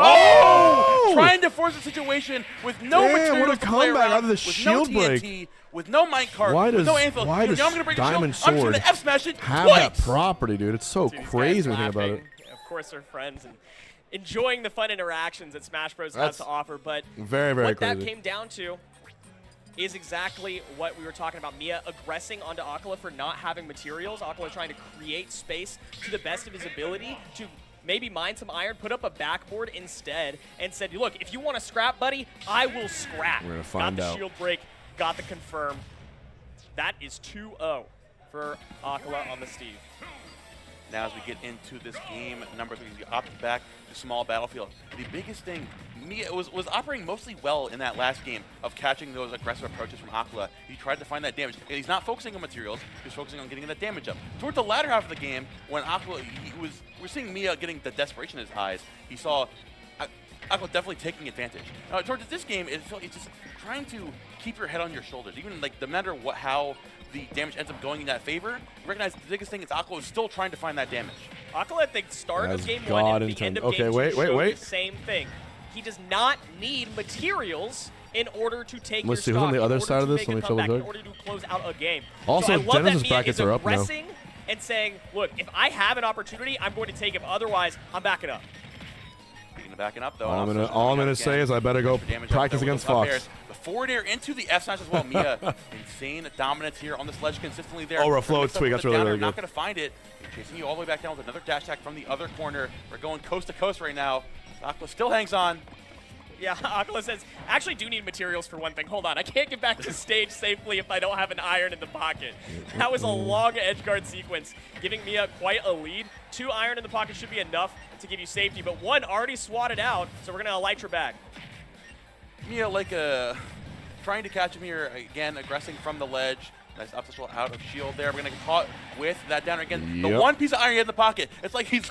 Oh! Trying to force the situation with no Damn, materials what a to play comeback around, out of the with shield no break. TNT, with no minecart, Why with does no anvil. why does Now I'm gonna break a shield. Diamond I'm just Sword gonna F smash it have twice. that property, dude? It's so These crazy when guys you think about it. laughing. Of course, they're friends and enjoying the fun interactions that Smash Bros. Has That's to offer. But very, very what that crazy. came down to is exactly what we were talking about. MIYA aggressing onto ACOLA for not having materials. ACOLA trying to create space to the best of his ability to maybe mine some iron, put up a backboard instead, and said, look, if you want to scrap, buddy, I will scrap. We're gonna find got the out. shield break, got the confirm. That is 2-0 for ACOLA on the Steve. Now as we get into this game number 3, we opt back to small battlefield. The biggest thing, MIYA was operating mostly well in that last game of catching those aggressive approaches from ACOLA. He tried to find that damage. And he's not focusing on materials, he's focusing on getting that damage up. Towards the latter half of the game, when ACOLA, we're seeing MIYA getting the desperation in his eyes. He saw ACOLA definitely taking advantage. Towards this game, it's just trying to keep your head on your shoulders. Even like no matter how the damage ends up going in that favor, recognize the biggest thing is ACOLA is still trying to find that damage. ACOLA at the start As of game God 1 and the intended. end of Okay, game 2 wait, showed wait. the same thing. He does not need materials in order to take Let's your see, who's on stock, the in other order side to of this? make Let a me double comeback, in check. order to close out a game. Also, so I love Genesis that MIYA brackets is are up now. aggressing and saying, look, if I have an opportunity, I'm going to take it. Otherwise, I'm backing up. Speaking of backing up, though, All I'm also gonna say is I better go for damage up practice there with against those up Fox. airs. The forward air into the F smash as well. MIYA, insane dominance here on this ledge consistently there. Overflow Mixed up TWEEK, with that's the really, down air, really Not good. going to find it. Chasing you all the way back down with another dash attack from the other corner. We're going coast to coast right now. ACOLA still hangs on. Yeah, ACOLA says, actually do need materials for one thing. Hold on, I can't get back to stage safely if I don't have an iron in the pocket. That was a long edge guard sequence, giving MIYA quite a lead. 2 iron in the pocket should be enough to give you safety, but 1 already swatted out, so we're going to elytra back. MIYA trying to catch him here again, aggressing from the ledge. Nice up special out of shield there. We're going to get caught with that downer again. Yep. The one piece of iron he had in the pocket. It's like he's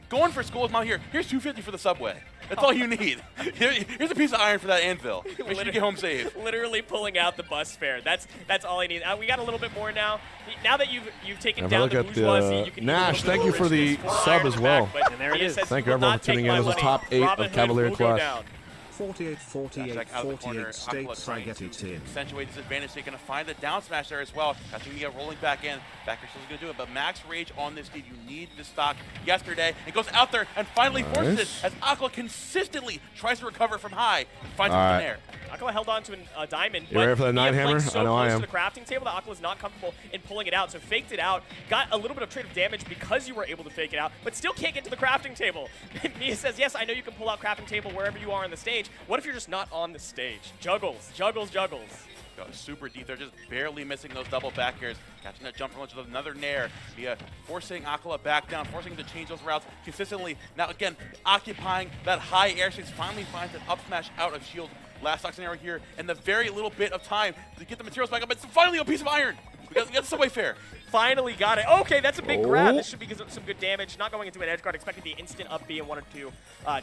going for school. Now here. Here's $250 for the subway. That's all you need. Here's a piece of iron for that anvil. Make sure you get home safe. Literally pulling out the bus fare. That's all I need. We got a little bit more now. Now that you've taken Have a down look the at bourgeoisie, you can Nash, thank you for the sub as well. And there it is. Thank you everyone for tuning in. This is top 8 of Cavalier Clash. 48, 48, 48 states I get it in. Accentuate this advantage. They're going to find the down smash there as well. Catching MIYA rolling back in. Backer still going to do it, but max rage on this team. You need the stock yesterday. It goes out there and finally forces it as ACOLA consistently tries to recover from high and finds it in there. ACOLA held on to a diamond. You ready for the 9 hammer? So I know I am. close to the crafting table that ACOLA is not comfortable in pulling it out, so faked it out. Got a little bit of trade of damage because you were able to fake it out, but still can't get to the crafting table. MIYA says, yes, I know you can pull out crafting table wherever you are on the stage. What if you're just not on the stage? Juggles, juggles, juggles. Got super deep. They're just barely missing those double back airs. Catching that jump from with another nair. MIYA forcing ACOLA back down, forcing him to change those routes consistently. Now again, occupying that high airspace. Finally finds an up smash out of shield. Last stock scenario here, and the very little bit of time to get the materials back up. It's finally a piece of iron. We got the subway fare. Finally got it. Okay, that's a big grab. This should be some good damage. Not going into an edge guard. Expected the instant up B and wanted to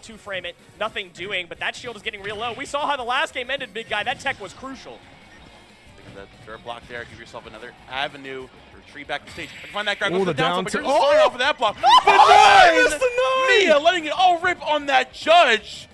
two-frame it. Nothing doing, but that shield is getting real low. We saw how the last game ended, big guy. That tech was crucial. That third block there. Give yourself another avenue to retreat back to stage. Find that grab. Oh, the down but you're just flying off of that block. MIYA letting it all rip on that judge.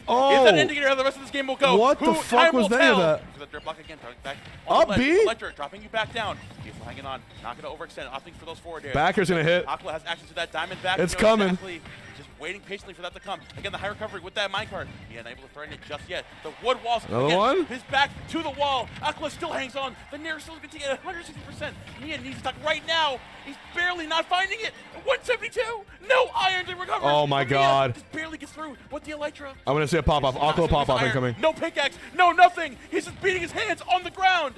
Oh. Is that an indicator how the rest of this game will go? What the fuck was any of that? For the third block again, back Up B? Electric, dropping you back down. He's hanging on, not going to overextend, opting for those forward airs. Backer's going to hit. ACOLA has access to that diamond back. It's coming. Exactly. Just waiting patiently for that to come. Again, the high recovery with that minecart. He unable to threaten it just yet. The wood walls. Another again, one? His back to the wall. ACOLA still hangs on. The near still going to take it at 160%. MIYA needs to stock right now. He's barely not finding it. 172. No iron to recover. Oh my God. Just barely gets through with the Elytra. I'm going to see a pop-off. ACOLA pop-off incoming. No pickaxe. No nothing. He's just beating his hands on the ground.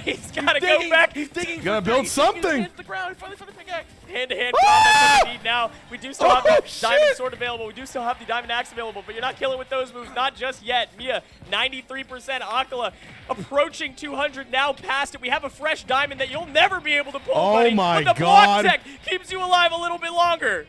He's got to go back. He's digging. Gotta build something. The ground. Finally found the pickaxe. Hand-to-hand combat that we need now. We do still have the diamond sword available. We do still have the diamond axe available, but you're not killing with those moves. Not just yet. MIYA, 93%. ACOLA approaching 200, now past it. We have a fresh diamond that you'll never be able to pull, buddy. My but the God. block tech keeps you alive a little bit longer.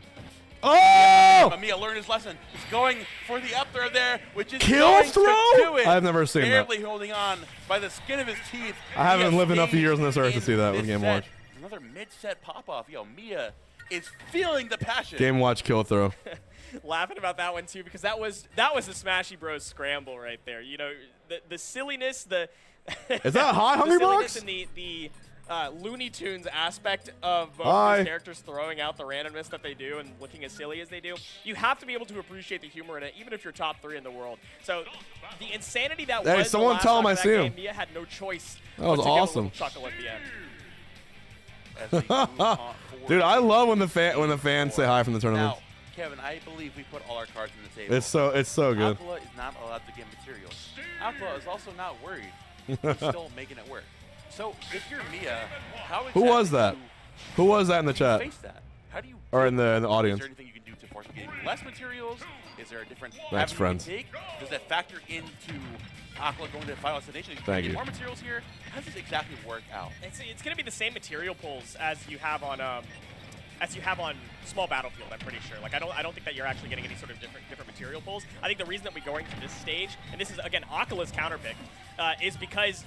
Oh! MIYA learned his lesson. He's going for the up throw there, which is Kill going throw? to do it. I've never seen that. Barely holding on by the skin of his teeth. I haven't lived enough years on this earth to see that with Game Watch. Another mid-set pop-off. Yo, MIYA is feeling the passion. Game Watch kill throw. Laughing about that one too, because that was a Smashy Bros scramble right there. You know, the silliness, the is that high, Hungrybox? And the Looney Tunes aspect of both these characters throwing out the randomness that they do and looking as silly as they do. You have to be able to appreciate the humor in it, even if you're top 3 in the world. So the insanity that was someone the tell him I last see game, him. MIYA had no choice. That was but to give a awesome. little chuckle at the end. Dude, I love when the fans say hi from the tournament. Now, Kevin, I believe we put all our cards on the table. It's so good. ACOLA is not allowed to get materials. ACOLA is also not worried. He's still making it work. So if you're MIYA, how exactly Who was that? Who was that in the chat? Face that? How do you or in the audience? Is there anything you can do to force getting less materials? Is there a different Thanks, avenue friends. you take? Does that factor into ACOLA going to final destination? Thank you. More materials here. How does this exactly work out? It's going to be the same material pulls as you have on small battlefield. I'm pretty sure. Like I don't think that you're actually getting any sort of different material pulls. I think the reason that we're going to this stage, and this is again ACOLA's counter pick, is because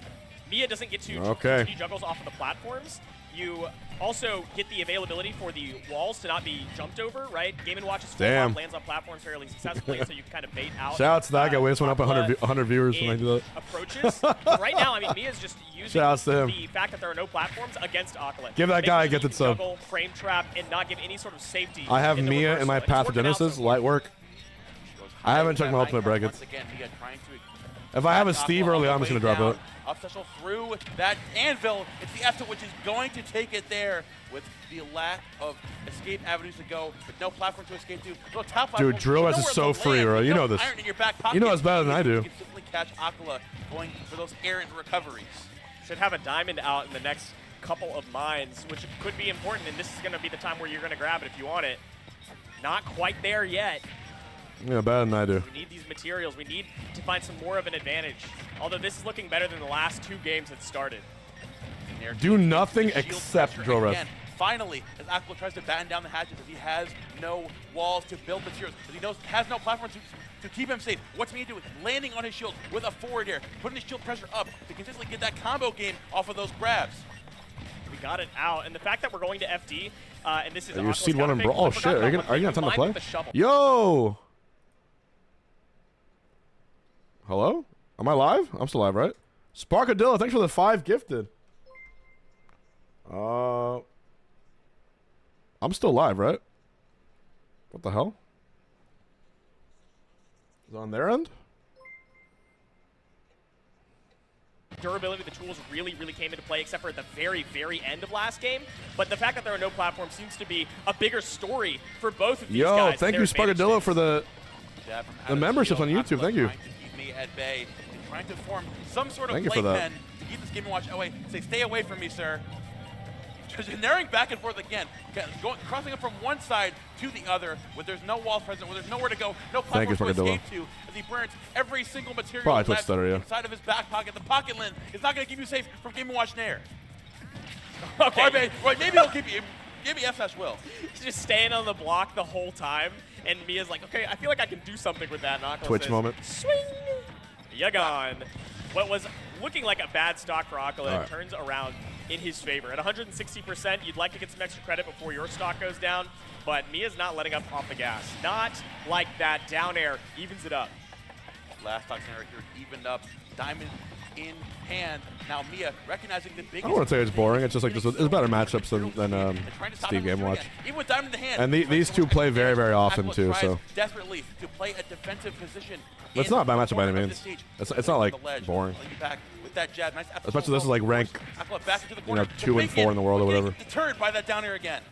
MIYA doesn't get to continue juggles off of the platforms. You also get the availability for the walls to not be jumped over, right? Game & Watch's full bomb lands on platforms fairly successfully, so you can kind of bait out. Shout out to that guy. We just went up 100 viewers when I do that. Approaches. Right now, I mean, MIYA's just using the fact that there are no platforms against ACOLA. Give that guy a gifted sub. Juggle, frame trap, and not give any sort of safety. I have MIYA in my Pathogenesis. Light work. I haven't checked my ultimate brackets. If I have a Steve early on, I'm just going to drop out. Up special through that anvil. It's the F which is going to take it there with the lack of escape avenues to go, but no platform to escape to. No top Dude, drill S is so free, bro. You know this. You know it's better than I do. You can simply catch ACOLA going for those errant recoveries. Should have a diamond out in the next couple of mines, which could be important, and this is going to be the time where you're going to grab it if you want it. Not quite there yet. Yeah, better than I do. We need these materials. We need to find some more of an advantage. Although this is looking better than the last 2 games that started. Nair Do nothing shield except pressure drill ref. again. Finally, as ACOLA tries to batten down the hatches, as he has no walls to build materials, as he knows has no platform to keep him safe. What's MIYA doing? Landing on his shield with a forward air, putting his shield pressure up to consistently get that combo game off of those grabs. We got it out, and the fact that we're going to FD, and this is You seed one in counter brawl. Oh pick, shit! Are you gonna have time to play? Yo. Hello? Am I live? I'm still live, right? Sparkadillo, thanks for the 5 gifted. I'm still live, right? What the hell? Is it on their end? Durability of the tools really, really came into play, except for at the very, very end of last game. But the fact that there are no platforms seems to be a bigger story for both of these guys. Yo, thank you, Sparkadillo, for the memberships on YouTube. Thank you. Trying to keep me at bay, and trying to form some sort of Thank you for playpen that. to keep this game and watch away. Say, stay away from me, sir. Just narrowing back and forth again, crossing up from one side to the other, where there's no wall present, where there's nowhere to go, no platform to escape to, as he burns every single material Probably Twitch left stutter, yeah. inside of his back pocket. The pocket lid is not going to keep you safe from Game & Watch Nair. Okay. Or maybe it'll keep you. Maybe F-Slash will. He's just staying on the block the whole time, and Mia's like, okay, I feel like I can do something with that. And Twitch says, moment. Swing! You're gone. What was looking like a bad stock for ACOLA Right. turns around in his favor. At 160%, you'd like to get some extra credit before your stock goes down, but Mia's not letting up off the gas. Not like that. Down air evens it up. Last stock scenario here evened up. Diamond in hand. Now MIYA recognizing the biggest. I wouldn't say it's boring. It's just like it's better matchups than Steve Game Watch. Even with Diamond in hand. And these two play very, very often ACOLA too. tries So desperately to play a defensive position. it's not a bad matchup by any means. It's not like boring. Back with that jab. Nice Especially this is like rank, ACOLA back into the you corner. know, 2 and 4 in the world or whatever. Deterred by that down air again.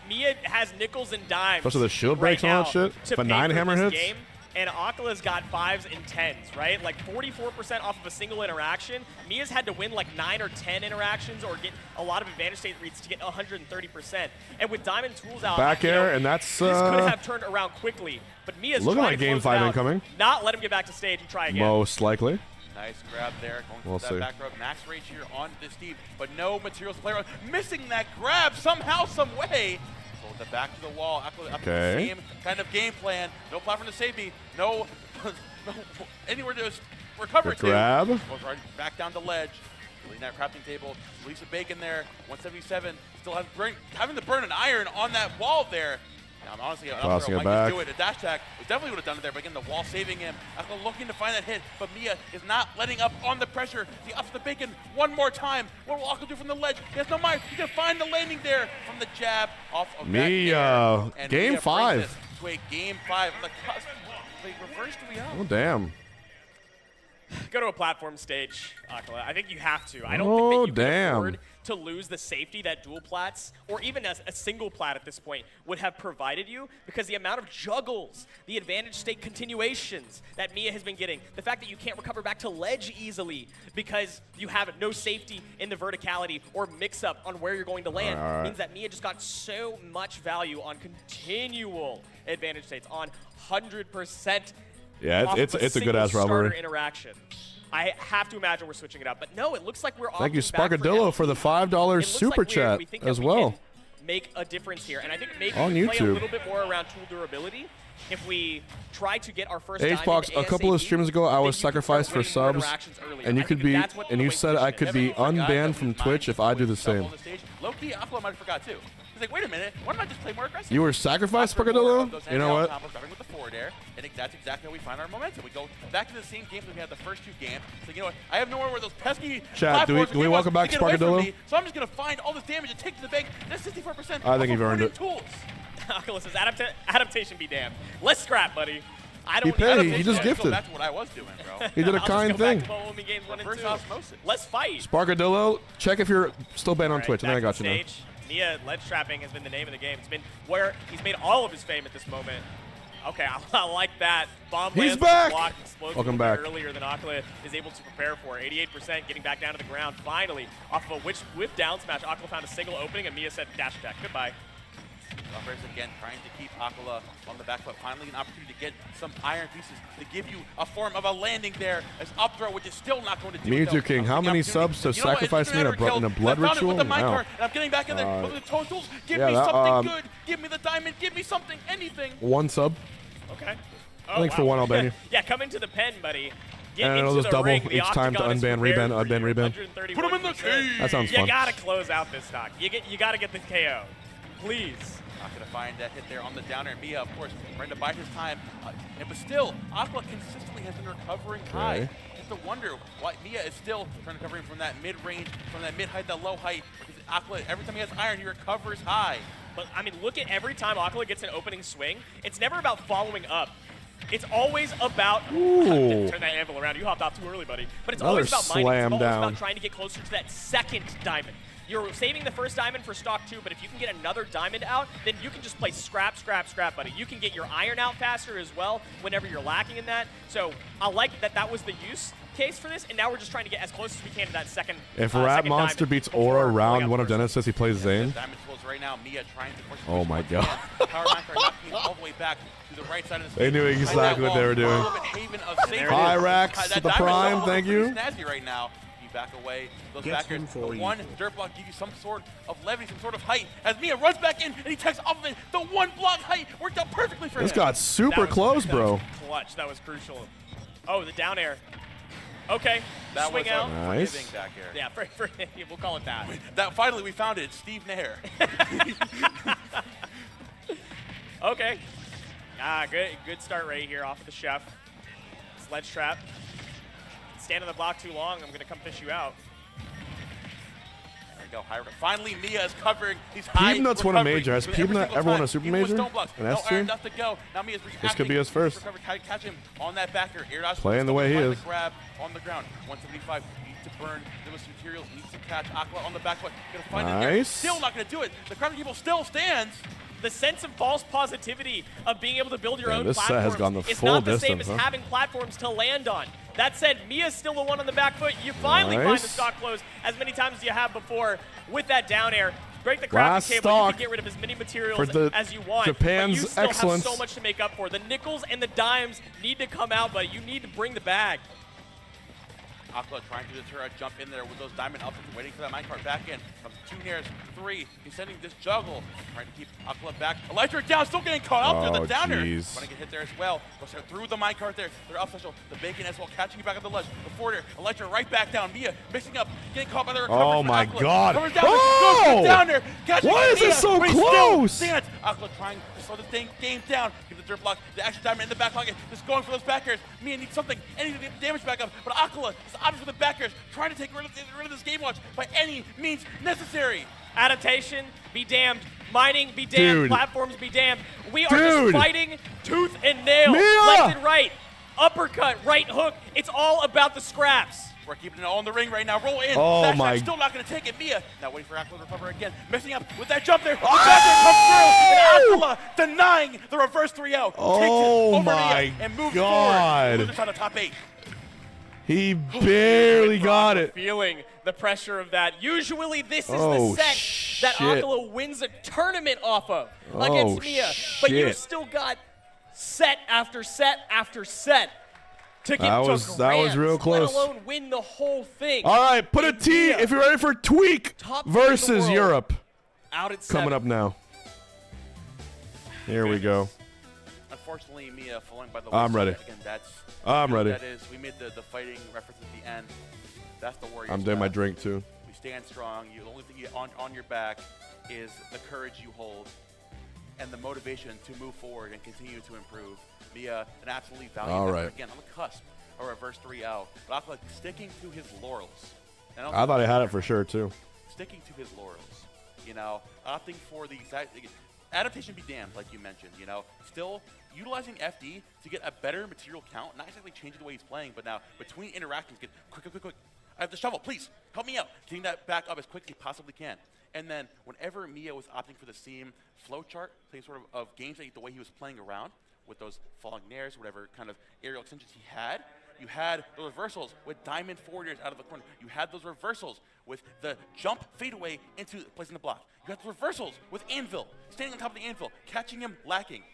MIYA has nickels and dimes. Especially the shield breaks and all that shit. to But pay 9 for hammer this hits. game, and ACOLA's got 5s and 10s, right? Like 44% off of a single interaction. MIYA's had to win like 9 or 10 interactions or get a lot of advantage state reads to get 130%. And with Diamond tools out, Back air, and that's this could have turned around quickly. But MIYA's looking trying like to game close it 5 out, incoming. not let him get back to stage and try again. Most likely. Nice grab there, going We'll for see. that back rub. Max rage here on this Steve, but no materials to play around. Missing that grab somehow, some way. So with the back to the wall, Okay. same kind of game plan. No platform to save me. No, no anywhere to recover Good to. grab. Goes right back down the ledge. Leading that crafting table. Lisa Bacon there, 177. Still having to burn an iron on that wall there. Now, honestly, I Tossing don't it know if back. do it. A dash attack, we definitely would have done it there, but again, the wall saving him. ACOLA looking to find that hit, but MIYA is not letting up on the pressure. He ups the Bacon one more time. What will ACOLA do from the ledge? He has no mind. He's going to find the landing there from the jab off of that air. And Game MIYA 5. brings this to a game 5 on the cusp. They reversed we out. Oh, damn. Go to a platform stage, ACOLA. I think you have to. I don't Oh, think that you can damn. afford to lose the safety that dual plats, or even a single plat at this point, would have provided you, because the amount of juggles, the advantage state continuations that MIYA has been getting, the fact that you can't recover back to ledge easily because you have no safety in the verticality or mix-up on where you're going to land, All right. means that MIYA just got so much value on continual advantage states, on 100%. Yeah, off it's of a good ass single starter rivalry. interaction. I have to imagine we're switching it up, but no, it looks like we're Thank you, opting back Sparkadillo, for the $5 It looks super like chat we think that as we well. can make a difference here, and I think maybe On we play a YouTube. little bit more around tool durability. If we try to get our first H-Box, a couple of streams ago, I was sacrificed for subs, and you could be, and you said I could be unbanned from Twitch if I do the same. Low-key, ACOLA might have forgot too. He's like, wait a minute, why don't I just play more aggressive? You were sacrificed, Sparkadillo? You know what? Starting with the forward air, and that's exactly how we find our momentum. We go back to the same games that we had the first 2 games. So you know what? I have nowhere where those pesky Chat, do we platforms welcome back to get away from Sparkadillo? me, so I'm just going to find all this damage and take to the bank. That's 64%. I think you've earned it. Tools. ACOLA says, adaptation be damned. Let's scrap, buddy. I He don't paid, he just Go gifted. back to what I was doing, bro. He did a I'll just kind go back thing. to Bowling Games 1 and Reverse 2. osmosis. Let's fight. Sparkadillo, check if you're still banned on All right, Twitch, and then I back got to you now. stage. MIYA ledge trapping has been the name of the game. It's been where he's made all of his fame at this moment. Okay, I like that. Bomb He's lands back! block explodes Welcome a little back. bit earlier than ACOLA is able to prepare for. 88% getting back down to the ground. Finally, off of a whip down smash, ACOLA found a single opening, and MIYA said dash attack. Goodbye. Uppers again trying to keep ACOLA on the back foot. Finally an opportunity to get some iron pieces to give you a form of a landing there as up throw, which is still not going to do it. Mewtwo King, how many subs to sacrifice me in a blood ritual? With the Wow. and I'm getting back in there. Look at the totals. Give me something good. Give me the diamond. Give me something, anything. 1 sub. Okay. Thanks for 1, I'll ban you. Yeah, come into the pen, buddy. And I know those double each time to unban, reban, unban, reban. Put him in the cage. That sounds fun. You gotta close out this stock. You gotta get the KO. Please. Not gonna find that hit there on the downer. MIYA, of course, trying to bide his time. But still, ACOLA consistently has been recovering high. You have to wonder why MIYA is still recovering from that mid-range, from that mid-height, that low height. Because ACOLA, every time he has iron, he recovers high. But I mean, look at every time ACOLA gets an opening swing. It's never about following up. It's always about turn that anvil around. You hopped off too early, buddy. But it's always about mining. It's always about trying to get closer to that second diamond. You're saving the first diamond for stock 2, but if you can get another diamond out, then you can just play scrap, scrap, scrap, buddy. You can get your iron out faster as well whenever you're lacking in that. So I like that was the use case for this, and now we're just trying to get as close as we can to that second. If Rat Monster beats Aura round 1 of Genesis, he plays Zane. Diamond pulls right now. MIYA trying to force Oh my god. Power Minecart knocking all the way back to the right side of the They knew exactly what they were doing. Hi, Rax with the prime, thank you. Snazzy right now. You back away. Those backers. The one dirt block gives you some sort of levity, some sort of height. As MIYA runs back in and he takes off of it. The 1 block height worked out perfectly for him. This got super close, bro. Clutch. That was crucial. Oh, the down air. Okay. That swing was out. Nice. Back air. Yeah, we'll call it that. Finally, we found it. It's Steve Nair. Okay. Good start right here off of the chef. Sledge trap. Stand on the block too long, I'm gonna come fish you out. There we go. Finally, MIYA is covering. He's high. Peebnut's won a major. Has Peebnut ever won a super major? An S2? To go. Now MIYA's this could be his first. Catch him on that backer. Air dodge. Playing the way he is. Grab on the ground. 175. Needs to burn those materials. Needs to catch ACOLA on the back foot. Gonna find it there. Still not gonna do it. The crowd people still stands. The sense of false positivity of being able to build your own this platforms set has gone the is full not the same distance, as having platforms to land on. That said, MIYA's still the one on the back foot. You finally find the stock close as many times as you have before with that down air. Break the crafting table. You can get rid of as many materials as you want. Japan's but you still excellence. have so much to make up for. The nickels and the dimes need to come out, but you need to bring the bag. ACOLA trying to deter a jump in there with those diamond ups, waiting for that minecart back in. From 2 nairs, 3. He's sending this juggle. Trying to keep ACOLA back. Electric down, still getting caught out there. The downer. Trying to get hit there as well. Goes through the minecart there. They're up special. The bacon as well, catching you back on the ledge. The forwarder, Electric right back down. MIYA mixing up, getting caught by the recovery. Oh my god. Down, goes down there. Why is this so close? ACOLA trying to slow this game down. Give the dirt block, the action diamond in the back pocket. Just going for those backers. MIYA needs something. Anything to get the damage back up. But ACOLA is opting for the backers, trying to take rid of this game watch by any means necessary. Adaptation, be damned. Mining, be damned. Platforms, be damned. We are just fighting tooth and nail. Left and right. Uppercut, right hook. It's all about the scraps. We're keeping it all in the ring right now. Roll in. Oh my. Still not going to take it. MIYA now waiting for ACOLA to recover again. Messing up with that jump there. The backer comes through. And ACOLA denying the reverse 3-0. Oh takes it over my and moves god. forward. On the top 8. He barely got it. Feeling the pressure of that. Usually this is the set that ACOLA wins a tournament off of against MIYA. But you still got set after set after set to get that was real close. Let alone win the whole thing. All right, put a T if you're ready for TWEEK versus Europe. Out at Coming up now. Here we go. Unfortunately, MIYA falling by the I'm ready. Again, I'm ready. That is, we made the fighting reference at the end. That's the Warriors. I'm doing my drink too. We stand strong. The only thing on your back is the courage you hold and the motivation to move forward and continue to improve. MIYA, an absolutely valiant again on the cusp of a reverse 3-0. But ACOLA sticking to his laurels. I thought he had it for sure too. Sticking to his laurels. You know, opting for the exact adaptation be damned, like you mentioned. You know, still utilizing FD to get a better material count, not exactly changing the way he's playing, but now between interactions, get quick. I have the shovel, please, help me out. Getting that back up as quickly as possibly can. And then whenever MIYA was opting for the same flowchart, same sort of games the way he was playing around with those falling nairs, whatever kind of aerial extensions he had, you had the reversals with diamond forwarders out of the corner. You had those reversals with the jump fadeaway into placing the block. You got the reversals with Anvil, standing on top of the Anvil, catching him, lacking.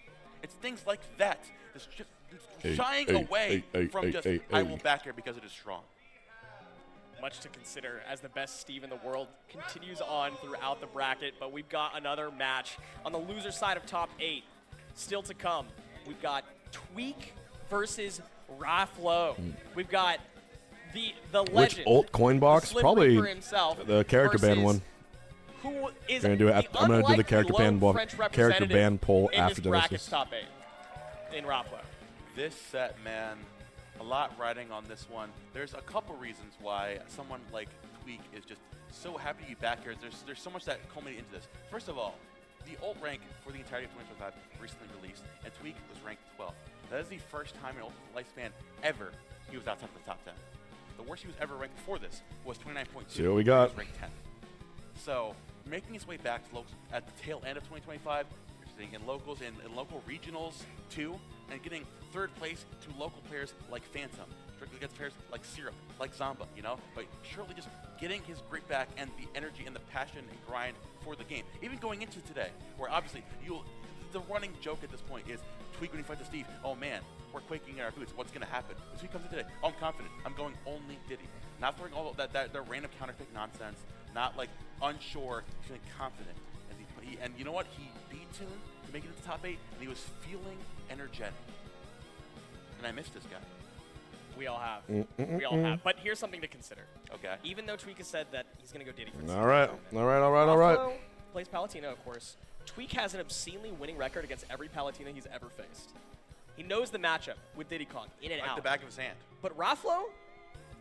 It's things like that. It's just shying away from just, I will back here because it is strong. Much to consider as the best Steve in the world continues on throughout the bracket, but we've got another match on the loser side of top 8 still to come. We've got TWEEK versus Raflo. We've got the legend. Which alt coin box? Probably himself the character ban one. Who is I'm gonna do the character ban poll after this top 8 in Raflo. This set, man, a lot riding on this one. There's a couple reasons why someone like TWEEK is just so happy to be back here. There's so much that culminated into this. First of all, the ult rank for the entirety of 2025 recently released, and TWEEK was ranked 12th. That is the first time in ult lifespan ever he was outside of the top 10. The worst he was ever ranked before this was 29.2. See what we got. He was ranked 10th. So making his way back to locals at the tail end of 2025, you're seeing in locals and in local regionals too, and getting third place to local players like Phantom, strictly against players like Syrup, like Zomba, you know? But surely just getting his grit back and the energy and the passion and grind for the game. Even going into today, where obviously the running joke at this point is TWEEK when he fights Steve, oh man, we're quaking in our boots, what's gonna happen? When TWEEK comes in today, oh, I'm confident, I'm going only Diddy. Not throwing all that random counterpick nonsense, not like unsure, feeling confident. And you know what? He beat him to make it into the top 8, and he was feeling energetic. And I missed this guy. We all have. We all have. But here's something to consider. Okay. Even though TWEEK has said that he's going to go Diddy for All right. Plays Palutena, of course. TWEEK has an obscenely winning record against every Palutena he's ever faced. He knows the matchup with Diddy Kong in and out. Like the back of his hand. But Raflo,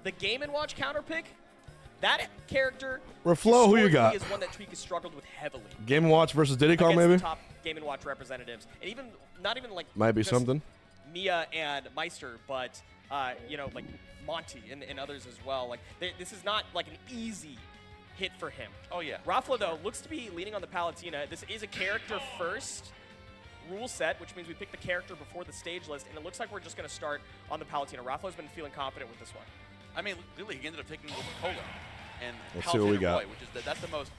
the Game & Watch counterpick, that character Raflo, who you got? is one that TWEEK has struggled with heavily. Game & Watch versus Diddy Kong, maybe? The top Game & Watch representatives. And even, not even like might be something. MIYA and Meister, but, you know, like Monty and others as well. Like, this is not like an easy hit for him. Oh, yeah. Raflo, though, looks to be leaning on the Palutena. This is a character first rule set, which means we pick the character before the stage list, and it looks like we're just going to start on the Palutena. Raflo's been feeling confident with this one. I mean, really, he ended up taking ACOLA and Let's see what we got. Boy, which is that's the most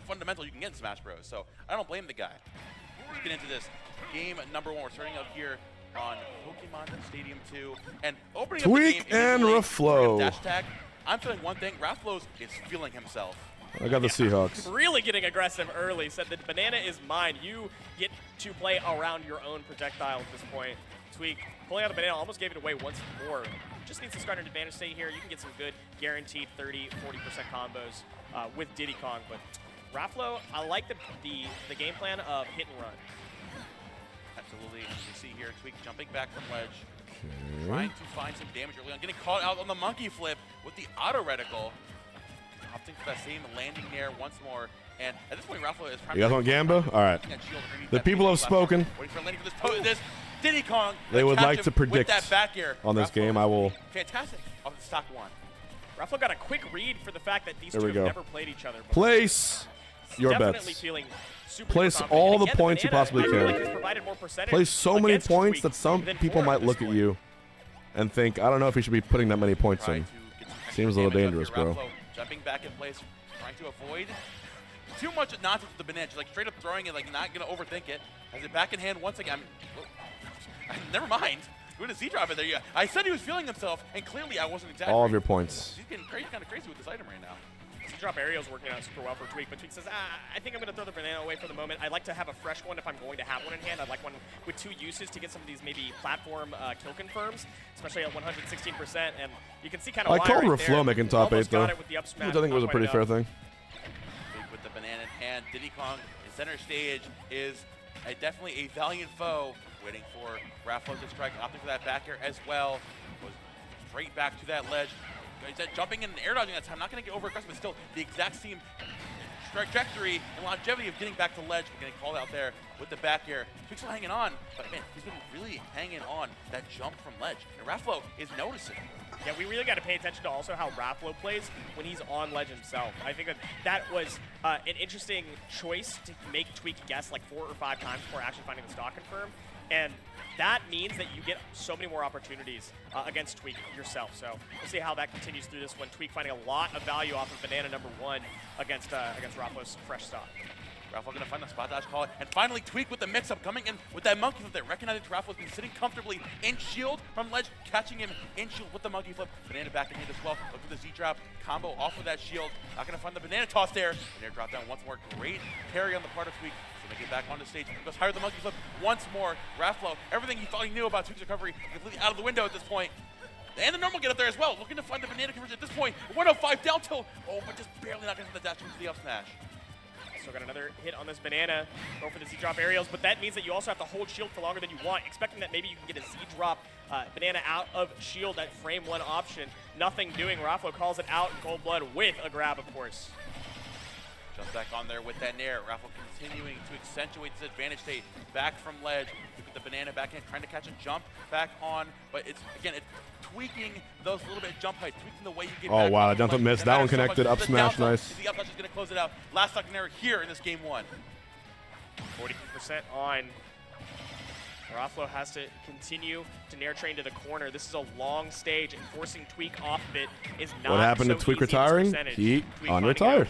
fundamental you can get in Smash Bros. So I don't blame the guy. Let's get into this. Game number 1. We're starting out here on Pokemon Stadium 2. And opening TWEEK up the game, and Raflo. Dash tag, I'm feeling one thing. Raflo is feeling himself. I got the Seahawks. Really getting aggressive early. Said the banana is mine. You get to play around your own projectile at this point. TWEEK pulling out the banana, almost gave it away once more. Just needs to start an advantage state here. You can get some good guaranteed 30-40% combos with Diddy Kong. But Raflo, I like the game plan of hit and run. Absolutely. As you see here, TWEEK jumping back from ledge, trying to find some damage early on, getting caught out on the monkey flip with the auto reticle. Opting for that same landing there once more. And at this point, Raflo is trying to... You guys want Gamba? All right. The people have spoken. Waiting for a landing for this Diddy Kong. They would like to predict that back air. on this game. I will... Fantastic. Off the stock 1. Rafflo got a quick read for the fact that these two have never played each other before. Place your definitely bets. Feeling super Place confident. all the Again, points you Banana, possibly I feel can. like he's provided more percentage Place so many against points TWEEK that some than people for might this look at point. you and think, I don't know if he should be putting that many points in. Seems a little dangerous, bro. Jumping back in place, trying to avoid too much nonsense with the banana. Just like straight up throwing it, like not going to overthink it. Has it back in hand once again. Never mind. Doing a Z-drop in there. Yeah. I said he was feeling himself, and clearly I wasn't exaggerating. All of your points. He's getting crazy, kind of crazy with this item right now. Z-drop aerial's working out super well for TWEEK, but TWEEK says, I think I'm going to throw the banana away for the moment. I'd like to have a fresh one if I'm going to have one in hand. I'd like one with 2 uses to get some of these maybe platform kill confirms, especially at 116%. And you can see kind of I why called right Raflo making top 8, though. Which I think was a pretty fair thing. With the banana in hand, Diddy Kong in center stage is definitely a valiant foe. Waiting for Raflo to strike, opting for that back air as well. Goes straight back to that ledge. He's jumping in and air dodging that time. Not going to get over aggressive, but still the exact same trajectory and longevity of getting back to ledge. We're getting called out there with the back air. TWEEK's still hanging on, but man, he's been really hanging on that jump from ledge. And Raflo is noticing. Yeah, we really got to pay attention to also how Raflo plays when he's on ledge himself. I think that was an interesting choice to make TWEEK guess like 4 or 5 times before actually finding the stock confirm. And that means that you get so many more opportunities against TWEEK yourself. So we'll see how that continues through this one. TWEEK finding a lot of value off of banana number 1 against Raflo's fresh stock. Raffle gonna find the spot dodge call, and finally TWEEK with the mix-up coming in with that monkey flip there. Recognizing Raffle's been sitting comfortably in shield from ledge, catching him in shield with the monkey flip. Banana back in as well. Look for the Z-drop combo off of that shield. Not gonna find the banana toss there. Banana drop down once more. Great carry on the part of TWEEK. So they get back onto stage. Goes higher the monkey flip once more. Raffle, everything he thought he knew about TWEEK's recovery, completely out of the window at this point. And the normal get up there as well. Looking to find the banana conversion at this point. 105 down tilt. Oh, but just barely not going to the dash into the up smash. So got another hit on this banana. Go for the Z-drop aerials, but that means that you also have to hold shield for longer than you want, expecting that maybe you can get a Z-drop banana out of shield, that frame one option. Nothing doing. Rafflo calls it out in cold blood with a grab, of course. Jumps back on there with that nair. Raffle continuing to accentuate this advantage state. Back from ledge. With the banana back in, trying to catch a jump back on. But it's, again, it's tweaking those little bit of jump heights, tweaking the way you get back. Oh, wow, that jump ledge. missed. That one connected. Up smash, nice. The up smash is going to close it out. Last second nair here in this game one. 40% on. Rafflo has to continue to nair train to the corner. This is a long stage, and forcing TWEEK off of it is not What happened so to TWEEK easy retiring? percentage. He TWEEK unretired.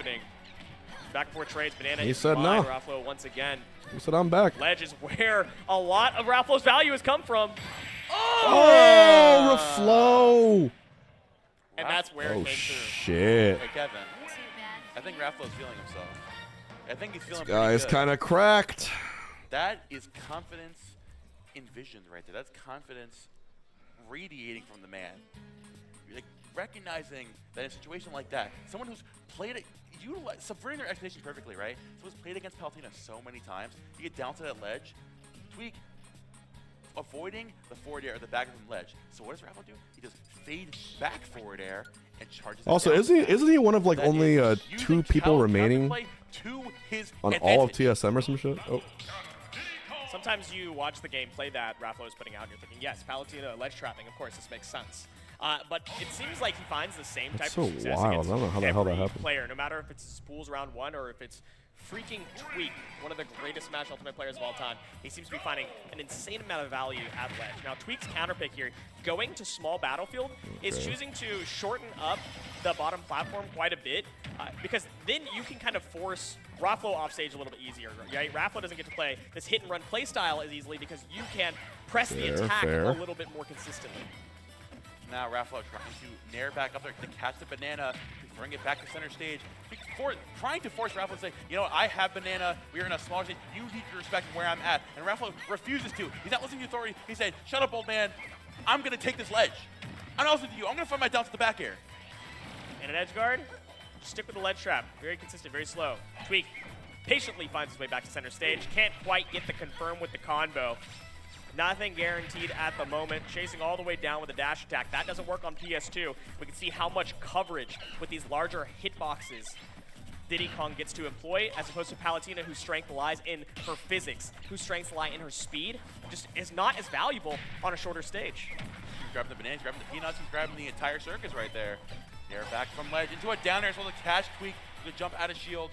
Back and forth trades. Banana He is said wide. no. Rafflo once again. He said, I'm back. Ledge is where a lot of Rafflo's value has come from. Oh, reflow. And that's where it Oh, came through. shit. Hey, Kevin. I think Rafflo's feeling himself. I think he's feeling This guy is kind of cracked. That is confidence envisioned right there. That's confidence radiating from the man. Like, recognizing that in a situation like that, someone who's played it, subverting their expectations perfectly, right? Someone's played against Palutena so many times, you get down to that ledge, TWEEK avoiding the forward air or the back of the ledge. So what does Raffle do? He just fade back forward air and charges. Also, isn't he one of like only 2 people remaining on all of TSM or some shit? Oh. Sometimes you watch the game play that Rafflo is putting out and you're thinking, yes, Palutena ledge trapping, of course, this makes sense. But it seems like he finds the same type of success wild. against I don't know how the hell that every happened. player, no matter if it's Spools round 1 or if it's freaking TWEEK, one of the greatest Smash Ultimate players of all time. He seems to be finding an insane amount of value at ledge. Now, TWEEK's counterpick here, going to small battlefield, is choosing to shorten up the bottom platform quite a bit, because then you can kind of force Rafflo off stage a little bit easier, right? Rafflo doesn't get to play this hit and run play style as easily because you can press the attack a little bit more consistently. Now Rafflo trying to nair back up there to catch the banana, to bring it back to center stage. Trying to force Rafflo to say, you know what, I have banana, we are in a smaller stage, you need to respect where I'm at. And Rafflo refuses to. He's not listening to authority. He said, shut up, old man. I'm going to take this ledge. I'm not listening to you. I'm going to find my down to the back air. And an edge guard, just stick with the ledge trap. Very consistent, very slow. TWEEK patiently finds his way back to center stage. Can't quite get the confirm with the combo. Nothing guaranteed at the moment. Chasing all the way down with a dash attack. That doesn't work on PS2. We can see how much coverage with these larger hitboxes Diddy Kong gets to employ, as opposed to Palutena, whose strength lies in her physics, whose strengths lie in her speed, just is not as valuable on a shorter stage. He's grabbing the bananas, grabbing the peanuts, he's grabbing the entire circus right there. Nair back from ledge into a down air as well to catch TWEEK. Good jump out of shield.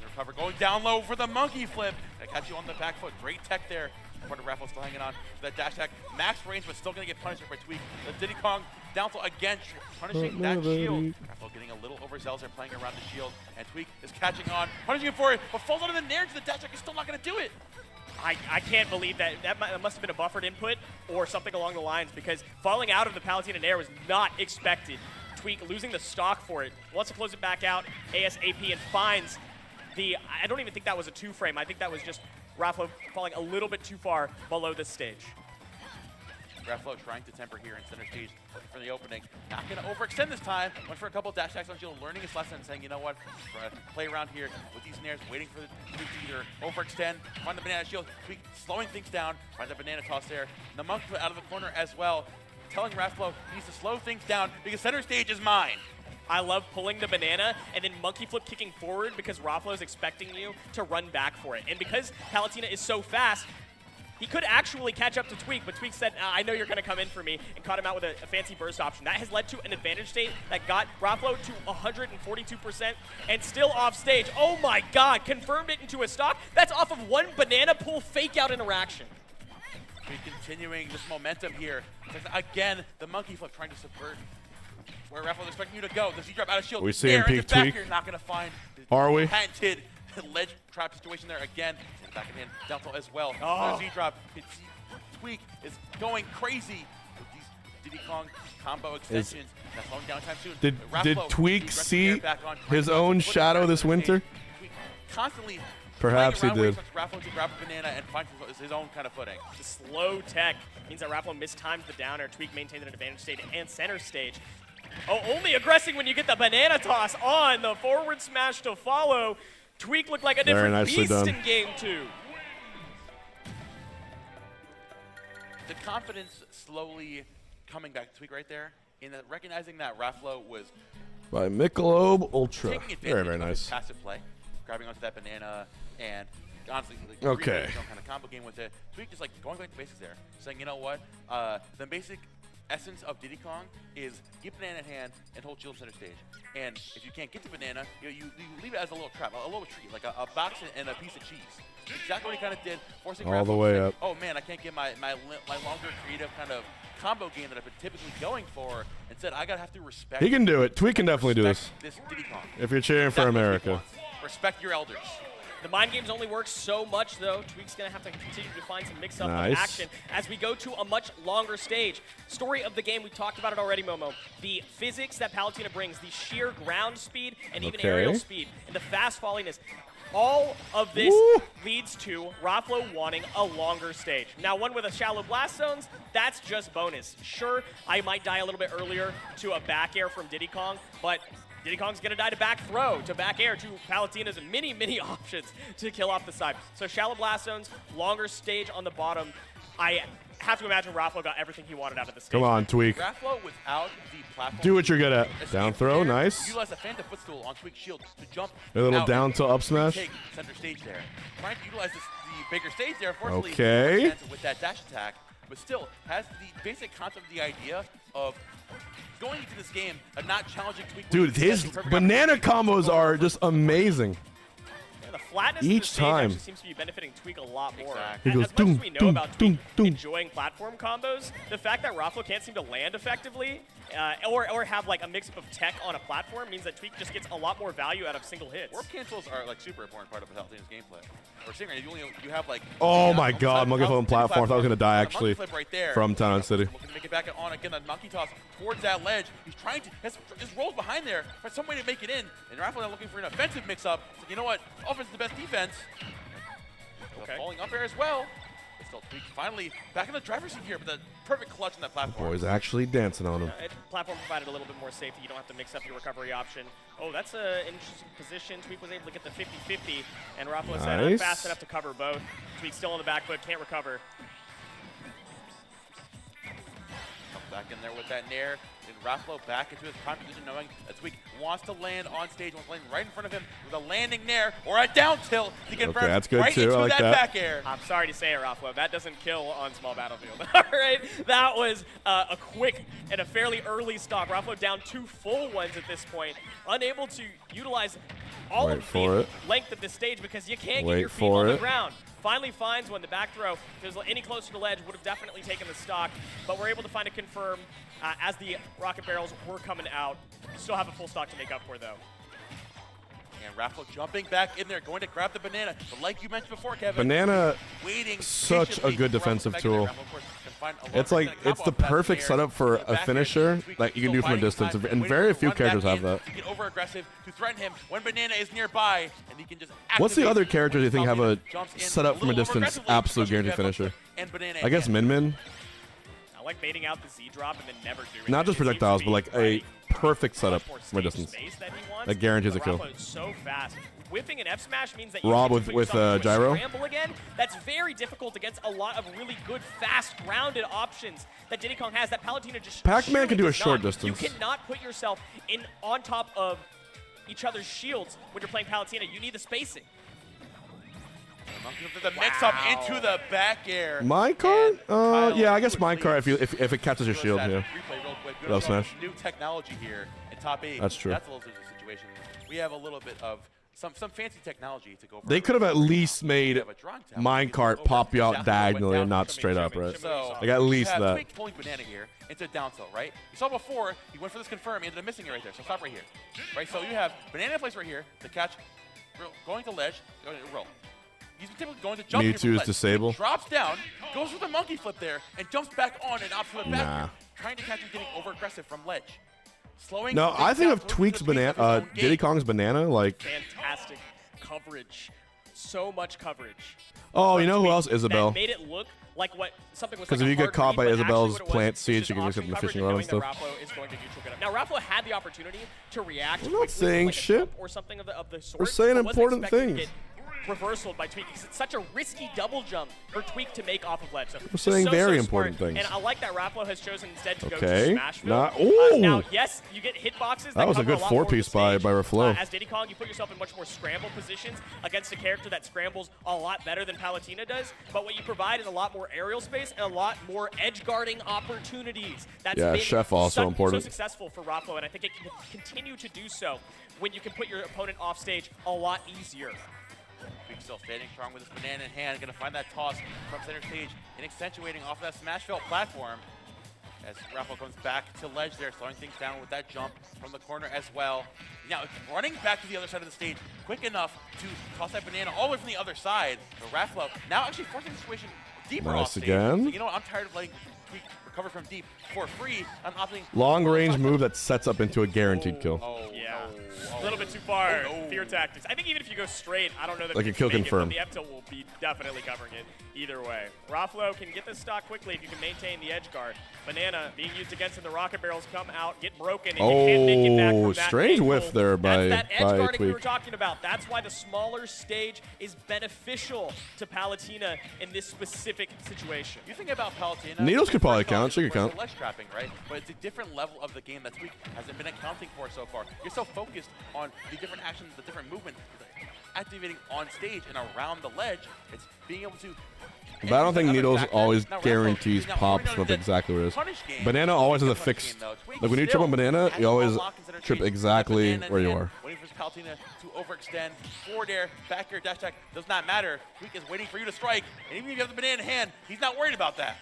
Recover, going down low for the monkey flip. Gonna catch you on the back foot. Great tech there. Part of Raffle still hanging on to that dash attack. Max range, but still gonna get punished by TWEEK. The Diddy Kong down tilt again, punishing that shield. Raffle getting a little overzealous there, playing around the shield, and TWEEK is catching on, punishing him for it, but falls out of the nair to the dash attack. Is still not gonna do it. I can't believe that. That must have been a buffered input or something along the lines, because falling out of the Palutena nair was not expected. TWEEK losing the stock for it, wants to close it back out ASAP and finds the, I don't even think that was a 2-frame. I think that was just Rafflo falling a little bit too far below this stage. Rafflo trying to temper here in center stage, looking for the opening. Not going to overextend this time. Went for a couple dash attacks on shield, learning his lesson, saying, you know what, play around here with these nairs, waiting for the TWEEK to either overextend, find the banana shield, TWEEK slowing things down, find the banana toss there. The monkey out of the corner as well, telling Rafflo he needs to slow things down because center stage is mine. I love pulling the banana and then monkey flip kicking forward because Rafflo is expecting you to run back for it. And because Palutena is so fast, he could actually catch up to TWEEK, but TWEEK said, I know you're going to come in for me, and caught him out with a fancy burst option. That has led to an advantage state that got Rafflo to 142% and still off stage. Oh my god, confirmed it into a stock. That's off of one banana pull fake out interaction. Continuing this momentum here. Again, the monkey flip trying to subvert where Raffle is expecting you to go. The Z-drop out of shield. We seeing peak TWEEK? You're not going to find Are we? patented ledge trap situation there again. Back in hand, down tilt as well. Oh. Z-drop. TWEEK is going crazy with these Diddy Kong combo extensions. That's slowing down time soon. Did Rafflo, TWEEK see back on, his own shadow this winter? TWEEK constantly Perhaps he playing around where did. expects Rafflo to grab a banana and find his own kind of footing. The slow tech means that Rafflo mistimed the downer. TWEEK maintained an advantage stage and center stage. Oh, only aggressing when you get the banana toss on. The forward smash to follow. TWEEK looked like a different beast in game 2. The confidence slowly coming back to TWEEK right there, in that recognizing that Rafflo was By Michelob Ultra. taking advantage Very, very of nice. his passive play, grabbing onto that banana, and honestly, like, Okay. really his own kind of combo game with it. TWEEK just like going back to basics there, saying, you know what, the basic essence of Diddy Kong is get banana in hand and hold shield center stage. And if you can't get the banana, you leave it as a little trap, a little treat, like a box and a piece of cheese. Exactly what he kind of did, forcing All the Rafflo to way say, up. oh man, I can't get my longer creative kind of combo game that I've been typically going for. Instead, I gotta have to respect. He can do it. TWEEK can definitely do this. This Diddy Kong. If you're cheering for That's what TWEEK America. wants. Respect your elders. The mind games only work so much, though. TWEEK's going to have to continue to find some mix-up Nice. of action as we go to a much longer stage. Story of the game, we talked about it already, Momo. The physics that Palutena brings, the sheer ground speed and even aerial speed, and the fast falliness. All of this leads to Rafflo wanting a longer stage. Now, one with a shallow blast zones, that's just bonus. Sure, I might die a little bit earlier to a back air from Diddy Kong, but Diddy Kong's going to die to back throw, to back air, to Palutena's many, many options to kill off the side. So shallow blast zones, longer stage on the bottom. I have to imagine Rafflo got everything he wanted out of the stage. Come on, TWEEK. Rafflo without the platform. Do what you're good at. Down throw, nice. Utilize the Phantom footstool on TWEEK shield to jump. A little out down and to up smash. Take center stage there. Trying to utilize the bigger stage there. Unfortunately, Okay. with that dash attack, but still has the basic concept of the idea of going into this game and not challenging TWEEK. Dude, his banana combos are just amazing. Yeah, the flatness Each of the stage time. actually seems to be benefiting TWEEK a lot more. He goes, as much as doom, we know doom, about doom, TWEEK doom. enjoying platform combos, the fact that Rafflo can't seem to land effectively or have like a mix-up of tech on a platform means that TWEEK just gets a lot more value out of single hits. Warp cancels are like super important part of Palutena's gameplay. Or seeing you have like. Oh my god, monkey flip on platform. I thought I was going to die actually from Town City. Looking to make it back on again. The monkey toss towards that ledge. He's trying to. His rolls behind there. Find some way to make it in. And Rafflo now looking for an offensive mix-up. So you know what? Offense is the best defense. Okay. Falling up air as well. But still, TWEEK finally back in the driver's seat here. But the perfect clutch on that platform. Boy's actually dancing on him. Platform provided a little bit more safety. You don't have to mix up your recovery option. Oh, that's an interesting position. TWEEK was able to get the 50-50, and Rafflo said, I'm fast enough to cover both. TWEEK still on the back foot, can't recover. Back in there with that nair. And Rafflo back into his prime position, knowing that TWEEK wants to land on stage, wants to land right in front of him with a landing nair or a down tilt to get that's good right too. into I like that back air. I'm sorry to say it, Rafflo. That doesn't kill on small battlefield. All right, that was a quick and a fairly early stop. Rafflo down 2 full ones at this point, unable to utilize all of the length of the stage because you can't get your feet on the ground. Finally finds one, the back throw. If it was any closer to ledge, would have definitely taken the stock, but we're able to find a confirm as the rocket barrels were coming out. Still have a full stock to make up for, though. And Rafflo jumping back in there, going to grab the banana. But like you mentioned before, Kevin, Banana, waiting such a good defensive tool. It's like, it's the perfect setup for a finisher that you can do from a distance, and very few characters have that. To get over aggressive, to threaten him when banana is nearby, and he can just What's the other characters you think have a jumps in setup from a distance absolute guaranteed finisher? I guess Min Min. I like baiting out the Z-drop and then never doing Not it. just projectiles, but like a perfect setup from a distance. That guarantees a kill. Rafflo is so fast. Whipping an F smash means that Rob you with gyro. Scramble again. That's very difficult against a lot of really good, fast, grounded options that Diddy Kong has. That Palutena just Pac-Man can do a short You distance. cannot put yourself in on top of each other's shields when you're playing Palutena. You need the spacing. The mix-up into the back air. Minecart? Yeah, I guess minecart if it catches your shield. Yeah. Love smash. New technology here in top 8. That's true. That's a little bit of a situation. We have a little bit of some fancy technology to go for. They could have at least made minecart pop you out diagonally and not straight up, right? So like at least that. TWEEK pulling banana here into down tilt, right? You saw before he went for this confirm, he ended up missing it right there. So stop right here, right? So you have banana in place right here to catch going to ledge, going to roll. He's typically going to jump. Me here too is ledge. disable. Drops down, goes for the monkey flip there, and jumps back on and opts for the back. Trying to catch him getting over aggressive from ledge. Slowing. No, I think of TWEEK's banana, Diddy Kong's banana, like. Fantastic coverage. So much coverage. Oh, you know who else? Isabel. That made it look like what something was. Because like if you get caught by Isabel's plant seed, seed, she can just get in the fishing rod and stuff. Now, Rafflo had the opportunity to react. We're not saying like shit. Or something of the sort. We're saying important things. Reversal by TWEEK. It's such a risky double jump for TWEEK to make off of ledge. So we're saying so, very so important smart. things. And I like that Rafflo has chosen instead to go to Smashville. Now, yes, you get hitboxes. That was a good 4-piece by Raflo. As Diddy Kong, you put yourself in much more scramble positions against a character that scrambles a lot better than Palutena does. But what you provide is a lot more aerial space and a lot more edge guarding opportunities. That's made Chef also important. So successful for Rafflo, and I think it can continue to do so when you can put your opponent off stage a lot easier. TWEEK still standing strong with his banana in hand, gonna find that toss from center stage and accentuating off that Smashville platform. As Rafflo comes back to ledge there, slowing things down with that jump from the corner as well. Now it's running back to the other side of the stage, quick enough to toss that banana all the way from the other side. But Rafflo now actually forcing the situation deeper off stage. Again. So, you know what, I'm tired of letting TWEEK recover from deep for free. I'm opting long range move that sets up into a guaranteed kill. Yeah. A little bit too far. Fear tactics. I think even if you go straight, I don't know that like a kill confirm. The F-tilt will be definitely covering it either way. Rafflo can get this stock quickly if you can maintain the edge guard. Banana being used against him. The rocket barrels come out, get broken, and you can't make it back from that strange angle. whiff there by That's that edge guarding we TWEEK. were talking about. That's why the smaller stage is beneficial to Palutena in this specific situation. You think about Palutena. Needles could probably count. She could count. Ledge trapping, right? But it's a different level of the game that TWEEK hasn't been accounting for so far. You're so focused on the different actions, the different movement, activating on stage and around the ledge. It's being able to. But I don't think Needles always guarantees pops with exactly what it is. Banana always has a fixed. Like when you trip on Banana, you always trip exactly where you are. Waiting for Palutena to overextend. Forward air, back air, dash attack, does not matter. TWEEK is waiting for you to strike. And even if you have the banana in hand, he's not worried about that.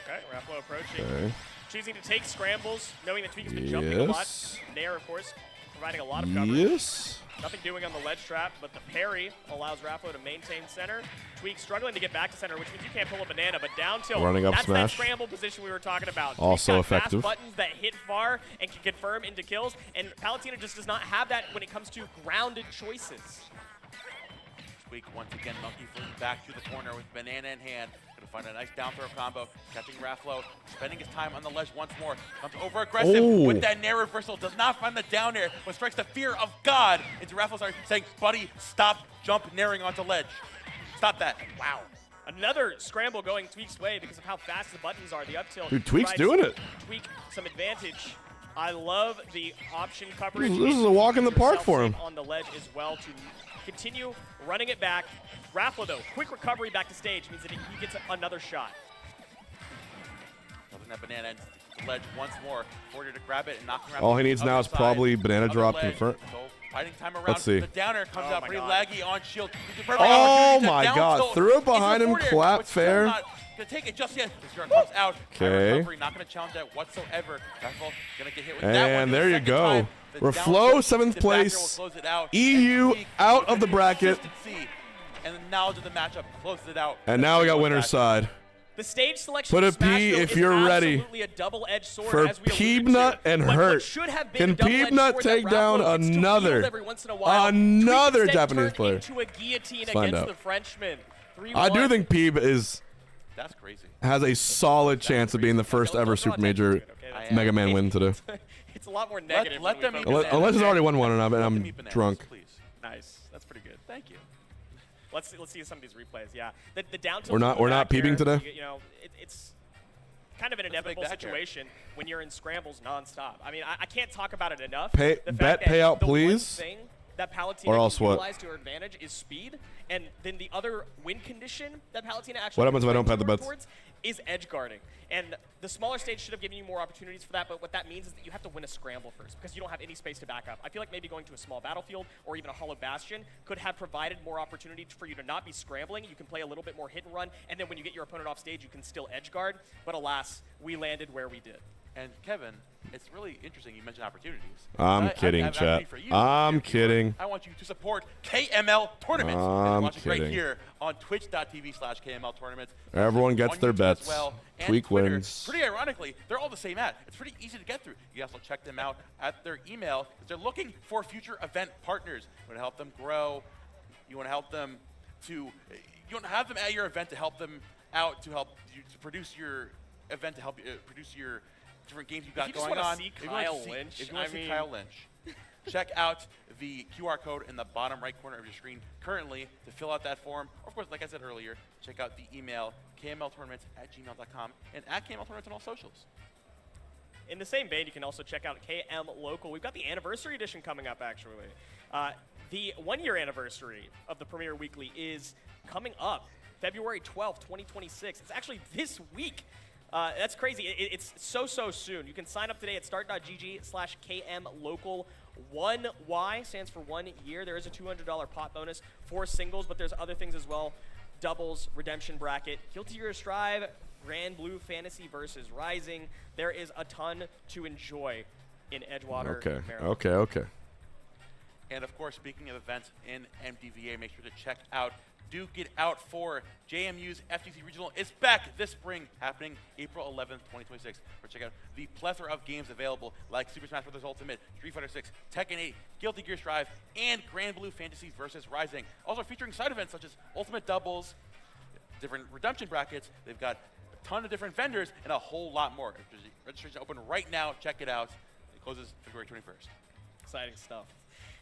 Okay, Rafflo approaching. Choosing to take scrambles, knowing that TWEEK has been jumping a lot. Nair, of course, providing a lot of coverage. Yes. Nothing doing on the ledge trap, but the parry allows Rafflo to maintain center. TWEEK struggling to get back to center, which means you can't pull a banana, but down tilt. Running up that's smash. That scramble position we were talking about. Also got effective. Fast buttons that hit far and can confirm into kills, and Palutena just does not have that when it comes to grounded choices. TWEEK once again monkey flipping back to the corner with banana in hand. Gonna find a nice down throw combo, catching Rafflo, spending his time on the ledge once more. Comes over aggressive with that nair reversal, does not find the down air, but strikes the fear of God into Rafflo's heart, saying, buddy, stop jump nairing onto ledge. Stop that. Wow. Another scramble going TWEEK's way because of how fast the buttons are. The up tilt. Dude, TWEEK's doing it. TWEEK some advantage. I love the option coverage. This is a walk in the park for him. On the ledge as well to continue running it back. Rafflo, though, quick recovery back to stage means that he gets another shot. Holding that banana into the ledge once more. Forward to grab it and knock him All he needs now is probably banana drop confirm. So fighting time around. Let's see. The downer comes out pretty laggy on shield. Oh my God! Threw it behind him. Clap fair. Gonna take it just yet. This comes out. Okay. Not gonna challenge that whatsoever. Rafflo gonna get hit with and that one. There you go. Raflo, 7th place. EU out of the bracket. And the knowledge of the matchup closes it out. And now we got winner's side. The stage selection Put a P if you're ready for Peebnut and Hurt. Can Peebnut take down another Japanese player? Let's find out. I do think Peeb is has a solid chance of being the first ever Super Major Mega Man win today. It's a lot more negative. Let them unless he's already won one and I'm drunk. Nice. That's pretty good. Thank you. Let's see some of these replays. Yeah, the down tilt. We're not peeping today. You know, it's kind of an inevitable situation when you're in scrambles nonstop. I mean, I can't talk about it enough. Bet payout, please. The one thing that Palutena or else can what? utilize to her advantage is speed, and then the other win condition that Palutena actually what happens if I don't pad the bets? Is edge guarding. And the smaller stage should have given you more opportunities for that, but what that means is that you have to win a scramble first because you don't have any space to back up. I feel like maybe going to a small battlefield or even a hollow bastion could have provided more opportunity for you to not be scrambling. You can play a little bit more hit and run, and then when you get your opponent off stage, you can still edge guard. But alas, we landed where we did. And Kevin, it's really interesting you mentioned opportunities. I'm kidding, chat. I'm kidding. I want you to support KML Tournaments. I'm watch it right kidding. here on twitch.tv/KML Tournaments. Everyone gets on their YouTube bets. as well, and TWEEK Twitter. wins. Pretty ironically, they're all the same ad. It's pretty easy to get through. You also check them out at their email because they're looking for future event partners. You want to help them grow. You want to help them to. You want to have them at your event to help them out, to help you to produce your event, to help you produce your different games you got going on. See Kyle Lynch, if you want to see Kyle Lynch, check out the QR code in the bottom right corner of your screen currently to fill out that form. Of course, like I said earlier, check out the email kmltournaments@gmail.com and @KMLTournaments on all socials. In the same vein, you can also check out KM Local. We've got the anniversary edition coming up, actually. The 1-year anniversary of the Premier Weekly is coming up February 12th, 2026. It's actually this week. That's crazy. It's so soon. You can sign up today at start.gg/KMLocal. 1Y stands for 1 year. There is a $200 pot bonus for singles, but there's other things as well. Doubles, redemption bracket, Guilty Gear Strive, Grand Blue Fantasy versus Rising. There is a ton to enjoy in Edgewater, Maryland. Okay. And of course, speaking of events in MDVA, make sure to check out Duke It Out for JMU's FTC Regional. It's back this spring, happening April 11th, 2026. Or check out the plethora of games available like Super Smash Bros. Ultimate, Street Fighter 6, Tekken 8, Guilty Gear Strive, and Grand Blue Fantasy versus Rising. Also featuring side events such as Ultimate Doubles, different redemption brackets. They've got a ton of different vendors and a whole lot more. Registration open right now. Check it out. It closes February 21st. Exciting stuff.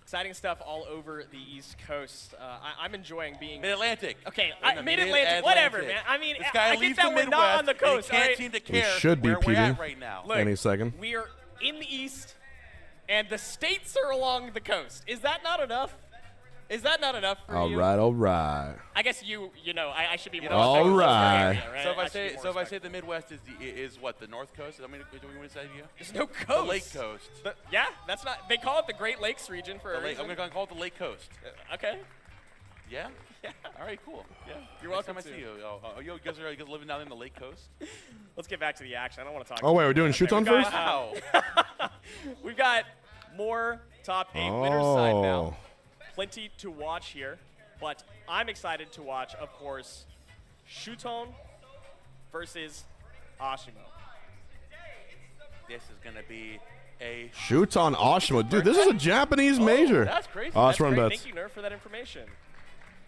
Exciting stuff all over the East Coast. I'm enjoying being Mid-Atlantic. Okay, Mid-Atlantic, whatever, man. I mean, this guy I leaves get that the we're Midwest, not on the coast. and he can't seem to care should be where we're PD at right now. Look, any second. We are in the East, and the states are along the coast. Is that not enough? Is that not enough for you? All right. I guess you know, I should be more. All right. Area, right? So if I say the Midwest is what, the North Coast? I mean, do we want to say you? There's no coast. The Lake Coast. Yeah, that's not. They call it the Great Lakes region for a reason. I'm gonna call it the Lake Coast. Okay. Yeah. Yeah. All right. Cool. Yeah. You're welcome. Next time I see you. You guys are living down in the Lake Coast. Let's get back to the action. I don't want to talk. Oh wait, we're doing shoot-on first. Wow. We've got more top 8 winners side now. Plenty to watch here, but I'm excited to watch, of course, Shuton versus Ashimo. This is going to be a Shuton Ashimo. Dude, this is a Japanese major. That's crazy. That's run bets. Thank you, Nerf, for that information.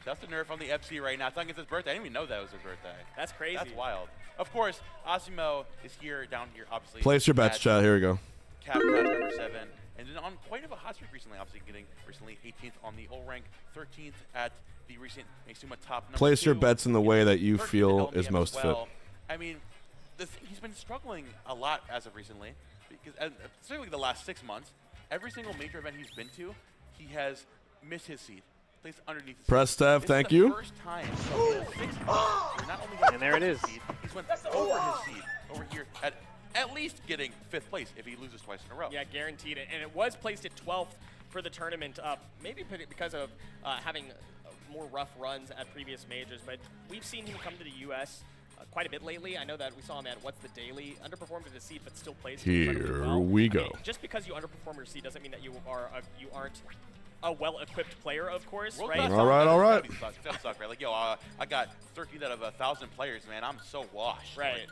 Just a Nerf on the FC right now. It's not his birthday. I didn't even know that was his birthday. That's crazy. That's wild. Of course, Ashimo is down here, obviously. Place your bets, chat. Here we go. Cap class number 7. And then on quite of a hot streak recently, obviously getting 18th on the O rank, 13th at the recent Matsuma top number 2. Place your bets in the way that you feel is most fit. I mean, he's been struggling a lot as of recently, because particularly the last 6 months. Every single major event he's been to, he has missed his seed. Placed underneath his Press seed. tab, thank you. First time in 6 months, not only and there it is. Seed, he's went over his seed over here at least getting 5th place if he loses twice in a row. Yeah, guaranteed it. And it was placed at 12th for the tournament, maybe because of having more rough runs at previous majors. But we've seen him come to the U.S. Quite a bit lately. I know that we saw him at What's the Daily, underperformed at his seed, but still plays Here well. we go. I mean, just because you underperform your seed doesn't mean that you aren't a well-equipped player, of course, right? All right. That suck, right? Like, yo, I got 13 out of 1,000 players, man. I'm so washed. Right.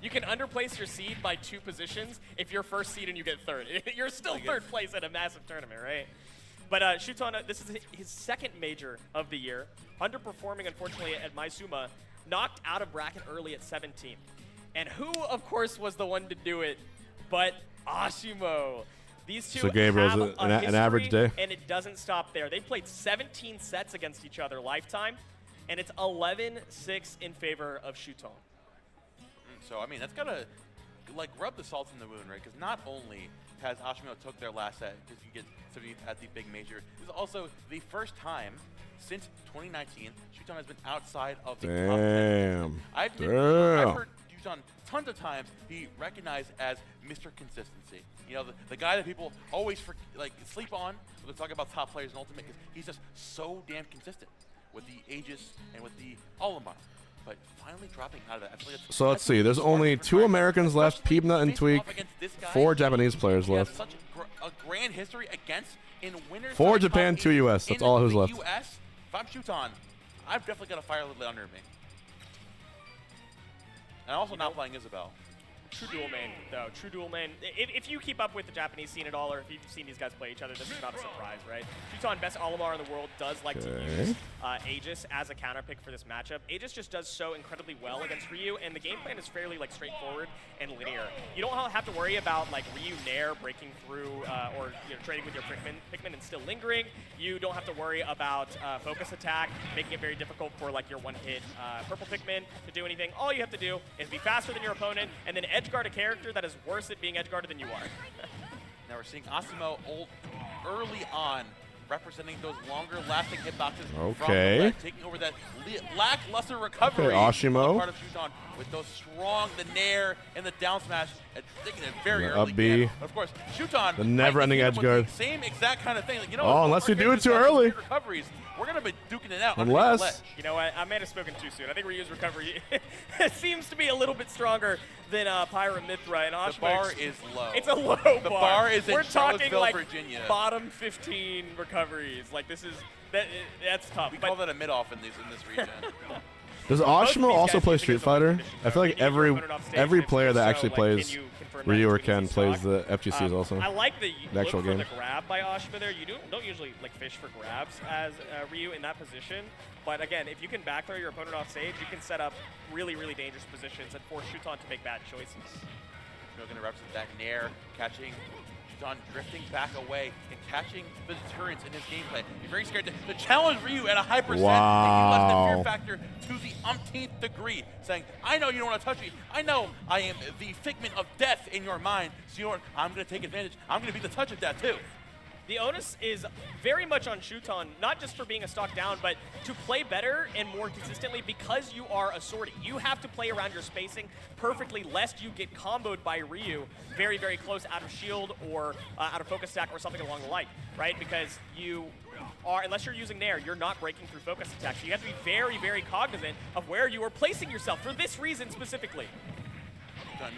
You can underplace your seed by 2 positions if you're first seed and you get 3rd. You're still 3rd place at a massive tournament, right? But Shuton, this is his 2nd major of the year. Underperforming, unfortunately, at Matsuma. Knocked out of bracket early at 17th. And who, of course, was the one to do it but Ashimo? These two So Gabriel's have a an average day. And it doesn't stop there. They played 17 sets against each other lifetime, and it's 11-6 in favor of Shuton. So, I mean, that's got to, like, rub the salt in the wound, right? Because not only has Ashimo took their last set, because you get 17th at the big major, this is also the first time since 2019 Shuton has been outside of the top 10. I've heard Shuton tons of times be recognized as Mr. Consistency. You know, the guy that people always sleep on when they talk about top players in Ultimate, because he's just so damn consistent with the Aegis and with the Olimar. but finally dropping out of that. I feel like So let's see. There's only 2 Americans left, Peanut and Tweek. 4 Japanese players left. Such a grand history against in winners. 4 Japan, 2 US. That's all who's left. US, if I'm Shuton, I've definitely got a fire a little bit under me. And I'm also not playing Isabel. True dual main, though. True dual main. If you keep up with the Japanese scene at all, or if you've seen these guys play each other, this is not a surprise, right? Shuton, best Olimar in the world, does like to use Aegis as a counter pick for this matchup. Aegis just does so incredibly well against Ryu, and the game plan is fairly like straightforward and linear. You don't have to worry about like Ryu Nair breaking through or trading with your Pikmin and still lingering. You don't have to worry about focus attack, making it very difficult for like your one-hit purple Pikmin to do anything. All you have to do is be faster than your opponent, and then edgeguard a character that is worse at being edgeguarded than you are. Now we're seeing Asimo early on representing those longer lasting hitboxes from the leg, taking over that lackluster recovery Ashimo. part of Shuton with those strong, the nair and the down smash, and taking it very early. Up B. Of course, Shuton, The never-ending edge guard. Same exact kind of thing. Like, Unless you do it too early. Recoveries, we're gonna be duking it out. Unless. You know what? I may have spoken too soon. I think Ryu's recovery seems to be a little bit stronger than Pyra Mithra. And the bar is low. It's a low The bar. bar is We're in talking Charlottesville, like Virginia. bottom 15 recoveries. Like this is that's tough. We call that a mid-off in this region. Does Ashimo also play Street Fighter? I feel like every player that actually plays Ryu or Ken plays the FGCs also. I like the actual look game. for the grab by Ashima there. You don't usually like fish for grabs as Ryu in that position. But again, if you can back throw your opponent off stage, you can set up really, really dangerous positions and force Shuton to make bad choices. We're going to represent that nair, catching Shuton drifting back away and catching the deterrence in his gameplay. He's very scared to challenge Ryu at a high percent. Wow. And he lets the fear factor to the umpteenth degree, saying, I know you don't want to touch me. I know I am the figment of death in your mind. So you know what? I'm going to take advantage. I'm going to be the touch of death too. The onus is very much on Shuton, not just for being a stock down, but to play better and more consistently because you are a sortie. You have to play around your spacing perfectly lest you get comboed by Ryu very, very close out of shield or out of focus stack or something along the like, right? Because you are, unless you're using Nair, you're not breaking through focus attack. So you have to be very, very cognizant of where you are placing yourself for this reason specifically.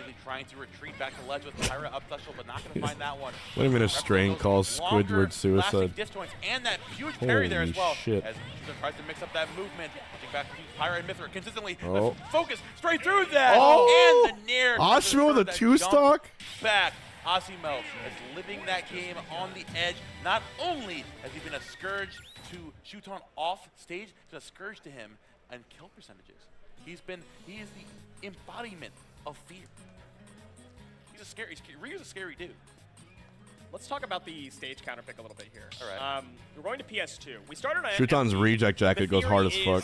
Really trying to retreat back to ledge with Pyra up special, but not going to find that one. What do you mean a strain calls Squidward suicide? Disjoints and that huge parry there as well. Shit. As Shuton tries to mix up that movement, getting back to Pyra and Mithra consistently. Oh. Focus straight through that. Oh. And the Nair. Ashimo with a 2-stock? Back. Asimo is living that game on the edge. Not only has he been a scourge to Shuton off stage, he's been a scourge to him and kill percentages. He is the embodiment of fear. Ryu's a scary dude. Let's talk about the stage counter pick a little bit here. All right. We're going to PS2. We started on Shuton's reject jacket goes hard as fuck.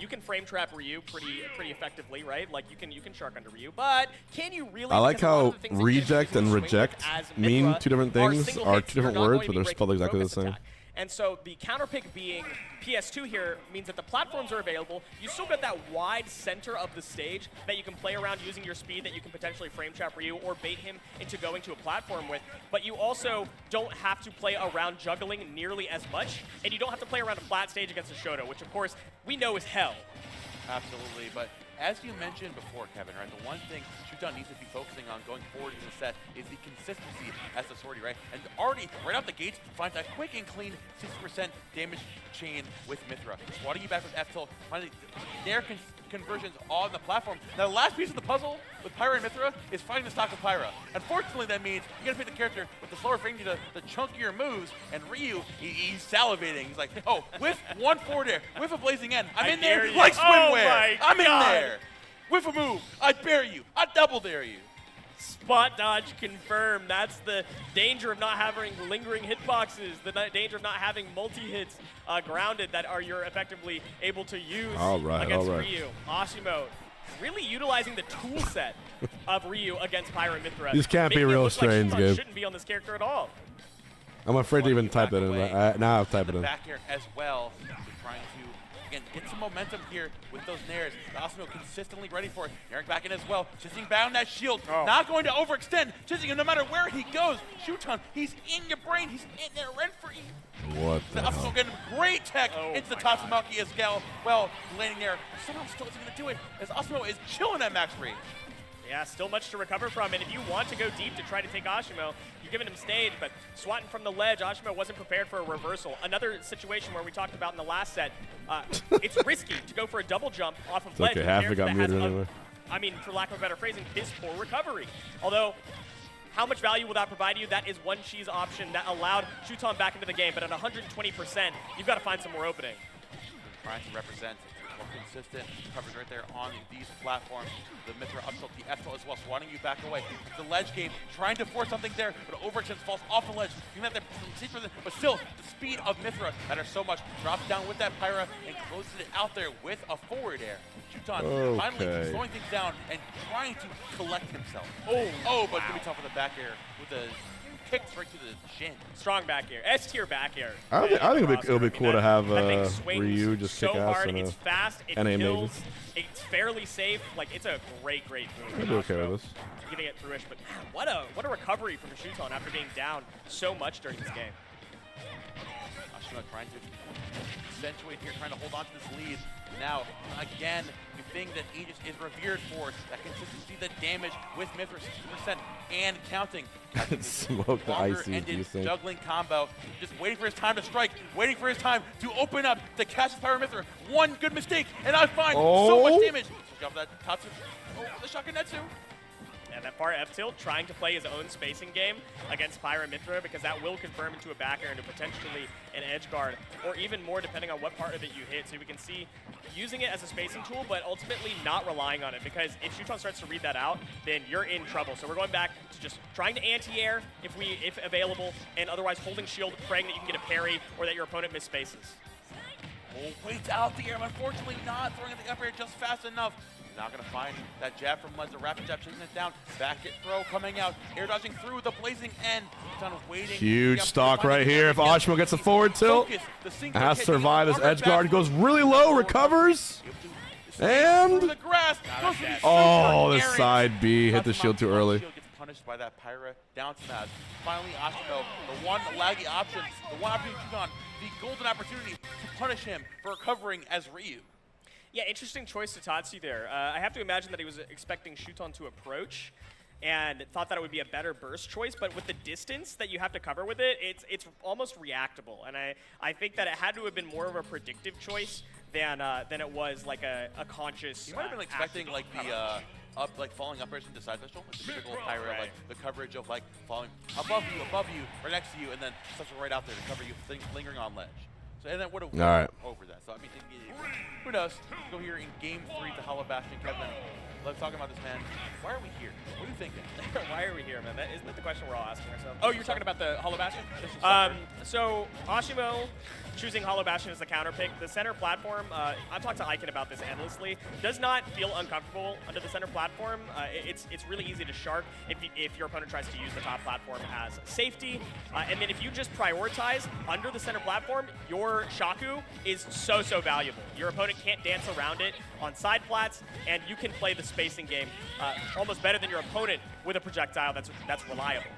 You can frame trap Ryu pretty effectively, right? Like you can shark under Ryu, but can you really? I like how reject and reject mean 2 different things, are 2 different words, but they're spelled exactly the same. And so the counter pick being PS2 here means that the platforms are available. You still got that wide center of the stage that you can play around using your speed that you can potentially frame trap Ryu or bait him into going to a platform with. But you also don't have to play around juggling nearly as much, and you don't have to play around a flat stage against a Shoto, which of course we know is hell. Absolutely, but as you mentioned before, Kevin, right, the one thing Shuton needs to be focusing on going forward in the set is the consistency as a sortie, right? And already, right out the gates, finds a quick and clean 60% damage chain with Mithra. Swatting you back with F-tilt, finding their conversions on the platform. Now, the last piece of the puzzle with Pyra and Mithra is finding the stock of Pyra. Unfortunately, that means you gotta pick the character with the slower frame, the chunkier moves, and Ryu, he's salivating. He's like, oh, with one forward air, with a blazing end, I'm in there like swimwear. I'm in there. With a move, I dare you. I double dare you. Spot dodge confirmed. That's the danger of not having lingering hitboxes, the danger of not having multi-hits grounded that you're effectively able to use against Ryu. Ashimo really utilizing the tool set of Ryu against Pyra and Mithra. These can't be real strains, Gabe. Shouldn't be on this character at all. I'm afraid to even type it in. Now I've typed it in. Back here as well, trying to Again, get some momentum here with those nairs. Asimo consistently ready for it. Eric back in as well. Chising bound that shield. Not going to overextend. Chising, no matter where he goes. Shuton, he's in your brain. He's in there rent-free. What the hell? Asimo getting great tech into the Tatsumaki as well, landing there. Somehow still isn't going to do it as Asimo is chilling at max range. Yeah, still much to recover from, and if you want to go deep to try to take Ashimo, you're giving him stage, but swatting from the ledge, Ashimo wasn't prepared for a reversal. Another situation where we talked about in the last set, it's risky to go for a double jump off of ledge. Okay, half it got muted anyway. I mean, for lack of a better phrasing, piss poor recovery. Although, how much value will that provide you? That is one cheese option that allowed Shuton back into the game, but at 120%, you've got to find some more opening. Trying to represent more consistent coverage right there on these platforms. The Mithra up tilt, the F tilt as well, swatting you back away. The ledge game, trying to force something there, but overextends, falls off the ledge. You have that, but still, the speed of Mithra matters so much. Drops down with that Pyra and closes it out there with a forward air. Shuton finally slowing things down and trying to collect himself. But it's going to be tough with the back air with the kicks right to the chin. Strong back air, S-tier back air. I think it'll be cool to have Ryu just kick ass hard, in it's fast, it NA kills, it's fairly safe. Like, it's a great move. I'd be okay with this. Giving it through-ish, but what a recovery from Shuton after being down so much during this game. Ashima trying to accentuate here, trying to hold on to this lead. Now, again, the thing that Aegis is revered for, that consistency, the damage with Mithra, 60% and counting. Smoke the icy, you think? Juggling combo, just waiting for his time to strike, waiting for his time to open up to catch his Pyra Mithra. One good mistake, and I find so much damage. Drop that Tatsu. The Shakunetsu. And that far F tilt, trying to play his own spacing game against Pyra Mithra, because that will confirm into a back air, into potentially an edge guard, or even more depending on what part of it you hit. So we can see using it as a spacing tool, but ultimately not relying on it, because if Shuton starts to read that out, then you're in trouble. So we're going back to just trying to anti-air if available, and otherwise holding shield, praying that you can get a parry or that your opponent misspaces. Waits out the air, unfortunately not throwing at the up air just fast enough. Not going to find that jab from Lens, a rapid jab, chasing it down. Back it throw coming out. Air dodging through the blazing end. Waiting. Huge stock right here. If Ashimo gets a forward tilt, has to survive as edge guard. Goes really low, recovers. And the side B hit the shield too early. Gets punished by that Pyra down smash. Finally, Ashimo, the one laggy option, the one opportunity to on, the golden opportunity to punish him for recovering as Ryu. Yeah, interesting choice to Tatsu there. I have to imagine that he was expecting Shuton to approach and thought that it would be a better burst choice, but with the distance that you have to cover with it, it's almost reactable. And I think that it had to have been more of a predictive choice than it was like a conscious. You might have been expecting like the falling up airs into side special, like the typical Pyra, like the coverage of like falling above you, right next to you, and then special right out there to cover you, lingering on ledge. So, and that would have went over that. So, I mean, who knows? Go here in Game 3 to Hollow Bastion. Kevin, let's talk about this, man. Why are we here? What are you thinking? Why are we here, man? Isn't that the question we're all asking ourselves? Oh, you're talking about the Hollow Bastion? So, Ashimo choosing Hollow Bastion as the counter pick. The center platform, I've talked to Aiken about this endlessly, does not feel uncomfortable under the center platform. It's really easy to shark if your opponent tries to use the top platform as safety. And then if you just prioritize under the center platform, your Shaku is so valuable. Your opponent can't dance around it on side plats, and you can play the spacing game almost better than your opponent with a projectile that's reliable.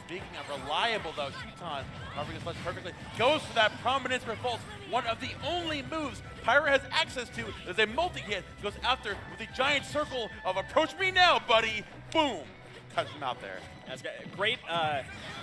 Speaking of reliable, though, Shuton, covering his ledge perfectly, goes for that Prominence Revolt, one of the only moves Pyra has access to. There's a multi-hit, goes out there with a giant circle of approach me now, buddy. Boom. Cuts him out there. That's great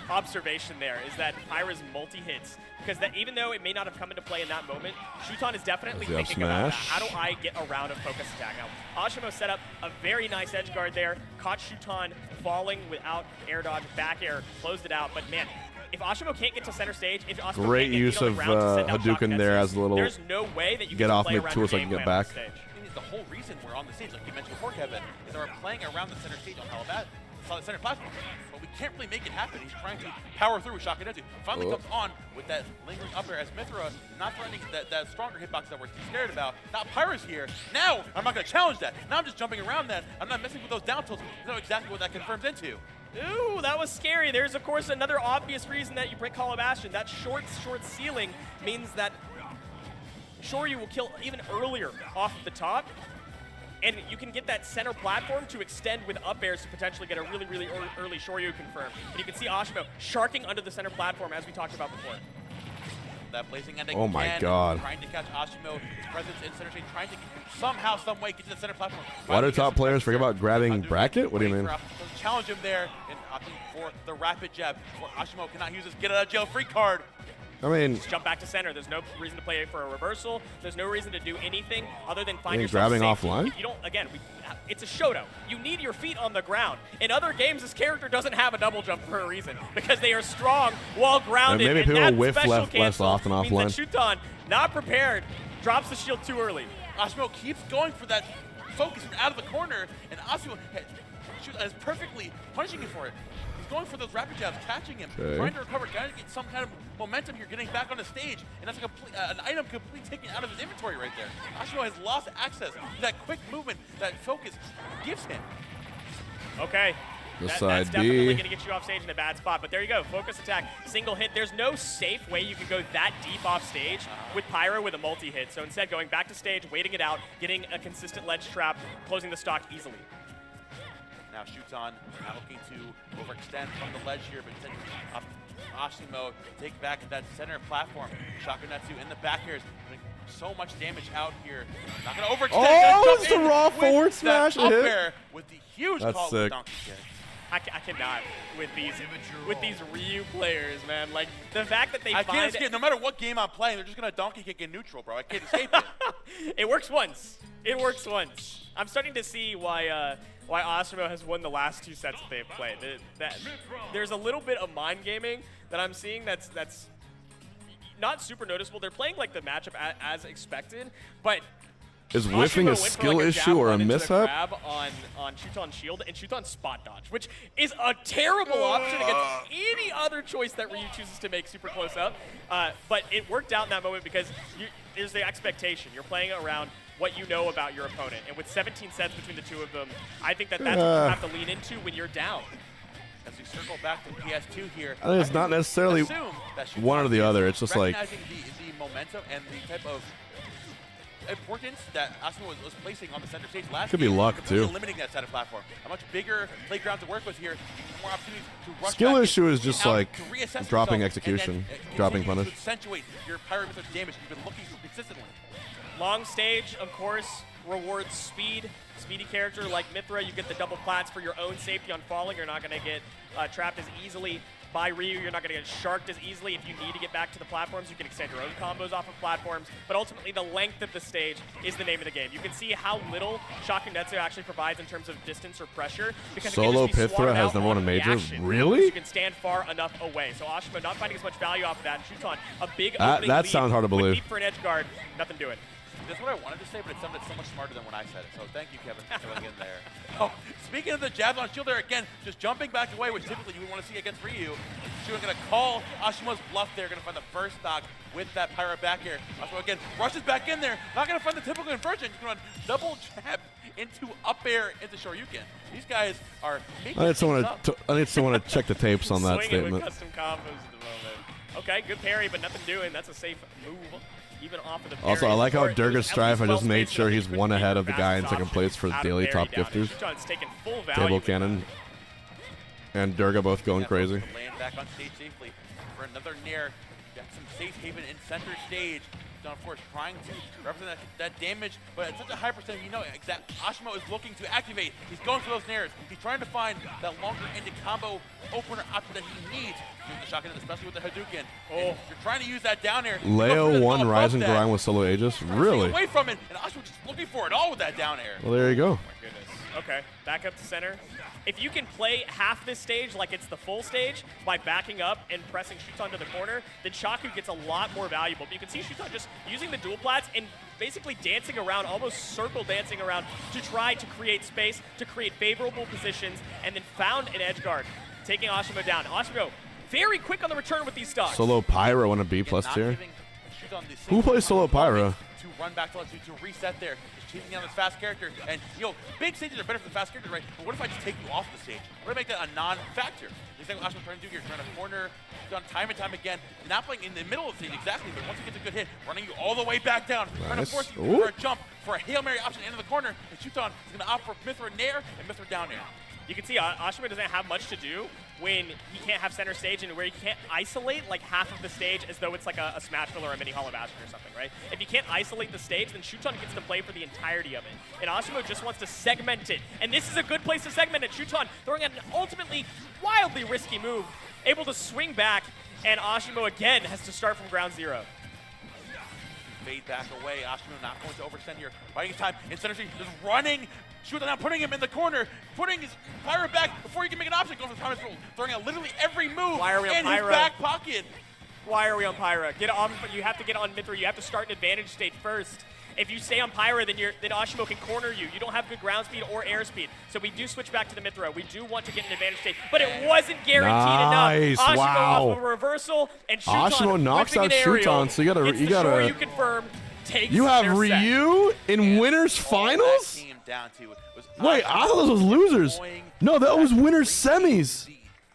observation there, is that Pyra's multi-hits, because that even though it may not have come into play in that moment, Shuton is definitely thinking about that. How do I get around a focus attack? Now, Ashimo set up a very nice edge guard there, caught Shuton falling without air dodge, back air, closed it out, but man, if Ashimo can't get to center stage, if Ashimo great can't get use of Hadouken there as a little there's no way that you get can off play me around tool so I your can game get plan on back. the stage. The whole reason we're on the stage, like you mentioned before, Kevin, is that we're playing around the center stage on Halabat. It's on the center platform, but we can't really make it happen. He's trying to power through with Shakunetsu. Finally comes on with that lingering up air as Mithra, not threatening that stronger hitbox that we're scared about. Now Pyra's here. Now I'm not going to challenge that. Now I'm just jumping around that. I'm not messing with those down tilts. I know exactly what that confirms into. Ooh, that was scary. There's, of course, another obvious reason that you break Hollow Bastion. That short ceiling means that Shoryu will kill even earlier off the top. And you can get that center platform to extend with up airs to potentially get a really, really early Shoryu confirmed. And you can see Ashimo sharking under the center platform as we talked about before. That blazing ending. Oh my God. Trying to catch Ashimo, his presence in center stage, trying to somehow, some way get to the center platform. Why do top players forget about grabbing bracket? What do you mean? Challenge him there and opting for the rapid jab. For Ashimo cannot use his get out of jail free card. I mean, just jump back to center. There's no reason to play for a reversal. There's no reason to do anything other than find yourself grabbing safe. offline? If you don't, again, it's a Shoto. You need your feet on the ground. In other games, this character doesn't have a double jump for a reason because they are strong while grounded. Maybe and people that whiff special less often means offline. that Shuton, not prepared, drops the shield too early. Ashimo keeps going for that focus out of the corner, and Ashimo is perfectly punishing him for it. Going for those rapid jabs, catching him, trying to recover, trying to get some kind of momentum here, getting back on the stage, and that's an item completely taken out of his inventory right there. Ashimo has lost access to that quick movement that focus gives him. Okay. That's definitely going to get you off stage in a bad spot, but there you go. Focus attack, single hit. There's no safe way you can go that deep off stage with Pyro with a multi-hit. So instead, going back to stage, waiting it out, getting a consistent ledge trap, closing the stock easily. Now Shuton now looking to overextend from the ledge here, but instead Ashimo take back that center platform. Shakunetsu in the back airs, doing so much damage out here. Not going to overextend. Oh, it's the raw forward smash up hit. air with the huge That's call sick. with donkey kick. I cannot with these Ryu players, man. Like the fact that they I can't escape. No matter what game I'm playing, they're just gonna donkey kick in neutral, bro. I can't escape it. It works once. It works once. I'm starting to see why Ashimo has won the last 2 sets that they've played. There's a little bit of mind gaming that I'm seeing that's not super noticeable. They're playing like the matchup as expected, but is whiffing a skill issue or a mishap? Grab on Shuton's shield and Shuton's spot dodge, which is a terrible option against any other choice that Ryu chooses to make super close up. But it worked out in that moment because there's the expectation. You're playing around what you know about your opponent. And with 17 sets between the two of them, I think that's what you have to lean into when you're down. As we circle back to PS2 here, I think it's not necessarily one or the other. It's just like the momentum and the type of importance that Ashimo was placing on the center stage last could be game, luck too. Limiting that center platform, a much bigger playground to work with here, more opportunities to rush. Skill back issue in, is just out, like dropping execution, dropping punish. To accentuate your pyro damage you've been looking for consistently. Long stage, of course, rewards speed. Speedy character like Mithra, you get the double plats for your own safety on falling. You're not going to get trapped as easily by Ryu. You're not going to get sharked as easily. If you need to get back to the platforms, you can extend your own combos off of platforms. But ultimately, the length of the stage is the name of the game. You can see how little Shakunetsu actually provides in terms of distance or pressure. Because Solo Pithra has number 1 in major? Really? You can stand far enough away. So Ashimo not finding as much value off of that. Shuton, a big opening that lead sounds hard to believe. Deep for an edge guard, nothing doing. That's what I wanted to say, but it sounded so much smarter than when I said it. So thank you, Kevin, for filling in there. Oh, speaking of the jabs on shield there again, just jumping back away, which typically you would want to see against Ryu. Shuton going to call Ashimo's bluff there, going to find the first stock with that pyro back air. Ashimo again rushes back in there, not going to find the typical inversion. He's going to double jab into up air into Shoryuken. These guys are making I need someone to check the tapes on that Swinging statement. with custom combos at the moment. Okay, good parry, but nothing doing. That's a safe move. Even off of the Also, I like how Durga Durga's Strife, I just made sure he's one ahead of the guy in second place for daily top gifters. Table Cannon and Durga both going crazy. Land back on stage safely for another Nair. Got some safe haven in center stage. Of course, trying to represent that damage, but at such a high percentage, you know that Ashimo is looking to activate. He's going for those Nairs. He's trying to find that longer-ended combo opener option that he needs. Use the shotgun, especially with the Hadouken. Oh, you're trying to use that down air. Leo won Rise and Grind with solo Aegis? Really? Away from it, and Ashimo just looking for it all with that down air. Well, there you go. Oh my goodness. Okay, back up to center. If you can play half this stage like it's the full stage by backing up and pressing Shuton to the corner, then Shaku gets a lot more valuable. But you can see Shuton just using the dual plats and basically dancing around, almost circle dancing around to try to create space, to create favorable positions, and then found an edge guard, taking Ashimo down. Ashimo very quick on the return with these stocks. Solo Pyro on a B+ tier. Shuton the Who plays solo Pyra? To run back to let you to reset there. Just chasing down this fast character. And, you know, big stages are better for the fast character, right? But what if I just take you off the stage? What if I make that a non-factor? Exactly what Ashman's trying to do here. Trying to corner Shuton time and time again. Not playing in the middle of the stage exactly, but once he gets a good hit, running you all the way back down. Trying to force you for a jump, for a Hail Mary option into the corner. And Shuton is going to opt for Mithra Nair and Mithra down air. You can see Ashima doesn't have much to do when he can't have center stage and where he can't isolate like half of the stage as though it's like a Smash Bill or a mini Hollow Bastion or something, right? If you can't isolate the stage, then Shuton gets to play for the entirety of it. And Ashima just wants to segment it. And this is a good place to segment it. Shuton throwing an ultimately wildly risky move, able to swing back, and Ashima again has to start from ground zero. Fade back away. Ashima not going to overextend here. Buying his time in center stage, just running. Shuton now putting him in the corner, putting his Pyra back before he can make an option. Going for the Thomas roll, throwing out literally every move in his back pocket. Why are we on Pyra? Get on. You have to get on Mithra. You have to start an advantage state first. If you stay on Pyra, then Ashimo can corner you. You don't have good ground speed or air speed. So we do switch back to the Mithra. We do want to get an advantage state, but it wasn't guaranteed enough. Ashimo off of a reversal, and Ashimo knocks out Shuton, so you gotta you confirm. You have Ryu in winners finals? Down to was wait, I thought those was losers. No, that was winners semis.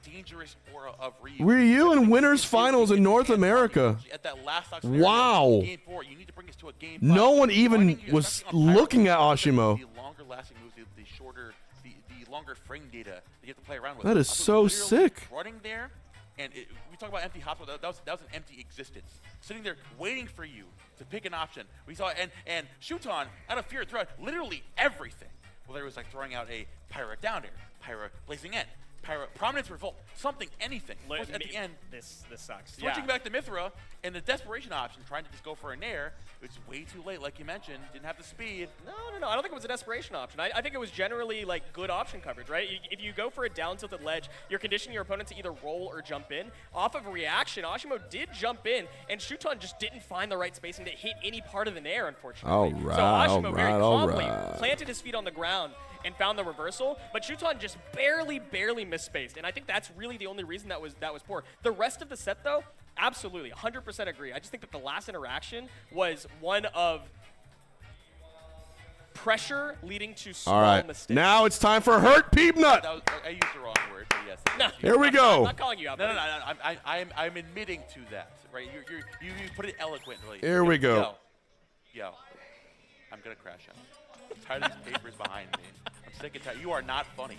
Dangerous aura of Ryu in winners finals in North America. At that last wow. Game 4, you need to bring us to a game 5. No one even was looking at Ashimo. The longer lasting moves, the shorter, the longer frame data that you have to play around with. That is so sick. Running there, and we talk about empty hospital. That was an empty existence. Sitting there waiting for you to pick an option. We saw and Shuton out of fear throughout literally everything. Whether it was like throwing out a Pyra down air, Pyra blazing end, Pyra prominence revolt, something, anything. At the end, this sucks. Switching back to Mithra and the desperation option, trying to just go for a nair. It's way too late, like you mentioned. Didn't have the speed. No. I don't think it was a desperation option. I think it was generally like good option coverage, right? If you go for a down tilted ledge, you're conditioning your opponent to either roll or jump in. Off of a reaction, Ashimo did jump in, and Shuton just didn't find the right spacing to hit any part of the nair, unfortunately. All right, so Ashimo very calmly planted his feet on the ground and found the reversal, but Shuton just barely misspaced, and I think that's really the only reason that was poor. The rest of the set, though, absolutely, 100% agree. I just think that the last interaction was one of pressure leading to small mistakes. Now it's time for Hurt Peanut. I used the wrong word, but yes. No, here we go. I'm not calling you out. No. I'm admitting to that. Right? You put it eloquently. Here we go. Yo, I'm gonna crash out. I'm tired of these papers behind me. I'm sick and tired. You are not funny.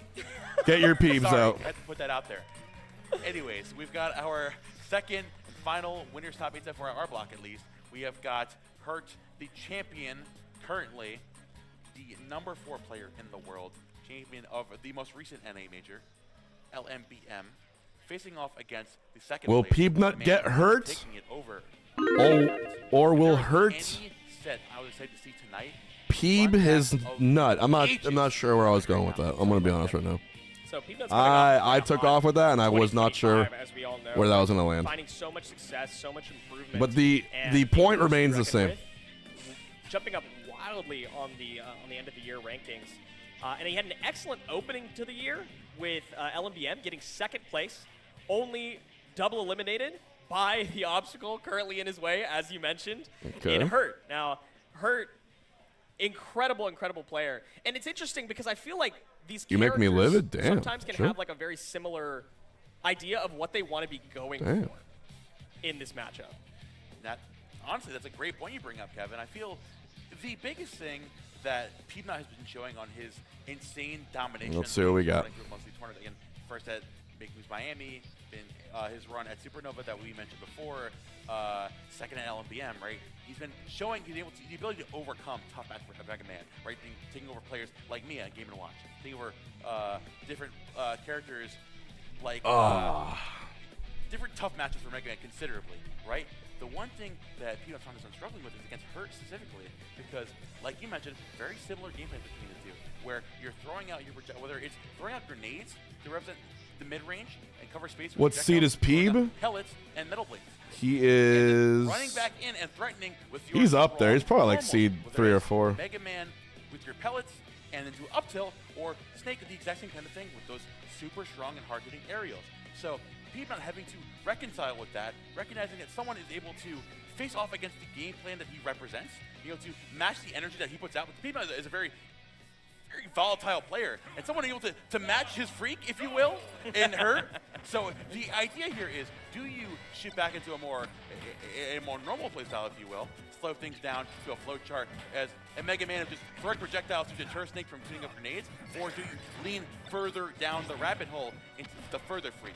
Get your peeps out. I had to put that out there. Anyways, we've got our second and final winners top 8 set for our block at least. We have got Hurt, the champion currently, the number 4 player in the world, champion of the most recent NA major, LMBM, facing off against the second will place. Peanut get hurt? Taking it over. Or will Hurt Any set I would say to see tonight. Peeb his nut. I'm not sure where I was going with that. I'm gonna be honest right now. So I took off with that, and I was not sure where that was gonna land. Finding so much success, so much improvement. But the point remains the same. Jumping up wildly on the end of the year rankings, and he had an excellent opening to the year with LMBM getting second place, only double eliminated by the obstacle currently in his way, as you mentioned, in Hurt. Now, Hurt, incredible player, and it's interesting because I feel like these characters sometimes can have like a very similar idea of what they want to be going for in this matchup. Honestly, that's a great point you bring up, Kevin. I feel the biggest thing that Peanut has been showing on his insane domination. Let's see what we got. Again, first at Big Moves Miami, then his run at Supernova that we mentioned before, second at LMBM, right? He's been showing the ability to overcome tough matches for Mega Man, right? Taking over players like MIYA, Game & Watch, taking over different characters like different tough matches for Mega Man considerably, right? The one thing that Peanut found himself struggling with is against Hurt specifically, because, like you mentioned, very similar gameplay between the two, where you're throwing out your whether it's throwing out grenades to represent the mid-range and cover space. What seed is Peeb? Pellets and metal blades. He is running back in and threatening with your He's up there. He's probably like seed 3 or 4. Mega Man with your pellets and then do up tilt, or Snake with the exact same kind of thing with those super strong and hard-hitting aerials. So Peanut having to reconcile with that, recognizing that someone is able to face off against the game plan that he represents, you know, to match the energy that he puts out. But Peanut is a very volatile player, and someone able to match his freak, if you will, and hurt. So the idea here is, do you shift back into a more normal playstyle, if you will, slow things down to a flow chart as a Mega Man of just throwing projectiles to deter Snake from shooting up grenades, or do you lean further down the rabbit hole into the further freak?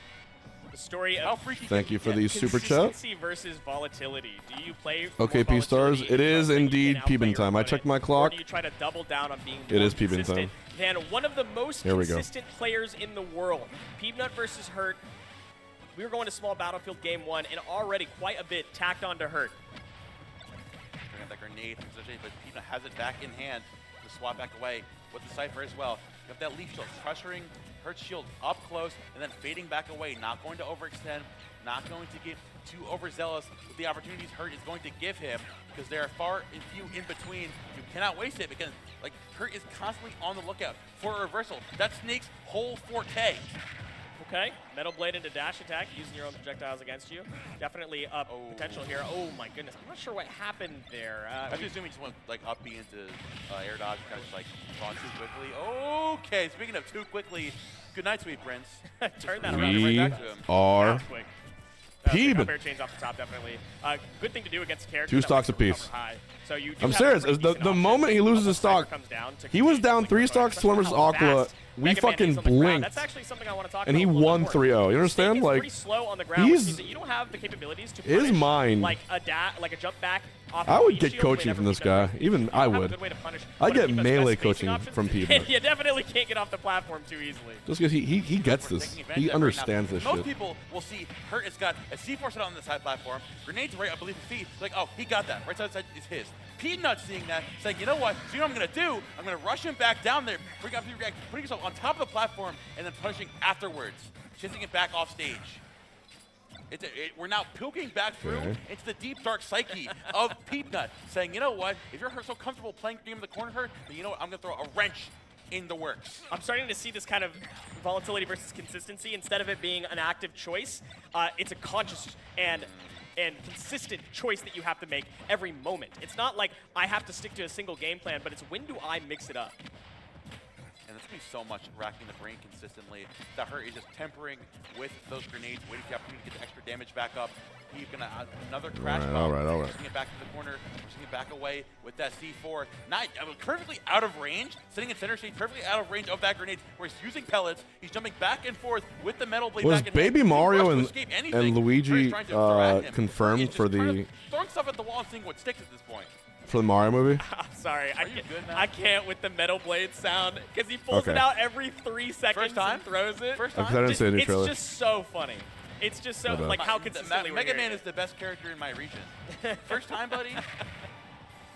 The story of Thank you for the super chat. consistency versus volatility. Do you play Okay, P stars. It is indeed peeping time. I checked my or clock. do you try to double down on being It more is peeping consistent time. than one of the most Here we go. consistent players in the world? Peanut versus Hurt. We were going to small battlefield game 1, and already quite a bit tacked on to Hurt. Bring up that grenade, but Peanut has it back in hand to swap back away with the Cypher as well. You have that leaf shield pressuring Hurt's shield up close and then fading back away, not going to overextend, not going to get too overzealous with the opportunities Hurt is going to give him, because there are far and few in between. You cannot waste it, because like Hurt is constantly on the lookout for a reversal. That's Snake's whole forte. Okay, Metal Blade into dash attack, using your own projectiles against you. Definitely up potential here. Oh my goodness, I'm not sure what happened there. I'm assuming he just went like up B into air dodge, kind of just like gone too quickly. Okay, speaking of too quickly, good night, sweet prince. Turn that around We right back to him. are That was quick. peeping. Bear chains off the top, definitely. Good thing to do against characters. 2 that stocks like to apiece. recover high. So you do I'm have serious. a pretty The decent option moment he loses his stock, comes down to he was continue down to 3 recover, stocks to 1 versus how ACOLA. fast We Mega Man fucking is on the ground. blinked. That's actually something I want to talk And about he a little won more. 3-0. You Snake understand? is Like, pretty slow on the ground, which he's means that you don't have the capabilities to is punish, mine. like a jump back off I of would the get shield the way coaching that from this Peanut guy. does. Even You I don't have a would. good way to punish I one of get Peanut's melee best spacing coaching options. from Peanut. You definitely can't get off the platform too easily. Just because he gets this. He understands this Most shit. people will see Hurt has got a C4 set on the side platform, grenades right, I believe, feet. Like, oh, he got that. Right side is his. Peanut seeing that, saying, you know what? So you know what I'm going to do? I'm going to rush him back down there, bring up the react, putting yourself on top of the platform, and then punishing afterwards, chasing it back off stage. We're now poking back through into the deep, dark psyche of Peanut, saying, you know what? If you're so comfortable playing game in the corner, Hurt, then you know what? I'm going to throw a wrench in the works. I'm starting to see this kind of volatility versus consistency. Instead of it being an active choice, it's a conscious and consistent choice that you have to make every moment. It's not like I have to stick to a single game plan, but it's when do I mix it up? And that's going to be so much racking the brain consistently. That Hurt is just tempering with those grenades, waiting for the opportunity to get the extra damage back up. He's going to another crash bomb. All right. Pushing it back to the corner, pushing it back away with that C4. Perfectly out of range, sitting in center stage, perfectly out of range of that grenade, where he's using pellets. He's jumping back and forth with the Metal Blade Was back in Baby hand. Mario He and rushed to escape anything. Luigi Hurt is trying to throw at him. confirmed He's just for kind the of throwing stuff at the wall and seeing what sticks at this point. for the Mario movie? I'm sorry, Are you good now? I can't with the Metal Blade sound, because he pulls Okay. it out every 3 seconds First time? and throws it. First Because time? I didn't see the new trailer. It's just so funny. It's just so, Hold on. like, how consistently we're Mega hearing Man it. is the best character in my region. First time, buddy?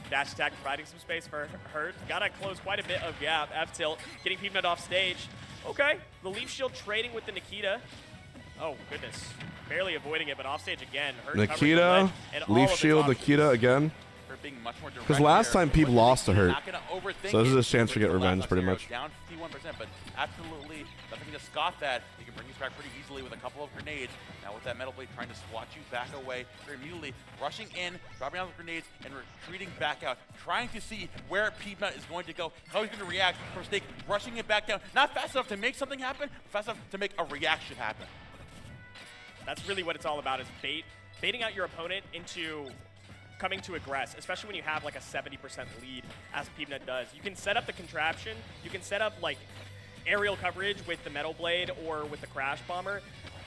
Dash attack providing some space for Hurt. Gotta close quite a bit of gap. F-tilt, getting Peanut off stage. Okay, the Leaf Shield trading with the Nikita. Oh, goodness. Barely avoiding it, but off stage again. Hurt covering the Nikita, ledge, and all Leaf of its Shield, options. Nikita again. Hurt being much more direct Because last there. time Peep lost to Hurt. Not gonna overthink So this is it his chance to with get the revenge, left pretty zero, much. Down 51%, but absolutely nothing to scoff at. You can bring this back pretty easily with a couple of grenades. Now with that Metal Blade trying to swat you back away, very immediately rushing in, dropping out the grenades, and retreating back out, trying to see where Peanut is going to go, how he's going to react from Snake, rushing it back down. Not fast enough to make something happen, but fast enough to make a reaction happen. That's really what it's all about, is baiting out your opponent into coming to aggress, especially when you have like a 70% lead, as Peanut does. You can set up the contraption, you can set up like aerial coverage with the Metal Blade or with the Crash Bomber,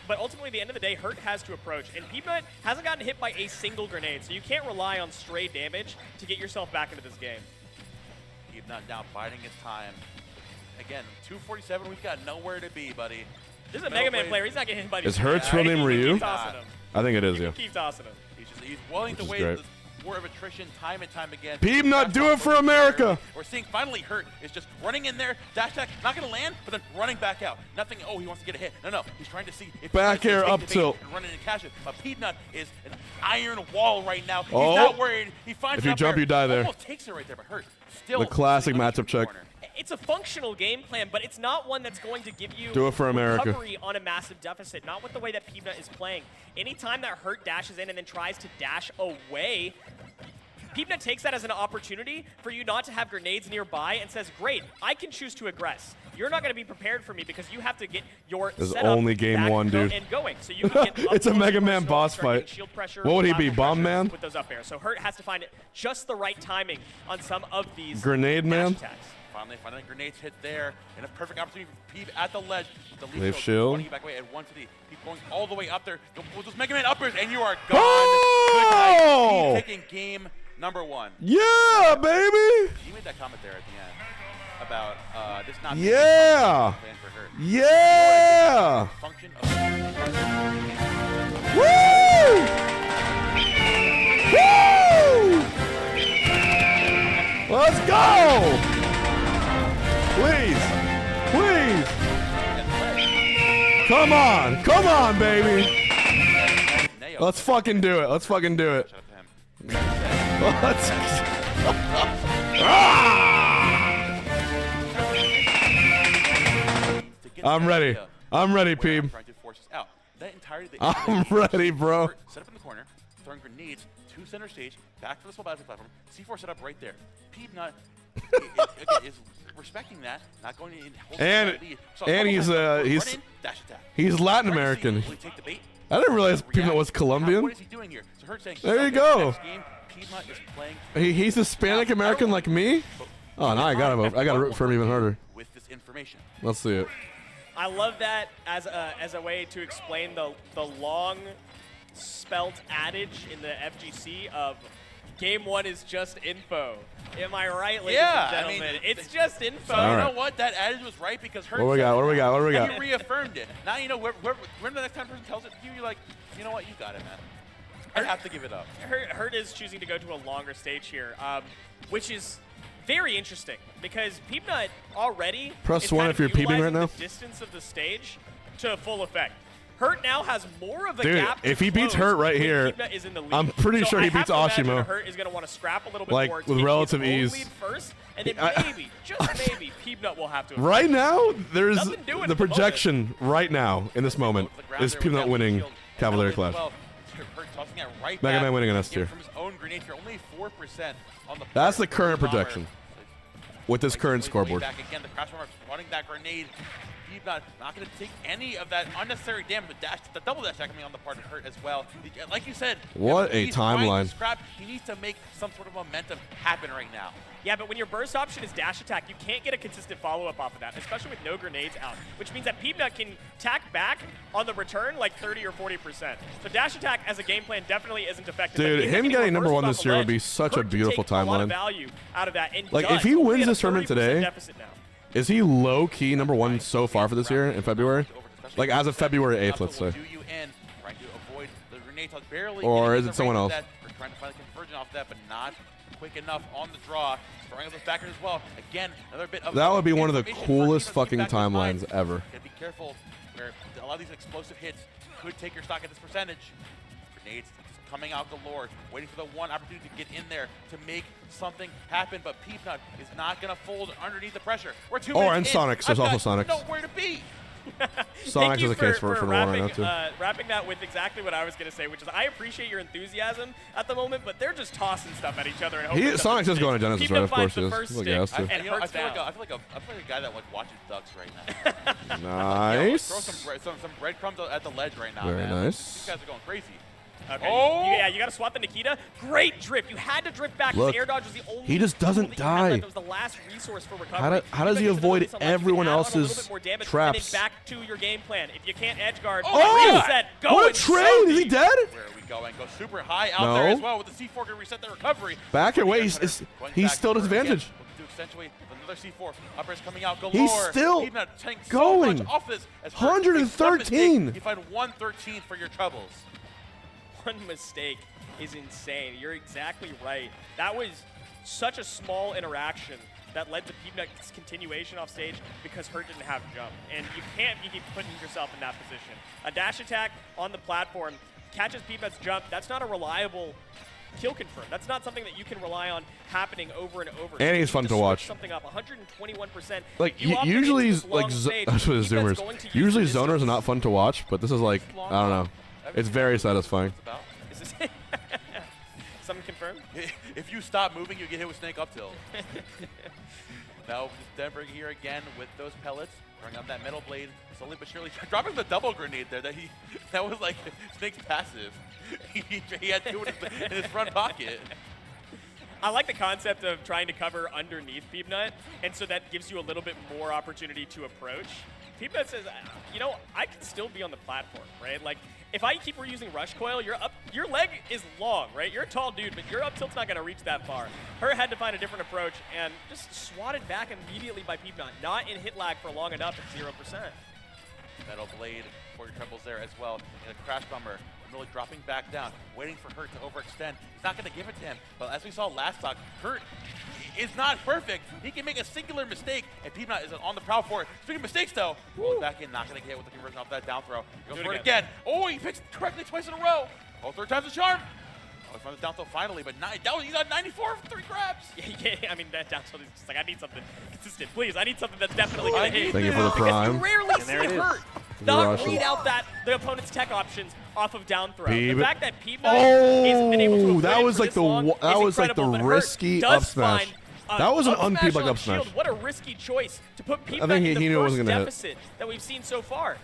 but ultimately at the end of the day, Hurt has to approach, and Peanut hasn't gotten hit by a single grenade, so you can't rely on stray damage to get yourself back into this game. Peanut now biding his time. Again, 247, we've got nowhere to be, buddy. This is a Mega Man player, he's not getting hit by these Is Hurt's grenades. real name You can Ryu? keep tossing him. I think it is, You yeah. can keep tossing him. He's willing to Which is wait great. this war of attrition time and time again. Peanut, do it for America! We're seeing finally Hurt is just running in there, dash attack, not going to land, but then running back out. Nothing, oh, he wants to get a hit. No, he's trying to see if Back Peanut's air, gonna up take the tilt. bait and run in and catch it. But Peanut is an iron wall right now. He's Oh. not worried. He finds If it you up jump, there. you die there. Almost takes it right there, but Hurt still The classic underneath matchup check. corner. it's a functional game plan, but it's not one that's going to give you Do it for America. recovery on a massive deficit. Not with the way that Peanut is playing. Anytime that Hurt dashes in and then tries to dash away, Peanut takes that as an opportunity for you not to have grenades nearby and says, great, I can choose to aggress. You're not going to be prepared for me because you have to get your This is setup only game back one, dude. and going. So you can get It's a up Mega close, Man boss start getting fight. shield pressure, What would he be, lateral Bomb pressure Man? with those up airs. So Hurt has to find just the right timing on some of these Grenade dash Man? attacks. Finally, grenades hit there, and a perfect opportunity for Peep at the ledge. The Leaf shield. running back away at 150. Peep going all the way up there with those Mega Man uppers, and you are gone. Oh! Good night. Peep taking game number 1. Yeah, baby. You made that comment there at the end about this not Yeah. being for Hurt. Yeah. Function of Woo! Woo! Let's go! Please, please. Come on, baby. Let's fucking do it. Let's fucking do it. Let's. I'm ready. I'm ready, Peep. I'm ready, bro. Set up in the corner, throwing grenades to center stage, back to the small battlefield platform. C4 set up right there. Peep not is respecting that, not going in. And he's Latin American. I didn't realize Peanut was Colombian. What is he doing here? So Hurt saying, there you go. Game, Piedmont is playing. He's Hispanic American like me. Oh, now I gotta root for him even harder. With this information. Let's see it. I love that as a way to explain the long spelt adage in the FGC of game 1 is just info. Am I right, ladies and gentlemen? I mean, it's just info. So you know what? That adage was right because Hurt. What do we got? What do we got? What do we got? And he reaffirmed it. Now you know when the next time person tells it to you, you're like, you know what? You got it, man. I have to give it up. Hurt is choosing to go to a longer stage here, which is very interesting because Peepnut already Press 1 if you're peeping right now. The distance of the stage to full effect. Hurt now has more of a Dude, gap. if he beats Hurt right here, is in the lead. I'm pretty sure he beats Ashimo. Hurt is going to want to scrap a little bit like more with relative ease. Lead first, and then maybe, just maybe, Peepnut will have to. Right now, there's the projection right now in this moment is Peepnut winning Cavalier Clash. Mega Man winning an S tier. That's the current projection with this current scoreboard. Again, the crash running that grenade. Not going to take any of that unnecessary damage. The double dash coming on the part of Hurt as well. Like you said, what a timeline. He needs to make some sort of momentum happen right now. Yeah, but when your burst option is dash attack, you can't get a consistent follow-up off of that, especially with no grenades out, which means that Peepnut can tack back on the return like 30 or 40%. So dash attack as a game plan definitely isn't effective. Dude, him getting number 1 this year would be such a beautiful timeline. A lot of value out of that. And like, if he wins this tournament today, is he low-key number 1 so far for this year in February? Like, as of February 8th, let's say. Or is it someone else? We're trying to find a conversion off that, but not quick enough on the draw. Throwing up the backer as well. Again, another bit of that would be one of the coolest fucking timelines ever. Gotta be careful where a lot of these explosive hits could take your stock at this percentage. Grenades coming out galore, waiting for the one opportunity to get in there to make something happen, but Peepnut is not going to fold underneath the pressure. We're 2 minutes and in. Sonics. There's also Sonics. Nowhere to be. Sonics is a case for one right now, too. Wrapping that with exactly what I was going to say, which is I appreciate your enthusiasm at the moment, but they're just tossing stuff at each other. And Sonics is going to Genesis, right? Of course he is. I feel like a guy that watches ducks right now. Nice. Throw some breadcrumbs at the ledge right now. Very man. nice. These guys are going crazy. Okay. Oh! Yeah, you got to swap the Nikita. Great drift. You had to drift back because air dodge was the only. He just doesn't die. That was the last resource for recovery. How does he avoid everyone else's traps? And then back to your game plan. If you can't edge guard, reset. Go what a trade! Is he dead? Where are we going? Go super high out there as well with the C4 to reset the recovery. Back away. He's still disadvantaged. To accentuate another C4. Uppers coming out galore. He's still going. So off this 113. You find 113 for your troubles. One mistake is insane. You're exactly right. That was such a small interaction that led to Peepnut's continuation off stage because Hurt didn't have jump. And you can't keep putting yourself in that position. A dash attack on the platform catches Peepnut's jump. That's not a reliable kill confirm. That's not something that you can rely on happening over and over. And So he's you fun need to switch watch. Something up 121%. Like You opted usually, into this long like stage. that's what the Defense zoomers. going to use Usually the zoners are distance. not fun to watch, but this is like I don't know. It's very satisfying. Is this something confirmed? If you stop moving, you get hit with snake up tilt. Now Denver here again with those pellets, throwing out that metal blade slowly but surely, dropping the double grenade there. That was like Snake's passive. he had two in his front pocket. I like the concept of trying to cover underneath Peepnut, and so that gives you a little bit more opportunity to approach. Peepnut says, you know, I can still be on the platform, right? Like, if I keep reusing Rush Coil, your leg is long, right? You're a tall dude, but your up tilt's not going to reach that far. Her had to find a different approach and just swatted back immediately by Peepnut. Not in hit lag for long enough at 0%. Metal blade for your trebles there as well. And a crash bomber really dropping back down, waiting for Hurt to overextend. He's not going to give it to him, but as we saw last stock, Hurt is not perfect. He can make a singular mistake, and Peepnut is on the prowl for it. Speaking of mistakes, though, rolls back in, not going to get with the conversion off that down throw. He goes for it again. Oh, he picks correctly twice in a row. Oh, third time's a charm. Oh, he found the down throw finally, but he got 94 for 3 grabs. Yeah, I mean, that down throw is just like, I need something consistent. Please, I need something that's definitely going to hit. Thank you for the prime. You rarely see Hurt not read out the opponent's tech options off of down throw. The fact that Peepnut has been able to avoid that was for like this the long that was like the incredible, but risky Hurt up does smash. find, That was an up smash un-Peep-like on up smash. shield. What a risky choice to put Peepnut think in he the knew it first wasn't gonna hit. deficit that we've seen so far.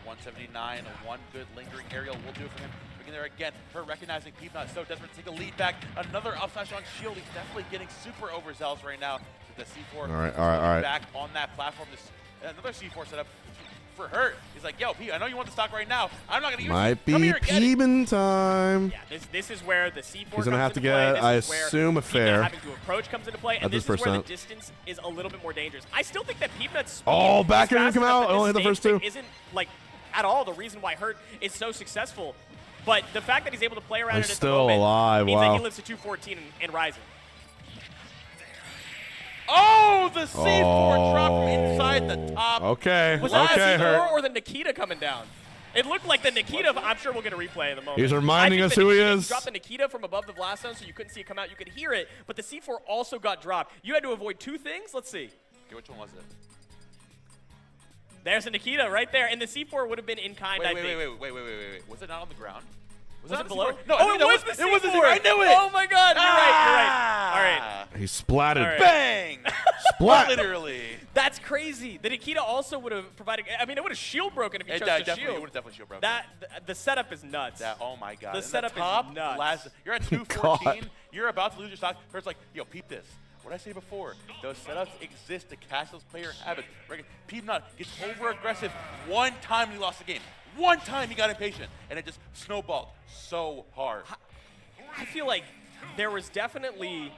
179, one good lingering aerial will do it for him. Looking there again, her recognizing Peepnut, so desperate to take a lead back. Another up smash on shield. He's definitely getting super overzealous right now. The C4 All right. back on that platform. Another C4 setup for Hurt. He's like, yo, Pete, I know you want the stock right now. I'm not going to use it. Might Come be here and get it. Peebin time. Yeah, this is where the C4 He's comes gonna have to into play. get, This I is where assume, a Peepnut fair. having to approach comes into play, At and this this is where the percent. distance is a little bit more dangerous. I still think that Peepnut's speed Oh, is back air fast didn't come enough out. that Only this the first stage two. isn't like at all the reason why Hurt is so successful. But the fact that he's able to play around He's it at still the moment alive, means wow. that he lives to 214 and rising. Oh, the C4 drop from inside the top. Okay, Was that okay, C4 Hurt. or the Nikita coming down? It looked like the Nikita. I'm sure we'll get a replay in the moment. He's reminding us who he is. You dropped the Nikita from above the blast zone, so you couldn't see it come out. You could hear it, but the C4 also got dropped. You had to avoid 2 things. Let's see. Okay, which one was it? There's a Nikita right there, and the C4 would have been in kind, I think. Wait. Was it not on the ground? Was it below? No, oh, it was the C4. It was the C4. I knew it. Oh my God, you're right. All right. He splatted. All right. Bang! Splat. Literally. That's crazy. The Nikita also would have provided. I mean, it would have shield broken if you chose to shield. It would have definitely shield broken. The setup is nuts. Oh my God. The And setup top is nuts. Last, you're at 214. You're about to lose your stock. First, like, yo, peep this. What did I say before? Those setups exist to catch those player habits. Peepnut gets over aggressive one time he lost the game. One time he got impatient, and it just snowballed so hard. I feel like there was definitely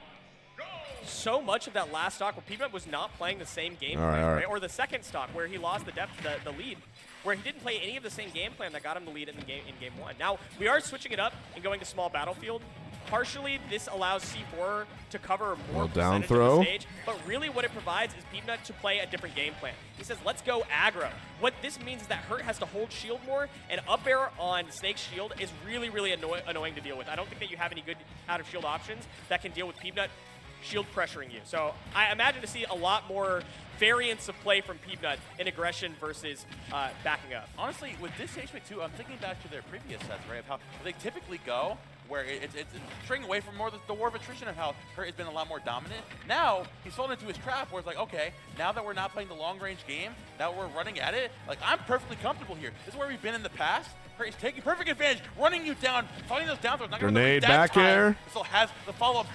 so much of that last stock where Peepnut was not playing the same game plan, all right. or the second stock where he lost the lead, where he didn't play any of the same game plan that got him the lead in game 1. Now, we are switching it up and going to small battlefield. Partially, this allows C4 to cover more down percentage throw. of the stage, but really what it provides is Peepnut to play a different game plan. He says, let's go aggro. What this means is that Hurt has to hold shield more, and up air on Snake's shield is really, really annoying to deal with. I don't think that you have any good out-of-shield options that can deal with Peepnut shield pressuring you. So I imagine to see a lot more variance of play from Peepnut in aggression versus backing up. Honestly, with this HP too, I'm thinking back to their previous sets, right, of how they typically go, where it's straying away from more the war of attrition of how Hurt has been a lot more dominant. Now, he's fallen into his trap where it's like, okay, now that we're not playing the long-range game, now we're running at it, like, I'm perfectly comfortable here. This is where we've been in the past. Hurt is taking perfect advantage, running you down, fighting those down throws. Not gonna Grenade that back time. air. Still has the follow-up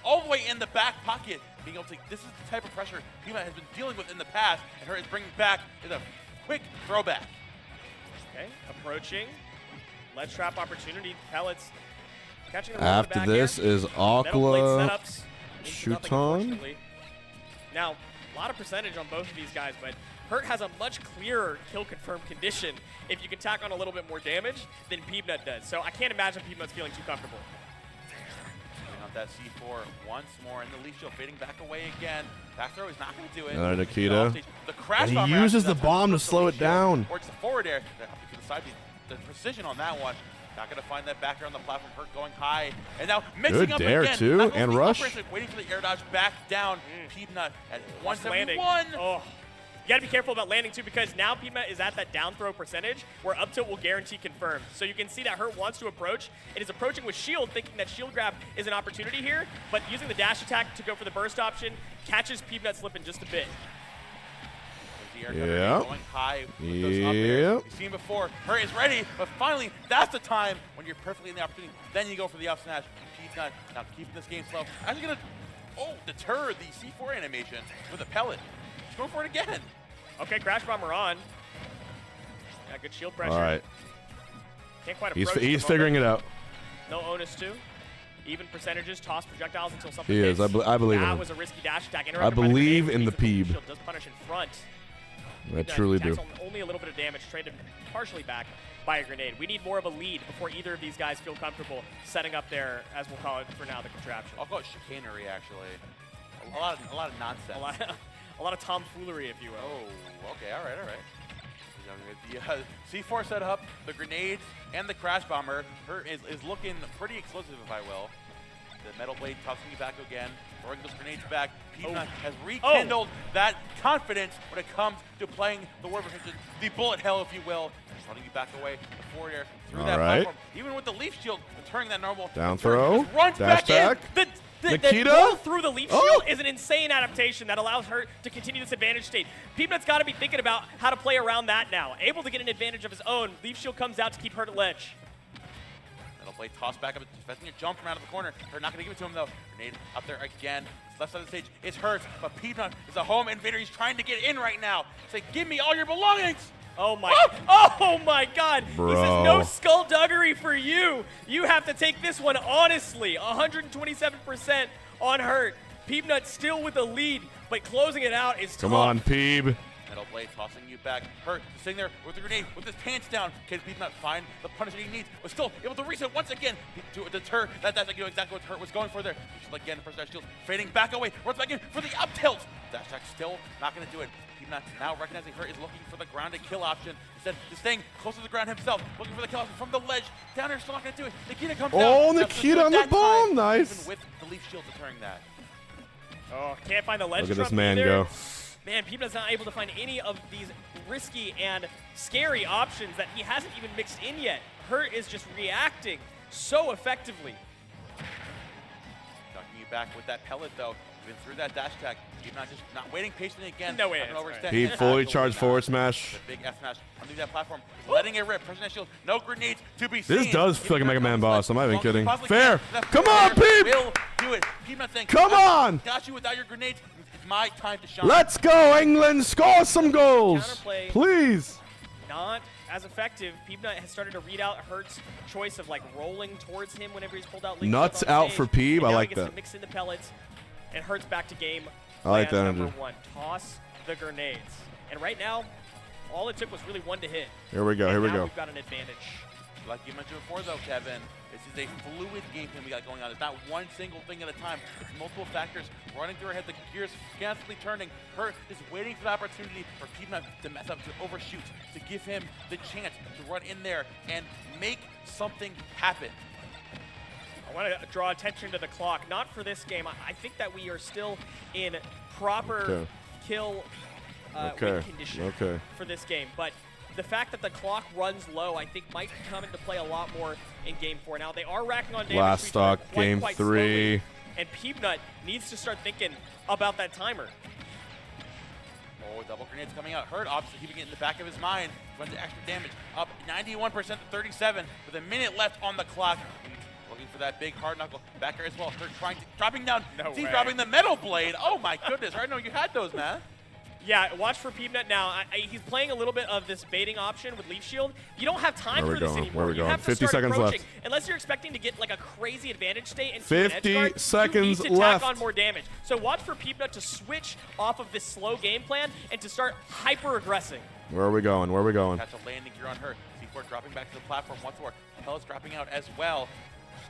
all the way in the back pocket. Being able to, this is the type of pressure Peepnut has been dealing with in the past, and Hurt is bringing back in a quick throwback. Okay, approaching. Let's trap opportunity. Pellets. Catching the After back this air. is Metal blade ACOLA setups. Into nothing, Shuton. unfortunately. Now, a lot of percentage on both of these guys, but Hurt has a much clearer kill confirm condition if you can tack on a little bit more damage than Peepnut does. So I can't imagine Peepnut's feeling too comfortable. Out that C4 once more, and the leaf shield fading back away again. Back throw is not going to do it. Another Nikita. The crash And bomb he reaction, uses the that's how bomb to the slow leaf it shield, down. Or it's the forward air. To the side, the precision on that one. Not going to find that back air on the platform. Hurt going high. And now mixing Good up dare again. too, and rush. Waiting for the air dodge back down. Peanut at Landing. 171. Oh. You got to be careful about landing too, because now Peanut is at that down throw percentage where up tilt will guarantee confirm. So you can see that Hurt wants to approach. It is approaching with shield, thinking that shield grab is an opportunity here, but using the dash attack to go for the burst option catches Peanut slipping just a bit. Yeah. Going high with those up airs. You've seen before. Hurt is ready, but finally, that's the time when you're perfectly in the opportunity. Then you go for the up smash. Peanut now keeping this game slow. Actually going to deter the C4 animation with a pellet. He's going for it again. Okay, Crash Bomber on. Yeah, good shield pressure. All right. Can't quite approach. He's figuring it out. No onus too. Even percentages, toss projectiles until something He hits. is. I believe in him. That was a risky dash attack. I believe in the Peeb. Peeb. Does punish in front. I truly do. Only a little bit of damage, traded partially back by a grenade. We need more of a lead before either of these guys feel comfortable setting up their, as we'll call it for now, the contraption. I'll call it chicanery, actually. A lot of nonsense. A lot of tomfoolery, if you will. Oh, okay, all right. The C4 set up, the grenades, and the crash bomber. Hurt is looking pretty explosive, if I will. The metal blade tossing you back again, throwing those grenades back. Peanut has rekindled that confidence when it comes to playing the war version, the bullet hell, if you will. Running you back away, the forward air through that platform. Even with the leaf shield, turning that normal. Down throw, runs dash back back. The pull through the leaf shield is an insane adaptation that allows her to continue this advantage state. Peanut's got to be thinking about how to play around that now. Able to get an advantage of his own. Leaf shield comes out to keep Hurt at ledge. Metal blade toss back up, defending a jump from out of the corner. Hurt not going to give it to him though. Grenade up there again. Left side of the stage is Hurt, but Peanut is a home invader. He's trying to get in right now. Say, give me all your belongings. Oh my God. Bro. He says no skullduggery for you. You have to take this one honestly. 127% on Hurt. Peanut still with the lead, but closing it out is tough. Come on, Peeb. Metal blade tossing you back. Hurt sitting there with the grenade, with his pants down. Can Peanut find the punishment he needs, but still able to reset once again to deter. That's like, exactly what Hurt was going for there. Just again, the first dash shield fading back away. Runs back in for the up tilt. Dash attack still not going to do it. Peanut now recognizing Hurt is looking for the grounded kill option. Instead, he's staying close to the ground himself, looking for the kill option from the ledge. Down there, still not going to do it. Nikita comes down. Oh, Nikita on the bomb. Nice. Even with the leaf shield deterring that. Oh, can't find the ledge. Look at trump this man either. go. Man, Peanut's not able to find any of these risky and scary options that he hasn't even mixed in yet. Hurt is just reacting so effectively. Knocking you back with that pellet, though. Even through that dash attack, he's not waiting patiently again. No way. He fully charged forward smash. The big F smash under that platform, letting it rip. Pressing that shield, no grenades to be seen. This does feel like a Mega Man boss. I'm not even kidding. Fair. Come on, Peeb. Will do it. Peanut saying, come on. Got you without your grenades. It's my time to shine. Let's go, England. Score some goals. Counterplay. Please. Not as effective. Peanut has started to read out Hurt's choice of like rolling towards him whenever he's pulled out. Nuts out for Peeb. I like that. To mix in the pellets. And Hurt's back to game. I like that number energy. one. Toss the grenades. And right now, all it took was really one to hit. Here we go. And Here we now go. We've got an advantage. Like you mentioned before, though, Kevin, this is a fluid game plan we got going on. It's not one single thing at a time. It's multiple factors running through our head. The gears constantly turning. Hurt is waiting for the opportunity for Peanut to mess up, to overshoot, to give him the chance to run in there and make something happen. I want to draw attention to the clock, not for this game. I think that we are still in proper kill win condition for this game. But the fact that the clock runs low, I think, might come into play a lot more in Game 4. Now, they are racking on damage. Last stock, Game 3. Slowly, and Peanut needs to start thinking about that timer. Oh, double grenades coming out. Hurt, obviously keeping it in the back of his mind. Runs extra damage. Up 91% to 37 with a minute left on the clock. Looking for that big hard knuckle. Back here as well. Hurt trying to, dropping down. Dropping the metal blade. Oh my goodness. I know you had those, man. Yeah, watch for Peanut now. He's playing a little bit of this baiting option with Leaf Shield. You don't have time for this anymore. Where are we you going? have to 50 start seconds approaching. left. Unless you're expecting to get like a crazy advantage state and 50 seconds you need to left. tack on more damage. So watch for Peanut to switch off of this slow game plan and to start hyper-aggressing. Where are we going? Where are we going? Catch a landing gear on her. C4 dropping back to the platform once more. Pellets dropping out as well.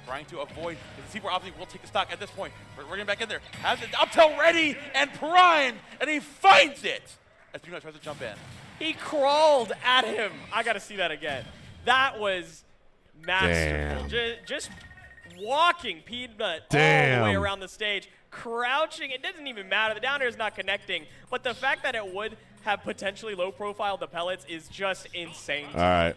Trying to avoid, because C4 obviously will take the stock at this point. We're getting back in there. Has it up till ready and primed, and he finds it as Peanut tries to jump in. He crawled at him. I got to see that again. That was Masterful. Just walking Peanut Damn. all the way around the stage, crouching. It doesn't even matter. The down air is not connecting, but the fact that it would have potentially low-profile the pellets is just insane. All right.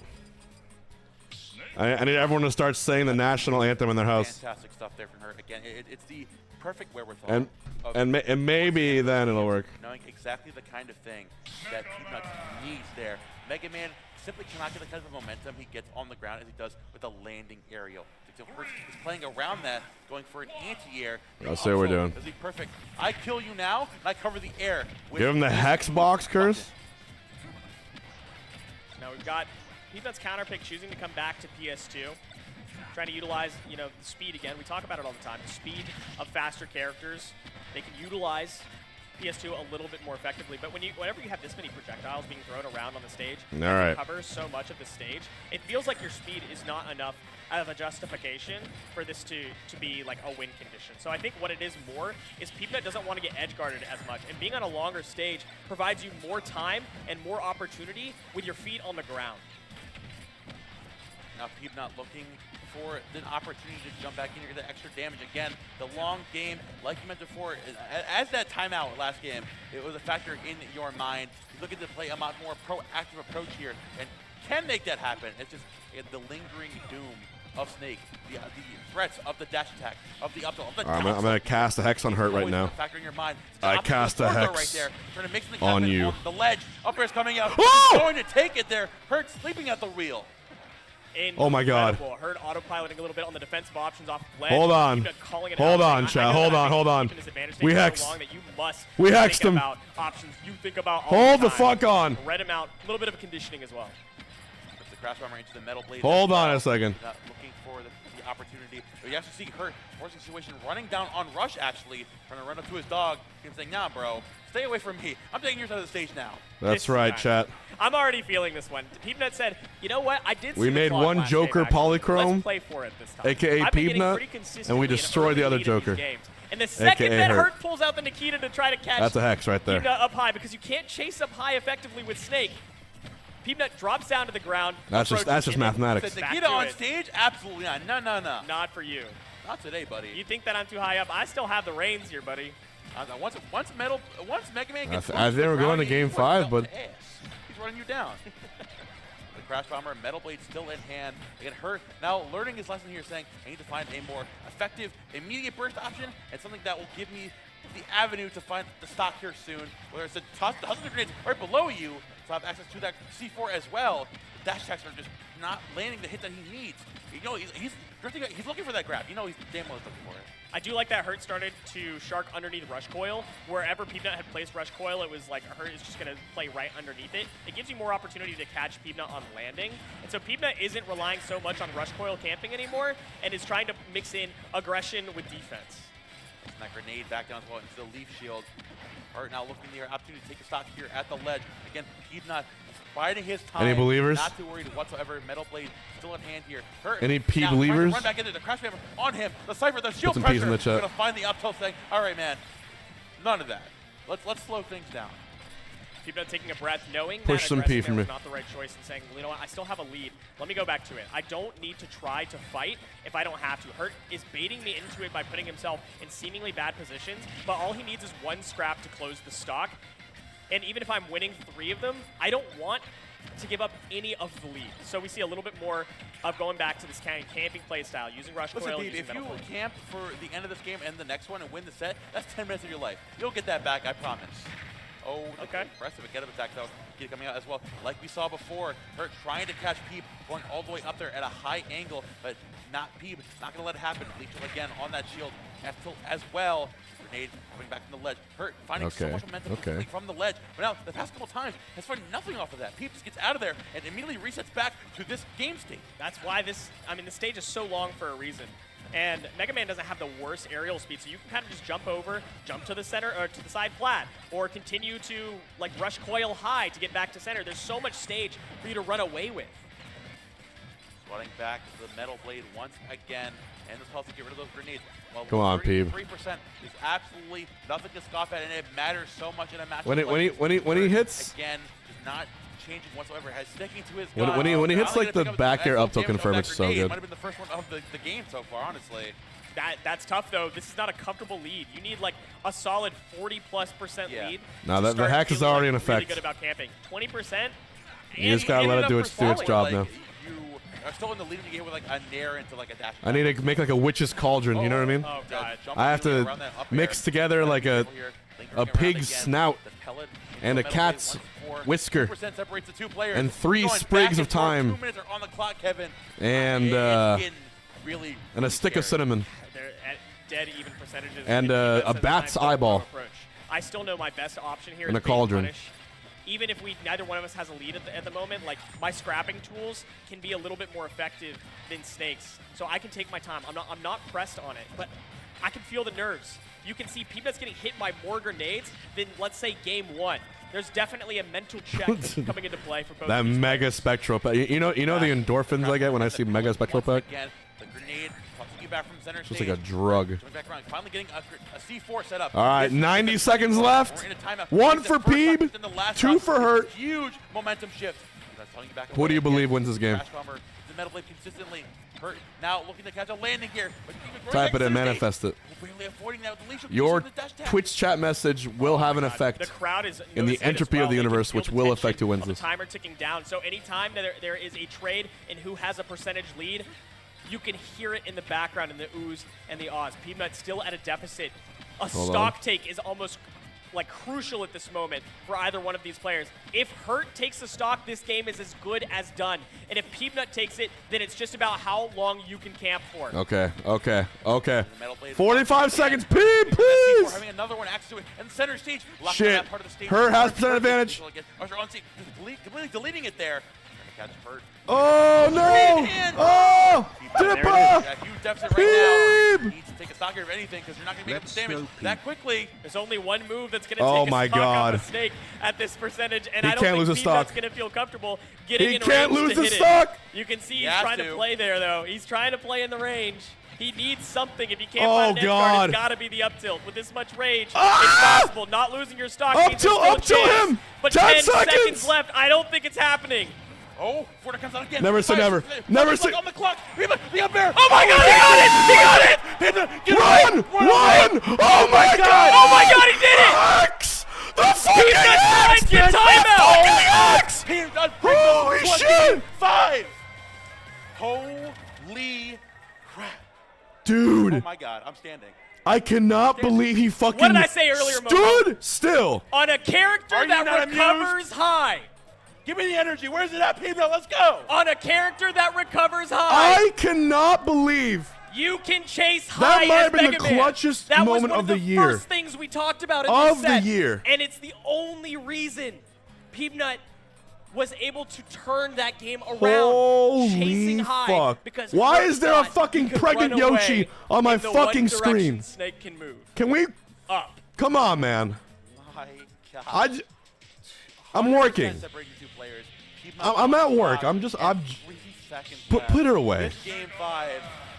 I need everyone to start saying the national anthem in their house. Fantastic stuff there from her. Again, it's the perfect wherewithal. And maybe then it'll work. Knowing exactly the kind of thing that Peanut needs there. Mega Man simply cannot get the kind of momentum he gets on the ground as he does with a landing aerial. So Hurt is playing around that, going for an anti-air. I'll see what we're doing. Is he perfect? I kill you now, and I cover the air. Give him the hex box curse. Now we've got Peanut's counterpick choosing to come back to PS2. Trying to utilize, you know, the speed again. We talk about it all the time. The speed of faster characters. They can utilize PS2 a little bit more effectively. But whenever you have this many projectiles being thrown around on the stage, it covers so much of the stage, it feels like your speed is not enough of a justification for this to be like a win condition. So I think what it is more is Peanut doesn't want to get edge guarded as much, and being on a longer stage provides you more time and more opportunity with your feet on the ground. Now Peanut looking for the opportunity to jump back in here, get that extra damage. Again, the long game, like you mentioned before, as that timeout last game, it was a factor in your mind. He's looking to play a much more proactive approach here, and can make that happen. It's just the lingering doom of Snake, the threats of the dash attack, of the up tilt, of the down tilt. I'm gonna cast a hex on Hurt right now. Factor in your mind. I cast a hex right there, trying to make something on happen you. On the ledge, up air's coming out. Oh! He's going to take it there. Hurt sleeping at the wheel. Oh my God. Hurt autopiloting a little bit on the defensive options off the ledge. Hold on. Hold on, chat. Hold on. We hexed. We hexed him. Hold the fuck on. Read him out. A little bit of conditioning as well. The crash bomber into the metal blade. Hold on a second. Looking for the opportunity. But you actually see Hurt forcing situation, running down on Rush actually, trying to run up to his dog and saying, nah, bro, stay away from me. I'm taking your side of the stage now. That's right, chat. I'm already feeling this one. Peanut said, you know what? I did see We made one Joker polychrome, Let's play for it this time. aka Peanut, and we destroyed the other Joker. And the second AKA that Hurt. Hurt pulls out the Nikita to try to catch That's a hex right there. Peanut up high, because you can't chase up high effectively with Snake. Peanut drops down to the ground. That's just mathematics. The Nikita on stage? Absolutely not. No. Not for you. Not today, buddy. You think that I'm too high up? I still have the reins here, buddy. Once Mega Man gets I think we're going to game 5, but he's running you down. The Crash Bomber, Metal Blade still in hand. They get Hurt. Now learning his lesson here, saying I need to find a more effective immediate burst option and something that will give me the avenue to find the stock here soon. Whether it's a toss the hustle grenades right below you, so I have access to that C4 as well. The dash attacks are just not landing the hit that he needs. You know, he's drifting. He's looking for that grab. You know, he's damn well looking for it. I do like that Hurt started to shark underneath Rush Coil. Wherever Peanut had placed Rush Coil, it was like Hurt is just going to play right underneath it. It gives you more opportunity to catch Peanut on landing. And so Peanut isn't relying so much on Rush Coil camping anymore and is trying to mix in aggression with defense. And that grenade back down as well into the Leaf Shield. Hurt now looking the opportunity to take a stock here at the ledge. Again, Peanut biding his time. Any believers? Not too worried whatsoever. Metal Blade still in hand here. Hurt. Any P believers? Run back into the Crash Hammer on him. The Cypher, the shield Put some pressure. P's in the chat. Gonna find the up tilt thing. All right, man. None of that. Let's slow things down. Peanut taking a breath, knowing Push that some P aggressive for me. was not the right choice, and saying, well, you know what, I still have a lead. Let me go back to it. I don't need to try to fight if I don't have to. Hurt is baiting me into it by putting himself in seemingly bad positions, but all he needs is one scrap to close the stock. And even if I'm winning 3 of them, I don't want to give up any of the lead. So we see a little bit more of going back to this camping play style, using Rush Coil. Listen, if you camp for the end of this game and the next one and win the set, that's 10 minutes of your life. You'll get that back, I promise. Oh, okay. Impressive. A get-up attack, though. Get coming out as well. Like we saw before, Hurt trying to catch Peep, going all the way up there at a high angle, but not Peep. Not going to let it happen. Leech again on that shield. F-tilt as well. Grenade coming back from the ledge. Hurt finding so much momentum from the ledge. But now, the past couple times, has found nothing off of that. Peep just gets out of there and immediately resets back to this game state. That's why the stage is so long for a reason. And Mega Man doesn't have the worst aerial speed, so you can kind of just jump over, jump to the center, or to the side flat, or continue to like Rush Coil high to get back to center. There's so much stage for you to run away with. Swatting back to the Metal Blade once again, and this helps to get rid of those grenades. Well, come on, Peeb. 3% is absolutely nothing to scoff at, and it matters so much in a match. When he hits, again, does not changing whatsoever. Has sticking to his when he hits like the back air up tilt confirm, it's so good. Might have been the first one of the game so far, honestly. That's tough though. This is not a comfortable lead. You need like a solid 40+% lead. Now that the hack is already in effect. Really good about camping. 20%. You just gotta let it do its job now. You are still in the lead of the game with like a nair into like a dash. I need to make like a witch's cauldron. You know what I mean? Oh god. I have to mix together like a pig's snout and a cat's whisker and 3 sprigs of thyme and a stick of cinnamon. They're at dead even percentages. And a bat's eyeball. I still know my best option here And is a cauldron. punish. Even if neither one of us has a lead at the moment, like my scrapping tools can be a little bit more effective than Snake's. So I can take my time. I'm not pressed on it, but I can feel the nerves. You can see Peanut's getting hit by more grenades than, let's say, game 1. There's definitely a mental check coming into play for both. That mega spectral pack. You know the endorphins I get when I see mega spectral pack? Again, the grenade tossing you back from center It's just like a drug. back around, finally getting a C4 set up. All right, 90 seconds left. 1 for Peeb, 2 for Hurt. Huge momentum shift. Who do you believe wins this game? The Metal Blade consistently Hurt now looking to catch a landing here. Type it and manifest it. Your Twitch chat message will have an effect the crowd is in the entropy of the universe, which will affect who wins the this. timer ticking down. So anytime there is a trade in who has a percentage lead, you can hear it in the background in the oohs and the ahs. Peanut still at a deficit. A stock take is almost like crucial at this moment for either one of these players. If Hurt takes the stock, this game is as good as done. And if Peanut takes it, then it's just about how long you can camp for. Okay. 45 seconds, Peeb, please! Having another one access to it and center stage. Shit. Hurt has percent advantage. Completely deleting it there. Trying to catch Hurt. Oh no! Oh! Dippa! Huge deficit right now. Needs to take a stock here of anything because you're not going to be able to damage that quickly. There's only one move that's going to take a stock off a Snake at this percentage, and I don't think Peanut's going to feel comfortable getting in range to hit it. You can see he's trying to play there, though. He's trying to play in the range. He needs something. If you can't find an edge guard, it's got to be the up tilt. With this much rage, it's possible. Not losing your stock means there's still a chance. But 10 seconds left. I don't think it's happening. Oh, Forta comes out again. Never say never. Never say. On the clock. The up air. Oh my God! He got it! Run! Oh my God! Oh my God! He did it! X! The fucking X! Get timeout! X! Holy shit! 5. Holy crap! Dude. Oh my God! I'm standing. I cannot believe he fucking. What did I say earlier? Stood still on a character that recovers high. Give me the energy. Where's it at, people? Let's go. On a character that recovers high. I cannot believe. You can chase high. That might have been the clutchest moment of the year. That was one of the first things we talked about in this set. Of the year. And it's the only reason Peanut was able to turn that game around. Chasing high. Fuck. Because why is there a fucking pregnant Yoshi on my fucking screen? Snake can move. Can we? Up. Come on, man. My God. I'm working. I'm at work. Put it away. Game 5.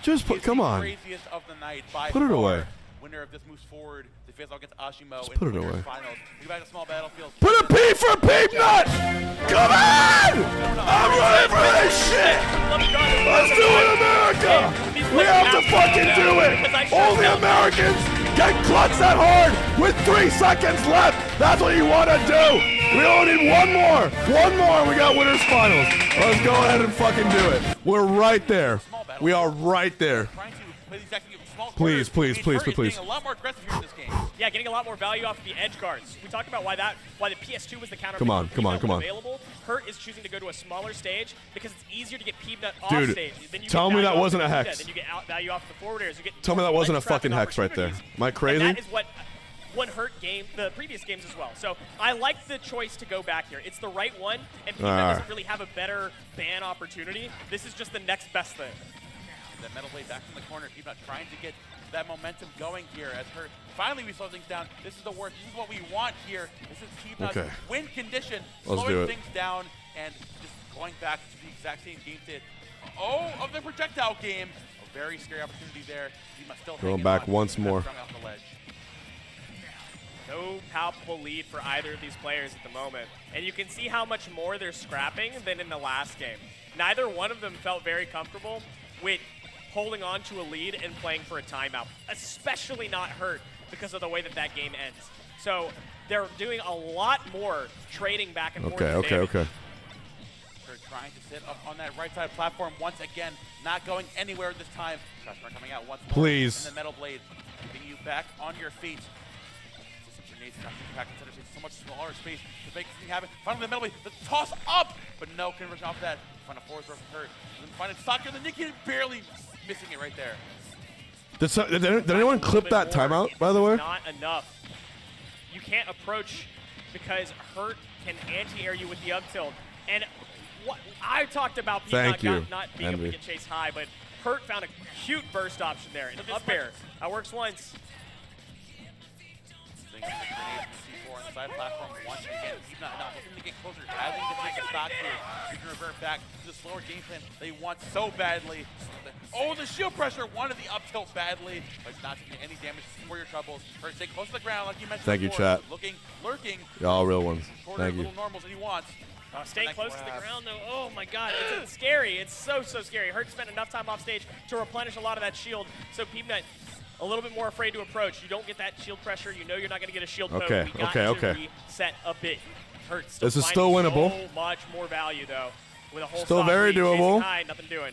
Just come on. Craziest of the night by put it away. Winner of this moves forward. The face off against Ashimo. Just put it away. Finals. We back to small battlefield. Put a P for Peanut! Come on! I'm ready for this shit! Let's do it, America! We have to fucking do it! Only Americans get clutched that hard with 3 seconds left! That's what you want to do! We only need one more! One more and we got winners finals. Let's go ahead and fucking do it. We're right there. We are right there. Please. Getting a lot more aggressive here in this game. Yeah, getting a lot more value off of the edge guards. We talked about why the PS2 was the counter. Come on. Available. Hurt is choosing to go to a smaller stage because it's easier to get Peanut off stage. Then you tell me that wasn't a hex. Then you get value off the forward airs. Tell me that wasn't a fucking hex right there. Am I crazy? And that is what won Hurt the previous games as well. So I like the choice to go back here. It's the right one, and Peanut doesn't really have a better ban opportunity. This is just the next best thing. That Metal Blade back from the corner. Peanut trying to get that momentum going here as Hurt. Finally, we slow things down. This is the worst. This is what we want here. This is Peanut's win condition. Slowing things down and just going back to the exact same game state. Of the projectile game. A very scary opportunity there. Peanut still going back once more. No palpable lead for either of these players at the moment. And you can see how much more they're scrapping than in the last game. Neither one of them felt very comfortable with holding on to a lead and playing for a timeout, especially not Hurt because of the way that that game ends. So they're doing a lot more trading back and forth. Okay. Hurt trying to sit up on that right side platform once again, not going anywhere this time. Trashmark coming out once more. Please. And the Metal Blade keeping you back on your feet. Grenades back in center space, so much smaller space to make something happen. Finally, the Metal Blade, the toss up, but no conversion off that. Find a forward throw from Hurt. And then find it Stalker, the Nikki barely missing it right there. Did anyone clip that timeout, by the way? Not enough. You can't approach because Hurt can anti-air you with the up tilt. And what I talked about Thank you, not being able to get chased high, but Hurt found a cute burst option there. An up air. That works once. Grenade from C4 on the side platform once again. He's not looking to get closer. Having to take a stock here. You can revert back to the slower game plan they want so badly. Oh, the shield pressure wanted the up tilt badly, but it's not taking any damage for your troubles. Hurt stay close to the ground, like you mentioned. Thank you, before. chat. Lurking. Y'all real ones. Thank you. Little normals that he wants. Stay close to the ground, though. Oh, my God. It's scary. It's so scary. Hurt spent enough time off stage to replenish a lot of that shield, so Peanut a little bit more afraid to approach. You don't get that shield pressure. You know you're not going to get a shield poke. Okay, we got to reset a bit. Hurt still this is still winnable. So much more value, though. With a whole still very doable. High, nothing doing.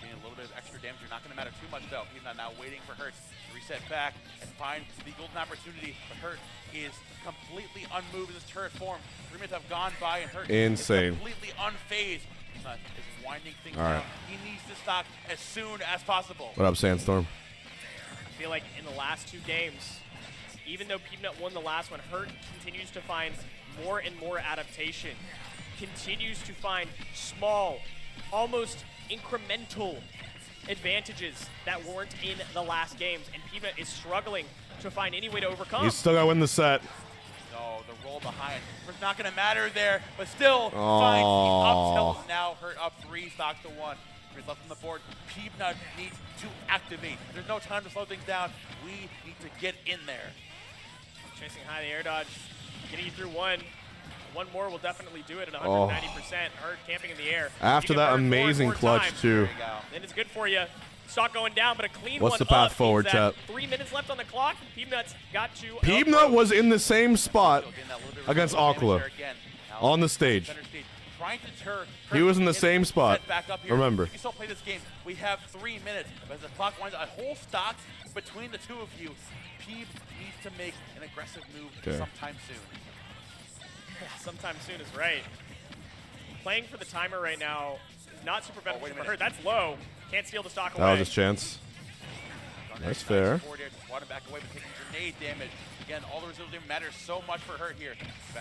Seeing a little bit of extra damage. You're not going to matter too much, though. He's now waiting for Hurt to reset back and find the golden opportunity. But Hurt is completely unmoved in this turret form. 3 minutes have gone by, and Hurt is completely unfazed. Is winding things down. He needs to stock as soon as possible. What up, Sandstorm? I feel like in the last 2 games, even though Peanut won the last one, Hurt continues to find more and more adaptation, continues to find small, almost incremental advantages that weren't in the last games, and Peanut is struggling to find any way to overcome. He's still got to win the set. No, the roll behind. It's not going to matter there, but still finds the up tilt. Now Hurt up 3 stocks to 1. Left on the board. Peanut needs to activate. There's no time to slow things down. We need to get in there. Chasing high, the air dodge, getting you through 1. 1 more will definitely do it at 190%. Hurt camping in the air. After that amazing clutch, too. Then it's good for you. Stock going down, but a clean What's one the path up forward, chat? 3 minutes left on the clock. Peanut's got to. Peanut was in the same spot against ACOLA on the stage. Trying to deter he was in the same spot. Remember. You can still play this game. We have 3 minutes. But as the clock winds, a whole stock between the 2 of you. Peeb needs to make an aggressive move sometime soon. Sometime soon is right. Playing for the timer right now is not super beneficial for her. That's low. Can't steal the stock away. That was his chance. That's fair. Back away, but taking grenade damage. Again, all the resilience matters so much for Hurt here.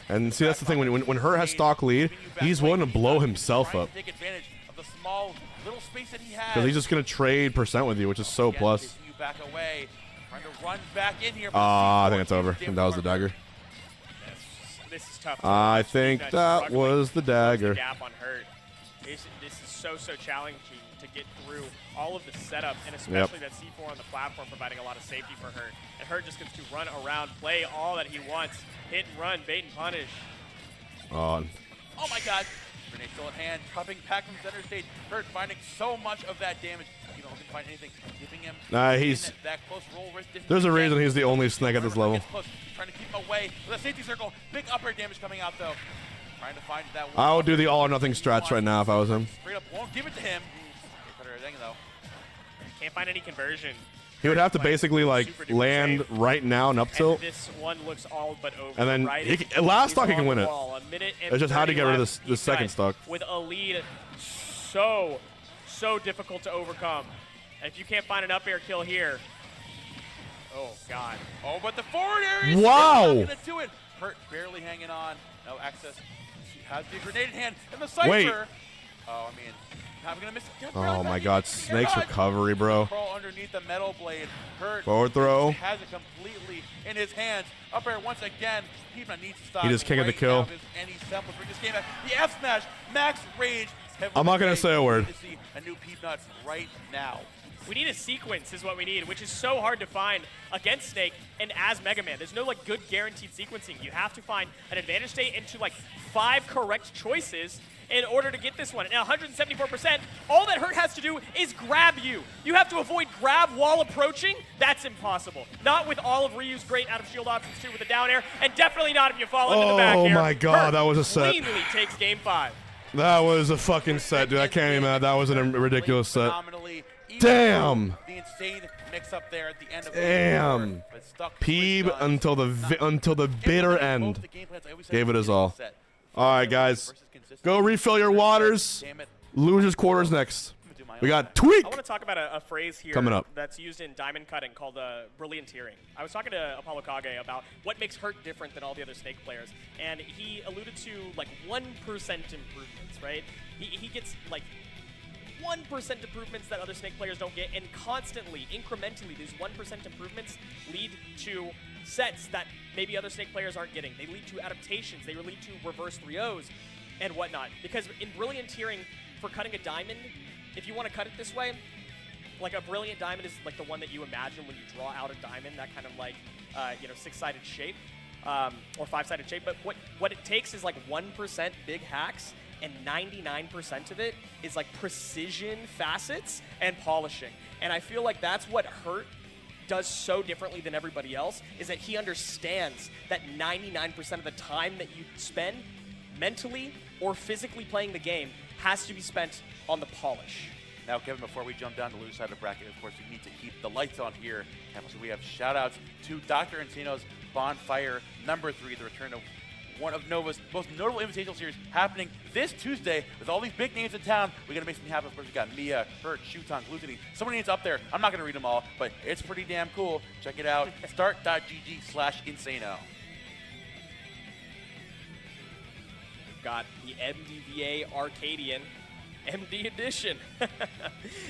And see, that's the thing. When Hurt has stock lead, he's willing to blow himself up. Take advantage of the small little space that he has. Because he's just going to trade % with you, which is so plus. You back away. Trying to run back in here. I think it's over. I think that was the dagger. This is tough. I think that was the dagger. Gap on Hurt. This is so challenging to get through all of the setup, and especially that C4 on the platform providing a lot of safety for Hurt. And Hurt just gets to run around, play all that he wants, hit and run, bait and punish. Oh my God. Grenade still at hand, dropping back from center stage. Hurt finding so much of that damage. You don't can find anything giving him he's that close roll wrist. There's a reason he's the only snake at this level. Trying to keep him away with a safety circle. Big upper damage coming out though. Trying to find that one. I would do the all or nothing strats right now if I was him. Straight up won't give it to him. Though. Can't find any conversion. He would have to basically like land right now and up tilt. This one looks all but over. And then last stock he can win it. It's just how to get rid of this second stock. With a lead so difficult to overcome. And if you can't find an up air kill here. Oh God. Oh, but the forward area is not gonna do it. Hurt barely hanging on. No access. She has the grenade in hand and the Cypher. Wait. Oh, I mean. I'm gonna miss it. Oh my God, Snake's recovery, bro. Crawl underneath the metal blade. Hurt. Forward throw. Has it completely in his hands. Up air once again. Peanut needs to stop. He just can't get the kill. Any semblance for this game. The F smash, max rage. I'm not gonna say a word. To see a new Peanut right now. We need a sequence is what we need, which is so hard to find against Snake and as Mega Man. There's no like good guaranteed sequencing. You have to find an advantage state into like 5 correct choices in order to get this one. Now 174%, all that Hurt has to do is grab you. You have to avoid grab while approaching. That's impossible. Not with all of Ryu's great out of shield options too with the down air, and definitely not if you fall into the back air. Oh my god, Hurt that was a set. cleanly takes game 5. That was a fucking set, dude. I can't even mad. That was a ridiculous set. Damn. The insane mix up there at the end of Damn. Peeb until the bitter end. Gave it his all. All right, guys. Go refill your waters. Losers quarters next. We got TWEEK. I want to talk about a phrase here coming up that's used in diamond cutting called brillianteering. I was talking to Apollo Kage about what makes Hurt different than all the other Snake players, and he alluded to like 1% improvements, right? He gets like 1% improvements that other Snake players don't get, and constantly, incrementally, these 1% improvements lead to sets that maybe other Snake players aren't getting. They lead to adaptations. They lead to reverse 3-0s and whatnot. Because in brillianteering, for cutting a diamond, if you want to cut it this way, like a brilliant diamond is like the one that you imagine when you draw out a diamond, that kind of like, 6-sided shape, or 5-sided shape. But what it takes is like 1% big hacks, and 99% of it is like precision facets and polishing. And I feel like that's what Hurt does so differently than everybody else, is that he understands that 99% of the time that you spend mentally or physically playing the game has to be spent on the polish. Now, Kevin, before we jump down to the loser side of the bracket, of course, we need to keep the lights on here. And so we have shout-outs to Dr. Encino's Bonfire #3, the return of one of Nova's most notable invitational series happening this Tuesday with all these big names in town. We got to make something happen. Of course, we got MIYA, Hurt, Shuton, Glutiny. So many names up there. I'm not going to read them all, but it's pretty damn cool. Check it out. Start.gg/Insano. Got the MDVA Arcadian MD Edition.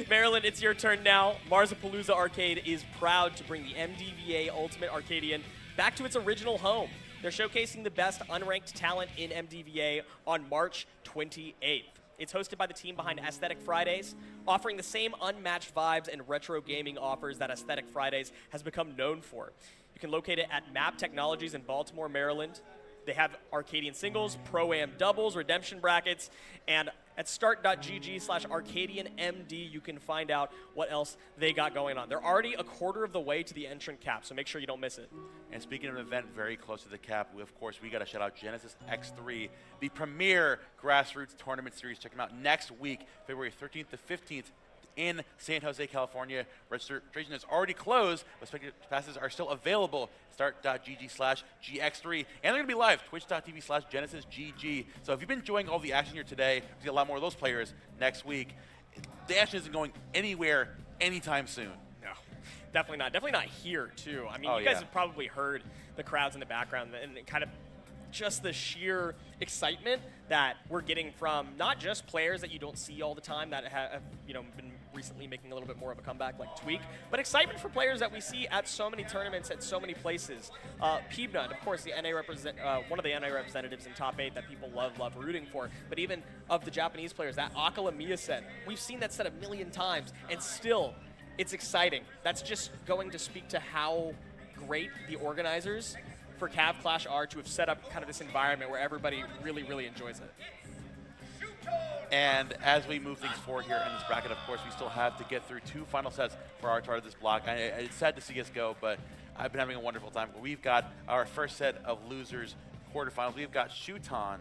Maryland, it's your turn now. Marzapalooza Arcade is proud to bring the MDVA Ultimate Arcadian back to its original home. They're showcasing the best unranked talent in MDVA on March 28th. It's hosted by the team behind Aesthetic Fridays, offering the same unmatched vibes and retro gaming offers that Aesthetic Fridays has become known for. You can locate it at MAP Technologies in Baltimore, Maryland. They have Arcadian singles, Pro-Am doubles, redemption brackets, and at start.gg/ArcadianMD, you can find out what else they got going on. They're already a quarter of the way to the entrant cap, so make sure you don't miss it. And speaking of an event very close to the cap, we got to shout out Genesis X3, the premier grassroots tournament series. Check them out next week, February 13th to 15th. In San Jose, California. Registration is already closed, but spectator passes are still available. Start.gg/GX3. And they're going to be live, twitch.tv/GenesisGG. So if you've been enjoying all the action here today, we'll see a lot more of those players next week. The action isn't going anywhere anytime soon. No, definitely not. Definitely not here, too. I mean, you guys have probably heard the crowds in the background and kind of just the sheer excitement that we're getting from not just players that you don't see all the time that have been recently making a little bit more of a comeback like TWEEK, but excitement for players that we see at so many tournaments at so many places. Peebnut, of course, the one of the NA representatives in top 8 that people love rooting for, but even of the Japanese players, that ACOLA MIYA set, we've seen that set a million times, and still, it's exciting. That's just going to speak to how great the organizers for Cav Clash are to have set up kind of this environment where everybody really, really enjoys it. And as we move things forward here in this bracket, of course, we still have to get through 2 final sets for our part of this block. It's sad to see us go, but I've been having a wonderful time. We've got our first set of losers quarterfinals. We've got Shuton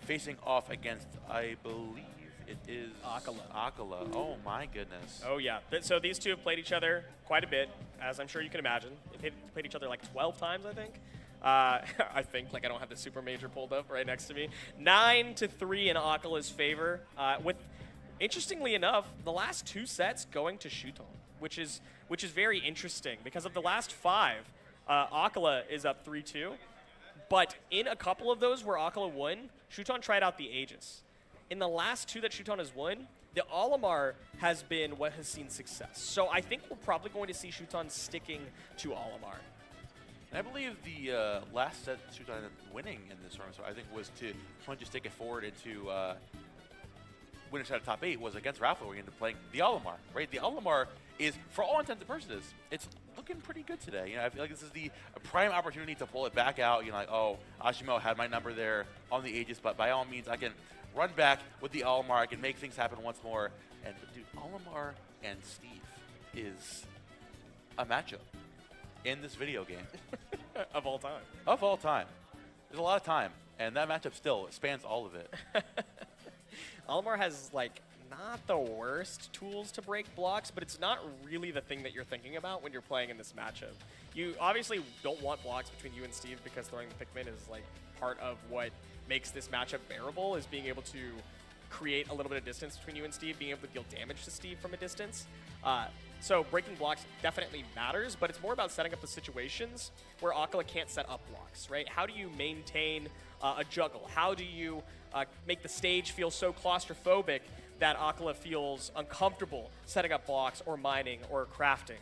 facing off against, I believe it is ACOLA. Oh my goodness. Oh yeah. So these two have played each other quite a bit, as I'm sure you can imagine. They've played each other like 12 times, I think. I think, like I don't have the super major pulled up right next to me. 9-3 in ACOLA's favor, with, interestingly enough, the last 2 sets going to Shuton, which is very interesting because of the last 5, ACOLA is up 3-2, but in a couple of those where ACOLA won, Shuton tried out the Aegis. In the last 2 that Shuton has won, the Olimar has been what has seen success. So I think we're probably going to see Shuton sticking to Olimar. And I believe the last set Shuton ended up winning in this tournament, so I think was to just take it forward into winner side of top 8 was against Raffle. We ended up playing the Olimar, right? The Olimar is, for all intents and purposes, it's looking pretty good today. You know, I feel like this is a prime opportunity to pull it back out. You know, like, oh, Ashimo had my number there on the Aegis, but by all means, I can run back with the Olimar. I can make things happen once more. And, dude, Olimar and Steve is a matchup in this video game. Of all time. Of all time. There's a lot of time, and that matchup still spans all of it. Olimar has, like, not the worst tools to break blocks, but it's not really the thing that you're thinking about when you're playing in this matchup. You obviously don't want blocks between you and Steve because throwing the Pikmin is like part of what makes this matchup bearable, is being able to create a little bit of distance between you and Steve, being able to deal damage to Steve from a distance. So breaking blocks definitely matters, but it's more about setting up the situations where ACOLA can't set up blocks, right? How do you maintain a juggle? How do you make the stage feel so claustrophobic that ACOLA feels uncomfortable setting up blocks or mining or crafting?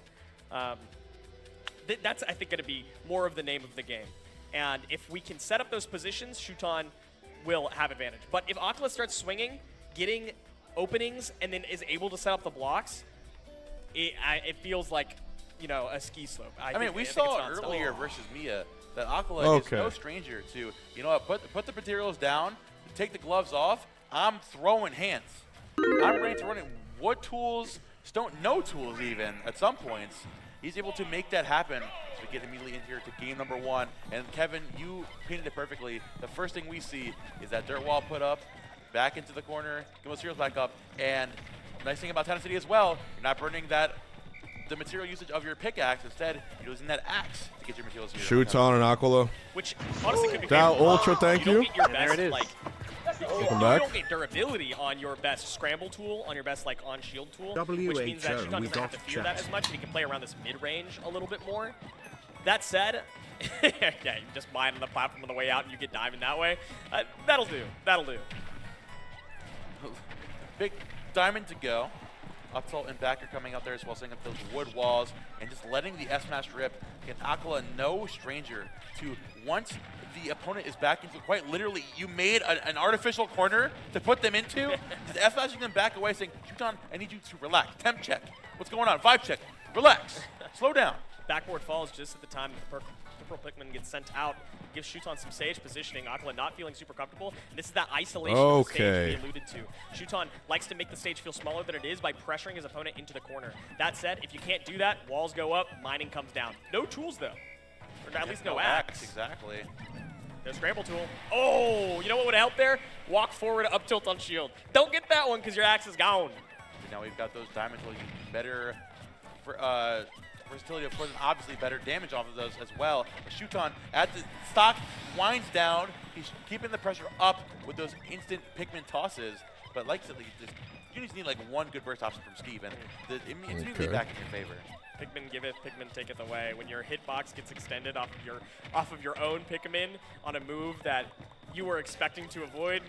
That's, I think, going to be more of the name of the game. And if we can set up those positions, Shuton will have advantage. But if ACOLA starts swinging, getting openings, and then is able to set up the blocks, it feels like, you know, a ski slope. I mean, we saw earlier versus MIYA that ACOLA is no stranger to, you know what, put the materials down, take the gloves off, I'm throwing hands. I'm ready to run it. What tools, no tools even, at some points. He's able to make that happen. So we get immediately in here to game number 1. And Kevin, you painted it perfectly. The first thing we see is that dirt wall put up, back into the corner, get materials back up. And nice thing about Town City as well, you're not burning the material usage of your pickaxe. Instead, you're using that axe to get your materials here. Shuton and ACOLA. Which honestly could be Down Ultra, thank you. Don't get your best, there it is. Like, you don't get durability on your best scramble tool, on your best like on-shield tool, which means that Shuton doesn't have to fear that as much, and he can play around this mid-range a little bit more. That said, yeah, you just mine on the platform on the way out and you get diamond that way. That'll do. That'll do. Big diamond to go. Up tilt and backer coming out there as well, setting up those wood walls and just letting the S-Smash rip. And ACOLA, no stranger to once the opponent is back into, quite literally, you made an artificial corner to put them into, just S-Smashing them back away, saying, Shuton, I need you to relax. Temp check. What's going on? Vibe check. Relax. Slow down. Backboard falls just at the time the purple Pikmin gets sent out. Gives Shuton some stage positioning. ACOLA not feeling super comfortable. And this is that isolation of the stage we alluded to. Shuton likes to make the stage feel smaller than it is by pressuring his opponent into the corner. That said, if you can't do that, walls go up, mining comes down. No tools, though. Or at least no axe. Exactly. No scramble tool. Oh, you know what would help there? Walk forward, up tilt on shield. Don't get that one because your axe is gone. Now we've got those diamonds looking better for versatility, of course, and obviously better damage off of those as well. Shuton at the stock winds down. He's keeping the pressure up with those instant Pikmin tosses. But like I said, you just need like one good burst option from Steve, and it's immediately back in your favor. Pikmin giveth, Pikmin taketh away. When your hitbox gets extended off of your own Pikmin on a move that you were expecting to avoid,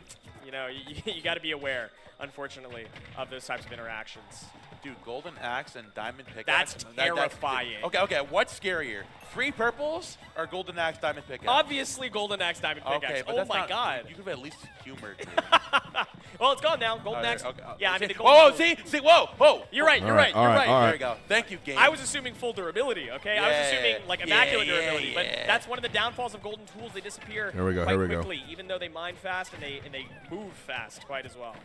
you know, you got to be aware, unfortunately, of those types of interactions. Dude, golden axe and diamond pickaxe. That's terrifying. Okay, what's scarier? 3 purples or golden axe, diamond pickaxe? Obviously, golden axe, diamond pickaxe. Okay, but oh my god. You could have at least humored me. Well, it's gone now. Golden axe. Okay. Yeah, I mean, the golden. Whoa, see, whoa. You're right. You're right. There we go. Thank you, game. I was assuming full durability. Okay, I was assuming like immaculate durability, but that's one of the downfalls of golden tools. They disappear quite quickly, even though they mine fast and they move fast quite as well.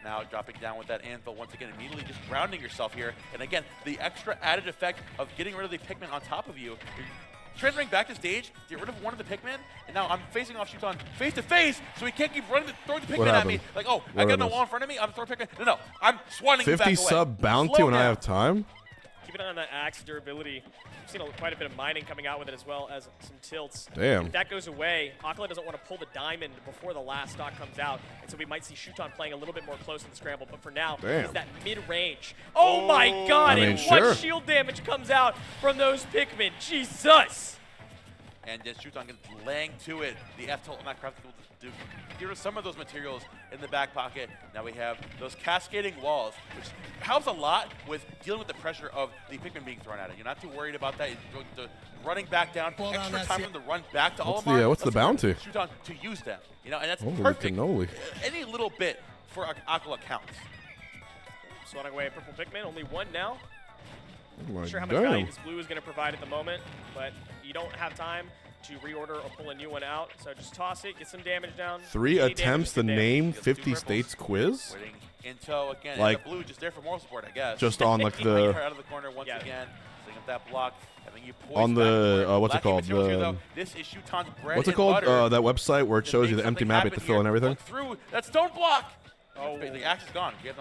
Now dropping down with that anvil once again, immediately just grounding yourself here. And again, the extra added effect of getting rid of the Pikmin on top of you. You're transferring back to stage, get rid of one of the Pikmin, and now I'm facing off Shuton face to face, so he can't keep throwing the Pikmin at me. Like, oh, I got no wall in front of me, I'm throwing Pikmin. No, I'm swatting you back away. 50 sub bounty when I have time? Keep it on that axe durability. We've seen quite a bit of mining coming out with it as well as some tilts. Damn. If that goes away, ACOLA doesn't want to pull the diamond before the last stock comes out, and so we might see Shuton playing a little bit more close in the scramble, but for now, he's that mid-range. Oh my god, and what shield damage comes out from those Pikmin. Jesus! And just Shuton laying to it. The F-tilt not crafted to get rid of some of those materials in the back pocket. Now we have those cascading walls, which helps a lot with dealing with the pressure of the Pikmin being thrown at it. You're not too worried about that. You're running back down. Extra time for them to run back to Olimar. What's the bounty? Shuton to use them. You know, and that's Holy perfect. Cannoli. Any little bit for ACOLA counts. Swatting away purple Pikmin, only one now. Oh Not sure how much value this blue is going to provide at the moment, but you don't have time to reorder or pull a new one out. So just toss it, get some damage down. 3 attempts to name 50 states quiz? Waiting in tow again. Like, and the blue just there for moral support, I guess. just on like the out of the corner once again. Setting up that block. Having you on the back what's it called? This is Shuton's bread What's it and called? butter. That website where it shows you the empty map you have to fill in everything. Look through that stone block. Oh, the axe is gone. You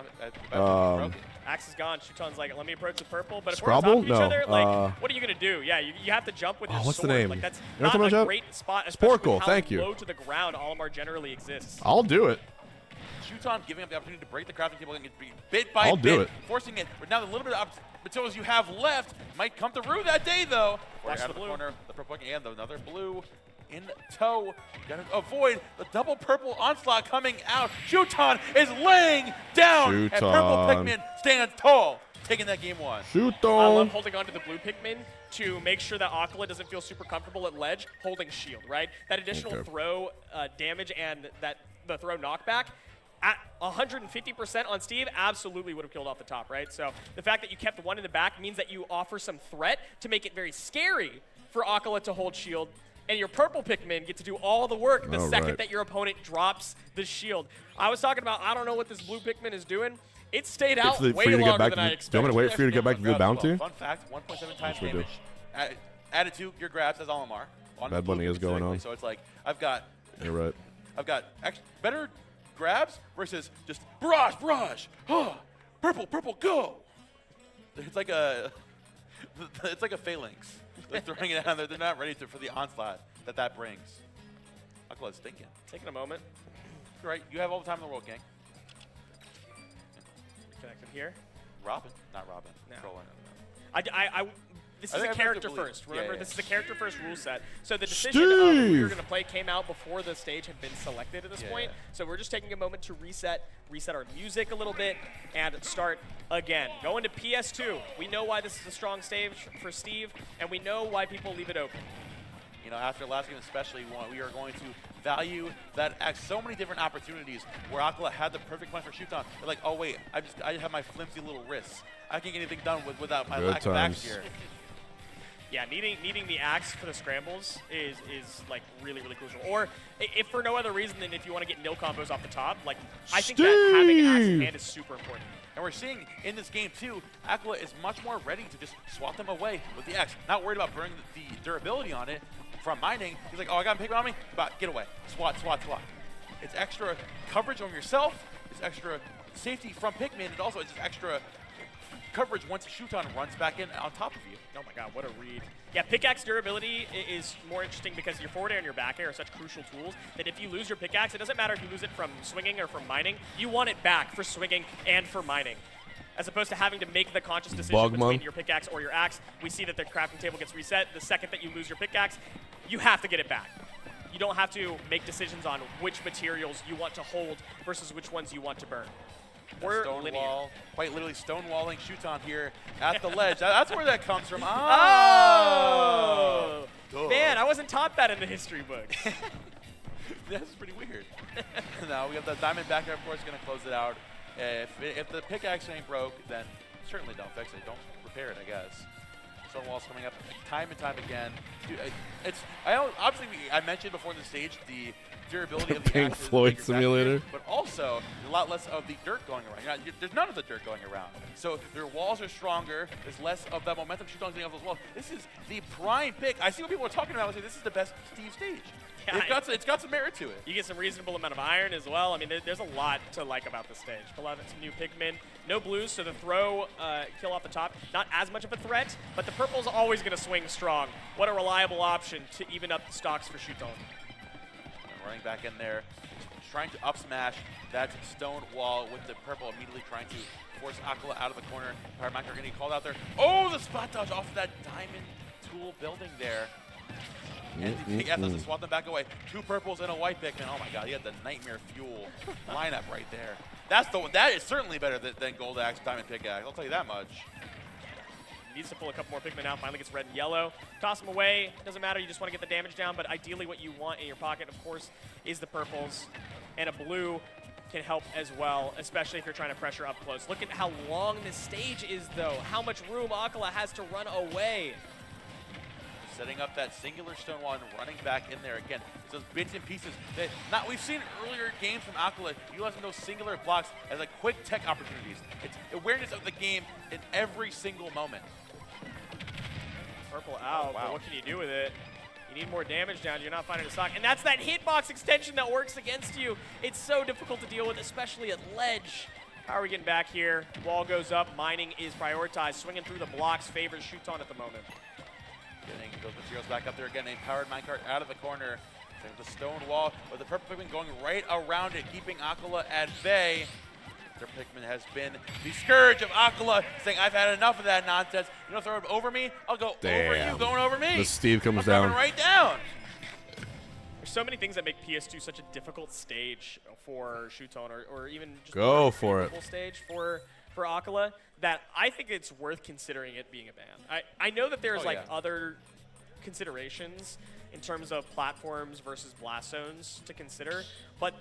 Axe is gone. Shuton's like, let me approach the purple. But if Scrabble? we're on top of each other, No, like, what are you gonna do? Yeah, you have to jump with your what's sword. the name? Like that's You know not what a I'm great spot, especially Sporkle, with how thank you. low to the ground Olimar generally exists. I'll do it. Shuton giving up the opportunity to break the crafting table and get bit by I'll bit, do it. forcing it. But now the little bit of materials you have left might come through that day, though. Watch out the of the blue. corner, the purple and another blue in tow. Got to avoid the double purple onslaught coming out. Shuton is laying down, and purple Pikmin stands tall, taking that game 1. I love holding on to the blue Pikmin to make sure that ACOLA doesn't feel super comfortable at ledge, holding shield, right? That additional throw damage and the throw knockback at 150% on Steve absolutely would have killed off the top, right? So the fact that you kept one in the back means that you offer some threat to make it very scary for ACOLA to hold shield. And your purple Pikmin get to do all the work the second that your opponent drops the shield. I was talking about, I don't know what this blue Pikmin is doing. It stayed out way longer than I expected. Do you want me to wait for you to get back to the bounty? Fun fact, 1.7 times damage. Added to your grabs as Olimar. Bad Bunny is going on. So it's like, I've got better grabs versus just barrage, purple, go. It's like a phalanx. They're throwing it out there. They're not ready for the onslaught that brings. ACOLA's thinking. Taking a moment. You're right. You have all the time in the world, gang. Connected here. Robin, not Robin. No. This is a character first. Remember, this is a character first rule set. So the decision Steve! of who you're going to play came out before the stage had been selected at this point. So we're just taking a moment to reset our music a little bit, and start again. Going to PS2. We know why this is a strong stage for Steve, and we know why people leave it open. You know, after last game especially, we are going to value that at so many different opportunities where ACOLA had the perfect plan for Shuton. They're like, oh wait, I have my flimsy little wrists. I can't get anything done without my lack of axe here. Yeah, needing the axe for the scrambles is like really crucial. Or if for no other reason than if you want to get nil combos off the top, like I think that having an axe in hand is super important. And we're seeing in this game too, ACOLA is much more ready to just swat them away with the axe. Not worried about burning the durability on it from mining. He's like, oh, I got him Pikmin on me, get away. Swat. It's extra coverage on yourself. It's extra safety from Pikmin, and also it's extra coverage once Shuton runs back in on top of you. Oh my god, what a read. Yeah, pickaxe durability is more interesting because your forward air and your back air are such crucial tools that if you lose your pickaxe, it doesn't matter if you lose it from swinging or from mining, you want it back for swinging and for mining. As opposed to having to make the conscious decision between your pickaxe or your axe. We see that the crafting table gets reset. The second that you lose your pickaxe, you have to get it back. You don't have to make decisions on which materials you want to hold versus which ones you want to burn. We're Stonewall, quite literally stonewalling Shuton here at the ledge. That's where that comes from. Oh! Man, I wasn't taught that in the history books. That's pretty weird. Now we have the diamond back there, of course, going to close it out. If the pickaxe ain't broke, then certainly don't fix it. Don't repair it, I guess. Stonewall's coming up time and time again. Dude, obviously, I mentioned before the stage the durability of the Pink axes, Floyd simulator. but also a lot less of the dirt going around. There's none of the dirt going around. So their walls are stronger. There's less of that momentum Shuton's getting off those walls. This is the prime pick. I see what people are talking about. I say this is the best Steve stage. Yeah, it's got some merit to it. You get some reasonable amount of iron as well. I mean, there's a lot to like about this stage. Pull out some new Pikmin. No blues, so the throw kill off the top, not as much of a threat, but the purple's always going to swing strong. What a reliable option to even up the stocks for Shuton. Running back in there, trying to up smash that stone wall with the purple, immediately trying to force ACOLA out of the corner. Paramaker going to get called out there. Oh, the spot dodge off of that diamond tool building there. And the big F has to swat them back away. 2 purples and a white Pikmin. Oh my god, he had the Nightmare Fuel lineup right there. That is certainly better than Gold Axe, Diamond Pickaxe. I'll tell you that much. Needs to pull a couple more Pikmin out. Finally gets red and yellow. Toss them away. Doesn't matter. You just want to get the damage down. But ideally what you want in your pocket, of course, is the purples and a blue can help as well, especially if you're trying to pressure up close. Look at how long this stage is, though. How much room ACOLA has to run away. Setting up that singular stone wall and running back in there again. It's those bits and pieces that we've seen earlier games from ACOLA utilizing those singular blocks as like quick tech opportunities. It's awareness of the game in every single moment. Purple out, but what can you do with it? You need more damage down, you're not finding a stock. And that's that hitbox extension that works against you. It's so difficult to deal with, especially at ledge. How are we getting back here? Wall goes up, mining is prioritized. Swinging through the blocks favors Shuton at the moment. Getting those materials back up there again. A powered minecart out of the corner. The stone wall, but the purple Pikmin going right around it, keeping ACOLA at bay. Their Pikmin has been the scourge of ACOLA, saying, I've had enough of that nonsense. You don't throw it over me? I'll go over you, going over me. The Steve comes I'm down. coming right down. There's so many things that make PS2 such a difficult stage for Shuton, or even just Go a for it. difficult stage for ACOLA, that I think it's worth considering it being a ban. I know that there's other considerations in terms of platforms versus blast zones to consider, but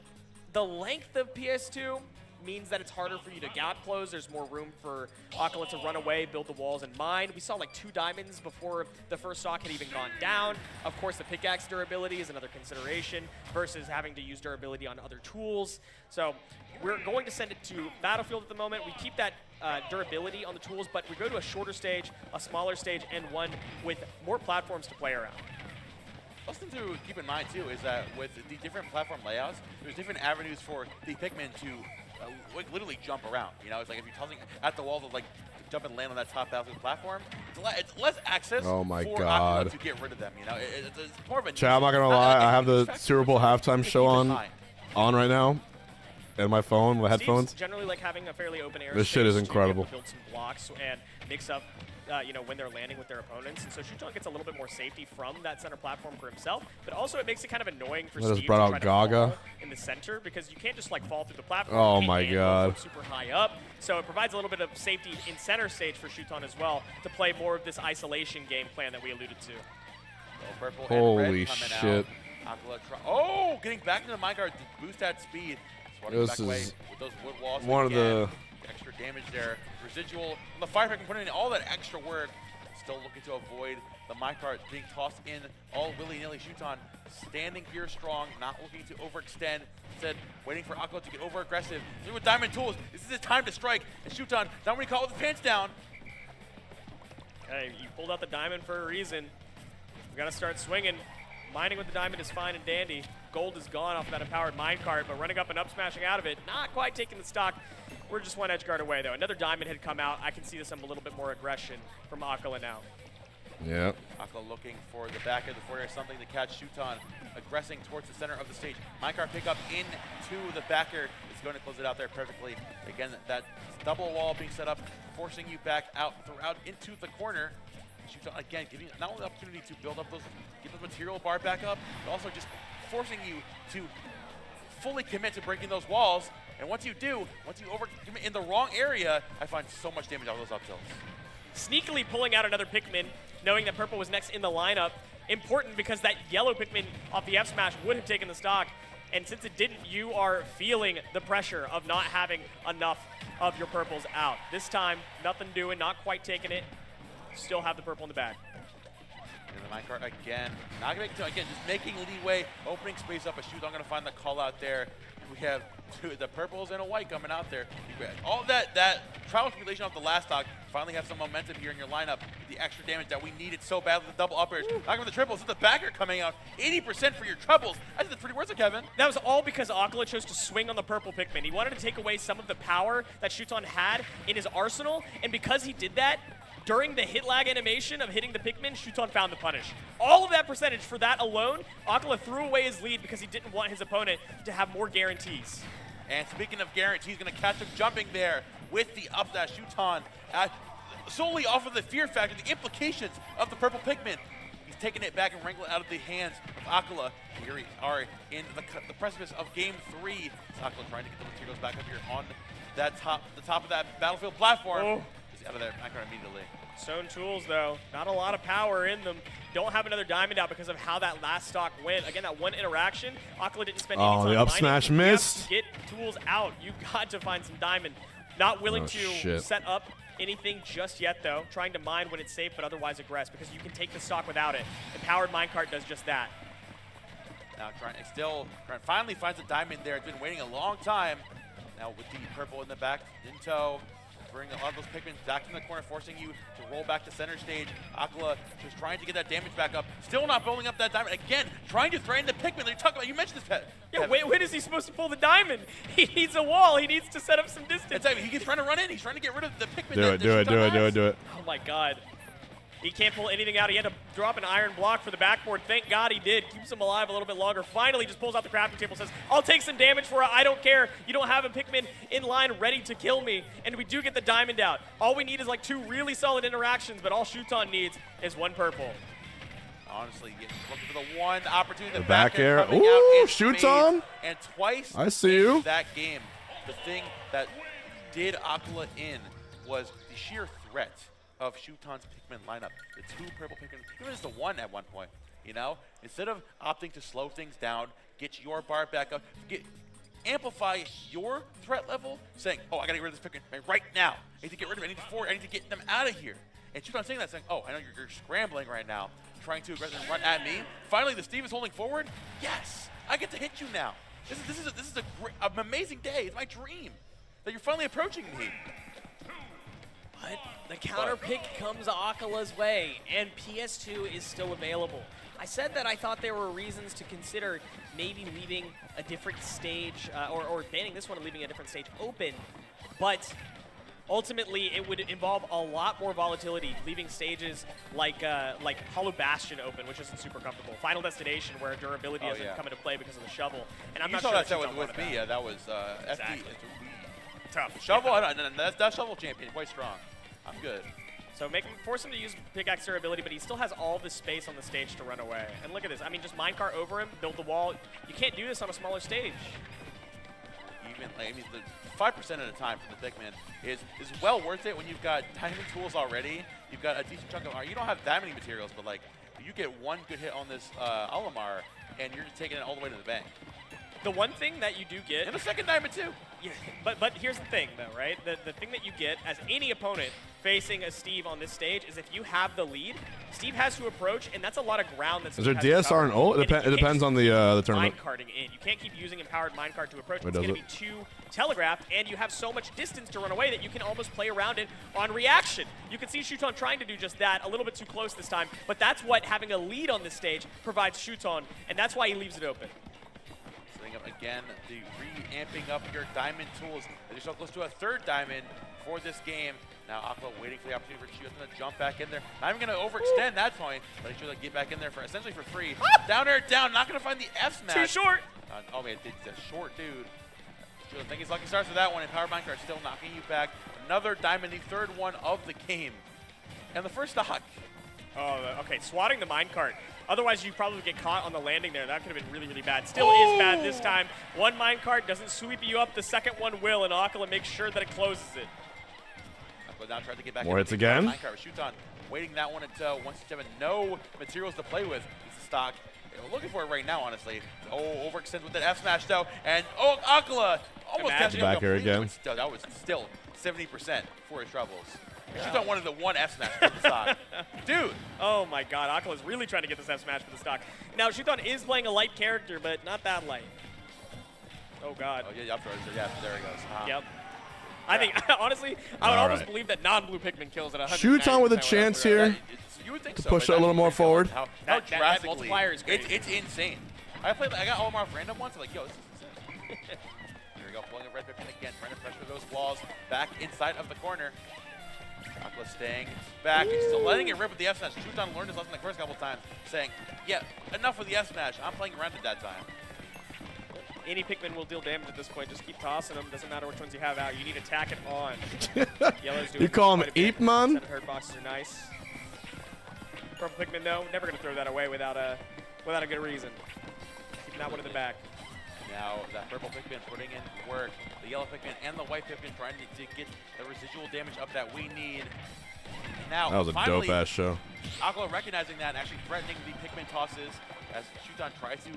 the length of PS2 means that it's harder for you to gap close. There's more room for ACOLA to run away, build the walls, and mine. We saw like 2 diamonds before the first stock had even gone down. Of course, the pickaxe durability is another consideration versus having to use durability on other tools. So we're going to send it to Battlefield at the moment. We keep that durability on the tools, but we go to a shorter stage, a smaller stage, and one with more platforms to play around. Something to keep in mind, too, is that with the different platform layouts, there's different avenues for the Pikmin to like literally jump around. You know, it's like if you're tossing at the wall to like jump and land on that top Battlefield platform, it's less access Oh my for God. ACOLA to get rid of them. You know, it's more of a. Chat, I'm not gonna lie. I have the Super Bowl halftime show on right now, and my phone, my headphones. Steve's generally like having a fairly open air. This shit is space to incredible. be able to build some blocks and mix up. You know, when they're landing with their opponents. And so Shuton gets a little bit more safety from that center platform for himself, but also it makes it kind of annoying for Steve to brought try out to Gaga. fall in the center, because you can't just like fall through the platform. Oh You my can't handle God. from super high up. So it provides a little bit of safety in center stage for Shuton as well to play more of this isolation game plan that we alluded to. Purple Holy and red coming shit. out. ACOLA getting back into the minecart to boost that speed. This back away is with those wood walls one of the extra damage there. Residual on the fire Pikmin putting in all that extra work. Still looking to avoid the minecart being tossed in all willy-nilly. Shuton standing here strong, not looking to overextend. Instead, waiting for ACOLA to get over-aggressive. With diamond tools, this is his time to strike. And Shuton, not when he caught with his pants down. Hey, you pulled out the diamond for a reason. We gotta start swinging. Mining with the diamond is fine and dandy. Gold is gone off of that empowered minecart, but running up and up smashing out of it, not quite taking the stock. We're just one edge guard away, though. Another diamond had come out. I can see some a little bit more aggression from ACOLA now. Yeah. ACOLA looking for the back of the forward, something to catch Shuton, aggressing towards the center of the stage. Minecart pick up into the backer. It's going to close it out there perfectly. Again, that double wall being set up, forcing you back out throughout into the corner. Shuton, again, giving not only the opportunity to build up those, get those material bar back up, but also just forcing you to fully commit to breaking those walls. And once you do, once you overcommit in the wrong area, I find so much damage out of those up tilts. Sneakily pulling out another Pikmin, knowing that purple was next in the lineup. Important because that yellow Pikmin off the F smash would have taken the stock. And since it didn't, you are feeling the pressure of not having enough of your purples out. This time, nothing doing, not quite taking it. Still have the purple in the bag. And the minecart again, not gonna again, just making leeway, opening space up. A Shuton gonna find the call out there. We have the purples and a white coming out there. All that trial accumulation off the last stock finally have some momentum here in your lineup. The extra damage that we needed so badly, the double uppers. Knocking with the triples, the backer coming out. 80% for your trebles. I think that's pretty worth it, Kevin. That was all because ACOLA chose to swing on the purple Pikmin. He wanted to take away some of the power that Shuton had in his arsenal, and because he did that, during the hit lag animation of hitting the Pikmin, Shuton found the punish. All of that percentage for that alone, ACOLA threw away his lead because he didn't want his opponent to have more guarantees. And speaking of guarantees, going to catch him jumping there with the up dash. Shuton solely off of the fear factor, the implications of the purple Pikmin. He's taking it back and wrangling it out of the hands of ACOLA. Here we are in the precipice of game 3. ACOLA trying to get the materials back up here on that the top of that battlefield platform. Out of there, minecart immediately. Stone tools, though, not a lot of power in them. Don't have another diamond out because of how that last stock went. Again, that one interaction, ACOLA didn't spend any time the up mining. smash We have missed. to get tools out. You've got to find some diamond. Not willing to set up anything just yet, though. Trying to mine when it's safe, but otherwise aggress, because you can take the stock without it. Empowered minecart does just that. Now Grant finally finds a diamond there. It's been waiting a long time. Now with the purple in the back, in tow. Bring a lot of those Pikmin back in the corner, forcing you to roll back to center stage. ACOLA just trying to get that damage back up. Still not building up that diamond. Again, trying to threaten the Pikmin. You mentioned this, Pet. Yeah, when is he supposed to pull the diamond? He needs a wall. He needs to set up some distance. He's trying to run in. He's trying to get rid of the Pikmin. Do it. Oh, my God. He can't pull anything out. He had to drop an iron block for the backboard. Thank God he did. Keeps him alive a little bit longer. Finally just pulls out the crafting table, says, I'll take some damage for it. I don't care. You don't have a Pikmin in line ready to kill me. And we do get the diamond out. All we need is like 2 really solid interactions, but all Shuton needs is 1 purple. Honestly, looking for the one opportunity. The back air. Ooh, Shuton. And twice I see you. That game, the thing that did ACOLA in was the sheer threat of Shuton's Pikmin lineup. The 2 purple Pikmin, even just the 1 at one point, you know? Instead of opting to slow things down, get your bar back up, amplify your threat level, saying, oh, I gotta get rid of this Pikmin right now. I need to get rid of it, I need to get them out of here. And Shuton saying that, saying, oh, I know you're scrambling right now, trying to aggressively run at me. Finally, the Steve is holding forward. Yes, I get to hit you now. This is an amazing day. It's my dream that you're finally approaching me. But the counter pick comes ACOLA's way, and PS2 is still available. I said that I thought there were reasons to consider maybe leaving a different stage, or banning this one and leaving a different stage open, but ultimately it would involve a lot more volatility, leaving stages like Hollow Bastion open, which isn't super comfortable. Final Destination, where durability doesn't come into play because of the shovel. And I'm not sure that with MIYA. That was exactly. Tough. Shovel, that shovel champion, quite strong. I'm good. So force him to use pickaxe durability, but he still has all this space on the stage to run away. And look at this. I mean, just minecart over him, build the wall. You can't do this on a smaller stage. Even, I mean, the 5% at a time from the Pikmin is well worth it when you've got diamond tools already. You've got a decent chunk of armor. You don't have that many materials, but like, you get 1 good hit on this Olimar, and you're just taking it all the way to the bank. The one thing that you do get... And the second diamond, too. Yeah, but here's the thing, though, right? The thing that you get as any opponent facing a Steve on this stage is if you have the lead, Steve has to approach, and that's a lot of ground that Steve Is there has DSR and ult? It depends on the tournament. Minecarting in. You can't keep using empowered minecart to approach. It's going to be too telegraphed, and you have so much distance to run away that you can almost play around it on reaction. You can see Shuton trying to do just that, a little bit too close this time, but that's what having a lead on this stage provides Shuton, and that's why he leaves it open. Again, the re-amping up your diamond tools. They're so close to a 3rd diamond for this game. Now ACOLA waiting for the opportunity for Shuton to jump back in there. Not even going to overextend that point, but he's sure to get back in there for essentially for free. Down air, down. Not going to find the F smash. Too short. Oh man, it's a short dude. I think he's lucky starts with that one, and Power Minecart still knocking you back. Another diamond, the 3rd one of the game, and the first stock. Oh, okay. Swatting the minecart. Otherwise, you probably get caught on the landing there. That could have been really, really bad. Still is bad this time. 1 minecart doesn't sweep you up. The second one will, and ACOLA makes sure that it closes it. But now trying to get back more hits again. Minecart, Shuton waiting that one until once you have no materials to play with. It's a stock. We're looking for it right now, honestly. Oh, overextends with that F smash though, and ACOLA almost catching up. Back here again. That was still 70% for his troubles. Shuton wanted the 1 F smash for the stock. Dude! Oh my god, ACOLA's really trying to get this F smash for the stock. Now, Shuton is playing a light character, but not that light. Oh god. Oh, yeah, yeah, there he goes. Yep. I think, honestly, I would almost believe that non-blue Pikmin kills at 100. Shuton with a chance here you would think to so, push it a little more forward. That multiplier is crazy. It's insane. I got all my random ones. I'm like, yo, this is insane. Here we go, pulling a red Pikmin again, trying to pressure those walls back inside of the corner. ACOLA staying back. He's still letting it rip with the F smash. Shuton learned his lesson the first couple times, saying, yeah, enough with the F smash. I'm playing around it that time. Any Pikmin will deal damage at this point. Just keep tossing them. Doesn't matter which ones you have out. You need to tack it on. Yellow's doing you call him Eep Man? Hurt boxes are nice. Purple Pikmin though, never gonna throw that away without a good reason. Keeping that one in the back. Now that purple Pikmin putting in work. The yellow Pikmin and the white Pikmin trying to get the residual damage up that we need. And now that was a finally, dope-ass show. ACOLA recognizing that and actually threatening the Pikmin tosses as Shuton tries to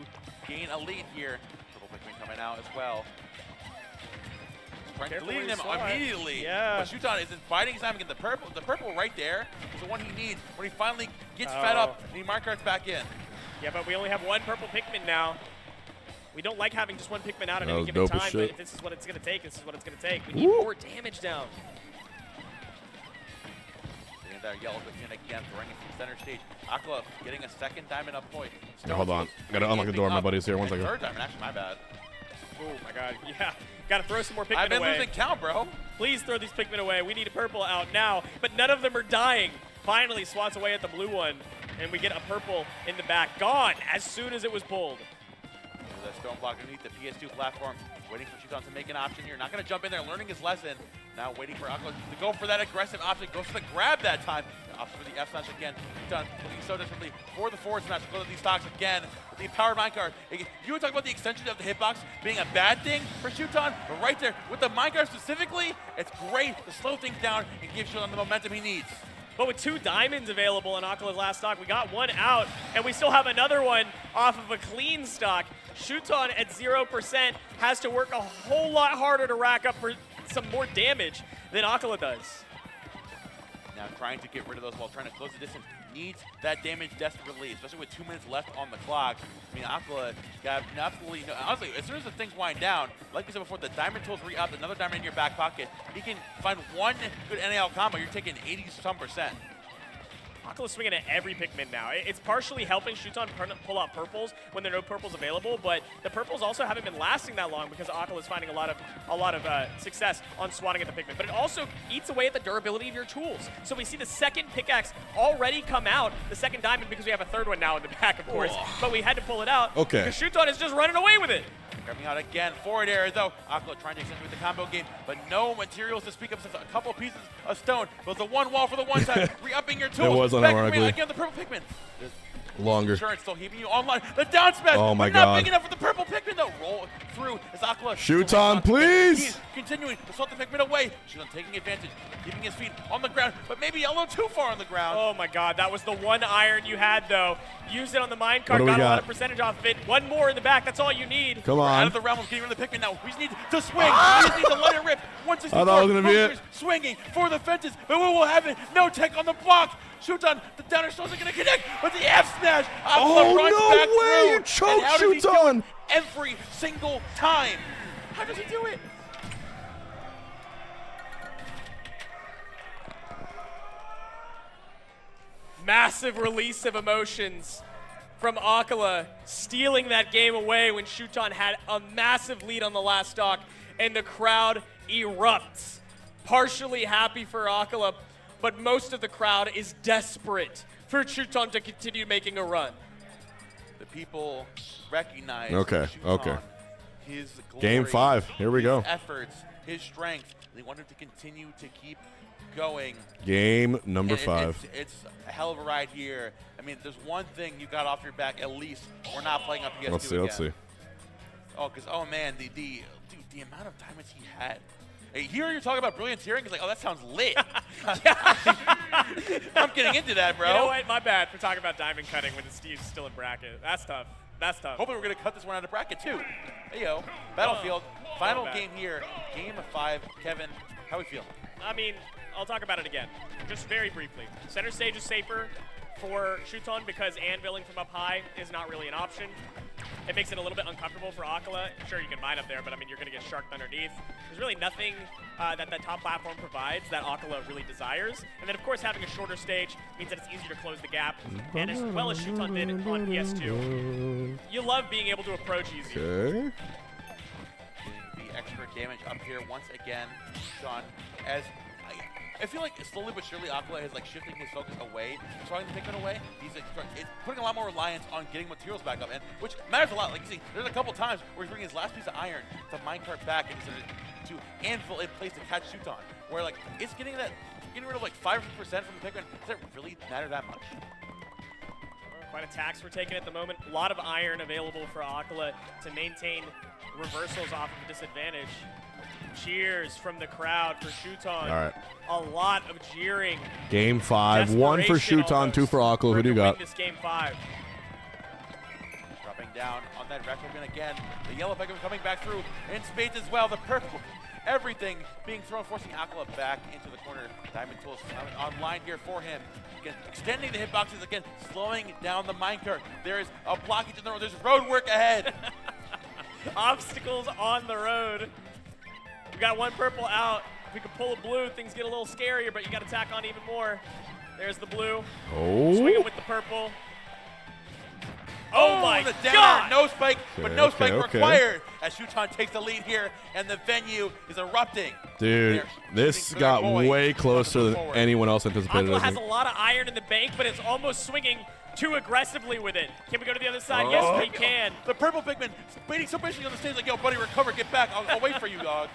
gain a lead here. Purple Pikmin coming out as well. trying to delete him slide. immediately. Yeah. But Shuton is biding his time again. The purple right there is the one he needs when he finally gets fed up and he minecarts back in. Yeah, but we only have one purple Pikmin now. We don't like having just one Pikmin out at any given time, but if this is what it's going to take, this is what it's going to take. We need more damage down. And there, yellow in again, throwing it from center stage. ACOLA getting a second diamond up point. Yeah, hold on. Gotta unlock the door. My buddy's here. One second. Third diamond, actually, my bad. Oh my god, yeah. Gotta throw some more Pikmin away. I've been losing count, bro. Please throw these Pikmin away. We need a purple out now, but none of them are dying. Finally swats away at the blue one, and we get a purple in the back. Gone as soon as it was pulled. That stone block underneath the PS2 platform. Waiting for Shuton to make an option here. Not going to jump in there, learning his lesson. Now waiting for ACOLA to go for that aggressive option. Goes for the grab that time. Opts for the F smash again. Shuton looking so desperately for the forward smash. Go to these stocks again. With the powered minecart. You were talking about the extension of the hitbox being a bad thing for Shuton, but right there with the minecart specifically, it's great to slow things down and give Shuton the momentum he needs. But with 2 diamonds available in ACOLA's last stock, we got one out, and we still have another one off of a clean stock. Shuton at 0% has to work a whole lot harder to rack up for some more damage than ACOLA does. Now trying to get rid of those while trying to close the distance. Needs that damage desperately, especially with 2 minutes left on the clock. I mean, ACOLA got absolutely no. Honestly, as soon as the things wind down, like we said before, the diamond tools re-up, another diamond in your back pocket. He can find one good NAL combo. You're taking 80-some%. ACOLA's swinging at every Pikmin now. It's partially helping Shuton pull out purples when there are no purples available, but the purples also haven't been lasting that long because ACOLA's finding a lot of success on swatting at the Pikmin. But it also eats away at the durability of your tools. So we see the second pickaxe already come out, the second diamond, because we have a third one now in the back, of course. But we had to pull it out because Shuton is just running away with it. Coming out again, forward air though. ACOLA trying to extend with the combo game, but no materials to speak of since a couple pieces of stone. Goes the one wall for the one time, re-upping your tools. It was unironically. Again, the purple Pikmin. Longer. Insurance still heaving you online. The down smash. Oh my not god. big enough for the purple Pikmin though. Roll through as ACOLA. Shuton, please. He's continuing to swat the Pikmin away. Shuton taking advantage, keeping his feet on the ground, but maybe a little too far on the ground. Oh my god, that was the one iron you had though. Use it on the minecart, got a lot of percentage off of it. One more in the back, that's all you need. Come on. We're out of the realm of getting rid of the Pikmin now. We just need to swing. We just need to let it rip. 164. I thought it was gonna be it. Swinging for the fences, but we will have it. No tech on the block. Shuton, the downer still isn't going to connect, but the F smash. Oh, runs no back way! through. You choked And how does he do Shuton! it every single time. How does he do it? Massive release of emotions from ACOLA, stealing that game away when Shuton had a massive lead on the last stock, and the crowd erupts. Partially happy for ACOLA, but most of the crowd is desperate for Shuton to continue making a run. The people recognize Shuton, his glory, Game 5. Here we go. his efforts, his strength. They want him to continue to keep going. Game number 5. It's a hell of a ride here. I mean, there's one thing you got off your back at least. We're not playing on PS2 Let's see. Oh, because, oh man, the amount of diamonds he had. Hey, here you're talking about brilliant tearing. It's like, oh, that sounds lit. I'm getting into that, bro. You know what? My bad for talking about diamond cutting when the Steve's still in bracket. That's tough. That's tough. Hopefully we're going to cut this one out of bracket, too. Hey, yo. Battlefield. Final game here. Game 5. Kevin, how we feel? I mean, I'll talk about it again. Just very briefly. Center stage is safer for Shuton because anviling from up high is not really an option. It makes it a little bit uncomfortable for ACOLA. Sure, you can mine up there, but I mean, you're going to get sharked underneath. There's really nothing that the top platform provides that ACOLA really desires. And then, of course, having a shorter stage means that it's easier to close the gap. And as well as Shuton did on PS2, you love being able to approach easier. Okay. The extra damage up here once again, Sean, as I feel like slowly but surely ACOLA is like shifting his focus away, trying to take it away. He's putting a lot more reliance on getting materials back up, and which matters a lot. Like you see, there's a couple times where he's bringing his last piece of iron to minecart back and to anvil in place to catch Shuton. Where like it's getting rid of like 5% from the Pikmin. Does it really matter that much? Quite a tax we're taking at the moment. A lot of iron available for ACOLA to maintain reversals off of a disadvantage. Cheers from the crowd for Shuton. All right. A lot of jeering. Game 5. 1 for Shuton, 2 for ACOLA. Who do you got? This game 5. Dropping down on that retro gun again. The yellow Pikmin coming back through in spades as well. The purple everything being thrown, forcing ACOLA back into the corner. Diamond Tools online here for him. Again, extending the hitboxes again, slowing down the minecart. There is a blockage in the road. There's road work ahead. Obstacles on the road. We got one purple out. If we can pull a blue, things get a little scarier, but you got to tack on even more. There's the blue. Oh. Swinging with the purple. Oh my the God! No spike, but no spike okay. required as Shuton takes the lead here, and the venue is erupting. Dude, this got way closer than anyone else anticipated. ACOLA has a lot of iron in the bank, but it's almost swinging too aggressively with it. Can we go to the other side? Yes, we can. The purple pigman waiting so patiently on the stage like, yo, buddy, recover, get back. I'll wait for you, dog.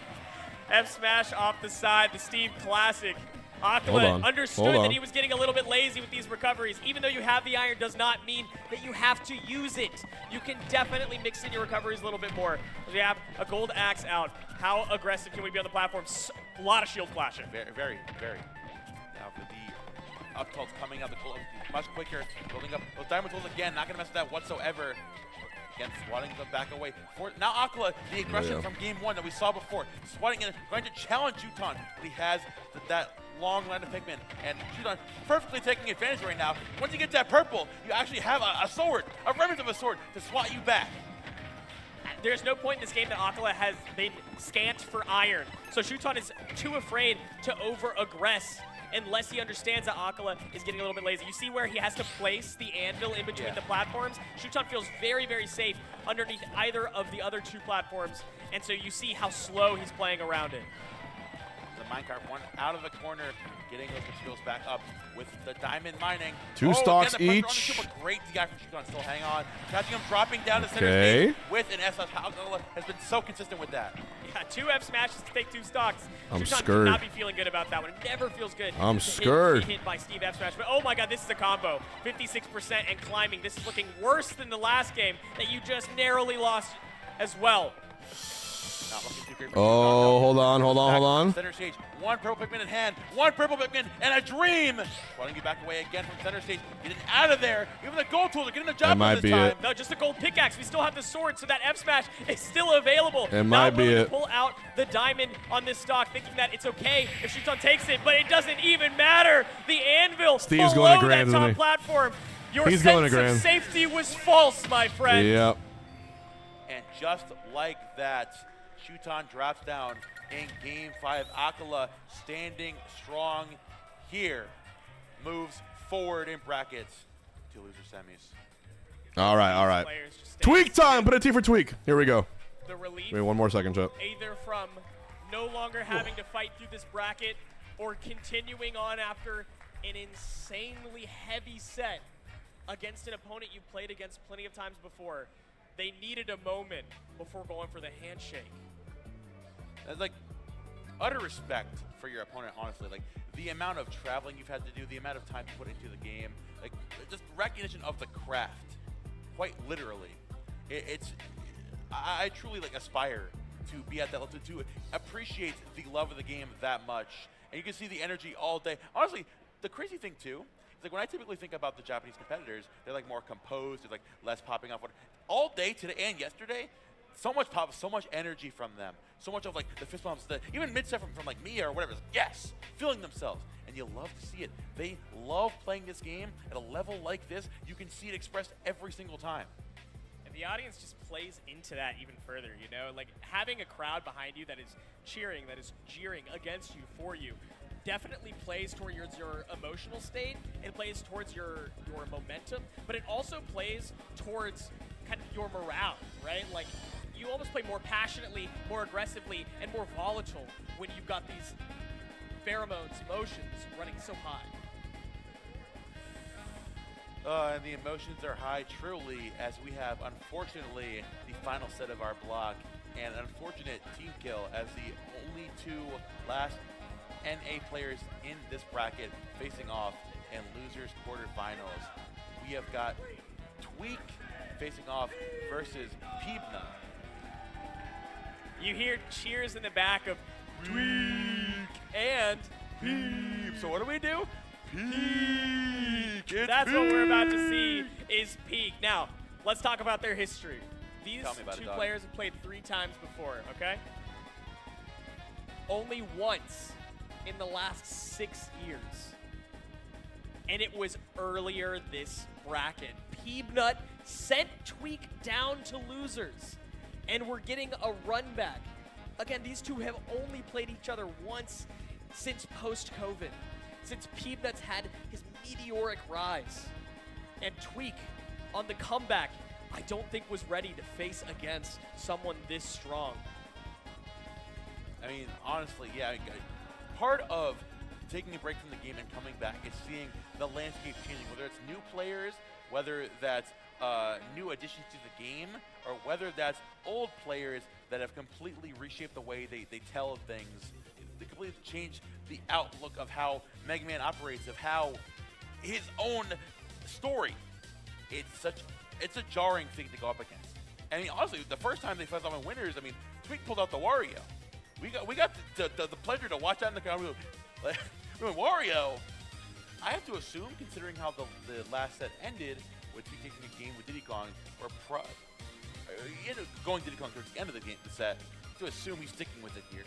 F smash off the side, the Steve classic. ACOLA understood that he was getting a little bit lazy with these recoveries. Even though you have the iron does not mean that you have to use it. You can definitely mix in your recoveries a little bit more. We have a gold axe out. How aggressive can we be on the platform? A lot of shield flashing. Very, very, very. Now for the up tilts coming out, the much quicker, building up those diamond tools again. Not going to mess with that whatsoever. Again, swatting them back away. Now ACOLA, the aggression from game one that we saw before, swatting in, going to challenge Shuton. But he has that long line of pigmen, and Shuton perfectly taking advantage right now. Once you get that purple, you actually have a sword, a remnant of a sword, to swat you back. There's no point in this game that ACOLA has been scant for iron. So Shuton is too afraid to over-aggress unless he understands that ACOLA is getting a little bit lazy. You see where he has to place the anvil in between the platforms? Shuton feels very, very safe underneath either of the other two platforms, and so you see how slow he's playing around it. The minecart one out of the corner, getting those materials back up with the diamond mining. Two stocks again, each. Great DI from Shuton, still hang on. Catching him dropping down to center stage with an SS. ACOLA has been so consistent with that. Yeah, 2 F smashes to take 2 stocks. I'm Shuton scared. should not be feeling good about that one. It never feels good. I'm to scared. Be hit by Steve F smash. But oh my God, this is a combo. 56% and climbing. This is looking worse than the last game that you just narrowly lost as well. Not looking too great for Oh, hold on. Center stage, one purple pigman in hand, one purple pigman, and a dream. Wanting you back away again from center stage, getting out of there. Even the gold tools are getting the job That done this time. No, just a gold pickaxe. We still have the sword, so that F smash is still available. It might be willing it. to pull out the diamond on this stock, thinking that it's okay if Shuton takes it, but it doesn't even matter. The anvil Steve's below going to grand, that top isn't he? platform. Your He's sense going to grand. of safety was false, my friend. Yep. And just like that, Shuton drops down in game 5. ACOLA standing strong here, moves forward in brackets to loser semis. All right. Tweek time. Put a T for tweak. Here we go. The relief. Wait, 1 more second, Chip. Either from no longer having to fight through this bracket or continuing on after an insanely heavy set against an opponent you played against plenty of times before. They needed a moment before going for the handshake. That's like utter respect for your opponent, honestly. Like the amount of traveling you've had to do, the amount of time you put into the game, like just recognition of the craft, quite literally. I truly like aspire to be at that level, to appreciate the love of the game that much. And you can see the energy all day. Honestly, the crazy thing too, is like when I typically think about the Japanese competitors, they're like more composed, they're like less popping off. All day today and yesterday, so much pop, so much energy from them. So much of like the fist bumps, even mid-set from like MIYA or whatever, yes, feeling themselves. And you love to see it. They love playing this game at a level like this. You can see it expressed every single time. And the audience just plays into that even further, you know? Like having a crowd behind you that is cheering, that is jeering against you, for you, definitely plays towards your emotional state. It plays towards your momentum, but it also plays towards kind of your morale, right? Like you almost play more passionately, more aggressively, and more volatile when you've got these pheromones, emotions running so high. And the emotions are high truly, as we have, unfortunately, the final set of our block, and an unfortunate team kill as the only 2 last NA players in this bracket facing off in losers quarterfinals. We have got TWEEK facing off versus Pibna. You hear cheers in the back of TWEEK and Peep. So what do we do? Peak. That's what we're about to see is Peak. Now, let's talk about their history. These 2 players have played 3 times before, okay? only once in the last 6 years. And it was earlier this bracket. Peanut sent TWEEK down to losers. And we're getting a run back. Again, these two have only played each other once since post-COVID. Since Peanut's had his meteoric rise. And TWEEK, on the comeback, I don't think was ready to face against someone this strong. I mean, honestly, yeah. Part of taking a break from the game and coming back is seeing the landscape changing, whether it's new players, whether that's new additions to the game, or whether that's old players that have completely reshaped the way they tell things. They completely changed the outlook of how Mega Man operates, of how his own story. It's a jarring thing to go up against. I mean, honestly, the first time they faced off winners, I mean, TWEEK pulled out the Wario. We got the pleasure to watch that in the crowd. Wario. I have to assume, considering how the last set ended, with TWEEK taking a game with Diddy Kong, or going Diddy Kong towards the end of the set, to assume he's sticking with it here.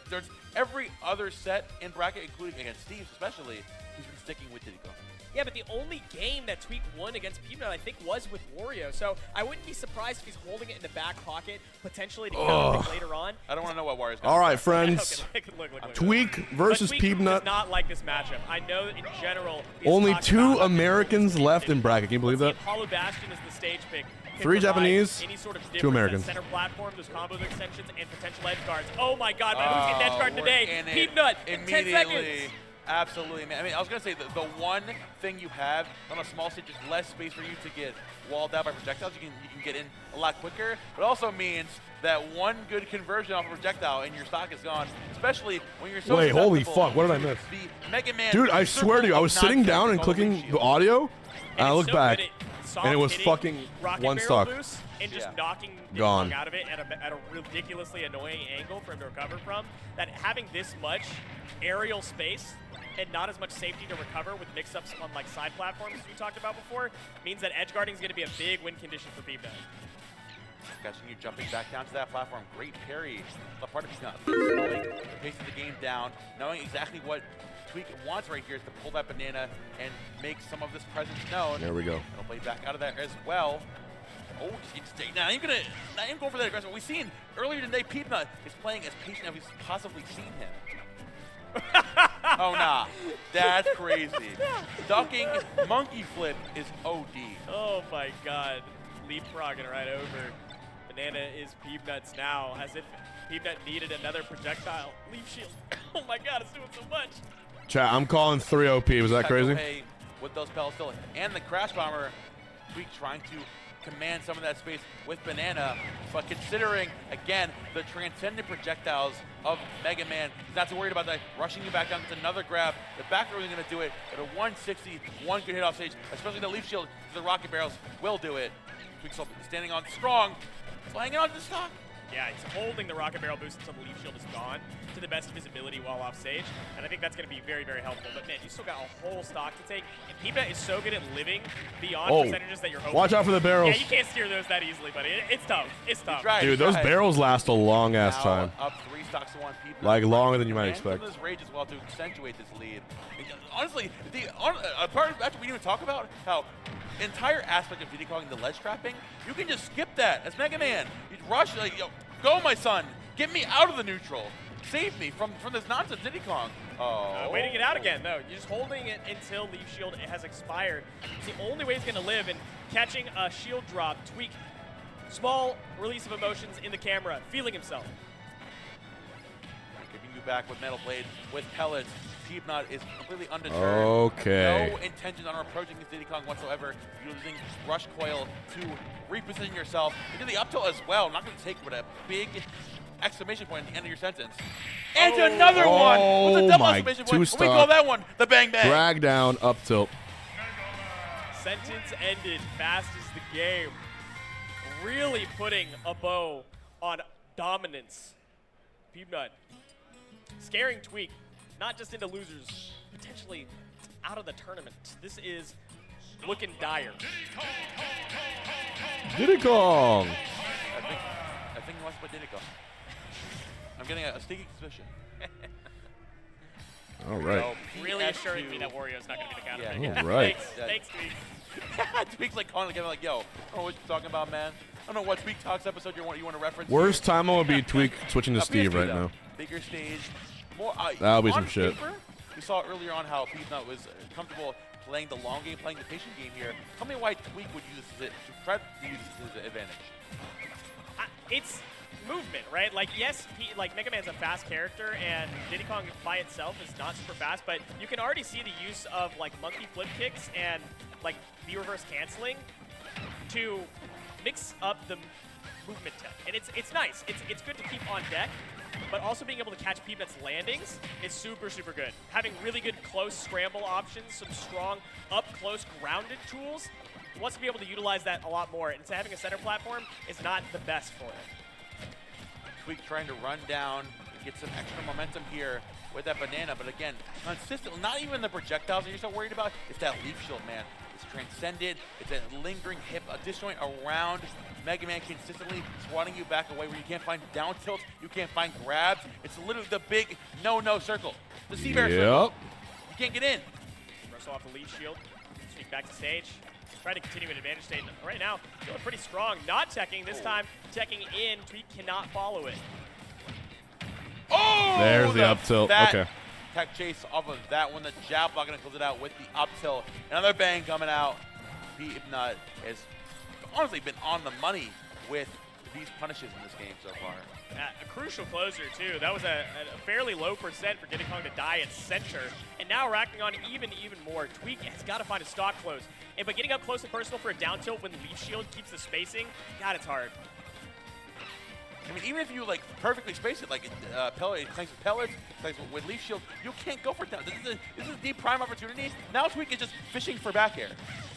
There's every other set in bracket, including against Steve especially, he's been sticking with Diddy Kong. Yeah, but the only game that TWEEK won against Peanut, I think, was with Wario. So I wouldn't be surprised if he's holding it in the back pocket, potentially to counter later on. I don't want to know what Wario's going to All right, friends. look. TWEEK versus Peanut. does not like this matchup. I know that in general. Only 2 Americans left in bracket. Can you believe that? Hollow Bastion is the stage pick. 3 Japanese, any sort of 2 Americans. Center platform, those combo extensions, and potential edge guards. Oh my God, but who's getting edge guard today? Peanut, 10 seconds. Absolutely, man. I mean, I was going to say, the one thing you have on a small stage is less space for you to get walled out by projectiles. You can get in a lot quicker, but it also means that one good conversion off a projectile and your stock is gone, especially when you're so Wait, holy fuck, what did I miss? The Mega Man Dude, I swear to you, I was sitting down and clicking the audio, and I looked back, and it was fucking one stock. And just knocking Gone. out of it at a ridiculously annoying angle for him to recover from. That having this much aerial space and not as much safety to recover with mix-ups on like side platforms as we talked about before means that edge guarding is going to be a big win condition for Peanut. Catching you jumping back down to that platform. Great parry. The part of Peanut slowing the pace of the game down, knowing exactly what TWEEK wants right here is to pull that banana and make some of this presence known. There we go. It'll play back out of there as well. Oh, just stay. Now I'm going for that aggression. We've seen earlier today, Peanut is playing as patient as we've possibly seen him. Oh nah, that's crazy. Ducking monkey flip is OD. Oh my God, leapfrogging right over. Banana is Peanut's now, as if Peanut needed another projectile. Leaf shield. Oh my God, it's doing so much. Chat, I'm calling 3 OP. Was that crazy? With those pellets still, and the crash bomber, TWEEK trying to command some of that space with Banana, but considering, again, the transcendent projectiles of Mega Man, he's not too worried about that, rushing you back down. It's another grab. The back row is going to do it at a 160, one good hit off stage, especially the leaf shield, the rocket barrels will do it. TWEEK standing on strong, flying it onto the stock. Yeah, he's holding the rocket barrel boost until the leaf shield is gone to the best of his ability while off stage, and I think that's going to be very, very helpful. But man, you still got a whole stock to take, and Peanut is so good at living beyond percentages that you're hoping. Watch out for the barrels. Yeah, you can't steer those that easily, buddy. It's tough. It's tough. Dude, those barrels last a long ass time. Up 3 stocks to 1 Peanut. Like longer than you might expect. This rage as well to accentuate this lead. Honestly, a part of that we didn't even talk about how entire aspect of Diddy Kong the ledge trapping, you can just skip that as Mega Man. You rush like, go my son, get me out of the neutral. Save me from this nonsense, Diddy Kong. Oh. Waiting it out again, though. You're just holding it until Leaf Shield has expired. It's the only way he's going to live, and catching a shield drop, TWEEK, small release of emotions in the camera, feeling himself. Giving you back with Metal Blade, with pellets. Peanut is completely undeterred. Okay. No intention on approaching this Diddy Kong whatsoever. Using Rush Coil to reposition yourself. You do the up tilt as well. Not going to take with a big exclamation point at the end of your sentence. And another one with a double exclamation point. We call that one the Bang Bang. Drag down, up tilt. Sentence ended fast as the game. Really putting a bow on dominance. Peanut scaring TWEEK, not just into losers, potentially out of the tournament. This is looking dire. Diddy Kong. I think he wants to put Diddy Kong. I'm getting a sneaky suspicion. All right. So really assuring me that Wario's not going to be the counter. Yeah. All right. Thanks, Tweek. Tweek's like calling together like, yo, I don't know what you're talking about, man. I don't know what Tweek Talks episode you want to reference. Worst time would be Tweek switching to Steve right now. Bigger stage. More, That'll be some on shit. paper, we saw earlier on how Peanut was comfortable playing the long game, playing the patient game here. Tell me why Tweek would use this to try to use this as an advantage. It's movement, right? Like, yes, like Mega Man's a fast character, and Diddy Kong by itself is not super fast, but you can already see the use of like monkey flip kicks and like B-reverse canceling to mix up the movement tech, and it's nice. It's good to keep on deck, but also being able to catch Peanut's landings is super, super good. Having really good close scramble options, some strong up-close grounded tools, he wants to be able to utilize that a lot more, and so having a center platform is not the best for it. Tweek trying to run down and get some extra momentum here with that banana, but again, consistently, not even the projectiles that you're so worried about, it's that leaf shield, man. It's transcended, it's a lingering hip disjoint around Mega Man, consistently swatting you back away where you can't find down tilts, you can't find grabs. It's literally the big no-no circle, the sea bear circle. You can't get in. Russell off the lead shield, Tweek back to stage. Trying to continue an advantage state. Right now, feeling pretty strong. Not teching. This time, teching in. Tweek cannot follow it. Oh! There's the up tilt. Okay. Tech chase off of that one. The jab block going to close it out with the up tilt. Another bang coming out. Peanut has honestly been on the money with these punishes in this game so far. A crucial closer, too. That was a fairly low percent for Diddy Kong to die at center. And now racking on even more. Tweek has got to find a stock close. And by getting up close and personal for a down tilt when the leaf shield keeps the spacing, God, it's hard. I mean, even if you like perfectly space it, like pellet, it clanks with pellets, clanks with leaf shield, you can't go for it down. This is a deep prime opportunity. Now Tweek is just fishing for back air.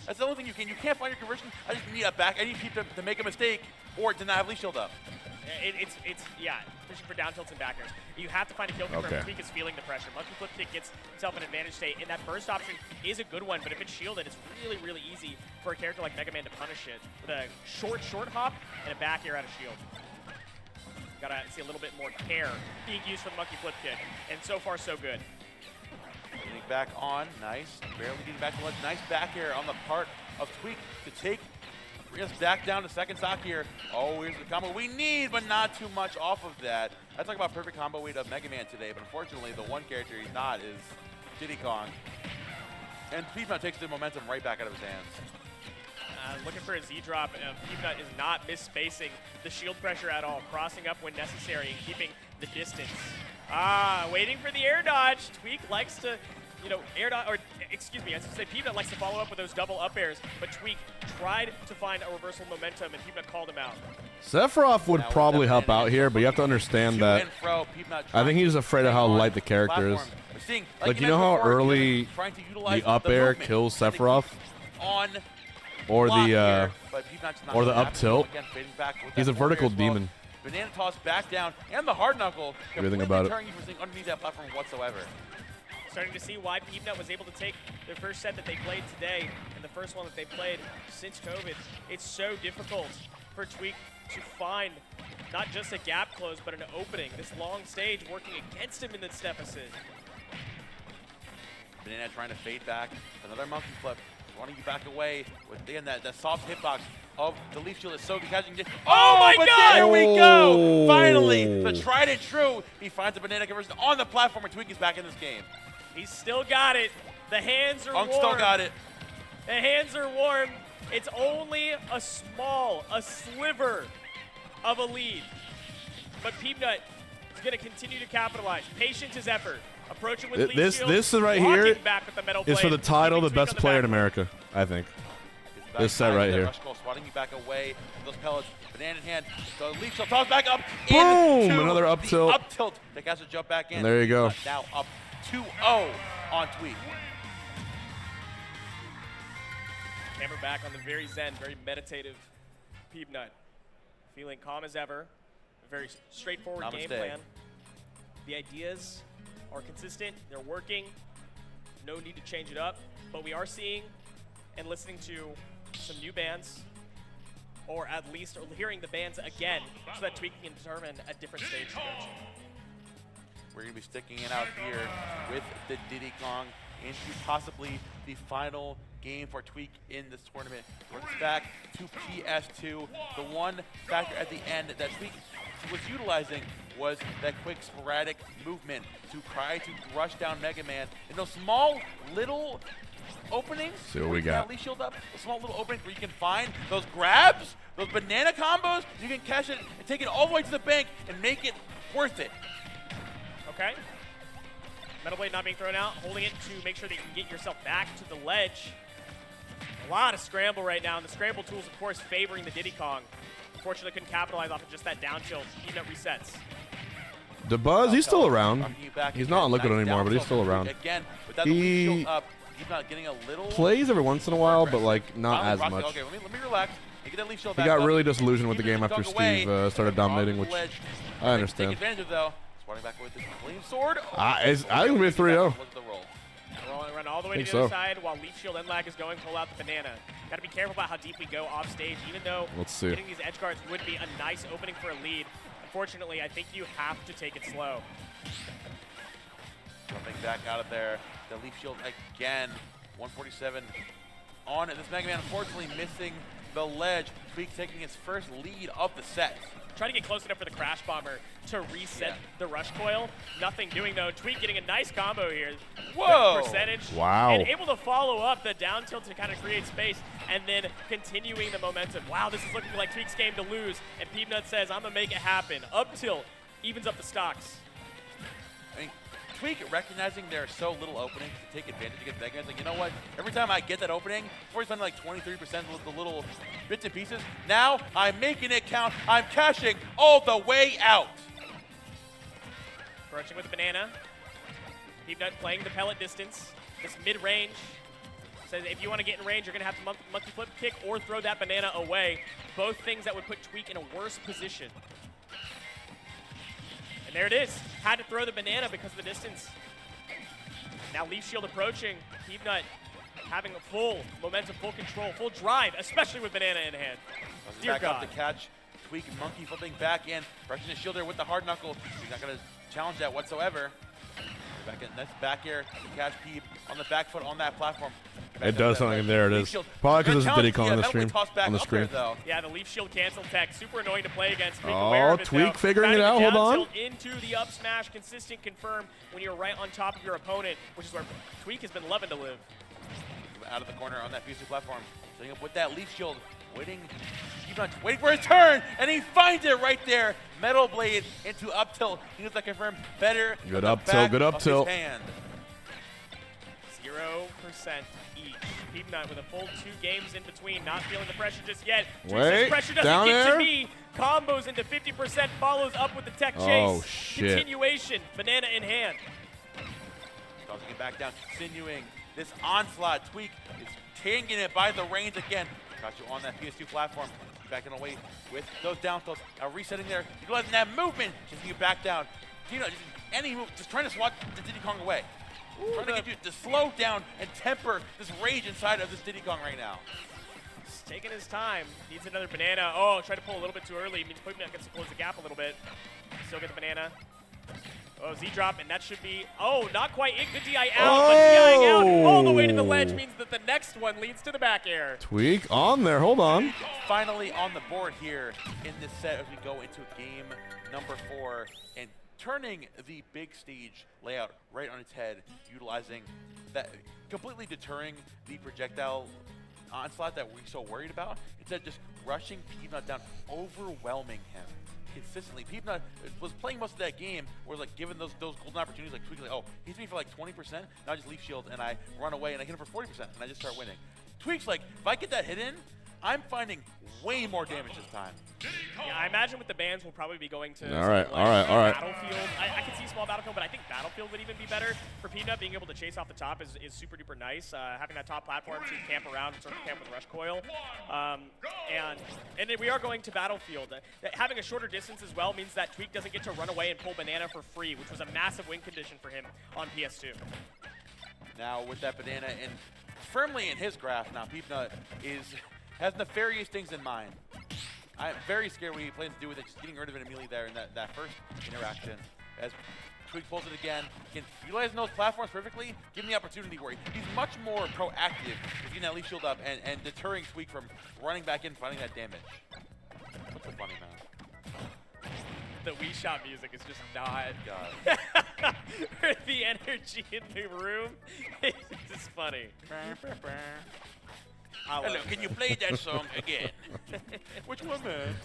That's the only thing you can. You can't find your conversion. I just need a back. I need people to make a mistake or to not have leaf shield up. It's fishing for down tilts and back airs. You have to find a kill confirm. Tweek is feeling the pressure. Monkey flip kick gets himself an advantage state, and that burst option is a good one, but if it's shielded, it's really, really easy for a character like Mega Man to punish it with a short hop and a back air out of shield. Gotta see a little bit more care being used for the monkey flip kick, and so far so good. Getting back on, nice. Barely getting back to ledge. Nice back air on the part of Tweek to take us back down to second stock here. Oh, here's the combo we need, but not too much off of that. I talk about perfect combo weight of Mega Man today, but unfortunately the one character he's not is Diddy Kong. And Peanut takes the momentum right back out of his hands. Looking for a Z-drop. Peanut is not misspacing the shield pressure at all, crossing up when necessary and keeping the distance. Waiting for the air dodge. Tweek likes to, air dodge, or excuse me, I should say Peanut likes to follow up with those double up airs, but Tweek tried to find a reversal momentum and Peanut called him out. Sephiroth would probably help out here, but you have to understand that I think he's afraid of how light the character is. Like, you know how early the up air kills Sephiroth? Or the up tilt. He's a vertical demon. Banana toss back down, and the hard knuckle. Everything about it. Turning you for sitting underneath that platform whatsoever. Starting to see why Peanut was able to take their first set that they played today and the first one that they played since COVID. It's so difficult for Tweek to find not just a gap close, but an opening. This long stage working against him in this deficit. Banana trying to fade back. Another monkey flip. Wanting you back away with, again, that soft hitbox of the leaf shield is so catching. Oh my God! There we go! Finally, the tried and true. He finds a banana conversion on the platform, and Tweek is back in this game. He's still got it. The hands are warm. Still got it. The hands are warm. It's only a sliver of a lead. But Peanut is going to continue to capitalize. Patient as effort. Approach it with leaf shield, this right here back with the metal is for the title, the best player in back. America, I think. This set right here. Swatting you back away. Those pellets, banana in hand. So leaf shield toss back up. Boom! Another up tilt. Up tilt. They has to jump back in. And there you go. Now up 2-0 on Tweek. Camera back on the very zen, very meditative Peanut. Feeling calm as ever. A very straightforward game plan. The ideas are consistent, they're working, no need to change it up, but we are seeing and listening to some new bands, or at least hearing the bands again, so that Tweek can determine a different stage to go to. we're going to be sticking it out here with the Diddy Kong into possibly the final game for TWEEK in this tournament. Brings back to PS2. The one factor at the end that TWEEK was utilizing was that quick sporadic movement to try to rush down Mega Man in those small little openings. See what we got. Leaf shield up, a small little openings where you can find those grabs, those banana combos. You can catch it and take it all the way to the bank and make it worth it. Okay. Metal Blade not being thrown out, holding it to make sure that you can get yourself back to the ledge. A lot of scramble right now, and the scramble tools, of course, favoring the Diddy Kong. Unfortunately, couldn't capitalize off of just that down tilt. Even resets. The Buzz, he's still around. He's not on Liquid anymore, but he's still around. Again, without the leaf shield up, he's not getting a little plays every once in a while, but like not as much. Okay, let me relax. Get that leaf shield He back got up. really disillusioned with the game after Steve started dominating, which I understand. Take advantage of, though. Swatting back with the flame sword. I think it'll be a 3-0. Run all the way to the other side while Leaf Shield and Lag is going, pull out the banana. Got to be careful about how deep we go off stage, even though getting these edge guards would be a nice opening for a lead. Unfortunately, I think you have to take it slow. Jumping back out of there. The Leaf Shield again. 147 on it. This Mega Man unfortunately missing the ledge. TWEEK taking his first lead of the set. Trying to get close enough for the Crash Bomber to reset the Rush Coil. Nothing doing though. TWEEK getting a nice combo here. Whoa! Percentage. Wow. And able to follow up the down tilt to kind of create space and then continuing the momentum. Wow, this is looking like TWEEK's game to lose. And Peanut says, I'm going to make it happen. Up tilt evens up the stocks. I mean, TWEEK recognizing there are so little openings to take advantage against Mega Man. Like, you know what? Every time I get that opening, before he's done like 23% of the little bits and pieces, now I'm making it count. I'm cashing all the way out. Approaching with the banana. Peanut playing the pellet distance. This mid-range says if you want to get in range, you're going to have to monkey flip kick or throw that banana away. Both things that would put TWEEK in a worse position. And there it is. Had to throw the banana because of the distance. Now Leaf Shield approaching. Peanut having a full momentum, full control, full drive, especially with banana in hand. Dear back God. up to catch. TWEEK monkey flipping back in. Pressing his shield there with the hard knuckle. He's not going to challenge that whatsoever. Back in, that's back air to catch Peep on the back foot on that platform. It does something, and there it is. Probably because it's Diddy Kong on the stream. On the screen. Yeah, the Leaf Shield cancel tech, super annoying to play against. Oh, TWEEK figuring it out. Hold on. Into the up smash, consistent confirm when you're right on top of your opponent, which is where TWEEK has been loving to live. Out of the corner on that PC platform, setting up with that Leaf Shield, waiting for his turn, and he finds it right there. Metal Blade into up tilt. He gets that confirmed better. Good up tilt. Good up tilt. 0% each. Peanut with a full 2 games in between, not feeling the pressure just yet. Wait, pressure doesn't down get there. to me. Combos into 50%, follows up with the tech chase. Oh, shit. Continuation, banana in hand. Tossing it back down, continuing this onslaught. TWEEK is taking it by the reins again. Got you on that PS2 platform. Backing away with those down tilts. Now resetting there, utilizing that movement, just you back down. You know, any move, just trying to swat the Diddy Kong away. Trying to get you to slow down and temper this rage inside of this Diddy Kong right now. He's taking his time. Needs another banana. Oh, tried to pull a little bit too early. Means Peanut gets to close the gap a little bit. Still get the banana. Oh, Z-drop, and that should be, not quite it. Good DI out, but DIing out all the way to the ledge means that the next one leads to the back air. TWEEK on there, hold on. Finally on the board here in this set as we go into game number 4 and turning the big stage layout right on its head, utilizing that, completely deterring the projectile onslaught that we're so worried about, instead of just rushing Peanut down, overwhelming him consistently. Peanut was playing most of that game where like given those golden opportunities, like TWEEK, like, oh, he's me for like 20%, now I just Leaf Shield and I run away and I hit him for 40% and I just start winning. TWEEK's like, if I get that hit in, I'm finding way more damage this time. Yeah, I imagine with the bans we'll probably be going to all right. Battlefield. I can see small Battlefield, but I think Battlefield would even be better. For Peanut, being able to chase off the top is super duper nice. Having that top platform to camp around and sort of camp with Rush Coil. And then we are going to Battlefield. Having a shorter distance as well means that TWEEK doesn't get to run away and pull banana for free, which was a massive win condition for him on PS2. Now with that banana and firmly in his grasp, now Peanut has nefarious things in mind. I'm very scared what he plans to do with it, just getting rid of it immediately there in that first interaction. As Tweek pulls it again. Can utilize those platforms perfectly, give him the opportunity where he's much more proactive with getting that leaf shield up and deterring Tweek from running back in, finding that damage. What's so funny, man? The Wii Shop music is just not God. the energy in the room. It's just funny. Hello, can you play that song again? Which one, man?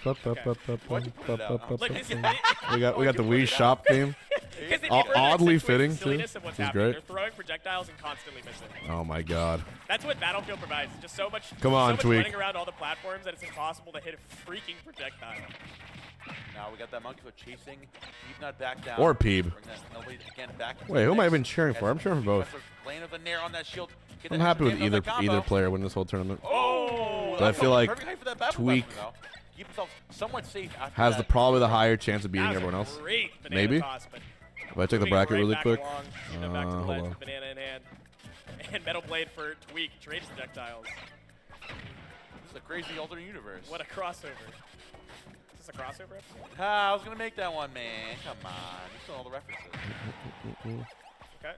We got the Wii Shop theme. Oddly fitting too. This is great. They're throwing projectiles and constantly missing. Oh my God. That's what Battlefield provides. Just so much. Come on, so much Tweek. running around all the platforms that it's impossible to hit a freaking projectile. Now we got that monkey foot chasing. Peeb not back down. Or Peeb. Again, back Wait, who am I even cheering for? I'm cheering for both. Lane of the Nair on that shield. I'm happy with either player winning this whole tournament. Oh, but I feel like perfect height for that battle Tweek platform, though. Keep himself somewhat safe after has that. probably the higher chance of beating That was everyone a else. great banana Maybe. toss, but If I take the moving bracket right really back quick. along, back to the Hold ledge on. with banana in hand. And Metal Blade for Tweek, trade projectiles. This is a crazy alternate universe. What a crossover. Is this a crossover episode? Ah, I was going to make that one, man. Come on. You saw all the references. Okay.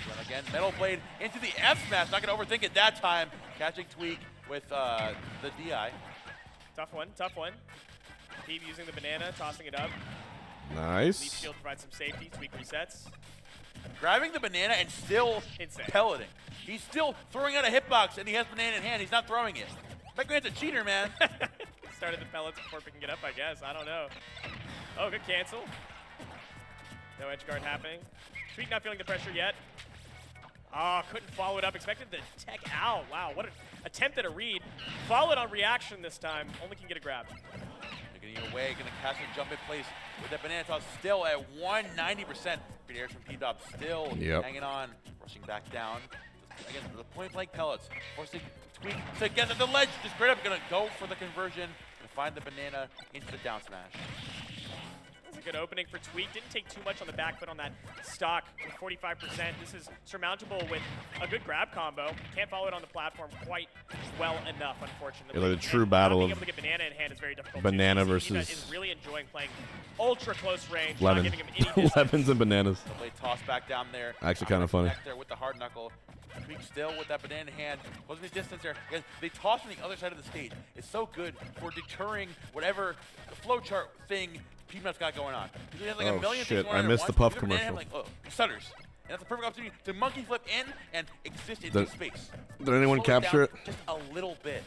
Run again. Metal Blade into the F smash. Not going to overthink it that time. Catching Tweek with the DI. Tough one, tough one. Peeb using the banana, tossing it up. Leaf Nice. shield provides some safety. Tweek resets. Grabbing the banana and still Insane. pelleting. He's still throwing out a hitbox and he has banana in hand. He's not throwing it. McMahon's a cheater, man. Started the pellets before picking it up, I guess. I don't know. Oh, good cancel. No edge guard happening. Tweek not feeling the pressure yet. Oh, couldn't follow it up. Expected the tech out. Wow, what an attempt at a read. Followed on reaction this time. Only can get a grab. Getting away, gonna catch and jump in place with that banana toss still at 190%. Good airs from P-Dop still hanging on, rushing back down. Again, the point blank pellets, forcing Tweek to get at the ledge. Just straight up gonna go for the conversion and find the banana into the down smash. That's a good opening for Tweek. Didn't take too much on the back foot on that stock with 45%. This is surmountable with a good grab combo. Can't follow it on the platform quite well enough, unfortunately. Yeah, like a true battle being of able to get banana in hand is very difficult. banana He versus is really enjoying playing ultra close range, lemon. not giving him any distance. Lemons and bananas. The blade toss back down there. Actually kind of funny. There with the hard knuckle. Tweek still with that banana in hand. Closing the distance there. Again, they toss on the other side of the stage. It's so good for deterring whatever flowchart thing Peanut's got going on. He has like a million things shit, going on I at missed the once. puff He's gonna have, commercial. like, he stutters. And that's a perfect opportunity to monkey flip in and exist in space. Did anyone Slow capture down it? Just a little bit.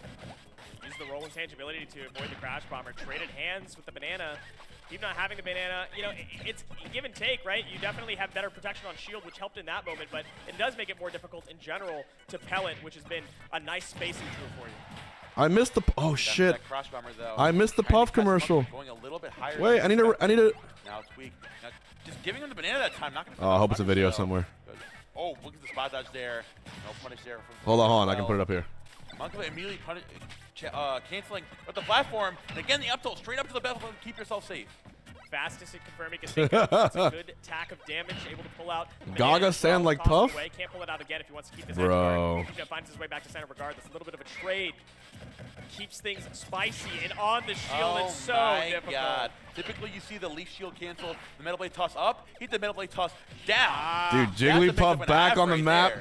Use the roll intangibility to avoid the crash bomber. Traded hands with the banana. Even not having the banana, you know, it's give and take, right? You definitely have better protection on shield, which helped in that moment, but it does make it more difficult in general to pellet, which has been a nice spacing tool for you. I missed the shit. That crash bomber, though. I missed the puff commercial. Going a little bit higher. Wait, I need to. Now Tweek. Now, just giving him the banana that time. Not gonna. Oh, I hope it's a video somewhere. Oh, look at the spot dodge there. No punish there. Hold on. I can put it up here. Monkey immediately canceling with the platform. And again, the up tilt straight up to the battlefield. Keep yourself safe. Fastest it confirming can think of. That's a good tack of damage, able to pull out. Gaga stand like Puff? Away. Can't pull it out again if he wants to keep his Bro. edge guard. Finds his way back to center regardless. A little bit of a trade. Keeps things spicy and on the shield. It's so difficult. God. Typically, you see the leaf shield cancel, the Metal Blade toss up, hit the Metal Blade toss down. Dude, Jigglypuff back on the map.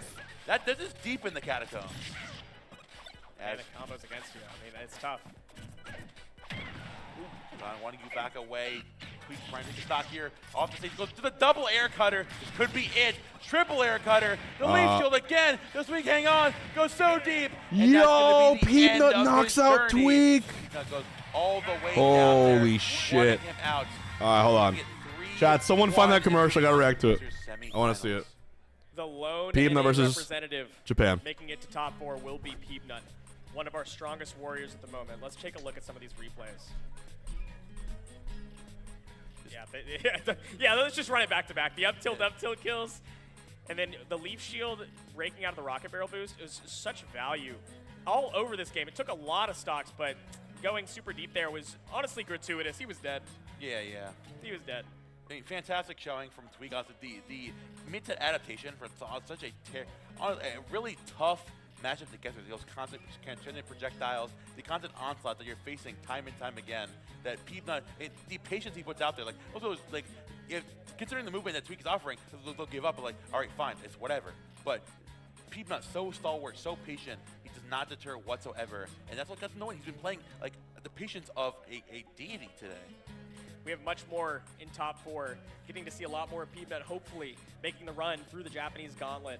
This is deep in the catacombs. And the combos against you. I mean, it's tough. Wanting you back away. Tweek trying to take the stock here. Off the stage, goes to the double air cutter. This could be it. Triple air cutter. The leaf shield again. This Tweek, hang on. Goes so deep. And Yo, that's be the Peanut end of knocks his out journey. Tweek. Peanut goes all the way Holy down there, shit. him out. All right, hold on. Chat, someone find that commercial. I gotta react to it. I want to see it. The lone Peanut versus representative Japan. making it to top 4 will be Peanut, one of our strongest warriors at the moment. Let's take a look at some of these replays. Yeah, let's just run it back to back. The up tilt kills, and then the leaf shield raking out of the rocket barrel boost is such value all over this game. It took a lot of stocks, but going super deep there was honestly gratuitous. He was dead. Yeah. He was dead. I mean, fantastic showing from Tweek. Also, the mid-set adaptation for such a really tough matchup together, those constant transcendent projectiles, the constant onslaught that you're facing time and time again, that Peanut, the patience he puts out there, like, also, like, if considering the movement that TWEEK is offering, they'll give up, but like, all right, fine, it's whatever. But Peanut, so stalwart, so patient, he does not deter whatsoever, and that's what gets annoying. He's been playing, like, the patience of a deity today. We have much more in top 4, getting to see a lot more of Peanut, hopefully making the run through the Japanese gauntlet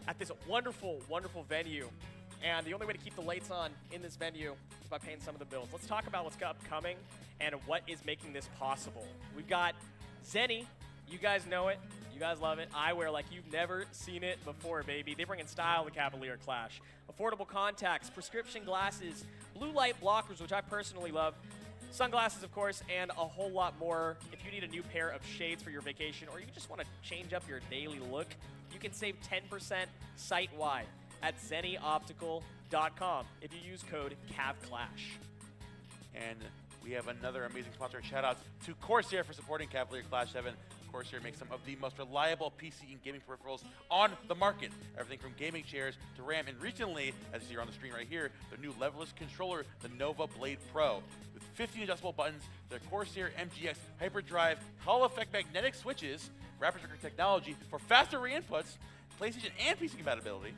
at this wonderful, wonderful venue. And the only way to keep the lights on in this venue is by paying some of the bills. Let's talk about what's upcoming and what is making this possible. We've got Zenni. You guys know it. You guys love it. Eyewear like you've never seen it before, baby. They bring in style to Cavalier Clash. Affordable contacts, prescription glasses, blue light blockers, which I personally love, sunglasses, of course, and a whole lot more. If you need a new pair of shades for your vacation or you just want to change up your daily look, you can save 10% site-wide at zennioptical.com if you use code CAVCLASH. And we have another amazing sponsor. Shout-outs to Corsair for supporting Cavalier Clash 7. Corsair makes some of the most reliable PC and gaming peripherals on the market. Everything from gaming chairs to RAM, and recently, as you see on the screen right here, their new leveless controller, the Nova Blade Pro. With 15 adjustable buttons, their Corsair MGX Hyperdrive Hall Effect magnetic switches, rapid trigger technology for faster re-inputs, PlayStation and PC compatibility,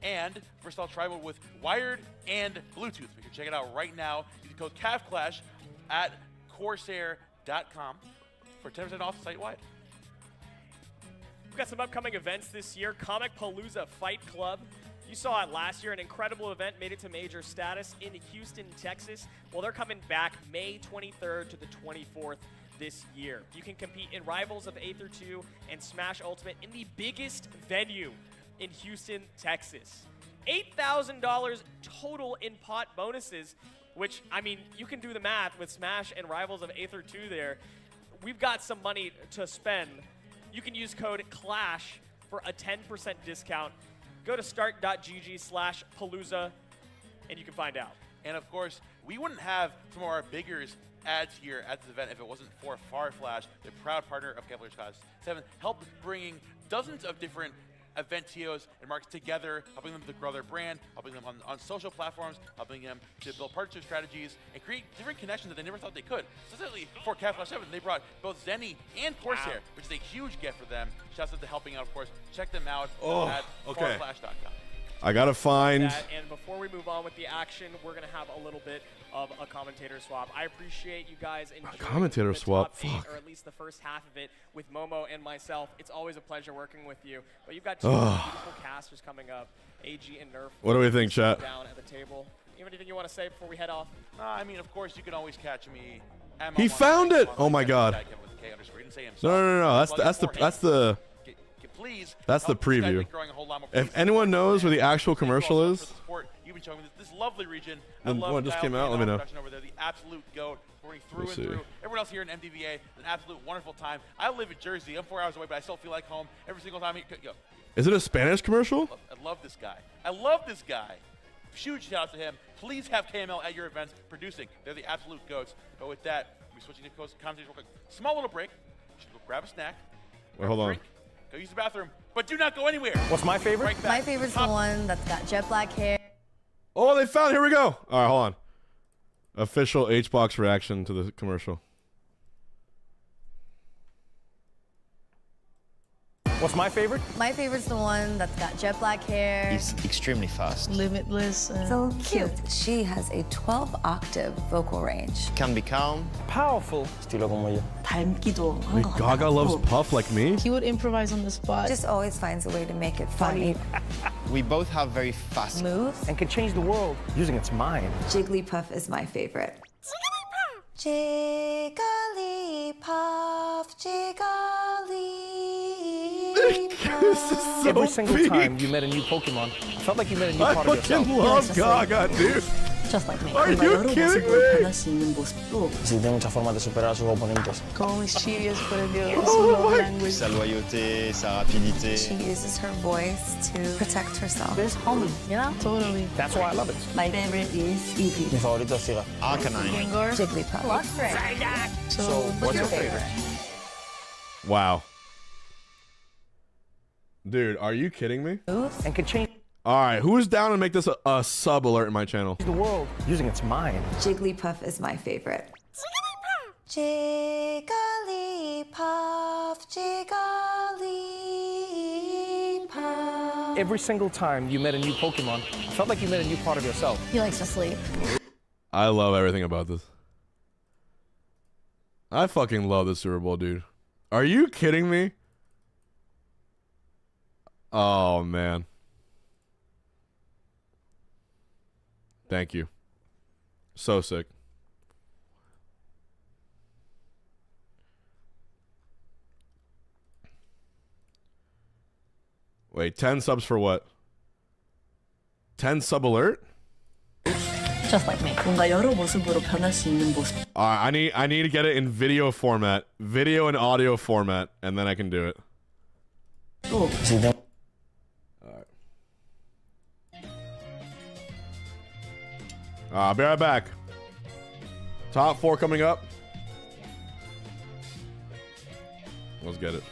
and versatile tribal with wired and Bluetooth. Make sure to check it out right now. Use the code CAVCLASH at Corsair.com for 10% off site-wide. We've got some upcoming events this year. Comic Palooza Fight Club. You saw it last year, an incredible event made it to major status in Houston, Texas. Well, they're coming back May 23rd to the 24th this year. You can compete in Rivals of Aether 2 and Smash Ultimate in the biggest venue in Houston, Texas. $8,000 total in pot bonuses, which, I mean, you can do the math with Smash and Rivals of Aether 2 there. We've got some money to spend. You can use code CLASH for a 10% discount. Go to start.gg/Palooza and you can find out. And of course, we wouldn't have some of our biggers ads here at this event if it wasn't for Farflash, the proud partner of Cavalier Clash 7, helped bringing dozens of different event TOs and marks together, helping them to grow their brand, helping them on social platforms, helping them to build partnership strategies, and create different connections that they never thought they could. Specifically for Cavalier 7, they brought both Zenni and Corsair, which is a huge gift for them. Shouts out to helping out, of course. Check them out at farflash.com. I gotta find. And before we move on with the action, we're gonna have a little bit of a commentator swap. I appreciate you guys enjoying commentator the swap, top 8, fuck. or at least the first half of it with Momo and myself. It's always a pleasure working with you. But you've got two beautiful casters coming up, AG and Nerf. What do we think, chat? Down at the table. You have anything you want to say before we head off? I mean, of course, you can always catch me. He found it! Oh my god. No. That's the Please. That's the preview. If anyone knows where the actual commercial is, You've been showing me this lovely region. then one just came out. Let me know. Over there, the absolute goat, pouring through and through. Everyone else here in MDVA, an absolute wonderful time. I live in Jersey. I'm 4 hours away, but I still feel like home every single time. Go. Is it a Spanish commercial? I love this guy. I love this guy. Huge shout out to him. Please have KML at your events producing. They're the absolute goats. But with that, we're switching to commentators real quick. Small little break. You should go grab a snack. Wait, hold on. Drink, go use the bathroom, but do not go anywhere. What's my favorite? Right My favorite's the one that's got jet black hair. Oh, they found it. Here we go. All right, hold on. Official HBox reaction to the commercial. What's my favorite? My favorite's the one that's got jet black hair. He's extremely fast. Limitless. So cute. She has a 12-octave vocal range. Can be calm. Powerful. Estilo como yo. 닮기도 한 Wait, 것 Gaga 같고. loves Puff like me? He would improvise on the spot. Just always finds a way to make it funny. We both have very fast moves. And can change the world using its mind. Jigglypuff is my favorite. Jigglypuff, Jigglypuff. This is so Every single peak. time you met a new Pokemon, it felt like you met a new I part of yourself. fucking love Gaga, dude. Just like me. Are you kidding me? 수 있는 모습도. Sí, tiene muchas formas de superar a sus oponentes. Como mischievous, but a girl. Oh my. language. Sa loyauté, sa rapidité. She uses her voice to protect herself. There's homie, you know? Totally. That's why I love it. My favorite is Eevee. Mi favorito es Sira. Arcanine. Gengar. Jigglypuff. So, what's your favorite? Wow. Dude, are you kidding me? And can change. All right, who's down to make this a sub alert in my channel? The world using its mind. Jigglypuff is my favorite. Jigglypuff, Jigglypuff. Every single time you met a new Pokemon, it felt like you met a new part of yourself. He likes to sleep. I love everything about this. I fucking love the Super Bowl, dude. Are you kidding me? Oh, man. Thank you. So sick. Wait, 10 subs for what? 10 sub alert? Just like me. 뭔가 여러 모습으로 변할 수 있는 모습. I need to get it in video format, video and audio format, and then I can do it. 또 I'll be right back. Top 4 coming up. Let's get it.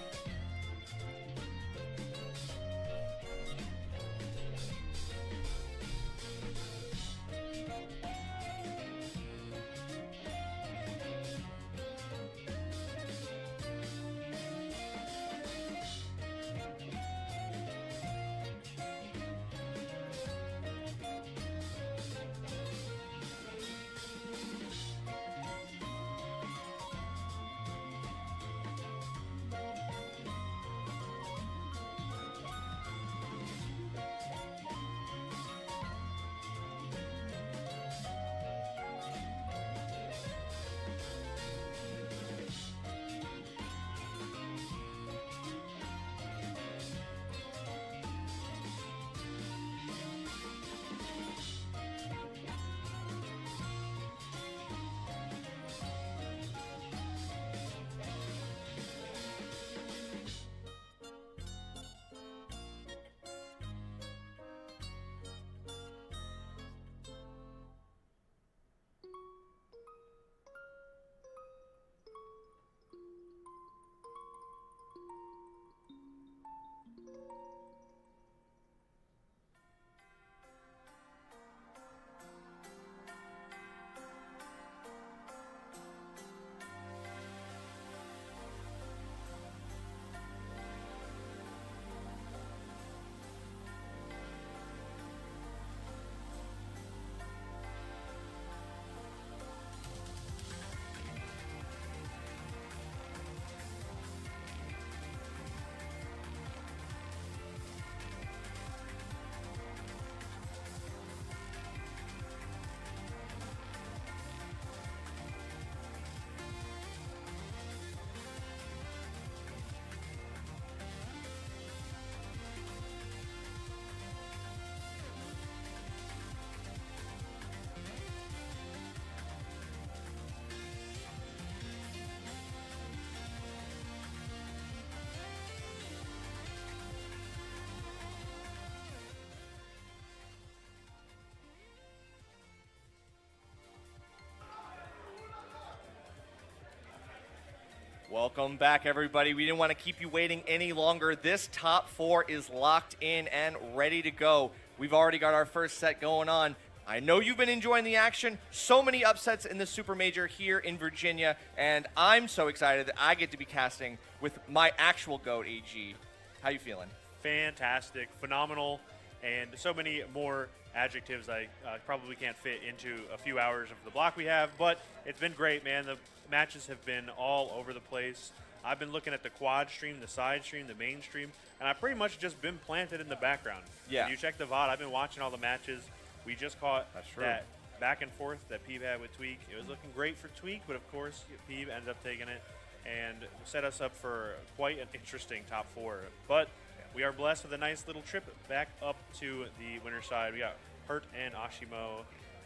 Welcome back, everybody. We didn't want to keep you waiting any longer. This top 4 is locked in and ready to go. We've already got our first set going on. I know you've been enjoying the action. So many upsets in the Super Major here in Virginia, and I'm so excited that I get to be casting with my actual GOAT, AG. How you feeling? Fantastic, phenomenal, and so many more adjectives I probably can't fit into a few hours of the block we have, but it's been great, man. The matches have been all over the place. I've been looking at the quad stream, the side stream, the main stream, and I've pretty much just been planted in the background. Yeah. If you check the VOD, I've been watching all the matches. We just caught that back and forth that Peeb had with TWEEK. It was looking great for TWEEK, but of course, Peeb ended up taking it and set us up for quite an interesting top 4. But we are blessed with a nice little trip back up to the winner's side. We got Hurt and Ashimo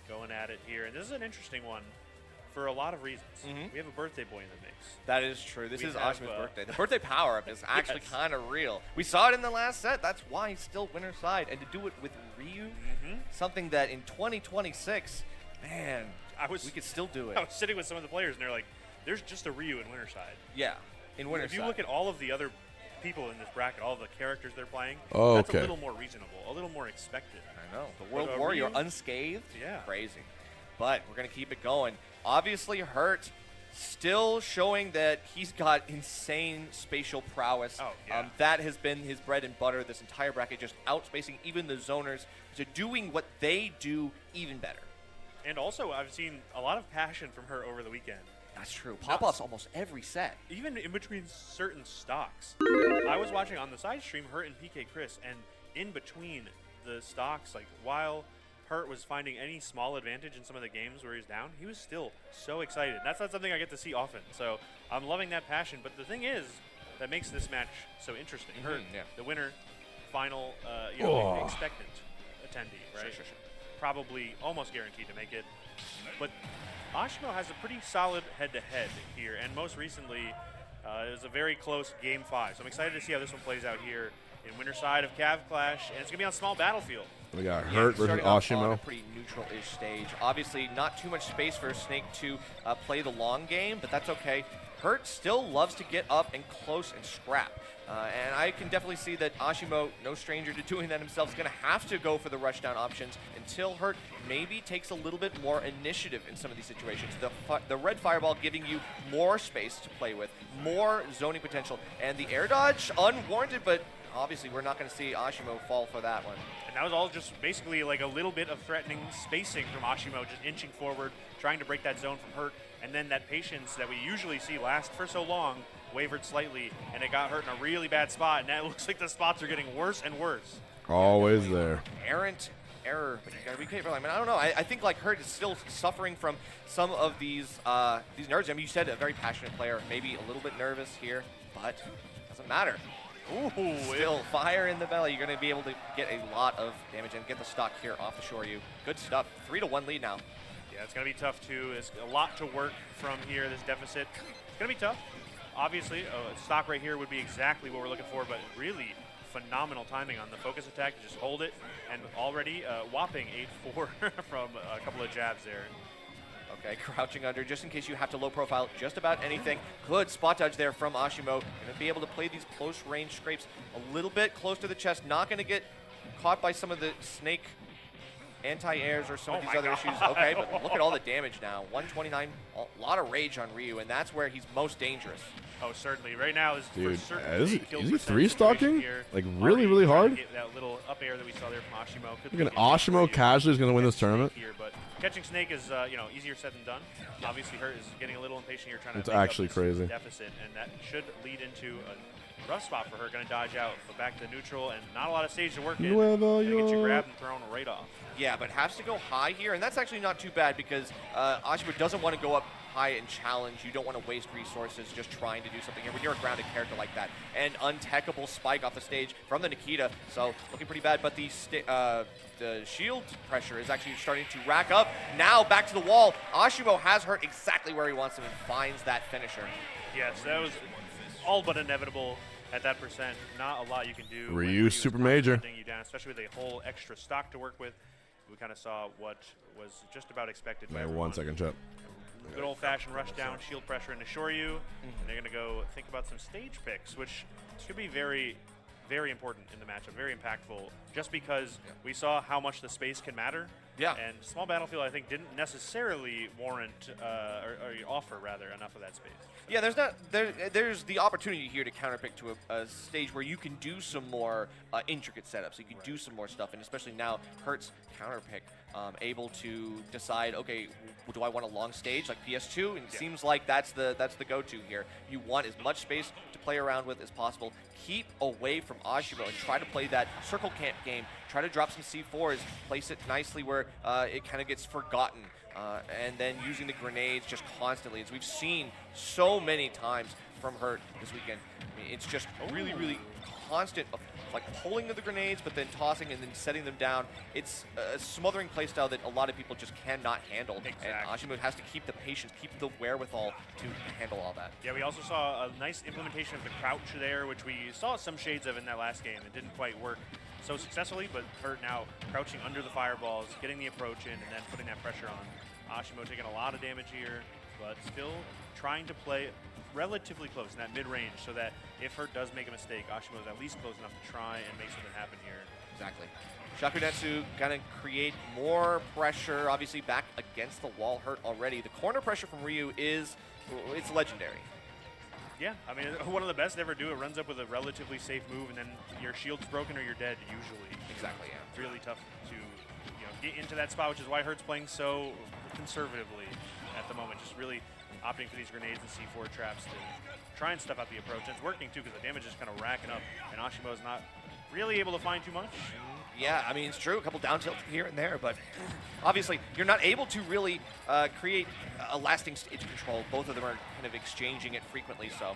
going at it here, and this is an interesting one for a lot of reasons. We have a birthday boy in the mix. That is true. This is Ashimo's birthday. The birthday power-up is actually kind of real. We saw it in the last set. That's why he's still winner's side. And to do it with Ryu, something that in 2026, man, we could still do it. I was sitting with some of the players, and they're like, there's just a Ryu in winner's side. Yeah, in winner's If you side. look at all of the other people in this bracket, all the characters they're playing, Oh, that's okay. a little more reasonable, a little more expected. I know. The World But, Warrior Ryu- unscathed? Yeah. Crazy. But we're going to keep it going. Obviously, Hurt still showing that he's got insane spatial prowess. Oh, yeah. That has been his bread and butter this entire bracket, just outspacing even the zoners to doing what they do even better. And also, I've seen a lot of passion from her over the weekend. That's true. Pop-offs almost every set. Even in between certain stocks. I was watching on the side stream Hurt and PK Chris, and in between the stocks, like while Hurt was finding any small advantage in some of the games where he's down, he was still so excited. That's not something I get to see often, so I'm loving that passion. But the thing is, that makes this match so interesting. Hurt, the winner, final, expectant attendee, right? Sure. Probably almost guaranteed to make it. But Ashimo has a pretty solid head-to-head here, and most recently, it was a very close Game 5. So I'm excited to see how this one plays out here in winter side of Cav Clash, and it's going to be on small battlefield. We got Hurt versus starting off on a Ashimo. pretty neutral-ish stage. Obviously, not too much space for Snake to play the long game, but that's okay. Hurt still loves to get up and close and scrap. And I can definitely see that Ashimo, no stranger to doing that himself, is going to have to go for the rushdown options until Hurt maybe takes a little bit more initiative in some of these situations. The red fireball giving you more space to play with, more zoning potential, and the air dodge, unwarranted, but obviously we're not going to see Ashimo fall for that one. And that was all just basically like a little bit of threatening spacing from Ashimo, just inching forward, trying to break that zone from Hurt, and then that patience that we usually see last for so long wavered slightly, and it got Hurt in a really bad spot, and now it looks like the spots are getting worse and worse. Always there. Errant error, but you gotta be careful. I mean, I don't know. I think like Hurt is still suffering from some of these nerves. I mean, you said a very passionate player, maybe a little bit nervous here, but doesn't matter. Ooh, still fire in the belly. You're gonna be able to get a lot of damage and get the stock here off the shore. You good stuff. 3-1 lead now. Yeah, it's gonna be tough too. There's a lot to work from here. This deficit. It's gonna be tough. Obviously, a stock right here would be exactly what we're looking for, but really phenomenal timing on the focus attack to just hold it, and already whopping 8-4 from a couple of jabs there. Okay, crouching under just in case you have to low profile just about anything. Good spot dodge there from Ashimo. Going to be able to play these close range scrapes a little bit close to the chest. Not going to get caught by some of the Snake anti-airs or some of these other issues. Okay, but look at all the damage now. 129, a lot of rage on Ryu, and that's where he's most dangerous. Oh, certainly. Right now is Dude, for certain is a kill he percent three-stocking? here. Like, really, really hard? That little up air that we saw there from Ashimo. Look at Ashimo casually is going to win this tournament. Here, but catching Snake is easier said than done. Obviously, Hurt is getting a little impatient here, trying to It's make up actually this crazy. deficit, and that should lead into a rough spot for her. Going to dodge out, but back to neutral, and not a lot of stage to work in. Nueva Gonna get you York. grabbed and thrown right off. Yeah, but has to go high here, and that's actually not too bad because Ashimo doesn't want to go up high and challenge. You don't want to waste resources just trying to do something here when you're a grounded character like that. And untechable spike off the stage from the Nikita, so looking pretty bad, but the shield pressure is actually starting to rack up. Now back to the wall. Ashimo has Hurt exactly where he wants him and finds that finisher. Yes, that was all but inevitable at that percent. Not a lot you can do. Ryu super major. Hunting you down, especially with a whole extra stock to work with. We kind of saw what was just about expected. By Man, everyone. 1 second, Chip. Good old-fashioned rush down, shield pressure into Shoryu, and they're going to go think about some stage picks, which should be very, very important in the matchup, very impactful, just because we saw how much the space can matter. Yeah. And small battlefield, I think, didn't necessarily warrant or offer rather enough of that space. Yeah, there's the opportunity here to counterpick to a stage where you can do some more intricate setups. You can do some more stuff, and especially now, Hurt's counterpick, able to decide, okay, do I want a long stage like PS2? And it seems like that's the go-to here. You want as much space to play around with as possible. Keep away from Ashimo and try to play that circle camp game. Try to drop some C4s, place it nicely where it kind of gets forgotten. And then using the grenades just constantly, as we've seen so many times from Hurt this weekend. I mean, it's just really, really constant of like pulling the grenades, but then tossing and then setting them down. It's a smothering playstyle that a lot of people just cannot handle. Exactly. And Ashimo has to keep the patience, keep the wherewithal to handle all that. Yeah, we also saw a nice implementation of the crouch there, which we saw some shades of in that last game. It didn't quite work so successfully, but Hurt now crouching under the fireballs, getting the approach in, and then putting that pressure on. Ashimo taking a lot of damage here, but still trying to play relatively close in that mid-range so that if Hurt does make a mistake, Ashimo's at least close enough to try and make something happen here. Exactly. Shakunetsu gonna create more pressure, obviously back against the wall. Hurt already. The corner pressure from Ryu it's legendary. Yeah, I mean, one of the best to ever do. It runs up with a relatively safe move, and then your shield's broken or you're dead, usually. Exactly, yeah. It's really tough to get into that spot, which is why Hurt's playing so conservatively at the moment. Just really opting for these grenades and C4 traps to try and stuff out the approach. And it's working, too, because the damage is kind of racking up, and Ashimo's not really able to find too much. Yeah, I mean, it's true. A couple down tilts here and there, but obviously you're not able to really create a lasting stage control. Both of them are kind of exchanging it frequently, so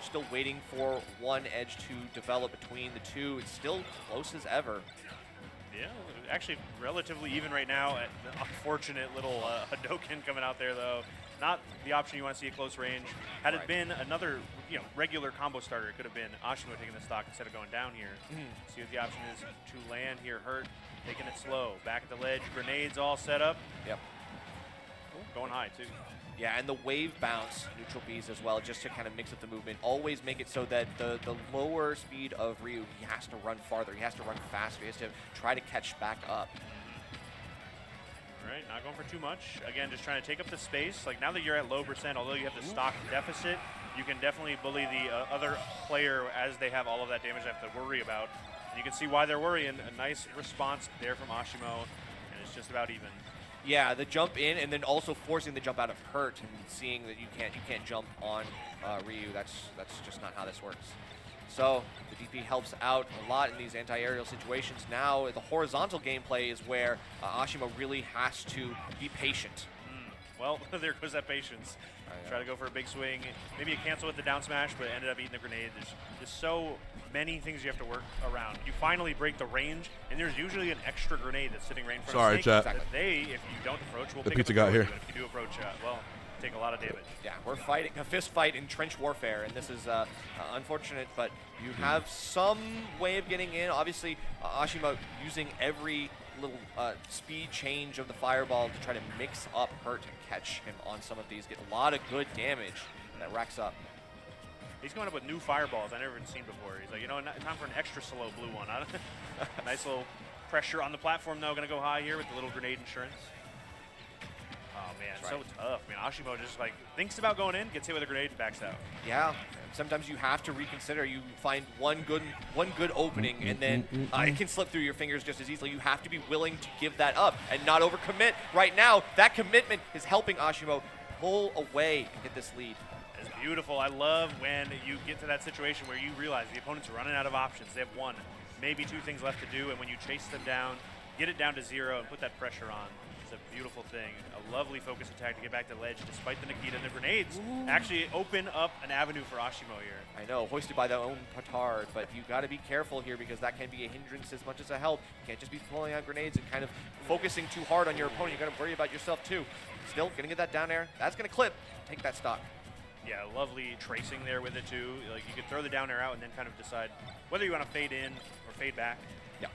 still waiting for one edge to develop between the two. It's still close as ever. Yeah, actually relatively even right now. The unfortunate little Hadoken coming out there, though. Not the option you want to see at close range. Had it been another regular combo starter, it could have been Ashimo taking the stock instead of going down here. See what the option is to land here. Hurt taking it slow. Back at the ledge. Grenades all set up. Yep. Ooh, going high, too. Yeah, and the wave bounce, neutral Bs as well, just to kind of mix up the movement. Always make it so that the lower speed of Ryu, he has to run farther. He has to run faster. He has to try to catch back up. All right, not going for too much. Again, just trying to take up the space. Like now that you're at low percent, although you have the stock deficit, you can definitely bully the other player as they have all of that damage they have to worry about. And you can see why they're worrying. A nice response there from Ashimo, and it's just about even. Yeah, the jump in and then also forcing the jump out of Hurt and seeing that you can't jump on Ryu. That's just not how this works. So the DP helps out a lot in these anti-aerial situations. Now the horizontal gameplay is where Ashimo really has to be patient. Well, there goes that patience. Try to go for a big swing. Maybe a cancel with the down smash, but ended up eating the grenade. There's so many things you have to work around. You finally break the range, and there's usually an extra grenade that's sitting right in front of Snake. Chat. That they, if you don't approach, will The pick pizza up got here. But if you do approach, well, take a lot of damage. Yeah, we're fighting a fist fight in trench warfare, and this is unfortunate, but you have some way of getting in. Obviously, Ashimo using every little speed change of the fireball to try to mix up Hurt and catch him on some of these. Get a lot of good damage that racks up. He's going up with new fireballs I never seen before. He's like, time for an extra slow blue one. Nice little pressure on the platform, though. Going to go high here with the little grenade insurance. Oh, man, so tough. I mean, Ashimo just, thinks about going in, gets hit with a grenade, and backs out. Yeah, sometimes you have to reconsider. You find one good opening, and then it can slip through your fingers just as easily. You have to be willing to give that up and not overcommit. Right now, that commitment is helping Ashimo pull away and get this lead. It's beautiful. I love when you get to that situation where you realize the opponent's running out of options. They have one, maybe two things left to do, and when you chase them down, get it down to 0 and put that pressure on. It's a beautiful thing. A lovely focus attack to get back to ledge despite the Nikita and the grenades. Actually open up an avenue for Ashimo here. I know, hoisted by their own petard, but you got to be careful here because that can be a hindrance as much as a help. You can't just be pulling out grenades and kind of focusing too hard on your opponent. You got to worry about yourself too. Still gonna get that down air. That's gonna clip. Take that stock. Yeah, lovely tracing there with it too. Like you could throw the down air out and then kind of decide whether you want to fade in or fade back. Yeah.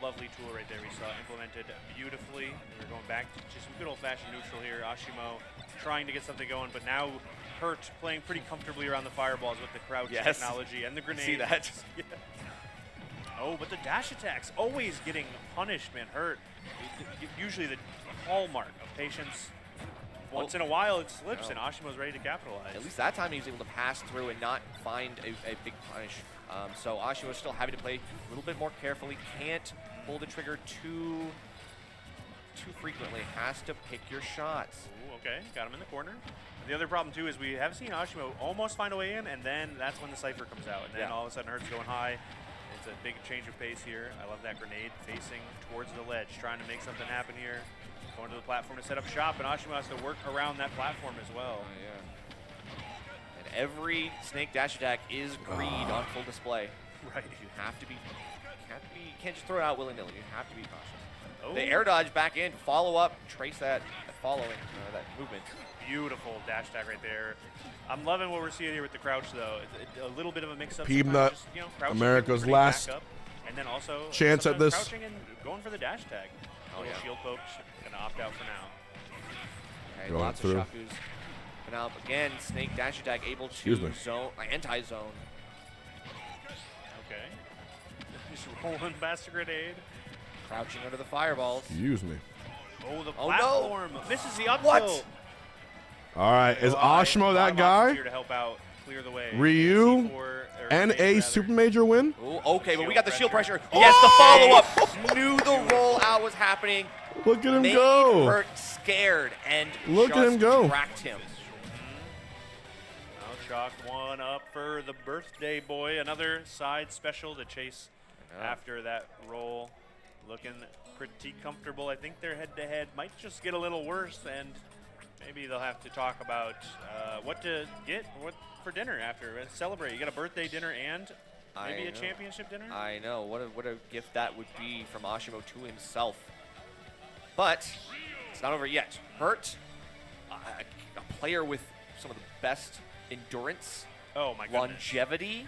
Lovely tool right there we saw implemented beautifully. And we're going back to just some good old-fashioned neutral here. Ashimo trying to get something going, but now Hurt playing pretty comfortably around the fireballs with the crouch technology and the grenade. See that? Yeah. Oh, but the dash attacks always getting punished, man. Hurt. Usually the hallmark of patience. Once in a while it slips and Ashimo's ready to capitalize. At least that time he was able to pass through and not find a big punish. So Ashimo's still having to play a little bit more carefully. Can't pull the trigger too frequently. Has to pick your shots. Ooh, okay, got him in the corner. And the other problem too is we have seen Ashimo almost find a way in, and then that's when the Cypher comes out. And then all of a sudden Hurt's going high. It's a big change of pace here. I love that grenade facing towards the ledge, trying to make something happen here. Going to the platform to set up shop, and Ashimo has to work around that platform as well. Oh, yeah. And every snake dash attack is greed on full display. Right. You have to be, you can't just throw it out willy-nilly. You have to be cautious. Oh. The air dodge back in, follow up, trace that following, that movement. Beautiful dash attack right there. I'm loving what we're seeing here with the crouch, though. It's a little bit of a mix-up. Peanut, America's last and then also chance at this. Crouching and going for the dash tag. Shield poke, gonna opt out for now. Okay, lots of shakus Now again, Snake dash attack able Excuse to me. zone, anti-zone. Okay. Just rolling Master Grenade. Crouching under the fireballs. Excuse me. Oh, the Oh, platform misses the up What? tilt. All right, is Ashimo that guy? Here to help out, clear the way. Ryu and a super major win? Ooh, okay, but we got the shield pressure. Yes, the follow-up. Knew the rollout was happening. Look at him Made go. Hurt scared and Look at him go. tracked him. Now Chalk one up for the birthday boy. Another side special to chase after that roll. Looking pretty comfortable. I think their head-to-head might just get a little worse, and maybe they'll have to talk about what to get for dinner after. Celebrate. You got a birthday dinner and maybe a championship dinner? I know. What a gift that would be from Ashimo to himself. But it's not over yet. Hurt, a player with some of the best endurance, oh my goodness, longevity.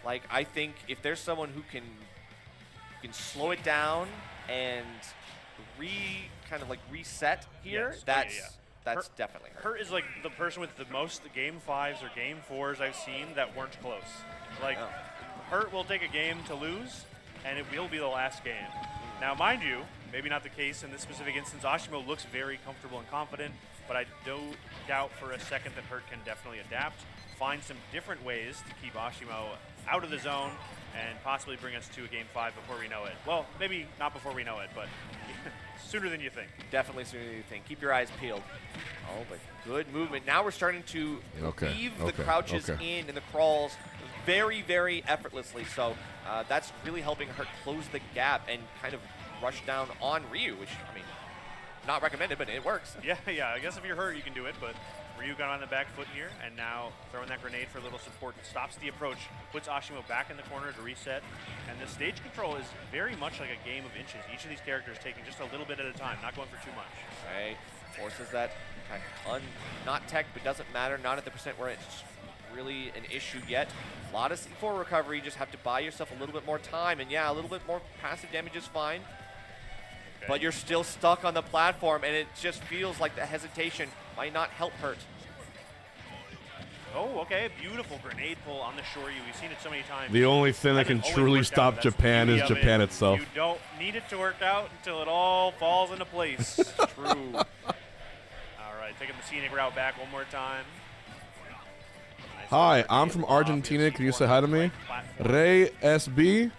Like, I think if there's someone who can slow it down and kind of reset here, yes. that's definitely Hurt. Hurt is like the person with the most game 5s or game 4s I've seen that weren't close. Like, Hurt will take a game to lose, and it will be the last game. Now, mind you, maybe not the case in this specific instance. Ashimo looks very comfortable and confident, but I do doubt for a second that Hurt can definitely adapt, find some different ways to keep Ashimo out of the zone, and possibly bring us to a game 5 before we know it. Well, maybe not before we know it, but sooner than you think. Definitely sooner than you think. Keep your eyes peeled. Oh, but good movement. Now we're starting to weave the crouches in and the crawls very, very effortlessly. So that's really helping her close the gap and kind of rush down on Ryu, which, I mean, not recommended, but it works. Yeah, I guess if you're hurt, you can do it, but Ryu got on the back foot here, and now throwing that grenade for a little support stops the approach, puts Ashimo back in the corner to reset, and the stage control is very much like a game of inches. Each of these characters taking just a little bit at a time, not going for too much. Right, forces that not tech, but doesn't matter, not at the percent where it's really an issue yet. A lot of C4 recovery, just have to buy yourself a little bit more time, and yeah, a little bit more passive damage is fine. But you're still stuck on the platform, and it just feels like the hesitation might not help Hurt. Oh, okay, beautiful grenade pull on the Shoryu. We've seen it so many times. The only thing that can truly stop Japan is Japan itself. You don't need it to work out until it all falls into place. True. All right, taking the scenic route back one more time. Hi, I'm from Argentina. Can you say hi to me? Rey SB.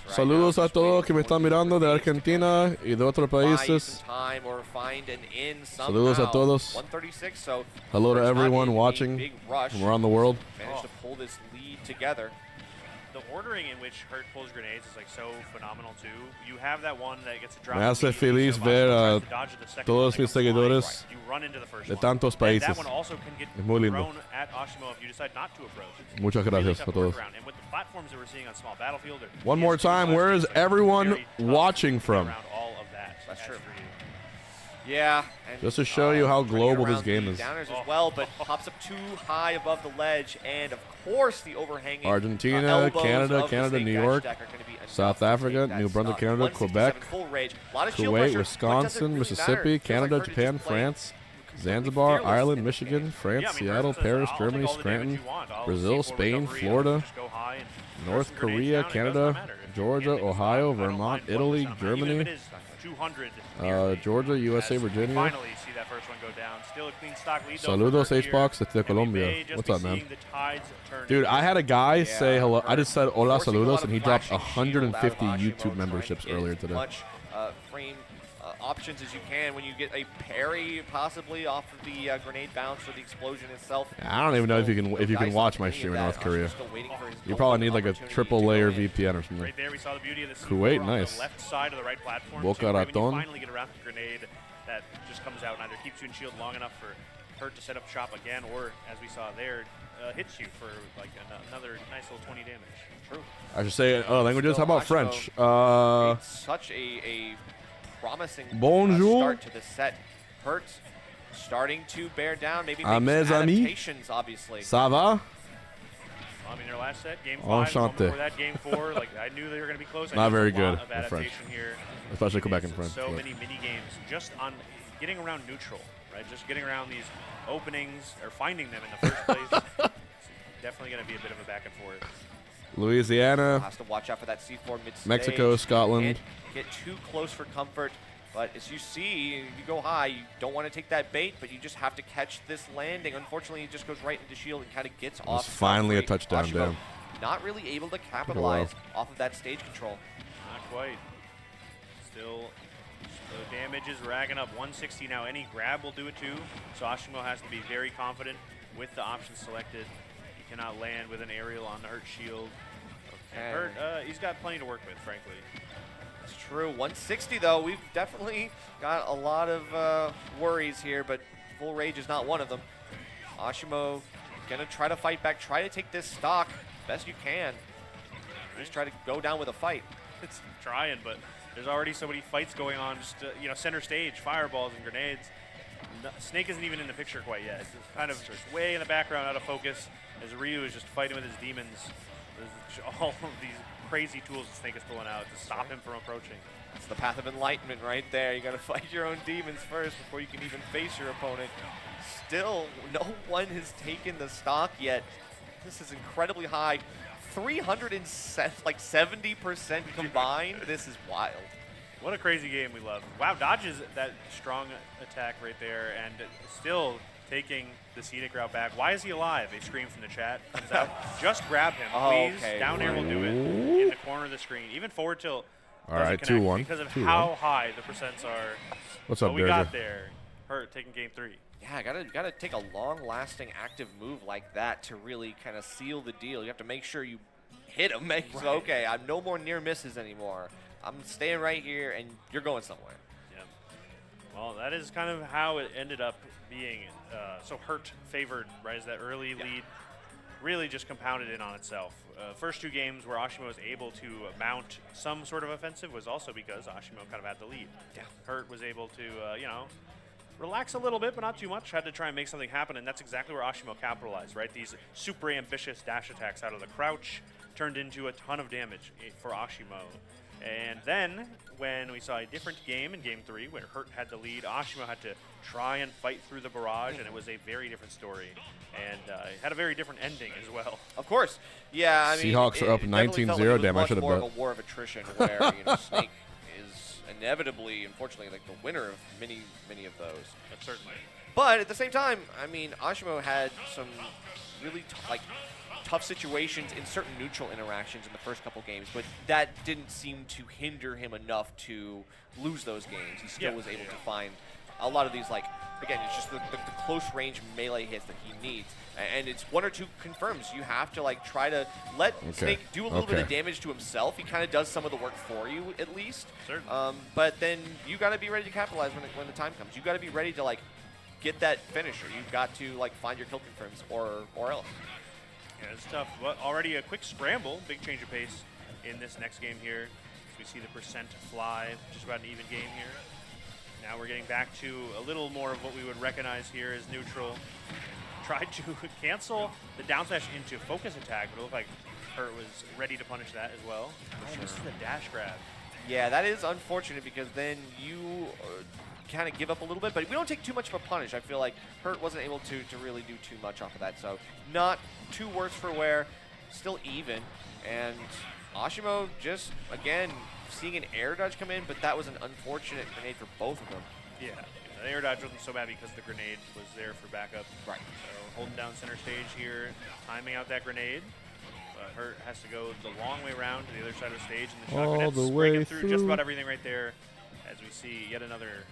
Saludos a todos que me están mirando de Argentina y de otros países. Saludos a todos. 136, so hello to everyone watching from around the world. Managed to pull this lead together. The ordering in which Hurt pulls grenades is like so phenomenal too. You have that one that gets a drop. Me hace feliz ver a todos mis seguidores de tantos países. That one also can get es muy lindo. thrown at Ashimo if you decide not to approach. Muchas gracias a todos. And with the platforms that we're seeing on Small Battlefield, One more time, where is everyone watching from? All of that. That's true. Yeah. And, just to show you how global this game is. Downers as well, but pops up too high above the ledge, and of course the overhanging Argentina, Canada, New York, South Africa, New Brunswick, Canada, Quebec, Kuwait, Wisconsin, Mississippi, Canada, Japan, France, Zanzibar, Ireland, Michigan, France, Seattle, Paris, Germany, Scranton, Brazil, Spain, Florida, North Korea, Canada, Georgia, Ohio, Vermont, Italy, Germany, Georgia, USA, Virginia. Finally see that first one go down. Still a clean stock lead. Saludos, H-Box, desde Colombia. What's up, man? Dude, I had a guy say hello. I just said hola, saludos, and he dropped 150 YouTube memberships earlier today. Much frame options as you can when you get a parry possibly off of the grenade bounce or the explosion itself. I don't even know if you can watch my stream in North Korea. You probably need like a triple layer VPN or something. Right there, we saw the beauty of this Kuwait, nice. The left side of the right platform. Boca Raton. Raton. When you finally get around the grenade, that just comes out and either keeps you in shield long enough for Hurt to set up shop again, or as we saw there, hits you for like another nice little 20 damage. True. I should say languages. How about French? Such a promising Bonjour. start to the set. Hurt starting to bear down, maybe make mes some amis. adaptations, obviously. Ça va? I mean, their last set, game 5, Enchanté. before that, game 4, like I knew they were going to be close. Not very good at French. Here. Especially Quebec and French. So many mini games just on getting around neutral, right? Just getting around these openings or finding them in the first place. It's definitely going to be a bit of a back and forth. Louisiana. Has to watch out for that C4 mid-stage. Mexico, Scotland. Can't get too close for comfort. But as you see, you go high, you don't want to take that bait, but you just have to catch this landing. Unfortunately, it just goes right into shield and kind of gets off. Finally a touchdown, Ashimo damn. not really able to capitalize off of that stage control. Not quite. Still, the damage is racking up. 160 now. Any grab will do it too. So Ashimo has to be very confident with the options selected. He cannot land with an aerial on the Hurt shield. And Hurt, he's got plenty to work with, frankly. That's true. 160 though, we've definitely got a lot of worries here, but full rage is not one of them. Ashimo gonna try to fight back, try to take this stock best you can. Just try to go down with a fight. It's trying, but there's already so many fights going on. Just you know, center stage, fireballs and grenades. Snake isn't even in the picture quite yet. It's just kind of just way in the background, out of focus, as Ryu is just fighting with his demons. There's all of these crazy tools that Snake is pulling out to stop him from approaching. That's the path of enlightenment right there. You got to fight your own demons first before you can even face your opponent. Still, no one has taken the stock yet. This is incredibly high. 370% combined. This is wild. What a crazy game we love. Wow, dodges that strong attack right there and still taking the scenic route back. Why is he alive? A scream from the chat comes out. Just grab him, please. Okay. Down air will do it in the corner of the screen. Even forward tilt. All right, 2-1. Because of how high the percents are. What's up, we got there. Hurt taking game 3. Yeah, gotta take a long-lasting active move like that to really kind of seal the deal. You have to make sure you hit him. So, okay, I'm no more near misses anymore. I'm staying right here, and you're going somewhere. Yep. Well, that is kind of how it ended up being. So Hurt favored, right, as that early lead really just compounded in on itself. First 2 games where Ashimo was able to mount some sort of offensive was also because Ashimo kind of had the lead. Yeah. Hurt was able to, you know, relax a little bit, but not too much. Had to try and make something happen, and that's exactly where Ashimo capitalized, right? These super ambitious dash attacks out of the crouch turned into a ton of damage for Ashimo. And then, when we saw a different game in Game 3, where Hurt had the lead, Ashimo had to try and fight through the barrage, and it was a very different story. And it had a very different ending as well. Of course. Yeah, I mean, Seahawks are up 19-0. Damn, I should have more bet. of a war of attrition where, you know, Snake is inevitably, unfortunately, like the winner of many of those. But certainly. But at the same time, I mean, Ashimo had some really tough situations in certain neutral interactions in the first couple games, but that didn't seem to hinder him enough to lose those games. He still was able to find a lot of these, like, again, it's just the close range melee hits that he needs. And it's 1 or 2 confirms. You have to, like, try to let Snake do a little bit of damage to himself. He kind of does some of the work for you, at least. Certainly. But then you got to be ready to capitalize when the time comes. You got to be ready to, like, get that finisher. You've got to, like, find your kill confirms or else. Yeah, it's tough. But already a quick scramble, big change of pace in this next game here. We see the percent fly, just about an even game here. Now we're getting back to a little more of what we would recognize here as neutral. Tried to cancel the down smash into focus attack, but it looked like Hurt was ready to punish that as well. This is the dash grab. Yeah, that is unfortunate because then you kind of give up a little bit, but we don't take too much of a punish. I feel like Hurt wasn't able to really do too much off of that, so not too worse for wear, still even. And Ashimo just, again, seeing an air dodge come in, but that was an unfortunate grenade for both of them. Yeah, the air dodge wasn't so bad because the grenade was there for backup. Right. So holding down center stage here, timing out that grenade. But Hurt has to go the long way around to the other side of the stage, and the shot grenades spraying through just about everything right there. As we see yet another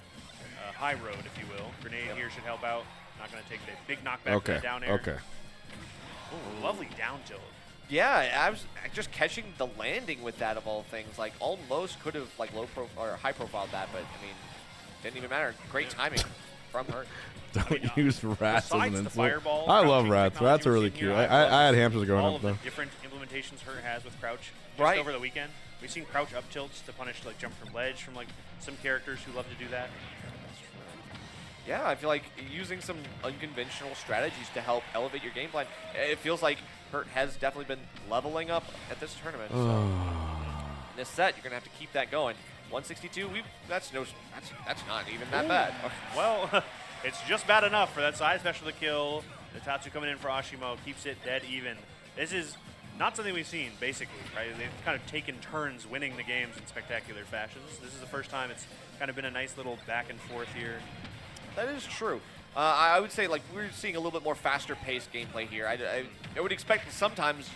high road, if you will. Grenade here should help out. Not going to take the big knockback for the down air. Okay. Ooh, lovely down tilt. Yeah, I was just catching the landing with that of all things. Like, almost could have, like, low profile or high profiled that, but I mean, didn't even matter. Great timing from Hurt. Don't use rats as an insult. Fireball, I love rats. Rats are really cute. I had hamsters growing all up, though. All of the different implementations Hurt has with crouch just over the weekend. We've seen crouch up tilts to punish, like, jump from ledge from, like, some characters who love to do that. Yeah, I feel like using some unconventional strategies to help elevate your game plan. It feels like Hurt has definitely been leveling up at this tournament. So in this set, you're gonna have to keep that going. 162, that's not even that bad. Well, It's just bad enough for that side special to kill. The Tatsu coming in for Ashimo keeps it dead even. This is not something we've seen, basically, right? They've kind of taken turns winning the games in spectacular fashions. This is the first time it's kind of been a nice little back and forth here. That is true. I would say, like, we're seeing a little bit more faster-paced gameplay here. I would expect sometimes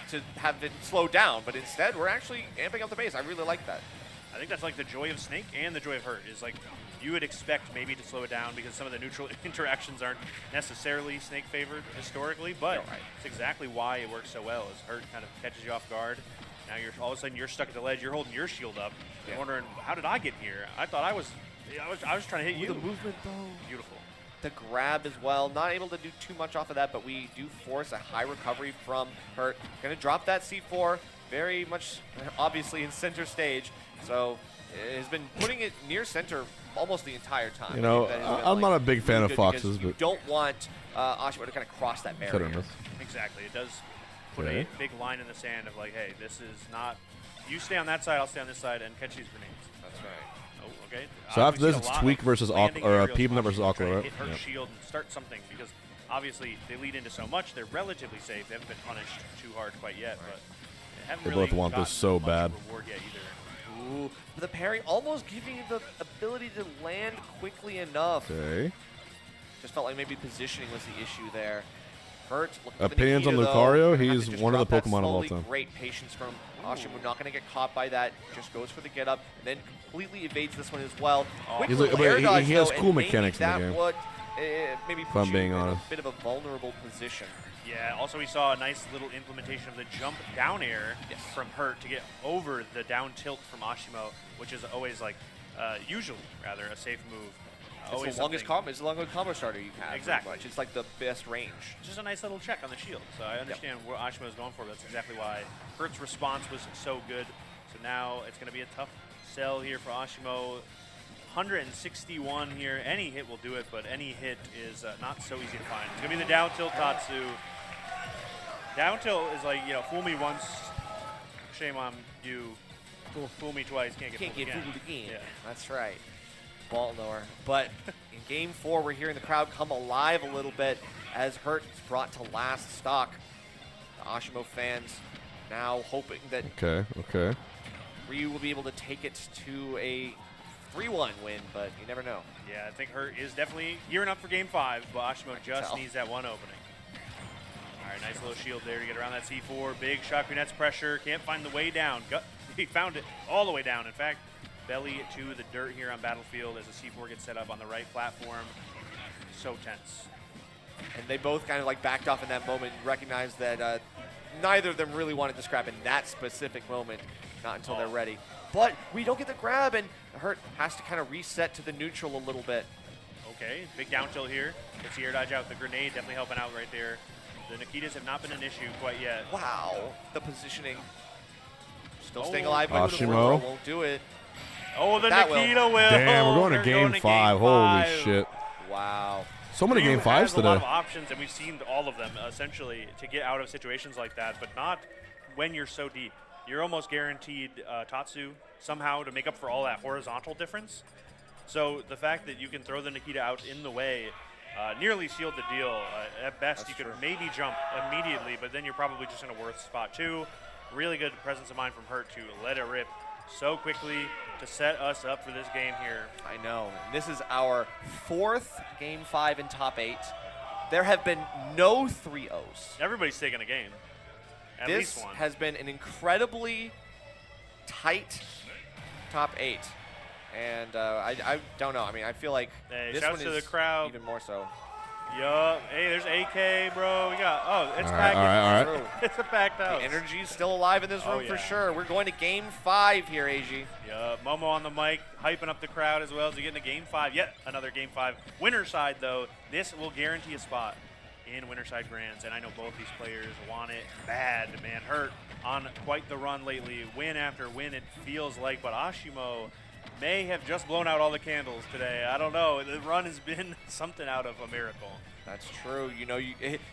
to have it slow down, but instead we're actually amping up the pace. I really like that. I think that's like the joy of Snake and the joy of Hurt is like you would expect maybe to slow it down because some of the neutral interactions aren't necessarily Snake favored historically, but it's exactly why it works so well is Hurt kind of catches you off guard. Now you're all of a sudden you're stuck at the ledge, you're holding your shield up, you're wondering how did I get here? I thought I was trying to hit you. The movement though. Beautiful. The grab as well, not able to do too much off of that, but we do force a high recovery from Hurt. Gonna drop that C4, very much obviously in center stage, so it has been putting it near center almost the entire time. You know, I'm not a big fan of foxes, but you don't want Ashimo to kind of cross that barrier. Exactly, it does put a big line in the sand of like, hey, this is not, you stay on that side, I'll stay on this side, and catch these grenades. That's right. Oh, okay. So after this, it's TWEEK versus PEAP versus ACOLA, right? Hit her shield and start something because obviously they lead into so much. They're relatively safe. They haven't been punished too hard quite yet, but they haven't They really both want this gotten so much bad. reward yet either. Ooh, the parry almost giving you the ability to land quickly enough. Okay. Just felt like maybe positioning was the issue there. Hurt. Opinions on Lucario? He's one of the Pokemon of all time. Great patience from Ashimo. Not going to get caught by that. Just goes for the get up and then completely evades this one as well. He's like, but he has cool mechanics in the game. Maybe if I'm being honest. A bit of a vulnerable position. Yeah, also we saw a nice little implementation of the jump down air from Hurt to get over the down tilt from Ashimo, which is always like, usually rather, a safe move. It's the longest combo. It's the longest combo starter you have. Exactly. It's like the best range. Just a nice little check on the shield. So I understand what Ashimo is going for. That's exactly why Hurt's response was so good. So now it's going to be a tough sell here for Ashimo. 161 here. Any hit will do it, but any hit is not so easy to find. It's going to be the down tilt Tatsu. Down tilt is like, you know, fool me once, shame on you. Fool me twice, can't get fooled again. Yeah. That's right. Baltimore. But in game 4, we're hearing the crowd come alive a little bit as Hurt is brought to last stock. The Ashimo fans now hoping that Ryu will be able to take it to a 3-1 win, but you never know. Yeah, I think Hurt is definitely gearing up for game 5, but Ashimo just needs that one opening. All right, nice little shield there to get around that C4. Big shot Grunette's pressure. Can't find the way down. He found it all the way down. In fact, belly to the dirt here on Battlefield as the C4 gets set up on the right platform. So tense. And they both kind of like backed off in that moment and recognized that neither of them really wanted to scrap in that specific moment, not until they're ready. But we don't get the grab, and Hurt has to kind of reset to the neutral a little bit. Okay, big down tilt here. Gets the air dodge out. The grenade definitely helping out right there. The Nikitas have not been an issue quite yet. Wow, the positioning. Still staying alive. Ashimo won't do it. Oh, the Nikita will. Damn, we're going to game 5. Holy shit. Wow. So many game 5s today. There's a lot of options, and we've seen all of them, essentially, to get out of situations like that, but not when you're so deep. You're almost guaranteed Tatsu somehow to make up for all that horizontal difference. So the fact that you can throw the Nikita out in the way nearly sealed the deal. At best, you could maybe jump immediately, but then you're probably just in a worse spot too. Really good presence of mind from Hurt to let it rip so quickly to set us up for this game here. I know. This is our 4th game 5 in top 8. There have been no 3-0s. Everybody's taking a game. At least one. This has been an incredibly tight top 8. And I don't know. I mean, I feel like this one to is the crowd. even more so. Yup. Hey, there's AK, bro. We got, it's packed. All right. It's a packed house. The energy's still alive in this room for sure. We're going to game 5 here, AG. Yup. Momo on the mic, hyping up the crowd as well as we get into game 5. Yet another game 5. Winner side, though, this will guarantee a spot in Winterside Grands, and I know both these players want it bad, man. Hurt on quite the run lately, win after win it feels like, but Ashimo may have just blown out all the candles today. I don't know. The run has been something out of a miracle. That's true. You know,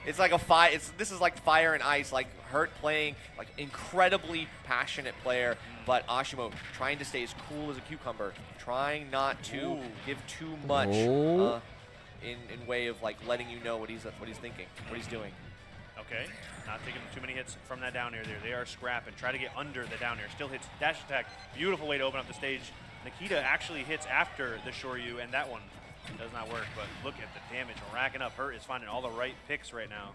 it's like a fire. This is like fire and ice. Like Hurt playing like incredibly passionate player, but Ashimo trying to stay as cool as a cucumber, trying not to give too much. in way of like letting you know what he's thinking, what he's doing. Okay, not taking too many hits from that down air there. They are scrapping. Try to get under the down air. Still hits dash attack. Beautiful way to open up the stage. Nikita actually hits after the Shoryu, and that one does not work. But look at the damage racking up. Hurt is finding all the right picks right now.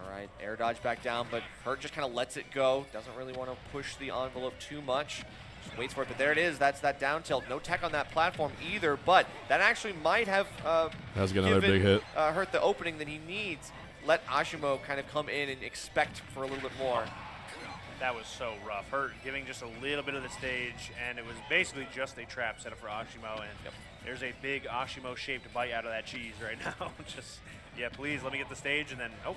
All right, air dodge back down, but Hurt just kind of lets it go. Doesn't really want to push the envelope too much. Just waits for it, but there it is. That's that down tilt. No tech on that platform either, but that actually might have another big hit. Hurt the opening that he needs. Let Ashimo kind of come in and expect for a little bit more. That was so rough. Hurt giving just a little bit of the stage, and it was basically just a trap set up for Ashimo, and there's a big Ashimo-shaped bite out of that cheese right now. Just, yeah, please let me get the stage, and then, oh,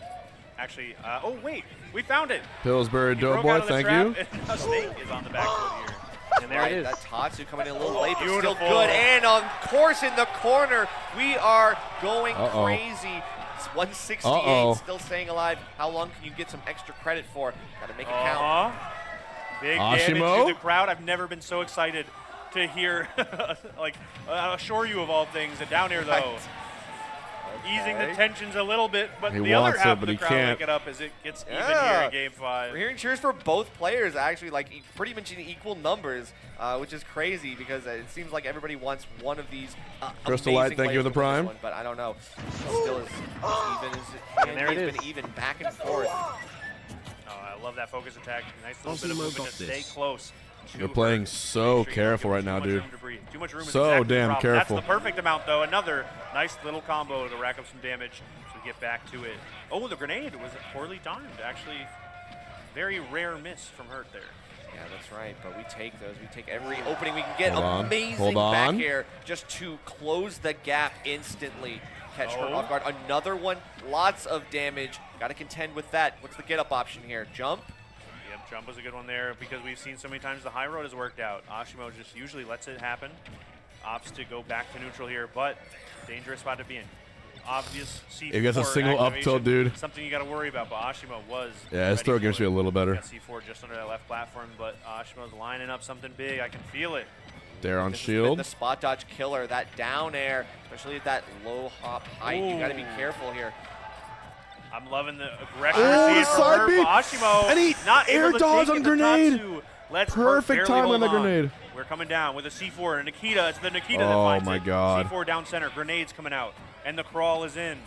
actually, oh, wait, we found it. Pillsbury Doughboy, thank you. And Snake is on the back foot here. And there it is. That Tatsu coming in a little late, but still good. And on course in the corner, we are going crazy. It's 168, still staying alive. How long can you get some extra credit for? Got to make it count. Big damage to the crowd. I've never been so excited to hear like Shoryu of all things. A down air though. Easing the tensions a little bit, but the other half of the crowd make it up as it gets even here in Game 5. We're hearing cheers for both players, actually, like pretty much in equal numbers, which is crazy because it seems like everybody wants one of these Crystal Light, thank you for the prime. One, but I don't know. Still as even as and there it is. Been even back and forth. Oh, I love that focus attack. Nice little bit of movement to stay close. You're playing so careful right now, dude. Too much room is so exactly damn careful. That's the perfect amount, though. Another nice little combo to rack up some damage so we get back to it. Oh, the grenade was poorly timed. Actually, very rare miss from Hurt there. Yeah, that's right. But we take those. We take every opening we can get. Amazing back air just to close the gap instantly. Catch Hurt off guard. Another one. Lots of damage. Got to contend with that. What's the get-up option here? Jump? Yep, jump was a good one there because we've seen so many times the high road has worked out. Ashimo just usually lets it happen. Opts to go back to neutral here, but dangerous spot to be in. Obvious C4 It gets a single up tilt, dude. Something you got to worry about, but Ashimo was. Yeah, his throw game's be a little better. C4 just under that left platform, but Ashimo's lining up something big. I can feel it. There on this shield. The spot dodge killer, that down air, especially at that low hop height. You got to be careful here. I'm loving the aggression we're seeing from her, but Ashimo and he not air able to dodge take on it. grenade. Perfect time on the grenade. We're coming down with a C4 and Nikita. It's the Nikita that oh finds my it. god. C4 down center. Grenades coming out. And the crawl is in.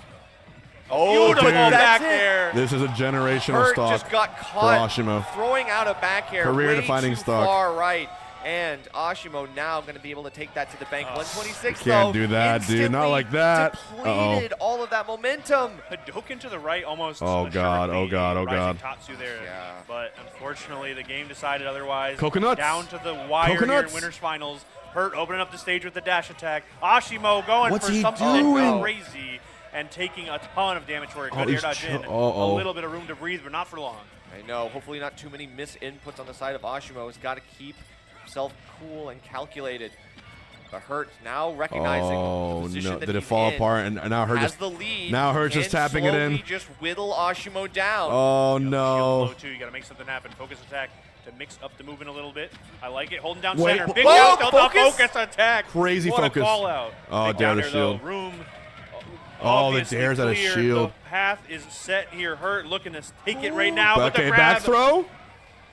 Oh, beautiful back it. air. This is a generational Hurt stock just got caught for Ashimo. Throwing out a back air Career-defining way too stock. far right. And Ashimo now going to be able to take that to the bank. 126 Can't do that, dude. Not like that. Depleted all of that momentum. Hadouken to the right almost. Oh god, oh god, oh god. Tatsu there. But unfortunately, the game decided otherwise. Coconuts. Down to the wire here in Winners Finals. Hurt opening up the stage with the dash attack. Ashimo going for something crazy and taking a ton of damage for it. Good air dodge in. A little bit of room to breathe, but not for long. I know. Hopefully not too many miss inputs on the side of Ashimo. He's got to keep himself cool and calculated. But Hurt now recognizing the position that did it he's fall in, apart and now Hurt has just the lead. Now Hurt just tapping it in. Just whittle Ashimo down. Oh no. You got to make something happen. Focus attack to mix up the movement a little bit. I like it. Holding down Wait, center. Big whoa, down tilt, focus attack. Crazy what focus. A call out. Oh, Big dare down the there, shield. Though. Room. Oh, the dares at a Clear. shield. The path is set here. Hurt looking to take it right now. But Okay, the grab. back throw.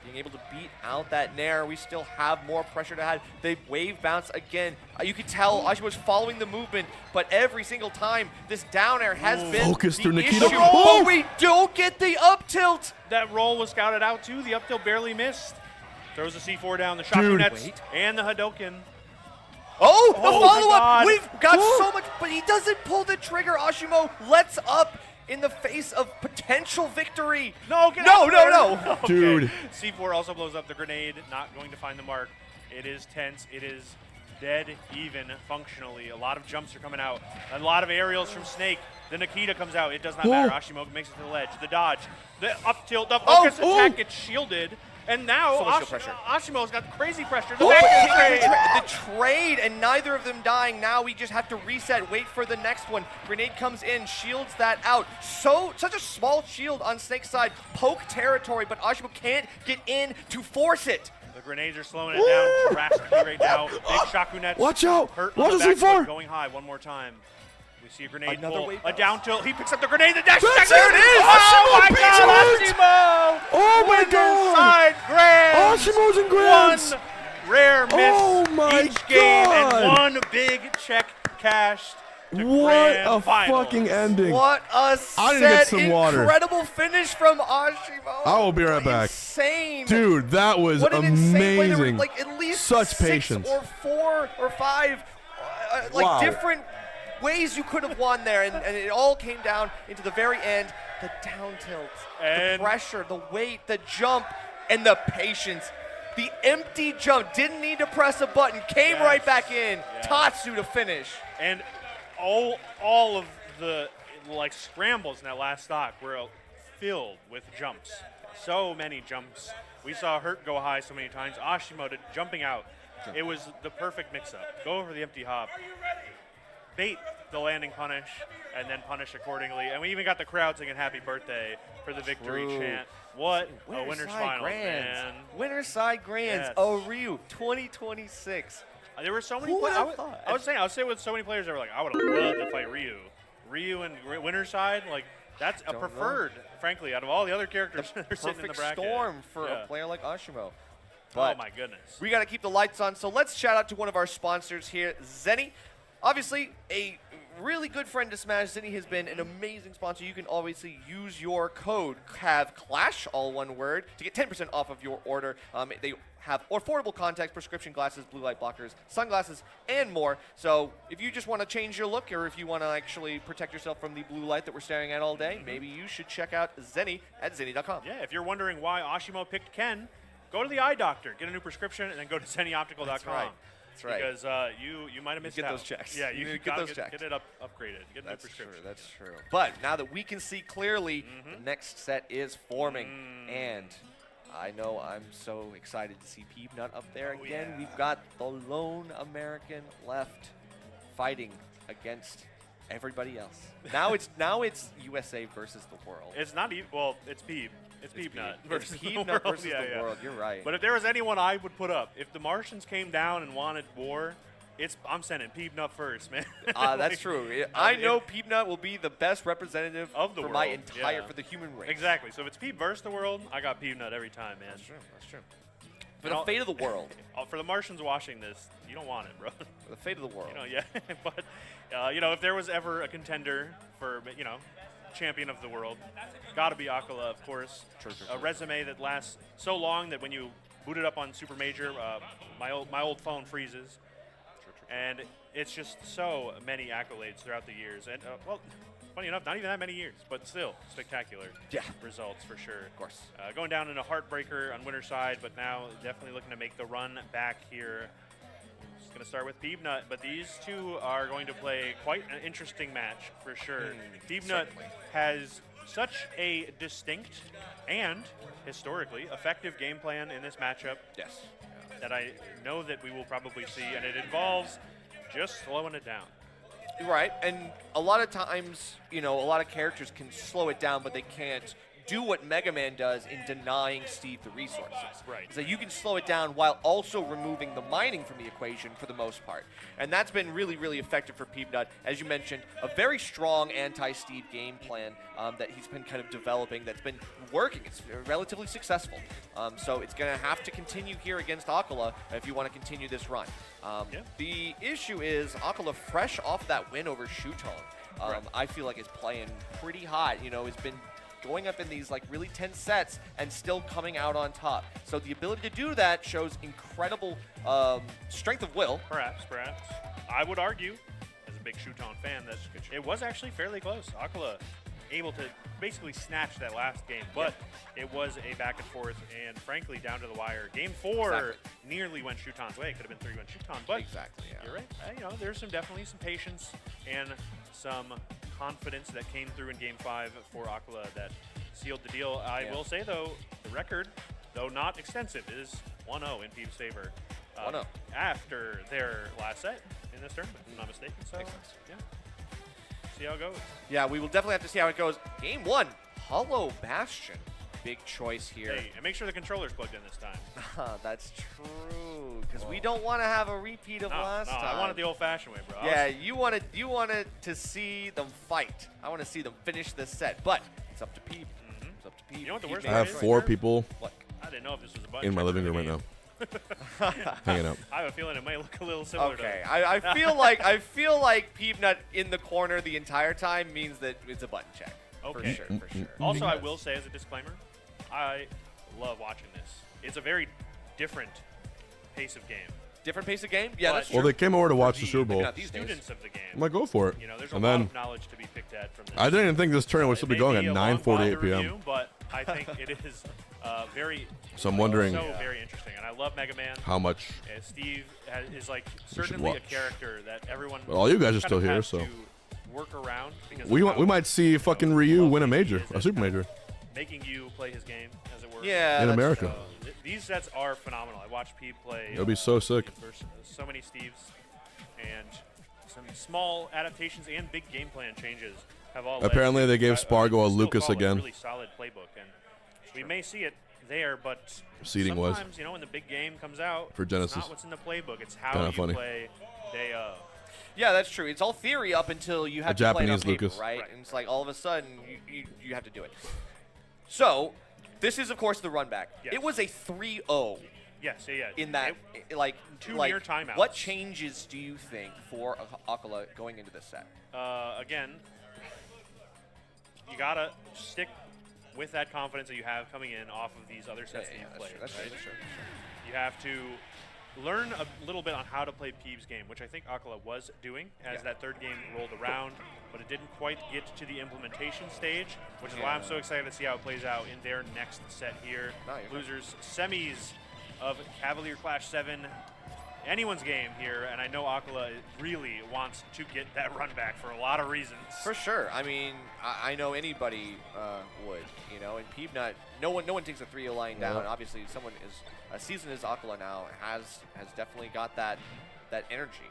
Being able to beat out that Nair, we still have more pressure to have. They wave bounce again. You can tell Ashimo's following the movement, but every single time this down air has been Focus through the Nikita. issue. Oh, we don't get the up tilt. That roll was scouted out too. The up tilt barely missed. Throws the C4 down, the shotgun nets, and the Hadouken. Oh, the follow-up. God. We've got so much, but he doesn't pull the trigger. Ashimo lets up in the face of potential victory. No, no. Okay. Dude. C4 also blows up the grenade, not going to find the mark. It is tense. It is dead even functionally. A lot of jumps are coming out. A lot of aerials from Snake. The Nikita comes out. It does not matter. Ashimo makes it to the ledge. The dodge. The up tilt. The focus attack gets shielded. And now Ashimo's got crazy pressure. The trade, and neither of them dying. Now we just have to reset, wait for the next one. Grenade comes in, shields that out. Such a small shield on Snake's side. Poke territory, but Ashimo can't get in to force it. The grenades are slowing it down drastically right now. Big Shakunets. Watch out! Hurt What on is the he back foot, for? going high one more time. We see a grenade Another pull, wave a bounce. down tilt. He picks up the grenade. The dash That's attack. There it! it is! Ashimo Oh my beats God! it! Ashimo! Oh my God! Side grand. Ashimo's in grands! One rare miss Oh my each game and God! one big check cashed. to What grand a finals. fucking ending. What a I set. need to get some water. Incredible finish from Ashimo. I will be right back. Insane. Dude, that was What an insane play. There were amazing. like at least Such 6 patience. or 4 or 5 Wow. different ways you could have won there, and it all came down into the very end. The down tilt, And the pressure, the weight, the jump, and the patience. The empty jump, didn't need to press a button, came right back in. Tatsu to finish. And all of the like scrambles in that last stock were filled with jumps. So many jumps. We saw Hurt go high so many times. Ashimo jumping out. It was the perfect mix-up. Go over the empty hop. Bait the landing punish, and then punish accordingly. And we even got the crowd singing happy birthday for the victory chant. What a winner's final, man. Winner's side grands, Ryu 2026. There were so many Who players. would have thought? I was saying with so many players that were like, I would have loved to fight Ryu. Ryu and winner's side, like that's a preferred, frankly, out of all the other characters that are sitting in the bracket. Perfect storm for a player like Ashimo. Oh my goodness. We got to keep the lights on, so let's shout out to one of our sponsors here, Zenni. Obviously, a really good friend to Smash. Zenni has been an amazing sponsor. You can obviously use your code CAVCLASH, all one word, to get 10% off of your order. They have affordable contacts, prescription glasses, blue light blockers, sunglasses, and more. So if you just want to change your look, or if you want to actually protect yourself from the blue light that we're staring at all day, maybe you should check out Zenni at zenni.com. Yeah, if you're wondering why Ashimo picked Ken, go to the eye doctor, get a new prescription, and then go to zennioptical.com. That's right. That's right. Because you might have missed get out. those checks. Yeah, you get those checks. Get it upgraded. Get a new prescription. True, that's true. But now that we can see clearly, the next set is forming, and I know I'm so excited to see Peanut up there again. Yeah. We've got the lone American left fighting against everybody else. Now it's USA versus the world. It's not even, well, it's Peeb. It's Peanut versus Peanut versus the world. You're right. But if there was anyone I would put up, if the Martians came down and wanted war, I'm sending Peanut first, man. That's true. I know Peanut will be the best representative of the for world. my entire for the human race. Exactly. So if it's Peeb versus the world, I got Peanut every time, man. That's true. That's true. For the fate of the world. For the Martians watching this, you don't want it, bro. For the fate of the world. But if there was ever a contender for champion of the world, gotta be ACOLA, of course. True. A resume that lasts so long that when you boot it up on Super Major, my old phone freezes. And it's just so many accolades throughout the years. And, well, funny enough, not even that many years, but still spectacular results for sure. Of course. Going down in a heartbreaker on winner's side, but now definitely looking to make the run back here. Just going to start with Peanut, but these two are going to play quite an interesting match for sure. Peanut has such a distinct and historically effective game plan in this matchup. Yes. That I know that we will probably see, and it involves just slowing it down. Right, and a lot of times, a lot of characters can slow it down, but they can't do what Mega Man does in denying Steve the resources. Right. So you can slow it down while also removing the mining from the equation for the most part. And that's been really, really effective for Peanut. As you mentioned, a very strong anti-Steve game plan that he's been kind of developing that's been working. It's relatively successful. So it's going to have to continue here against ACOLA if you want to continue this run. The issue is ACOLA, fresh off that win over Shuton, I feel like is playing pretty hot. It's been going up in these really tense sets and still coming out on top. So the ability to do that shows incredible strength of will. Perhaps. I would argue, as a big Shuton fan, that it was actually fairly close. ACOLA able to basically snatch that last game, but it was a back and forth and frankly down to the wire. Game 4 nearly went Shuton's way. It could have been 3-1 Shuton, but you're right. There's definitely some patience and some confidence that came through in Game 5 for ACOLA that sealed the deal. I will say, though, the record, though not extensive, is 1-0 in Peeb's favor. 1-0. After their last set in this tournament, if I'm not mistaken. So, see how it goes. Yeah, we will definitely have to see how it goes. Game 1, Hollow Bastion. big choice here. Hey, and make sure the controller's plugged in this time. That's true, because we don't want to have a repeat of last time. I want it the old-fashioned way, bro. Yeah, you wanted to see them fight. I want to see them finish this set, but it's up to Peep. It's up to Peep. You know what the worst I have 4 people I didn't know if this was a button in my living room right now. Hanging out. I have a feeling it might look a little similar. Okay, I feel like Peepnut in the corner the entire time means that it's a button check. Okay. For sure. Also, I will say as a disclaimer, I love watching this. It's a very different pace of game. Different pace of game? Yeah, that's true. Well, they came over to watch the Super Bowl. Students of the game. I'm like, go for it. You know, there's a and lot then of knowledge to be picked at from this. I didn't think this tournament would still be going at It may be a long 9:48 p.m. review, but I think it is very So I'm wondering very interesting. And I love Mega Man. how much. Steve is like should certainly a watch. character that everyone. But all you guys are kind still of here, has so to work around because we of how might see fucking Ryu win a major, a super major. making you play his game, as it were. Yeah, in America. These sets are phenomenal. I watched Pete play. It'll be so sick. So many Steves, and some small adaptations and big game plan changes have all. Apparently, led to they gave still Spargo a Lucas call it again. Really solid playbook, and we may see it there, but Seeding was. sometimes, you know, when the big game comes out, For Genesis. it's not what's in the playbook. It's how Kinda you funny. play day of. Yeah, that's true. It's all theory up until you have A to play it on Japanese paper, Lucas. right? And it's like all of a sudden you have to do it. So this is of course the run back. Yes. It was a 3-0. Yes, yeah. In that, like, two like, near timeouts. What changes do you think for ACOLA going into this set? Again, you gotta stick with that confidence that you have coming in off of these other sets that you've played. That's right? true. You have to learn a little bit on how to play Peeves' game, which I think ACOLA was doing as that third game rolled around, but it didn't quite get to the implementation stage, which is why I'm so excited to see how it plays out in their next set here. Losers semis of Cavalier Clash 7. Anyone's game here, and I know ACOLA really wants to get that run back for a lot of reasons. For sure. I mean, I know anybody would, you know, and Peebnut, no one takes a 3-0 lying down. Yeah. Obviously, someone as seasoned as ACOLA now has definitely got that energy.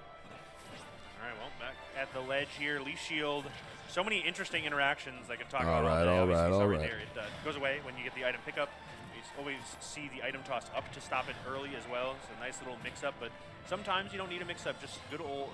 All right, well, back at the ledge here, Leaf Shield. So many interesting interactions I could talk about. All right. There. It goes away when you get the item pickup. You always see the item tossed up to stop it early as well. It's a nice little mix-up, but sometimes you don't need a mix-up. Just good old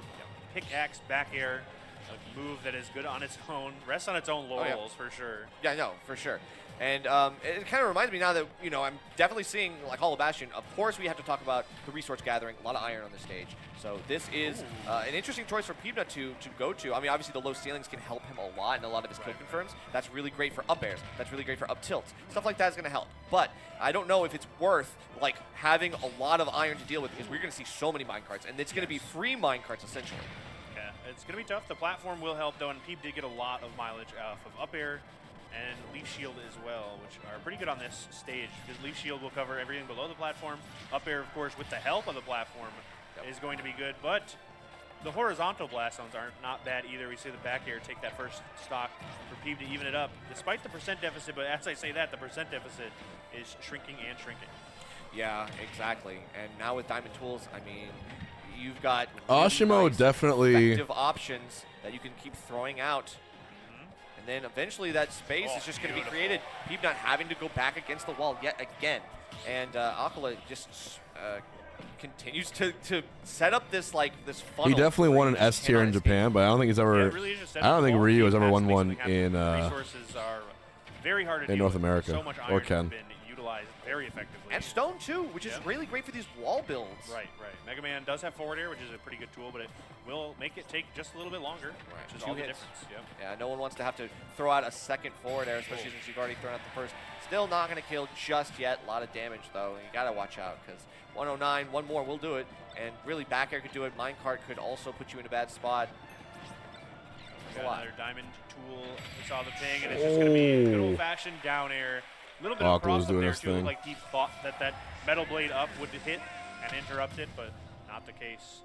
pickaxe back air, a move that is good on its own, rests on its own laurels for sure. Yeah, no, for sure. And it kind of reminds me now that, you know, I'm definitely seeing, like Hollow Bastion, of course we have to talk about the resource gathering, a lot of iron on this stage. So this is an interesting choice for Peebnut to go to. I mean, obviously the low ceilings can help him a lot in a lot of his kill confirms. That's really great for up airs. That's really great for up tilts. Stuff like that is going to help. But I don't know if it's worth, like, having a lot of iron to deal with because we're going to see so many minecarts, and it's going to be free minecarts essentially. Yeah, it's going to be tough. The platform will help, though, and Peeb did get a lot of mileage off of up air and Leaf Shield as well, which are pretty good on this stage because Leaf Shield will cover everything below the platform. Up air, of course, with the help of the platform is going to be good, but the horizontal blast zones are not bad either. We see the back air take that first stock for Peeb to even it up, despite the percent deficit, but as I say that, the percent deficit is shrinking and shrinking. Yeah, exactly. And now with Diamond Tools, I mean, you've got Ashimo really nice definitely effective options that you can keep throwing out. And then eventually that space is just going to be created. Peeb not having to go back against the wall yet again. And ACOLA just continues to set up this funnel. He definitely won an S tier in Japan, but I don't think he's ever. I don't think Ryu has ever won one in resources are very hard to in North America so much iron or has Ken. been utilized very effectively. And Stone too, which is really great for these wall builds. Right. Mega Man does have forward air, which is a pretty good tool, but it will make it take just a little bit longer, which is all the difference. Yep. Yeah, no one wants to have to throw out a second forward air, especially since you've already thrown out the first. Still not going to kill just yet. A lot of damage, though, and you got to watch out because 109, one more will do it, and really back air could do it. Minecart could also put you in a bad spot. Another diamond tool. We saw the ping, and it's just going to be good old-fashioned down air. A little bit of cross up there, too. Like he thought that metal blade up would hit and interrupt it, but not the case.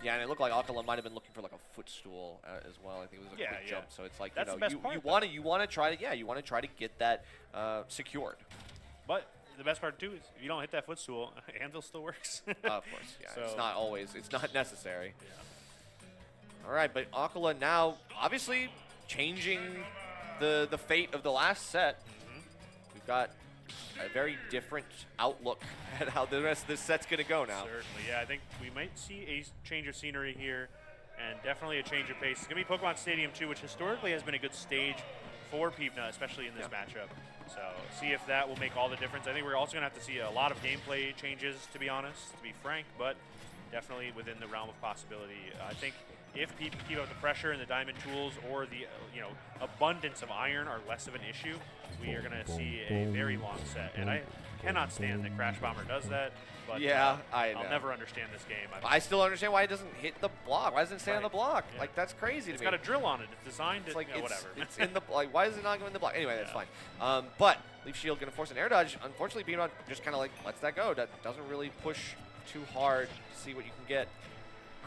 Yeah, and it looked like ACOLA might have been looking for like a footstool as well. I think it was a quick jump. So it's like, that's you know, the best part, you want to try to get that secured. But the best part too is if you don't hit that footstool, Anvil still works. Of course, yeah. So it's not always. It's not necessary. Yeah. All right, but ACOLA now obviously changing the fate of the last set. We've got a very different outlook at how the rest of this set's going to go now. Certainly, yeah. I think we might see a change of scenery here, and definitely a change of pace. It's going to be Pokemon Stadium 2, which historically has been a good stage for Pivna, especially in this matchup. So see if that will make all the difference. I think we're also going to have to see a lot of gameplay changes, to be honest, to be frank, but definitely within the realm of possibility. I think if Pete can keep up the pressure and the diamond tools or the abundance of iron are less of an issue, we are going to see a very long set. And I cannot stand that Crash Bomber does that. But yeah, I'll never understand this game. I still understand why it doesn't hit the block. Why doesn't it stay on the block? Yeah. Like, that's crazy It's to me. got a drill on it. It's designed to, like, whatever. It's in the, like, why is it not going in the block? Anyway, that's fine. But Leaf Shield going to force an air dodge. Unfortunately, Beamon just kind of like lets that go. That doesn't really push too hard to see what you can get.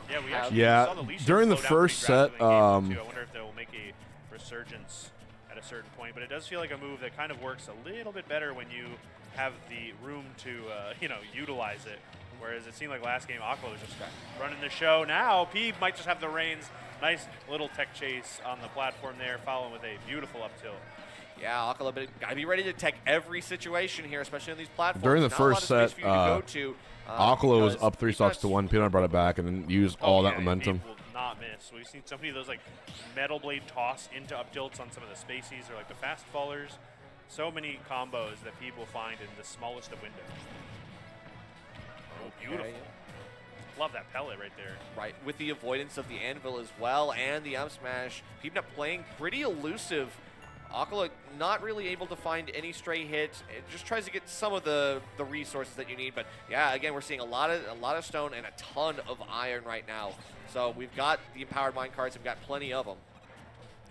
Yeah, we actually saw the Leaf Shield during the slow down first pretty set, gradually in game 1, too. I wonder if they will make a resurgence at a certain point, but it does feel like a move that kind of works a little bit better when you have the room to, utilize it. Whereas it seemed like last game, ACOLA was just running the show. Now, Peeb might just have the reins. Nice little tech chase on the platform there, following with a beautiful up tilt. Yeah, ACOLA, but got to be ready to tech every situation here, especially on these platforms. During the Not first a lot of set, space for you to go to, ACOLA was because up 3 stocks to 1. Peanut brought it back and then used all that momentum. Will not miss. We've seen so many of those like metal blade toss into up tilts on some of the spacies or like the fast fallers. So many combos that people find in the smallest of windows. Oh, beautiful. Love that pellet right there. Right, with the avoidance of the anvil as well and the up smash. Peepnut playing pretty elusive. ACOLA not really able to find any stray hits. It just tries to get some of the resources that you need. But yeah, again, we're seeing a lot of stone and a ton of iron right now. So we've got the empowered mine cards. We've got plenty of them.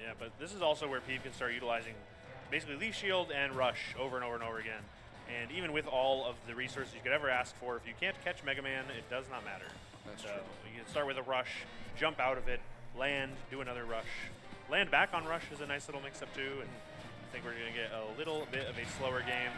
Yeah, but this is also where Peep can start utilizing basically Leaf Shield and Rush over and over and over again. And even with all of the resources you could ever ask for, if you can't catch Mega Man, it does not matter. That's so true. You can start with a Rush, jump out of it, land, do another Rush. Land back on Rush is a nice little mix-up too, and I think we're going to get a little bit of a slower game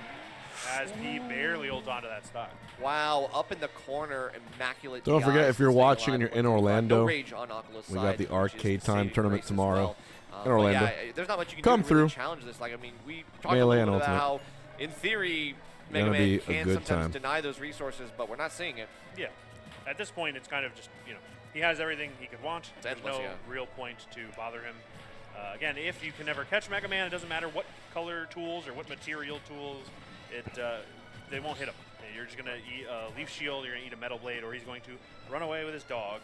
as P barely holds on to that stock. Wow, up in the corner, immaculate. Don't forget, if you're watching and you're in Orlando, no rage on ACOLA's we got side, the which Arcade is Time saving tournament grace as tomorrow well. in Orlando. Yeah, there's not much you can Come do to really through. challenge this. Like, I mean, we talked Melee a and little bit about Ultimate. how, in theory, Mega Gonna Man be a can good sometimes time. deny those resources, but we're not seeing it. Yeah. At this point, it's kind of just, he has everything he could want. There's endless, no yeah. real point to bother him. Again, if you can never catch Mega Man, it doesn't matter what color tools or what material tools, they won't hit him. You're just going to eat a Leaf Shield, you're going to eat a Metal Blade, or he's going to run away with his dog.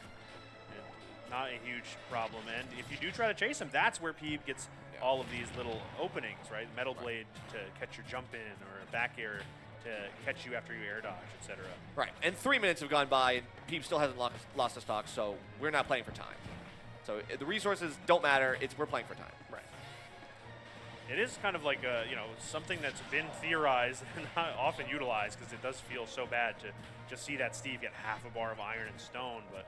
Not a huge problem. And if you do try to chase him, that's where Peeb gets all of these little openings, right? Metal Blade to catch your jump in, or a back air to catch you after you air dodge, etc. Right, and 3 minutes have gone by, and Peep still hasn't lost a stock, so we're not playing for time. So the resources don't matter. We're playing for time. Right. It is kind of like something that's been theorized and not often utilized, because it does feel so bad to just see that Steve get half a bar of iron and stone. But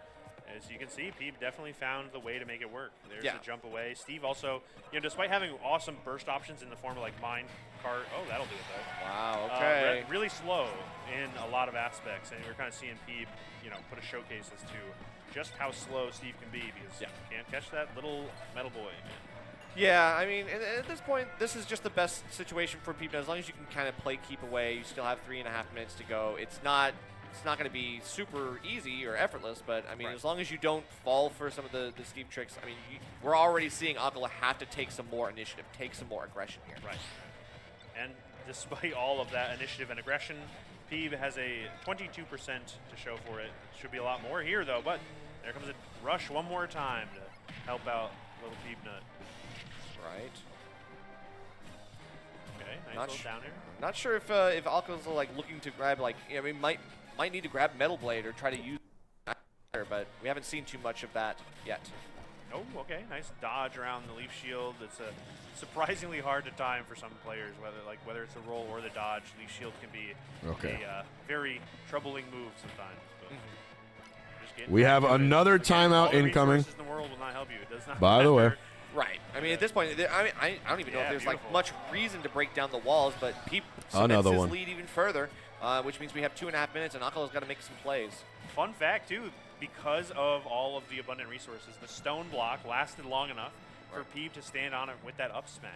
as you can see, Peep definitely found the way to make it work. There's a jump away. Steve also, despite having awesome burst options in the form of like mine cart. Oh, that'll do it though. Wow. Okay. Really slow in a lot of aspects, and we're kind of seeing Peep, put a showcase as to just how slow Steve can be, because you can't catch that little metal boy, man. Yeah, I mean, at this point, this is just the best situation for Peep. As long as you can kind of play keep away, you still have 3.5 minutes to go. It's not going to be super easy or effortless, but I mean, as long as you don't fall for some of the Steve tricks, I mean, we're already seeing ACOLA have to take some more initiative, take some more aggression here. Right. And despite all of that initiative and aggression, Peeb has a 22% to show for it. Should be a lot more here, though, but there comes a rush one more time to help out little Peebnut. Right. Okay, nice little down here. Not sure if ACOLA's like looking to grab might need to grab Metal Blade or try to use that, but we haven't seen too much of that yet. Oh, okay, nice dodge around the Leaf Shield. It's surprisingly hard to time for some players, whether it's the roll or the dodge. Leaf Shield can be a very troubling move sometimes. But We have another timeout incoming. In the world will not help you. It does not By the way. Right. I mean, at this point, I don't even know if there's like much reason to break down the walls, but Peep cements his lead even further, which means we have 2.5 minutes, and ACOLA's got to make some plays. Fun fact, too, because of all of the abundant resources, the stone block lasted long enough for Peeb to stand on it with that up smash.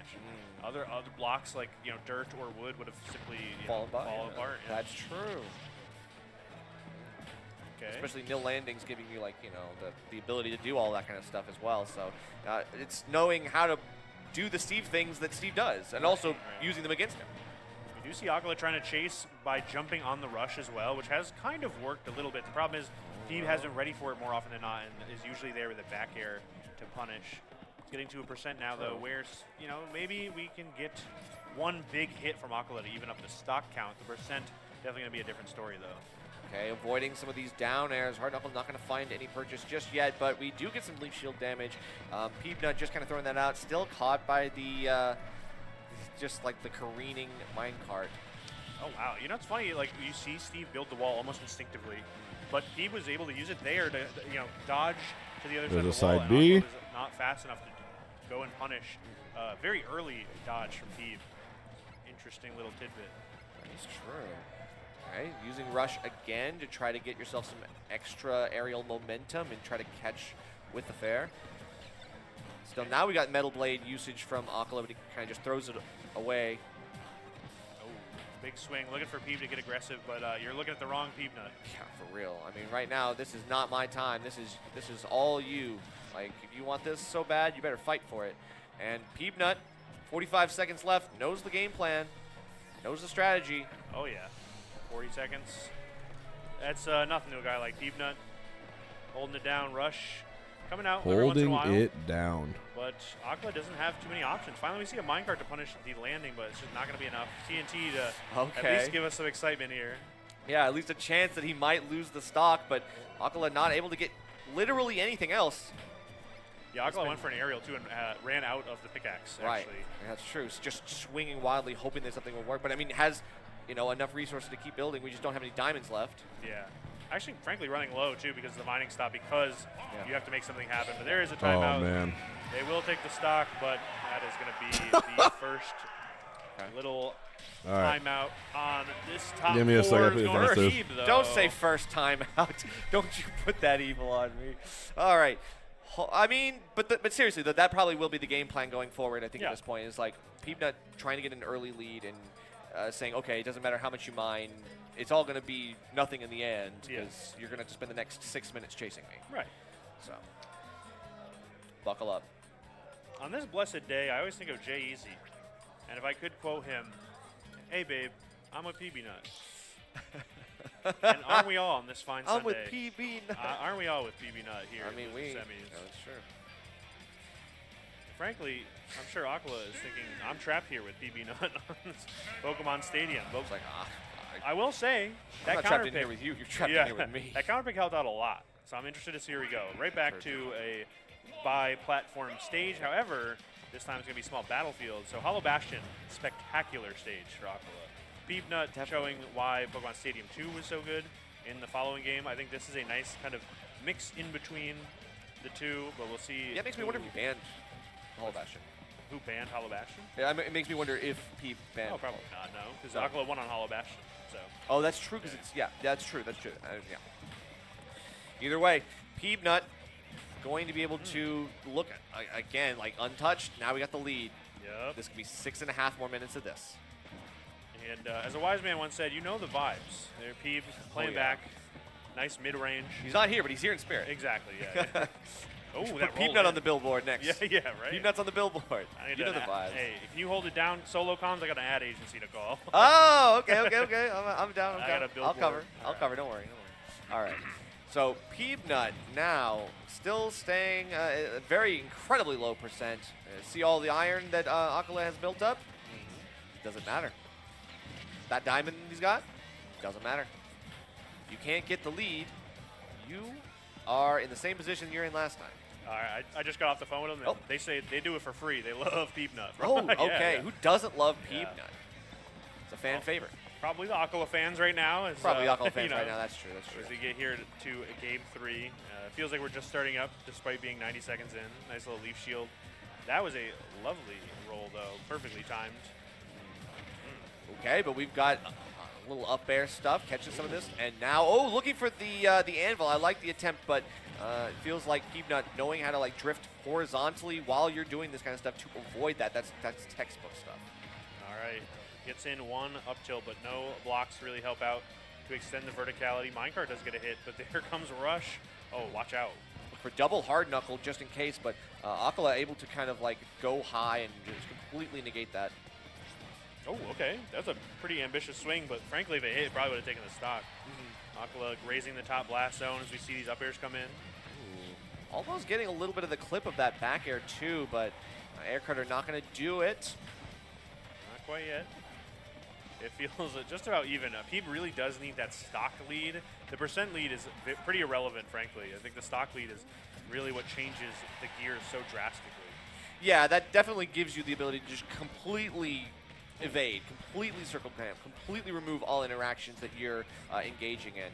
Other blocks like dirt or wood would have simply fallen apart. Yeah. That's true. Okay. Especially nil landings giving you the ability to do all that kind of stuff as well. So it's knowing how to do the Steve things that Steve does, and also using them against him. We do see ACOLA trying to chase by jumping on the rush as well, which has kind of worked a little bit. The problem is Peeb has been ready for it more often than not, and is usually there with a back air to punish. Getting to 1% now though, where maybe we can get one big hit from ACOLA to even up the stock count. The percent definitely going to be a different story though. Okay, avoiding some of these down airs. Hard Knuckle not going to find any purchase just yet, but we do get some Leaf Shield damage. Peebnut just kind of throwing that out, still caught by the just like the careening minecart. Oh wow, it's funny, like you see Steve build the wall almost instinctively, but he was able to use it there to dodge to the other side of the wall. Side and B. was not fast enough to go and punish. Very early dodge from Peeb. Interesting little tidbit. That's true. Right, using Rush again to try to get yourself some extra aerial momentum and try to catch with the fair. Still, now we got Metal Blade usage from ACOLA, but he kind of just throws it away. Oh, big swing. Looking for Peeb to get aggressive, but you're looking at the wrong Peebnut. Yeah, for real. I mean, right now, this is not my time. This is all you. Like, if you want this so bad, you better fight for it. And Peebnut, 45 seconds left, knows the game plan, knows the strategy. Oh, yeah. 40 seconds. That's nothing to a guy like Peebnut. Holding it down, Rush coming out every once in a while. Holding it down. But ACOLA doesn't have too many options. Finally, we see a minecart to punish the landing, but it's just not going to be enough. TNT to at least give us some excitement here. Yeah, at least a chance that he might lose the stock, but ACOLA not able to get literally anything else. Yeah, ACOLA went for an aerial too and ran out of the pickaxe, actually. Right, that's true. It's just swinging wildly, hoping that something will work. But I mean, it has enough resources to keep building. We just don't have any diamonds left. Yeah. Actually, frankly, running low, too, because the mining stopped, because you have to make something happen. But there is a timeout. Oh, man. They will take the stock, but that is going to be the first little timeout on this top Give me a second, please. Don't say first timeout. Don't you put that evil on me. All right. I mean, but seriously, that probably will be the game plan going forward, I think, at this point. Is like Peebnut trying to get an early lead and saying, okay, it doesn't matter how much you mine. It's all going to be nothing in the end because you're going to spend the next 6 minutes chasing me. Right. So, buckle up. On this blessed day, I always think of Jay Easy. And if I could quote him, hey, babe, I'm a PB Nut. And aren't we all on this fine Sunday? I'm with PB Nut. Aren't we all with PB Nut here? I mean, in the semis? That's true. Frankly, I'm sure ACOLA is thinking, I'm trapped here with PB Nut on this Pokemon Stadium. Folks like, I will say, that I'm not trapped in here with you. You're trapped in here with me. That counter pick helped out a lot. So I'm interested to see where we go. Right back to a bi-platform stage. However, this time it's going to be small battlefield. So Hollow Bastion, spectacular stage for ACOLA. Peebnut showing why Pokemon Stadium 2 was so good in the following game. I think this is a nice kind of mix in between the two, but we'll see. Yeah, it makes me wonder if he banned Hollow Bastion. Who banned Hollow Bastion? Yeah, it makes me wonder if Peeb banned. Oh, probably not, no, because ACOLA won on Hollow Bastion. So. Oh, that's true, because it's, that's true, that's true. Yeah. Either way, Peebnut going to be able to look, again, like untouched. Now we got the lead. Yep. This could be 6.5 more minutes of this. And as a wise man once said, you know the vibes. They're Peeb playing back, nice mid-range. He's not here, but he's here in spirit. Exactly, yeah. Oh, that Peebnut on the billboard next. Yeah, right. Peebnut's on the billboard. You know the vibes. Hey, if you hold it down, solo comms, I got an ad agency to call. Oh, okay. I'm down. I'll cover. Don't worry. All right. So Peebnut now still staying very incredibly low percent. See all the iron that ACOLA has built up? Doesn't matter. That diamond he's got? Doesn't matter. You can't get the lead. You are in the same position you're in last time. All right, I just got off the phone with them. Oh. They say they do it for free. They love Peebnut. Oh, okay. Yeah. Who doesn't love Peebnut? It's a fan favorite. Probably the ACOLA fans right now. Probably the ACOLA fans right now. That's true. As we get here to Game 3, it feels like we're just starting up despite being 90 seconds in. Nice little leaf shield. That was a lovely roll, though. Perfectly timed. Okay, but we've got a little up air stuff, catching some of this. And now, looking for the anvil. I like the attempt, but It feels like Peanut knowing how to like drift horizontally while you're doing this kind of stuff to avoid that. That's textbook stuff. All right, gets in one up tilt, but no blocks really help out to extend the verticality. Minecart does get a hit, but there comes Rush. Oh, watch out. For double hard knuckle just in case, but ACOLA able to kind of like go high and just completely negate that. Oh, okay. That's a pretty ambitious swing, but frankly, if it hit, it probably would have taken the stock. ACOLA grazing the top blast zone as we see these up airs come in. Almost getting a little bit of the clip of that back air too, but air cutter not going to do it. Not quite yet. It feels just about even. Peeb really does need that stock lead. The percent lead is pretty irrelevant, frankly. I think the stock lead is really what changes the gears so drastically. Yeah, that definitely gives you the ability to just completely evade, completely circle clamp, completely remove all interactions that you're engaging in.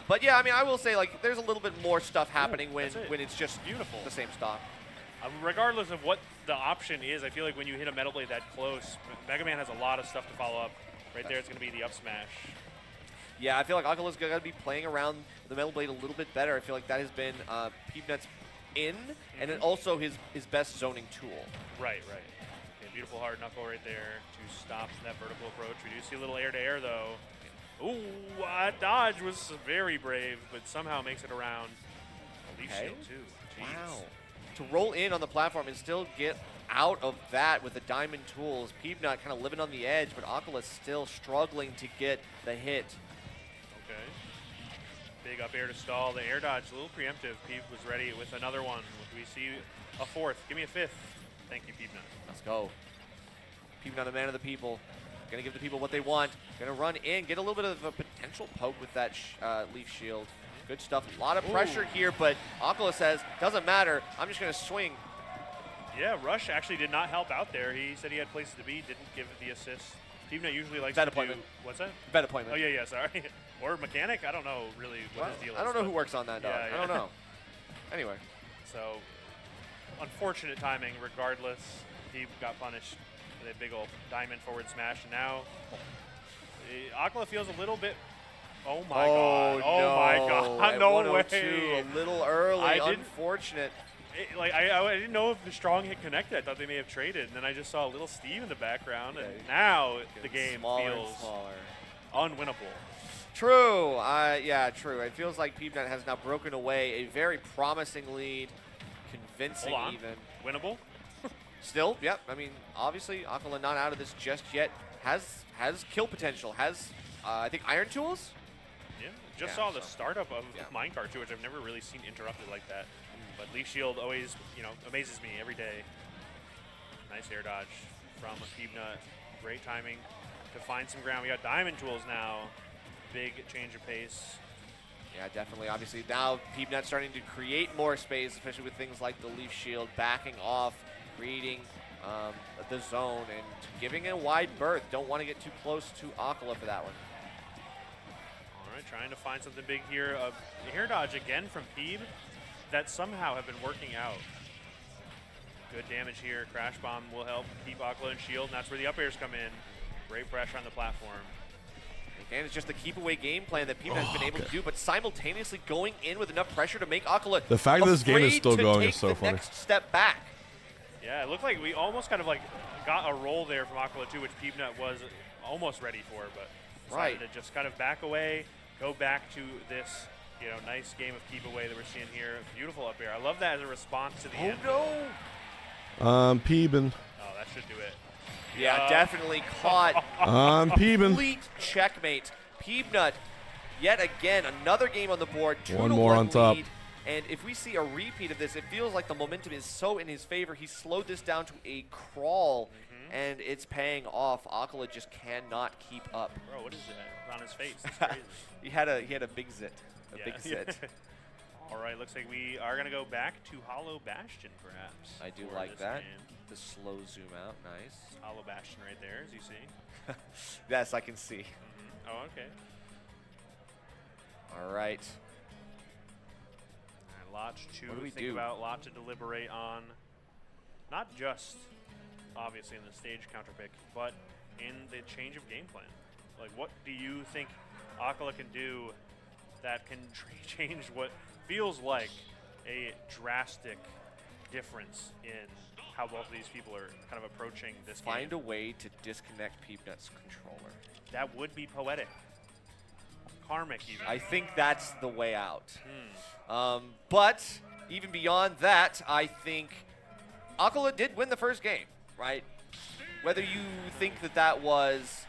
But yeah, I mean, I will say like there's a little bit more stuff happening when it's just beautiful, the same stock. Regardless of what the option is, I feel like when you hit a Metal Blade that close, Mega Man has a lot of stuff to follow up. Right there, it's going to be the up smash. Yeah, I feel like ACOLA's got to be playing around the Metal Blade a little bit better. I feel like that has been Peanut's in, and then also his best zoning tool. Right, right. Okay, beautiful hard knuckle right there to stop that vertical approach. We do see a little air-to-air, though. Ooh, dodge was very brave, but somehow makes it around. A leaf shield, too. Jeez. Wow. To roll in on the platform and still get out of that with the diamond tools. Peanut kind of living on the edge, but ACOLA still struggling to get the hit. Okay. Big up air to stall. The air dodge, a little preemptive. Peep was ready with another one. We see a fourth. Give me a fifth. Thank you, Peanut. Let's go. Peanut, a man of the people. Gonna give the people what they want. Gonna run in, get a little bit of a potential poke with that leaf shield. Good stuff. A lot of pressure here, but ACOLA says, doesn't matter. I'm just gonna swing. Yeah, Rush actually did not help out there. He said he had places to be, didn't give the assist. Peanut usually likes to appointment. What's that? Bet appointment. Oh, yeah, sorry. Or mechanic? I don't know really what his deal is. I don't know who works on that, dog. Yeah, yeah. I don't know. Anyway. So, unfortunate timing regardless. He got punished with a big old diamond forward smash. And now, ACOLA feels a little bit... Oh, my God. Oh, my God. No way. A little early. Unfortunate. I didn't know if the strong hit connected. I thought they may have traded, and then I just saw a little Steve in the background, and now the game feels unwinnable. True. Yeah, true. It feels like Peanut has now broken away a very promising lead, convincing even. Winnable? Still, yep. I mean, obviously, ACOLA not out of this just yet. Has kill potential. Has, I think, iron tools? Yeah, just saw the startup of Minecart too, which I've never really seen interrupted like that. But Leaf Shield always, amazes me every day. Nice air dodge from Peanut. Great timing to find some ground. We got diamond tools now. Big change of pace. Yeah, definitely. Obviously, now Peanut starting to create more space, especially with things like the Leaf Shield backing off, creating the zone, and giving it a wide berth. Don't want to get too close to ACOLA for that one. All right, trying to find something big here. Air dodge again from Peeb that somehow have been working out. Good damage here. Crash Bomb will help keep ACOLA in shield, and that's where the up airs come in. Great pressure on the platform. Again, it's just the keep away game plan that Peanut has been able to do, but simultaneously going in with enough pressure to make ACOLA the fact that this game is still going is so funny. Next step back. Yeah, it looked like we almost kind of like got a roll there from ACOLA too, which Peanut was almost ready for, but decided to just kind of back away, go back to this nice game of keep away that we're seeing here. Beautiful up air. I love that as a response to the end. Oh, no. Peebin. Oh, that should do it. Yeah, definitely caught. Peebin. Complete checkmate. Peanut, yet again, another game on the board. One more on top. Lead. And if we see a repeat of this, it feels like the momentum is so in his favor. He slowed this down to a crawl, and it's paying off. ACOLA just cannot keep up. Bro, what is that on his face? That's crazy. he had a big zit. Big zit. All right, looks like we are going to go back to Hollow Bastion, perhaps. I do like that. The slow zoom out, nice. Hollow Bastion right there, as you see. Yes, I can see. Oh, okay. All right. A lot to think about, a lot to deliberate on. Not just, obviously, in the stage counter pick, but in the change of game plan. Like, what do you think ACOLA can do that can change what feels like a drastic difference in how both of these people are kind of approaching this game. Find a way to disconnect Peanut's controller. That would be poetic. Karmic, even. I think that's the way out. But even beyond that, I think ACOLA did win the first game, right? Whether you think that that was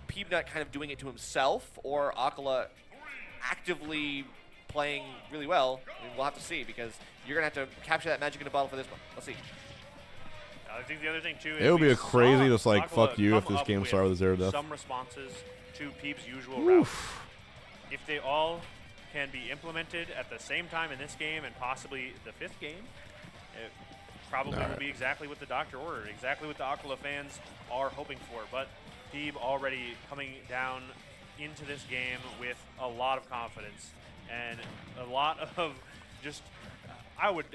Peanut kind of doing it to himself or ACOLA actively playing really well, I mean, we'll have to see, because you're going to have to capture that magic in a bottle for this one. Let's see. I think the other thing, too, is It would be we a crazy, saw just like, ACOLA fuck you if come this up game with started with 0 death. some responses to Peeb's usual route. If they all can be implemented at the same time in this game and possibly the 5th game, it probably will be exactly what the doctor ordered, exactly what the ACOLA fans are hoping for. But Peeb already coming down into this game with a lot of confidence and a lot of just, I would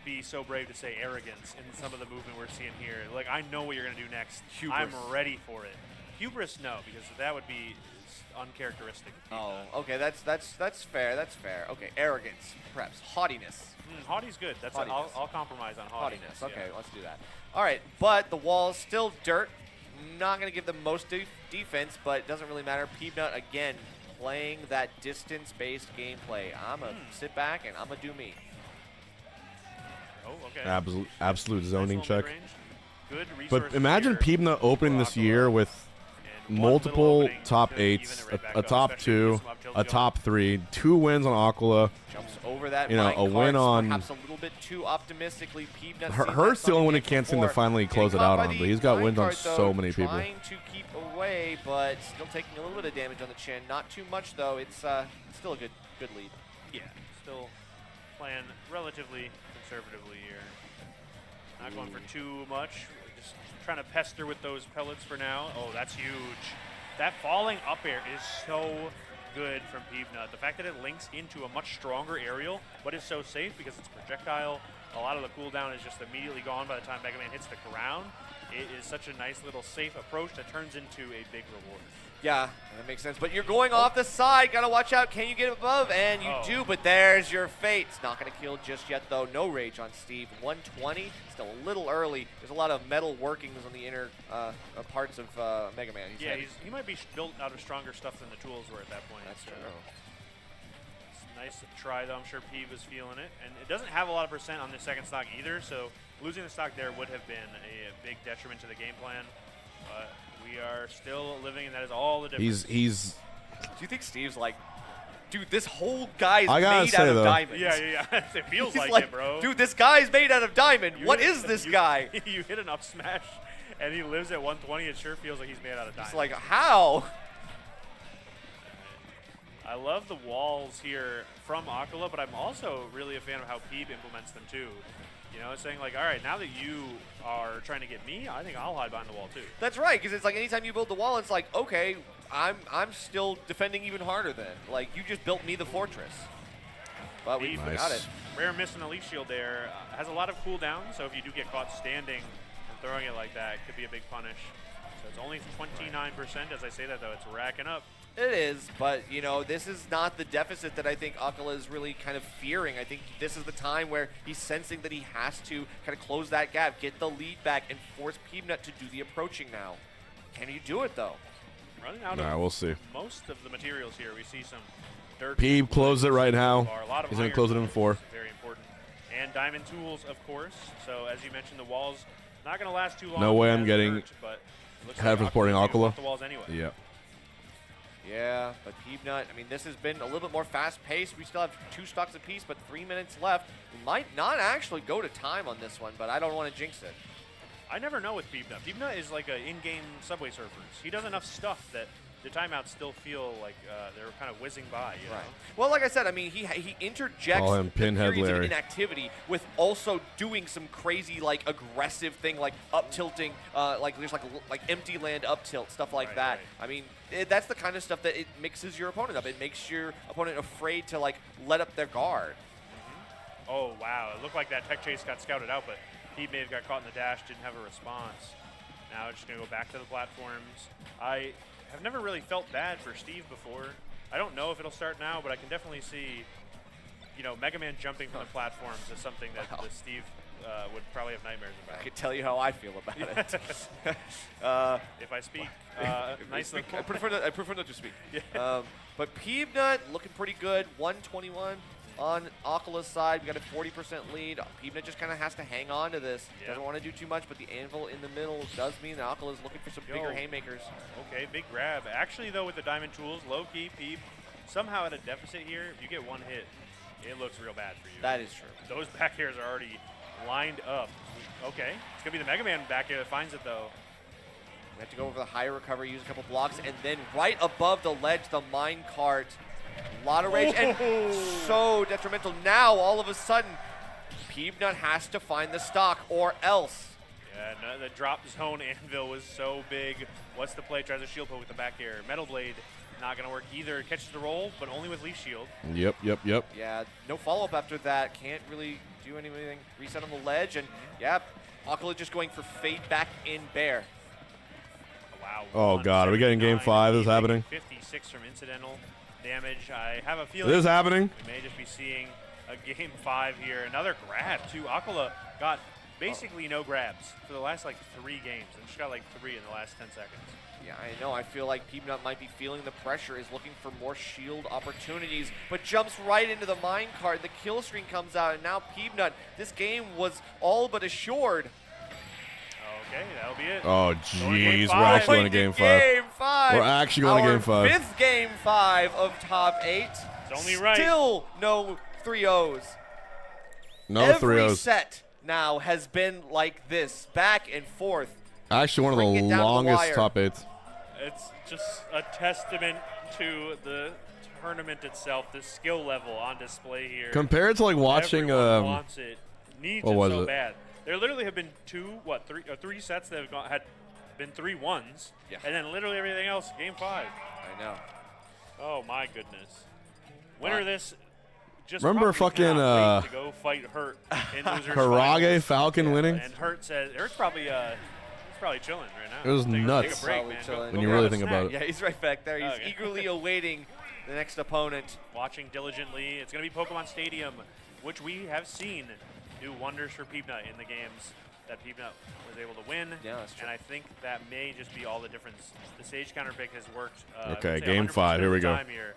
be so brave to say arrogance in some of the movement we're seeing here. Like, I know what you're going to do next. Hubris. I'm ready for it. Hubris, no, because that would be uncharacteristic. Oh, okay, that's fair. That's fair. Okay, arrogance, perhaps haughtiness. Haughty's good. That's Haughtiness. I'll compromise on haughtiness. Okay, yeah. let's do that. All right, but the wall's still dirt. Not going to give them most defense, but it doesn't really matter. Peanut, again, playing that distance-based gameplay. I'm going to sit back and I'm going to do me. Oh, okay. Absolute zoning check. Good But imagine Peanut opening this year with multiple top 8s, a top 2, a top 3, 2 wins on ACOLA. Jumps over that. A win on. Perhaps a little bit too optimistically. Peanut. Hurt's the only one who can't seem to finally close it out on, but he's got wins on so many people. Trying to keep away, but still taking a little bit of damage on the chin. Not too much though. It's still a good lead. Yeah, still playing relatively conservatively here. Not going for too much. Just trying to pester with those pellets for now. Oh, that's huge. That falling up air is so good from Peanut. The fact that it links into a much stronger aerial, but is so safe because it's projectile. A lot of the cooldown is just immediately gone by the time Mega Man hits the ground. It is such a nice little safe approach that turns into a big reward. Yeah, that makes sense. But you're going off the side. Got to watch out. Can you get above? And you do, but there's your fate. It's not going to kill just yet, though. No rage on Steve. 120, still a little early. There's a lot of metal workings on the inner parts of Mega Man. He might be built out of stronger stuff than the tools were at that point. That's true. It's a nice try, though. I'm sure Peeb was feeling it. And it doesn't have a lot of percent on the second stock either, so losing the stock there would have been a big detriment to the game plan. But we are still living, and that is all the difference. Do you think Steve's like, dude, this whole guy's made out of diamond? Yeah. It feels He's like it, bro. Dude, this guy's made out of diamond. What is this guy? You hit an up smash, and he lives at 120. It sure feels like he's made out of diamond. It's like, how? I love the walls here from ACOLA, but I'm also really a fan of how Peeb implements them too. You know, it's saying like, all right, now that you are trying to get me, I think I'll hide behind the wall too. That's right, because it's like anytime you build the wall, it's like, okay, I'm still defending even harder then. Like, you just built me the fortress. But we got it. Rare miss on the leaf shield there. Has a lot of cooldown, so if you do get caught standing and throwing it like that, it could be a big punish. So it's only 29%. As I say that, though, it's racking up. It is, but, you know, this is not the deficit that I think ACOLA is really kind of fearing. I think this is the time where he's sensing that he has to kind of close that gap, get the lead back, and force Peanut to do the approaching now. Can he do it, though? Running out of we'll see. Most of the materials here. We see some dirt. Peeb close it right now. A lot of He's going to close it in 4. Very important. And diamond tools, of course. So, as you mentioned, the wall's not going to last too long. No way I'm getting head for supporting ACOLA. The walls anyway. Yep. Yeah, but Peanut, I mean, this has been a little bit more fast-paced. We still have 2 stocks apiece, but 3 minutes left. We might not actually go to time on this one, but I don't want to jinx it. I never know with Peanut. Peanut is like an in-game Subway Surfers. He does enough stuff that the timeouts still feel like they're kind of whizzing by, you know? Well, like I said, I mean, he interjects Call him the Pinhead periods of Larry. inactivity with also doing some crazy, like, aggressive thing, like up-tilting, like there's like empty land up-tilt, stuff like that. I mean, that's the kind of stuff that it mixes your opponent up. It makes your opponent afraid to, like, let up their guard. Oh, wow. It looked like that tech chase got scouted out, but he may have got caught in the dash, didn't have a response. Now it's just going to go back to the platforms. I have never really felt bad for Steve before. I don't know if it'll start now, but I can definitely see you know, Mega Man jumping from the platforms is something that Steve would probably have nightmares about. I can tell you how I feel about it. If I speak, nice. I prefer not to speak. But Peanut looking pretty good. 121 on ACOLA's side. We got a 40% lead. Peanut just kind of has to hang on to this. Doesn't want to do too much, but the anvil in the middle does mean that ACOLA is looking for some bigger haymakers. Okay, big grab. Actually, though, with the diamond tools, low-key, Peep, somehow at a deficit here, if you get one hit, it looks real bad for you. That is true. Those back airs are already lined up. Okay, it's going to be the Mega Man back air that finds it, though. We have to go over the higher recovery, use a couple blocks, and then right above the ledge, the mine cart. A lot of rage, and so detrimental. Now, all of a sudden, Peanut has to find the stock, or else. Yeah, no, the drop zone anvil was so big. What's the play? Tries a shield poke with the back air. Metal Blade, not going to work either. Catches the roll, but only with Leaf Shield. Yep. Yeah, no follow-up after that. Can't really do anything. Reset on the ledge, and yeah, ACOLA just going for FEAT back in Bear. Wow. Oh, God. Are we getting game 5? This is happening? 56 from incidental damage. I have a feeling this is happening. We may just be seeing a game 5 here. Another grab, too. ACOLA got basically no grabs for the last, like, 3 games. And just got, like, 3 in the last 10 seconds. Yeah, I know. I feel like Peanut might be feeling the pressure, is looking for more shield opportunities, but jumps right into the minecart. The kill screen comes out, and now Peanut, this game was all but assured. Okay, that'll be it. Oh, jeez. We're actually going to game 5. Game 5. We're actually going to game 5. 5th game 5 of top 8. It's only right. Still no 3-0s. No Every 3-0s. set now has been like this, back and forth. Actually, one of the longest top 8s. It's just a testament to the tournament itself, the skill level on display here. Compared to like watching wants it, needs what it was so it? bad. There literally have been three sets that have had been 3-1s, and then literally everything else game 5. I know. Oh my goodness. Winner of this. Just remember fucking to go fight Hurt in losers Karage finals. Falcon winning? And Hurt's probably chilling right now. It was nuts Take a break, man. Go when you grab really a think snack. about it. Yeah, he's right back there. He's Okay. eagerly awaiting the next opponent. Watching diligently. It's going to be Pokemon Stadium, which we have seen do wonders for Peanut in the games that Peanut was able to win. Yeah, that's true. And I think that may just be all the difference. The stage counter pick has worked. Okay, game 5. Here we go. Here.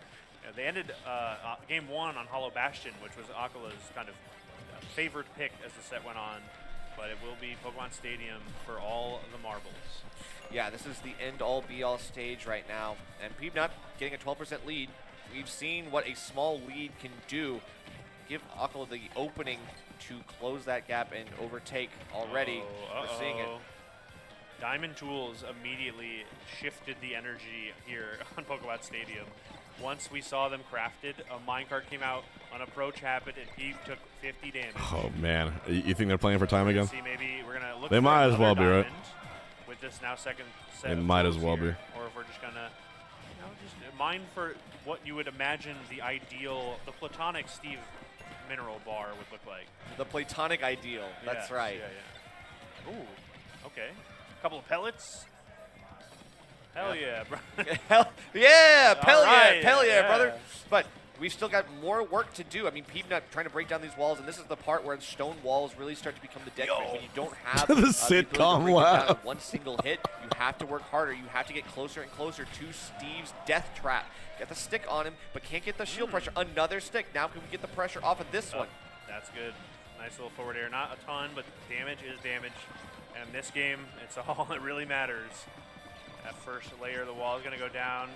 They ended game 1 on Hollow Bastion, which was ACOLA's kind of favored pick as the set went on. But it will be Pokemon Stadium for all the marbles. Yeah, this is the end-all, be-all stage right now. And Peanut getting a 12% lead. We've seen what a small lead can do. Give ACOLA the opening to close that gap and overtake already. We're seeing it. Diamond Tools immediately shifted the energy here on Pokemon Stadium. Once we saw them crafted, a minecart came out, an approach happened, and he took 50 damage. Oh, man. You think they're playing for time again? See, maybe we're going to look They for might as well be, right? With this now second set They of might tools as well here. be. Or if we're just going to just mine for what you would imagine the ideal, the platonic Steve mineral bar would look like. The platonic ideal. That's Yes, right. Yeah. Ooh, okay. A couple of pellets. Hell yeah, bro. Hell yeah, Right, hell yeah, yeah. brother. But we've still got more work to do. I mean, Peanut trying to break down these walls, and this is the part where stone walls really start to become the detriment. When you don't have The ability sitcom to break them down laugh. in one single hit, you have to work harder. You have to get closer and closer to Steve's death trap. Get the stick on him, but can't get the shield pressure. Another stick. Now can we get the pressure off of this one? That's good. Nice little forward air. Not a ton, but damage is damage. And in this game, it's all that really matters. That first layer of the wall is going to go down.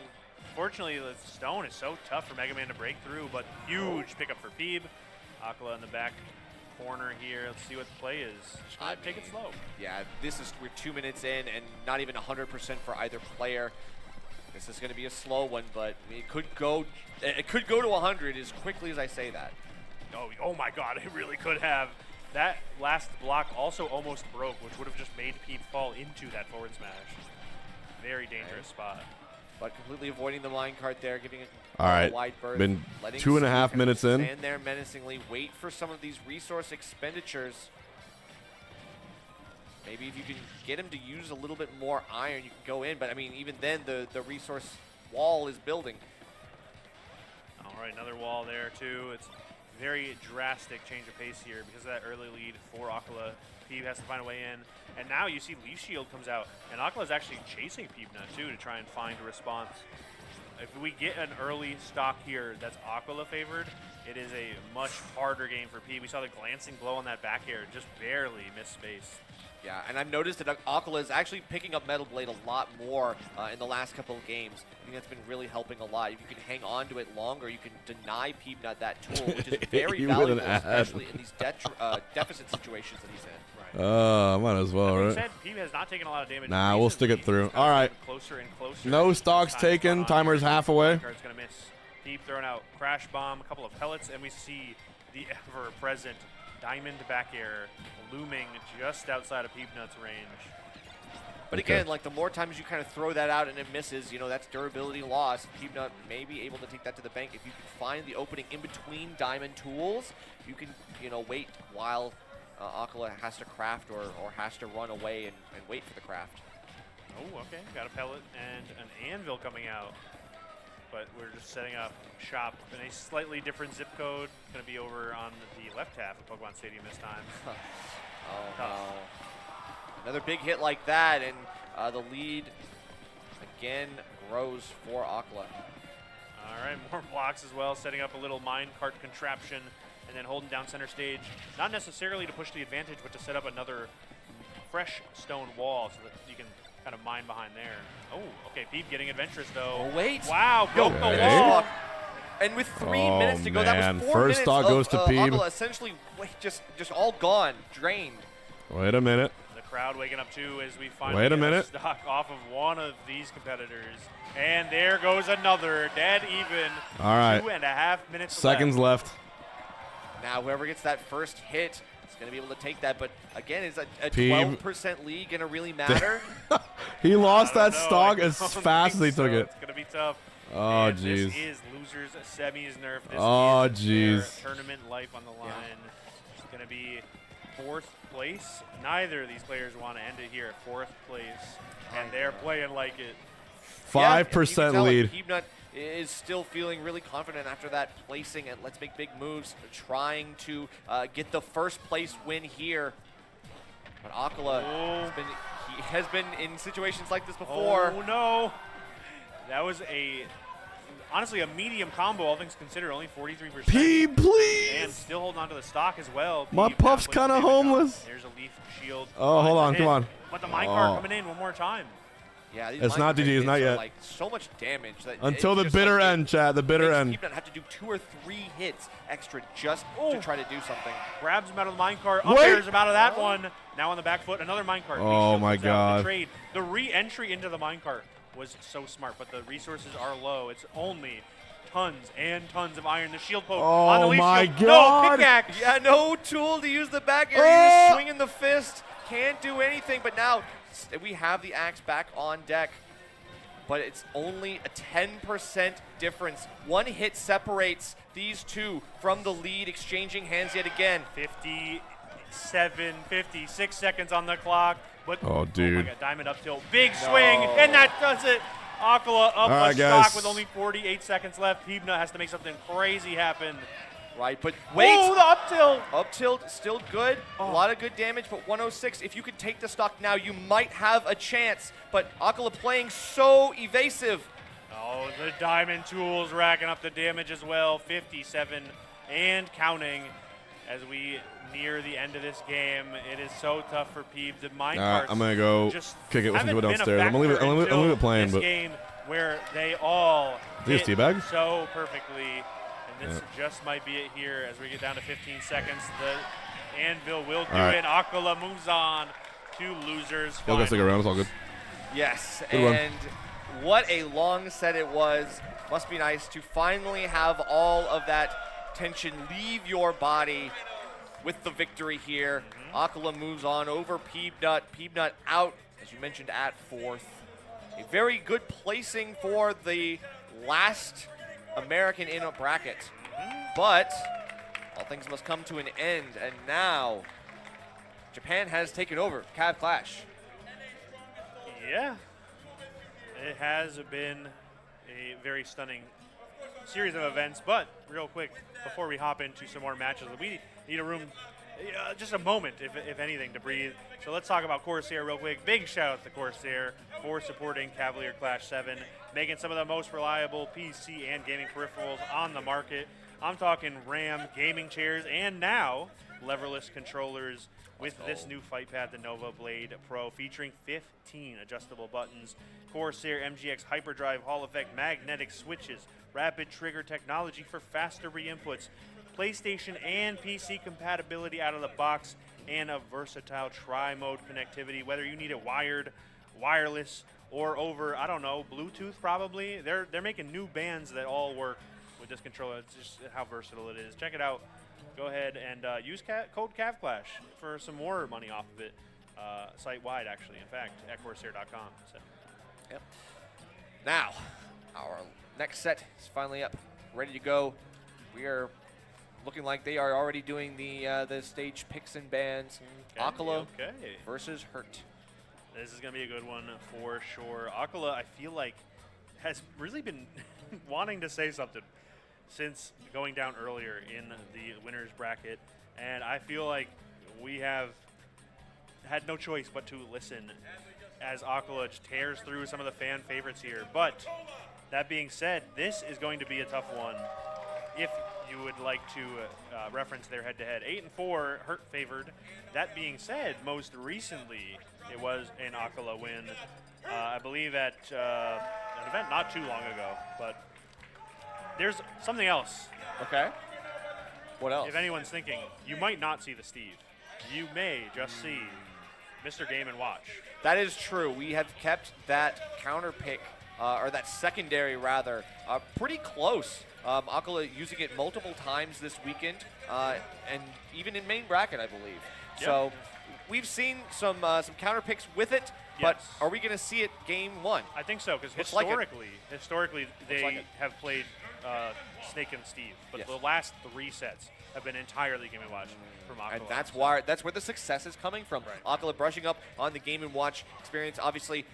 Fortunately, the stone is so tough for Mega Man to break through, but huge pickup for Peeb. ACOLA in the back corner here. Let's see what the play is. Just gonna take it slow. Yeah, we're 2 minutes in and not even 100% for either player. This is going to be a slow one, but it could go to 100 as quickly as I say that. Oh my God, it really could have. That last block also almost broke, which would have just made Peeb fall into that forward smash. Very dangerous spot. But completely avoiding the minecart there, giving it All right, a wide berth. been letting 2.5 Steve minutes in. Stand there menacingly, wait for some of these resource expenditures. Maybe if you can get him to use a little bit more iron, you can go in. But I mean, even then, the resource wall is building. All right, another wall there too. It's very drastic change of pace here because of that early lead for ACOLA. Peeb has to find a way in. And now you see Leaf Shield comes out, and ACOLA is actually chasing Peebnut too to try and find a response. If we get an early stock here that's ACOLA favored, it is a much harder game for Peeb. We saw the glancing blow on that back air, just barely missed space. Yeah, and I've noticed that ACOLA is actually picking up Metal Blade a lot more in the last couple of games. I think that's been really helping a lot. If you can hang on to it longer, you can deny Peebnut that tool, which is very valuable, especially in these deficit situations that he's in. Might as well, right? Said, Peeb has not taken a lot of damage. Nah, we'll stick it through. All right. Closer and closer. No stocks taken. Timer's half away. Card's gonna miss. Peeb throwing out Crash Bomb, a couple of pellets, and we see the ever-present Diamond back air looming just outside of Peebnut's range. But again, like the more times you kind of throw that out and it misses, you know, that's durability loss. Peebnut may be able to take that to the bank. If you can find the opening in between Diamond tools, you can, you know, wait while ACOLA has to craft or has to run away and wait for the craft. Oh, okay. Got a pellet and an anvil coming out. But we're just setting up shop in a slightly different zip code. Going to be over on the left half of Pokemon Stadium this time. Oh, no. Another big hit like that, and the lead again grows for ACOLA. All right, more blocks as well, setting up a little minecart contraption and then holding down center stage. Not necessarily to push the advantage, but to set up another fresh stone wall so that you can kind of mine behind there. Oh, okay, Peeb getting adventurous though. Oh, wait. Wow, broke the wall. And with 3 minutes to go, that was 4 First minutes stock of goes to Peeb. ACOLA essentially just all gone, drained. Wait a minute. The crowd waking up too as we finally Wait a get minute. stock off of one of these competitors. And there goes another, dead even. All right. 2.5 minutes Seconds left. Now whoever gets that first hit is going to be able to take that. But again, is a Peeb. 12% lead going to really matter? He lost that stock as fast as he took it. It's going to be tough. Oh, and jeez. This is losers semis nerf. This Oh, is their jeez. tournament life on the line. It's going to be 4th place. Neither of these players want to end it here at 4th place, and they're playing like it. 5% lead. Peebnut is still feeling really confident after that placing at Let's Make Big Moves, trying to get the first place win here. But ACOLA has been in situations like this before. Oh no! That was honestly a medium combo, all things considered, only 43%. Peeb, please! And still holding on to the stock as well. My Peeb puff's not putting kind of damage on. homeless. There's a leaf shield. Oh, hold on, come on. But the minecart Oh. coming in one more time. Yeah, these It's not minecart GG, it's not hits are, yet. like so much damage that Until the it's just bitter like end, chat, the bitter makes end. Peebnut have to do 2 or 3 hits extra just to try to do something. Grabs him out of the minecart, Wait. up airs him out of that one. Now on the back foot, another minecart. Oh Leaf shield my comes out. God. The trade, the re-entry into the minecart was so smart, but the resources are low. It's only tons and tons of iron. The shield poke on the Oh leaf my shield. God. No pickaxe. Yeah, no tool to use the back air. Oh. He's swinging the fist. Can't do anything, but now we have the axe back on deck. But it's only a 10% difference. 1 hit separates these two from the lead, exchanging hands yet again. 56 seconds on the clock. But Oh, dude. my God, Diamond up tilt. Big swing, and that does it. ACOLA up All right, a stock guys. with only 48 seconds left. Peebnut has to make something crazy happen. Right, but wait. Oh, the up tilt. Up tilt, still good. A lot of good damage, but 106. If you could take the stock now, you might have a chance. But ACOLA playing so evasive. Oh, the diamond tools racking up the damage as well. 57 and counting as we near the end of this game. It is so tough for Peeb. The All right, minecarts I'm gonna go just kick it with haven't some been a downstairs. I'm gonna leave it. factor I'm gonna leave it playing, this but game where they all Is hit this teabag? so perfectly. And this just might be it here as we get down to 15 seconds. The anvil will do All right. it. ACOLA moves on to losers. Y'all can stick around. It's all good. Yes, Good one. and what a long set it was. Must be nice to finally have all of that tension leave your body with the victory here. ACOLA moves on over Peebnut. Peebnut out, as you mentioned, at 4th. A very good placing for the last American in a bracket. But all things must come to an end, and now Japan has taken over Cav Clash. Yeah, it has been a very stunning series of events. But real quick, before we hop into some more matches, we need a room, just a moment, if anything, to breathe. So let's talk about Corsair real quick. Big shout out to Corsair for supporting Cavalier Clash 7, making some of the most reliable PC and gaming peripherals on the market. I'm talking RAM, gaming chairs, and now leverless controllers with this new FightPad, the Nova Blade Pro, featuring 15 adjustable buttons, Corsair MGX Hyperdrive Hall Effect magnetic switches, rapid trigger technology for faster re-inputs, PlayStation and PC compatibility out of the box, and a versatile tri-mode connectivity, whether you need it wired, wireless, or over, I don't know, Bluetooth probably. They're making new bands that all work with this controller. It's just how versatile it is. Check it out. Go ahead and use code CAVClash for some more money off of it, site-wide actually, in fact, at Corsair.com. So. Yep. Now, our next set is finally up, ready to go. We are looking like they are already doing the stage picks and bans. ACOLA versus Hurt. This is going to be a good one for sure. ACOLA, I feel like, has really been wanting to say something since going down earlier in the winner's bracket, and I feel like we have had no choice but to listen as ACOLA tears through some of the fan favorites here. But that being said, this is going to be a tough one if you would like to reference their head-to-head. 8-4, Hurt favored. That being said, most recently it was an ACOLA win, I believe at an event not too long ago, but there's something else. Okay. What else? If anyone's thinking, you might not see the Steve. You may just see Mr. Game & Watch. That is true. We have kept that counter pick, or that secondary rather, pretty close. ACOLA using it multiple times this weekend, and even in main bracket, I believe. Yep. So we've seen some counter picks with it, but are we going to see it game one? I think so, because historically they have played Snake and Steve, but the last 3 sets have been entirely Game & Watch from ACOLA. And that's where the success is coming from. Right. ACOLA brushing up on the Game & Watch experience, obviously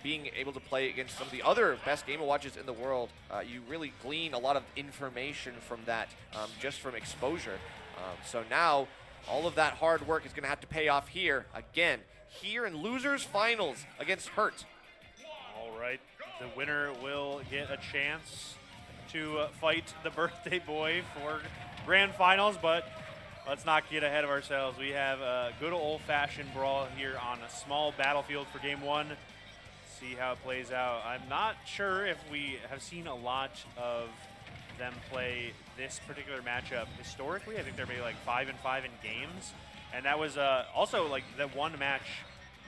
being able to play against some of the other best Game & Watches in the world. You really glean a lot of information from that, just from exposure. So now all of that hard work is going to have to pay off here, again, here in Losers Finals against Hurt. All right, the winner will get a chance to fight the birthday boy for grand finals, but let's not get ahead of ourselves. We have a good old-fashioned brawl here on a small battlefield for game one. See how it plays out. I'm not sure if we have seen a lot of them play this particular matchup historically. I think they're maybe like 5-5 in games, and that was also like the one match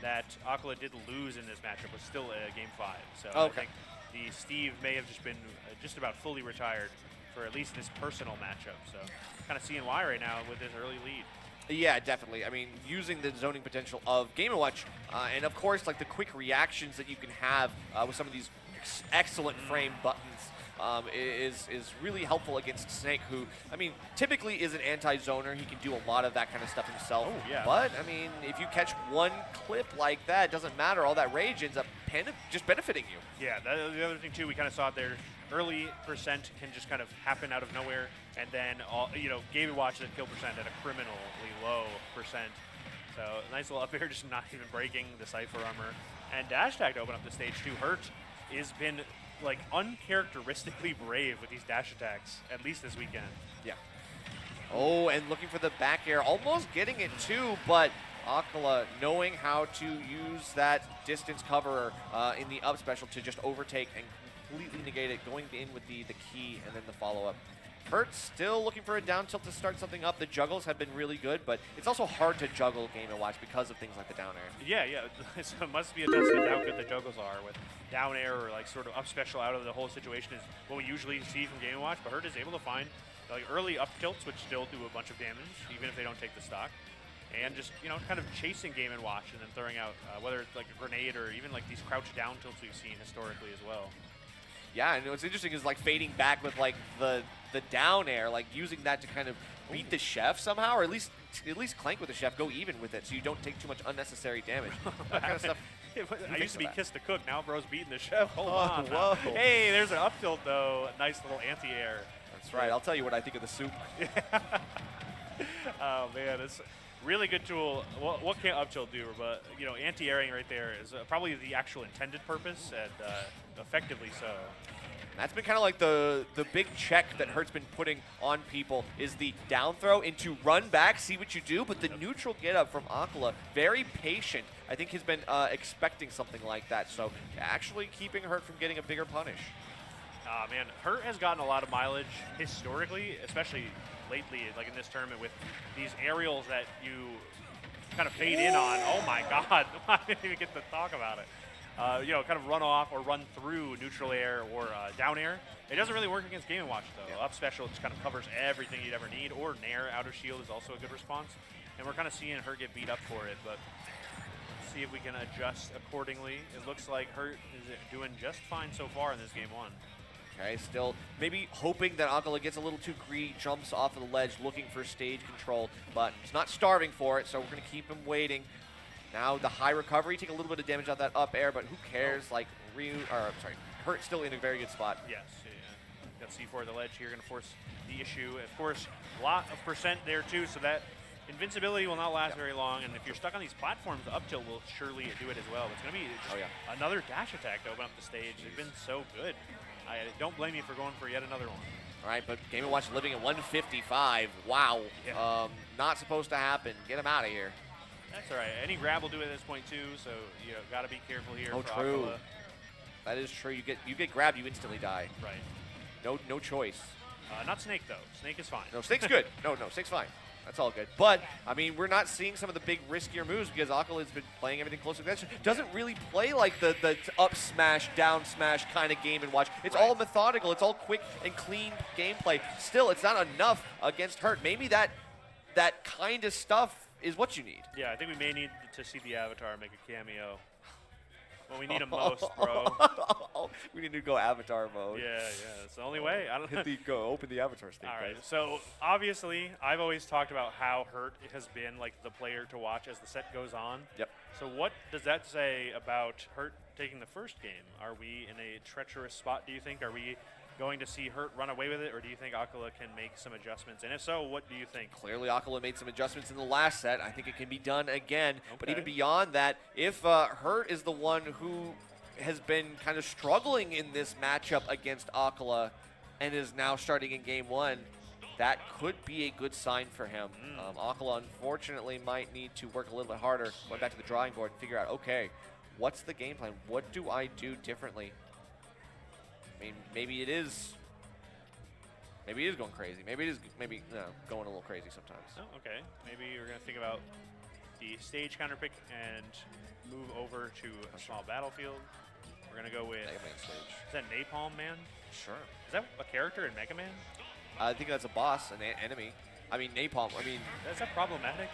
that ACOLA did lose in this matchup was still game 5. So I think the Steve may have just been just about fully retired for at least this personal matchup. So kind of seeing why right now with this early lead. Yeah, definitely. I mean, using the zoning potential of Game & Watch, and of course, like the quick reactions that you can have with some of these excellent frame buttons is really helpful against Snake, who, I mean, typically is an anti-zoner. He can do a lot of that kind of stuff himself. Oh, yeah. But, I mean, if you catch one clip like that, it doesn't matter. All that rage ends up just benefiting you. Yeah, the other thing, too, we kind of saw it there. Early percent can just kind of happen out of nowhere, and then, Game & Watch that kill percent at a criminally low percent. So, nice little up air, just not even breaking the Cypher armor. And dash tag to open up the stage, too. Hurt has been like uncharacteristically brave with these dash attacks, at least this weekend. Yeah. Oh, and looking for the back air, almost getting it too, but ACOLA knowing how to use that distance cover in the up special to just overtake and completely negate it, going in with the key and then the follow-up. Hurt still looking for a down tilt to start something up. The juggles have been really good, but it's also hard to juggle Game & Watch because of things like the down air. Yeah. So it must be a testament to how good the juggles are with down air or like sort of up special out of the whole situation is what we usually see from Game & Watch, but Hurt is able to find like early up tilts, which still do a bunch of damage, even if they don't take the stock. And just, kind of chasing Game & Watch and then throwing out, whether it's like a grenade or even like these crouch down tilts we've seen historically as well. Yeah, and what's interesting is like fading back with like the down air, like using that to kind of beat the chef somehow, or at least clank with the chef, go even with it, so you don't take too much unnecessary damage. That kind of stuff I used to be Kiss the Cook. Now bro's beating the chef. Hold on. Whoa. Hey, there's an up tilt, though. A nice little anti-air. That's right. I'll tell you what I think of the soup. Oh, man. It's really good tool. What can't up tilt do? But, you know, anti-airing right there is probably the actual intended purpose, and effectively so. That's been kind of like the big check that Hurt's been putting on people is the down throw into run back, see what you do, but the neutral get up from ACOLA, very patient. I think he's been expecting something like that, so actually keeping Hurt from getting a bigger punish. Man, Hurt has gotten a lot of mileage historically, especially lately, like in this tournament with these aerials that you kind of fade in on. Oh my God, I didn't even get to talk about it. You know, kind of run off or run through neutral air or down air. It doesn't really work against Game & Watch, though. Up special just kind of covers everything you'd ever need, or nair out of shield is also a good response. And we're kind of seeing Hurt get beat up for it, but let's see if we can adjust accordingly. It looks like Hurt is doing just fine so far in this Game 1. Okay, still maybe hoping that ACOLA gets a little too greedy, jumps off of the ledge looking for stage control, but he's not starving for it, so we're going to keep him waiting. Now the high recovery, take a little bit of damage out that up air, but who cares? Like Hurt still in a very good spot. Yes, got C4 at the ledge here, going to force the issue. Of course, a lot of percent there too, so that invincibility will not last very long. And if you're stuck on these platforms, the up tilt will surely do it as well. It's going to be just another dash attack to open up the stage. They've been so good. I don't blame you for going for yet another one. All right, but Game & Watch living at 155. Wow. Yeah. Not supposed to happen. Get him out of here. That's all right. Any grab will do it at this point too, so you got to be careful here. Oh, for true. ACOLA. That is true. You get grabbed, you instantly die. Right. No choice. Not Snake though. Snake is fine. No, Snake's good. No, Snake's fine. That's all good. But, I mean, we're not seeing some of the big riskier moves because ACOLA has been playing everything close to the edge. Doesn't really play like the up smash, down smash kind of Game & Watch. It's all methodical. It's all quick and clean gameplay. Still, it's not enough against Hurt. Maybe that kind of stuff is what you need. Yeah, I think we may need to see the Avatar make a cameo. Well, we need him most, bro. We need to go Avatar mode. Yeah, that's the only way. I don't open the Avatar stage. All right, so obviously, I've always talked about how Hurt has been like the player to watch as the set goes on. Yep. So what does that say about Hurt taking the first game? Are we in a treacherous spot, do you think? Are we going to see Hurt run away with it, or do you think ACOLA can make some adjustments? And if so, what do you think? Clearly, ACOLA made some adjustments in the last set. I think it can be done again. Okay. But even beyond that, if Hurt is the one who has been kind of struggling in this matchup against ACOLA and is now starting in Game 1, that could be a good sign for him. ACOLA, unfortunately, might need to work a little bit harder, going back to the drawing board and figure out, okay, what's the game plan? What do I do differently? I mean, maybe it is going crazy. Maybe it is going a little crazy sometimes. Oh, okay. Maybe you're going to think about the stage counter pick and move over to a small battlefield. We're going to go with Mega Man stage. Is that Napalm Man? Sure. Is that a character in Mega Man? I think that's a boss, an enemy. I mean, Napalm. I mean, is that problematic?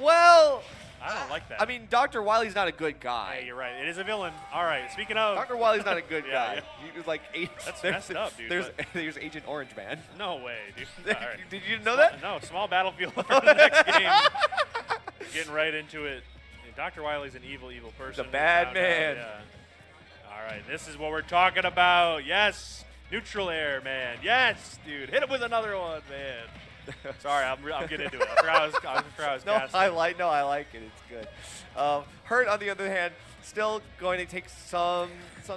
Well, I don't like that. I mean, Dr. Wily's not a good guy. Hey, you're right. It is a villain. All right. Speaking of, Dr. Wily's not a good guy. He was like That's messed up, dude. There's Agent Orange Man. No way, dude. All right. Did you know that? No. Small battlefield for the next game. Getting right into it. Dr. Wily's an evil person. The bad man. All right. This is what we're talking about. Yes. Neutral air, man. Yes, dude. Hit him with another one, man. Sorry, I'm getting into it. I forgot I was casting. I like it. It's good. Hurt, on the other hand, still going to take some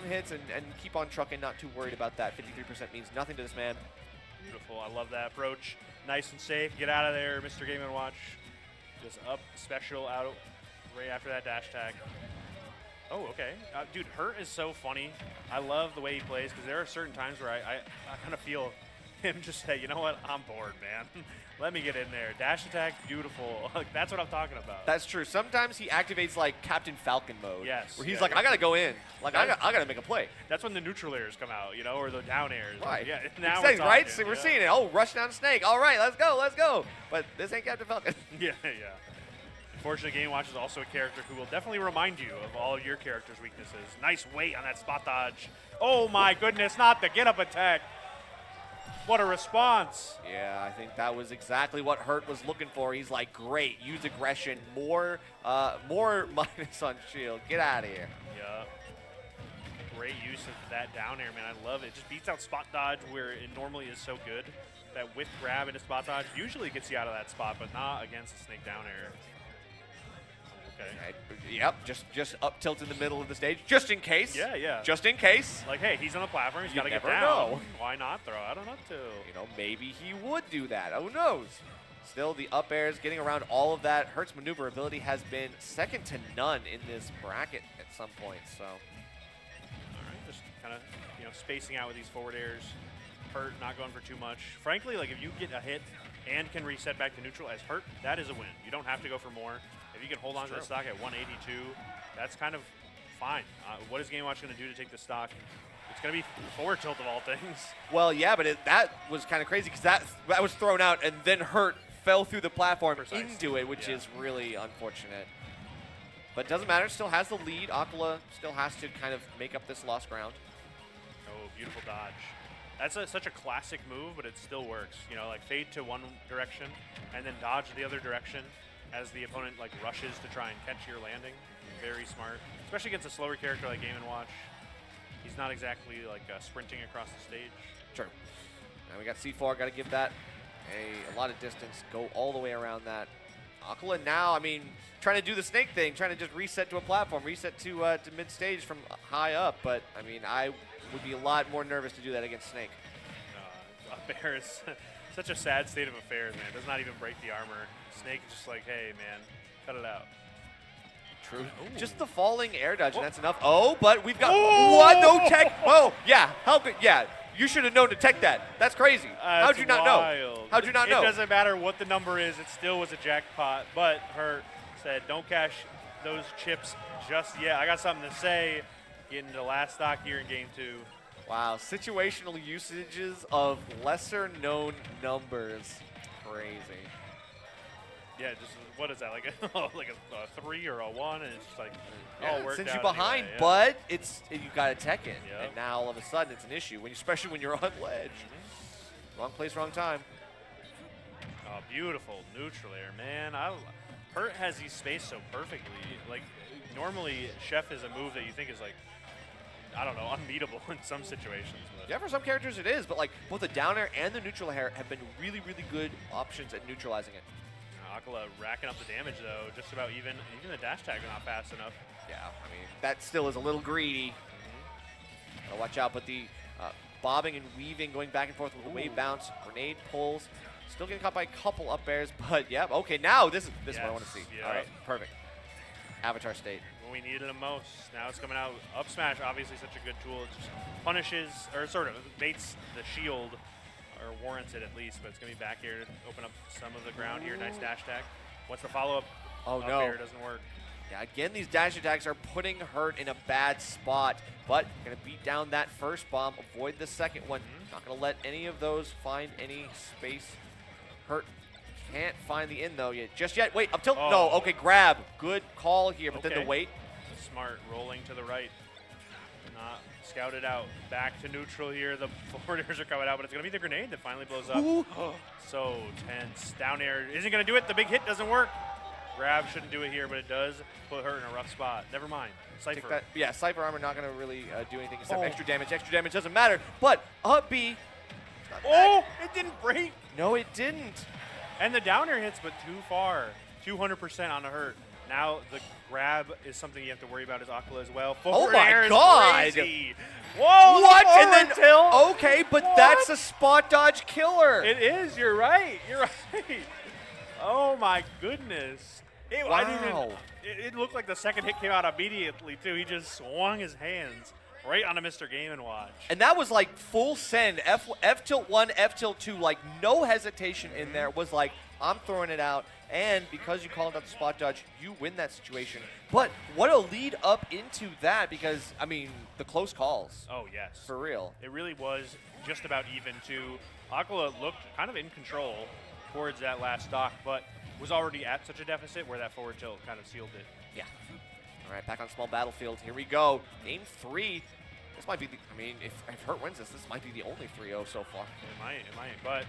hits and keep on trucking. Not too worried about that. 53% means nothing to this man. Beautiful. I love that approach. Nice and safe. Get out of there, Mr. Game & Watch. Just up special out right after that dash tag. Oh, okay. Dude, Hurt is so funny. I love the way he plays because there are certain times where I kind of feel him just say, you know what, I'm bored, man. Let me get in there. Dash attack, beautiful. Like, that's what I'm talking about. That's true. Sometimes he activates like Captain Falcon mode. Yes. Where he's like, I gotta go in. Like, I gotta make a play. That's when the neutral airs come out, you know, or the down airs. Right. Yeah. Now we're talking, right? So we're seeing it. Oh, rush down Snake. All right, let's go. But this ain't Captain Falcon. Yeah. Unfortunately, Game Watch is also a character who will definitely remind you of all of your character's weaknesses. Nice weight on that spot dodge. Oh my goodness, not the get-up attack. What a response. Yeah, I think that was exactly what Hurt was looking for. He's like, great, use aggression, more minus on shield. Get out of here. Yeah. Great use of that down air, man. I love it. Just beats out spot dodge where it normally is so good. That with grab into spot dodge usually gets you out of that spot, but not against a snake down air. Okay. Right. Yep, just up tilt in the middle of the stage, just in case. Yeah, yeah. Just in case. Like, hey, he's on the platform. He's got to get never down. know. Why not throw out an up two? You know, maybe he would do that. Who knows? Still, the up airs, getting around all of that. Hurt's maneuverability has been second to none in this bracket at some point. So, all right, just kind of spacing out with these forward airs. Hurt not going for too much. Frankly, like if you get a hit and can reset back to neutral as Hurt, that is a win. You don't have to go for more. If you can hold on to the stock at 182, that's kind of fine. What is Game Watch going to do to take the stock? It's going to be forward tilt of all things. Well, yeah, but that was kind of crazy because that was thrown out and then Hurt fell through the platform into it, which is really unfortunate. But it doesn't matter. Still has the lead. ACOLA still has to kind of make up this lost ground. Oh, beautiful dodge. That's such a classic move, but it still works. You know, like fade to one direction and then dodge the other direction as the opponent like rushes to try and catch your landing. Very smart, especially against a slower character like Game & Watch. He's not exactly like sprinting across the stage. True. Now we got C4, got to give that a lot of distance, go all the way around that. ACOLA now, I mean, trying to do the snake thing, trying to just reset to a platform, reset to mid-stage from high up, but I mean, I would be a lot more nervous to do that against Snake. Up air is such a sad state of affairs, man. Does not even break the armor. Snake is just like, hey, man, cut it out. True. Ooh. Just the falling air dodge, and that's enough. Oh, but we've got what? No tech. Oh, yeah. How good? Yeah, you should have known to tech that. That's crazy. How'd you not know? How'd you not know? It doesn't matter what the number is. It still was a jackpot. But Hurt said, don't cash those chips just yet. I got something to say. Getting the last stock here in Game 2. Wow, situational usages of lesser-known numbers. Crazy. Yeah, just what is that, like a 3 or a 1, and it's just like all worked sends out you behind, anyway, but you got to tech in, and now all of a sudden it's an issue, especially when you're on ledge. Wrong place, wrong time. Oh, beautiful neutral air, man. Hurt has these spaced so perfectly. Like normally, Chef is a move that you think is like, I don't know, unbeatable in some situations. But. Yeah, for some characters it is, but like both the down air and the neutral air have been really, really good options at neutralizing it. ACOLA racking up the damage though, just about even the dash tag are not fast enough. Yeah, I mean, that still is a little greedy. Gotta watch out, but the bobbing and weaving, going back and forth with the wave bounce, grenade pulls, still getting caught by a couple up airs, but yeah, okay, now this is what I want to see. Yeah. All right, perfect. Avatar state. When we needed it most. Now it's coming out. Up smash, obviously such a good tool. It just punishes, or sort of baits the shield, or warrants it at least, but it's going to be back here to open up some of the ground here. Nice dash attack. What's the follow-up? Oh, up no. air doesn't work. Yeah, again, these dash attacks are putting Hurt in a bad spot, but going to beat down that first bomb, avoid the second one. Not going to let any of those find any space. Hurt can't find the in, though, just yet. Wait, up tilt. No, okay, grab. Good call here, but then the wait. Smart, rolling to the right. Not scouted out. Back to neutral here. The forwarders are coming out, but it's going to be the grenade that finally blows up. So tense. Down air isn't going to do it. The big hit doesn't work. Grab shouldn't do it here, but it does put Hurt in a rough spot. Never mind. Cypher. Yeah, Cypher armor not going to really do anything except extra damage. Extra damage doesn't matter, but up B. Oh, it didn't break. No, it didn't. And the down air hits, but too far. 200% on the Hurt. Now the grab is something you have to worry about as ACOLA as well. Forward air is crazy. Whoa! What? And then tilt. Okay, but that's a spot dodge killer. It is. You're right. You're right. Oh my goodness. Wow. It looked like the second hit came out immediately too. He just swung his hands right onto Mr. Game & Watch. And that was like full send. F tilt 1, F tilt 2, like no hesitation in there. Was like, I'm throwing it out. And because you called out the spot dodge, you win that situation. But what a lead up into that, because, I mean, the close calls. Oh, yes. For real. It really was just about even, too. ACOLA looked kind of in control towards that last stock, but was already at such a deficit where that forward tilt kind of sealed it. Yeah. All right, back on small battlefield. Here we go. Game 3. This might be the, I mean, if Hurt wins this might be the only 3-0 so far. It might, but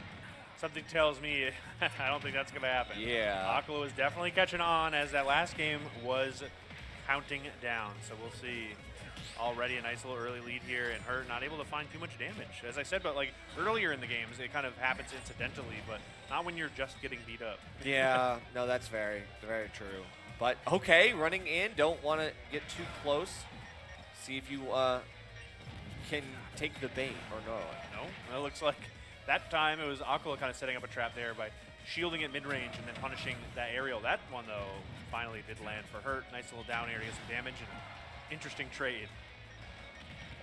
something tells me I don't think that's going to happen. Yeah. ACOLA is definitely catching on as that last game was counting down. So we'll see. Already a nice little early lead here, and Hurt not able to find too much damage. As I said, but like earlier in the games, it kind of happens incidentally, but not when you're just getting beat up. Yeah, no, that's very, very true. But okay, running in, don't want to get too close. See if you can take the bait or no. No, it looks like that time it was ACOLA kind of setting up a trap there by shielding at mid-range and then punishing that aerial. That one, though, finally did land for Hurt. Nice little down area, some damage, and interesting trade.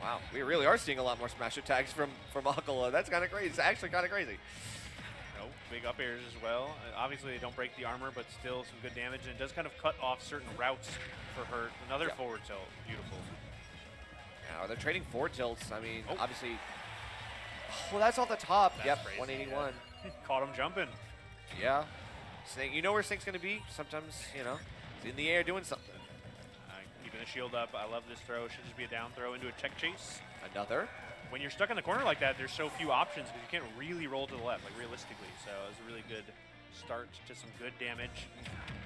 Wow, we really are seeing a lot more smash attacks from ACOLA. That's kind of crazy. It's actually kind of crazy. No, big up airs as well. Obviously, they don't break the armor, but still some good damage, and it does kind of cut off certain routes for Hurt. Another forward tilt. Beautiful. Now, they're trading forward tilts. I mean, obviously. Well, that's off the top. That's yep, crazy, 181. Yeah. Caught him jumping. Yeah. Snake, you know where Snake's going to be? Sometimes, you know, he's in the air doing something. Keeping the shield up. I love this throw. Should just be a down throw into a check chase. Another. When you're stuck in the corner like that, there's so few options because you can't really roll to the left, like realistically. So it was a really good start to some good damage.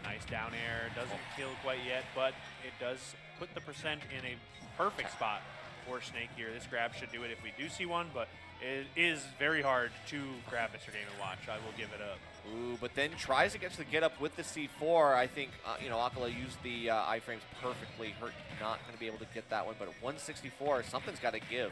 Nice down air. Doesn't kill quite yet, but it does put the percent in a perfect spot for Snake here. This grab should do it if we do see one, but it is very hard to grab Mr. Game & Watch. I will give it up. Ooh, but then tries to get to the get up with the C4. I think, you know, ACOLA used the iframes perfectly. Hurt not going to be able to get that one, but at 164, something's got to give.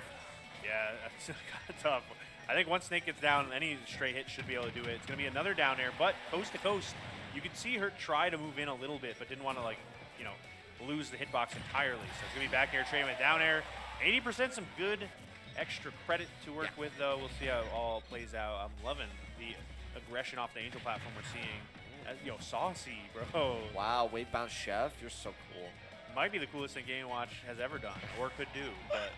Yeah, that's kind of tough. I think once Snake gets down, any straight hit should be able to do it. It's going to be another down air, but coast to coast. You could see Hurt try to move in a little bit, but didn't want to, like, you know, lose the hitbox entirely. So it's going to be back air, trading with down air. 80%, some good extra credit to work with, though. We'll see how it all plays out. I'm loving the aggression off the Angel platform we're seeing. Yo, saucy, bro. Wow, wave bounce chef, you're so cool. Might be the coolest thing Game & Watch has ever done, or could do, but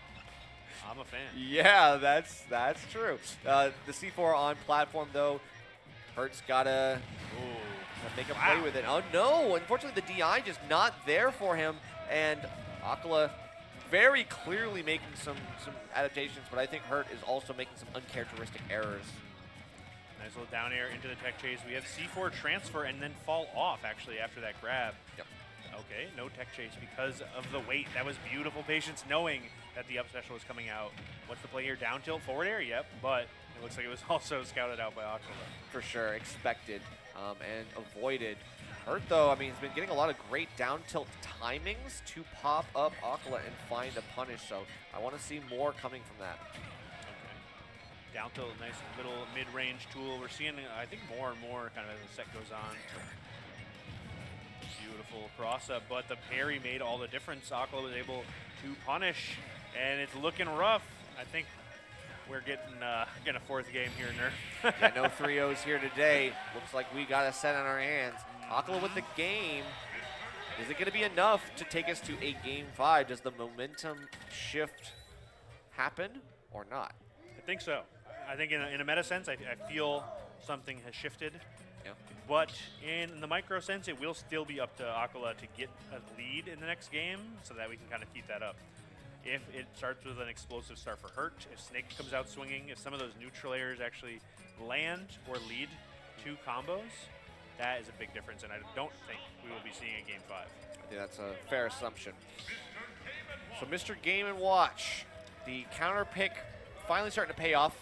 I'm a fan. Yeah, that's true. The C4 on platform, though, Hurt's gotta make a play with it. Oh no, unfortunately the DI just not there for him, and ACOLA very clearly making some adaptations, but I think Hurt is also making some uncharacteristic errors. Nice little down air into the tech chase. We have C4 transfer and then fall off, actually, after that grab. Yep. Okay, no tech chase because of the weight. That was beautiful patience, knowing that the up special was coming out. What's the play here? Down tilt, forward air? Yep, but it looks like it was also scouted out by ACOLA. For sure, expected and avoided. Hurt, though, I mean, he's been getting a lot of great down tilt timings to pop up ACOLA and find a punish, so I want to see more coming from that. Down tilt, nice little mid-range tool. We're seeing, I think, more and more kind of as the set goes on. Beautiful cross-up, but the parry made all the difference. ACOLA was able to punish, and it's looking rough. I think we're getting a fourth game here, Nerf. Yeah, no 3-0s here today. Looks like we got a set on our hands. ACOLA with the game. Is it going to be enough to take us to a game 5? Does the momentum shift happen or not? I think so. I think in a meta sense, I feel something has shifted. Yeah. But in the micro sense, it will still be up to ACOLA to get a lead in the next game so that we can kind of keep that up. If it starts with an explosive start for Hurt, if Snake comes out swinging, if some of those neutral airs actually land or lead to combos, that is a big difference, and I don't think we will be seeing a game 5. I think that's a fair assumption. So Mr. Game & Watch, the counter pick finally starting to pay off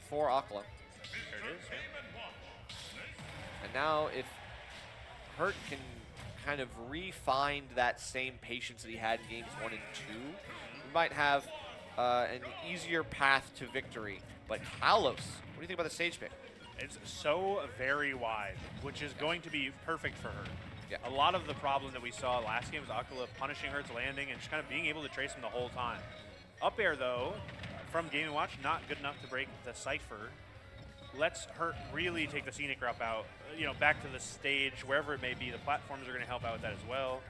for ACOLA. There it is, yeah. And now if Hurt can kind of re-find that same patience that he had in games 1 and 2, we might have an easier path to victory. But Kalos, what do you think about the stage pick? It's so very wide, which is going to be perfect for Hurt. Yeah. A lot of the problem that we saw last game was ACOLA punishing Hurt's landing and just kind of being able to trace him the whole time. Up air, though, from Game & Watch, not good enough to break the Cypher. Let's Hurt really take the scenic route out, you know, back to the stage, wherever it may be. The platforms are going to help out with that as well.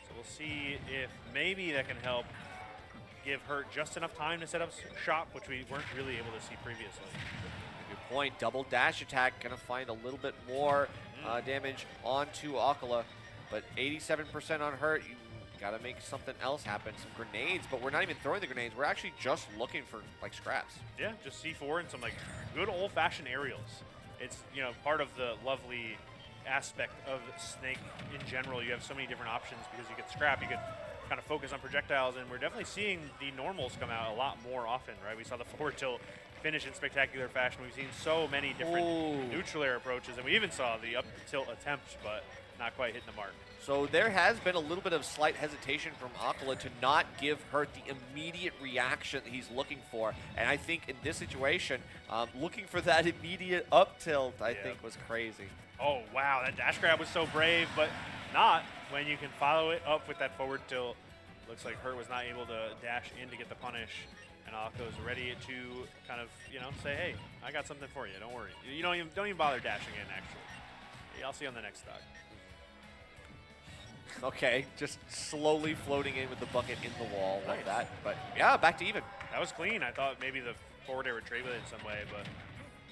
So we'll see if maybe that can help give Hurt just enough time to set up shop, which we weren't really able to see previously. Good point. Double dash attack, going to find a little bit more damage onto ACOLA, but 87% on Hurt. You Gotta make something else happen, some grenades, but we're not even throwing the grenades. We're actually just looking for like scraps. Yeah, just C4 and some like good old-fashioned aerials. It's, you know, part of the lovely aspect of Snake in general. You have so many different options because you get scrap, you get kind of focus on projectiles, and we're definitely seeing the normals come out a lot more often, right? We saw the forward tilt finish in spectacular fashion. We've seen so many different neutral air approaches, and we even saw the up tilt attempt, but not quite hitting the mark. So there has been a little bit of slight hesitation from ACOLA to not give Hurt the immediate reaction that he's looking for. And I think in this situation, looking for that immediate up tilt, I think was crazy. Oh, wow, that dash grab was so brave, but not when you can follow it up with that forward tilt. Looks like Hurt was not able to dash in to get the punish. And Akko's ready to kind of, you know, say, hey, I got something for you, don't worry. You don't even bother dashing in, actually. Yeah, I'll see you on the next stock. Okay, just slowly floating in with the bucket in the wall like that. But yeah, back to even. That was clean. I thought maybe the forward air would trade with it in some way, but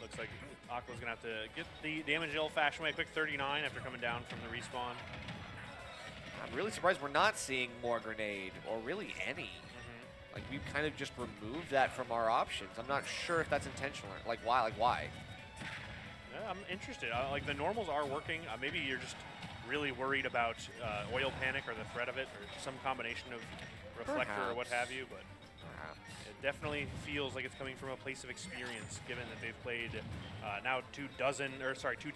looks like Aqua's going to have to get the damage the old-fashioned way. Quick 39 after coming down from the respawn. I'm really surprised we're not seeing more grenade, or really any. Like, we've kind of just removed that from our options. I'm not sure if that's intentional. Like, why? Like, why? Yeah, I'm interested. Like, the normals are working. Maybe you're just really worried about oil panic or the threat of it, or some combination of reflector or what have you, but it definitely feels like it's coming from a place of experience, given that they've played now 2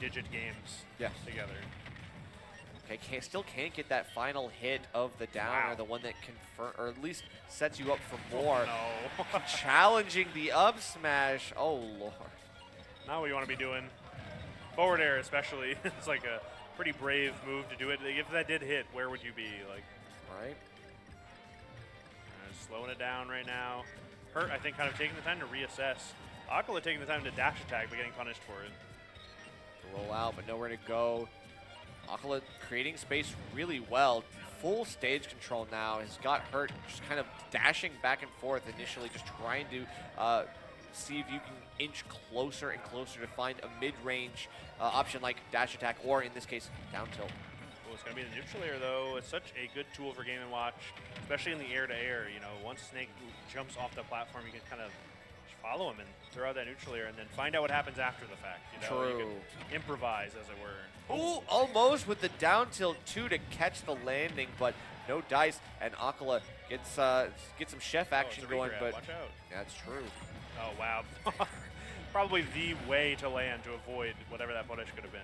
digit games together. Okay, still can't get that final hit of the down or the one that or at least sets you up for more. Oh, no. Challenging the up smash. Oh, Lord. Not what you want to be doing. Forward air especially. It's like a pretty brave move to do it. If that did hit, where would you be? Like, right? Slowing it down right now. Hurt, I think, kind of taking the time to reassess. ACOLA taking the time to dash attack, but getting punished for it. To roll out, but nowhere to go. ACOLA creating space really well. Full stage control now. Has got Hurt just kind of dashing back and forth initially, just trying to see if you can inch closer and closer to find a mid-range option like dash attack, or in this case, down tilt. Well, it's going to be the neutral air, though. It's such a good tool for Game & Watch, especially in the air-to-air. You know, once Snake jumps off the platform, you can kind of just follow him and throw out that neutral air and then find out what happens after the fact. You know, you can improvise, as it were. Ooh, almost with the down tilt, too, to catch the landing, but no dice, and ACOLA gets some chef action going, but watch out. That's true. Oh, wow. Probably the way to land to avoid whatever that punish could have been.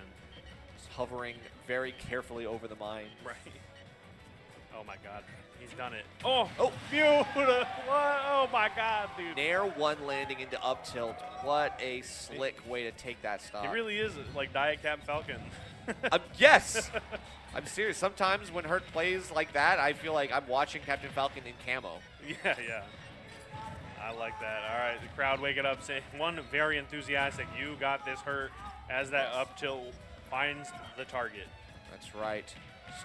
Just hovering very carefully over the mine. Right. Oh, my God. He's done it. Oh, beautiful. What? Oh, my God, dude. Nair 1 landing into up tilt. What a slick way to take that stock. It really is like Diet Captain Falcon. Yes. I'm serious. Sometimes when Hurt plays like that, I feel like I'm watching Captain Falcon in camo. Yeah, yeah. I like that. All right, the crowd waking up, saying one very enthusiastic, you got this, Hurt, as that up tilt finds the target. That's right.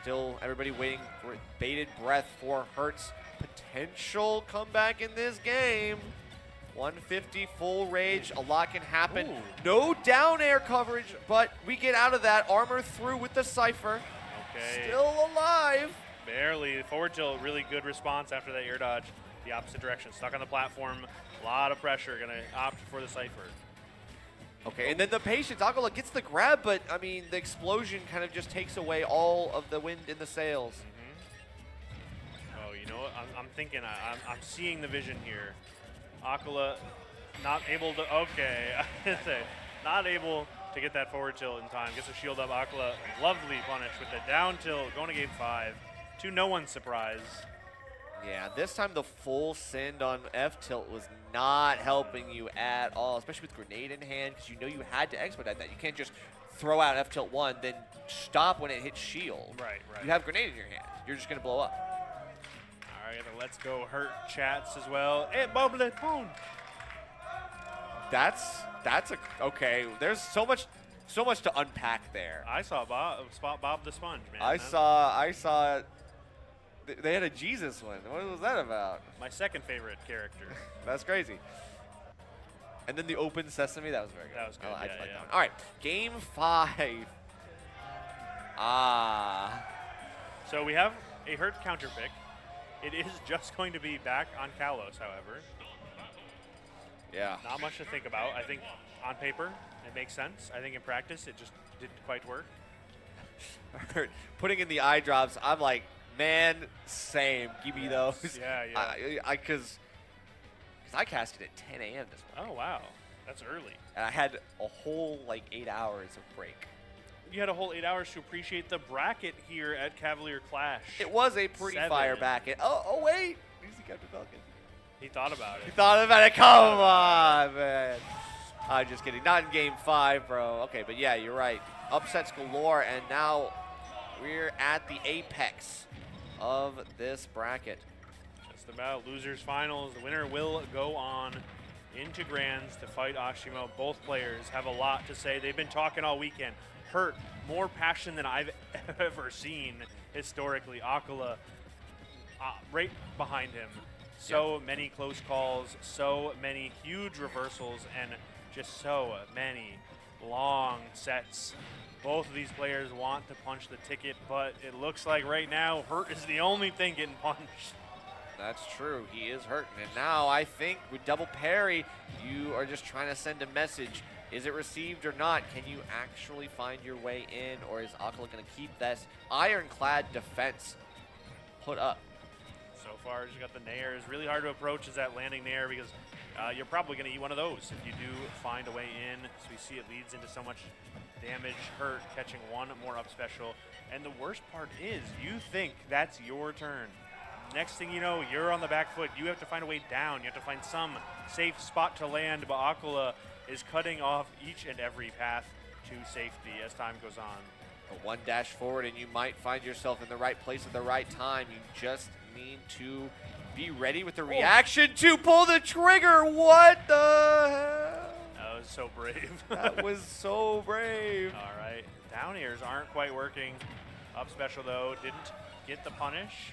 Still everybody waiting for bated breath for Hurt's potential comeback in this game. 150 full rage, a lot can happen. Ooh. No down air coverage, but we get out of that. Armor through with the Cypher. Okay. Still alive. Barely. Forward tilt, really good response after that air dodge. The opposite direction, stuck on the platform. A lot of pressure, gonna opt for the Cypher. Okay, and then the patience. ACOLA gets the grab, but I mean, the explosion kind of just takes away all of the wind in the sails. Oh, you know what? I'm thinking, I'm seeing the vision here. ACOLA not able to, okay, not able to get that forward tilt in time. Gets a shield up. ACOLA, lovely punish with the down tilt, going to game 5. To no one's surprise. Yeah, this time the full send on F tilt was not helping you at all, especially with grenade in hand, because you know you had to expedite that. You can't just throw out F tilt 1, then stop when it hits shield. Right, right. You have grenade in your hand. You're just going to blow up. All right, the Let's Go Hurt chats as well. Hey, bubbly boom. That's a, okay. There's so much to unpack there. I saw Bob the Sponge, man. I saw. They had a Jesus one. What was that about? My second favorite character. That's crazy. And then the open sesame, that was very good. That was good. I like that one. All right, game 5. So we have a Hurt counter pick. It is just going to be back on Kalos, however. Yeah. Not much to think about. I think on paper, it makes sense. I think in practice, it just didn't quite work. Putting in the eye drops, I'm like, man, same. Give me those. Yeah, yeah. Because I casted at 10 a.m. this morning. Oh, wow. That's early. And I had a whole, like, 8 hours of break. You had a whole 8 hours to appreciate the bracket here at Cavalier Clash. It was a pretty fire bracket. Oh, wait. Easy, Captain Falcon. He thought about it. He thought about it. Come on, man. I'm just kidding. Not in Game 5, bro. Okay, but yeah, you're right. Upsets galore, and now we're at the apex of this bracket. Just about losers finals. The winner will go on into Grands to fight Ashimo. Both players have a lot to say. They've been talking all weekend. Hurt, more passion than I've ever seen historically. ACOLA right behind him. So many close calls, so many huge reversals, and just so many long sets. Both of these players want to punch the ticket, but it looks like right now Hurt is the only thing getting punched. That's true. He is hurting. And now I think with double parry, you are just trying to send a message. Is it received or not? Can you actually find your way in, or is ACOLA going to keep this ironclad defense put up? So far, you got the nair. It's really hard to approach is that landing nair because you're probably going to eat one of those if you do find a way in. So we see it leads into so much damage. Hurt catching one more up special. And the worst part is you think that's your turn. Next thing you know, you're on the back foot. You have to find a way down. You have to find some safe spot to land. But ACOLA is cutting off each and every path to safety as time goes on. A one dash forward and you might find yourself in the right place at the right time. You just need to be ready with the reaction to pull the trigger. What the hell? That was so brave. That was so brave. All right. Down airs aren't quite working. Up special, though, didn't get the punish.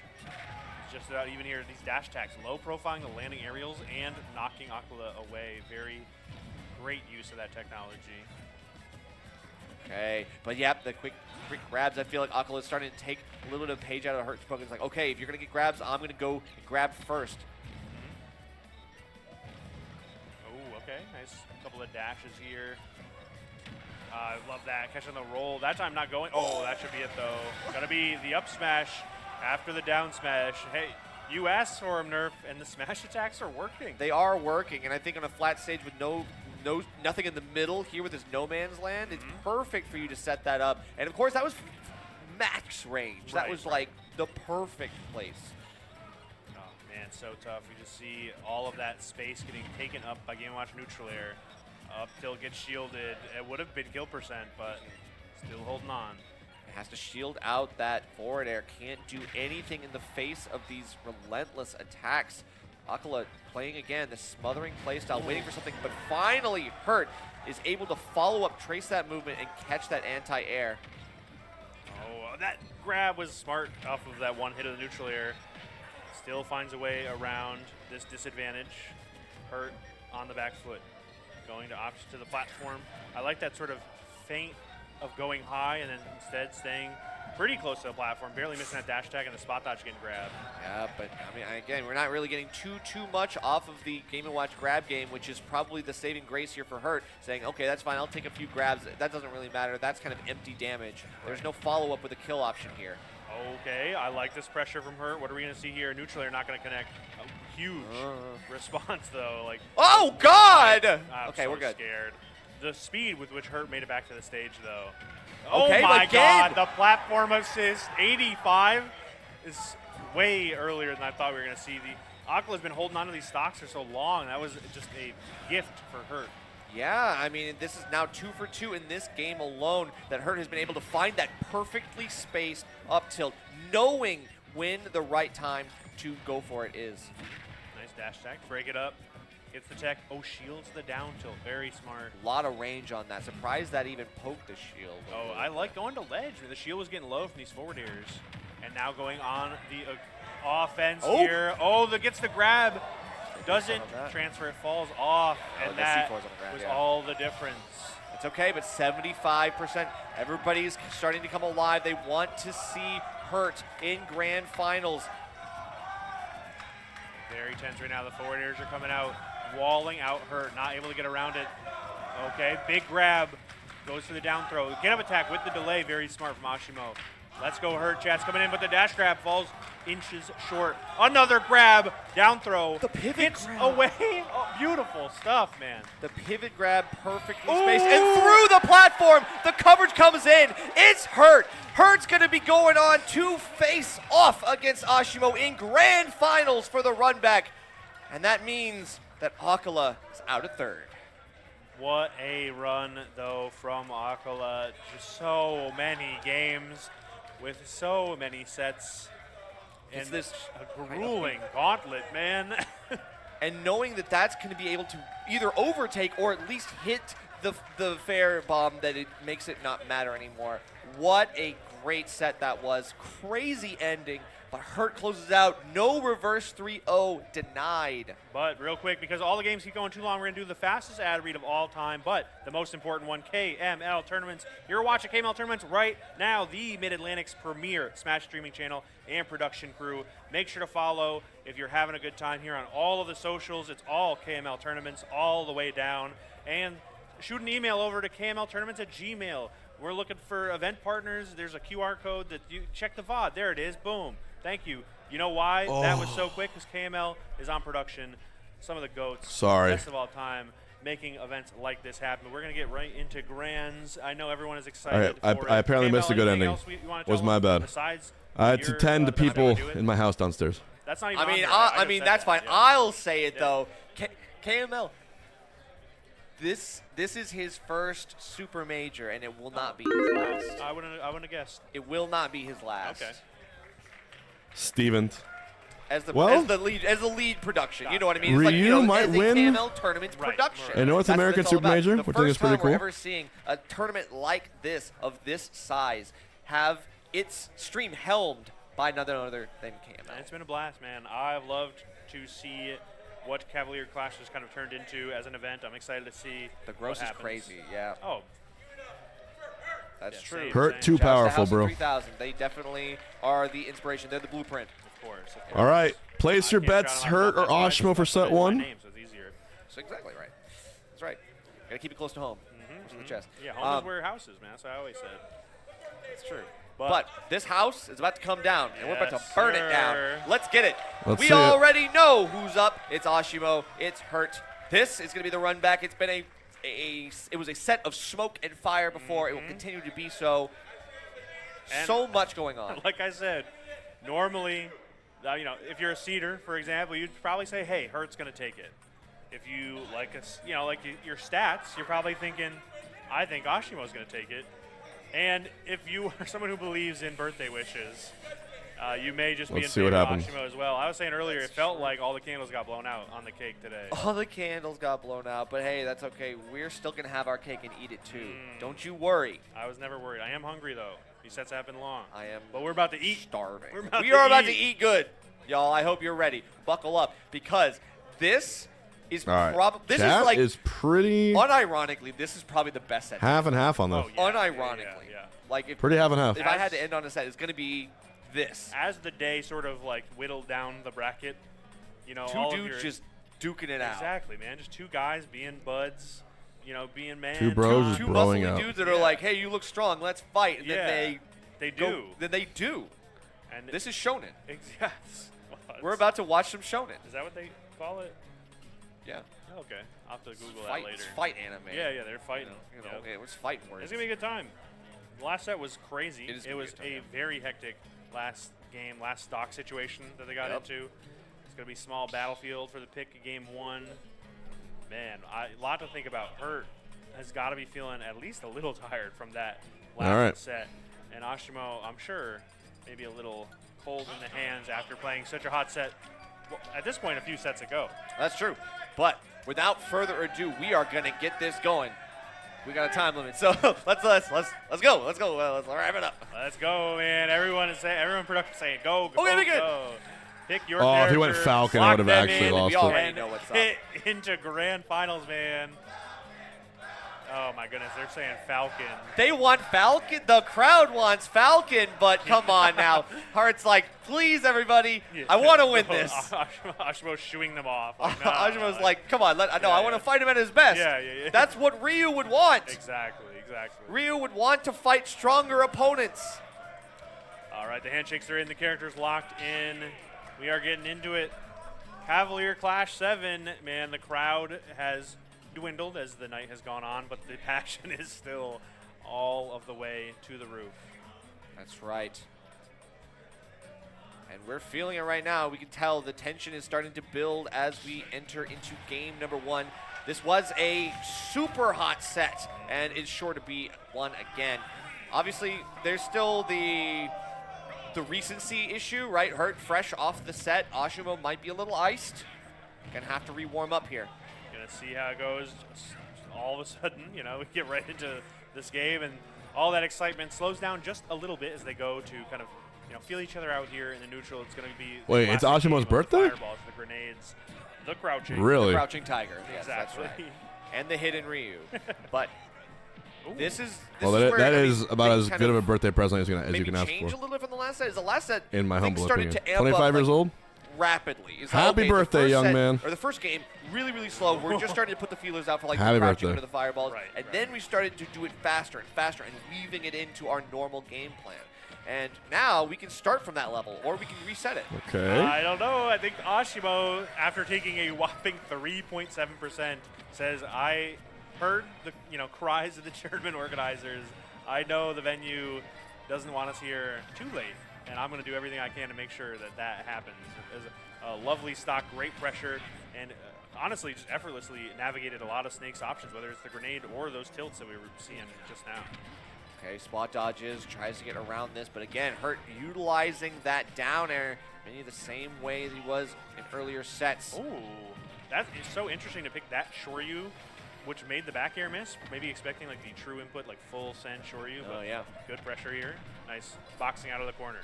Just about even here, these dash attacks, low profiling the landing aerials and knocking ACOLA away. Very great use of that technology. Okay, but yep, the quick grabs. I feel like ACOLA is starting to take a little bit of page out of Hurt's book. It's like, okay, if you're going to get grabs, I'm going to go grab first. Oh, okay, nice couple of dashes here. I love that, catching the roll. That time not going. Oh, that should be it, though. Gonna be the up smash after the down smash. Hey, you asked for him, Nerf, and the smash attacks are working. They are working, and I think on a flat stage with nothing in the middle here with this no man's land, it's perfect for you to set that up. And of course, that was max range. That was like the perfect place. Oh man, so tough. We just see all of that space getting taken up by Game Watch neutral air. Up till gets shielded. It would have been kill percent, but still holding on. It has to shield out that forward air. Can't do anything in the face of these relentless attacks. ACOLA playing again, the smothering playstyle, waiting for something, but finally Hurt is able to follow up, trace that movement, and catch that anti-air. Oh, that grab was smart off of that one hit of the neutral air. Still finds a way around this disadvantage. Hurt on the back foot. Going to option to the platform. I like that sort of feint of going high and then instead staying pretty close to the platform, barely missing that dash attack and the spot dodge getting grabbed. Yeah, but I mean, again, we're not really getting too much off of the Game & Watch grab game, which is probably the saving grace here for Hurt, saying, okay, that's fine, I'll take a few grabs. That doesn't really matter. That's kind of empty damage. There's no follow-up with a kill option here. Okay, I like this pressure from Hurt. What are we going to see here? Neutral air not going to connect. A huge response, though. Like, oh, God! Okay, we're good. Scared. The speed with which Hurt made it back to the stage, though. Okay, oh, my God. The platform assist, 85, is way earlier than I thought we were going to see. The ACOLA's been holding on to these stocks for so long. That was just a gift for Hurt. Yeah, I mean, this is now 2 for 2 in this game alone that Hurt has been able to find that perfectly spaced up tilt, knowing when the right time to go for it is. Nice dash attack, break it up, gets the tech. Oh, shields the down tilt, very smart. A lot of range on that. Surprised that even poked the shield. Oh, I like going to ledge. The shield was getting low from these forward airs. And now going on the offense here. Oh, that gets the grab. Doesn't transfer, it falls off, and that was all the difference. That's okay, but 75%. Everybody's starting to come alive. They want to see Hurt in grand finals. Very tense right now. The forward airs are coming out, walling out Hurt, not able to get around it. Okay, big grab, goes for the down throw. Get up attack with the delay, very smart from Ashimo. Let's go Hurt, chat's coming in, but the dash grab falls inches short. Another grab, down throw. The pivot gets grab. away. Oh, beautiful stuff, man. The pivot grab perfectly spaced, and through the platform, the coverage comes in. It's Hurt. Hurt's gonna be going on to face off against Ashimo in grand finals for the run back. And that means that ACOLA is out of third. What a run, though, from ACOLA. Just so many games with so many sets. It's And this a grueling gauntlet, man. And knowing that that's going to be able to either overtake or at least hit the fair bomb, that it makes it not matter anymore. What a great set that was. Crazy ending, but Hurt closes out. No reverse 3-0 denied. But real quick, because all the games keep going too long, we're going to do the fastest ad read of all time, but the most important one, KML Tournaments. You're watching KML Tournaments right now, the Mid-Atlantic's premier Smash streaming channel and production crew. Make sure to follow if you're having a good time here on all of the socials. It's all KML Tournaments all the way down. And shoot an email over to kmltournaments@gmail. We're looking for event partners. There's a QR code that you check the VOD. There it is. Boom. Thank you. You know why that was so quick? Because KML is on production. Some of the GOATs, best of all time, making events like this happen. We're going to get right into grands. I know everyone is excited. I apparently KML, missed a good anything ending. else you want to Was tell my us bad. besides I had to your, tend to people do it? in my house downstairs. That's not even I mean, on there. I mean just that's said fine. that, yeah. I'll say it though. KML. This is his first super major, and it will not be his last. I wouldn't have guessed. It will not be his last. Okay. Stevens. As the Well- as the lead production, you know what I mean? It's like, Ryu might as a win KML tournament production. a North That's what American it's all super about. major, The which I think is first pretty time cool. we're ever seeing a tournament like this, of this size, have its stream helmed by none other than KML. It's been a blast, man. I've loved to see what Cavalier Clash has kind of turned into as an event. I'm excited to see The gross what is happens. crazy, yeah. Oh. That's Yeah, true. same, Hurt same. too Shouts to powerful, House of bro. 3000. They definitely are the inspiration. They're the blueprint. Of course. All right. Place your bets, Hurt or Ashimo for set one. So it's easier. That's exactly right. That's right. Gotta keep it close to home. Close to the chest. Yeah, home is where houses, man. That's what I always said. It's true. But- But this house is about to come down, and we're about to Yes, burn it down. sir. Let's get it. Let's We see it. already know who's up. It's Ashimo. It's Hurt. This is going to be the run back. It's been it was a set of smoke and fire before. It will continue to be so. And so much going on. Like I said, normally, if you're a seeder, for example, you'd probably say, "Hey, Hurt's going to take it." If you like your stats, you're probably thinking, "I think Ashimo's going to take it." And if you are someone who believes in birthday wishes, you may just be in Let's see what favor of happens. Ashimo as well. I was saying earlier, it felt like all the candles got blown out on the cake today. All the candles got blown out, but hey, that's okay. We're still going to have our cake and eat it too. Don't you worry. I was never worried. I am hungry, though. These sets have been long. I am. But we're about to eat. Starving. We are about to eat good. Y'all, I hope you're ready. Buckle up, because this is All right. probably this Chat is like is pretty unironically, this is probably the best set. half and half on this. Unironically. Like if, Pretty half and half. If I had to end on a set, it's going to be this. As the day sort of like whittled down the bracket, Two all of dudes your, just duking it out. Exactly, man. Just two guys being buds, being man. Two bros just Two broing muscly out. dudes that are like, hey, you look strong, let's fight. And Yeah, then they go- do. Then they do. And this is shonen. Yes. We're about to watch some shonen. Is that what they call it? Yeah. Okay. I'll have to Google Fight- that later. it's fight anime. Yeah, they're fighting. Yeah, it was fighting words. It's going to be a good time. The last set was crazy. It is It gonna be was a good time, a very hectic last game, last stock situation that they got into. It's going to be small battlefield for the pick of game one. Man, a lot to think about. Hurt has got to be feeling at least a little tired from that last All right. set. And Ashimo, I'm sure, maybe a little cold in the hands after playing such a hot set. Well, at this point, a few sets ago. That's true. But without further ado, we are going to get this going. We got a time limit, so let's go. Let's wrap it up. Let's go, man. Everyone in production saying go, go, Okay, go. good. Pick your Oh, if he went character, Falcon, I lock would have them actually in, lost we it. already and know what's up. hit into grand finals, man. Oh my goodness, they're saying Falcon. They want Falcon. The crowd wants Falcon, but come on now. Heart's like, please, everybody, I want to win this. Ashimo's shooing them off. Like, no, Ashimo's like, come on, I want to fight him at his best. Yeah. That's what Ryu would want. Exactly. Ryu would want to fight stronger opponents. All right, the handshakes are in, the characters locked in. We are getting into it. Cavalier Clash 7, man, the crowd has dwindled as the night has gone on, but the passion is still all of the way to the roof. That's right. And we're feeling it right now. We can tell the tension is starting to build as we enter into game number 1. This was a super hot set, and it's sure to be one again. Obviously, there's still the recency issue, right? Hurt fresh off the set. Ashimo might be a little iced. Gonna have to re-warm up here. Gonna see how it goes. All of a sudden, we get right into this game, and all that excitement slows down just a little bit as they go to kind of, feel each other out here in the neutral. It's gonna be. Wait, it's Ashimo's birthday? Fireballs, the grenades, the crouching. Really? The crouching tiger. Yes, exactly. That's right. And the hidden Ryu. But this is. That is about as good of a birthday present as you can ask change for. a little bit from the last set. Is the last set? In my humble started opinion. To amp 25 up, years old. Rapidly. Happy birthday, young man. Or the first game, really slow. We're just starting to put the feelers out for the Happy crouching birthday. into the fireballs, and then we started to do it faster and faster and weaving it into our normal game plan. And now we can start from that level, or we can reset it. Okay. I don't know. I think Ashimo, after taking a whopping 3.7%, says, I heard the cries of the tournament organizers. I know the venue doesn't want us here too late, and I'm going to do everything I can to make sure that happens. It was a lovely stock, great pressure, and honestly just effortlessly navigated a lot of Snake's options, whether it's the grenade or those tilts that we were seeing just now. Okay, spot dodges, tries to get around this, but again, Hurt utilizing that down air many the same way that he was in earlier sets. Ooh, that is so interesting to pick that Shoryu, which made the back air miss. Maybe expecting like the true input, like full send Shoryu. Oh, yeah. Good pressure here. Nice boxing out of the corner.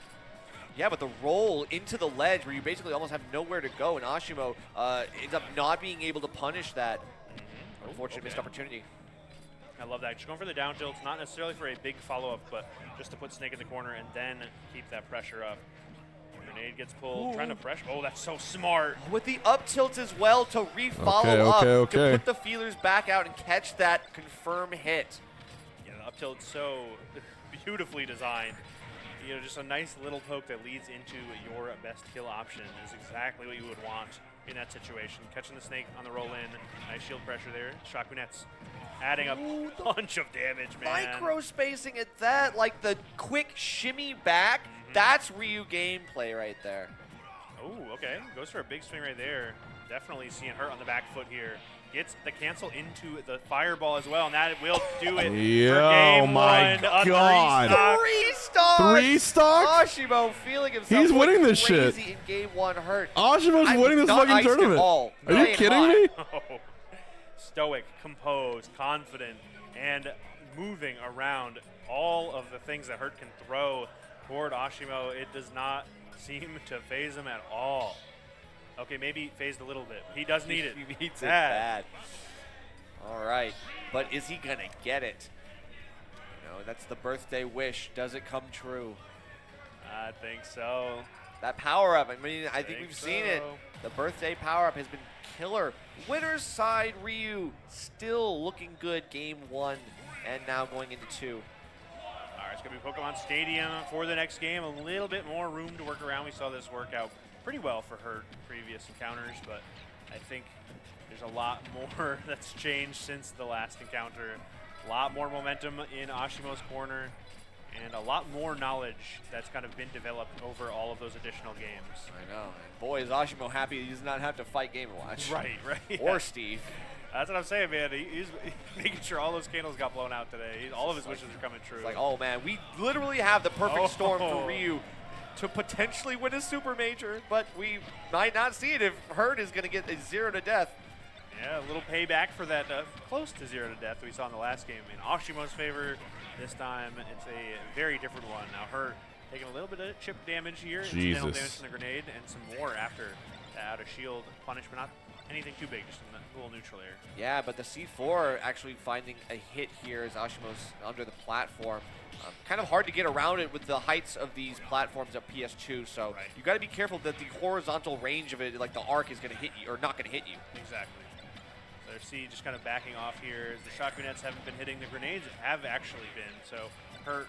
Yeah, but the roll into the ledge where you basically almost have nowhere to go, and Ashimo ends up not being able to punish that. Unfortunate missed opportunity. I love that. Just going for the down tilts, not necessarily for a big follow-up, but just to put Snake in the corner and then keep that pressure up. Grenade gets pulled, trying to pressure. Oh, that's so smart. With the up tilts as well to re-follow up, to put the feelers back out and catch that confirm hit. Yeah, the up tilt's so beautifully designed. Just a nice little poke that leads into your best kill option is exactly what you would want in that situation. Catching the Snake on the roll in, nice shield pressure there. Shakunet's adding a bunch of damage, man. Micro spacing at that, like the quick shimmy back, that's Ryu gameplay right there. Oh, okay. Goes for a big swing right there. Definitely seeing Hurt on the back foot here. Gets the cancel into the fireball as well, and that will do it for game one. God. 3 stocks! 3 stocks? Ashimo feeling himself He's winning this shit. crazy in game 1 Hurt. Ashimo's winning this fucking tournament. Are you kidding me? Stoic, composed, confident, and moving around all of the things that Hurt can throw toward Ashimo. It does not seem to phase him at all. Okay, maybe phased a little bit. He does need it. He needs it bad. All right, but is he gonna get it? That's the birthday wish. Does it come true? I think so. That power-up, I think we've seen it. The birthday power-up has been killer. Winner's side Ryu still looking good game 1 and now going into 2. All right, it's going to be Pokemon Stadium for the next game. A little bit more room to work around. We saw this work out pretty well for her previous encounters, but I think there's a lot more that's changed since the last encounter. A lot more momentum in Ashimo's corner, and a lot more knowledge that's kind of been developed over all of those additional games. I know. And boy, is Ashimo happy he does not have to fight Game & Watch. Right. Or Steve. That's what I'm saying, man. He's making sure all those candles got blown out today. All of his wishes are coming true. It's like, oh, man, we literally have the perfect storm for Ryu to potentially win a Super Major, but we might not see it if Hurt is going to get a 0 to death. Yeah, a little payback for that close to 0 to death we saw in the last game. In Ashimo's favor, this time it's a very different one. Now Hurt taking a little bit of chip damage here, incidental damage from the grenade, and some more after that out of shield punishment. Not anything too big, just in that little neutral air. Yeah, but the C4 actually finding a hit here as Ashimo's under the platform. Kind of hard to get around it with the heights of these platforms at PS2, so you got to be careful that the horizontal range of it, like the arc, is going to hit you, or not going to hit you. Exactly. So C just kind of backing off here as the shotgunettes haven't been hitting. The grenades have actually been, so Hurt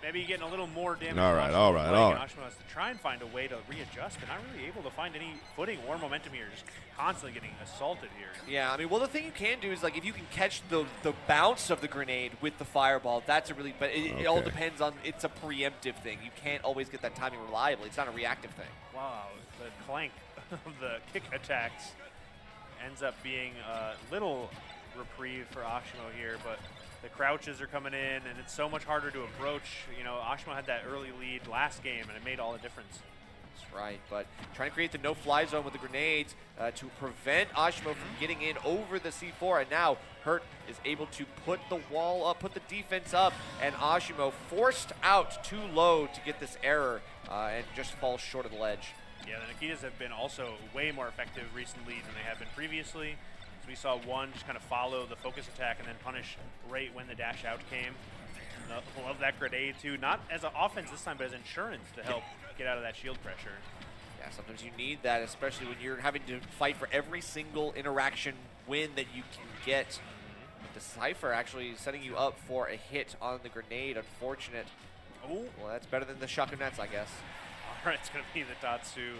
maybe getting a little more damage. All right. Ashimo has to try and find a way to readjust, but not really able to find any footing or momentum here. Just constantly getting assaulted here. Yeah, I mean, well, the thing you can do is, like, if you can catch the bounce of the grenade with the fireball, that's a really, but it all depends on, it's a preemptive thing. You can't always get that timing reliably. It's not a reactive thing. Wow, the clank of the kick attacks ends up being a little reprieve for Ashimo here, but the crouches are coming in, and it's so much harder to approach. You know, Ashimo had that early lead last game, and it made all the difference. That's right, but trying to create the no-fly zone with the grenades to prevent Ashimo from getting in over the C4, and now Hurt is able to put the wall up, put the defense up, and Ashimo forced out too low to get this error and just falls short of the ledge. Yeah, the Nikitas have been also way more effective recently than they have been previously. So we saw one just kind of follow the focus attack and then punish right when the dash out came. Love that grenade too. Not as an offense this time, but as insurance to help get out of that shield pressure. Yeah, sometimes you need that, especially when you're having to fight for every single interaction win that you can get. The Cypher actually setting you up for a hit on the grenade. Unfortunate. Oh, well, that's better than the shotgunettes, I guess. All right, it's going to be the Tatsu.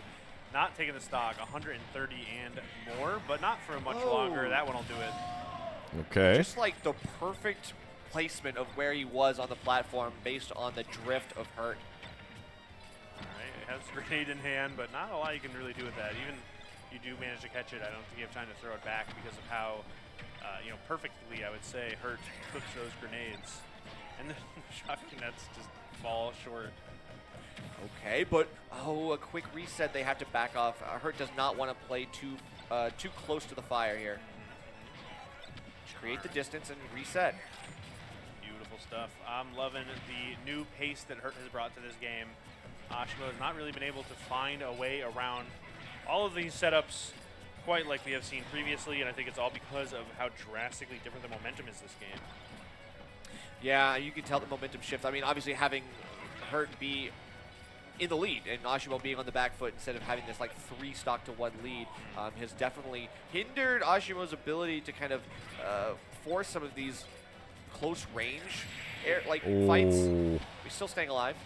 Not taking the stock, 130 and more, but not for much longer. That one will do it. Okay. Just like the perfect placement of where he was on the platform based on the drift of Hurt. All right, it has a grenade in hand, but not a lot you can really do with that. Even if you do manage to catch it, I don't think you have time to throw it back because of how, you know, perfectly, I would say, Hurt cooks those grenades. And the shotgunettes just fall short. Okay, but a quick reset. They have to back off. Hurt does not want to play too close to the fire here. Just create the distance and reset. Beautiful stuff. I'm loving the new pace that Hurt has brought to this game. Ashimo has not really been able to find a way around all of these setups quite like we have seen previously, and I think it's all because of how drastically different the momentum is this game. Yeah, you can tell the momentum shift. I mean, obviously having Hurt be in the lead and Ashimo being on the back foot instead of having this like 3-stock-to-1 lead has definitely hindered Ashimo's ability to kind of force some of these close range fights. We're still staying alive.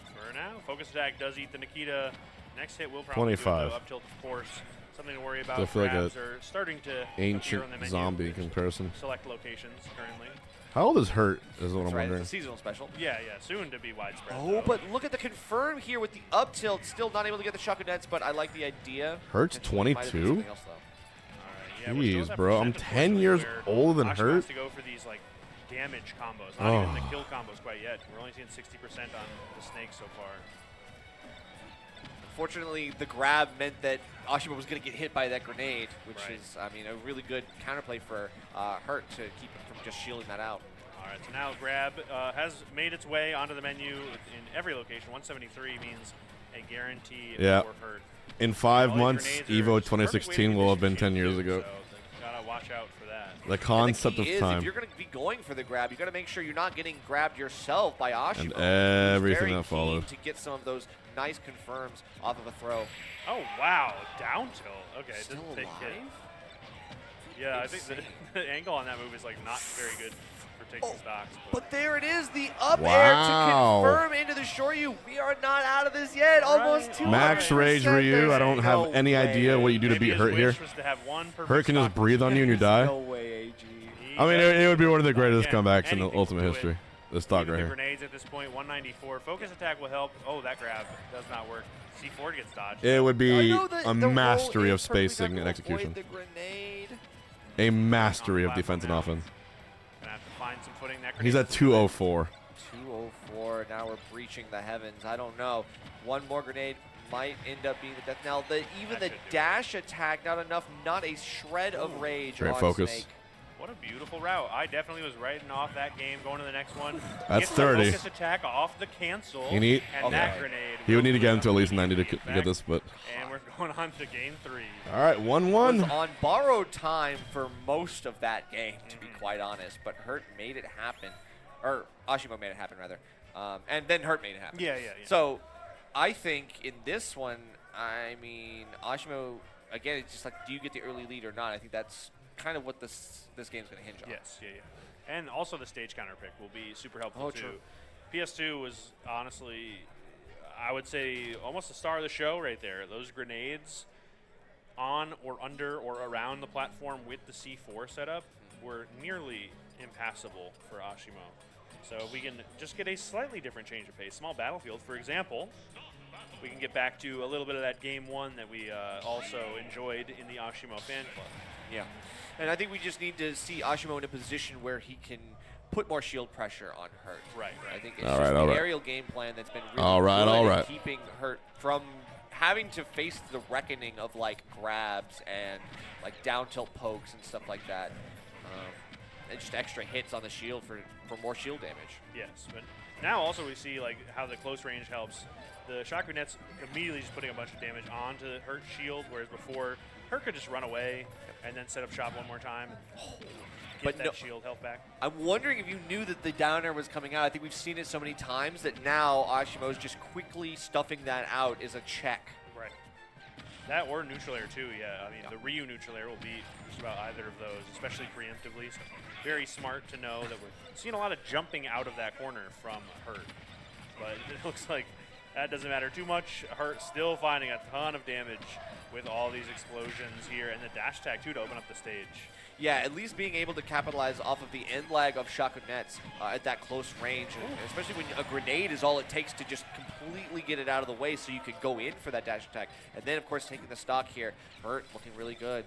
For now, focus attack does eat the Nikita. Next hit will probably 25. do it, though, up tilt, of course. Something to worry about. I feel like Grabs are starting to ancient appear on the zombie menu. comparison. Select locations currently. How old is Hurt is what I'm That's right, wondering. it's a seasonal special. Yeah, soon to be widespread. Oh, though. but look at the confirm here with the up tilt. Still not able to get the shotgunettes, but I like the idea. Hurt's Potentially might have been 22? something else, though. Jeez, bro. I'm 10 years older than Ashimo Hurt. has to go for these like damage combos, not even the kill combos quite yet. We're only seeing 60% on the snake so far. Fortunately, the grab meant that Ashimo was going to get hit by that grenade, which is, I mean, a really good counterplay for Hurt to keep him from just shielding that out. All right, so now grab has made its way onto the menu in every location. 173 means a guarantee for Hurt. In 5 All these months, grenades are Evo just perfect way to 2016 will have been 10 condition years too, ago. so gotta watch out for that. The concept and the key of is, time. if you're going to be going for the grab, you got to make sure you're not getting grabbed yourself by Ashimo. And everything very that followed. keen to get some of those nice confirms off of a throw. Oh wow, down tilt. Okay, it Still didn't take hit. alive? Yeah, I think the angle on that move is like not very good for taking stocks. But there it is, the up air Wow. to confirm into the Shoryu. We are not out of this yet. Almost 200%. Max Rage Ryu, I don't have No any idea what you do to Maybe beat his Hurt wish here. was to have one perfect Hurt can just stock. breathe on you and you die. No way, AG. I mean, it would be one of the greatest Again, comebacks in the anything Ultimate to do history. it. This stock Even right the here. grenades at this point, 194. Focus attack will help. Oh, that grab does not work. C4 gets dodged. It would be I know that a the roll mastery is of perfectly spacing done and to execution. avoid the grenade. A mastery of On defense and platform offense. Gonna have to find some footing. That He's grenade at 204. 204. Now we're breaching the heavens. I don't know. One more grenade might end up being the death. Now, even the dash attack, not enough, not a shred of rage Great on focus. Snake. What a beautiful route. I definitely was writing off that game, going to the next one. That's Gets the 30. focus attack off the cancel, You need, and that grenade. he would need to get will into at least 90 to get this, but. Oh. And we're going on to game 3. All right, 1-1. Was on borrowed time for most of that game, to be quite honest, but Hurt made it happen. Or Ashimo made it happen, rather. And then Hurt made it happen. Yeah. So I think in this one, I mean, Ashimo, again, it's just like, do you get the early lead or not? I think that's kind of what this game's going to hinge on. Yes, yeah. And also the stage counter pick will be super helpful, too. True. PS2 was honestly, I would say, almost the star of the show right there. Those grenades on or under or around the platform with the C4 setup were nearly impassable for Ashimo. So if we can just get a slightly different change of pace, small battlefield, for example, we can get back to a little bit of that game 1 that we also enjoyed in the Ashimo fan club. Yeah. And I think we just need to see Ashimo in a position where he can put more shield pressure on Hurt. Right. I think it's just the aerial game plan that's been really good at keeping Hurt from having to face the reckoning of like grabs and like down tilt pokes and stuff like that. And just extra hits on the shield for more shield damage. Yes, but now also we see like how the close range helps. The Shaku Net's immediately just putting a bunch of damage onto Hurt's shield, whereas before Hurt could just run away and then set up shop one more time and get that shield health back. I'm wondering if you knew that the downer was coming out. I think we've seen it so many times that now Ashimo's just quickly stuffing that out is a check. Right. That or neutral air too, yeah. I mean, the Ryu neutral air will beat just about either of those, especially preemptively. So very smart to know that we're seeing a lot of jumping out of that corner from Hurt. But it looks like that doesn't matter too much. Hurt still finding a ton of damage with all these explosions here, and the dash tag too to open up the stage. Yeah, at least being able to capitalize off of the end lag of Shaku Nets at that close range, especially when a grenade is all it takes to just completely get it out of the way so you could go in for that dash attack. And then, of course, taking the stock here. Hurt looking really good.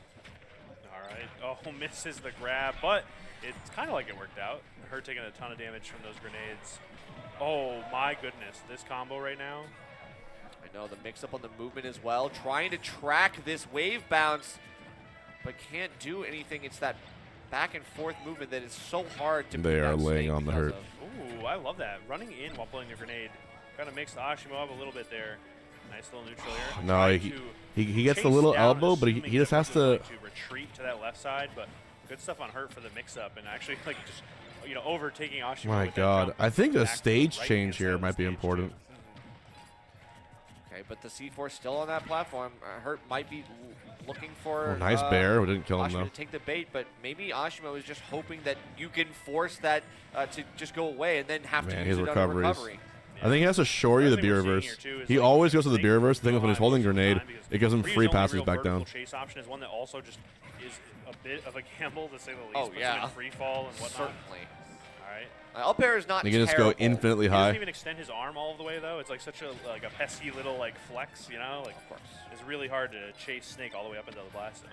All right. Oh, misses the grab, but it's kind of like it worked out. Hurt taking a ton of damage from those grenades. Oh, my goodness. This combo right now. I know, the mix-up on the movement as well. Trying to track this wave bounce, but can't do anything. It's that back and forth movement that is so hard to They are laying on the Hurt. Ooh, I love that. Running in while pulling the grenade. Kind of makes the Ashimo up a little bit there. Nice little neutral air. No, he gets a little elbow, but he just has to retreat to that left side, but good stuff on Hurt for the mix-up and actually like just overtaking Ashimo. My God, I think a stage change here might be important. Okay, but the C4 still on that platform. Hurt might be looking for nice bear. We didn't kill him Ashimo though. to take the bait, but maybe Ashimo is just hoping that you can force that to just go away and then have to use it on a recovery. I think he has to shore you the B reverse. He always goes to the B reverse. The thing is when he's holding grenade, it gives him free passes back down. Chase option is one that also just is a bit of a gamble to say the least. Oh yeah, puts him in free fall and whatnot. Certainly. All right. Up air is not. You can just go infinitely high. He doesn't even extend his arm all the way though. It's like such a pesky little flex, you know. Like, of course, it's really hard to chase Snake all the way up into the blast zone.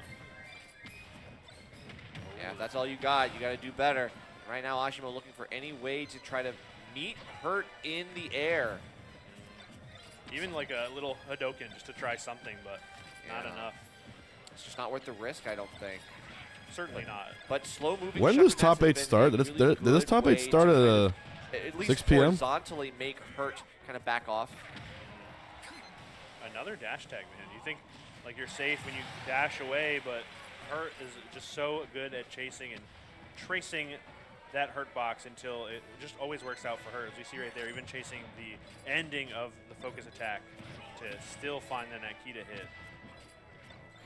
Yeah, if that's all you got, you got to do better. Right now, Ashimo looking for any way to try to meet Hurt in the air. Even like a little Hadoken just to try something, but not enough. It's just not worth the risk, I don't think. Certainly not. But slow moving. When does top 8 start? Did this top 8 start at 6 p.m.? Horizontally make Hurt kind of back off. Another dash tag, man. You think like you're safe when you dash away, but Hurt is just so good at chasing and tracing that Hurt box until it just always works out for her. As we see right there, even chasing the ending of the focus attack to still find the Nikita hit.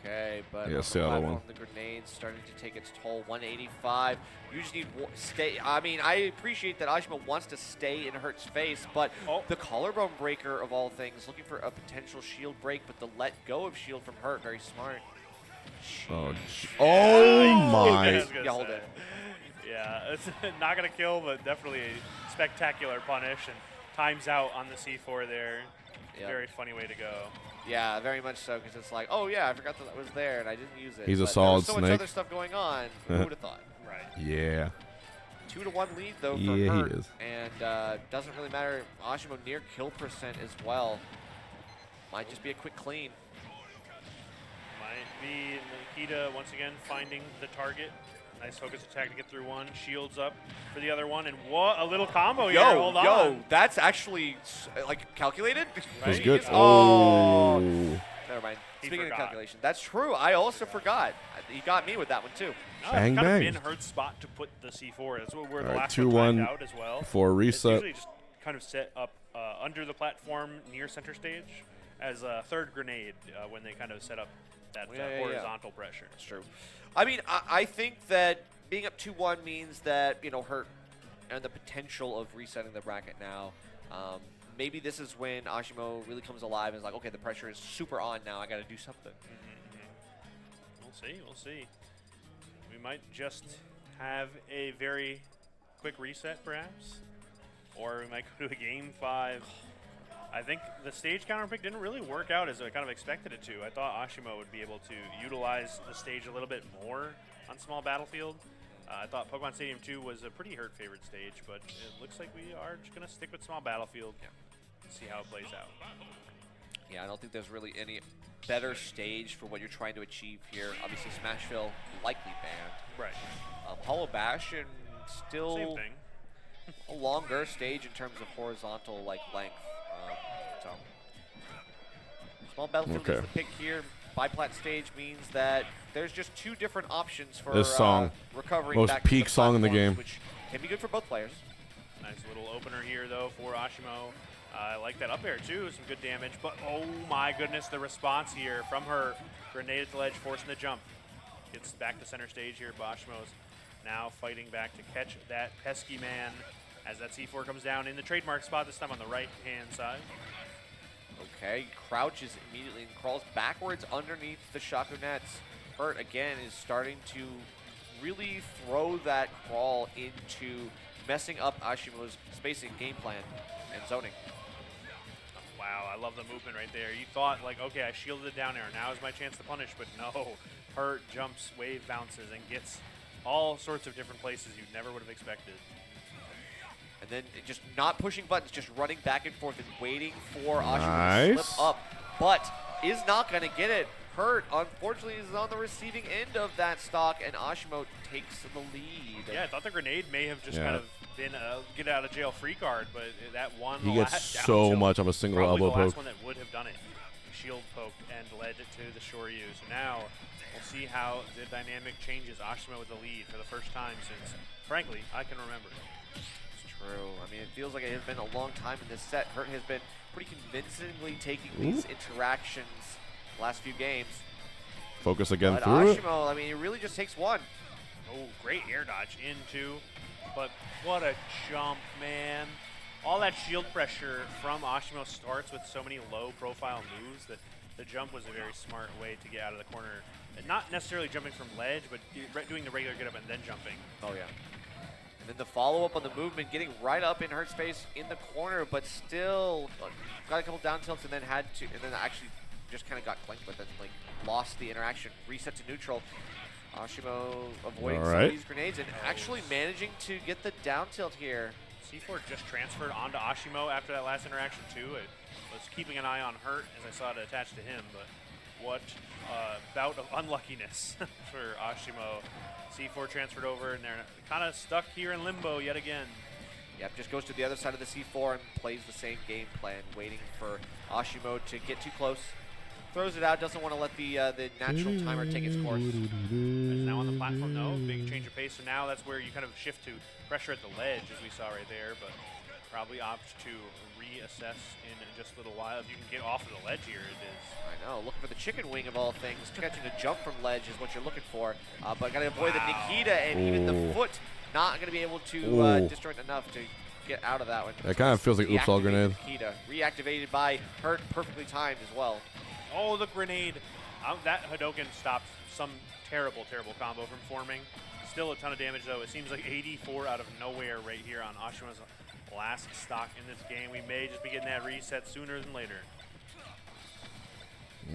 Okay, but yeah, Seattle one. The grenades starting to take its toll. 185. You just need stay. I mean, I appreciate that Ashimo wants to stay in Hurt's face, but the collarbone breaker of all things, looking for a potential shield break, but the let go of shield from Hurt, very smart. Oh my! Yeah, hold it. Yeah, it's not gonna kill, but definitely a spectacular punish and times out on the C4 there. Yep. Very funny way to go. Yeah, very much so, because it's like, oh yeah, I forgot that was there and I didn't use it. He's a there solid was so snake. much other stuff going on. Who would have thought? Right. Yeah. 2-1 lead though for Yeah, Hurt, he is. and doesn't really matter. Ashimo near kill percent as well. Might just be a quick clean. Might be Nikita once again finding the target. Nice focus attack to get through one. Shields up for the other one, and what a little combo here. Hold on. Yo, that's actually like calculated. That was good. Oh. Oh. Never mind. Speaking of calculation, that's true. I also forgot. He got me with that one too. No, Bang, it's kind bang. of been Hurt's spot to put the C4. That's what we're the All right, last one timed 2-1 out as well. for a reset. It's usually just kind of set up under the platform near center stage as a third grenade when they kind of set up that horizontal pressure. That's true. I mean, I think that being up 2-1 means that, you know, Hurt and the potential of resetting the bracket now. Maybe this is when Ashimo really comes alive and is like, okay, the pressure is super on now. I got to do something. We'll see. We'll see. We might just have a very quick reset, perhaps. Or we might go to a game 5. I think the stage counter pick didn't really work out as I kind of expected it to. I thought Ashimo would be able to utilize the stage a little bit more on small battlefield. I thought Pokemon Stadium 2 was a pretty Hurt favorite stage, but it looks like we are just going to stick with small battlefield and see how it plays out. Yeah, I don't think there's really any better stage for what you're trying to achieve here. Obviously, Smashville likely banned. Right. Hollow Bastion still Same thing. a longer stage in terms of horizontal length. So small battlefield is the pick here. Biplat stage means that there's just 2 different options for This song, recovering most back to peak the song in the platforms, game. which can be good for both players. Nice little opener here, though, for Ashimo. I like that up air, too. Some good damage. But, oh, my goodness, the response here from her. Grenade at the ledge, forcing the jump. Gets back to center stage here. Ashimo's now fighting back to catch that pesky man as that C4 comes down in the trademark spot, this time on the right-hand side. Okay, crouches immediately and crawls backwards underneath the Shaku nets. Hurt, again, is starting to really throw that crawl into messing up Ashimo's spacing game plan and zoning. Wow, I love the movement right there. You thought, like, okay, I shielded it down there. Now is my chance to punish, but no. Hurt jumps, wave bounces, and gets all sorts of different places you never would have expected. And then just not pushing buttons, just running back and forth and waiting for Ashimo to slip up, but is not going to get it. Hurt, unfortunately, is on the receiving end of that stock, and Ashimo takes the lead. Yeah, I thought the grenade may have just kind of been a get out of jail free card, but that one He gets so much of a single elbow the last poke. one that would have done it. Shield poked and led it to the Shoryu. So now we'll see how the dynamic changes. Ashimo with the lead for the first time since, frankly, I can remember. True. I mean, it feels like it has been a long time in this set. Hurt has been pretty convincingly taking these interactions the last few games. Focus again but through Ashimo, I mean, it really just takes one. Oh, great air dodge into, but what a jump, man. All that shield pressure from Ashimo starts with so many low-profile moves that the jump was a very smart way to get out of the corner. Not necessarily jumping from ledge, but doing the regular get up and then jumping. Oh, yeah. And then the follow-up on the movement, getting right up in Hurt's space in the corner, but still got a couple down tilts and then had to, and then actually just kind of got clinked with it, like lost the interaction, reset to neutral. Ashimo avoiding some of these grenades and actually managing to get the down tilt here. C4 just transferred onto Ashimo after that last interaction too. I was keeping an eye on Hurt as I saw it attached to him, but what a bout of unluckiness for Ashimo. C4 transferred over, and they're kind of stuck here in limbo yet again. Yep, just goes to the other side of the C4 and plays the same game plan, waiting for Ashimo to get too close. Throws it out, doesn't want to let the natural timer take its course. It's now on the platform, though. Big change of pace, so now that's where you kind of shift to pressure at the ledge, as we saw right there, but probably opt to reassess in just a little while. If you can get off of the ledge here, it is. I know, looking for the chicken wing of all things. Catching a jump from ledge is what you're looking for, but got to avoid the Nikita, and even the foot not going to be able to destroy it enough to get out of that one. That kind of feels like oops all grenade. Nikita, reactivated by Hurt, perfectly timed as well. Oh, the grenade. That Hadoken stopped some terrible, terrible combo from forming. Still a ton of damage, though. It seems like 84 out of nowhere right here on Ashimo's last stock in this game. We may just be getting that reset sooner than later.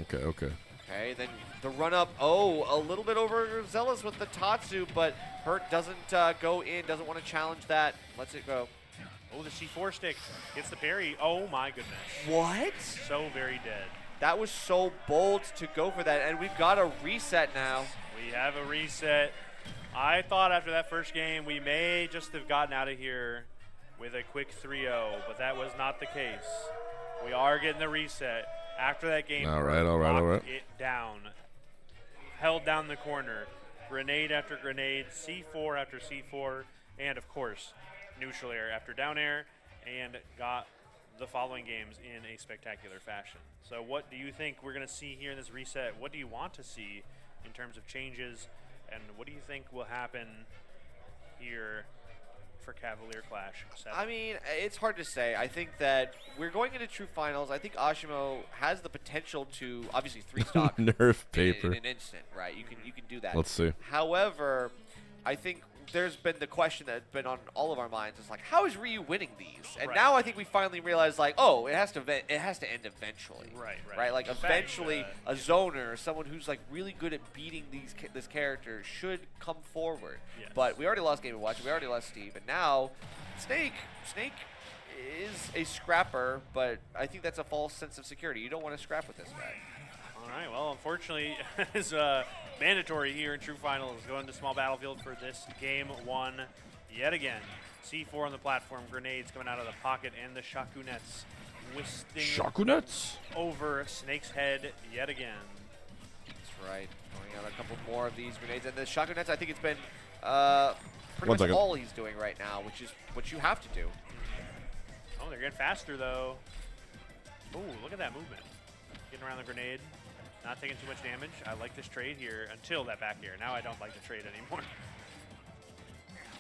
Okay, okay. Okay, then the run-up. Oh, a little bit overzealous with the Tatsu, but Hurt doesn't go in, doesn't want to challenge that. Lets it go. Oh, the C4 stick gets the parry. Oh, my goodness. What? So very dead. That was so bold to go for that, and we've got a reset now. We have a reset. I thought after that first game we may just have gotten out of here with a quick 3-0, but that was not the case. We are getting the reset. After that game, all right. It down. Held down the corner. Grenade after grenade, C4 after C4, and of course, neutral air after down air, and got the following games in a spectacular fashion. So what do you think we're going to see here in this reset? What do you want to see in terms of changes, and what do you think will happen here for Cavalier Clash 7? I mean, it's hard to say. I think that we're going into true finals. I think Ashimo has the potential to obviously 3-stock Nerf paper in an instant, right? You can do that. Let's see. However, I think there's been the question that's been on all of our minds is like, how is Ryu winning these? And now I think we finally realize like, oh, it has to end eventually. Right. Like eventually, a zoner, someone who's like really good at beating this character, should come forward. Yes. But we already lost Game & Watch. We already lost Steve, and now Snake is a scrapper, but I think that's a false sense of security. You don't want to scrap with this guy. All right. Well, unfortunately, it's mandatory here in True Finals. Going to small battlefield for this game 1 yet again. C4 on the platform, grenades coming out of the pocket, and the Shakunets twisting over Snake's head yet again. That's right. Going out a couple more of these grenades, and the Shakunets, I think it's been pretty much all he's doing right now, which is what you have to do. Oh, they're getting faster though. Ooh, look at that movement. Getting around the grenade. Not taking too much damage. I like this trade here until that back air. Now I don't like the trade anymore.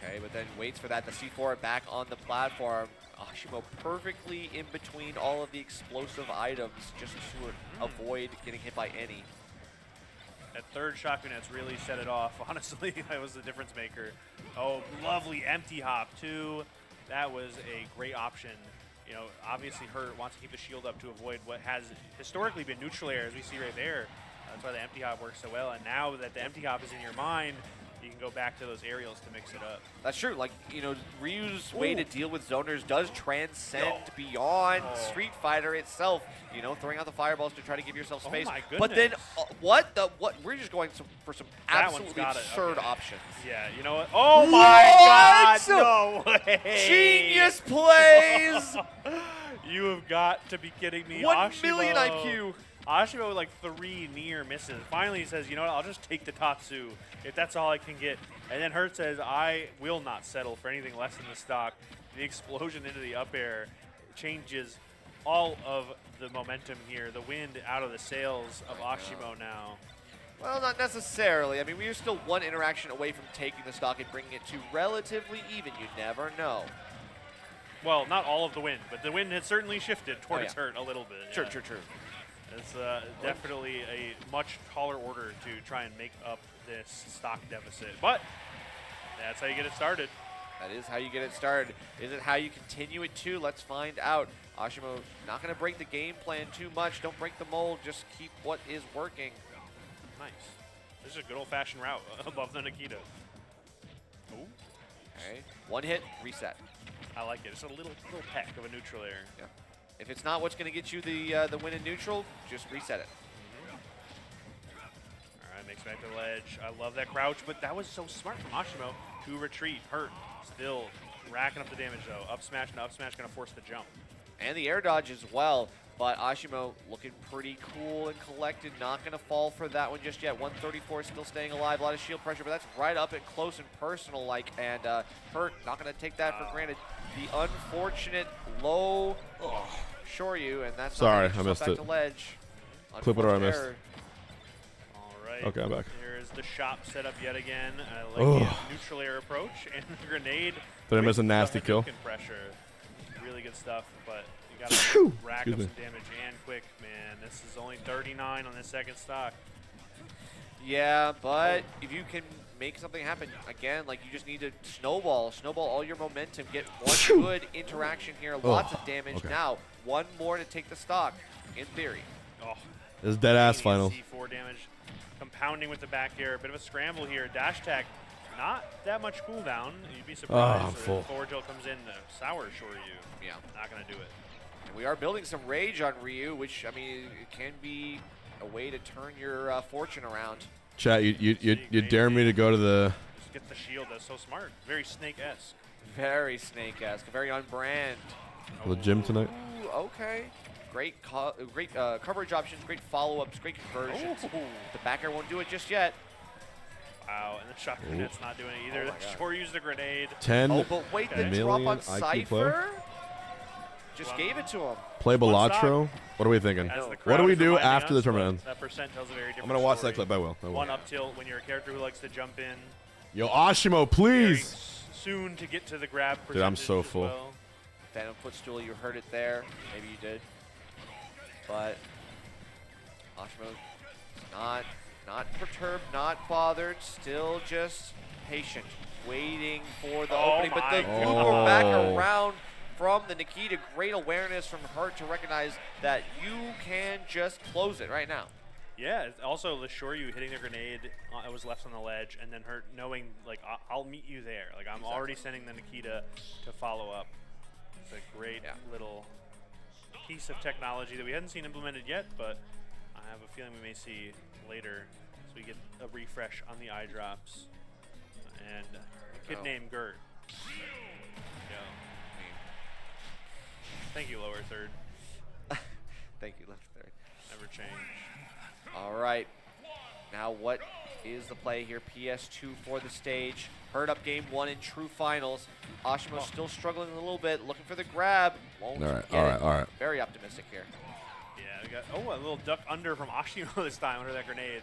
Okay, but then waits for that. The C4 back on the platform. Ashimo perfectly in between all of the explosive items just to avoid getting hit by any. That third Shakunet's really set it off. Honestly, that was the difference maker. Oh, lovely empty hop too. That was a great option. You know, obviously Hurt wants to keep the shield up to avoid what has historically been neutral air, as we see right there. That's why the empty hop works so well. And now that the empty hop is in your mind, you can go back to those aerials to mix it up. That's true. Like, you know, Ryu's way to deal with zoners does transcend beyond Street Fighter itself. You know, throwing out the fireballs to try to give yourself space. Oh my goodness. But then, what? We're just going for some absolutely absurd options. Yeah, you know what? Oh my God! No way! Genius plays! You have got to be kidding me. 1 million IQ. Ashimo with like 3 near misses. Finally, he says, you know what, I'll just take the Tatsu if that's all I can get. And then Hurt says, I will not settle for anything less than the stock. The explosion into the up air changes all of the momentum here. The wind out of the sails of Ashimo now. Well, not necessarily. I mean, we are still one interaction away from taking the stock and bringing it to relatively even. You never know. Well, not all of the wind, but the wind has certainly shifted towards Hurt a little bit. True. It's definitely a much taller order to try and make up this stock deficit. But that's how you get it started. That is how you get it started. Is it how you continue it too? Let's find out. Ashimo not going to break the game plan too much. Don't break the mold. Just keep what is working. Nice. This is a good old-fashioned route above the Nikita. Ooh. Okay. 1 hit, reset. I like it. It's a little peck of a neutral air. Yeah. If it's not what's going to get you the win in neutral, just reset it. All right, makes back to the ledge. I love that crouch, but that was so smart from Ashimo to retreat. Hurt still racking up the damage though. Up smash and up smash going to force the jump. And the air dodge as well. But Ashimo looking pretty cool and collected. Not going to fall for that one just yet. 134 still staying alive. A lot of shield pressure, but that's right up and close and personal like. And Hurt not going to take that for granted. The unfortunate low Shoryu, and that's sorry, I missed back it. To ledge. Clip it or I missed. All right. Okay, I'm back. Here's the shop set up yet again. I like the neutral air approach and the grenade. Did I miss a nasty kill? Pressure. Really good stuff, but you got to rack up some damage and quick, man. This is only 39 on the second stock. Yeah, but if you can make something happen, again, like you just need to snowball all your momentum, get one good interaction here, lots of damage. Okay. Now, one more to take the stock, in theory. Oh, this is dead ass final. C4 damage, compounding with the back air. A bit of a scramble here. Dash attack, not that much cooldown. You'd be surprised. Full. Forward tilt comes in, sour Shoryu. Yeah. Not going to do it. And we are building some rage on Ryu, which, I mean, it can be a way to turn your fortune around. Chat, you dare me to go to the gets the shield. That's so smart. Very Snake-esque. Very Snake-esque. Very on brand. The gym tonight. Ooh, okay. Great coverage options, great follow-ups, great conversions. The back air won't do it just yet. Wow, and the shot grenet's not doing it either. Oh Shore used a grenade. 10 Oh, but wait, the drop on IQ Cypher? player. Just gave it to him. Play Balatro. What are we thinking? What do we do after the tournament ends? That percent tells a very different I'm gonna watch story. that clip. I will. One up tilt when you're a character who likes to jump in. Yo, Ashimo, please. Soon to get to the grab. Dude, I'm so as full. well. Phantom footstool, you heard it there. Maybe you did. But Ashimo not perturbed, not bothered, still just patient, waiting for the opening. But the Goober back around from the Nikita. Great awareness from her to recognize that you can just close it right now. Yeah, also the Shoryu hitting the grenade was left on the ledge, and then her knowing, like, I'll meet you there. Like, I'm already sending the Nikita to follow up. It's a great little piece of technology that we hadn't seen implemented yet, but I have a feeling we may see later as we get a refresh on the eye drops. And a kid named Gert. Yeah. Thank you, lower third. Thank you, left third. Never change. All right. Now what is the play here? PS2 for the stage. Hurd up game 1 in true finals. Ashimo still struggling a little bit, looking for the grab. Won't get it. All right. Very optimistic here. Yeah, we got a little duck under from Ashimo this time under that grenade.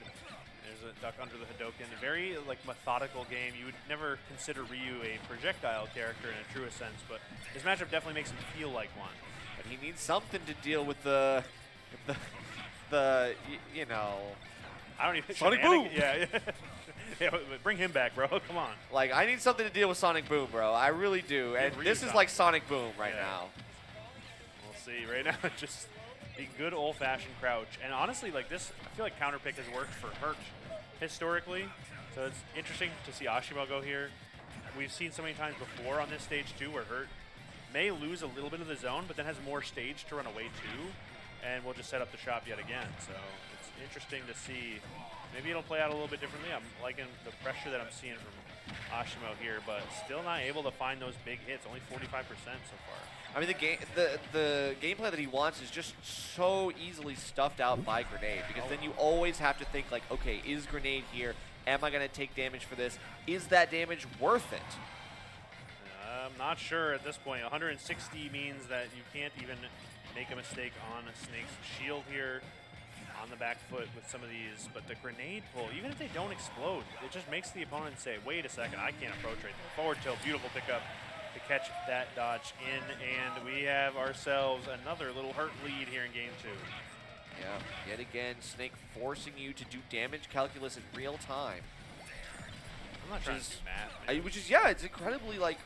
There's a duck under the Hadoken. A very methodical game. You would never consider Ryu a projectile character in a truest sense, but his matchup definitely makes him feel like one. But he needs something to deal with you know. I don't even. Sonic Boom. Yeah. Yeah, bring him back, bro. Come on. Like, I need something to deal with Sonic Boom, bro. I really do. And this is like Sonic Boom right now. We'll see. Right now, just the good old-fashioned crouch. And honestly, like this, I feel like counterpick has worked for Hurt historically. So it's interesting to see Ashimo go here. We've seen so many times before on this stage too, where Hurt may lose a little bit of the zone, but then has more stage to run away to, and we'll just set up the shop yet again. So it's interesting to see. Maybe it'll play out a little bit differently. I'm liking the pressure that I'm seeing from Ashimo here, but still not able to find those big hits. Only 45% so far. I mean, the gameplay that he wants is just so easily stuffed out by grenade, because then you always have to think like, okay, is grenade here? Am I going to take damage for this? Is that damage worth it? I'm not sure at this point. 160 means that you can't even make a mistake on a Snake's shield here on the back foot with some of these, but the grenade pull, even if they don't explode, it just makes the opponent say, wait a second, I can't approach right there. Forward tilt, beautiful pickup to catch that dodge in, and we have ourselves another little Hurt lead here in game 2. Yeah, yet again, Snake forcing you to do damage calculus in real time. I'm not trying to do math, man. Which is, yeah, it's incredibly, like,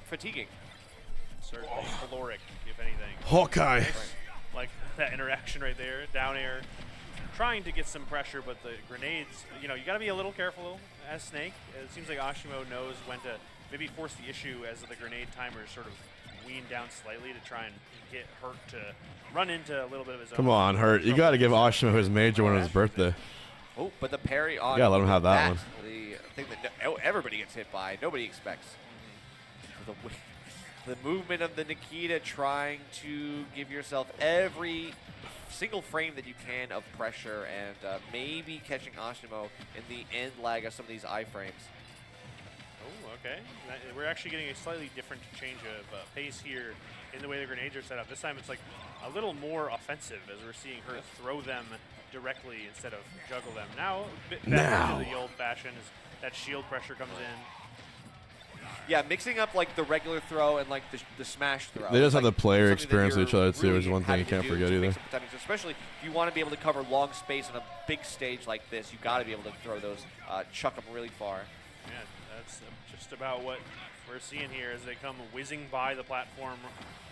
fatiguing. Certainly caloric, if anything. Hawkeye. Like that interaction right there, down air, trying to get some pressure, but the grenades, you know, you got to be a little careful as Snake. It seems like Ashimo knows when to maybe force the issue as the grenade timers sort of wean down slightly to try and get Hurt to run into a little bit of his own. Come on, Hurt. You got to give Ashimo his major one on his birthday. Oh, but the parry on. Yeah, let him have that one. The thing that everybody gets hit by, nobody expects. The movement of the Nikita, trying to give yourself every single frame that you can of pressure, and maybe catching Ashimo in the end lag of some of these iframes. Oh, okay. We're actually getting a slightly different change of pace here in the way the grenades are set up. This time it's like a little more offensive as we're seeing her throw them directly instead of juggle them. Now, a bit back into the old fashioned as that shield pressure comes in. Yeah, mixing up like the regular throw and like the smash throw. They just have like the player experience with each other too, which is one thing you can't forget either. Especially if you want to be able to cover long space on a big stage like this, you got to be able to throw those, chuck them really far. Yeah, that's just about what we're seeing here as they come whizzing by the platform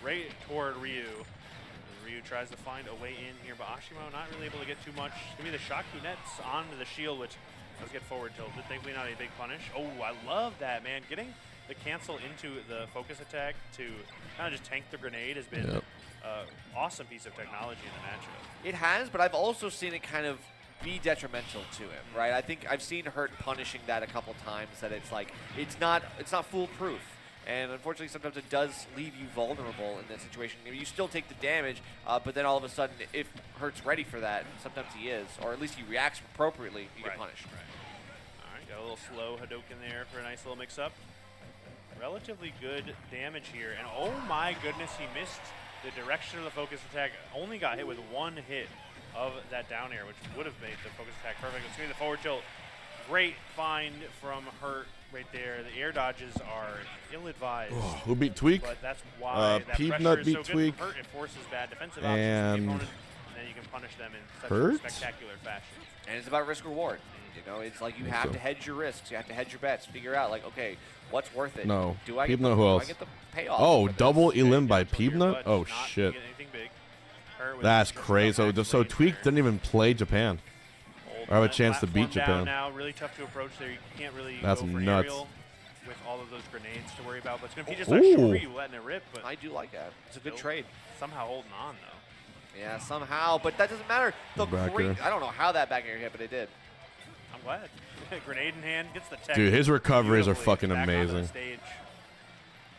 right toward Ryu. And Ryu tries to find a way in here, but Ashimo not really able to get too much. Give me the Shocky Nets onto the shield, which does get forward tilted. Thankfully not a big punish. Oh, I love that, man. Getting the cancel into the focus attack to kind of just tank the grenade has been an awesome piece of technology in the matchup. It has, but I've also seen it kind of be detrimental to him, right? I think I've seen Hurt punishing that a couple times. That it's like it's not foolproof. And unfortunately, sometimes it does leave you vulnerable in that situation. I mean, you still take the damage, but then all of a sudden, if Hurt's ready for that, sometimes he is, or at least he reacts appropriately, you get punished. All right, got a little slow Hadouken there for a nice little mix-up. Relatively good damage here, and oh my goodness, he missed the direction of the focus attack. Only got hit with one hit of that down air, which would have made the focus attack perfect. It's going to be the forward tilt. Great find from Hurt right there. The air dodges are ill-advised. Oh, who beat TWEEK? But that's why that pressure Peanut is beat so good TWEEK. for Hurt. It forces bad defensive options from the opponent, and then you can punish them in such Hurt? a spectacular fashion. And it's about risk-reward. You know, it's like you have to hedge your risks. You have to hedge your bets. Figure out, like, okay, what's worth it? No. Do I get Peanut, the, who do else? I get the payoff? Oh, for double this? elim by Peanut? Oh, shit. That's crazy. So TWEEK didn't even play Japan. Or have a chance to beat Japan. Now, really tough to approach there. You can't really That's go for nuts. aerial with all of those grenades to worry about. But it's going to be just like Shuri letting it rip. But I do like that. It's a good trade. Somehow holding on, though. Yeah, somehow. But that doesn't matter. The Back great, air. I don't know how that back air hit, but it did. I'm glad. Grenade in hand, gets the tech. Dude, his recoveries are beautifully fucking back onto the amazing. stage.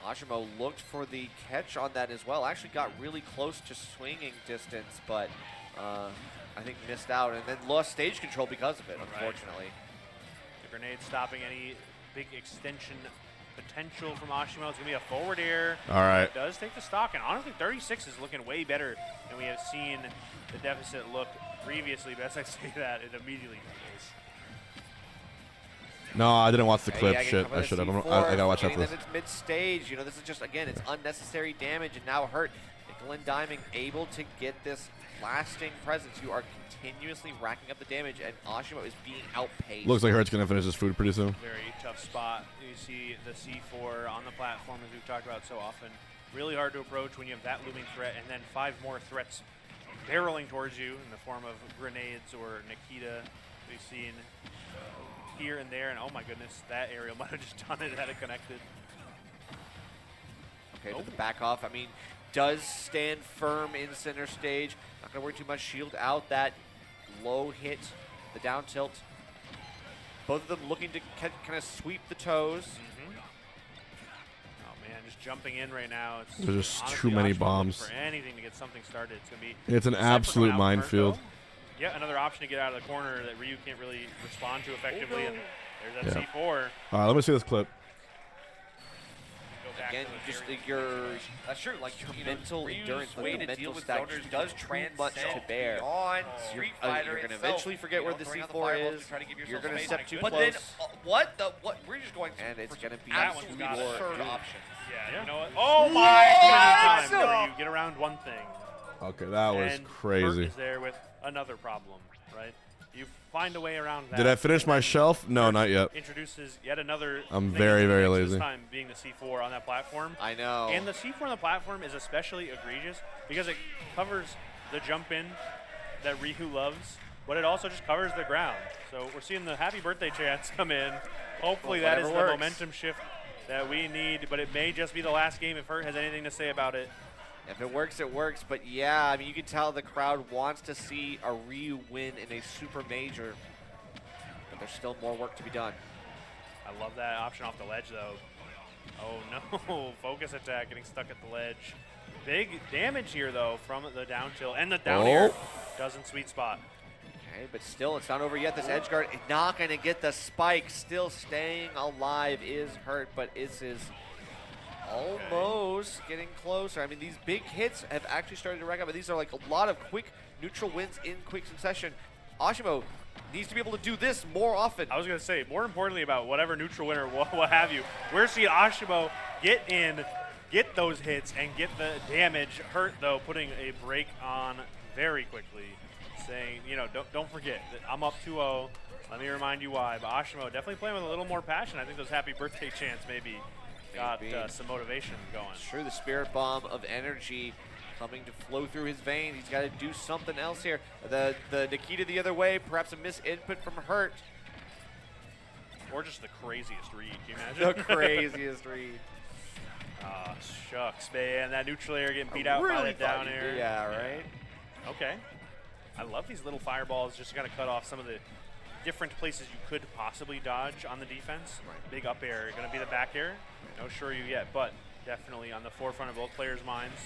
Ashimo looked for the catch on that as well. Actually got really close to swinging distance, but I think missed out and then lost stage control because of it, unfortunately. The grenade stopping any big extension potential from Ashimo. It's going to be a forward air. All right. It does take the stock, and honestly, 36 is looking way better than we have seen the deficit look previously. But as I say that, it immediately goes. No, I didn't watch the clip. Yeah, Shit, I should have. I gotta watch after this. It's mid-stage. You know, this is just, again, it's unnecessary damage, and now Hurt. Nickel and Diming able to get this lasting presence. You are continuously racking up the damage, and Ashimo is being outpaced. Looks like Hurt's gonna finish his food pretty soon. Very tough spot. You see the C4 on the platform, as we've talked about so often. Really hard to approach when you have that looming threat, and then 5 more threats barreling towards you in the form of grenades or Nikita. We've seen here and there, and oh my goodness, that aerial might have just done it had it connected. Okay, but the back off, I mean, does stand firm in center stage. Not going to worry too much. Shield out that low hit, the down tilt. Both of them looking to kind of sweep the toes. Oh man, just jumping in right now. It's There's just honestly too many Ashimo bombs. for anything to get something started. It's going to be. It's an absolute minefield. Yeah, another option to get out of the corner that Ryu can't really respond to effectively. And there's that C4. All right, let me see this clip. Again, just that's true. Like your mental endurance, like your mental stack does too much to bear. You're going to eventually forget where the C4 is. You're going to step too close. But then, what? We're just going and it's going to be that one's got your third option. Yeah, you know what? Oh my God! You get around one thing. Okay, that was and crazy. Hurt is there with another problem, right? You find a way around that. Did I finish my shelf? No, not yet. Introduces yet another. I'm thing very, to very fix, lazy. This time being the C4 on that platform. I know. And the C4 on the platform is especially egregious because it covers the jump in that Ryu loves, but it also just covers the ground. So we're seeing the happy birthday chants come in. Hopefully that is the momentum shift that we need, but it may just be the last game if Hurt has anything to say about it. If it works, it works. But yeah, I mean, you can tell the crowd wants to see a Ryu win in a super major. But there's still more work to be done. I love that option off the ledge, though. Oh, no. Focus attack getting stuck at the ledge. Big damage here, though, from the down tilt. And the down air doesn't sweet spot. Okay, but still, it's not over yet. This edge guard is not going to get the spike. Still staying alive is Hurt, but this is almost getting closer. I mean, these big hits have actually started to rack up, but these are like a lot of quick neutral wins in quick succession. Ashimo needs to be able to do this more often. I was going to say, more importantly about whatever neutral win or what have you, we're seeing Ashimo get in, get those hits, and get the damage. Hurt, though, putting a break on very quickly, saying, you know, don't forget that I'm up 2-0. Let me remind you why. But Ashimo definitely playing with a little more passion. I think those happy birthday chants maybe got some motivation going. It's true, the spirit bomb of energy coming to flow through his veins. He's got to do something else here. The Nikita the other way, perhaps a misinput from Hurt. Or just the craziest read, can you imagine? The craziest read. Ah, shucks, man. That neutral air getting beat out by the down air. Yeah, right? Okay. I love these little fireballs just going to cut off some of the different places you could possibly dodge on the defense. Right. Big up air, going to be the back air. No sure you yet, but definitely on the forefront of both players' minds.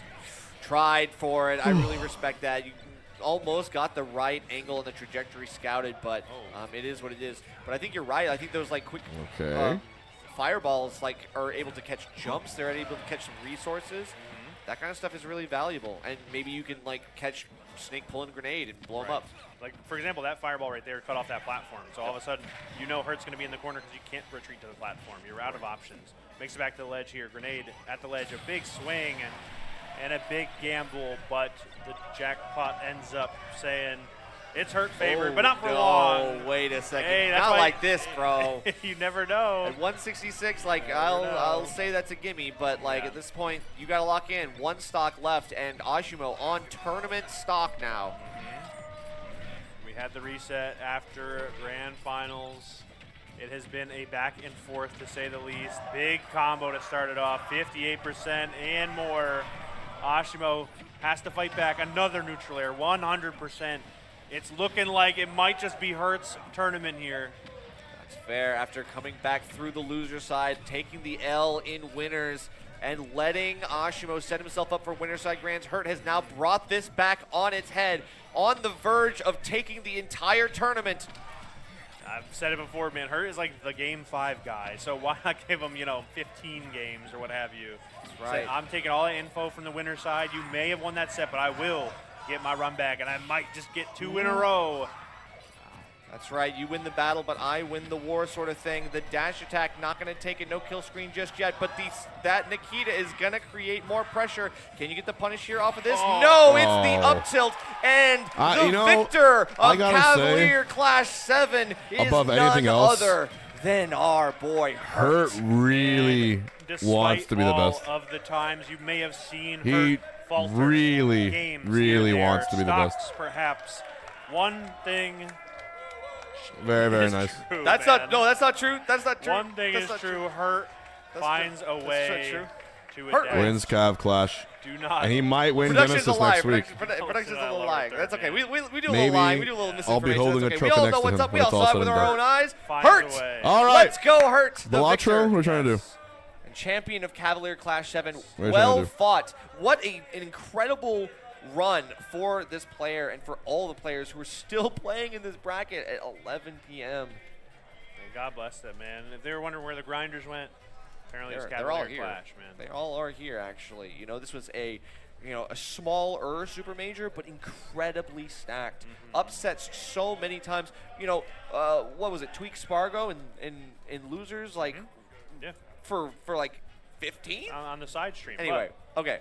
Tried for it. I really respect that. You almost got the right angle and the trajectory scouted, but it is what it is. But I think you're right. I think those like quick fireballs like are able to catch jumps. They're able to catch some resources. That kind of stuff is really valuable. And maybe you can like catch Snake pulling a grenade and blow him up. Like, for example, that fireball right there cut off that platform. So all of a sudden, you know Hurt's going to be in the corner because you can't retreat to the platform. You're out of options. Makes it back to the ledge here. Grenade at the ledge. A big swing and a big gamble, but the jackpot ends up saying it's Hurt favored, but not for long. Oh, wait a second. Hey, not like this, bro. You never know. At 166, like, I'll say that's a gimme, but, like, at this point, you got to lock in. One stock left, and Ashimo on tournament stock now. We had the reset after Grand Finals. It has been a back and forth, to say the least. Big combo to start it off, 58% and more. Ashimo has to fight back. Another neutral air, 100%. It's looking like it might just be Hurt's tournament here. That's fair. After coming back through the loser side, taking the L in winners, and letting Ashimo set himself up for winner side grands, Hurt has now brought this back on its head, on the verge of taking the entire tournament. I've said it before, man. Hurt is like the Game 5 guy, so why not give him, 15 games or what have you? That's right. So I'm taking all the info from the winner side. You may have won that set, but I will get my run back, and I might just get 2 in a row. That's right. You win the battle, but I win the war sort of thing. The dash attack not going to take a no-kill screen just yet, but that Nikita is going to create more pressure. Can you get the punish here off of this? No, it's the up tilt, and the victor of Cavalier Clash 7 is above none anything else, other than our boy Hurt. Really wants to be the best. Of the times you may have seen He Hurt really wants to be the best. Perhaps one thing. Very, very nice. True, that's man. not. No, that's not true. That's not true. One thing is true. Hurt finds a way to adapt. Wins Cav Clash. Do not. And he might win Genesis next week. Production's a little lying. That's okay. We do a Maybe little lying. We do a little misinformation. I'll be holding That's a okay. trophy We all next know to what's him up. We when all it's all saw it said with and our done. own eyes. Hurt. All right. Let's go, Hurt. The Balatro, what are we trying to do? And champion of Cavalier Clash 7. What are you trying to Well do? fought. What an incredible run for this player and for all the players who are still playing in this bracket at 11 p.m. God bless them, man. If they were wondering where the grinders went, apparently it's they're all Cavalier here. Clash, man. They all are here, actually. This was a smaller super major, but incredibly stacked. Upsets so many times. What was it? TWEEK SPARG0 in losers, like for like 15 on the side stream. Anyway, okay.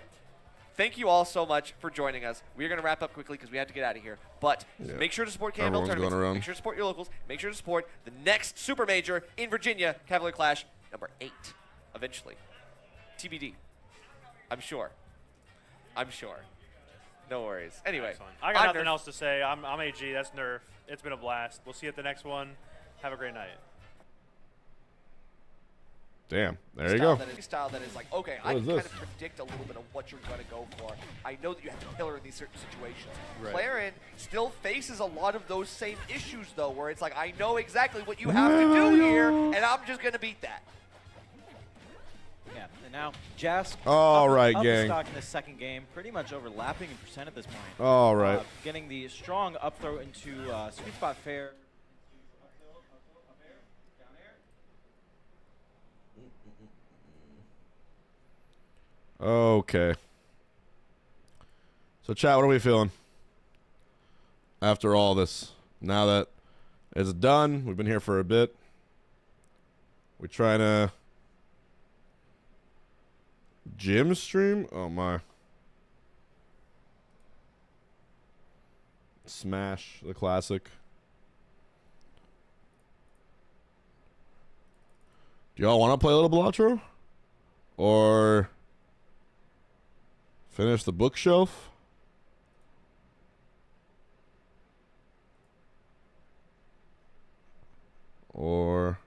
Thank you all so much for joining us. We're going to wrap up quickly because we have to get out of here. But make sure to support KML Everyone's tournaments. going around. Make sure to support your locals. Make sure to support the next super major in Virginia, Cavalier Clash number 8, eventually. TBD. I'm sure. No worries. Anyway, I got nothing else to say. I'm AG. That's Nerf. It's been a blast. We'll see you at the next one. Have a great night. Damn, there you go. Style that is like, okay, I can kind of predict a little bit of what you're going to go for. I know that you have to killer in these certain situations. Right. Clarin still faces a lot of those same issues, though, where it's like, I know exactly what you have to do here, and I'm just going to beat that. Yeah, and now Jask All right, up gang. stock in the second game, pretty much overlapping in percent at this point. All right. Getting the strong up throw into sweet spot fair. Okay. So, chat, what are we feeling after all this? Now that it's done, we've been here for a bit. We trying to gym stream? Oh, my. Smash, the classic. Do y'all want to play a little Balatro? Or finish the bookshelf? Or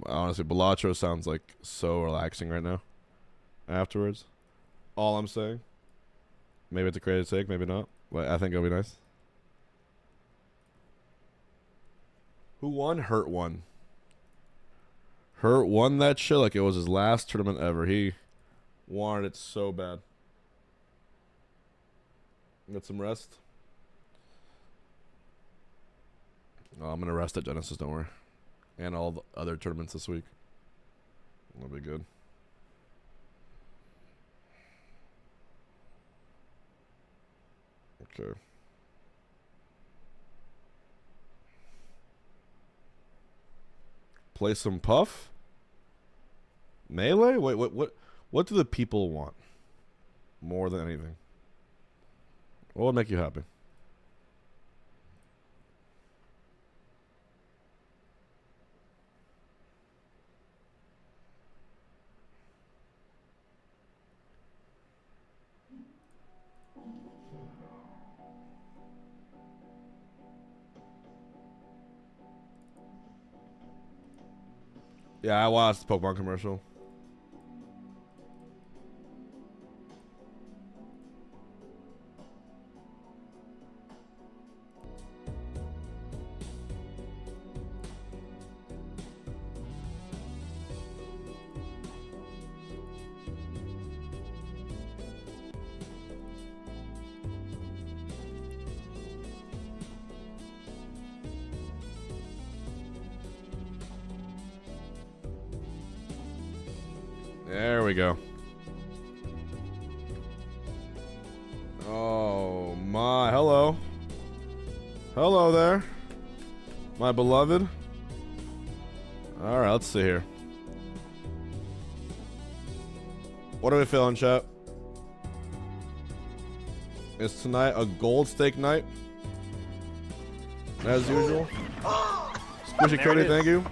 Honestly, Balatro sounds like so relaxing right now. Afterwards, all I'm saying. Maybe it's a crazy take, maybe not. But I think it'll be nice. Who won? Hurt won. Hurt won that shit like it was his last tournament ever. He wanted it so bad. Get some rest. Oh, I'm gonna rest at Genesis, don't worry. And all the other tournaments this week. That'll be good. Okay. Play some Puff? Melee? Wait, what do the people want? More than anything. What would make you happy? Yeah, I watched the Pokemon commercial. There we go. Oh my, hello. Hello there. My beloved. Alright, let's see here. What are we feeling, chat? Is tonight a gold stake night? As usual. Squishy Cody, thank you.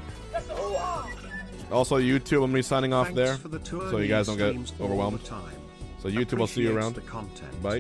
Also, YouTube, I'm going to be signing off there, so you guys don't get overwhelmed. So YouTube, I'll see you around. Bye.